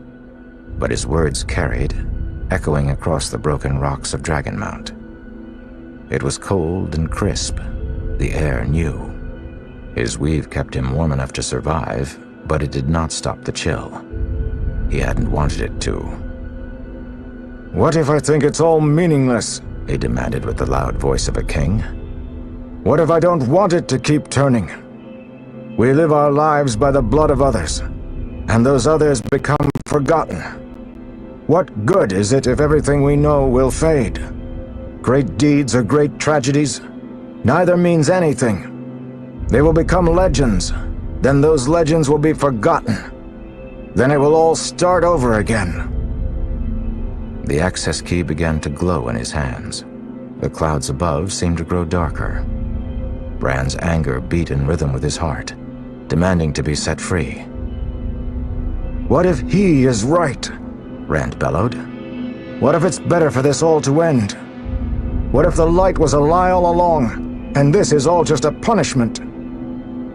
Speaker 20: But his words carried, echoing across the broken rocks of Dragonmount. It was cold and crisp, the air new. His weave kept him warm enough to survive, but it did not stop the chill. He hadn't wanted it to.
Speaker 21: What if I think it's all meaningless?
Speaker 20: He demanded with the loud voice of a king.
Speaker 21: What if I don't want it to keep turning? We live our lives by the blood of others, and those others become forgotten. What good is it if everything we know will fade? Great deeds or great tragedies? Neither means anything. They will become legends. Then those legends will be forgotten. Then it will all start over again.
Speaker 20: The access key began to glow in his hands. The clouds above seemed to grow darker. Rand's anger beat in rhythm with his heart, demanding to be set free.
Speaker 21: What if he is right?
Speaker 20: Rand bellowed.
Speaker 21: What if it's better for this all to end? What if the light was a lie all along, and this is all just a punishment?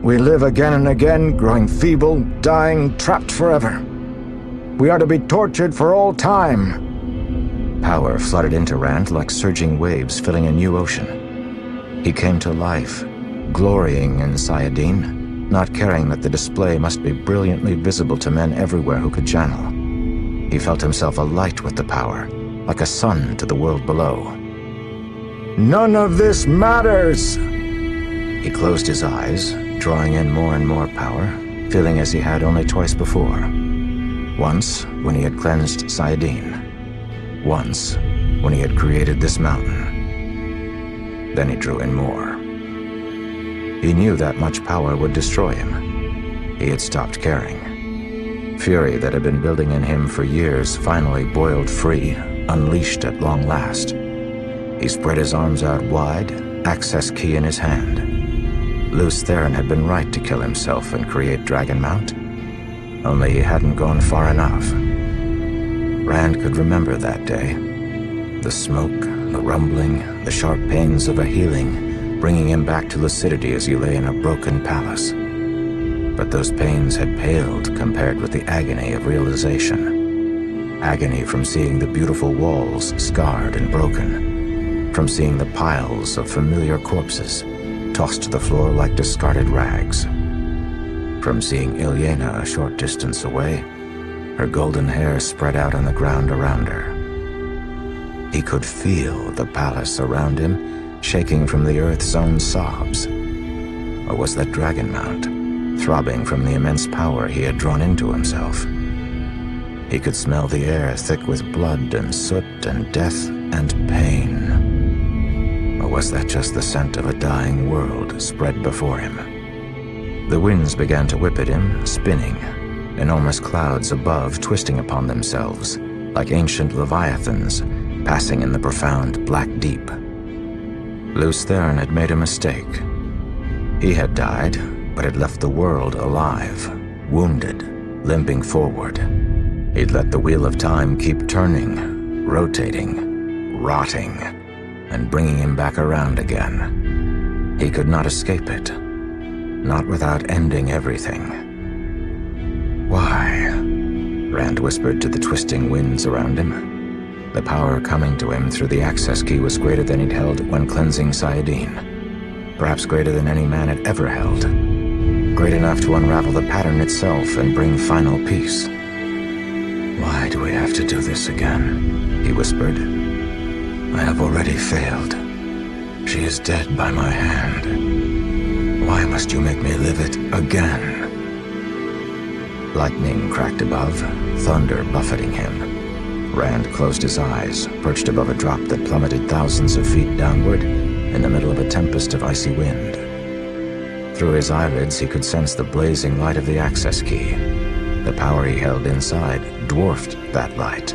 Speaker 21: We live again and again, growing feeble, dying, trapped forever. We are to be tortured for all time.
Speaker 20: Power flooded into Rand like surging waves filling a new ocean. He came to life, glorying in Sayadine, not caring that the display must be brilliantly visible to men everywhere who could channel. He felt himself alight with the power, like a sun to the world below.
Speaker 21: None of this matters!
Speaker 20: He closed his eyes, drawing in more and more power, feeling as he had only twice before. Once, when he had cleansed Sayadine. Once, when he had created this mountain. Then he drew in more. He knew that much power would destroy him. He had stopped caring. Fury that had been building in him for years finally boiled free, unleashed at long last. He spread his arms out wide, access key in his hand. Lews Therin had been right to kill himself and create Dragonmount. Only he hadn't gone far enough. Rand could remember that day. The smoke, the rumbling, the sharp pains of a healing, bringing him back to lucidity as he lay in a broken palace. But those pains had paled compared with the agony of realization. Agony from seeing the beautiful walls scarred and broken, from seeing the piles of familiar corpses tossed to the floor like discarded rags, from seeing Ilyena a short distance away, her golden hair spread out on the ground around her. He could feel the palace around him shaking from the earth's own sobs. Or was that Dragonmount, throbbing from the immense power he had drawn into himself? He could smell the air thick with blood and soot and death and pain. Or was that just the scent of a dying world spread before him? The winds began to whip at him, spinning, enormous clouds above twisting upon themselves, like ancient leviathans, passing in the profound black deep. Lews Therin had made a mistake. He had died, but had left the world alive, wounded, limping forward. He'd let the wheel of time keep turning, rotating, rotting, and bringing him back around again. He could not escape it, not without ending everything. Why? Rand whispered to the twisting winds around him. The power coming to him through the access key was greater than he'd held when cleansing Sayadine. Perhaps greater than any man had ever held. Great enough to unravel the pattern itself and bring final peace. Why do we have to do this again? He whispered. I have already failed. She is dead by my hand. Why must you make me live it again? Lightning cracked above, thunder buffeting him. Rand closed his eyes, perched above a drop that plummeted thousands of feet downward in the middle of a tempest of icy wind. Through his eyelids, he could sense the blazing light of the access key. The power he held inside dwarfed that light.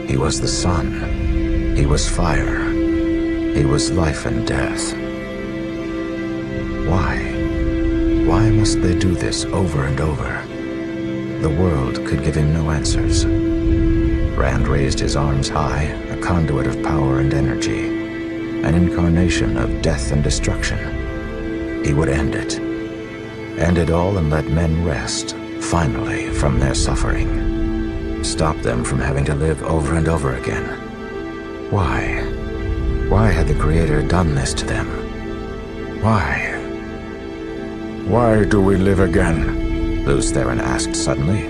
Speaker 20: He was the sun. He was fire. He was life and death. Why? Why must they do this over and over? The world could give him no answers. Rand raised his arms high, a conduit of power and energy, an incarnation of death and destruction. He would end it all and let men rest, finally, from their suffering. Stop them from having to live over and over again. Why? Why had the Creator done this to them? Why?
Speaker 21: Why do we live again?
Speaker 20: Lews Therin asked suddenly.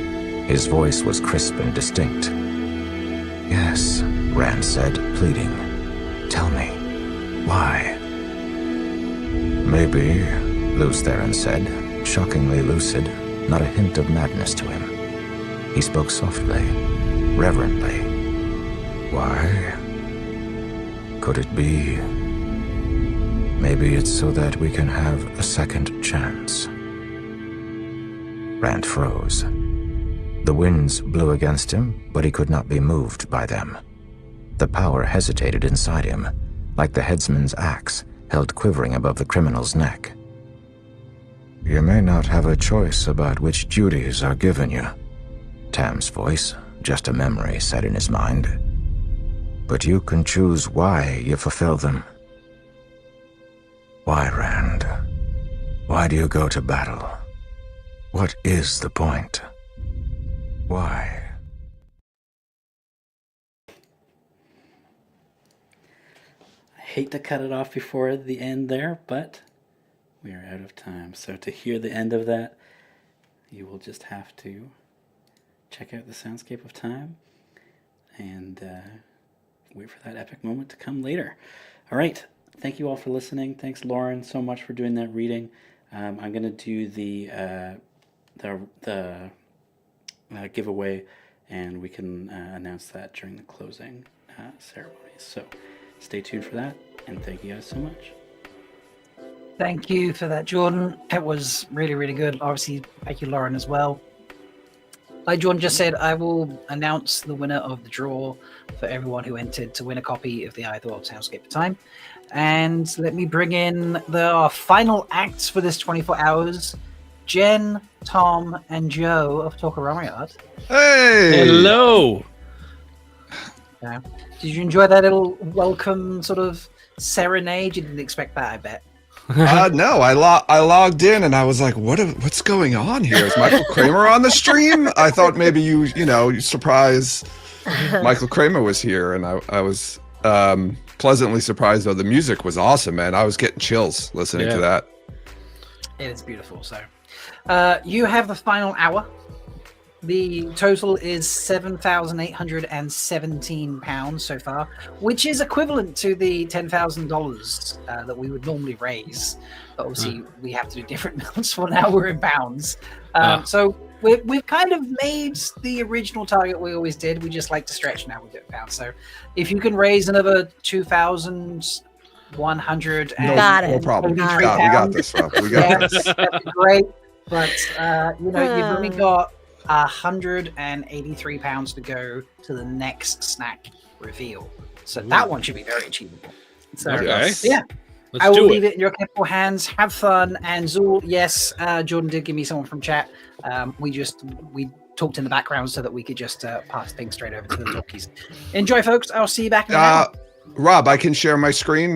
Speaker 20: His voice was crisp and distinct. Yes, Rand said, pleading. Tell me, why?
Speaker 21: Maybe,
Speaker 20: Lews Therin said, shockingly lucid, not a hint of madness to him. He spoke softly, reverently.
Speaker 21: Why?
Speaker 20: Could it be? Maybe it's so that we can have a second chance. Rand froze. The winds blew against him, but he could not be moved by them. The power hesitated inside him, like the headsman's axe held quivering above the criminal's neck.
Speaker 21: You may not have a choice about which duties are given you.
Speaker 20: Tam's voice, just a memory, said in his mind. But you can choose why you fulfill them.
Speaker 21: Why, Rand? Why do you go to battle? What is the point? Why?
Speaker 18: I hate to cut it off before the end there, but we are out of time. So to hear the end of that, you will just have to check out the Soundscape of Time and wait for that epic moment to come later. All right. Thank you all for listening. Thanks, Lauren, so much for doing that reading. I'm going to do the giveaway, and we can announce that during the closing ceremony. So stay tuned for that, and thank you guys so much.
Speaker 4: Thank you for that, Jordan. It was really, really good. Obviously, thank you, Lauren, as well. Like Jordan just said, I will announce the winner of the draw for everyone who entered to win a copy of the Idleworld Soundscape of Time. And let me bring in the final acts for this 24 hours. Jen, Tom, and Joe of Talk-A-Rama.
Speaker 3: Hey!
Speaker 22: Hello!
Speaker 4: Yeah. Did you enjoy that little welcome sort of serenade? You didn't expect that, I bet.
Speaker 3: No, I logged in and I was like, what's going on here? Is Michael Kramer on the stream? I thought maybe you surprise Michael Kramer was here, and I was pleasantly surprised, though. The music was awesome, man. I was getting chills listening to that.
Speaker 4: It is beautiful. So you have the final hour. The total is £7,817 so far, which is equivalent to the $10,000 that we would normally raise. But obviously, we have to do different amounts for now. We're in pounds. So we've kind of made the original target we always did. We just like to stretch now. We do it in pounds. So if you can raise another 2,100,
Speaker 3: no problem. We got this, Rob. We got this.
Speaker 4: That'd be great. But you've only got £183 to go to the next snack reveal. So that one should be very achievable. So yeah. I will leave it in your capable hands. Have fun. And Zool, yes, Jordan did give me someone from chat. We talked in the background so that we could just pass things straight over to the talkies. Enjoy, folks. I'll see you back in an hour.
Speaker 3: Rob, I can share my screen.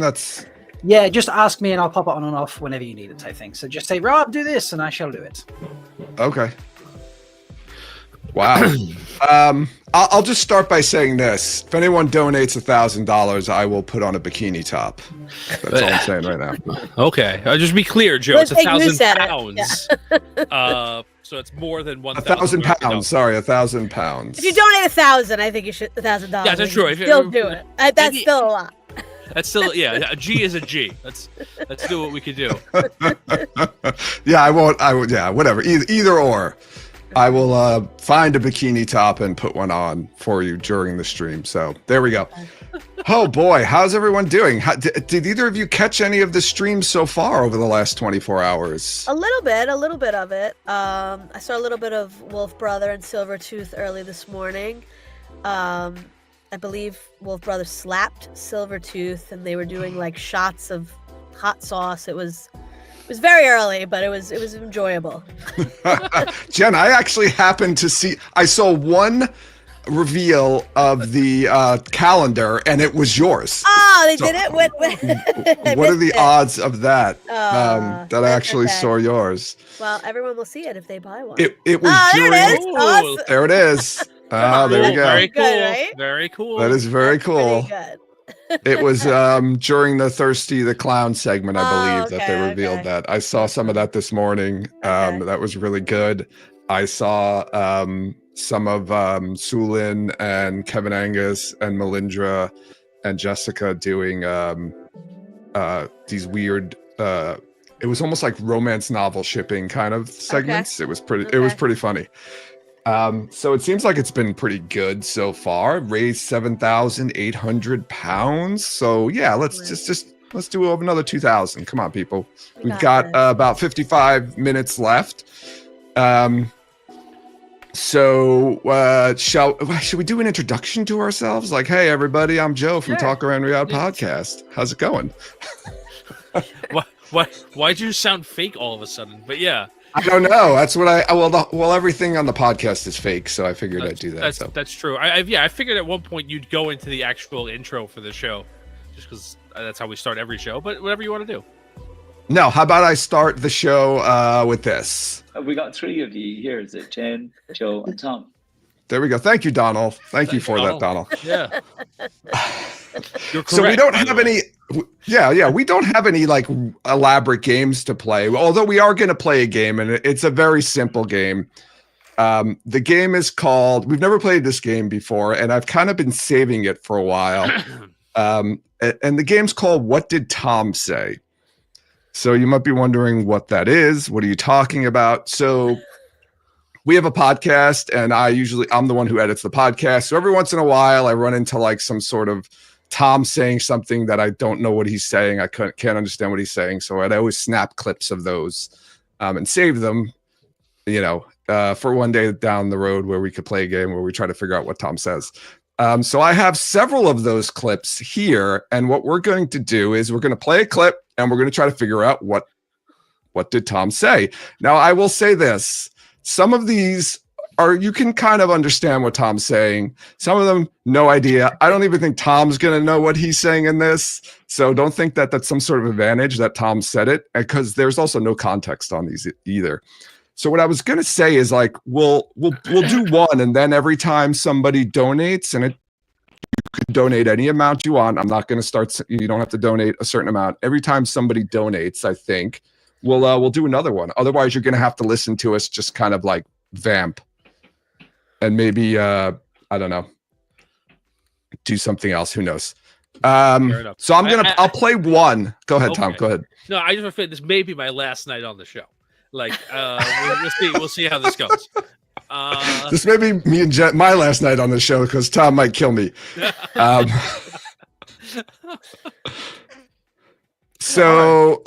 Speaker 4: Yeah, just ask me and I'll pop it on and off whenever you need it, I think. So just say, Rob, do this, and I shall do it.
Speaker 3: Okay. Wow. I'll just start by saying this. If anyone donates $1,000, I will put on a bikini top. That's all I'm saying right now.
Speaker 22: Okay. Just be clear, Joe. It's 1,000 pounds. So it's more than
Speaker 3: 1,000 pounds. Sorry, 1,000 pounds.
Speaker 23: If you donate 1,000, I think you should $1,000.
Speaker 22: Yeah, that's true.
Speaker 23: Still do it. That's still a lot.
Speaker 22: That's still a G is a G. Let's do what we could do.
Speaker 3: Yeah, I won't. Yeah, whatever. Either or. I will find a bikini top and put one on for you during the stream. So there we go. Oh boy, how's everyone doing? Did either of you catch any of the streams so far over the last 24 hours?
Speaker 23: A little bit of it. I saw a little bit of Wolf Brother and Silvertooth early this morning. I believe Wolf Brother slapped Silvertooth, and they were doing like shots of hot sauce. It was very early, but it was enjoyable.
Speaker 3: Jen, I actually happened to see. I saw one reveal of the calendar, and it was yours.
Speaker 23: Oh, they did it. What
Speaker 3: are the odds of that? That I actually saw yours.
Speaker 23: Well, everyone will see it if they buy one.
Speaker 3: It was
Speaker 23: there
Speaker 3: during.
Speaker 23: it is. Awesome.
Speaker 3: There it is. Oh, there we go.
Speaker 22: Very cool.
Speaker 23: Good, right?
Speaker 22: Very cool.
Speaker 3: That is very cool.
Speaker 23: Good.
Speaker 3: It was during the Thirsty the Clown segment, I believe, that they revealed that. I saw some of that this morning. That was really good. I saw some of Sulin and Kevin Angus and Melindra and Jessica doing these weird it was almost like romance novel shipping kind of segments. It was pretty funny. So it seems like it's been pretty good so far. Raised £7,800. So yeah, let's do another 2,000. Come on, people. We've got about 55 minutes left. So should we do an introduction to ourselves? Like, hey everybody, I'm Joe from Talk Around Riyadh podcast. How's it going?
Speaker 22: Why'd you sound fake all of a sudden? But yeah.
Speaker 3: I don't know. That's what everything on the podcast is fake, so I figured I'd do that.
Speaker 22: That's true. I figured at one point you'd go into the actual intro for the show, just because that's how we start every show. But whatever you want to do.
Speaker 3: No, how about I start the show with this?
Speaker 24: We got three of you here. Is it Jen, Joe, and Tom?
Speaker 3: There we go. Thank you, Donald. Thank you for that, Donald.
Speaker 22: Yeah.
Speaker 3: So we don't have any. Yeah. We don't have any like elaborate games to play, although we are going to play a game, and it's a very simple game. The game is called, we've never played this game before, and I've kind of been saving it for a while. And the game's called What Did Tom Say? So you might be wondering what that is. What are you talking about? So we have a podcast, and I'm the one who edits the podcast. So every once in a while, I run into like some sort of Tom saying something that I don't know what he's saying. I can't understand what he's saying. So I'd always snap clips of those and save them, for one day down the road where we could play a game where we try to figure out what Tom says. So I have several of those clips here. And what we're going to do is we're going to play a clip, and we're going to try to figure out what did Tom say. Now, I will say this. Some of these you can kind of understand what Tom's saying. Some of them, no idea. I don't even think Tom's going to know what he's saying in this. So don't think that that's some sort of advantage that Tom said it, because there's also no context on these either. So what I was going to say is like, we'll do one, and then every time somebody donates, and you can donate any amount you want. I'm not going to start. You don't have to donate a certain amount. Every time somebody donates, I think we'll do another one. Otherwise, you're going to have to listen to us just kind of like vamp, and maybe I don't know, do something else. Who knows? So I'll play one. Go ahead, Tom. Go ahead.
Speaker 22: No, I just want to say this may be my last night on the show. Like, we'll see how this goes.
Speaker 3: This may be me and my last night on the show, because Tom might kill me. So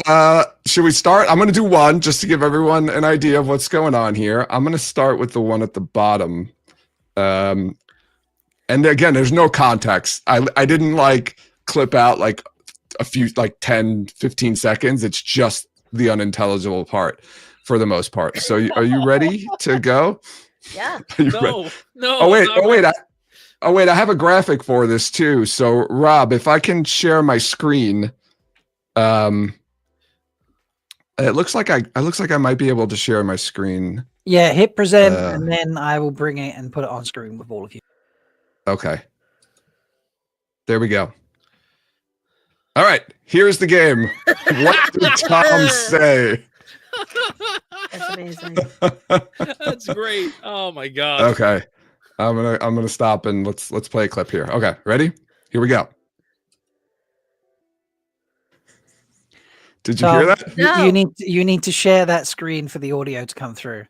Speaker 3: should we start? I'm going to do one just to give everyone an idea of what's going on here. I'm going to start with the one at the bottom. And again, there's no context. I didn't like clip out like a few, like 10, 15 seconds. It's just the unintelligible part for the most part. So are you ready to go?
Speaker 23: Yeah.
Speaker 22: No.
Speaker 3: Oh wait, I have a graphic for this too. So Rob, if I can share my screen, it looks like I might be able to share my screen.
Speaker 4: Yeah, hit present, and then I will bring it and put it on screen with all of you.
Speaker 3: Okay. There we go. All right, here's the game. What did Tom say?
Speaker 23: That's amazing.
Speaker 22: That's great. Oh my god.
Speaker 3: Okay. I'm gonna stop and let's play a clip here. Okay, ready? Here we go. Did you hear that?
Speaker 23: No.
Speaker 3: You
Speaker 4: need to share that screen for the audio to come through.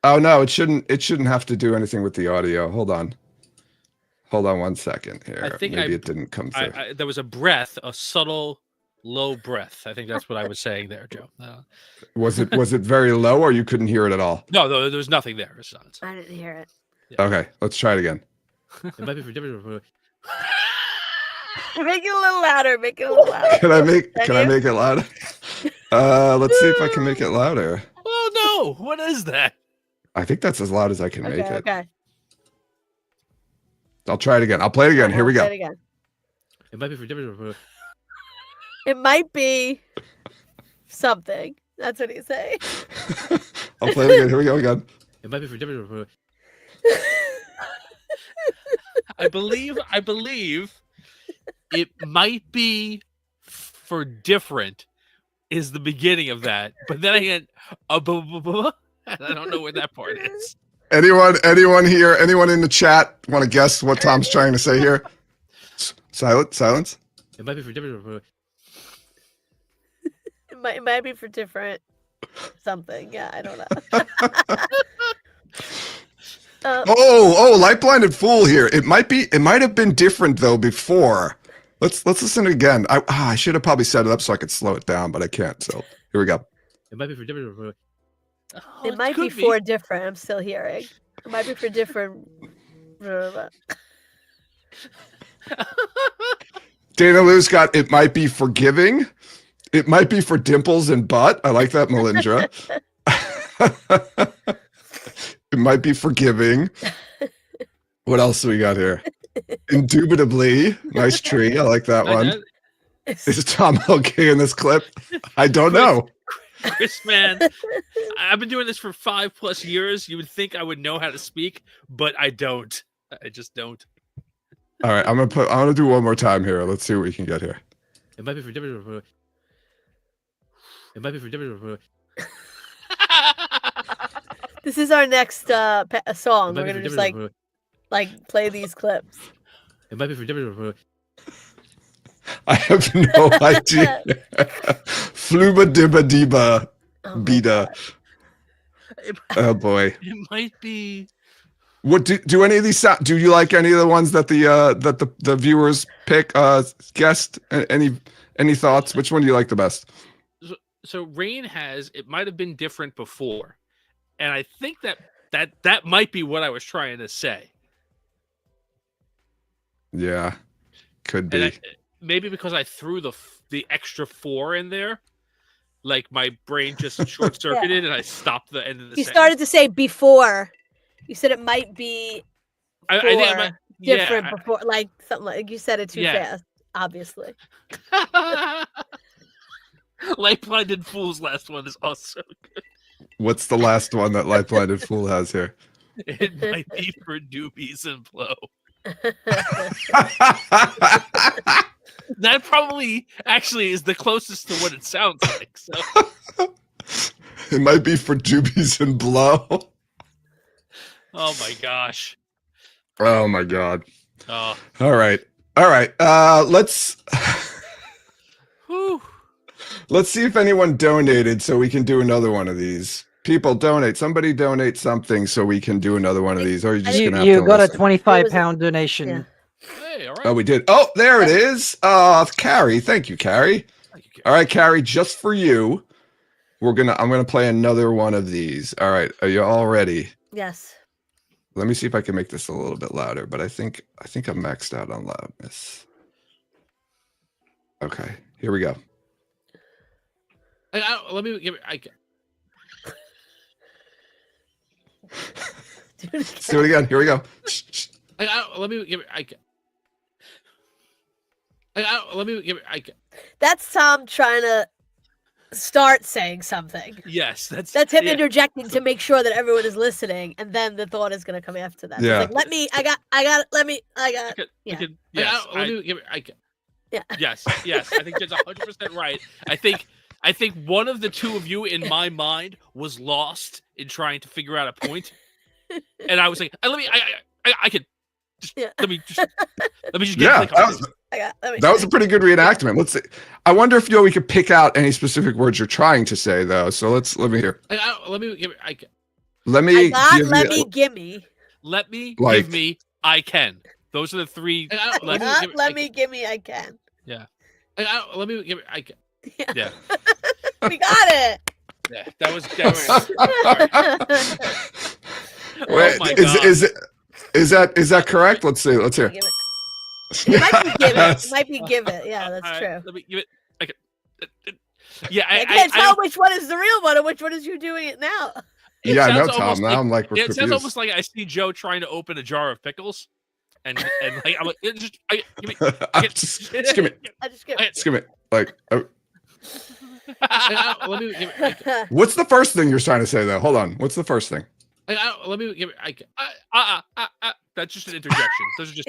Speaker 3: Oh no, it shouldn't have to do anything with the audio. Hold on 1 second here.
Speaker 22: I think
Speaker 3: maybe it didn't come through.
Speaker 22: There was a subtle low breath. I think that's what I was saying there, Joe.
Speaker 3: Was it very low, or you couldn't hear it at all?
Speaker 22: No, there was nothing there.
Speaker 23: I didn't hear it.
Speaker 3: Yeah. Okay, let's try it again.
Speaker 22: It might be for different.
Speaker 23: Make it a little louder. Make it a little louder.
Speaker 3: Can I make it louder? Let's see if I can make it louder.
Speaker 22: Oh no! What is that?
Speaker 3: I think that's as loud as I can make it.
Speaker 23: Okay.
Speaker 3: I'll try it again. I'll play it again. Here we go.
Speaker 23: Play it again.
Speaker 22: It might be for different.
Speaker 23: It might be something. That's what he's saying.
Speaker 3: I'll play it again. Here we go again.
Speaker 22: It might be for different. I believe it might be for different is the beginning of that, but then I get and I don't know where that part is.
Speaker 3: Anyone here? Anyone in the chat want to guess what Tom's trying to say here? Silence.
Speaker 22: It might be for different.
Speaker 23: It might be for different something. Yeah, I don't know.
Speaker 3: Light blinded fool here. It might have been different though before. Let's listen again. I should have probably set it up so I could slow it down, but I can't. So here we go.
Speaker 22: It might be for different.
Speaker 23: It might be for different. I'm still hearing. It might be for different.
Speaker 3: Dana Lou's got it might be forgiving. It might be for dimples and butt. I like that, Melindra. It might be forgiving. What else do we got here? Indubitably. Nice tree. I like that one. Is Tom okay in this clip? I don't know.
Speaker 22: Chris, man, I've been doing this for 5+ years. You would think I would know how to speak, but I don't. I just don't.
Speaker 3: All right, I'm gonna do one more time here. Let's see what we can get here.
Speaker 22: It might be for different. It might be for different.
Speaker 23: This is our next song. We're
Speaker 22: It might be
Speaker 23: gonna
Speaker 22: for
Speaker 23: just
Speaker 22: different.
Speaker 23: like play these clips.
Speaker 22: It might be for different.
Speaker 3: I have no idea. Fluba dibba diba beta. Oh boy.
Speaker 22: It might be.
Speaker 3: What do any of these sound? Do you like any of the ones that the viewers pick? Guest any thoughts? Which one do you like the best?
Speaker 22: So Rain has. It might have been different before, and I think that might be what I was trying to say.
Speaker 3: Yeah, could be.
Speaker 22: Maybe because I threw the extra 4 in there, like my brain just short circuited and I stopped the end of the.
Speaker 23: You
Speaker 22: sentence.
Speaker 23: started to say before. You said it might be
Speaker 22: I think it might,
Speaker 23: different
Speaker 22: yeah,
Speaker 23: before, like something like you said it too
Speaker 22: Yeah.
Speaker 23: fast. Obviously.
Speaker 22: Light Blinded Fool's last one is also good.
Speaker 3: What's the last one that Light Blinded Fool has here?
Speaker 22: It might be for Doobies and Blow. That probably actually is the closest to what it sounds like. So
Speaker 3: It might be for Doobies and Blow.
Speaker 22: oh my gosh.
Speaker 3: Oh my god.
Speaker 22: Oh.
Speaker 3: All right. Let's
Speaker 22: Whew.
Speaker 3: let's see if anyone donated so we can do another one of these. People donate. Somebody donate something so we can do another one of these. Or are you just gonna have
Speaker 4: You
Speaker 3: to
Speaker 4: got a
Speaker 3: listen?
Speaker 4: 25-pound donation.
Speaker 22: Hey, all right.
Speaker 3: Oh, we did. Oh, there it is. Carrie. Thank you, Carrie. All right, Carrie, just for you. I'm gonna play another one of these. All right. Are you all ready?
Speaker 23: Yes.
Speaker 3: Let me see if I can make this a little bit louder, but I think I'm maxed out on loudness. Okay, here we go.
Speaker 22: Let me give it.
Speaker 3: Let's do it again. Here we go.
Speaker 22: Let me give it. Let me give it.
Speaker 23: That's Tom trying to start saying something.
Speaker 22: Yes, that's
Speaker 23: him
Speaker 22: yeah.
Speaker 23: interjecting to make sure that everyone is listening, and then the thought is going to come after that.
Speaker 3: Yeah.
Speaker 23: It's like, I got, yeah.
Speaker 22: Yes, let me give it.
Speaker 23: Yeah.
Speaker 22: Yes. I think that's 100% right. I think one of the two of you in my mind was lost in trying to figure out a point, and I was like, I can. Let me just get.
Speaker 3: Yeah, that was a pretty good reenactment. Let's see. I wonder if we could pick out any specific words you're trying to say, though. So let me hear.
Speaker 22: Let me give it.
Speaker 3: Let me
Speaker 23: gimme.
Speaker 22: Let me
Speaker 3: Like-
Speaker 22: give me. I can. Those are the three.
Speaker 23: Let me gimme. I can.
Speaker 22: Yeah. Let me give it. I can. Yeah.
Speaker 23: We got it.
Speaker 22: Yeah. That was.
Speaker 3: Wait,
Speaker 22: my God.
Speaker 3: is that correct? Let's see. Let's hear.
Speaker 23: It might be give it. It might be give it. Yeah, that's
Speaker 22: All right,
Speaker 23: true.
Speaker 22: Let me give it. I can. Yeah.
Speaker 23: I can't tell which one is the real one and which one is you doing it now.
Speaker 22: It
Speaker 3: Yeah, I know,
Speaker 22: sounds
Speaker 3: Tom.
Speaker 22: almost
Speaker 3: Now I'm like,
Speaker 22: it sounds
Speaker 3: confused.
Speaker 22: almost like I see Joe trying to open a jar of pickles, and like I'm like, just give me.
Speaker 3: Just give me.
Speaker 23: I just give it.
Speaker 3: Just give me. Like,
Speaker 22: Let me give it.
Speaker 3: what's the first thing you're trying to say, though? Hold on. What's the first thing?
Speaker 22: Let me give it. That's just an interjection. Those are just.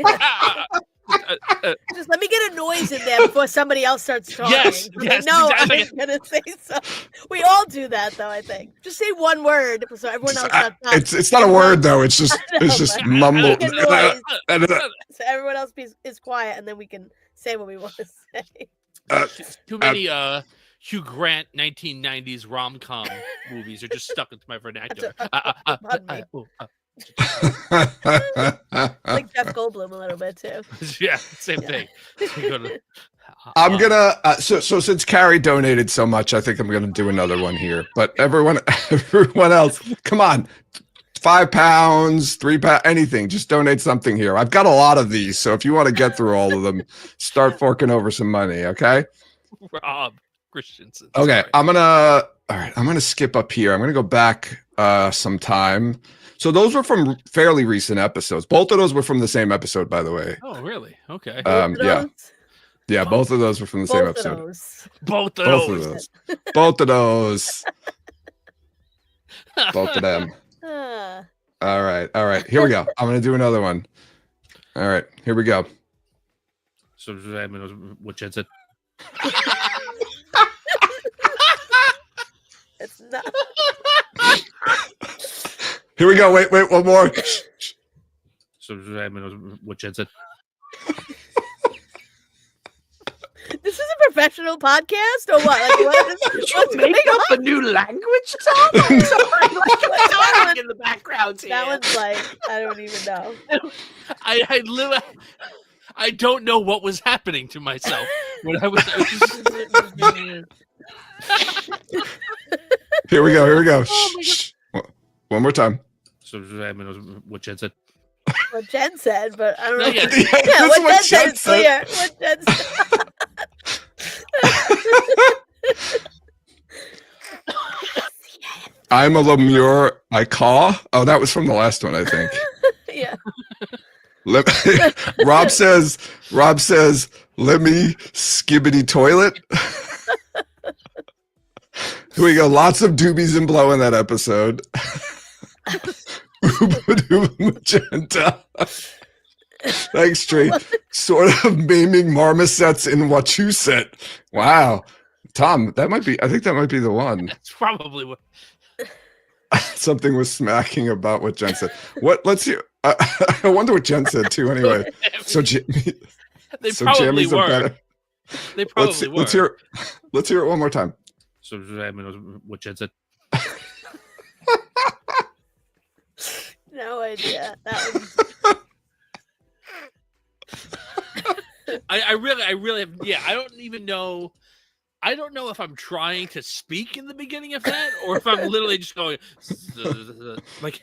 Speaker 23: Just let me get a noise in there before somebody else starts talking.
Speaker 22: Yes,
Speaker 23: But
Speaker 22: yes,
Speaker 23: no,
Speaker 22: exactly.
Speaker 23: I was gonna say something. We all do that, though. I think. Just say one word so everyone else starts talking.
Speaker 3: It's not a word though. It's just
Speaker 23: I know, but
Speaker 3: mumble.
Speaker 23: make a noise. So everyone else is quiet, and then we can say what we want to say.
Speaker 22: Too many Hugh Grant 1990s rom-com movies are just stuck into my vernacular.
Speaker 23: Like Jeff Goldblum a little bit too.
Speaker 22: Yeah, same thing.
Speaker 3: I'm gonna so since Carrie donated so much, I think I'm gonna do another one here. But everyone else, come on, £5, £3, anything. Just donate something here. I've got a lot of these, so if you want to get through all of them, start forking over some money. Okay.
Speaker 22: Rob Christensen.
Speaker 3: Okay, I'm gonna skip up here. I'm gonna go back some time. So those were from fairly recent episodes. Both of those were from the same episode, by the way.
Speaker 22: Oh, really? Okay.
Speaker 3: Yeah, both of those were from the same episode.
Speaker 22: Both of
Speaker 3: Both
Speaker 22: those.
Speaker 3: of those. Both of those. Both of them. All right. Here we go. I'm gonna do another one. All right, here we go.
Speaker 22: So what Jen said.
Speaker 23: It's not.
Speaker 3: Here we go. Wait, one more.
Speaker 22: So what Jen said.
Speaker 23: This is a professional podcast, or what? Like, what's
Speaker 4: Make
Speaker 23: going
Speaker 4: up
Speaker 23: on?
Speaker 4: a new language, Tom? I'm sorry, like, what's happening in the background here?
Speaker 23: That one's like, I don't even know.
Speaker 22: I literally, I don't know what was happening to myself when I was.
Speaker 3: Here we go.
Speaker 23: Oh my
Speaker 3: Shh. One more time.
Speaker 22: So what Jen said.
Speaker 23: What Jen said, but I don't know.
Speaker 22: No, yeah.
Speaker 23: Yeah,
Speaker 3: That's
Speaker 23: what Jen said is
Speaker 3: said.
Speaker 23: clear. What Jen said.
Speaker 3: I'm a lemure. I caw. Oh, that was from the last one, I think.
Speaker 23: Yeah.
Speaker 3: Rob says, let me skibbity toilet. Here we go. Lots of doobies and blow in that episode. Magenta. Thanks, Tree. Sort of maiming marmosets in what you said. Wow. Tom, I think that might be the one.
Speaker 22: That's probably what.
Speaker 3: Something was smacking about what Jen said. Let's hear. I wonder what Jen said too. Anyway, so
Speaker 22: They
Speaker 3: so
Speaker 22: probably
Speaker 3: Jamie's a
Speaker 22: were.
Speaker 3: better.
Speaker 22: They probably were.
Speaker 3: Let's hear it one more time.
Speaker 22: So what Jen said.
Speaker 23: No idea. That was...
Speaker 22: I really, yeah. I don't even know. I don't know if I'm trying to speak in the beginning of that, or if I'm literally just going like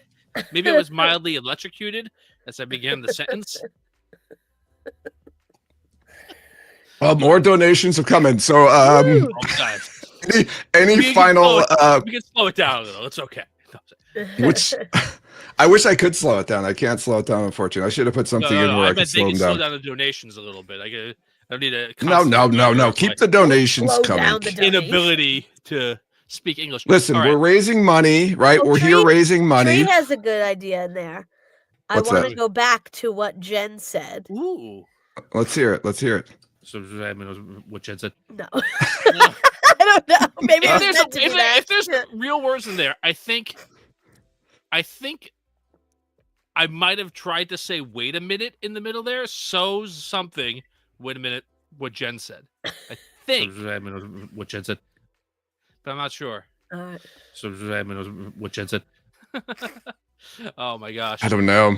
Speaker 22: maybe I was mildly electrocuted as I began the sentence.
Speaker 3: Well, more donations have come in. So,
Speaker 22: Oh, God.
Speaker 3: any final?
Speaker 22: We can slow it down a little. It's okay.
Speaker 3: Which I wish I could slow it down. I can't slow it down, unfortunately. I should have put something in where I could slow them
Speaker 22: slow
Speaker 3: down.
Speaker 22: down the donations a little bit. I don't need a
Speaker 3: No. Keep the donations coming.
Speaker 22: Inability to speak English.
Speaker 3: Listen,
Speaker 22: All right.
Speaker 3: we're raising money, right?
Speaker 23: Oh,
Speaker 3: We're here raising money.
Speaker 23: Tree has a good idea in there.
Speaker 3: What's
Speaker 23: I want
Speaker 3: that?
Speaker 23: to go back to what Jen said.
Speaker 22: Ooh.
Speaker 3: Let's hear it.
Speaker 22: So what Jen said.
Speaker 23: No. I don't know. Maybe it was
Speaker 22: If
Speaker 23: meant to be that.
Speaker 22: if there's real words in there, I think I might have tried to say "wait a minute" in the middle there. So something. Wait a minute. What Jen said. I think. What Jen said. But I'm not sure. So what Jen said. Oh my gosh.
Speaker 3: I don't know.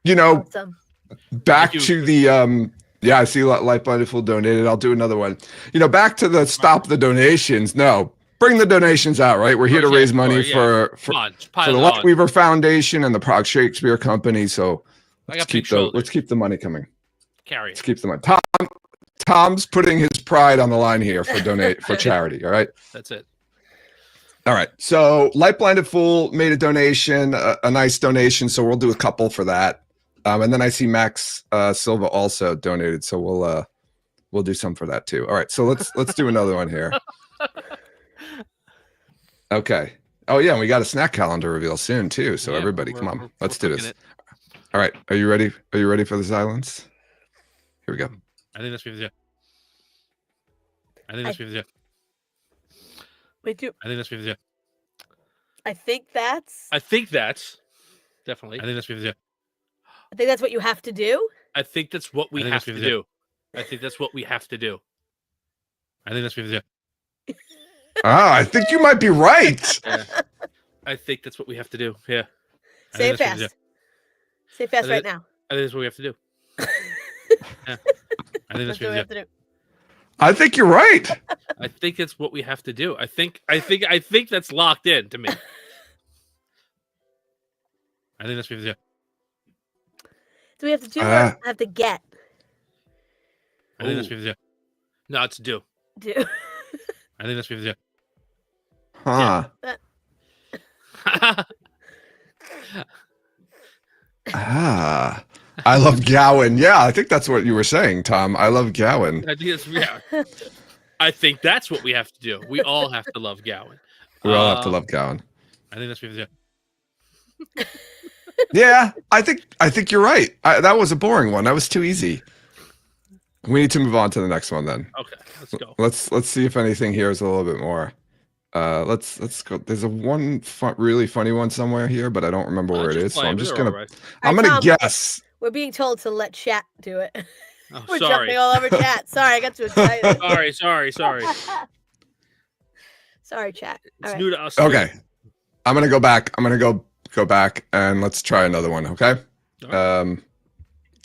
Speaker 3: You know, back
Speaker 22: Thank
Speaker 3: to the yeah, I see Lightweaver Foundation donated. I'll do another one. You know, back to the stop the donations. No, bring the donations out, right? We're here to raise money for the Lightweaver Foundation and the Prague Shakespeare Company. So let's keep the money coming.
Speaker 22: Carry it.
Speaker 3: Let's keep the money. Tom's putting his pride on the line here for for charity. All right.
Speaker 22: That's it.
Speaker 3: All right. So Light Blinded Fool made a donation, a nice donation. So we'll do a couple for that. And then I see Max Silva also donated. So we'll do some for that too. All right. So let's do another one here. Okay. Oh yeah, and we got a snack calendar reveal soon too. So everybody, come on, let's do this. All right. Are you ready? Are you ready for the silence? Here we go.
Speaker 22: I think that's yeah. I think that's yeah.
Speaker 23: Wait, do
Speaker 22: I think that's yeah.
Speaker 23: I think that's.
Speaker 22: I think that's definitely. I think that's yeah.
Speaker 23: I think that's what you have to do.
Speaker 22: I think that's what we have to do. I think that's what we have to do. I think that's yeah.
Speaker 3: I think you might be right.
Speaker 22: Yeah. I think that's what we have to do. Yeah.
Speaker 23: Say it fast. Say it fast right now.
Speaker 22: I think that's what we have to do. Yeah. I think that's what we have to do.
Speaker 3: I think you're right.
Speaker 22: I think it's what we have to do. I think that's locked in to me. I think that's what we have to do.
Speaker 23: Do we have to do or have to get?
Speaker 22: I think that's what we have to do. No, it's do.
Speaker 23: Do.
Speaker 22: I think that's what we have to do.
Speaker 3: Huh.
Speaker 23: Yeah.
Speaker 3: I love Gowan. Yeah, I think that's what you were saying, Tom. I love Gowan.
Speaker 22: I think it's I think that's what we have to do. We all have to love Gowan.
Speaker 3: We all have to love Gowan.
Speaker 22: I think that's what we have to do.
Speaker 3: Yeah, I think you're right. That was a boring one. That was too easy. We need to move on to the next one then.
Speaker 22: Okay, let's go.
Speaker 3: Let's see if anything here is a little bit more. Let's go. There's a really funny one somewhere here, but I don't remember where it is. So I'm just gonna I'm gonna guess.
Speaker 23: We're being told to let chat do it.
Speaker 22: Oh,
Speaker 23: We're
Speaker 22: sorry.
Speaker 23: jumping all over chat. Sorry, I got too excited.
Speaker 22: sorry.
Speaker 23: Sorry, chat.
Speaker 22: It's
Speaker 23: All
Speaker 22: new
Speaker 23: right.
Speaker 22: to us.
Speaker 3: Okay, I'm gonna go back. I'm gonna go back and let's try another one. Okay.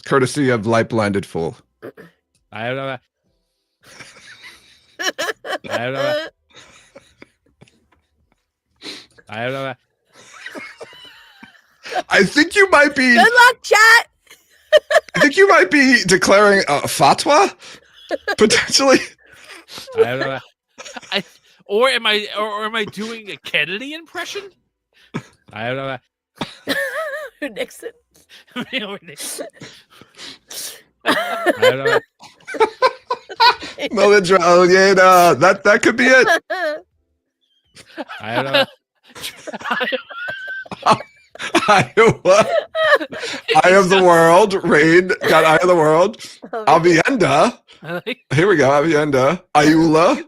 Speaker 3: Courtesy of Light Blinded Fool.
Speaker 22: I don't know. I don't know. I don't know.
Speaker 3: I think you might be.
Speaker 23: Good luck, chat.
Speaker 3: I think you might be declaring a fatwa, potentially.
Speaker 22: I don't know. Or am I doing a Kennedy impression? I don't know.
Speaker 23: Nixon.
Speaker 22: Or Nixon. I don't know.
Speaker 3: Melindra Aliena. That could be it.
Speaker 22: I don't know.
Speaker 3: Iowa. Eye of the world. Rain got Eye of the world. Avienda. Here we go. Avienda. Ayula.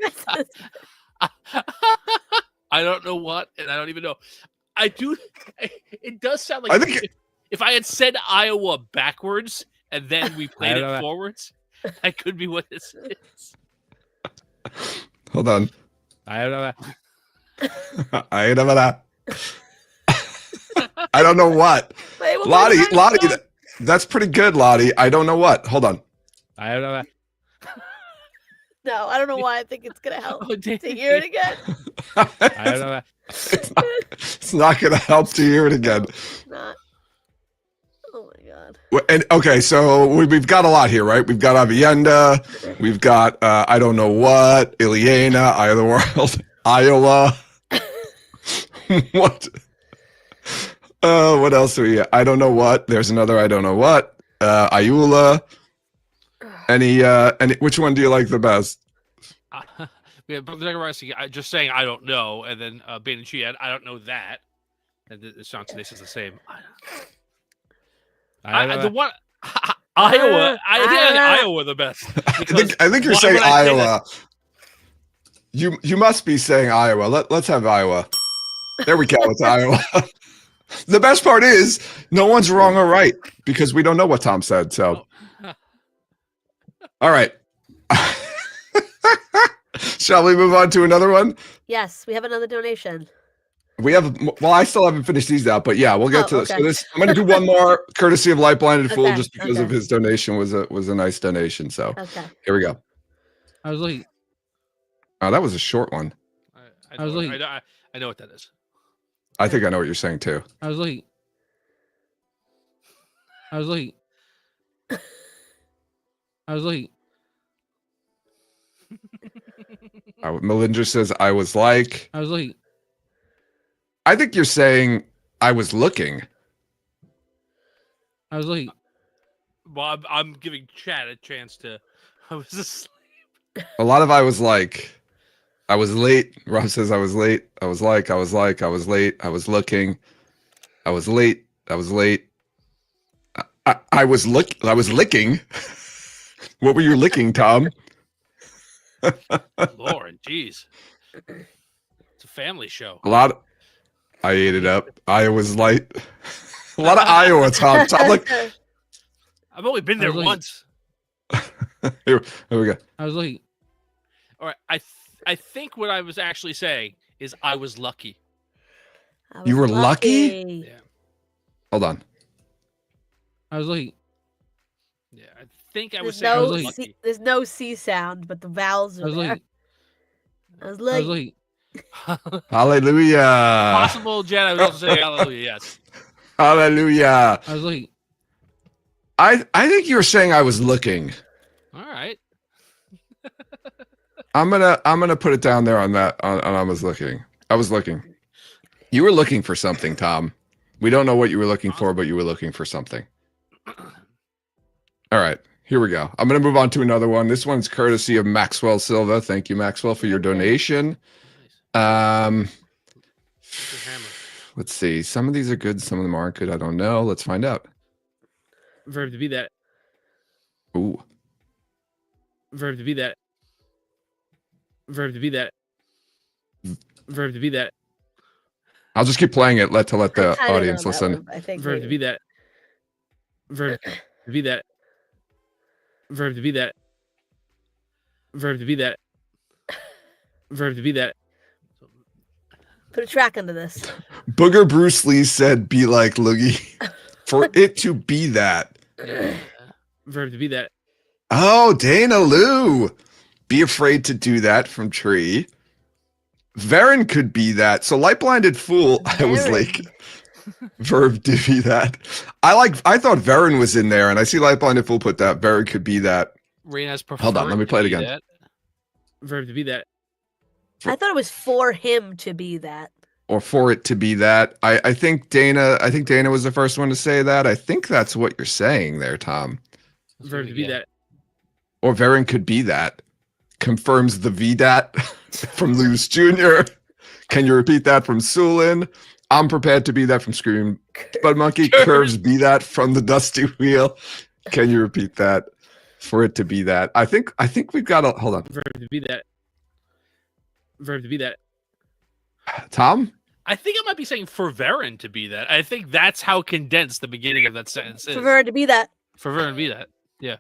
Speaker 22: I don't know what, and I don't even know. I do. It does sound like
Speaker 3: I think
Speaker 22: if I had said Iowa backwards and then we played it forwards, that could be what this is.
Speaker 3: Hold on.
Speaker 22: I don't know.
Speaker 3: I don't know that. I don't know what.
Speaker 23: Wait,
Speaker 3: Lottie, that's pretty good, Lottie. I don't know what. Hold on.
Speaker 22: I don't know that.
Speaker 23: No, I don't know why I think it's gonna help to hear it again.
Speaker 22: I don't know that.
Speaker 3: It's not going to help to hear it again.
Speaker 23: Not. Oh my god.
Speaker 3: And okay, so we've got a lot here, right? We've got Avienda, we've got I don't know what, Ileana, Eye of the World, Iowa. What? What else do we? I don't know what. There's another I don't know what. Ayula. Any? Which one do you like the best?
Speaker 22: Just saying I don't know, and then Bane and Chi, I don't know that. And the Soundscapes is the same. The one Iowa. I think Iowa the best.
Speaker 3: I think you're saying Iowa. You must be saying Iowa. Let's have Iowa. There we go. It's Iowa. The best part is no one's wrong or right because we don't know what Tom said. So, all right. Shall we move on to another one?
Speaker 23: Yes, we have another donation.
Speaker 3: We have. Well, I still haven't finished these out, but yeah, we'll get to this.
Speaker 23: Okay.
Speaker 3: So this. I'm going to do one more, courtesy of Light Blinded Fool,
Speaker 23: Okay,
Speaker 3: just because of his donation was a nice donation. So here we go.
Speaker 7: I was like,
Speaker 3: Oh, that was a short one.
Speaker 22: I know what that is.
Speaker 3: I think I know what you're saying too.
Speaker 7: I was like,
Speaker 3: Melindra says I was like. I think you're saying I was looking.
Speaker 22: Well, I'm giving Chad a chance to. I was asleep.
Speaker 3: A lot of I was like. I was late. Rob says I was late. I was like. I was late. I was looking. I was late. I was late. I was licking. What were you licking, Tom?
Speaker 22: Lord, jeez. It's a family show.
Speaker 3: I ate it up. I was light. A lot of Iowa, Tom. Like,
Speaker 22: I've only been there once.
Speaker 3: here we go.
Speaker 7: I was like,
Speaker 22: all right. I think what I was actually saying is I was lucky.
Speaker 3: You were lucky?
Speaker 22: Yeah.
Speaker 3: Hold on.
Speaker 7: I was like,
Speaker 22: yeah, I think I was
Speaker 23: There's
Speaker 22: saying I
Speaker 23: no
Speaker 22: was lucky.
Speaker 23: there's no C sound, but the vowels are there. I was like,
Speaker 3: Hallelujah.
Speaker 22: Possible, Jen. I was also saying hallelujah. Yes.
Speaker 3: Hallelujah.
Speaker 7: I was like,
Speaker 3: I think you were saying I was looking.
Speaker 22: All right.
Speaker 3: I'm gonna put it down there on that. On I was looking. I was looking. You were looking for something, Tom. We don't know what you were looking for, but you were looking for something. All right, here we go. I'm gonna move on to another one. This one's courtesy of Maxwell Silva. Thank you, Maxwell, for your donation. Let's see. Some of these are good. Some of them aren't good. I don't know. Let's find out.
Speaker 22: Verb to be that.
Speaker 3: Ooh.
Speaker 22: Verb to be that. Verb to be that. Verb to be that.
Speaker 3: I'll just keep playing it. Let the
Speaker 23: kinda
Speaker 3: audience
Speaker 23: know that
Speaker 3: listen.
Speaker 23: one, I think
Speaker 22: Verb to
Speaker 23: maybe.
Speaker 22: be that. Verb to be that. Verb to be that. Verb to be that. Verb to be that.
Speaker 23: Put a track under this.
Speaker 3: Booger Bruce Lee said, "Be like Loogie." For it to be that.
Speaker 22: Verb to be that.
Speaker 3: Oh, Dana Lou. Be afraid to do that from Tree. Varen could be that. So Light Blinded Fool, I was like, verb to be that. I thought Varen was in there, and I see Light Blinded Fool put that. Varen could be that.
Speaker 22: Reina's preferred.
Speaker 3: Hold on, let me play it again.
Speaker 22: That. Verb to be that.
Speaker 23: I thought it was for him to be that.
Speaker 3: Or for it to be that. I think Dana was the first one to say that. I think that's what you're saying there, Tom.
Speaker 22: Verb to be that.
Speaker 3: Or Varen could be that. Confirms the VDAT from Luz Jr. Can you repeat that from Sulin? I'm prepared to be that from Scream. Bud Monkey curves be that from the Dusty Wheel. Can you repeat that? For it to be that. I think we've got a hold on.
Speaker 22: Verb to be that. Verb to be that.
Speaker 3: Tom?
Speaker 22: I think I might be saying for Varen to be that. I think that's how condensed the beginning of that sentence is.
Speaker 23: For her to be that.
Speaker 22: For Varen to be that. Yeah.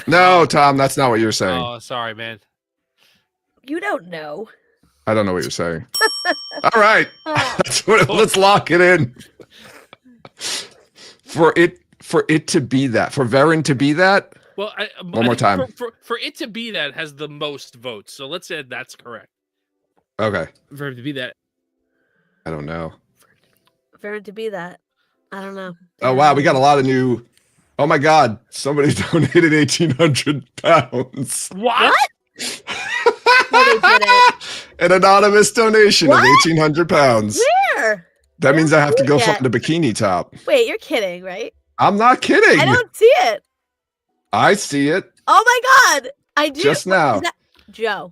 Speaker 3: No, Tom, that's not what you're saying.
Speaker 22: Oh, sorry, man.
Speaker 23: You don't know.
Speaker 3: I don't know what you're saying. All right. Let's lock it in. For it to be that. For Varen to be that.
Speaker 22: Well,
Speaker 3: One more time.
Speaker 22: For it to be that has the most votes. So let's say that's correct.
Speaker 3: Okay.
Speaker 22: Verb to be that.
Speaker 3: I don't know.
Speaker 23: For her to be that. I don't know.
Speaker 3: Oh wow, we got a lot of new. Oh my God! Somebody donated 1,800 pounds.
Speaker 22: What?
Speaker 23: No, they didn't.
Speaker 3: An anonymous donation of 1,800 pounds.
Speaker 23: Where?
Speaker 3: That means I have to go
Speaker 23: yet.
Speaker 3: find a bikini top.
Speaker 23: Wait, you're kidding, right?
Speaker 3: I'm not kidding.
Speaker 23: I don't see it.
Speaker 3: I see it
Speaker 23: Oh my God. I do.
Speaker 3: just now.
Speaker 23: Is that Joe?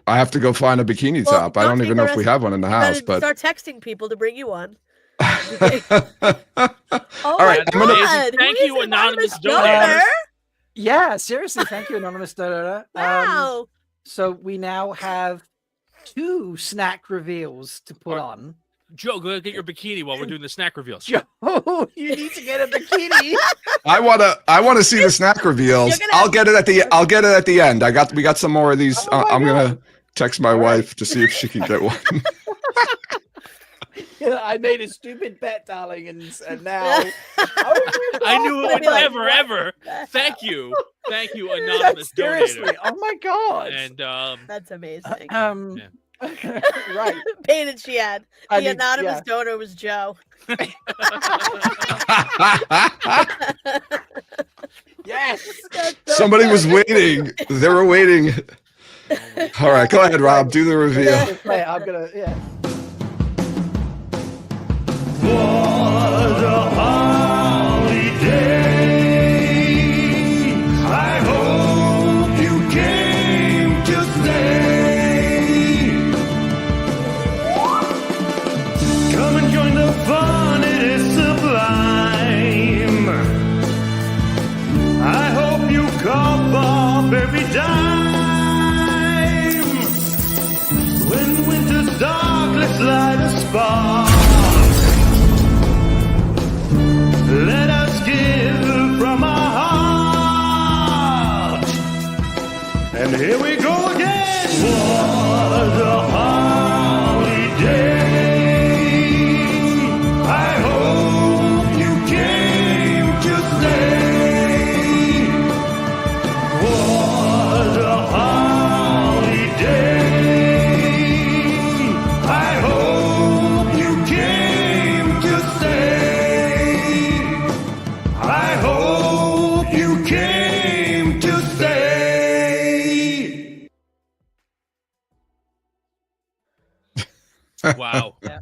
Speaker 3: I have to go find a bikini
Speaker 23: Well,
Speaker 3: top. I
Speaker 23: don't
Speaker 3: don't
Speaker 23: take
Speaker 3: even
Speaker 23: the
Speaker 3: know if we
Speaker 23: rest-
Speaker 3: have one in the
Speaker 23: You
Speaker 3: house,
Speaker 23: gotta
Speaker 3: but
Speaker 23: start texting people to bring you one.
Speaker 3: all right. I'm gonna.
Speaker 23: God,
Speaker 22: Thank
Speaker 23: who
Speaker 22: you,
Speaker 23: is
Speaker 22: anonymous
Speaker 23: donor?
Speaker 22: donor.
Speaker 4: Yeah, seriously, thank you, anonymous donor.
Speaker 23: Wow.
Speaker 4: So we now have 2 snack reveals to put on.
Speaker 22: Joe, go get your bikini while we're doing the snack reveals.
Speaker 4: Joe, you need to get a bikini.
Speaker 3: I wanna see the snack reveals. I'll get it at the end. We got some more of these. I'm gonna text my wife to see if she can get one.
Speaker 4: I made a stupid bet, darling, and now
Speaker 22: I knew it would never, ever. Thank you, anonymous
Speaker 4: seriously.
Speaker 22: donator.
Speaker 4: Oh my God.
Speaker 22: And
Speaker 23: That's amazing.
Speaker 4: Right.
Speaker 23: Painted she had.
Speaker 4: I
Speaker 23: The
Speaker 4: mean,
Speaker 23: anonymous
Speaker 4: yeah.
Speaker 23: donor was Joe.
Speaker 4: Yes.
Speaker 3: Somebody was waiting. They were waiting. All right, go ahead, Rob. Do the reveal.
Speaker 4: Wait, I'm gonna. Yeah.
Speaker 1: I hope you came to stay. Come and join the fun, it is sublime. I hope you cough up every dime. When winter's dark, let's light a spark. Let us give from our heart. And here we go again. What a holiday. I hope you came to stay. What a holiday. I hope you came to stay. I hope you came to stay.
Speaker 22: wow.
Speaker 4: Yeah.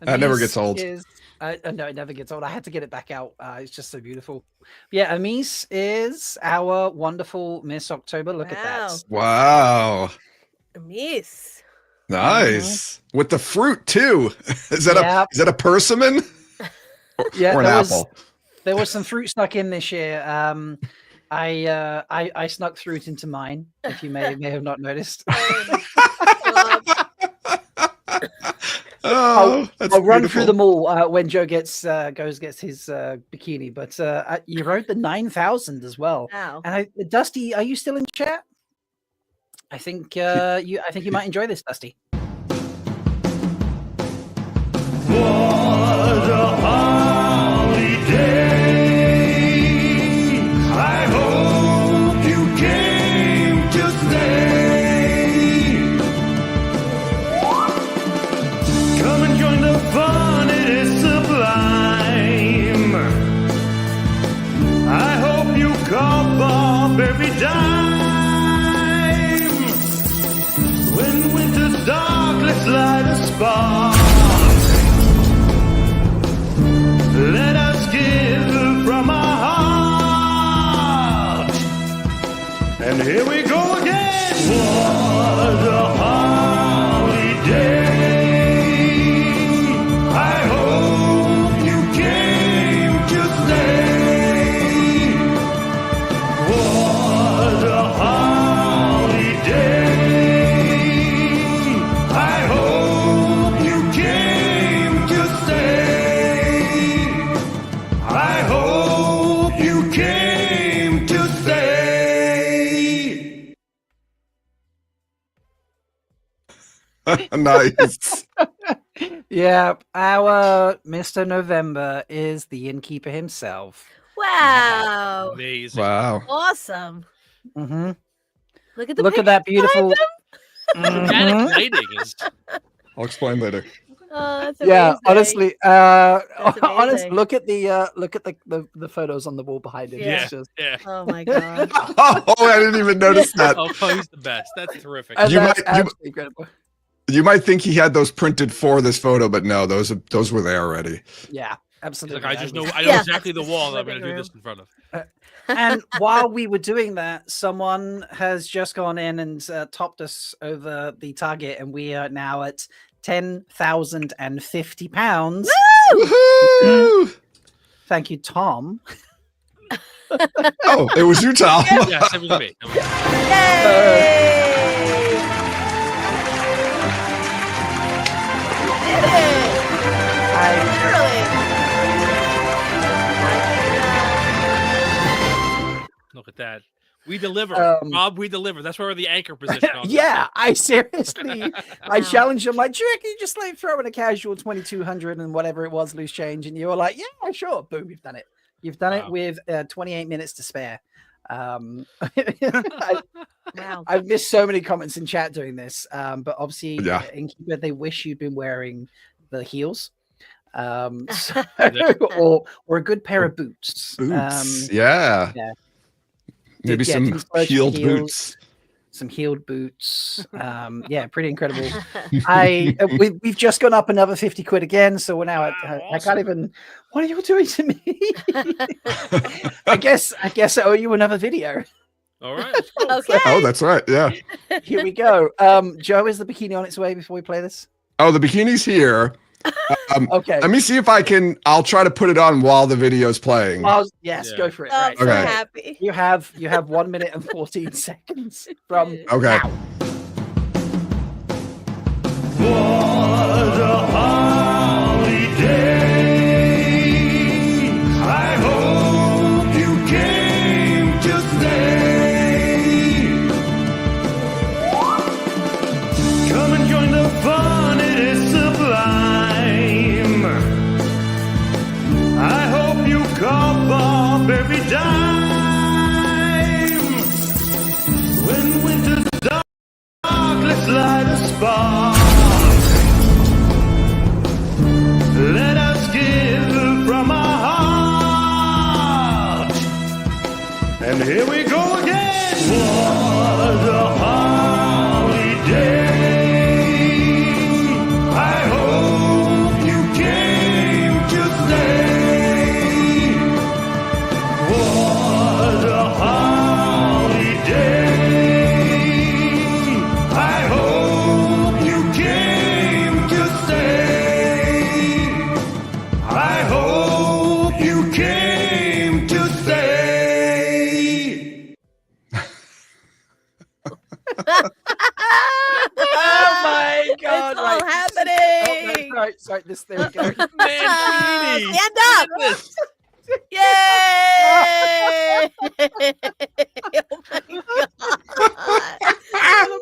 Speaker 3: That never
Speaker 4: Amis
Speaker 3: gets old.
Speaker 4: No, it never gets old. I had to get it back out. It's just so beautiful. Yeah, Amis is our wonderful Miss October. Look at that.
Speaker 3: Wow.
Speaker 23: Miss.
Speaker 3: Nice. With the fruit too. Is that
Speaker 4: Yep.
Speaker 3: a persimmon? Or
Speaker 4: Yeah,
Speaker 3: an
Speaker 4: there was-
Speaker 3: apple?
Speaker 4: There was some fruit stuck in this year. I snuck through it into mine. If you may have not noticed.
Speaker 3: Oh,
Speaker 4: I'll run through them all when Joe gets his bikini. But you wrote the 9,000 as well.
Speaker 23: Wow.
Speaker 4: And Dusty, are you still in chat? I think you might enjoy this, Dusty.
Speaker 1: What a holiday! I hope you came to stay. Come and join the fun, it is sublime. I hope you cough up every dime. When winter's dark, let's light a spark. Let us give from our heart. And here we go again. What a holiday. I hope you came to stay. What a holiday. I hope you came to stay. I hope you came to stay.
Speaker 3: Nice.
Speaker 4: Yeah, our Mr. November is the innkeeper himself.
Speaker 23: Wow.
Speaker 22: Amazing.
Speaker 3: Wow.
Speaker 23: Awesome.
Speaker 4: Mm-hmm.
Speaker 23: Look at the
Speaker 4: Look at that beautiful.
Speaker 22: Dramatic lighting is.
Speaker 3: I'll explain later.
Speaker 23: Oh, that's
Speaker 4: Yeah,
Speaker 23: amazing.
Speaker 4: honestly,
Speaker 23: That's
Speaker 4: honest.
Speaker 23: amazing.
Speaker 4: Look at the photos on the wall behind him.
Speaker 23: Yeah.
Speaker 4: It's just,
Speaker 22: Yeah.
Speaker 23: Oh my god.
Speaker 3: Oh, I didn't even notice that.
Speaker 22: Oh, Chloe's the best. That's terrific.
Speaker 4: and
Speaker 3: You
Speaker 4: that's
Speaker 3: might-
Speaker 4: absolutely incredible.
Speaker 3: You might think he had those printed for this photo, but no, those were there already.
Speaker 4: Yeah,
Speaker 22: He's
Speaker 4: absolutely.
Speaker 22: like, I know
Speaker 23: Yeah,
Speaker 22: exactly the
Speaker 23: this
Speaker 22: wall
Speaker 23: is
Speaker 22: I'm going to
Speaker 23: living
Speaker 22: do this in front of.
Speaker 4: And while we were doing that, someone has just gone in and topped us over the target, and we are now at £10,050.
Speaker 3: Woohoo!
Speaker 4: Thank you, Tom.
Speaker 3: Oh, it was you, Tom.
Speaker 22: Yes, it was me. It was me. Look at that. We deliver. Rob, we deliver. That's where we're the anchor position. On
Speaker 4: Yeah, I seriously, I challenged him like, do you reckon you just like throw in a casual 2,200 and whatever it was, loose change? And you were like, yeah, sure. Boom, you've done it. You've done it with 28 minutes to spare. I've missed so many comments in chat doing this, but obviously,
Speaker 3: Yeah.
Speaker 4: Innkeeper, they wish you'd been wearing the heels, or a good pair of boots.
Speaker 3: Boots. Yeah.
Speaker 4: yeah.
Speaker 3: Maybe
Speaker 4: Yeah,
Speaker 3: some
Speaker 4: convergent
Speaker 3: heeled
Speaker 4: heels.
Speaker 3: boots.
Speaker 4: Some heeled boots. Yeah, pretty incredible. We've just gone up another 50 quid again, so we're now at I can't even. What are you doing to me? I guess I owe you another video.
Speaker 22: All right.
Speaker 23: Okay.
Speaker 3: Oh, that's right. Yeah.
Speaker 4: Here we go. Joe, is the bikini on its way before we play this?
Speaker 3: Oh, the bikini's here.
Speaker 4: Okay.
Speaker 3: Let me see if I can. I'll try to put it on while the video's playing.
Speaker 4: Yes,
Speaker 22: Yeah.
Speaker 4: go for it.
Speaker 23: Oh, I'm
Speaker 4: Right.
Speaker 23: so
Speaker 3: Okay.
Speaker 23: happy.
Speaker 4: You have 1 minute and 14 seconds from
Speaker 3: Okay.
Speaker 4: now.
Speaker 1: What a holiday. I hope you came to stay. Come and join the fun, it is sublime. I hope you cough up every dime. When winter's dark, let's light a spark. Let us give from our heart. And here we go again. What a holiday. I hope you came to stay. What a holiday. I hope you came to stay. I hope you came to stay.
Speaker 4: Oh my god!
Speaker 23: It's all
Speaker 4: right.
Speaker 23: happening.
Speaker 4: Oh, no, sorry, this there we go.
Speaker 23: Stand up! Yay! Oh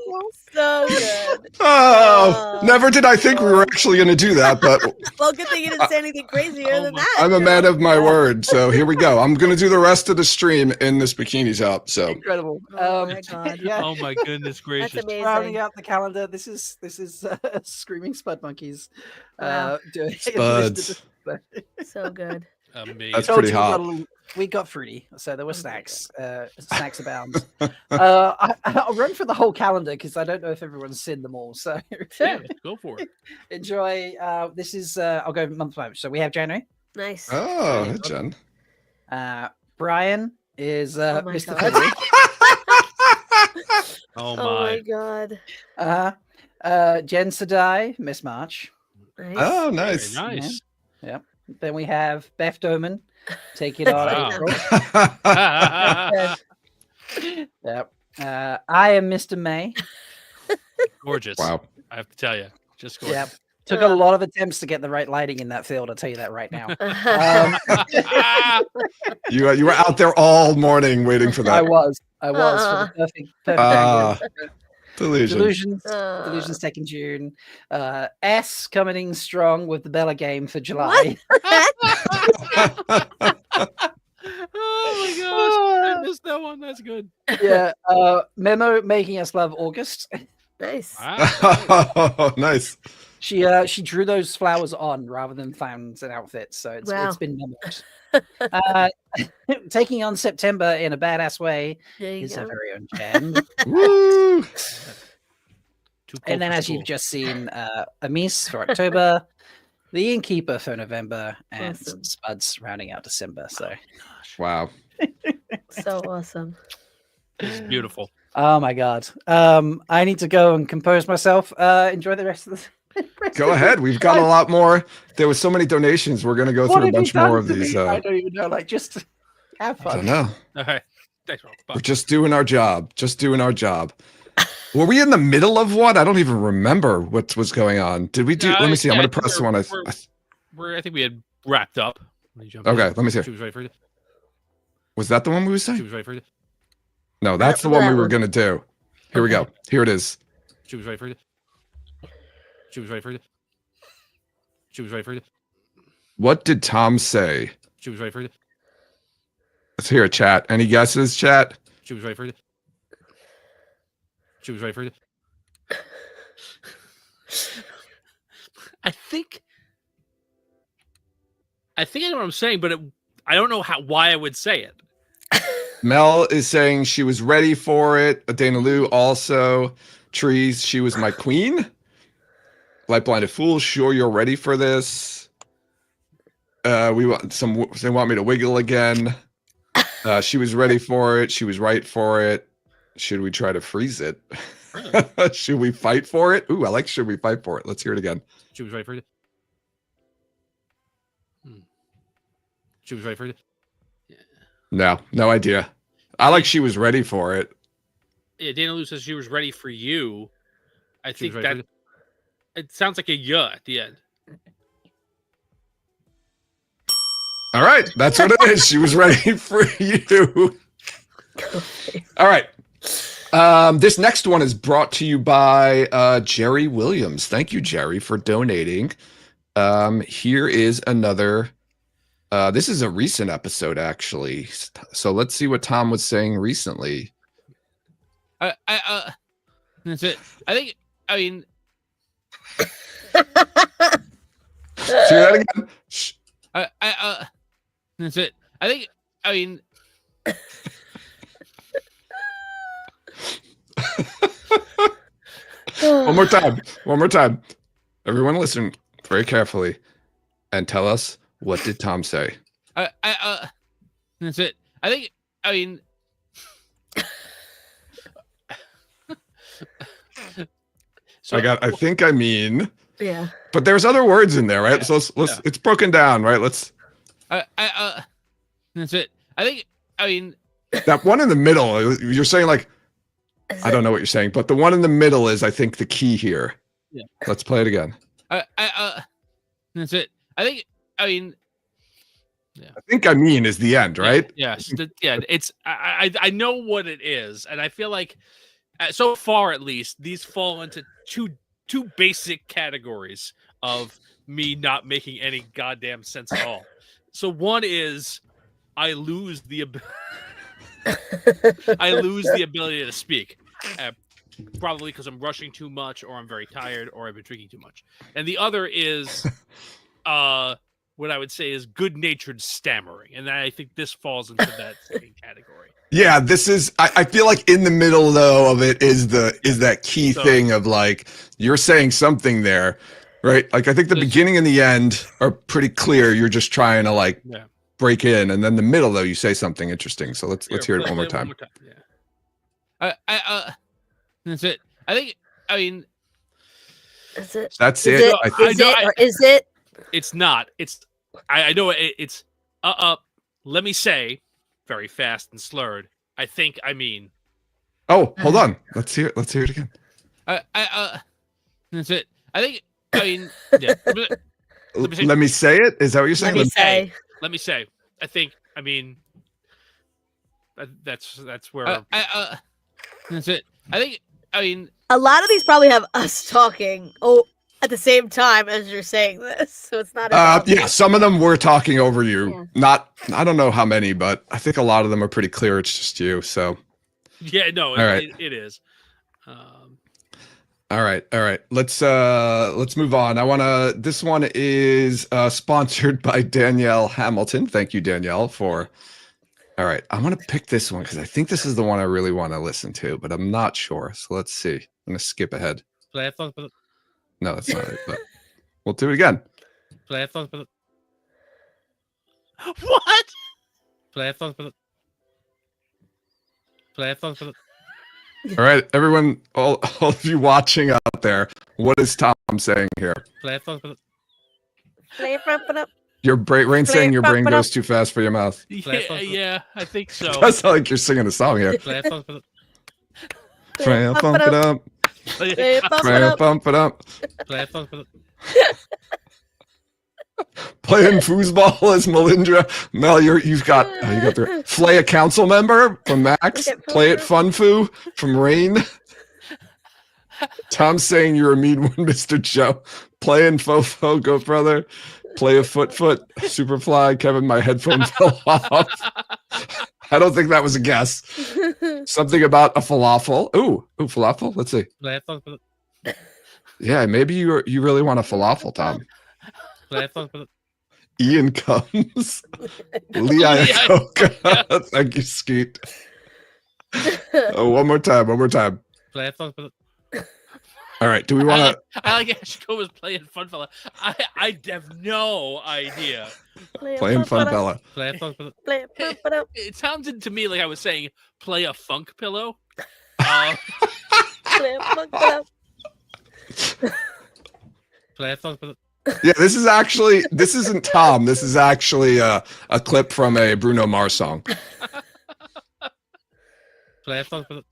Speaker 23: my god! So good.
Speaker 3: Oh, never did I think we were actually going to do that, but
Speaker 23: Well, good thing you didn't say anything crazier than that.
Speaker 3: I'm a man of my word. So here we go. I'm going to do the rest of the stream in this bikini top. So
Speaker 4: Incredible.
Speaker 23: Oh my god.
Speaker 4: Yeah.
Speaker 22: Oh my goodness gracious!
Speaker 23: That's amazing.
Speaker 4: Rounding out the calendar, this is Screaming Spud Monkeys.
Speaker 23: Wow.
Speaker 4: Doing
Speaker 3: Spuds.
Speaker 23: So good.
Speaker 22: Amazing.
Speaker 3: That's
Speaker 4: Told
Speaker 3: pretty
Speaker 4: you
Speaker 3: hot.
Speaker 4: we got fruity, so there were snacks. Snacks abound. I'll run for the whole calendar because I don't know if everyone's seen them all. So
Speaker 23: Sure.
Speaker 22: Go for it.
Speaker 4: enjoy. This is I'll go month by month. So we have January.
Speaker 23: Nice.
Speaker 3: Oh, hey, Jen.
Speaker 4: Brian is
Speaker 23: Oh my
Speaker 4: Mr.
Speaker 23: God.
Speaker 4: February.
Speaker 22: Oh
Speaker 23: Oh my
Speaker 22: my.
Speaker 23: god.
Speaker 4: Jen Sadai, Miss March.
Speaker 23: Nice.
Speaker 3: Oh,
Speaker 22: Very
Speaker 3: nice.
Speaker 22: nice.
Speaker 4: Yep. Then we have Beth Doman. Take it on.
Speaker 22: Wow.
Speaker 4: April. Yep. I am Mr. May.
Speaker 22: Gorgeous.
Speaker 3: Wow.
Speaker 22: I have to tell you, just gorgeous.
Speaker 4: Yep. Took a lot of attempts to get the right lighting in that field. I'll tell you that right now.
Speaker 3: You were out there all morning waiting for that.
Speaker 4: I was for the perfect angle.
Speaker 3: Delusion.
Speaker 4: Delusions taking June. S coming in strong with the Bella game for July.
Speaker 22: Oh my gosh, I missed that one. That's good.
Speaker 4: Yeah. Memo making us love August.
Speaker 23: Nice.
Speaker 3: Oh, nice.
Speaker 4: She drew those flowers on rather than found an outfit, so
Speaker 23: Wow.
Speaker 4: it's been memorized. Taking on September in a badass way
Speaker 23: There you
Speaker 4: is
Speaker 23: go.
Speaker 4: our very own Jen.
Speaker 3: Woo!
Speaker 4: And then, as you've just seen, Amis for October, the Innkeeper for November, and
Speaker 23: Awesome.
Speaker 4: Spuds rounding out December. So,
Speaker 3: Wow.
Speaker 23: So awesome.
Speaker 22: This is beautiful.
Speaker 4: oh my god, I need to go and compose myself. Enjoy the rest of the.
Speaker 3: Go ahead. We've got a lot more. There was so many donations. We're going to go
Speaker 4: What
Speaker 3: through a
Speaker 4: have you
Speaker 3: bunch more
Speaker 4: done
Speaker 3: of
Speaker 4: to
Speaker 3: these.
Speaker 4: me? I don't even know. Like, just have
Speaker 3: I
Speaker 4: fun.
Speaker 3: don't know.
Speaker 22: All right. Thanks, Rob. Bye.
Speaker 3: We're just doing our job. Just doing our job. Were we in the middle of what? I don't even remember what was going on. Did we do? Let me see. I'm
Speaker 22: Yeah,
Speaker 3: going to press the one.
Speaker 22: I think we had wrapped up. Let me jump
Speaker 3: Okay,
Speaker 22: in.
Speaker 3: let me see.
Speaker 22: She was ready for it.
Speaker 3: Was that the one we were
Speaker 22: She
Speaker 3: saying?
Speaker 22: was ready for it.
Speaker 3: No, that's the one we were going to do. Here we go. Here it is.
Speaker 22: She was ready for it. She was ready for it. She was ready for it.
Speaker 3: What did Tom say?
Speaker 22: She was ready for it.
Speaker 3: Let's hear it, chat. Any guesses, chat?
Speaker 22: She was ready for it. She was ready for it. I think I know what I'm saying, but I don't know why I would say it.
Speaker 3: Mel is saying she was ready for it. Dana Lou also. Trees, she was my queen. Light Blinded Fool, sure you're ready for this. We want some. They want me to wiggle again. She was ready for it. She was right for it. Should we try to freeze it? Should we fight for it? Ooh, I like should we fight for it. Let's hear it again.
Speaker 22: She was ready for it. She was ready for it.
Speaker 3: No idea. I like she was ready for it.
Speaker 22: Yeah, Dana Lou says she was ready for you. I She was think ready that it sounds like a yeah at the end.
Speaker 3: All right, that's what it is. She was ready for you. All right. This next one is brought to you by Jerry Williams. Thank you, Jerry, for donating. Here is another. This is a recent episode, actually. So let's see what Tom was saying recently.
Speaker 22: That's it. I mean.
Speaker 3: Say that again. Shh.
Speaker 22: That's it. I mean.
Speaker 3: One more time. One more time. Everyone listen very carefully and tell us, what did Tom say?
Speaker 22: That's it. I mean. So,
Speaker 3: I think I mean.
Speaker 23: Yeah.
Speaker 3: But there's other words in there, right? Yeah, so let's it's broken down, right? Let's.
Speaker 22: That's it. I mean.
Speaker 3: That one in the middle, you're saying like. I don't know what you're saying, but the one in the middle is, I think, the key here.
Speaker 22: Yeah.
Speaker 3: Let's play it again.
Speaker 22: That's it. I mean,
Speaker 3: I think I mean is the end, right?
Speaker 22: Yes. It's I know what it is, and I feel like so far at least these fall into two basic categories of me not making any goddamn sense at all. So one is I lose the ability to speak. Probably because I'm rushing too much, or I'm very tired, or I've been drinking too much. And the other is what I would say is good-natured stammering, and I think this falls into that same category.
Speaker 3: Yeah, this is. I feel like in the middle though of it is that key thing of like you're saying something there, right? Like I think the beginning and the end are pretty clear. You're just trying to like break in, and then the middle though you say something interesting. So let's hear it one more time.
Speaker 22: Yeah. That's it. I mean.
Speaker 23: Is it?
Speaker 3: That's
Speaker 23: is
Speaker 3: it.
Speaker 23: It or is it?
Speaker 22: It's not. It's. I know it's. Let me say, very fast and slurred. I think I mean.
Speaker 3: Oh, hold on. Let's hear it. Let's hear it again.
Speaker 22: That's it. I mean. Yeah.
Speaker 3: Let me say it. Is that what you're saying?
Speaker 22: Let me say. I think. I mean. That's where. That's it. I mean.
Speaker 23: A lot of these probably have us talking at the same time as you're saying this, so it's not.
Speaker 3: Yeah, some of them were talking over you. Yeah. Not. I don't know how many, but I think a lot of them are pretty clear. It's just you. So.
Speaker 22: Yeah. No.
Speaker 3: All right.
Speaker 22: It is.
Speaker 3: All right. Let's move on. This one is sponsored by Danielle Hamilton. Thank you, Danielle, for. All right, I'm gonna pick this one because I think this is the one I really want to listen to, but I'm not sure. So let's see. I'm gonna skip ahead. No, that's not it. But we'll do it again.
Speaker 22: What?
Speaker 3: All right, everyone, all of you watching out there, what is Tom saying here? Your brain saying your brain goes too fast for your mouth.
Speaker 22: Yeah, I think so.
Speaker 3: That's not like you're singing a song here. Pump it up. Pump it up. Playing foosball as Melindra. Mel, you've got the Flay a council member from Max. Play it Fun Foo from Rain. Tom's saying you're a mean one, Mr. Joe. Playing Fofo, go brother. Play a foot, Superfly. Kevin, my headphone fell off. I don't think that was a guess. Something about a falafel. Ooh, falafel. Let's see. Yeah, maybe you really want a falafel, Tom. Ian comes. Lee Coca. Thank you, Skeet. Oh, one more time. All right. Do we want to?
Speaker 22: I like Ashko was playing Fun Fella. I have no idea.
Speaker 3: Playing Fun Fella.
Speaker 22: It sounded to me like I was saying play a funk pillow.
Speaker 23: Play a funk pillow.
Speaker 22: Play a funk pillow.
Speaker 3: Yeah, this isn't Tom. This is actually a clip from a Bruno Mars song.
Speaker 22: Play a funk pillow.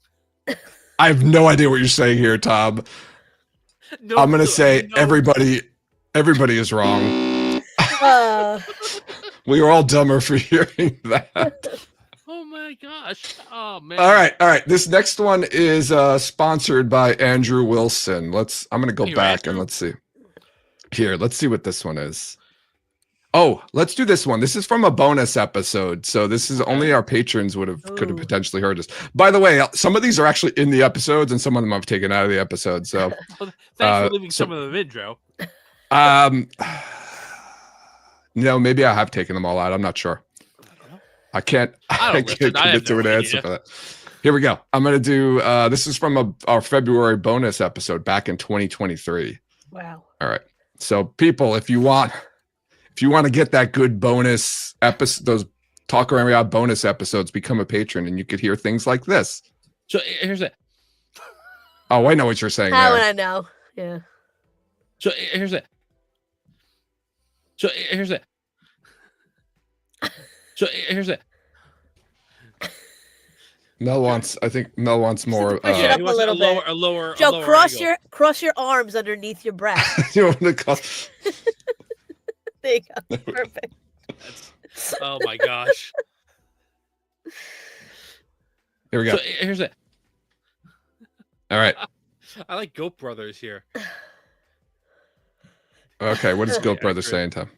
Speaker 3: I have no idea what you're saying here, Tom. No, I'm gonna say everybody is wrong. We are all dumber for hearing that.
Speaker 22: Oh my gosh! Oh man!
Speaker 3: All right. This next one is sponsored by Andrew Wilson. I'm gonna go back and let's see. Here, let's see what this one is. Oh, let's do this one. This is from a bonus episode. So this is only our patrons could have potentially heard this. By the way, some of these are actually in the episodes and some of them I've taken out of the episode. So
Speaker 22: well, thanks for leaving some of them in, Joe.
Speaker 3: No, maybe I have taken them all out. I'm not sure. I can't commit to an answer for that. Here we go. I'm going to do, this is from our February bonus episode back in 2023.
Speaker 23: Wow.
Speaker 3: All right. So people, if you want to get that good bonus episode, those Talk Around Me Out bonus episodes, become a patron and you could hear things like this.
Speaker 22: So here's it.
Speaker 3: Oh, I know what you're saying.
Speaker 23: How would I know? Yeah.
Speaker 22: So here's it. So here's it.
Speaker 3: Mel wants. I think Mel wants more.
Speaker 23: Push it up
Speaker 22: he
Speaker 23: a
Speaker 22: wants
Speaker 23: little bit.
Speaker 22: a lower.
Speaker 23: Joe,
Speaker 22: a lower
Speaker 23: cross your arms underneath your breast.
Speaker 3: You want to call?
Speaker 23: There you go. Perfect.
Speaker 22: Oh my gosh.
Speaker 3: Here we go.
Speaker 22: So here's it.
Speaker 3: All right.
Speaker 22: I like Goat Brothers here.
Speaker 3: Okay. What does Goat Brother saying, Tom?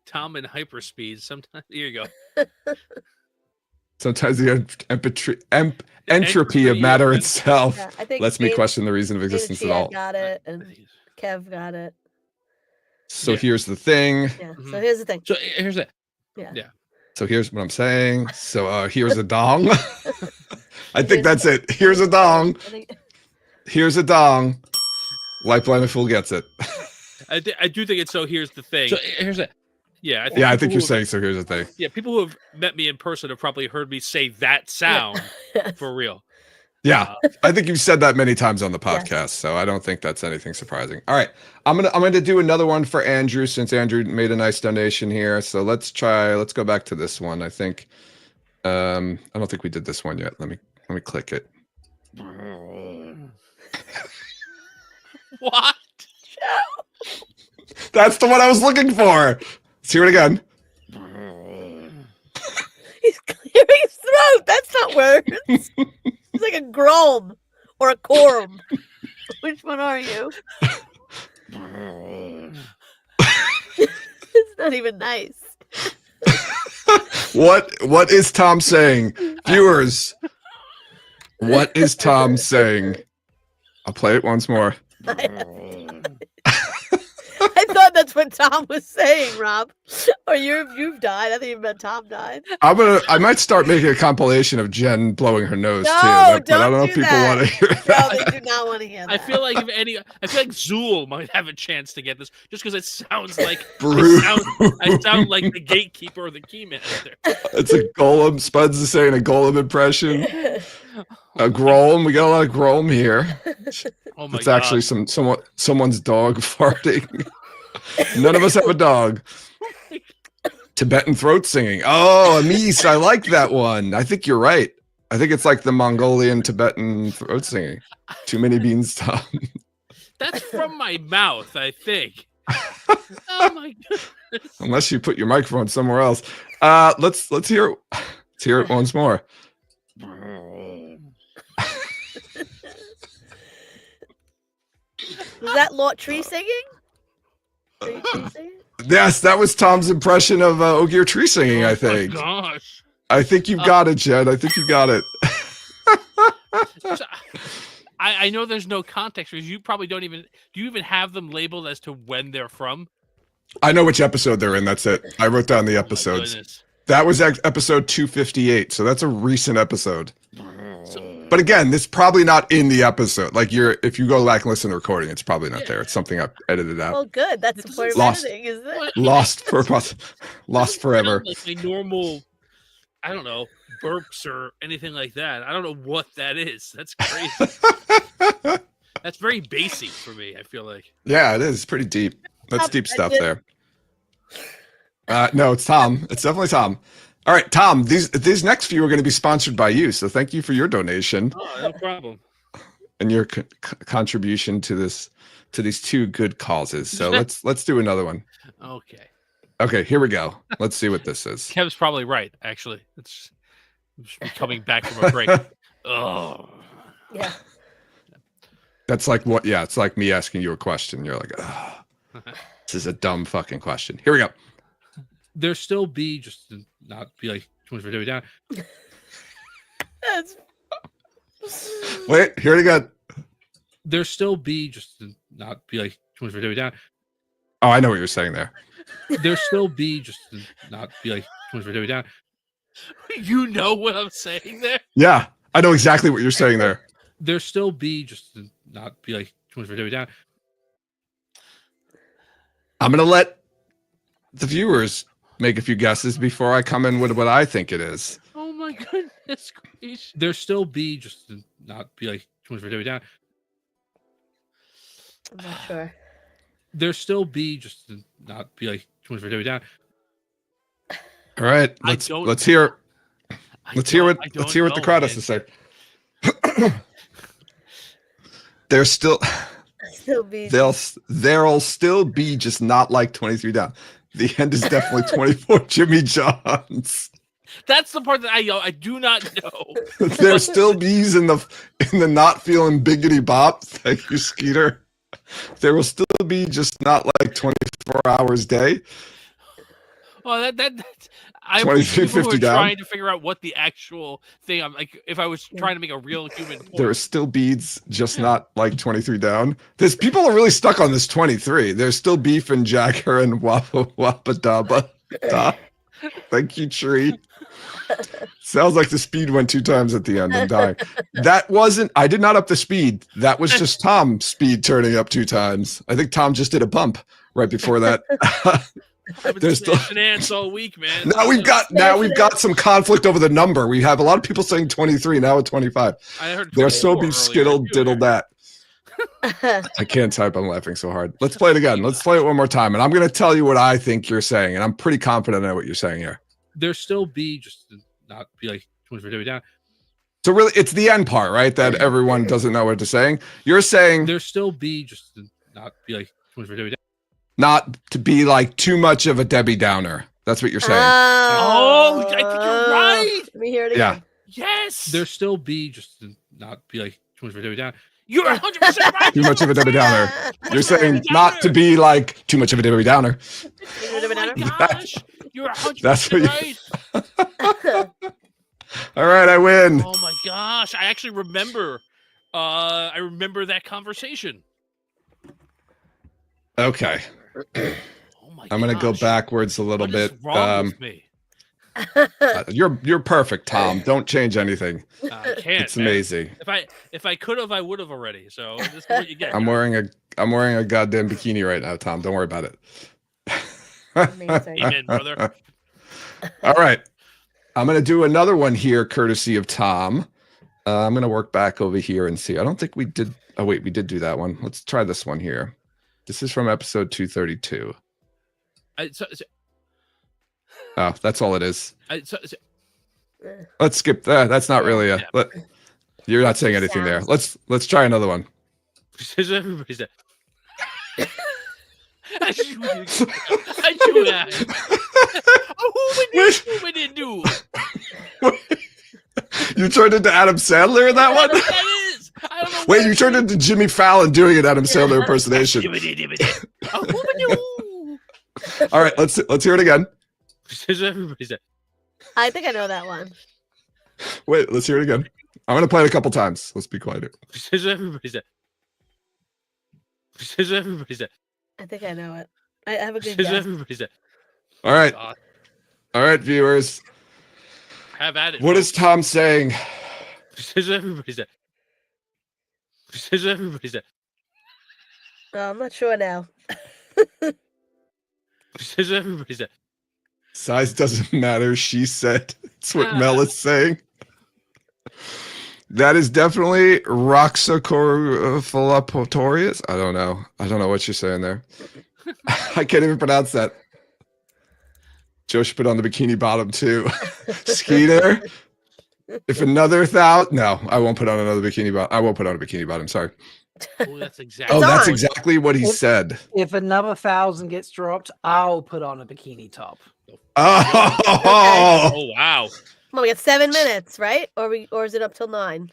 Speaker 22: Tom in hyperspeed. Sometimes here you go.
Speaker 3: Sometimes the entropy of matter itself
Speaker 23: I think
Speaker 3: lets me
Speaker 23: Dave-
Speaker 3: question the reason of existence at all.
Speaker 23: got it, and Kev got it.
Speaker 3: So here's the thing.
Speaker 23: Yeah. So here's the thing.
Speaker 22: So here's it.
Speaker 23: Yeah.
Speaker 3: So here's what I'm saying. So here's a dong. I think that's it. Here's a dong. Here's a dong. Light Blind Fool gets it.
Speaker 22: I do think it's so. Here's the thing. So here's it. Yeah.
Speaker 3: I think you're saying so. Here's the thing.
Speaker 22: Yeah, people who have met me in person have probably heard me say that sound for real.
Speaker 3: Yeah, I think you've said that many times on the podcast, so I don't think that's anything surprising. All right, I'm gonna do another one for Andrew since Andrew made a nice donation here. So let's go back to this one. I think I don't think we did this one yet. Let me click it.
Speaker 22: What?
Speaker 3: That's the one I was looking for. Let's hear it again.
Speaker 23: He's clearing his throat. That's not words. It's like a groan or a quorum. Which one are you? It's not even nice.
Speaker 3: What is Tom saying? Viewers, what is Tom saying? I'll play it once more.
Speaker 23: I thought that's what Tom was saying, Rob. Or you've died. I think you meant Tom died.
Speaker 3: I might start making a compilation of Jen blowing her nose too. But I don't know if people want to hear that.
Speaker 23: No, they do not want to hear that.
Speaker 22: I feel like I feel like Zool might have a chance to get this just because it sounds like I sound like the gatekeeper or the keymaster.
Speaker 3: It's a golem. Spuds is saying a golem impression. A Grolm. We got a lot of Grolm here.
Speaker 22: Oh my
Speaker 3: It's actually someone's dog farting. None of us have a dog. Tibetan throat singing. Oh, Amis, I like that one. I think you're right. I think it's like the Mongolian Tibetan throat singing. Too many beans, Tom.
Speaker 22: That's from my mouth, I think. Oh my goodness.
Speaker 3: Unless you put your microphone somewhere else. Let's hear it. Let's hear it once more.
Speaker 23: Was that Lord Tree singing? Tree singing?
Speaker 3: Yes, that was Tom's impression of Ogier tree singing, I think.
Speaker 22: Oh my gosh.
Speaker 3: I think you've got it, Jed. I think you got it.
Speaker 22: I know there's no context because you probably do you even have them labeled as to when they're from?
Speaker 3: I know which episode they're in. That's it. I wrote down the episodes. That was episode 258. So that's a recent episode. But again, this is probably not in the episode. Like if you go back and listen to the recording, it's probably not there. It's something I've edited out.
Speaker 23: Well, good. That's the point of
Speaker 3: Lost.
Speaker 23: editing, isn't it?
Speaker 3: Lost forever.
Speaker 22: Like my normal, I don't know, burps or anything like that. I don't know what that is. That's crazy. That's very basic for me, I feel like.
Speaker 3: Yeah, it is. It's pretty deep. That's deep stuff there. No, it's Tom. It's definitely Tom. All right, Tom, these next few are going to be sponsored by you. So thank you for your donation.
Speaker 22: Oh, no problem.
Speaker 3: And your contribution to these two good causes. So let's do another one.
Speaker 22: Okay.
Speaker 3: Okay, here we go. Let's see what this is.
Speaker 22: Kev's probably right, actually. It's coming back from a break. Oh.
Speaker 23: Yeah.
Speaker 3: That's like what? Yeah, it's like me asking you a question. You're like, oh, this is a dumb fucking question. Here we go.
Speaker 22: There still be, just to not be like too much for Debbie Down.
Speaker 23: That's...
Speaker 3: Wait, here it again.
Speaker 22: There still be, just to not be like too much for Debbie Down.
Speaker 3: Oh, I know what you're saying there.
Speaker 22: There still be, just to not be like too much for Debbie Down. You know what I'm saying there?
Speaker 3: Yeah, I know exactly what you're saying there.
Speaker 22: There still be, just to not be like too much for Debbie Down.
Speaker 3: I'm gonna let the viewers make a few guesses before I come in with what I think it is.
Speaker 22: Oh my goodness gracious. There still be, just to not be like too much for Debbie Down.
Speaker 23: I'm not sure.
Speaker 22: There still be, just to not be like too much for Debbie Down.
Speaker 3: All right, let's hear. Let's hear what the crowd has to say. There's still
Speaker 23: Still be.
Speaker 3: there'll still be just not like 23 down. The end is definitely 24 Jimmy Johns.
Speaker 22: That's the part that I do not know.
Speaker 3: There's still bees in the not feeling biggity bop. Thank you, Skeeter. There will still be just not like 24 hours day.
Speaker 22: Oh, I
Speaker 3: 23,
Speaker 22: was people who
Speaker 3: 50
Speaker 22: are
Speaker 3: down.
Speaker 22: trying to figure out what the actual thing. I'm like, if I was trying to make a real human point.
Speaker 3: There are still beads, just not like 23 down. There's people are really stuck on this 23. There's still beef and Jagger and Wappa Wappa Dabba. Da. Thank you, Tree. Sounds like the speed went 2 times at the end. I'm dying. I did not up the speed. That was just Tom's speed turning up 2 times. I think Tom just did a bump right before that.
Speaker 22: I've been
Speaker 3: There's still
Speaker 22: smashing ants all week, man.
Speaker 3: now we've got some conflict over the number. We have a lot of people saying 23 now at 25.
Speaker 22: I heard
Speaker 3: They're so
Speaker 22: 24
Speaker 3: be skittled diddled that. I can't type. I'm laughing so hard. Let's play it again. Let's play it one more time. And I'm going to tell you what I think you're saying. And I'm pretty confident I know what you're saying here.
Speaker 22: There still be just to not be like 24 down.
Speaker 3: So really, it's the end part, right? That everyone doesn't know what to saying. You're saying
Speaker 22: There still be just to not be like 24 down.
Speaker 3: not to be like too much of a Debbie Downer. That's what you're saying.
Speaker 22: Oh, I think you're right.
Speaker 23: Let me hear it
Speaker 3: Yeah.
Speaker 23: again.
Speaker 22: Yes. There still be just to not be like 24 down. You're 100% right.
Speaker 3: Too much of a Debbie Downer. You're saying not to be like too much of a Debbie Downer.
Speaker 22: Oh my gosh. You're 100%
Speaker 3: That's what
Speaker 22: right.
Speaker 3: All right, I win.
Speaker 22: Oh my gosh. I actually remember. I remember that conversation.
Speaker 3: Okay. I'm gonna go backwards a little bit.
Speaker 22: Wrong with me?
Speaker 3: You're perfect, Tom. Don't change anything.
Speaker 22: I can't.
Speaker 3: It's
Speaker 22: man.
Speaker 3: amazing.
Speaker 22: If I could have, I would have already. So this is what you get.
Speaker 3: I'm wearing a goddamn bikini right now, Tom. Don't worry about it.
Speaker 22: Amen, brother.
Speaker 3: All right. I'm gonna do another one here, courtesy of Tom. I'm gonna work back over here and see. I don't think we did. Oh wait, we did do that one. Let's try this one here. This is from episode 232. Oh, that's all it is. Let's skip that. That's not really a. You're not saying anything there. Let's try another one.
Speaker 22: Everybody said. I do that. Who did do?
Speaker 3: You turned into Adam Sandler in that one?
Speaker 22: That is. I don't know.
Speaker 3: Wait, you turned into Jimmy Fallon doing an Adam Sandler impersonation. All right, let's hear it again.
Speaker 22: Everybody said.
Speaker 23: I think I know that one.
Speaker 3: Wait, let's hear it again. I'm gonna play it a couple times. Let's be quiet here.
Speaker 22: Everybody said. Everybody said.
Speaker 23: I think I know it. I have a good guess.
Speaker 22: Everybody said.
Speaker 3: All right. All right, viewers.
Speaker 22: Have at it.
Speaker 3: What is Tom saying?
Speaker 22: Everybody said. Everybody said.
Speaker 23: Oh, I'm not sure now.
Speaker 22: Everybody said.
Speaker 3: Size doesn't matter, she said. That's what Mel is saying. That is definitely Roxacorphalopotorius. I don't know. I don't know what you're saying there. I can't even pronounce that. Joe should put on the bikini bottom too. Skeeter. If another thousand, no, I won't put on another bikini bottom. I won't put on a bikini bottom. Sorry.
Speaker 22: Oh, that's exactly.
Speaker 3: Oh, that's exactly what he
Speaker 4: If-
Speaker 3: said.
Speaker 4: If another 1,000 gets dropped, I'll put on a bikini top.
Speaker 3: Oh,
Speaker 22: Oh wow.
Speaker 23: Come on, we got 7 minutes, right? Or is it up till 9?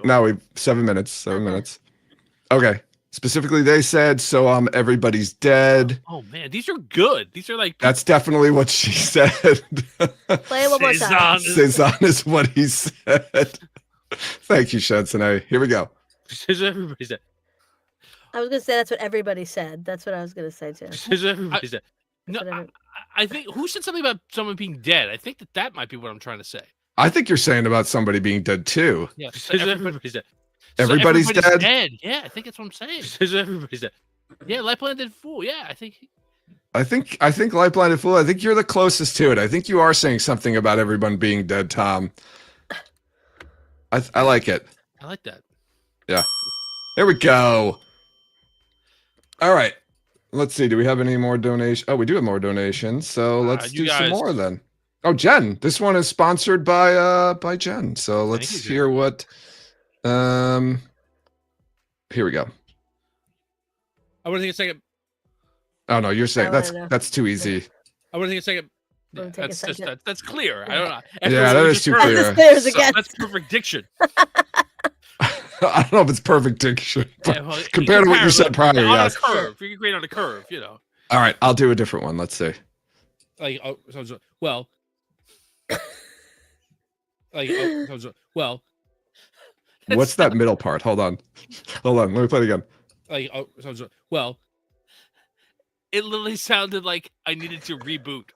Speaker 3: Now we've 7 minutes. 7 minutes. Okay. Specifically, they said so. Everybody's dead.
Speaker 22: Oh man, these are good. These are like.
Speaker 3: That's definitely what she said.
Speaker 23: Play it one more time.
Speaker 3: Cezanne is what he said. Thank you, Shansane. Here we go.
Speaker 22: Everybody said.
Speaker 23: I was gonna say that's what everybody said. That's what I was gonna say too.
Speaker 22: Everybody said. No, I think who said something about someone being dead? I think that might be what I'm trying to say.
Speaker 3: I think you're saying about somebody being dead too.
Speaker 22: Yeah, everybody's dead.
Speaker 3: Everybody's dead?
Speaker 22: Yeah, I think that's what I'm saying. Everybody's dead. Yeah, Light Blinded Fool. Yeah, I think
Speaker 3: Light Blinded Fool. I think you're the closest to it. I think you are saying something about everyone being dead, Tom. I like it.
Speaker 22: I like that.
Speaker 3: Yeah. There we go. All right. Let's see. Do we have any more donations? Oh, we do have more donations. So let's do some more then. Oh, Jen. This one is sponsored by Jen. So let's
Speaker 22: you, Jen.
Speaker 3: hear what. Here we go.
Speaker 22: I want to take a second.
Speaker 3: Oh no, you're saying
Speaker 23: I know.
Speaker 3: that's too easy.
Speaker 22: I want to take a second.
Speaker 23: Wanna take a
Speaker 22: That's just
Speaker 23: second?
Speaker 22: that's clear. I don't know.
Speaker 3: Yeah, that is too
Speaker 23: That's
Speaker 3: clear.
Speaker 23: as clear as it gets.
Speaker 22: That's perfect diction.
Speaker 3: I don't know if it's perfect diction, but
Speaker 22: Yeah, well,
Speaker 3: compared to what you said prior,
Speaker 22: on
Speaker 3: yes.
Speaker 22: a curve. You can grade on a curve, you know.
Speaker 3: All right, I'll do a different one. Let's see.
Speaker 22: Like, well, well.
Speaker 3: What's that middle part? Hold on. Let me play it again.
Speaker 22: Like, well, it literally sounded like I needed to reboot.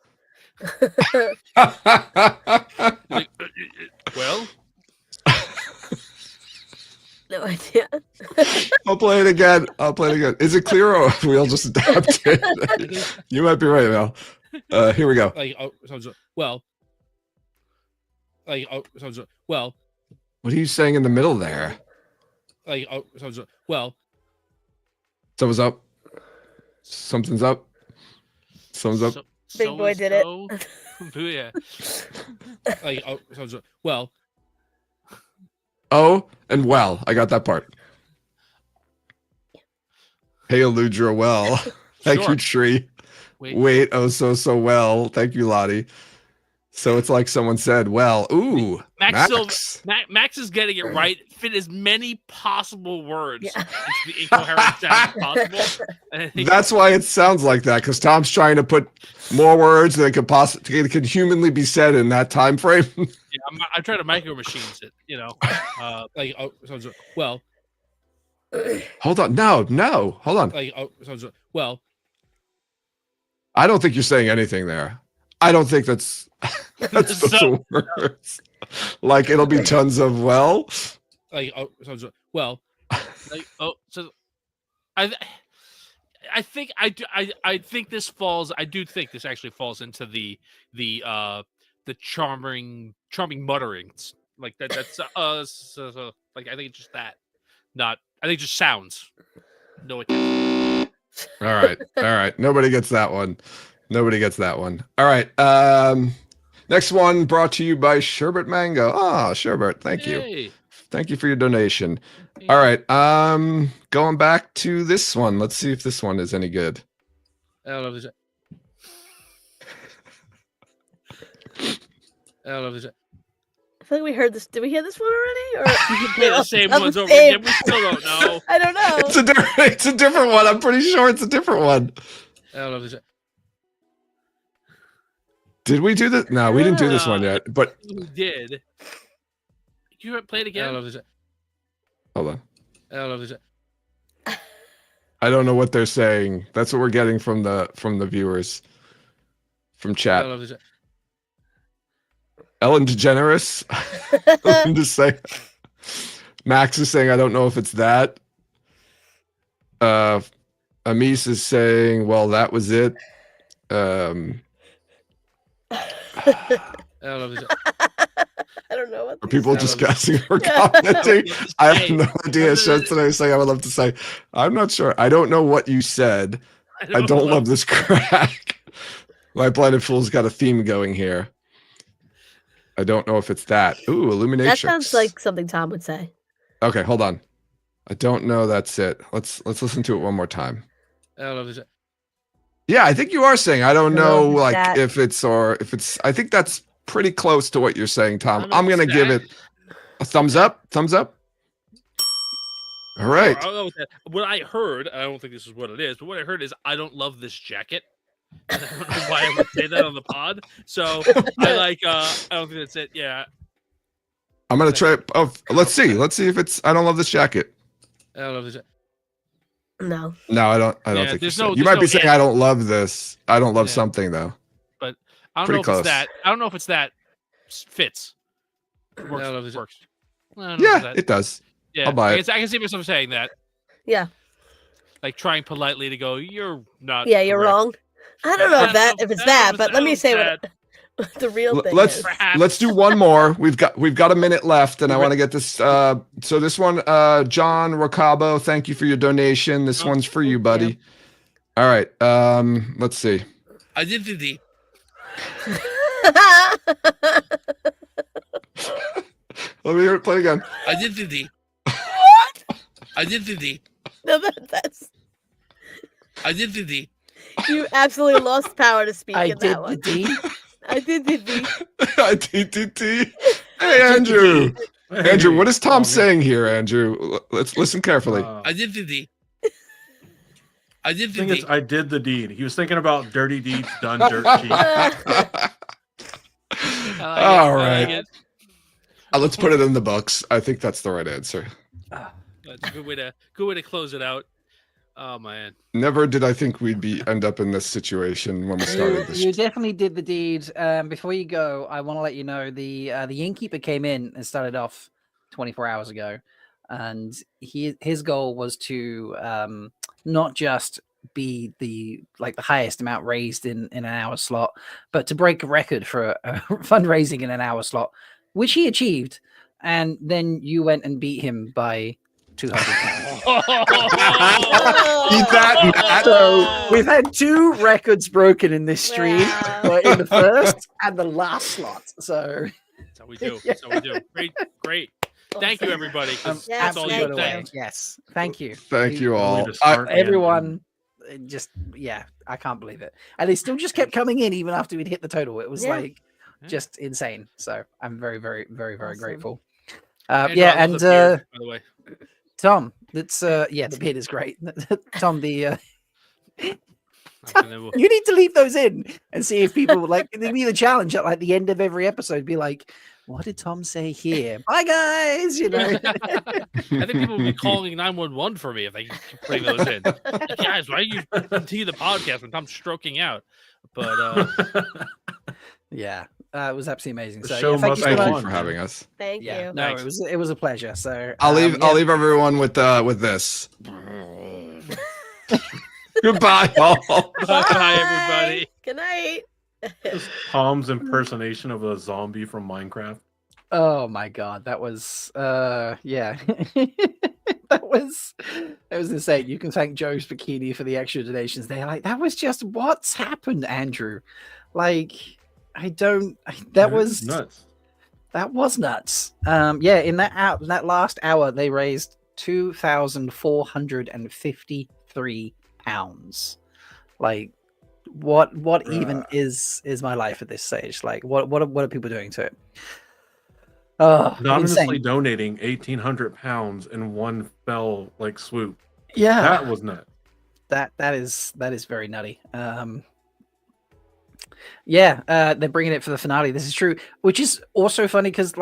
Speaker 22: Like, well,
Speaker 23: No idea.
Speaker 3: I'll play it again. Is it clear or we'll just adapt it? You might be right, Mel. Here we go.
Speaker 22: Like, well, well,
Speaker 3: What are you saying in the middle there?
Speaker 22: like, well,
Speaker 3: Someone's up. Something's up. Someone's up.
Speaker 23: Big boy did it.
Speaker 22: Yeah. Like, well,
Speaker 3: Oh, and well. I got that part. Hey, Eludra, well. Thank
Speaker 22: Sure.
Speaker 3: you, Tree.
Speaker 22: Wait.
Speaker 3: Oh, so well. Thank you, Lottie. So it's like someone said, well, ooh,
Speaker 22: Max is getting it right. Fit as many possible words into the incoherent sound possible. And I think
Speaker 3: That's why it sounds like that, because Tom's trying to put more words that could humanly be said in that time frame.
Speaker 22: yeah, I'm trying to micro machines it, you know. Like, well,
Speaker 3: Hold on. No. Hold on.
Speaker 22: like, well,
Speaker 3: I don't think you're saying anything there. I don't think that's those words. Like it'll be tons of well.
Speaker 22: like, well, like, I think I think this falls. I do think this actually falls into the charming mutterings like that. That's like I think it's just that. Not I think it just sounds. No, it doesn't.
Speaker 3: All right. Nobody gets that one. All right. Next one brought to you by Sherbet Mango. Ah, Sherbet, thank you.
Speaker 22: Yay.
Speaker 3: Thank you for your donation. All right. Going back to this one. Let's see if this one is any good.
Speaker 22: I don't know if
Speaker 23: I feel like we heard this. Did we hear this one already? Or
Speaker 22: the same ones over again. We still don't know.
Speaker 23: I don't know.
Speaker 3: It's a different one. I'm pretty sure it's a different one.
Speaker 22: I don't know if
Speaker 3: Did we do this? No, we didn't do this one yet. But
Speaker 22: we did. Did you play it again? I don't know if
Speaker 3: hold on.
Speaker 22: I don't know if
Speaker 3: I don't know what they're saying. That's what we're getting from the viewers, from
Speaker 22: I
Speaker 3: chat.
Speaker 22: don't know if
Speaker 3: Ellen DeGeneres. I'm just saying. Max is saying, I don't know if it's that. Amis is saying, well, that was it.
Speaker 22: I don't know.
Speaker 23: I don't know what.
Speaker 3: Are people discussing or commenting? I have no idea. Show today saying I would love to say, I'm not sure. I don't know what you said. I don't love this crack. My Blinded Fool's got a theme going here. I don't know if it's that. Ooh, Illuminatrix.
Speaker 23: That sounds like something Tom would say.
Speaker 3: Okay, hold on. I don't know. That's it. Let's listen to it one more time.
Speaker 22: I don't know if
Speaker 3: Yeah, I think you are saying. I don't
Speaker 23: know
Speaker 3: know,
Speaker 23: if it's
Speaker 3: like
Speaker 23: that.
Speaker 3: if it's. I think that's pretty close to what you're saying, Tom. I'm gonna give it a thumbs up. Thumbs up. All right.
Speaker 22: I don't know what I heard. I don't think this is what it is, but what I heard is I don't love this jacket. And I don't know why I would say that on the pod. So I don't think that's it. Yeah.
Speaker 3: I'm gonna try. Oh, let's see. Let's see if it's. I don't love this jacket.
Speaker 22: I don't know if it's
Speaker 23: No.
Speaker 3: No, I don't. I don't
Speaker 22: Yeah,
Speaker 3: think
Speaker 22: there's
Speaker 3: so.
Speaker 22: no-
Speaker 3: You
Speaker 22: there's
Speaker 3: might
Speaker 22: no
Speaker 3: be saying
Speaker 22: end.
Speaker 3: I don't love this. I don't love
Speaker 22: Yeah.
Speaker 3: something though.
Speaker 22: but I don't
Speaker 3: Pretty
Speaker 22: know if
Speaker 3: close.
Speaker 22: it's that. I don't know if it's that fits. Works. I don't know if it's works. I don't know if it's
Speaker 3: Yeah,
Speaker 22: that.
Speaker 3: it does.
Speaker 22: Yeah,
Speaker 3: I'll buy
Speaker 22: I
Speaker 3: it.
Speaker 22: can see myself saying that,
Speaker 23: Yeah.
Speaker 22: like trying politely to go, "You're not."
Speaker 23: Yeah, you're
Speaker 22: correct."
Speaker 23: wrong. I don't know if it's that, but let me say
Speaker 22: what
Speaker 23: what the real thing
Speaker 3: Let's
Speaker 23: is.
Speaker 3: let's do one more. We've got a minute left, and I want to get this. So this one, John Rocabo, thank you for your donation. This one's for you, buddy. All right. Let's see.
Speaker 22: Identity.
Speaker 3: Let me hear it play again.
Speaker 22: I did the D.
Speaker 23: What?
Speaker 22: I did the D.
Speaker 23: No, that's.
Speaker 22: I did the D.
Speaker 23: You absolutely lost power to speak
Speaker 4: I
Speaker 23: in
Speaker 4: did
Speaker 23: that one.
Speaker 4: the D.
Speaker 23: I did the D.
Speaker 3: I did the D. Hey, Andrew. Andrew, what is Tom saying here, Andrew? Let's listen carefully.
Speaker 22: I did the D. I did
Speaker 15: I
Speaker 22: the
Speaker 15: think
Speaker 22: D.
Speaker 15: it's I did the deed. He was thinking about dirty deeds done dirt cheap.
Speaker 3: All right. Let's put it in the books. I think that's the right answer.
Speaker 22: That's a good way to close it out. Oh man.
Speaker 3: Never did I think we'd end up in this situation when we started this.
Speaker 4: You definitely did the deed. Before you go, I want to let you know the innkeeper came in and started off 24 hours ago, and his goal was to not just be the highest amount raised in an hour slot, but to break a record for a fundraising in an hour slot, which he achieved. And then you went and beat him by 200 pounds.
Speaker 3: Eat that, Matt.
Speaker 4: So we've had 2 records broken in this stream, in the first and the last slot. So
Speaker 22: That's how we do. That's how we do. Great. Thank you, everybody. 'Cause that's all you. Thanks.
Speaker 4: Yes, thank you.
Speaker 3: Thank you all.
Speaker 4: Everyone, just I can't believe it, and they still just kept coming in even after we'd hit the total. It was just insane. So I'm very, very, very, very grateful.
Speaker 22: Andrew, I love the beard, by the way.
Speaker 4: Tom, it's the beard is great. Tom, you need to leave those in and see if people it'd be the challenge at the end of every episode. Be like, what did Tom say here? Bye, guys. You know,
Speaker 22: I think people will be calling 911 for me if they keep putting those in. Guys, why do you continue the podcast when Tom's stroking out? But
Speaker 4: it was absolutely amazing.
Speaker 3: The
Speaker 4: So
Speaker 3: show
Speaker 4: thank
Speaker 3: must
Speaker 4: you so
Speaker 3: go on
Speaker 4: much
Speaker 3: for having us.
Speaker 23: Thank you.
Speaker 4: No, it was a pleasure. So
Speaker 3: I'll leave everyone with this. Goodbye, all.
Speaker 22: Bye, everybody.
Speaker 23: Good night.
Speaker 15: Just Tom's impersonation of a zombie from Minecraft.
Speaker 4: Oh my god, that was that was insane. You can thank Joe's Bikini for the extra donations. They're like, that was just what's happened, Andrew. That was
Speaker 15: nuts.
Speaker 4: That was nuts. In that last hour, they raised £2,453. What even is my life at this stage? What are people doing to it? Oh,
Speaker 15: Anonymously
Speaker 4: insane.
Speaker 15: donating 1,800 pounds in one fell swoop.
Speaker 4: Yeah,
Speaker 15: that was nuts.
Speaker 4: That is very nutty. They're bringing it for the finale. This is true, which is also funny because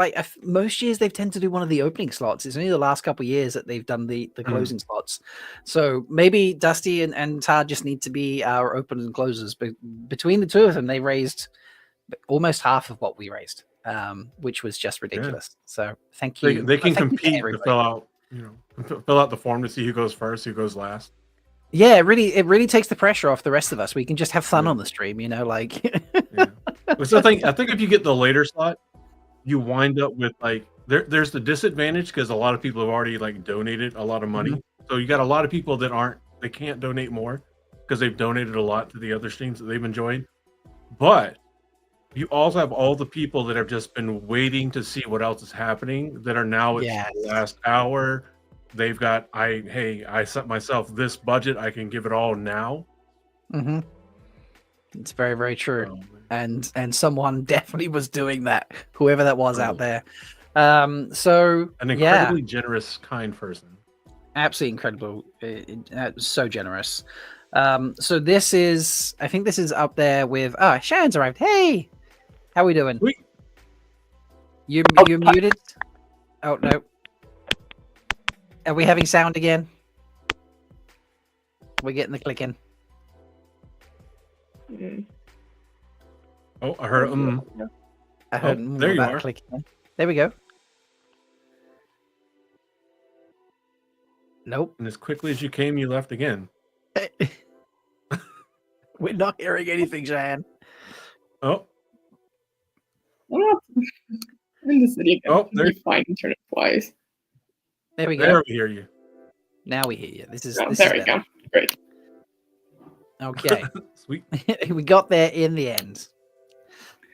Speaker 4: most years they've tend to do one of the opening slots. It's only the last couple of years that they've done the closing slots. So maybe Dusty and Todd just need to be our openers and closers. But between the two of them, they raised almost half of what we raised, which was just ridiculous. So thank you.
Speaker 15: They can
Speaker 4: Thank you to
Speaker 15: compete to
Speaker 4: everybody.
Speaker 15: fill out the form to see who goes first, who goes last.
Speaker 4: Yeah, it really takes the pressure off the rest of us. We can just have fun on the stream,
Speaker 15: So I think if you get the later slot, you wind up with there's the disadvantage because a lot of people have already donated a lot of money. So you got a lot of people that they can't donate more because they've donated a lot to the other streams that they've enjoyed. But you also have all the people that have just been waiting to see what else is happening that are now at the last hour. They've got I set myself this budget. I can give it all now.
Speaker 4: Mm-hmm. It's very, very true. And someone definitely was doing that, whoever that was out there. So
Speaker 15: An incredibly generous, kind person.
Speaker 4: Absolutely incredible. So generous. So this is, I think this is up there with, Sharon's arrived. Hey, how we doing? You're muted? Oh, no. Are we having sound again? We're getting the clicking.
Speaker 15: Oh, I heard
Speaker 4: I heard
Speaker 15: there you
Speaker 4: that
Speaker 15: are.
Speaker 4: clicking. There we go. Nope.
Speaker 15: And as quickly as you came, you left again.
Speaker 4: We're not hearing anything, Jan.
Speaker 15: Oh.
Speaker 5: In the city again.
Speaker 15: Oh, there.
Speaker 5: Fine internet wise.
Speaker 4: There we go.
Speaker 15: There we hear you.
Speaker 4: Now we hear you. This is.
Speaker 5: Oh,
Speaker 4: this
Speaker 5: there
Speaker 4: is
Speaker 5: we go.
Speaker 4: better.
Speaker 5: Great.
Speaker 4: Okay.
Speaker 15: Sweet.
Speaker 4: We got there in the end.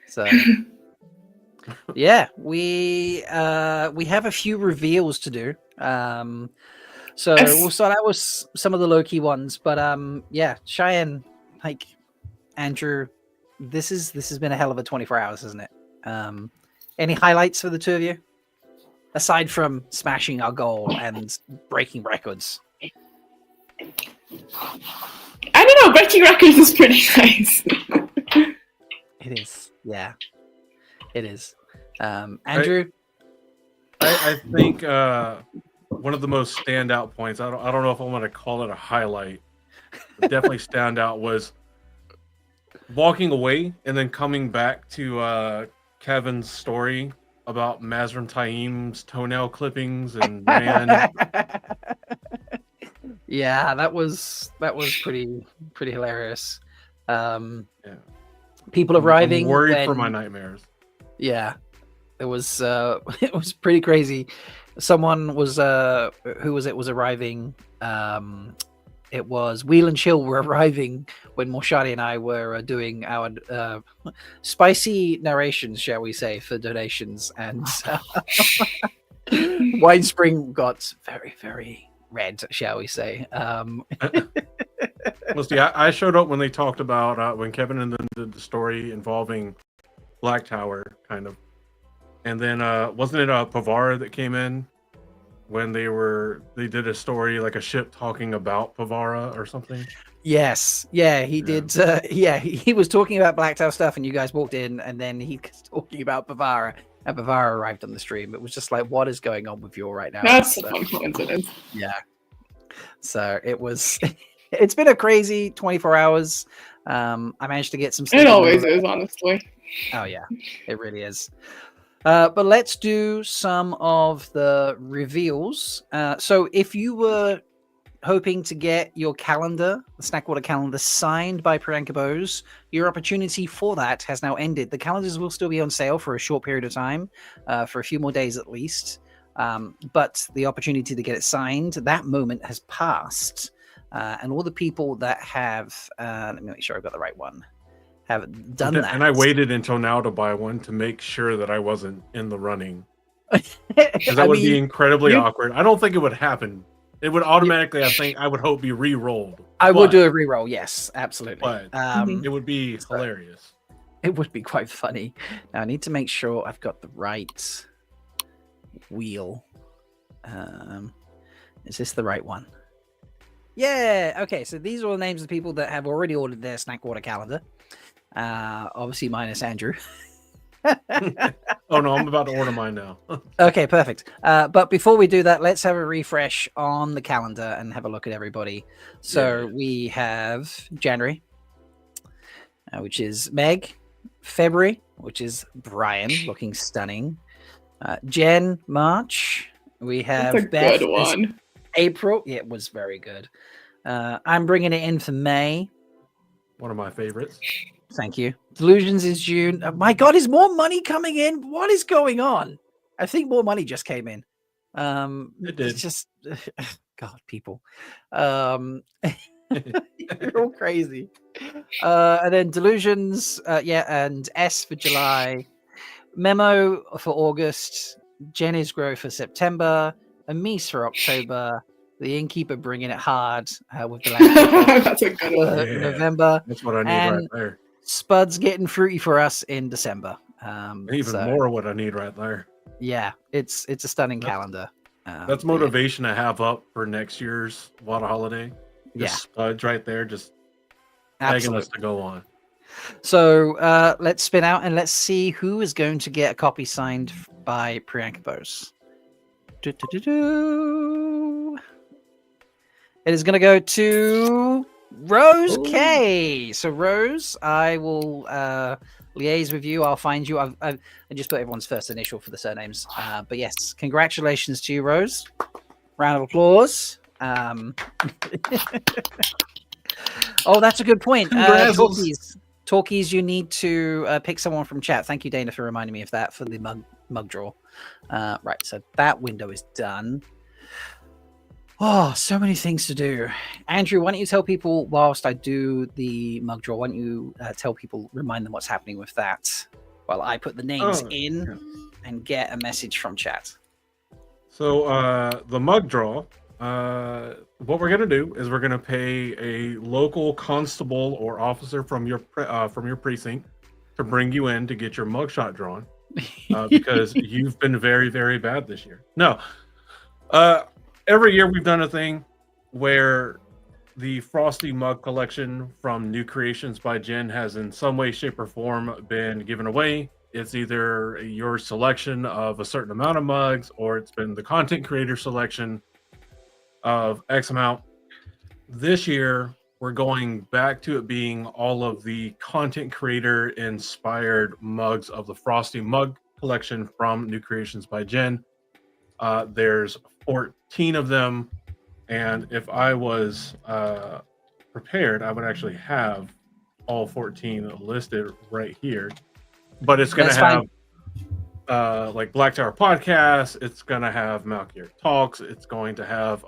Speaker 4: So yeah, we have a few reveals to do. So we'll start out with some of the low key ones, but yeah, Cheyenne, like Andrew, this has been a hell of a 24 hours, hasn't it? Any highlights for the two of you, aside from smashing our goal and breaking records?
Speaker 5: I don't know. Breaking records is pretty nice.
Speaker 4: It is, yeah, it is. Andrew,
Speaker 15: I think one of the most standout points. I don't know if I want to call it a highlight. But definitely stand out was walking away and then coming back to Kevin's story about Mazrim Taim's toenail clippings and Rand.
Speaker 4: Yeah, that was pretty hilarious. People arriving.
Speaker 15: I'm worried for my nightmares.
Speaker 4: Yeah, it was it was pretty crazy. Someone was who was it was arriving. It was Wheel and Chill were arriving when Morshadi and I were doing our spicy narrations, shall we say, for donations, and Wine Spring got very, very red, shall we say.
Speaker 15: Well, see, I showed up when they talked about when Kevin and then did the story involving Black Tower, kind of, and then wasn't it Pavara that came in when they did a story like a ship talking about Pavara or something?
Speaker 4: Yes, yeah, he did. He was talking about Black Tower stuff, and you guys walked in, and then he was talking about Pavara, and Pavara arrived on the stream. It was just like, what is going on with you all right now?
Speaker 5: That's a fun coincidence.
Speaker 4: Yeah. So it was. It's been a crazy 24 hours. I managed to get some sleep.
Speaker 5: It always is, honestly.
Speaker 4: Oh yeah, it really is. But let's do some of the reveals. So if you were hoping to get your calendar, the Snackwater calendar, signed by Priyanka Bose, your opportunity for that has now ended. The calendars will still be on sale for a short period of time, for a few more days at least. But the opportunity to get it signed, that moment has passed. And all the people that have, let me make sure I've got the right one, have done that.
Speaker 15: And I waited until now to buy one to make sure that I wasn't in the running. Because that would be incredibly awkward. I don't think it would happen. It would automatically, I would hope, be re-rolled.
Speaker 4: I would do a re-roll, yes, absolutely.
Speaker 15: But it would be hilarious.
Speaker 4: It would be quite funny. Now I need to make sure I've got the right wheel. Is this the right one? Yeah, okay, so these are all the names of the people that have already ordered their Snackwater calendar. Obviously minus Andrew.
Speaker 15: Oh no, I'm about to order mine now.
Speaker 4: Okay, perfect. But before we do that, let's have a refresh on the calendar and have a look at everybody. So we have January, which is Meg. February, which is Brian, looking stunning. Jen, March. We have
Speaker 5: That's a
Speaker 4: Beth.
Speaker 5: good one.
Speaker 4: April, yeah, it was very good. I'm bringing it in for May.
Speaker 15: One of my favorites.
Speaker 4: Thank you. Delusions is June. Oh, my God, is more money coming in? What is going on? I think more money just came in.
Speaker 15: It did.
Speaker 4: It's just, God, people. You're all crazy. And then Delusions, and S for July. Memo for August. Jenny's Grow for September. Amis for October. The Innkeeper bringing it hard with the
Speaker 5: That's a good one.
Speaker 4: November.
Speaker 15: That's what I need
Speaker 4: and
Speaker 15: right there.
Speaker 4: Spud's getting fruity for us in December.
Speaker 15: Even more what I need right there.
Speaker 4: Yeah, it's a stunning calendar.
Speaker 15: That's motivation to have up for next year's WoTaHoliday.
Speaker 4: Yeah.
Speaker 15: Spuds right there, just begging us to go on.
Speaker 4: So let's spin out and let's see who is going to get a copy signed by Priyanka Bose. It is going to go to Rose K. So Rose, I will liaise with you. I'll find you. I just put everyone's first initial for the surnames. But yes, congratulations to you, Rose. Round of applause. Oh, that's a good point. Talkies, you need to pick someone from chat. Thank you, Dana, for reminding me of that for the mug draw. Right, so that window is done. Oh, so many things to do. Andrew, why don't you tell people whilst I do the mug draw, why don't you tell people, remind them what's happening with that? while I put the names in and get a message from chat.
Speaker 15: So the mug draw, what we're gonna do is we're gonna pay a local constable or officer from your precinct to bring you in to get your mugshot drawn, because you've been very, very bad this year. No, every year we've done a thing where the Frosty mug collection from New Creations by Jen has in some way, shape, or form been given away. It's either your selection of a certain amount of mugs, or it's been the content creator selection of X amount. This year, we're going back to it being all of the content creator inspired mugs of the Frosty mug collection from New Creations by Jen. There's 14 of them. And if I was prepared, I would actually have all 14 listed right here. But it's going to have like Black Tower Podcast. It's going to have Malkier Talks. It's going to have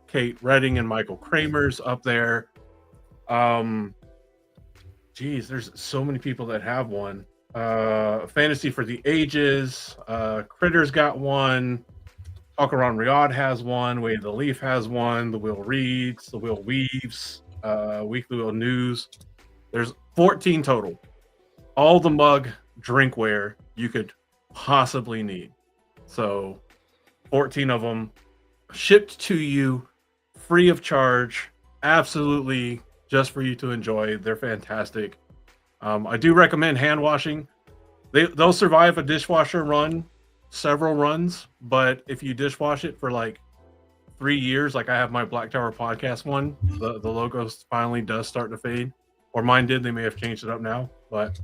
Speaker 15: Kate Redding and Michael Kramer's up there. Geez, there's so many people that have one. Fantasy for the Ages. Critters got one. Talk Around Riyadh has one. Way of the Leaf has one. The Wheel Reads. The Wheel Weaves. Weekly Wheel News. There's 14 total. All the mug drinkware you could possibly need. So 14 of them shipped to you free of charge. Absolutely just for you to enjoy. They're fantastic. I do recommend hand washing. They'll survive a dishwasher run, several runs, but if you dishwash it for like 3 years, like I have my Black Tower Podcast one, the logo finally does start to fade, or mine did. They may have changed it up now, but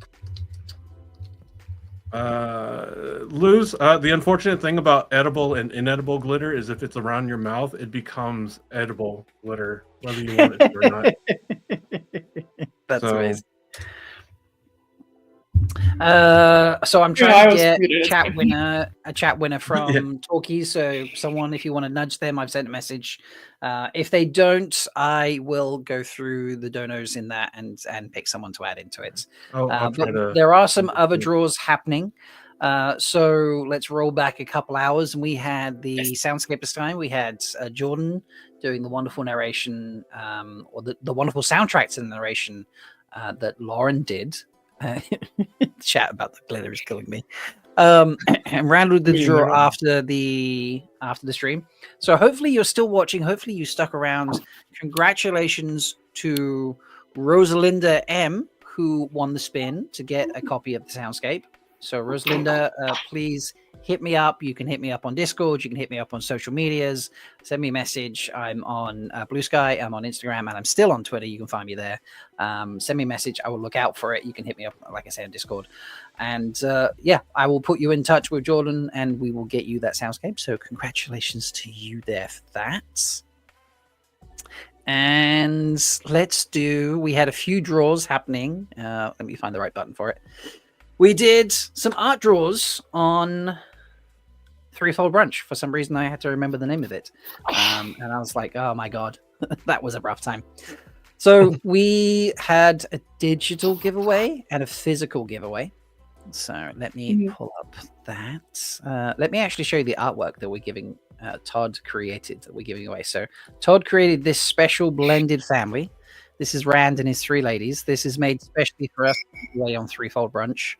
Speaker 15: Luz, the unfortunate thing about edible and inedible glitter is if it's around your mouth, it becomes edible glitter, whether you want it to or not.
Speaker 4: That's amazing. So I'm trying to get a chat winner from Talkies. So someone, if you want to nudge them, I've sent a message. If they don't, I will go through the donos in that and pick someone to add into it. But there are some other draws happening. So let's roll back a couple hours, and we had the Soundscapes of Time. We had Jordan doing the wonderful narration, or the wonderful soundtracks and narration that Lauren did. Chat about the glitter is killing me. And Randall did the draw after the stream. So hopefully you're still watching. Hopefully you stuck around. Congratulations to Rosalinda M, who won the spin to get a copy of the Soundscape. So Rosalinda, please hit me up. You can hit me up on Discord. You can hit me up on social medias. Send me a message. I'm on Blue Sky. I'm on Instagram, and I'm still on Twitter. You can find me there. Send me a message. I will look out for it. You can hit me up, like I said, on Discord. And yeah, I will put you in touch with Jordan, and we will get you that Soundscape. So congratulations to you there for that. And we had a few draws happening. Let me find the right button for it. We did some art draws on Threefold Brunch. For some reason, I had to remember the name of it. And I was like, oh my God, that was a rough time. So we had a digital giveaway and a physical giveaway. So let me pull up that. Let me actually show you the artwork that we're giving. Todd created that we're giving away. So Todd created this special blended family. This is Rand and his three ladies. This is made specially for us on Threefold Brunch.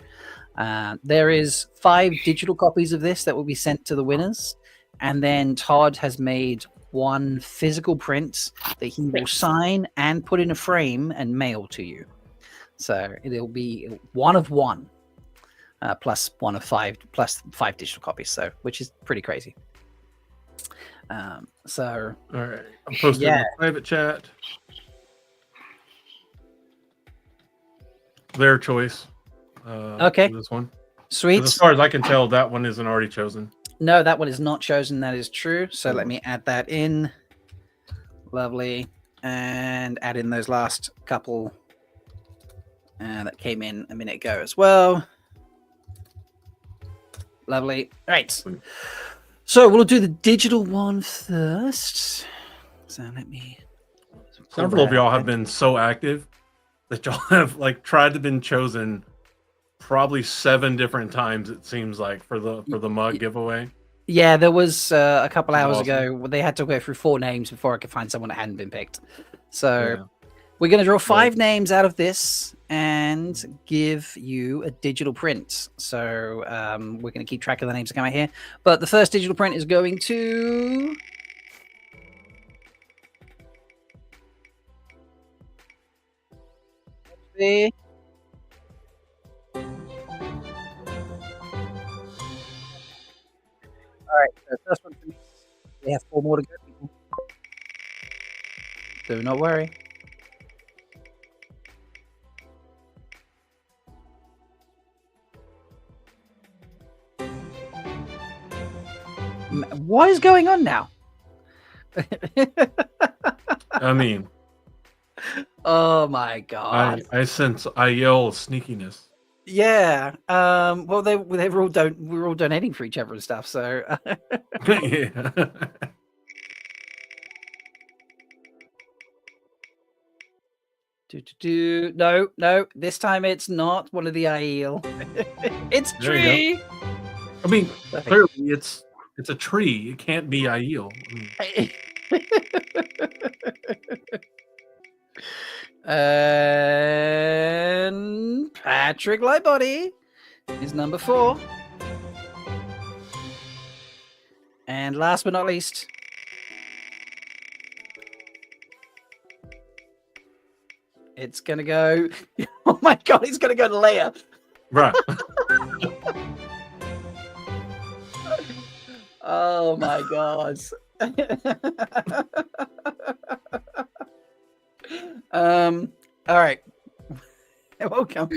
Speaker 4: There is 5 digital copies of this that will be sent to the winners. And then Todd has made 1 physical print that he will sign and put in a frame and mail to you. So it'll be 1 of 1, plus 1 of 5, plus 5 digital copies. So, which is pretty crazy. So
Speaker 15: all right, I'm posting in the private chat. Their choice.
Speaker 4: Okay.
Speaker 15: This one.
Speaker 4: Sweet.
Speaker 15: As far as I can tell, that one isn't already chosen.
Speaker 4: No, that one is not chosen. That is true. So let me add that in. Lovely. And add in those last couple that came in a minute ago as well. Lovely. Right. So we'll do the digital one first. So let me.
Speaker 15: Several of y'all have been so active that y'all have like tried to been chosen probably 7 different times, it seems like, for the mug giveaway.
Speaker 4: Yeah, there was a couple
Speaker 15: That's
Speaker 4: hours
Speaker 15: awesome.
Speaker 4: ago where they had to go through 4 names before I could find someone that hadn't been picked. So
Speaker 15: Yeah.
Speaker 4: we're going to draw 5 names out of this and give you a digital print. So we're going to keep track of the names that come out here. But the first digital print is going to... All right, so first one for me. We have 4 more to go. Do not worry. What is going on now?
Speaker 15: I mean,
Speaker 4: oh my god!
Speaker 15: I sense IL sneakiness.
Speaker 4: Yeah. Well, they were all we're all donating for each other and stuff. So.
Speaker 15: Yeah.
Speaker 4: No. This time it's not one of the IEL. It's
Speaker 15: There you
Speaker 4: tree.
Speaker 15: I mean, clearly it's a tree. It can't be IEL.
Speaker 4: And Patrick Lightbody is number 4. And last but not least, it's gonna go. Oh my god, it's gonna go to Leia.
Speaker 15: Right.
Speaker 4: Oh my god. All right. We'll come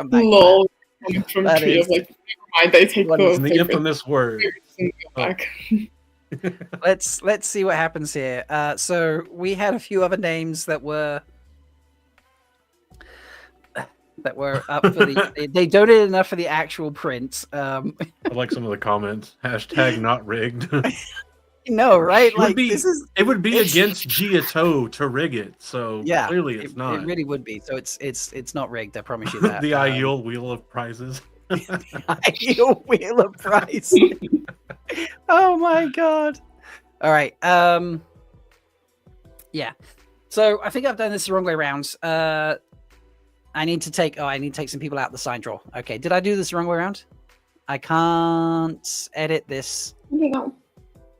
Speaker 4: back.
Speaker 5: Lol. From
Speaker 4: That
Speaker 5: tree
Speaker 4: is-
Speaker 5: of like, never mind, they take
Speaker 4: What
Speaker 5: the
Speaker 4: is
Speaker 15: the
Speaker 5: favorite
Speaker 15: infamous word.
Speaker 5: and go back.
Speaker 4: Let's see what happens here. So we had a few other names that were up for the. They donated enough for the actual print.
Speaker 15: I like some of the comments. Hashtag not rigged.
Speaker 4: No, right?
Speaker 15: It would
Speaker 4: Like
Speaker 15: be,
Speaker 4: this is.
Speaker 15: it would be
Speaker 4: it's-
Speaker 15: against Giato to rig it. So
Speaker 4: Yeah,
Speaker 15: clearly it's not.
Speaker 4: It really would be. So it's not rigged. I promise you that.
Speaker 15: The IEL wheel of prizes.
Speaker 4: Ideal wheel of price. Oh my god. All right. Yeah. So I think I've done this the wrong way around. I need to take some people out the sign draw. Okay. Did I do this the wrong way around? I can't edit this.
Speaker 5: No.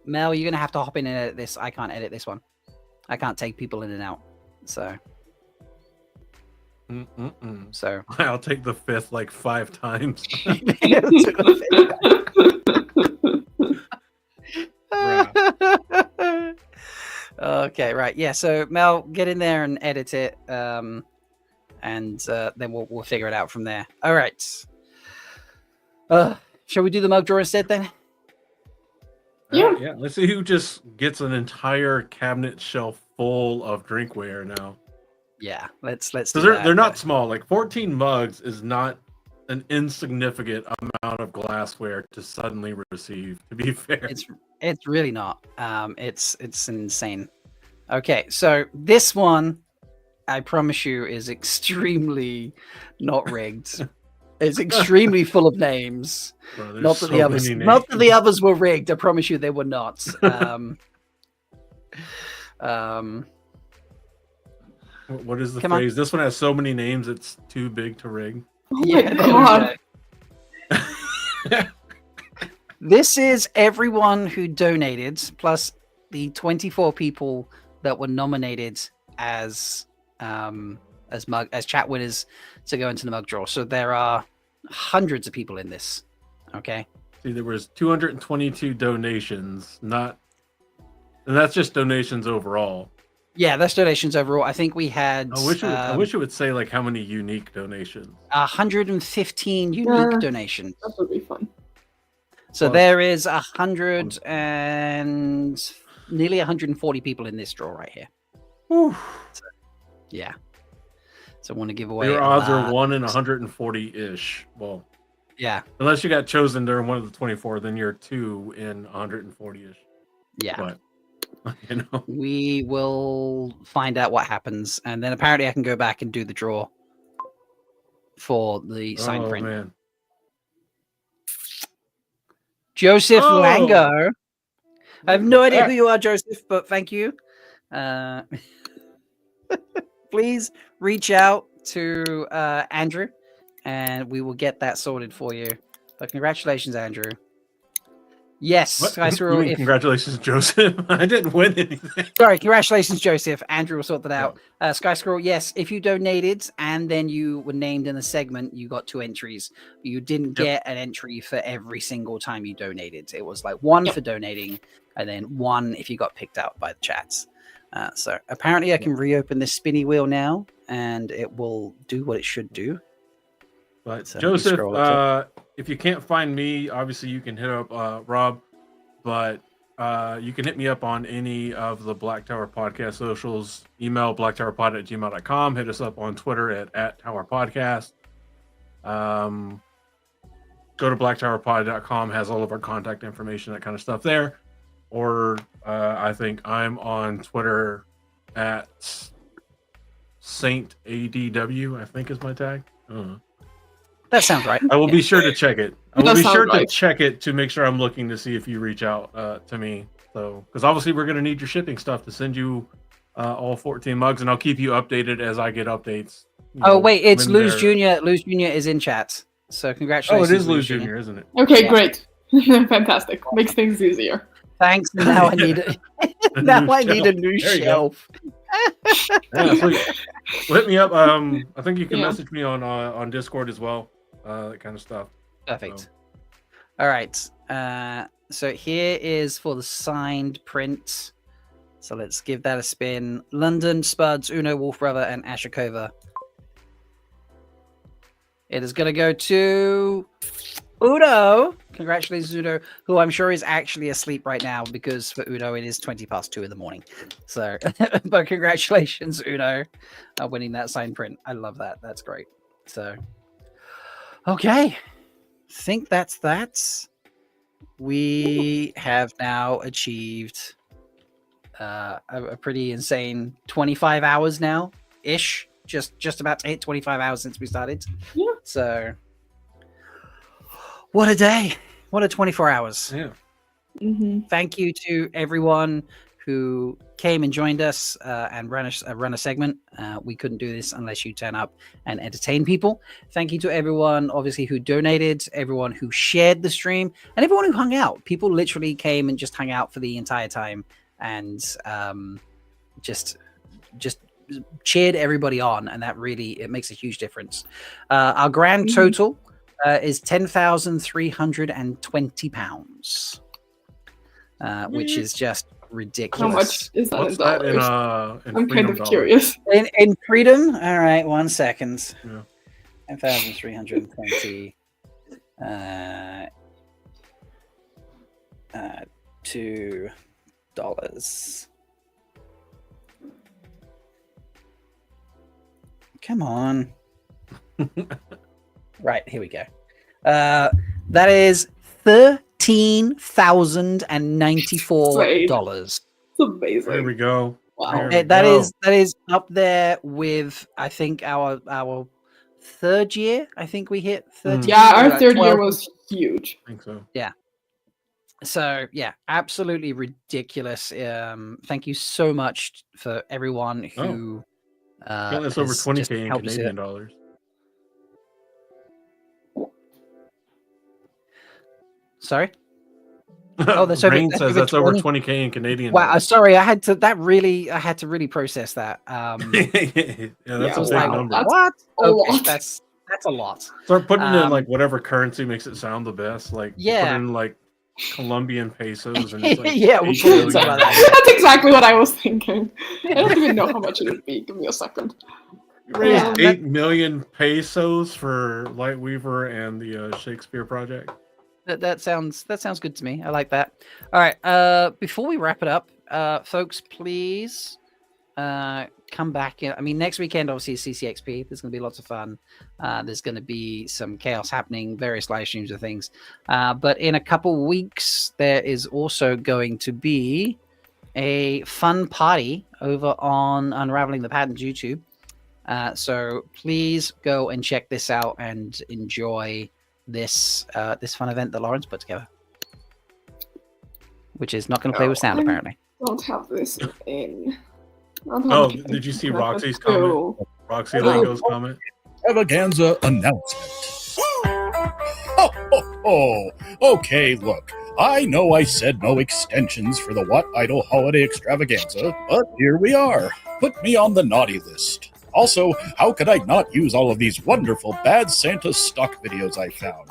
Speaker 4: Mel, you're gonna have to hop in and edit this. I can't edit this one. I can't take people in and out. So So
Speaker 15: I'll take the 5th like 5 times.
Speaker 4: Okay, right. Yeah, so Mel, get in there and edit it. And then we'll figure it out from there. All right. Shall we do the mug drawer instead then?
Speaker 15: Yeah. Let's see who just gets an entire cabinet shelf full of drinkware now.
Speaker 4: Yeah, let's do
Speaker 15: Because
Speaker 4: that.
Speaker 15: they're not small. Like 14 mugs is not an insignificant amount of glassware to suddenly receive. To be fair,
Speaker 4: It's really not. It's insane. Okay, so this one, I promise you, is extremely not rigged. It's extremely full of names.
Speaker 15: Bro, there's
Speaker 4: Not that the
Speaker 15: so
Speaker 4: others,
Speaker 15: many
Speaker 4: not that the
Speaker 15: names.
Speaker 4: others were rigged. I promise you, they were not.
Speaker 15: What is the
Speaker 4: Come on.
Speaker 15: phrase? This one has so many names it's too big to rig.
Speaker 4: Yeah, there we go. This is everyone who donated, plus the 24 people that were nominated as chat winners to go into the mug draw. So there are hundreds of people in this. Okay.
Speaker 15: See, there was 222 donations, and that's just donations overall.
Speaker 4: Yeah, that's donations overall. I think we had.
Speaker 15: I wish it would say like how many unique donations.
Speaker 4: 115 unique donations.
Speaker 5: That would be fun.
Speaker 4: So
Speaker 15: Well,
Speaker 4: there is 100 and nearly 140 people in this draw right here. So, yeah. So I want to give away.
Speaker 15: Your odds are
Speaker 4: a
Speaker 15: 1 in 140-ish. Well,
Speaker 4: yeah.
Speaker 15: Unless you got chosen during one of the 24, then you're 2 in 140-ish.
Speaker 4: Yeah.
Speaker 15: But you know,
Speaker 4: We will find out what happens, and then apparently I can go back and do the draw for the sign
Speaker 15: oh
Speaker 4: print.
Speaker 15: man,
Speaker 4: Joseph
Speaker 15: Oh.
Speaker 4: Lango. I have no idea
Speaker 15: Alright.
Speaker 4: who you are, Joseph, but thank you. Please reach out to Andrew, and we will get that sorted for you. But congratulations, Andrew. Yes,
Speaker 15: What?
Speaker 4: Sky
Speaker 15: You
Speaker 4: Squirrel.
Speaker 15: mean congratulations, Joseph. I didn't win anything.
Speaker 4: Sorry, congratulations, Joseph. Andrew will sort that out. Sky Squirrel, yes, if you donated and then you were named in the segment, you got 2 entries. You didn't get an entry for every single time you donated. It was like 1 for donating and then 1 if you got picked out by the chats. So apparently I can reopen this spinny wheel now and it will do what it should do.
Speaker 15: But
Speaker 4: So let me
Speaker 15: Joseph,
Speaker 4: scroll up to-
Speaker 15: if you can't find me, obviously you can hit up Rob, but you can hit me up on any of the Black Tower Podcast socials. Email blacktowerpod@gmail.com. Hit us up on Twitter at Tower Podcast. Go to blacktowerpod.com, has all of our contact information, that kind of stuff there. Or I think I'm on Twitter at Saint ADW, I think is my tag. I don't know.
Speaker 4: That sounds right.
Speaker 15: I will be sure to check it. I will
Speaker 5: That
Speaker 15: be
Speaker 5: sounds
Speaker 15: sure to
Speaker 5: right.
Speaker 15: check it to make sure I'm looking to see if you reach out to me. So, because obviously we're going to need your shipping stuff to send you all 14 mugs, and I'll keep you updated as I get updates.
Speaker 4: Oh, wait, it's
Speaker 15: when
Speaker 4: Luz
Speaker 15: they're-
Speaker 4: Jr. Luz Jr. is in chat. So
Speaker 15: Oh,
Speaker 4: congratulations.
Speaker 15: it is Luz Jr., isn't it?
Speaker 5: Okay,
Speaker 4: Yeah.
Speaker 5: great. Fantastic. Makes things easier.
Speaker 4: Thanks. Now I need now I need a new
Speaker 15: There you go.
Speaker 4: shelf.
Speaker 15: Yeah, sweet. Well, hit me up. I think you can
Speaker 5: Yeah.
Speaker 15: message me on Discord as well. That kind of stuff.
Speaker 4: Perfect. All right. So here is for the signed print. So let's give that a spin. London, Spuds, Uno, Wolf Brother, and Ashikova. It is going to go to Uno. Congratulations, Uno, who I'm sure is actually asleep right now because for Uno it is 2:20 in the morning. So, but congratulations, Uno, winning that signed print. I love that. That's great. So, okay. Think that's that. We have now achieved a pretty insane 25 hours now ish. Just about to hit 25 hours since we started.
Speaker 5: Yeah.
Speaker 4: So, what a day! What a 24 hours!
Speaker 15: Yeah.
Speaker 4: Thank you to everyone who came and joined us and run a segment. We couldn't do this unless you turn up and entertain people. Thank you to everyone, obviously, who donated, everyone who shared the stream, and everyone who hung out. People literally came and just hung out for the entire time and just cheered everybody on, and that really it makes a huge difference. Our grand total is £10,320, which is just ridiculous.
Speaker 5: How much is that
Speaker 15: What's
Speaker 5: in
Speaker 15: that
Speaker 5: dollars?
Speaker 15: in
Speaker 5: I'm kind
Speaker 15: freedom
Speaker 5: of
Speaker 15: dollars?
Speaker 5: curious.
Speaker 4: In freedom, all right, 1 second.
Speaker 15: Yeah.
Speaker 4: 10,320 $2. Come on. Right, here we go. That is $13,094.
Speaker 5: It's amazing.
Speaker 15: There we go.
Speaker 5: Wow.
Speaker 15: There we
Speaker 4: That
Speaker 15: go.
Speaker 4: is up there with I think our third year. I think we hit 13.
Speaker 5: Yeah, our
Speaker 4: like
Speaker 5: third year
Speaker 4: 12.
Speaker 5: was huge.
Speaker 15: I think so.
Speaker 4: Yeah. So yeah, absolutely ridiculous. Thank you so much for everyone who
Speaker 15: That's over
Speaker 4: has
Speaker 15: 20K
Speaker 4: just
Speaker 15: in
Speaker 4: helped us
Speaker 15: Canadian
Speaker 4: out.
Speaker 15: dollars.
Speaker 4: Sorry. Oh, that's over.
Speaker 15: Rain
Speaker 4: That's
Speaker 15: says
Speaker 4: over
Speaker 15: that's over
Speaker 4: 20.
Speaker 15: 20K in Canadian
Speaker 4: Wow,
Speaker 15: dollars.
Speaker 4: sorry, I had to really process that.
Speaker 15: Yeah,
Speaker 5: Yeah,
Speaker 15: that's a big
Speaker 4: wow,
Speaker 15: number.
Speaker 5: that's
Speaker 4: what?
Speaker 5: a
Speaker 4: Okay,
Speaker 5: lot.
Speaker 4: that's a lot.
Speaker 15: Start putting in
Speaker 4: Um,
Speaker 15: like whatever currency makes it sound the best. Like
Speaker 4: Yeah.
Speaker 15: put in like Colombian pesos and it's like
Speaker 4: Yeah, we'll
Speaker 15: 8
Speaker 4: put it
Speaker 15: billion.
Speaker 4: something like that.
Speaker 5: That's exactly what I was thinking. I don't even know how much it would be. Give me a second.
Speaker 15: You raised
Speaker 4: Yeah,
Speaker 15: 8 million pesos for Lightweaver and the Shakespeare project.
Speaker 4: That sounds good to me. I like that. All right. Before we wrap it up, folks, please come back in. I mean, next weekend obviously is CCXP. There's going to be lots of fun. There's going to be some chaos happening, various live streams of things. But in a couple weeks, there is also going to be a fun party over on Unraveling the Patterns YouTube. So please go and check this out and enjoy this fun event that Lawrence put together. which is not going to play with sound apparently.
Speaker 5: Don't have this in.
Speaker 15: Oh, did you see Roxy's comment? Roxy Lingo's comment?
Speaker 2: Extravaganza announcement. Oh, okay, look. I know I said no extensions for the WoTAHoliday extravaganza, but here we are. Put me on the naughty list. Also, how could I not use all of these wonderful Bad Santa stock videos I found?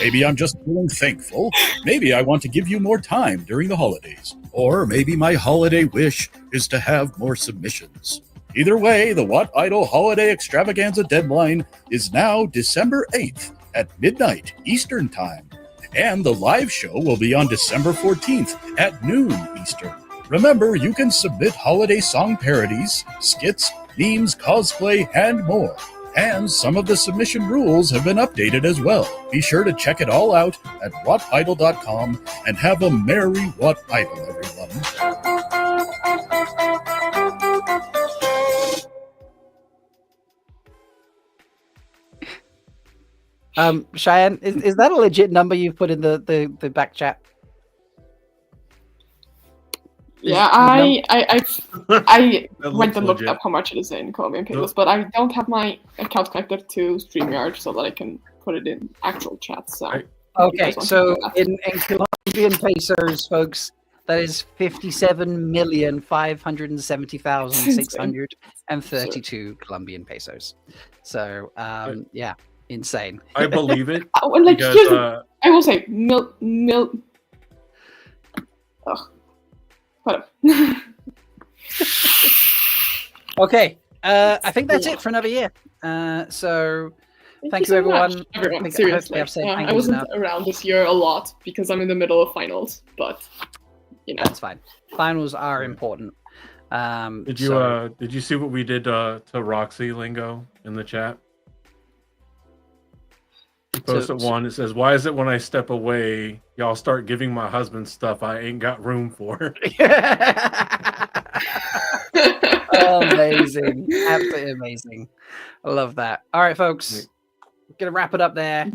Speaker 2: Maybe I'm just feeling thankful. Maybe I want to give you more time during the holidays. Or maybe my holiday wish is to have more submissions. Either way, the WoTAHoliday extravaganza deadline is now December 8th at midnight Eastern Time. And the live show will be on December 14th at noon Eastern. Remember, you can submit holiday song parodies, skits, memes, cosplay, and more. And some of the submission rules have been updated as well. Be sure to check it all out at WoTIdol.com and have a merry WoTIdol, everyone.
Speaker 4: Cheyenne, is that a legit number you've put in the back chat?
Speaker 5: Yeah, I went and looked
Speaker 15: legit.
Speaker 5: up how much it is in Colombian pesos, but I don't have my account connected to StreamYard so that I can put it in actual chat. So
Speaker 4: Okay, so in Colombian pesos, folks, that is 57,570,632 Colombian pesos. So yeah, insane.
Speaker 15: I believe it.
Speaker 5: Like,
Speaker 15: because,
Speaker 5: I will say whatever.
Speaker 4: Okay, I think that's it for another year. So thank you,
Speaker 5: so
Speaker 4: everyone.
Speaker 5: much, everyone.
Speaker 4: I
Speaker 5: Seriously,
Speaker 4: have said thank
Speaker 5: I
Speaker 4: yous
Speaker 5: wasn't
Speaker 4: enough.
Speaker 5: around this year a lot because I'm in the middle of finals, but you know,
Speaker 4: That's fine. Finals are important.
Speaker 15: Did you did you see what we did to Roxy Lingo in the chat? He posted one. It says, "Why is it when I step away, y'all start giving my husband stuff I ain't got room for?"
Speaker 4: Amazing. Absolutely amazing. I love that. All right, folks. We're going to wrap it up there.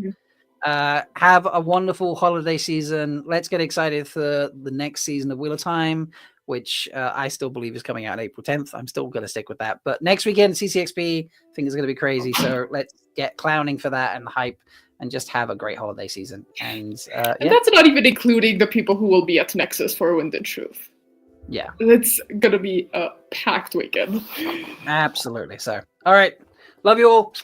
Speaker 4: Have a wonderful holiday season. Let's get excited for the next season of Wheel of Time, which I still believe is coming out on April 10th. I'm still going to stick with that. But next weekend, CCXP, I think it's going to be crazy. So let's get clowning for that and hype and just have a great holiday season. And
Speaker 5: and that's not even including the people who will be at Nexus for Wind and Truth.
Speaker 4: Yeah.
Speaker 5: It's gonna be a packed weekend.
Speaker 4: Absolutely. So, all right. Love you all.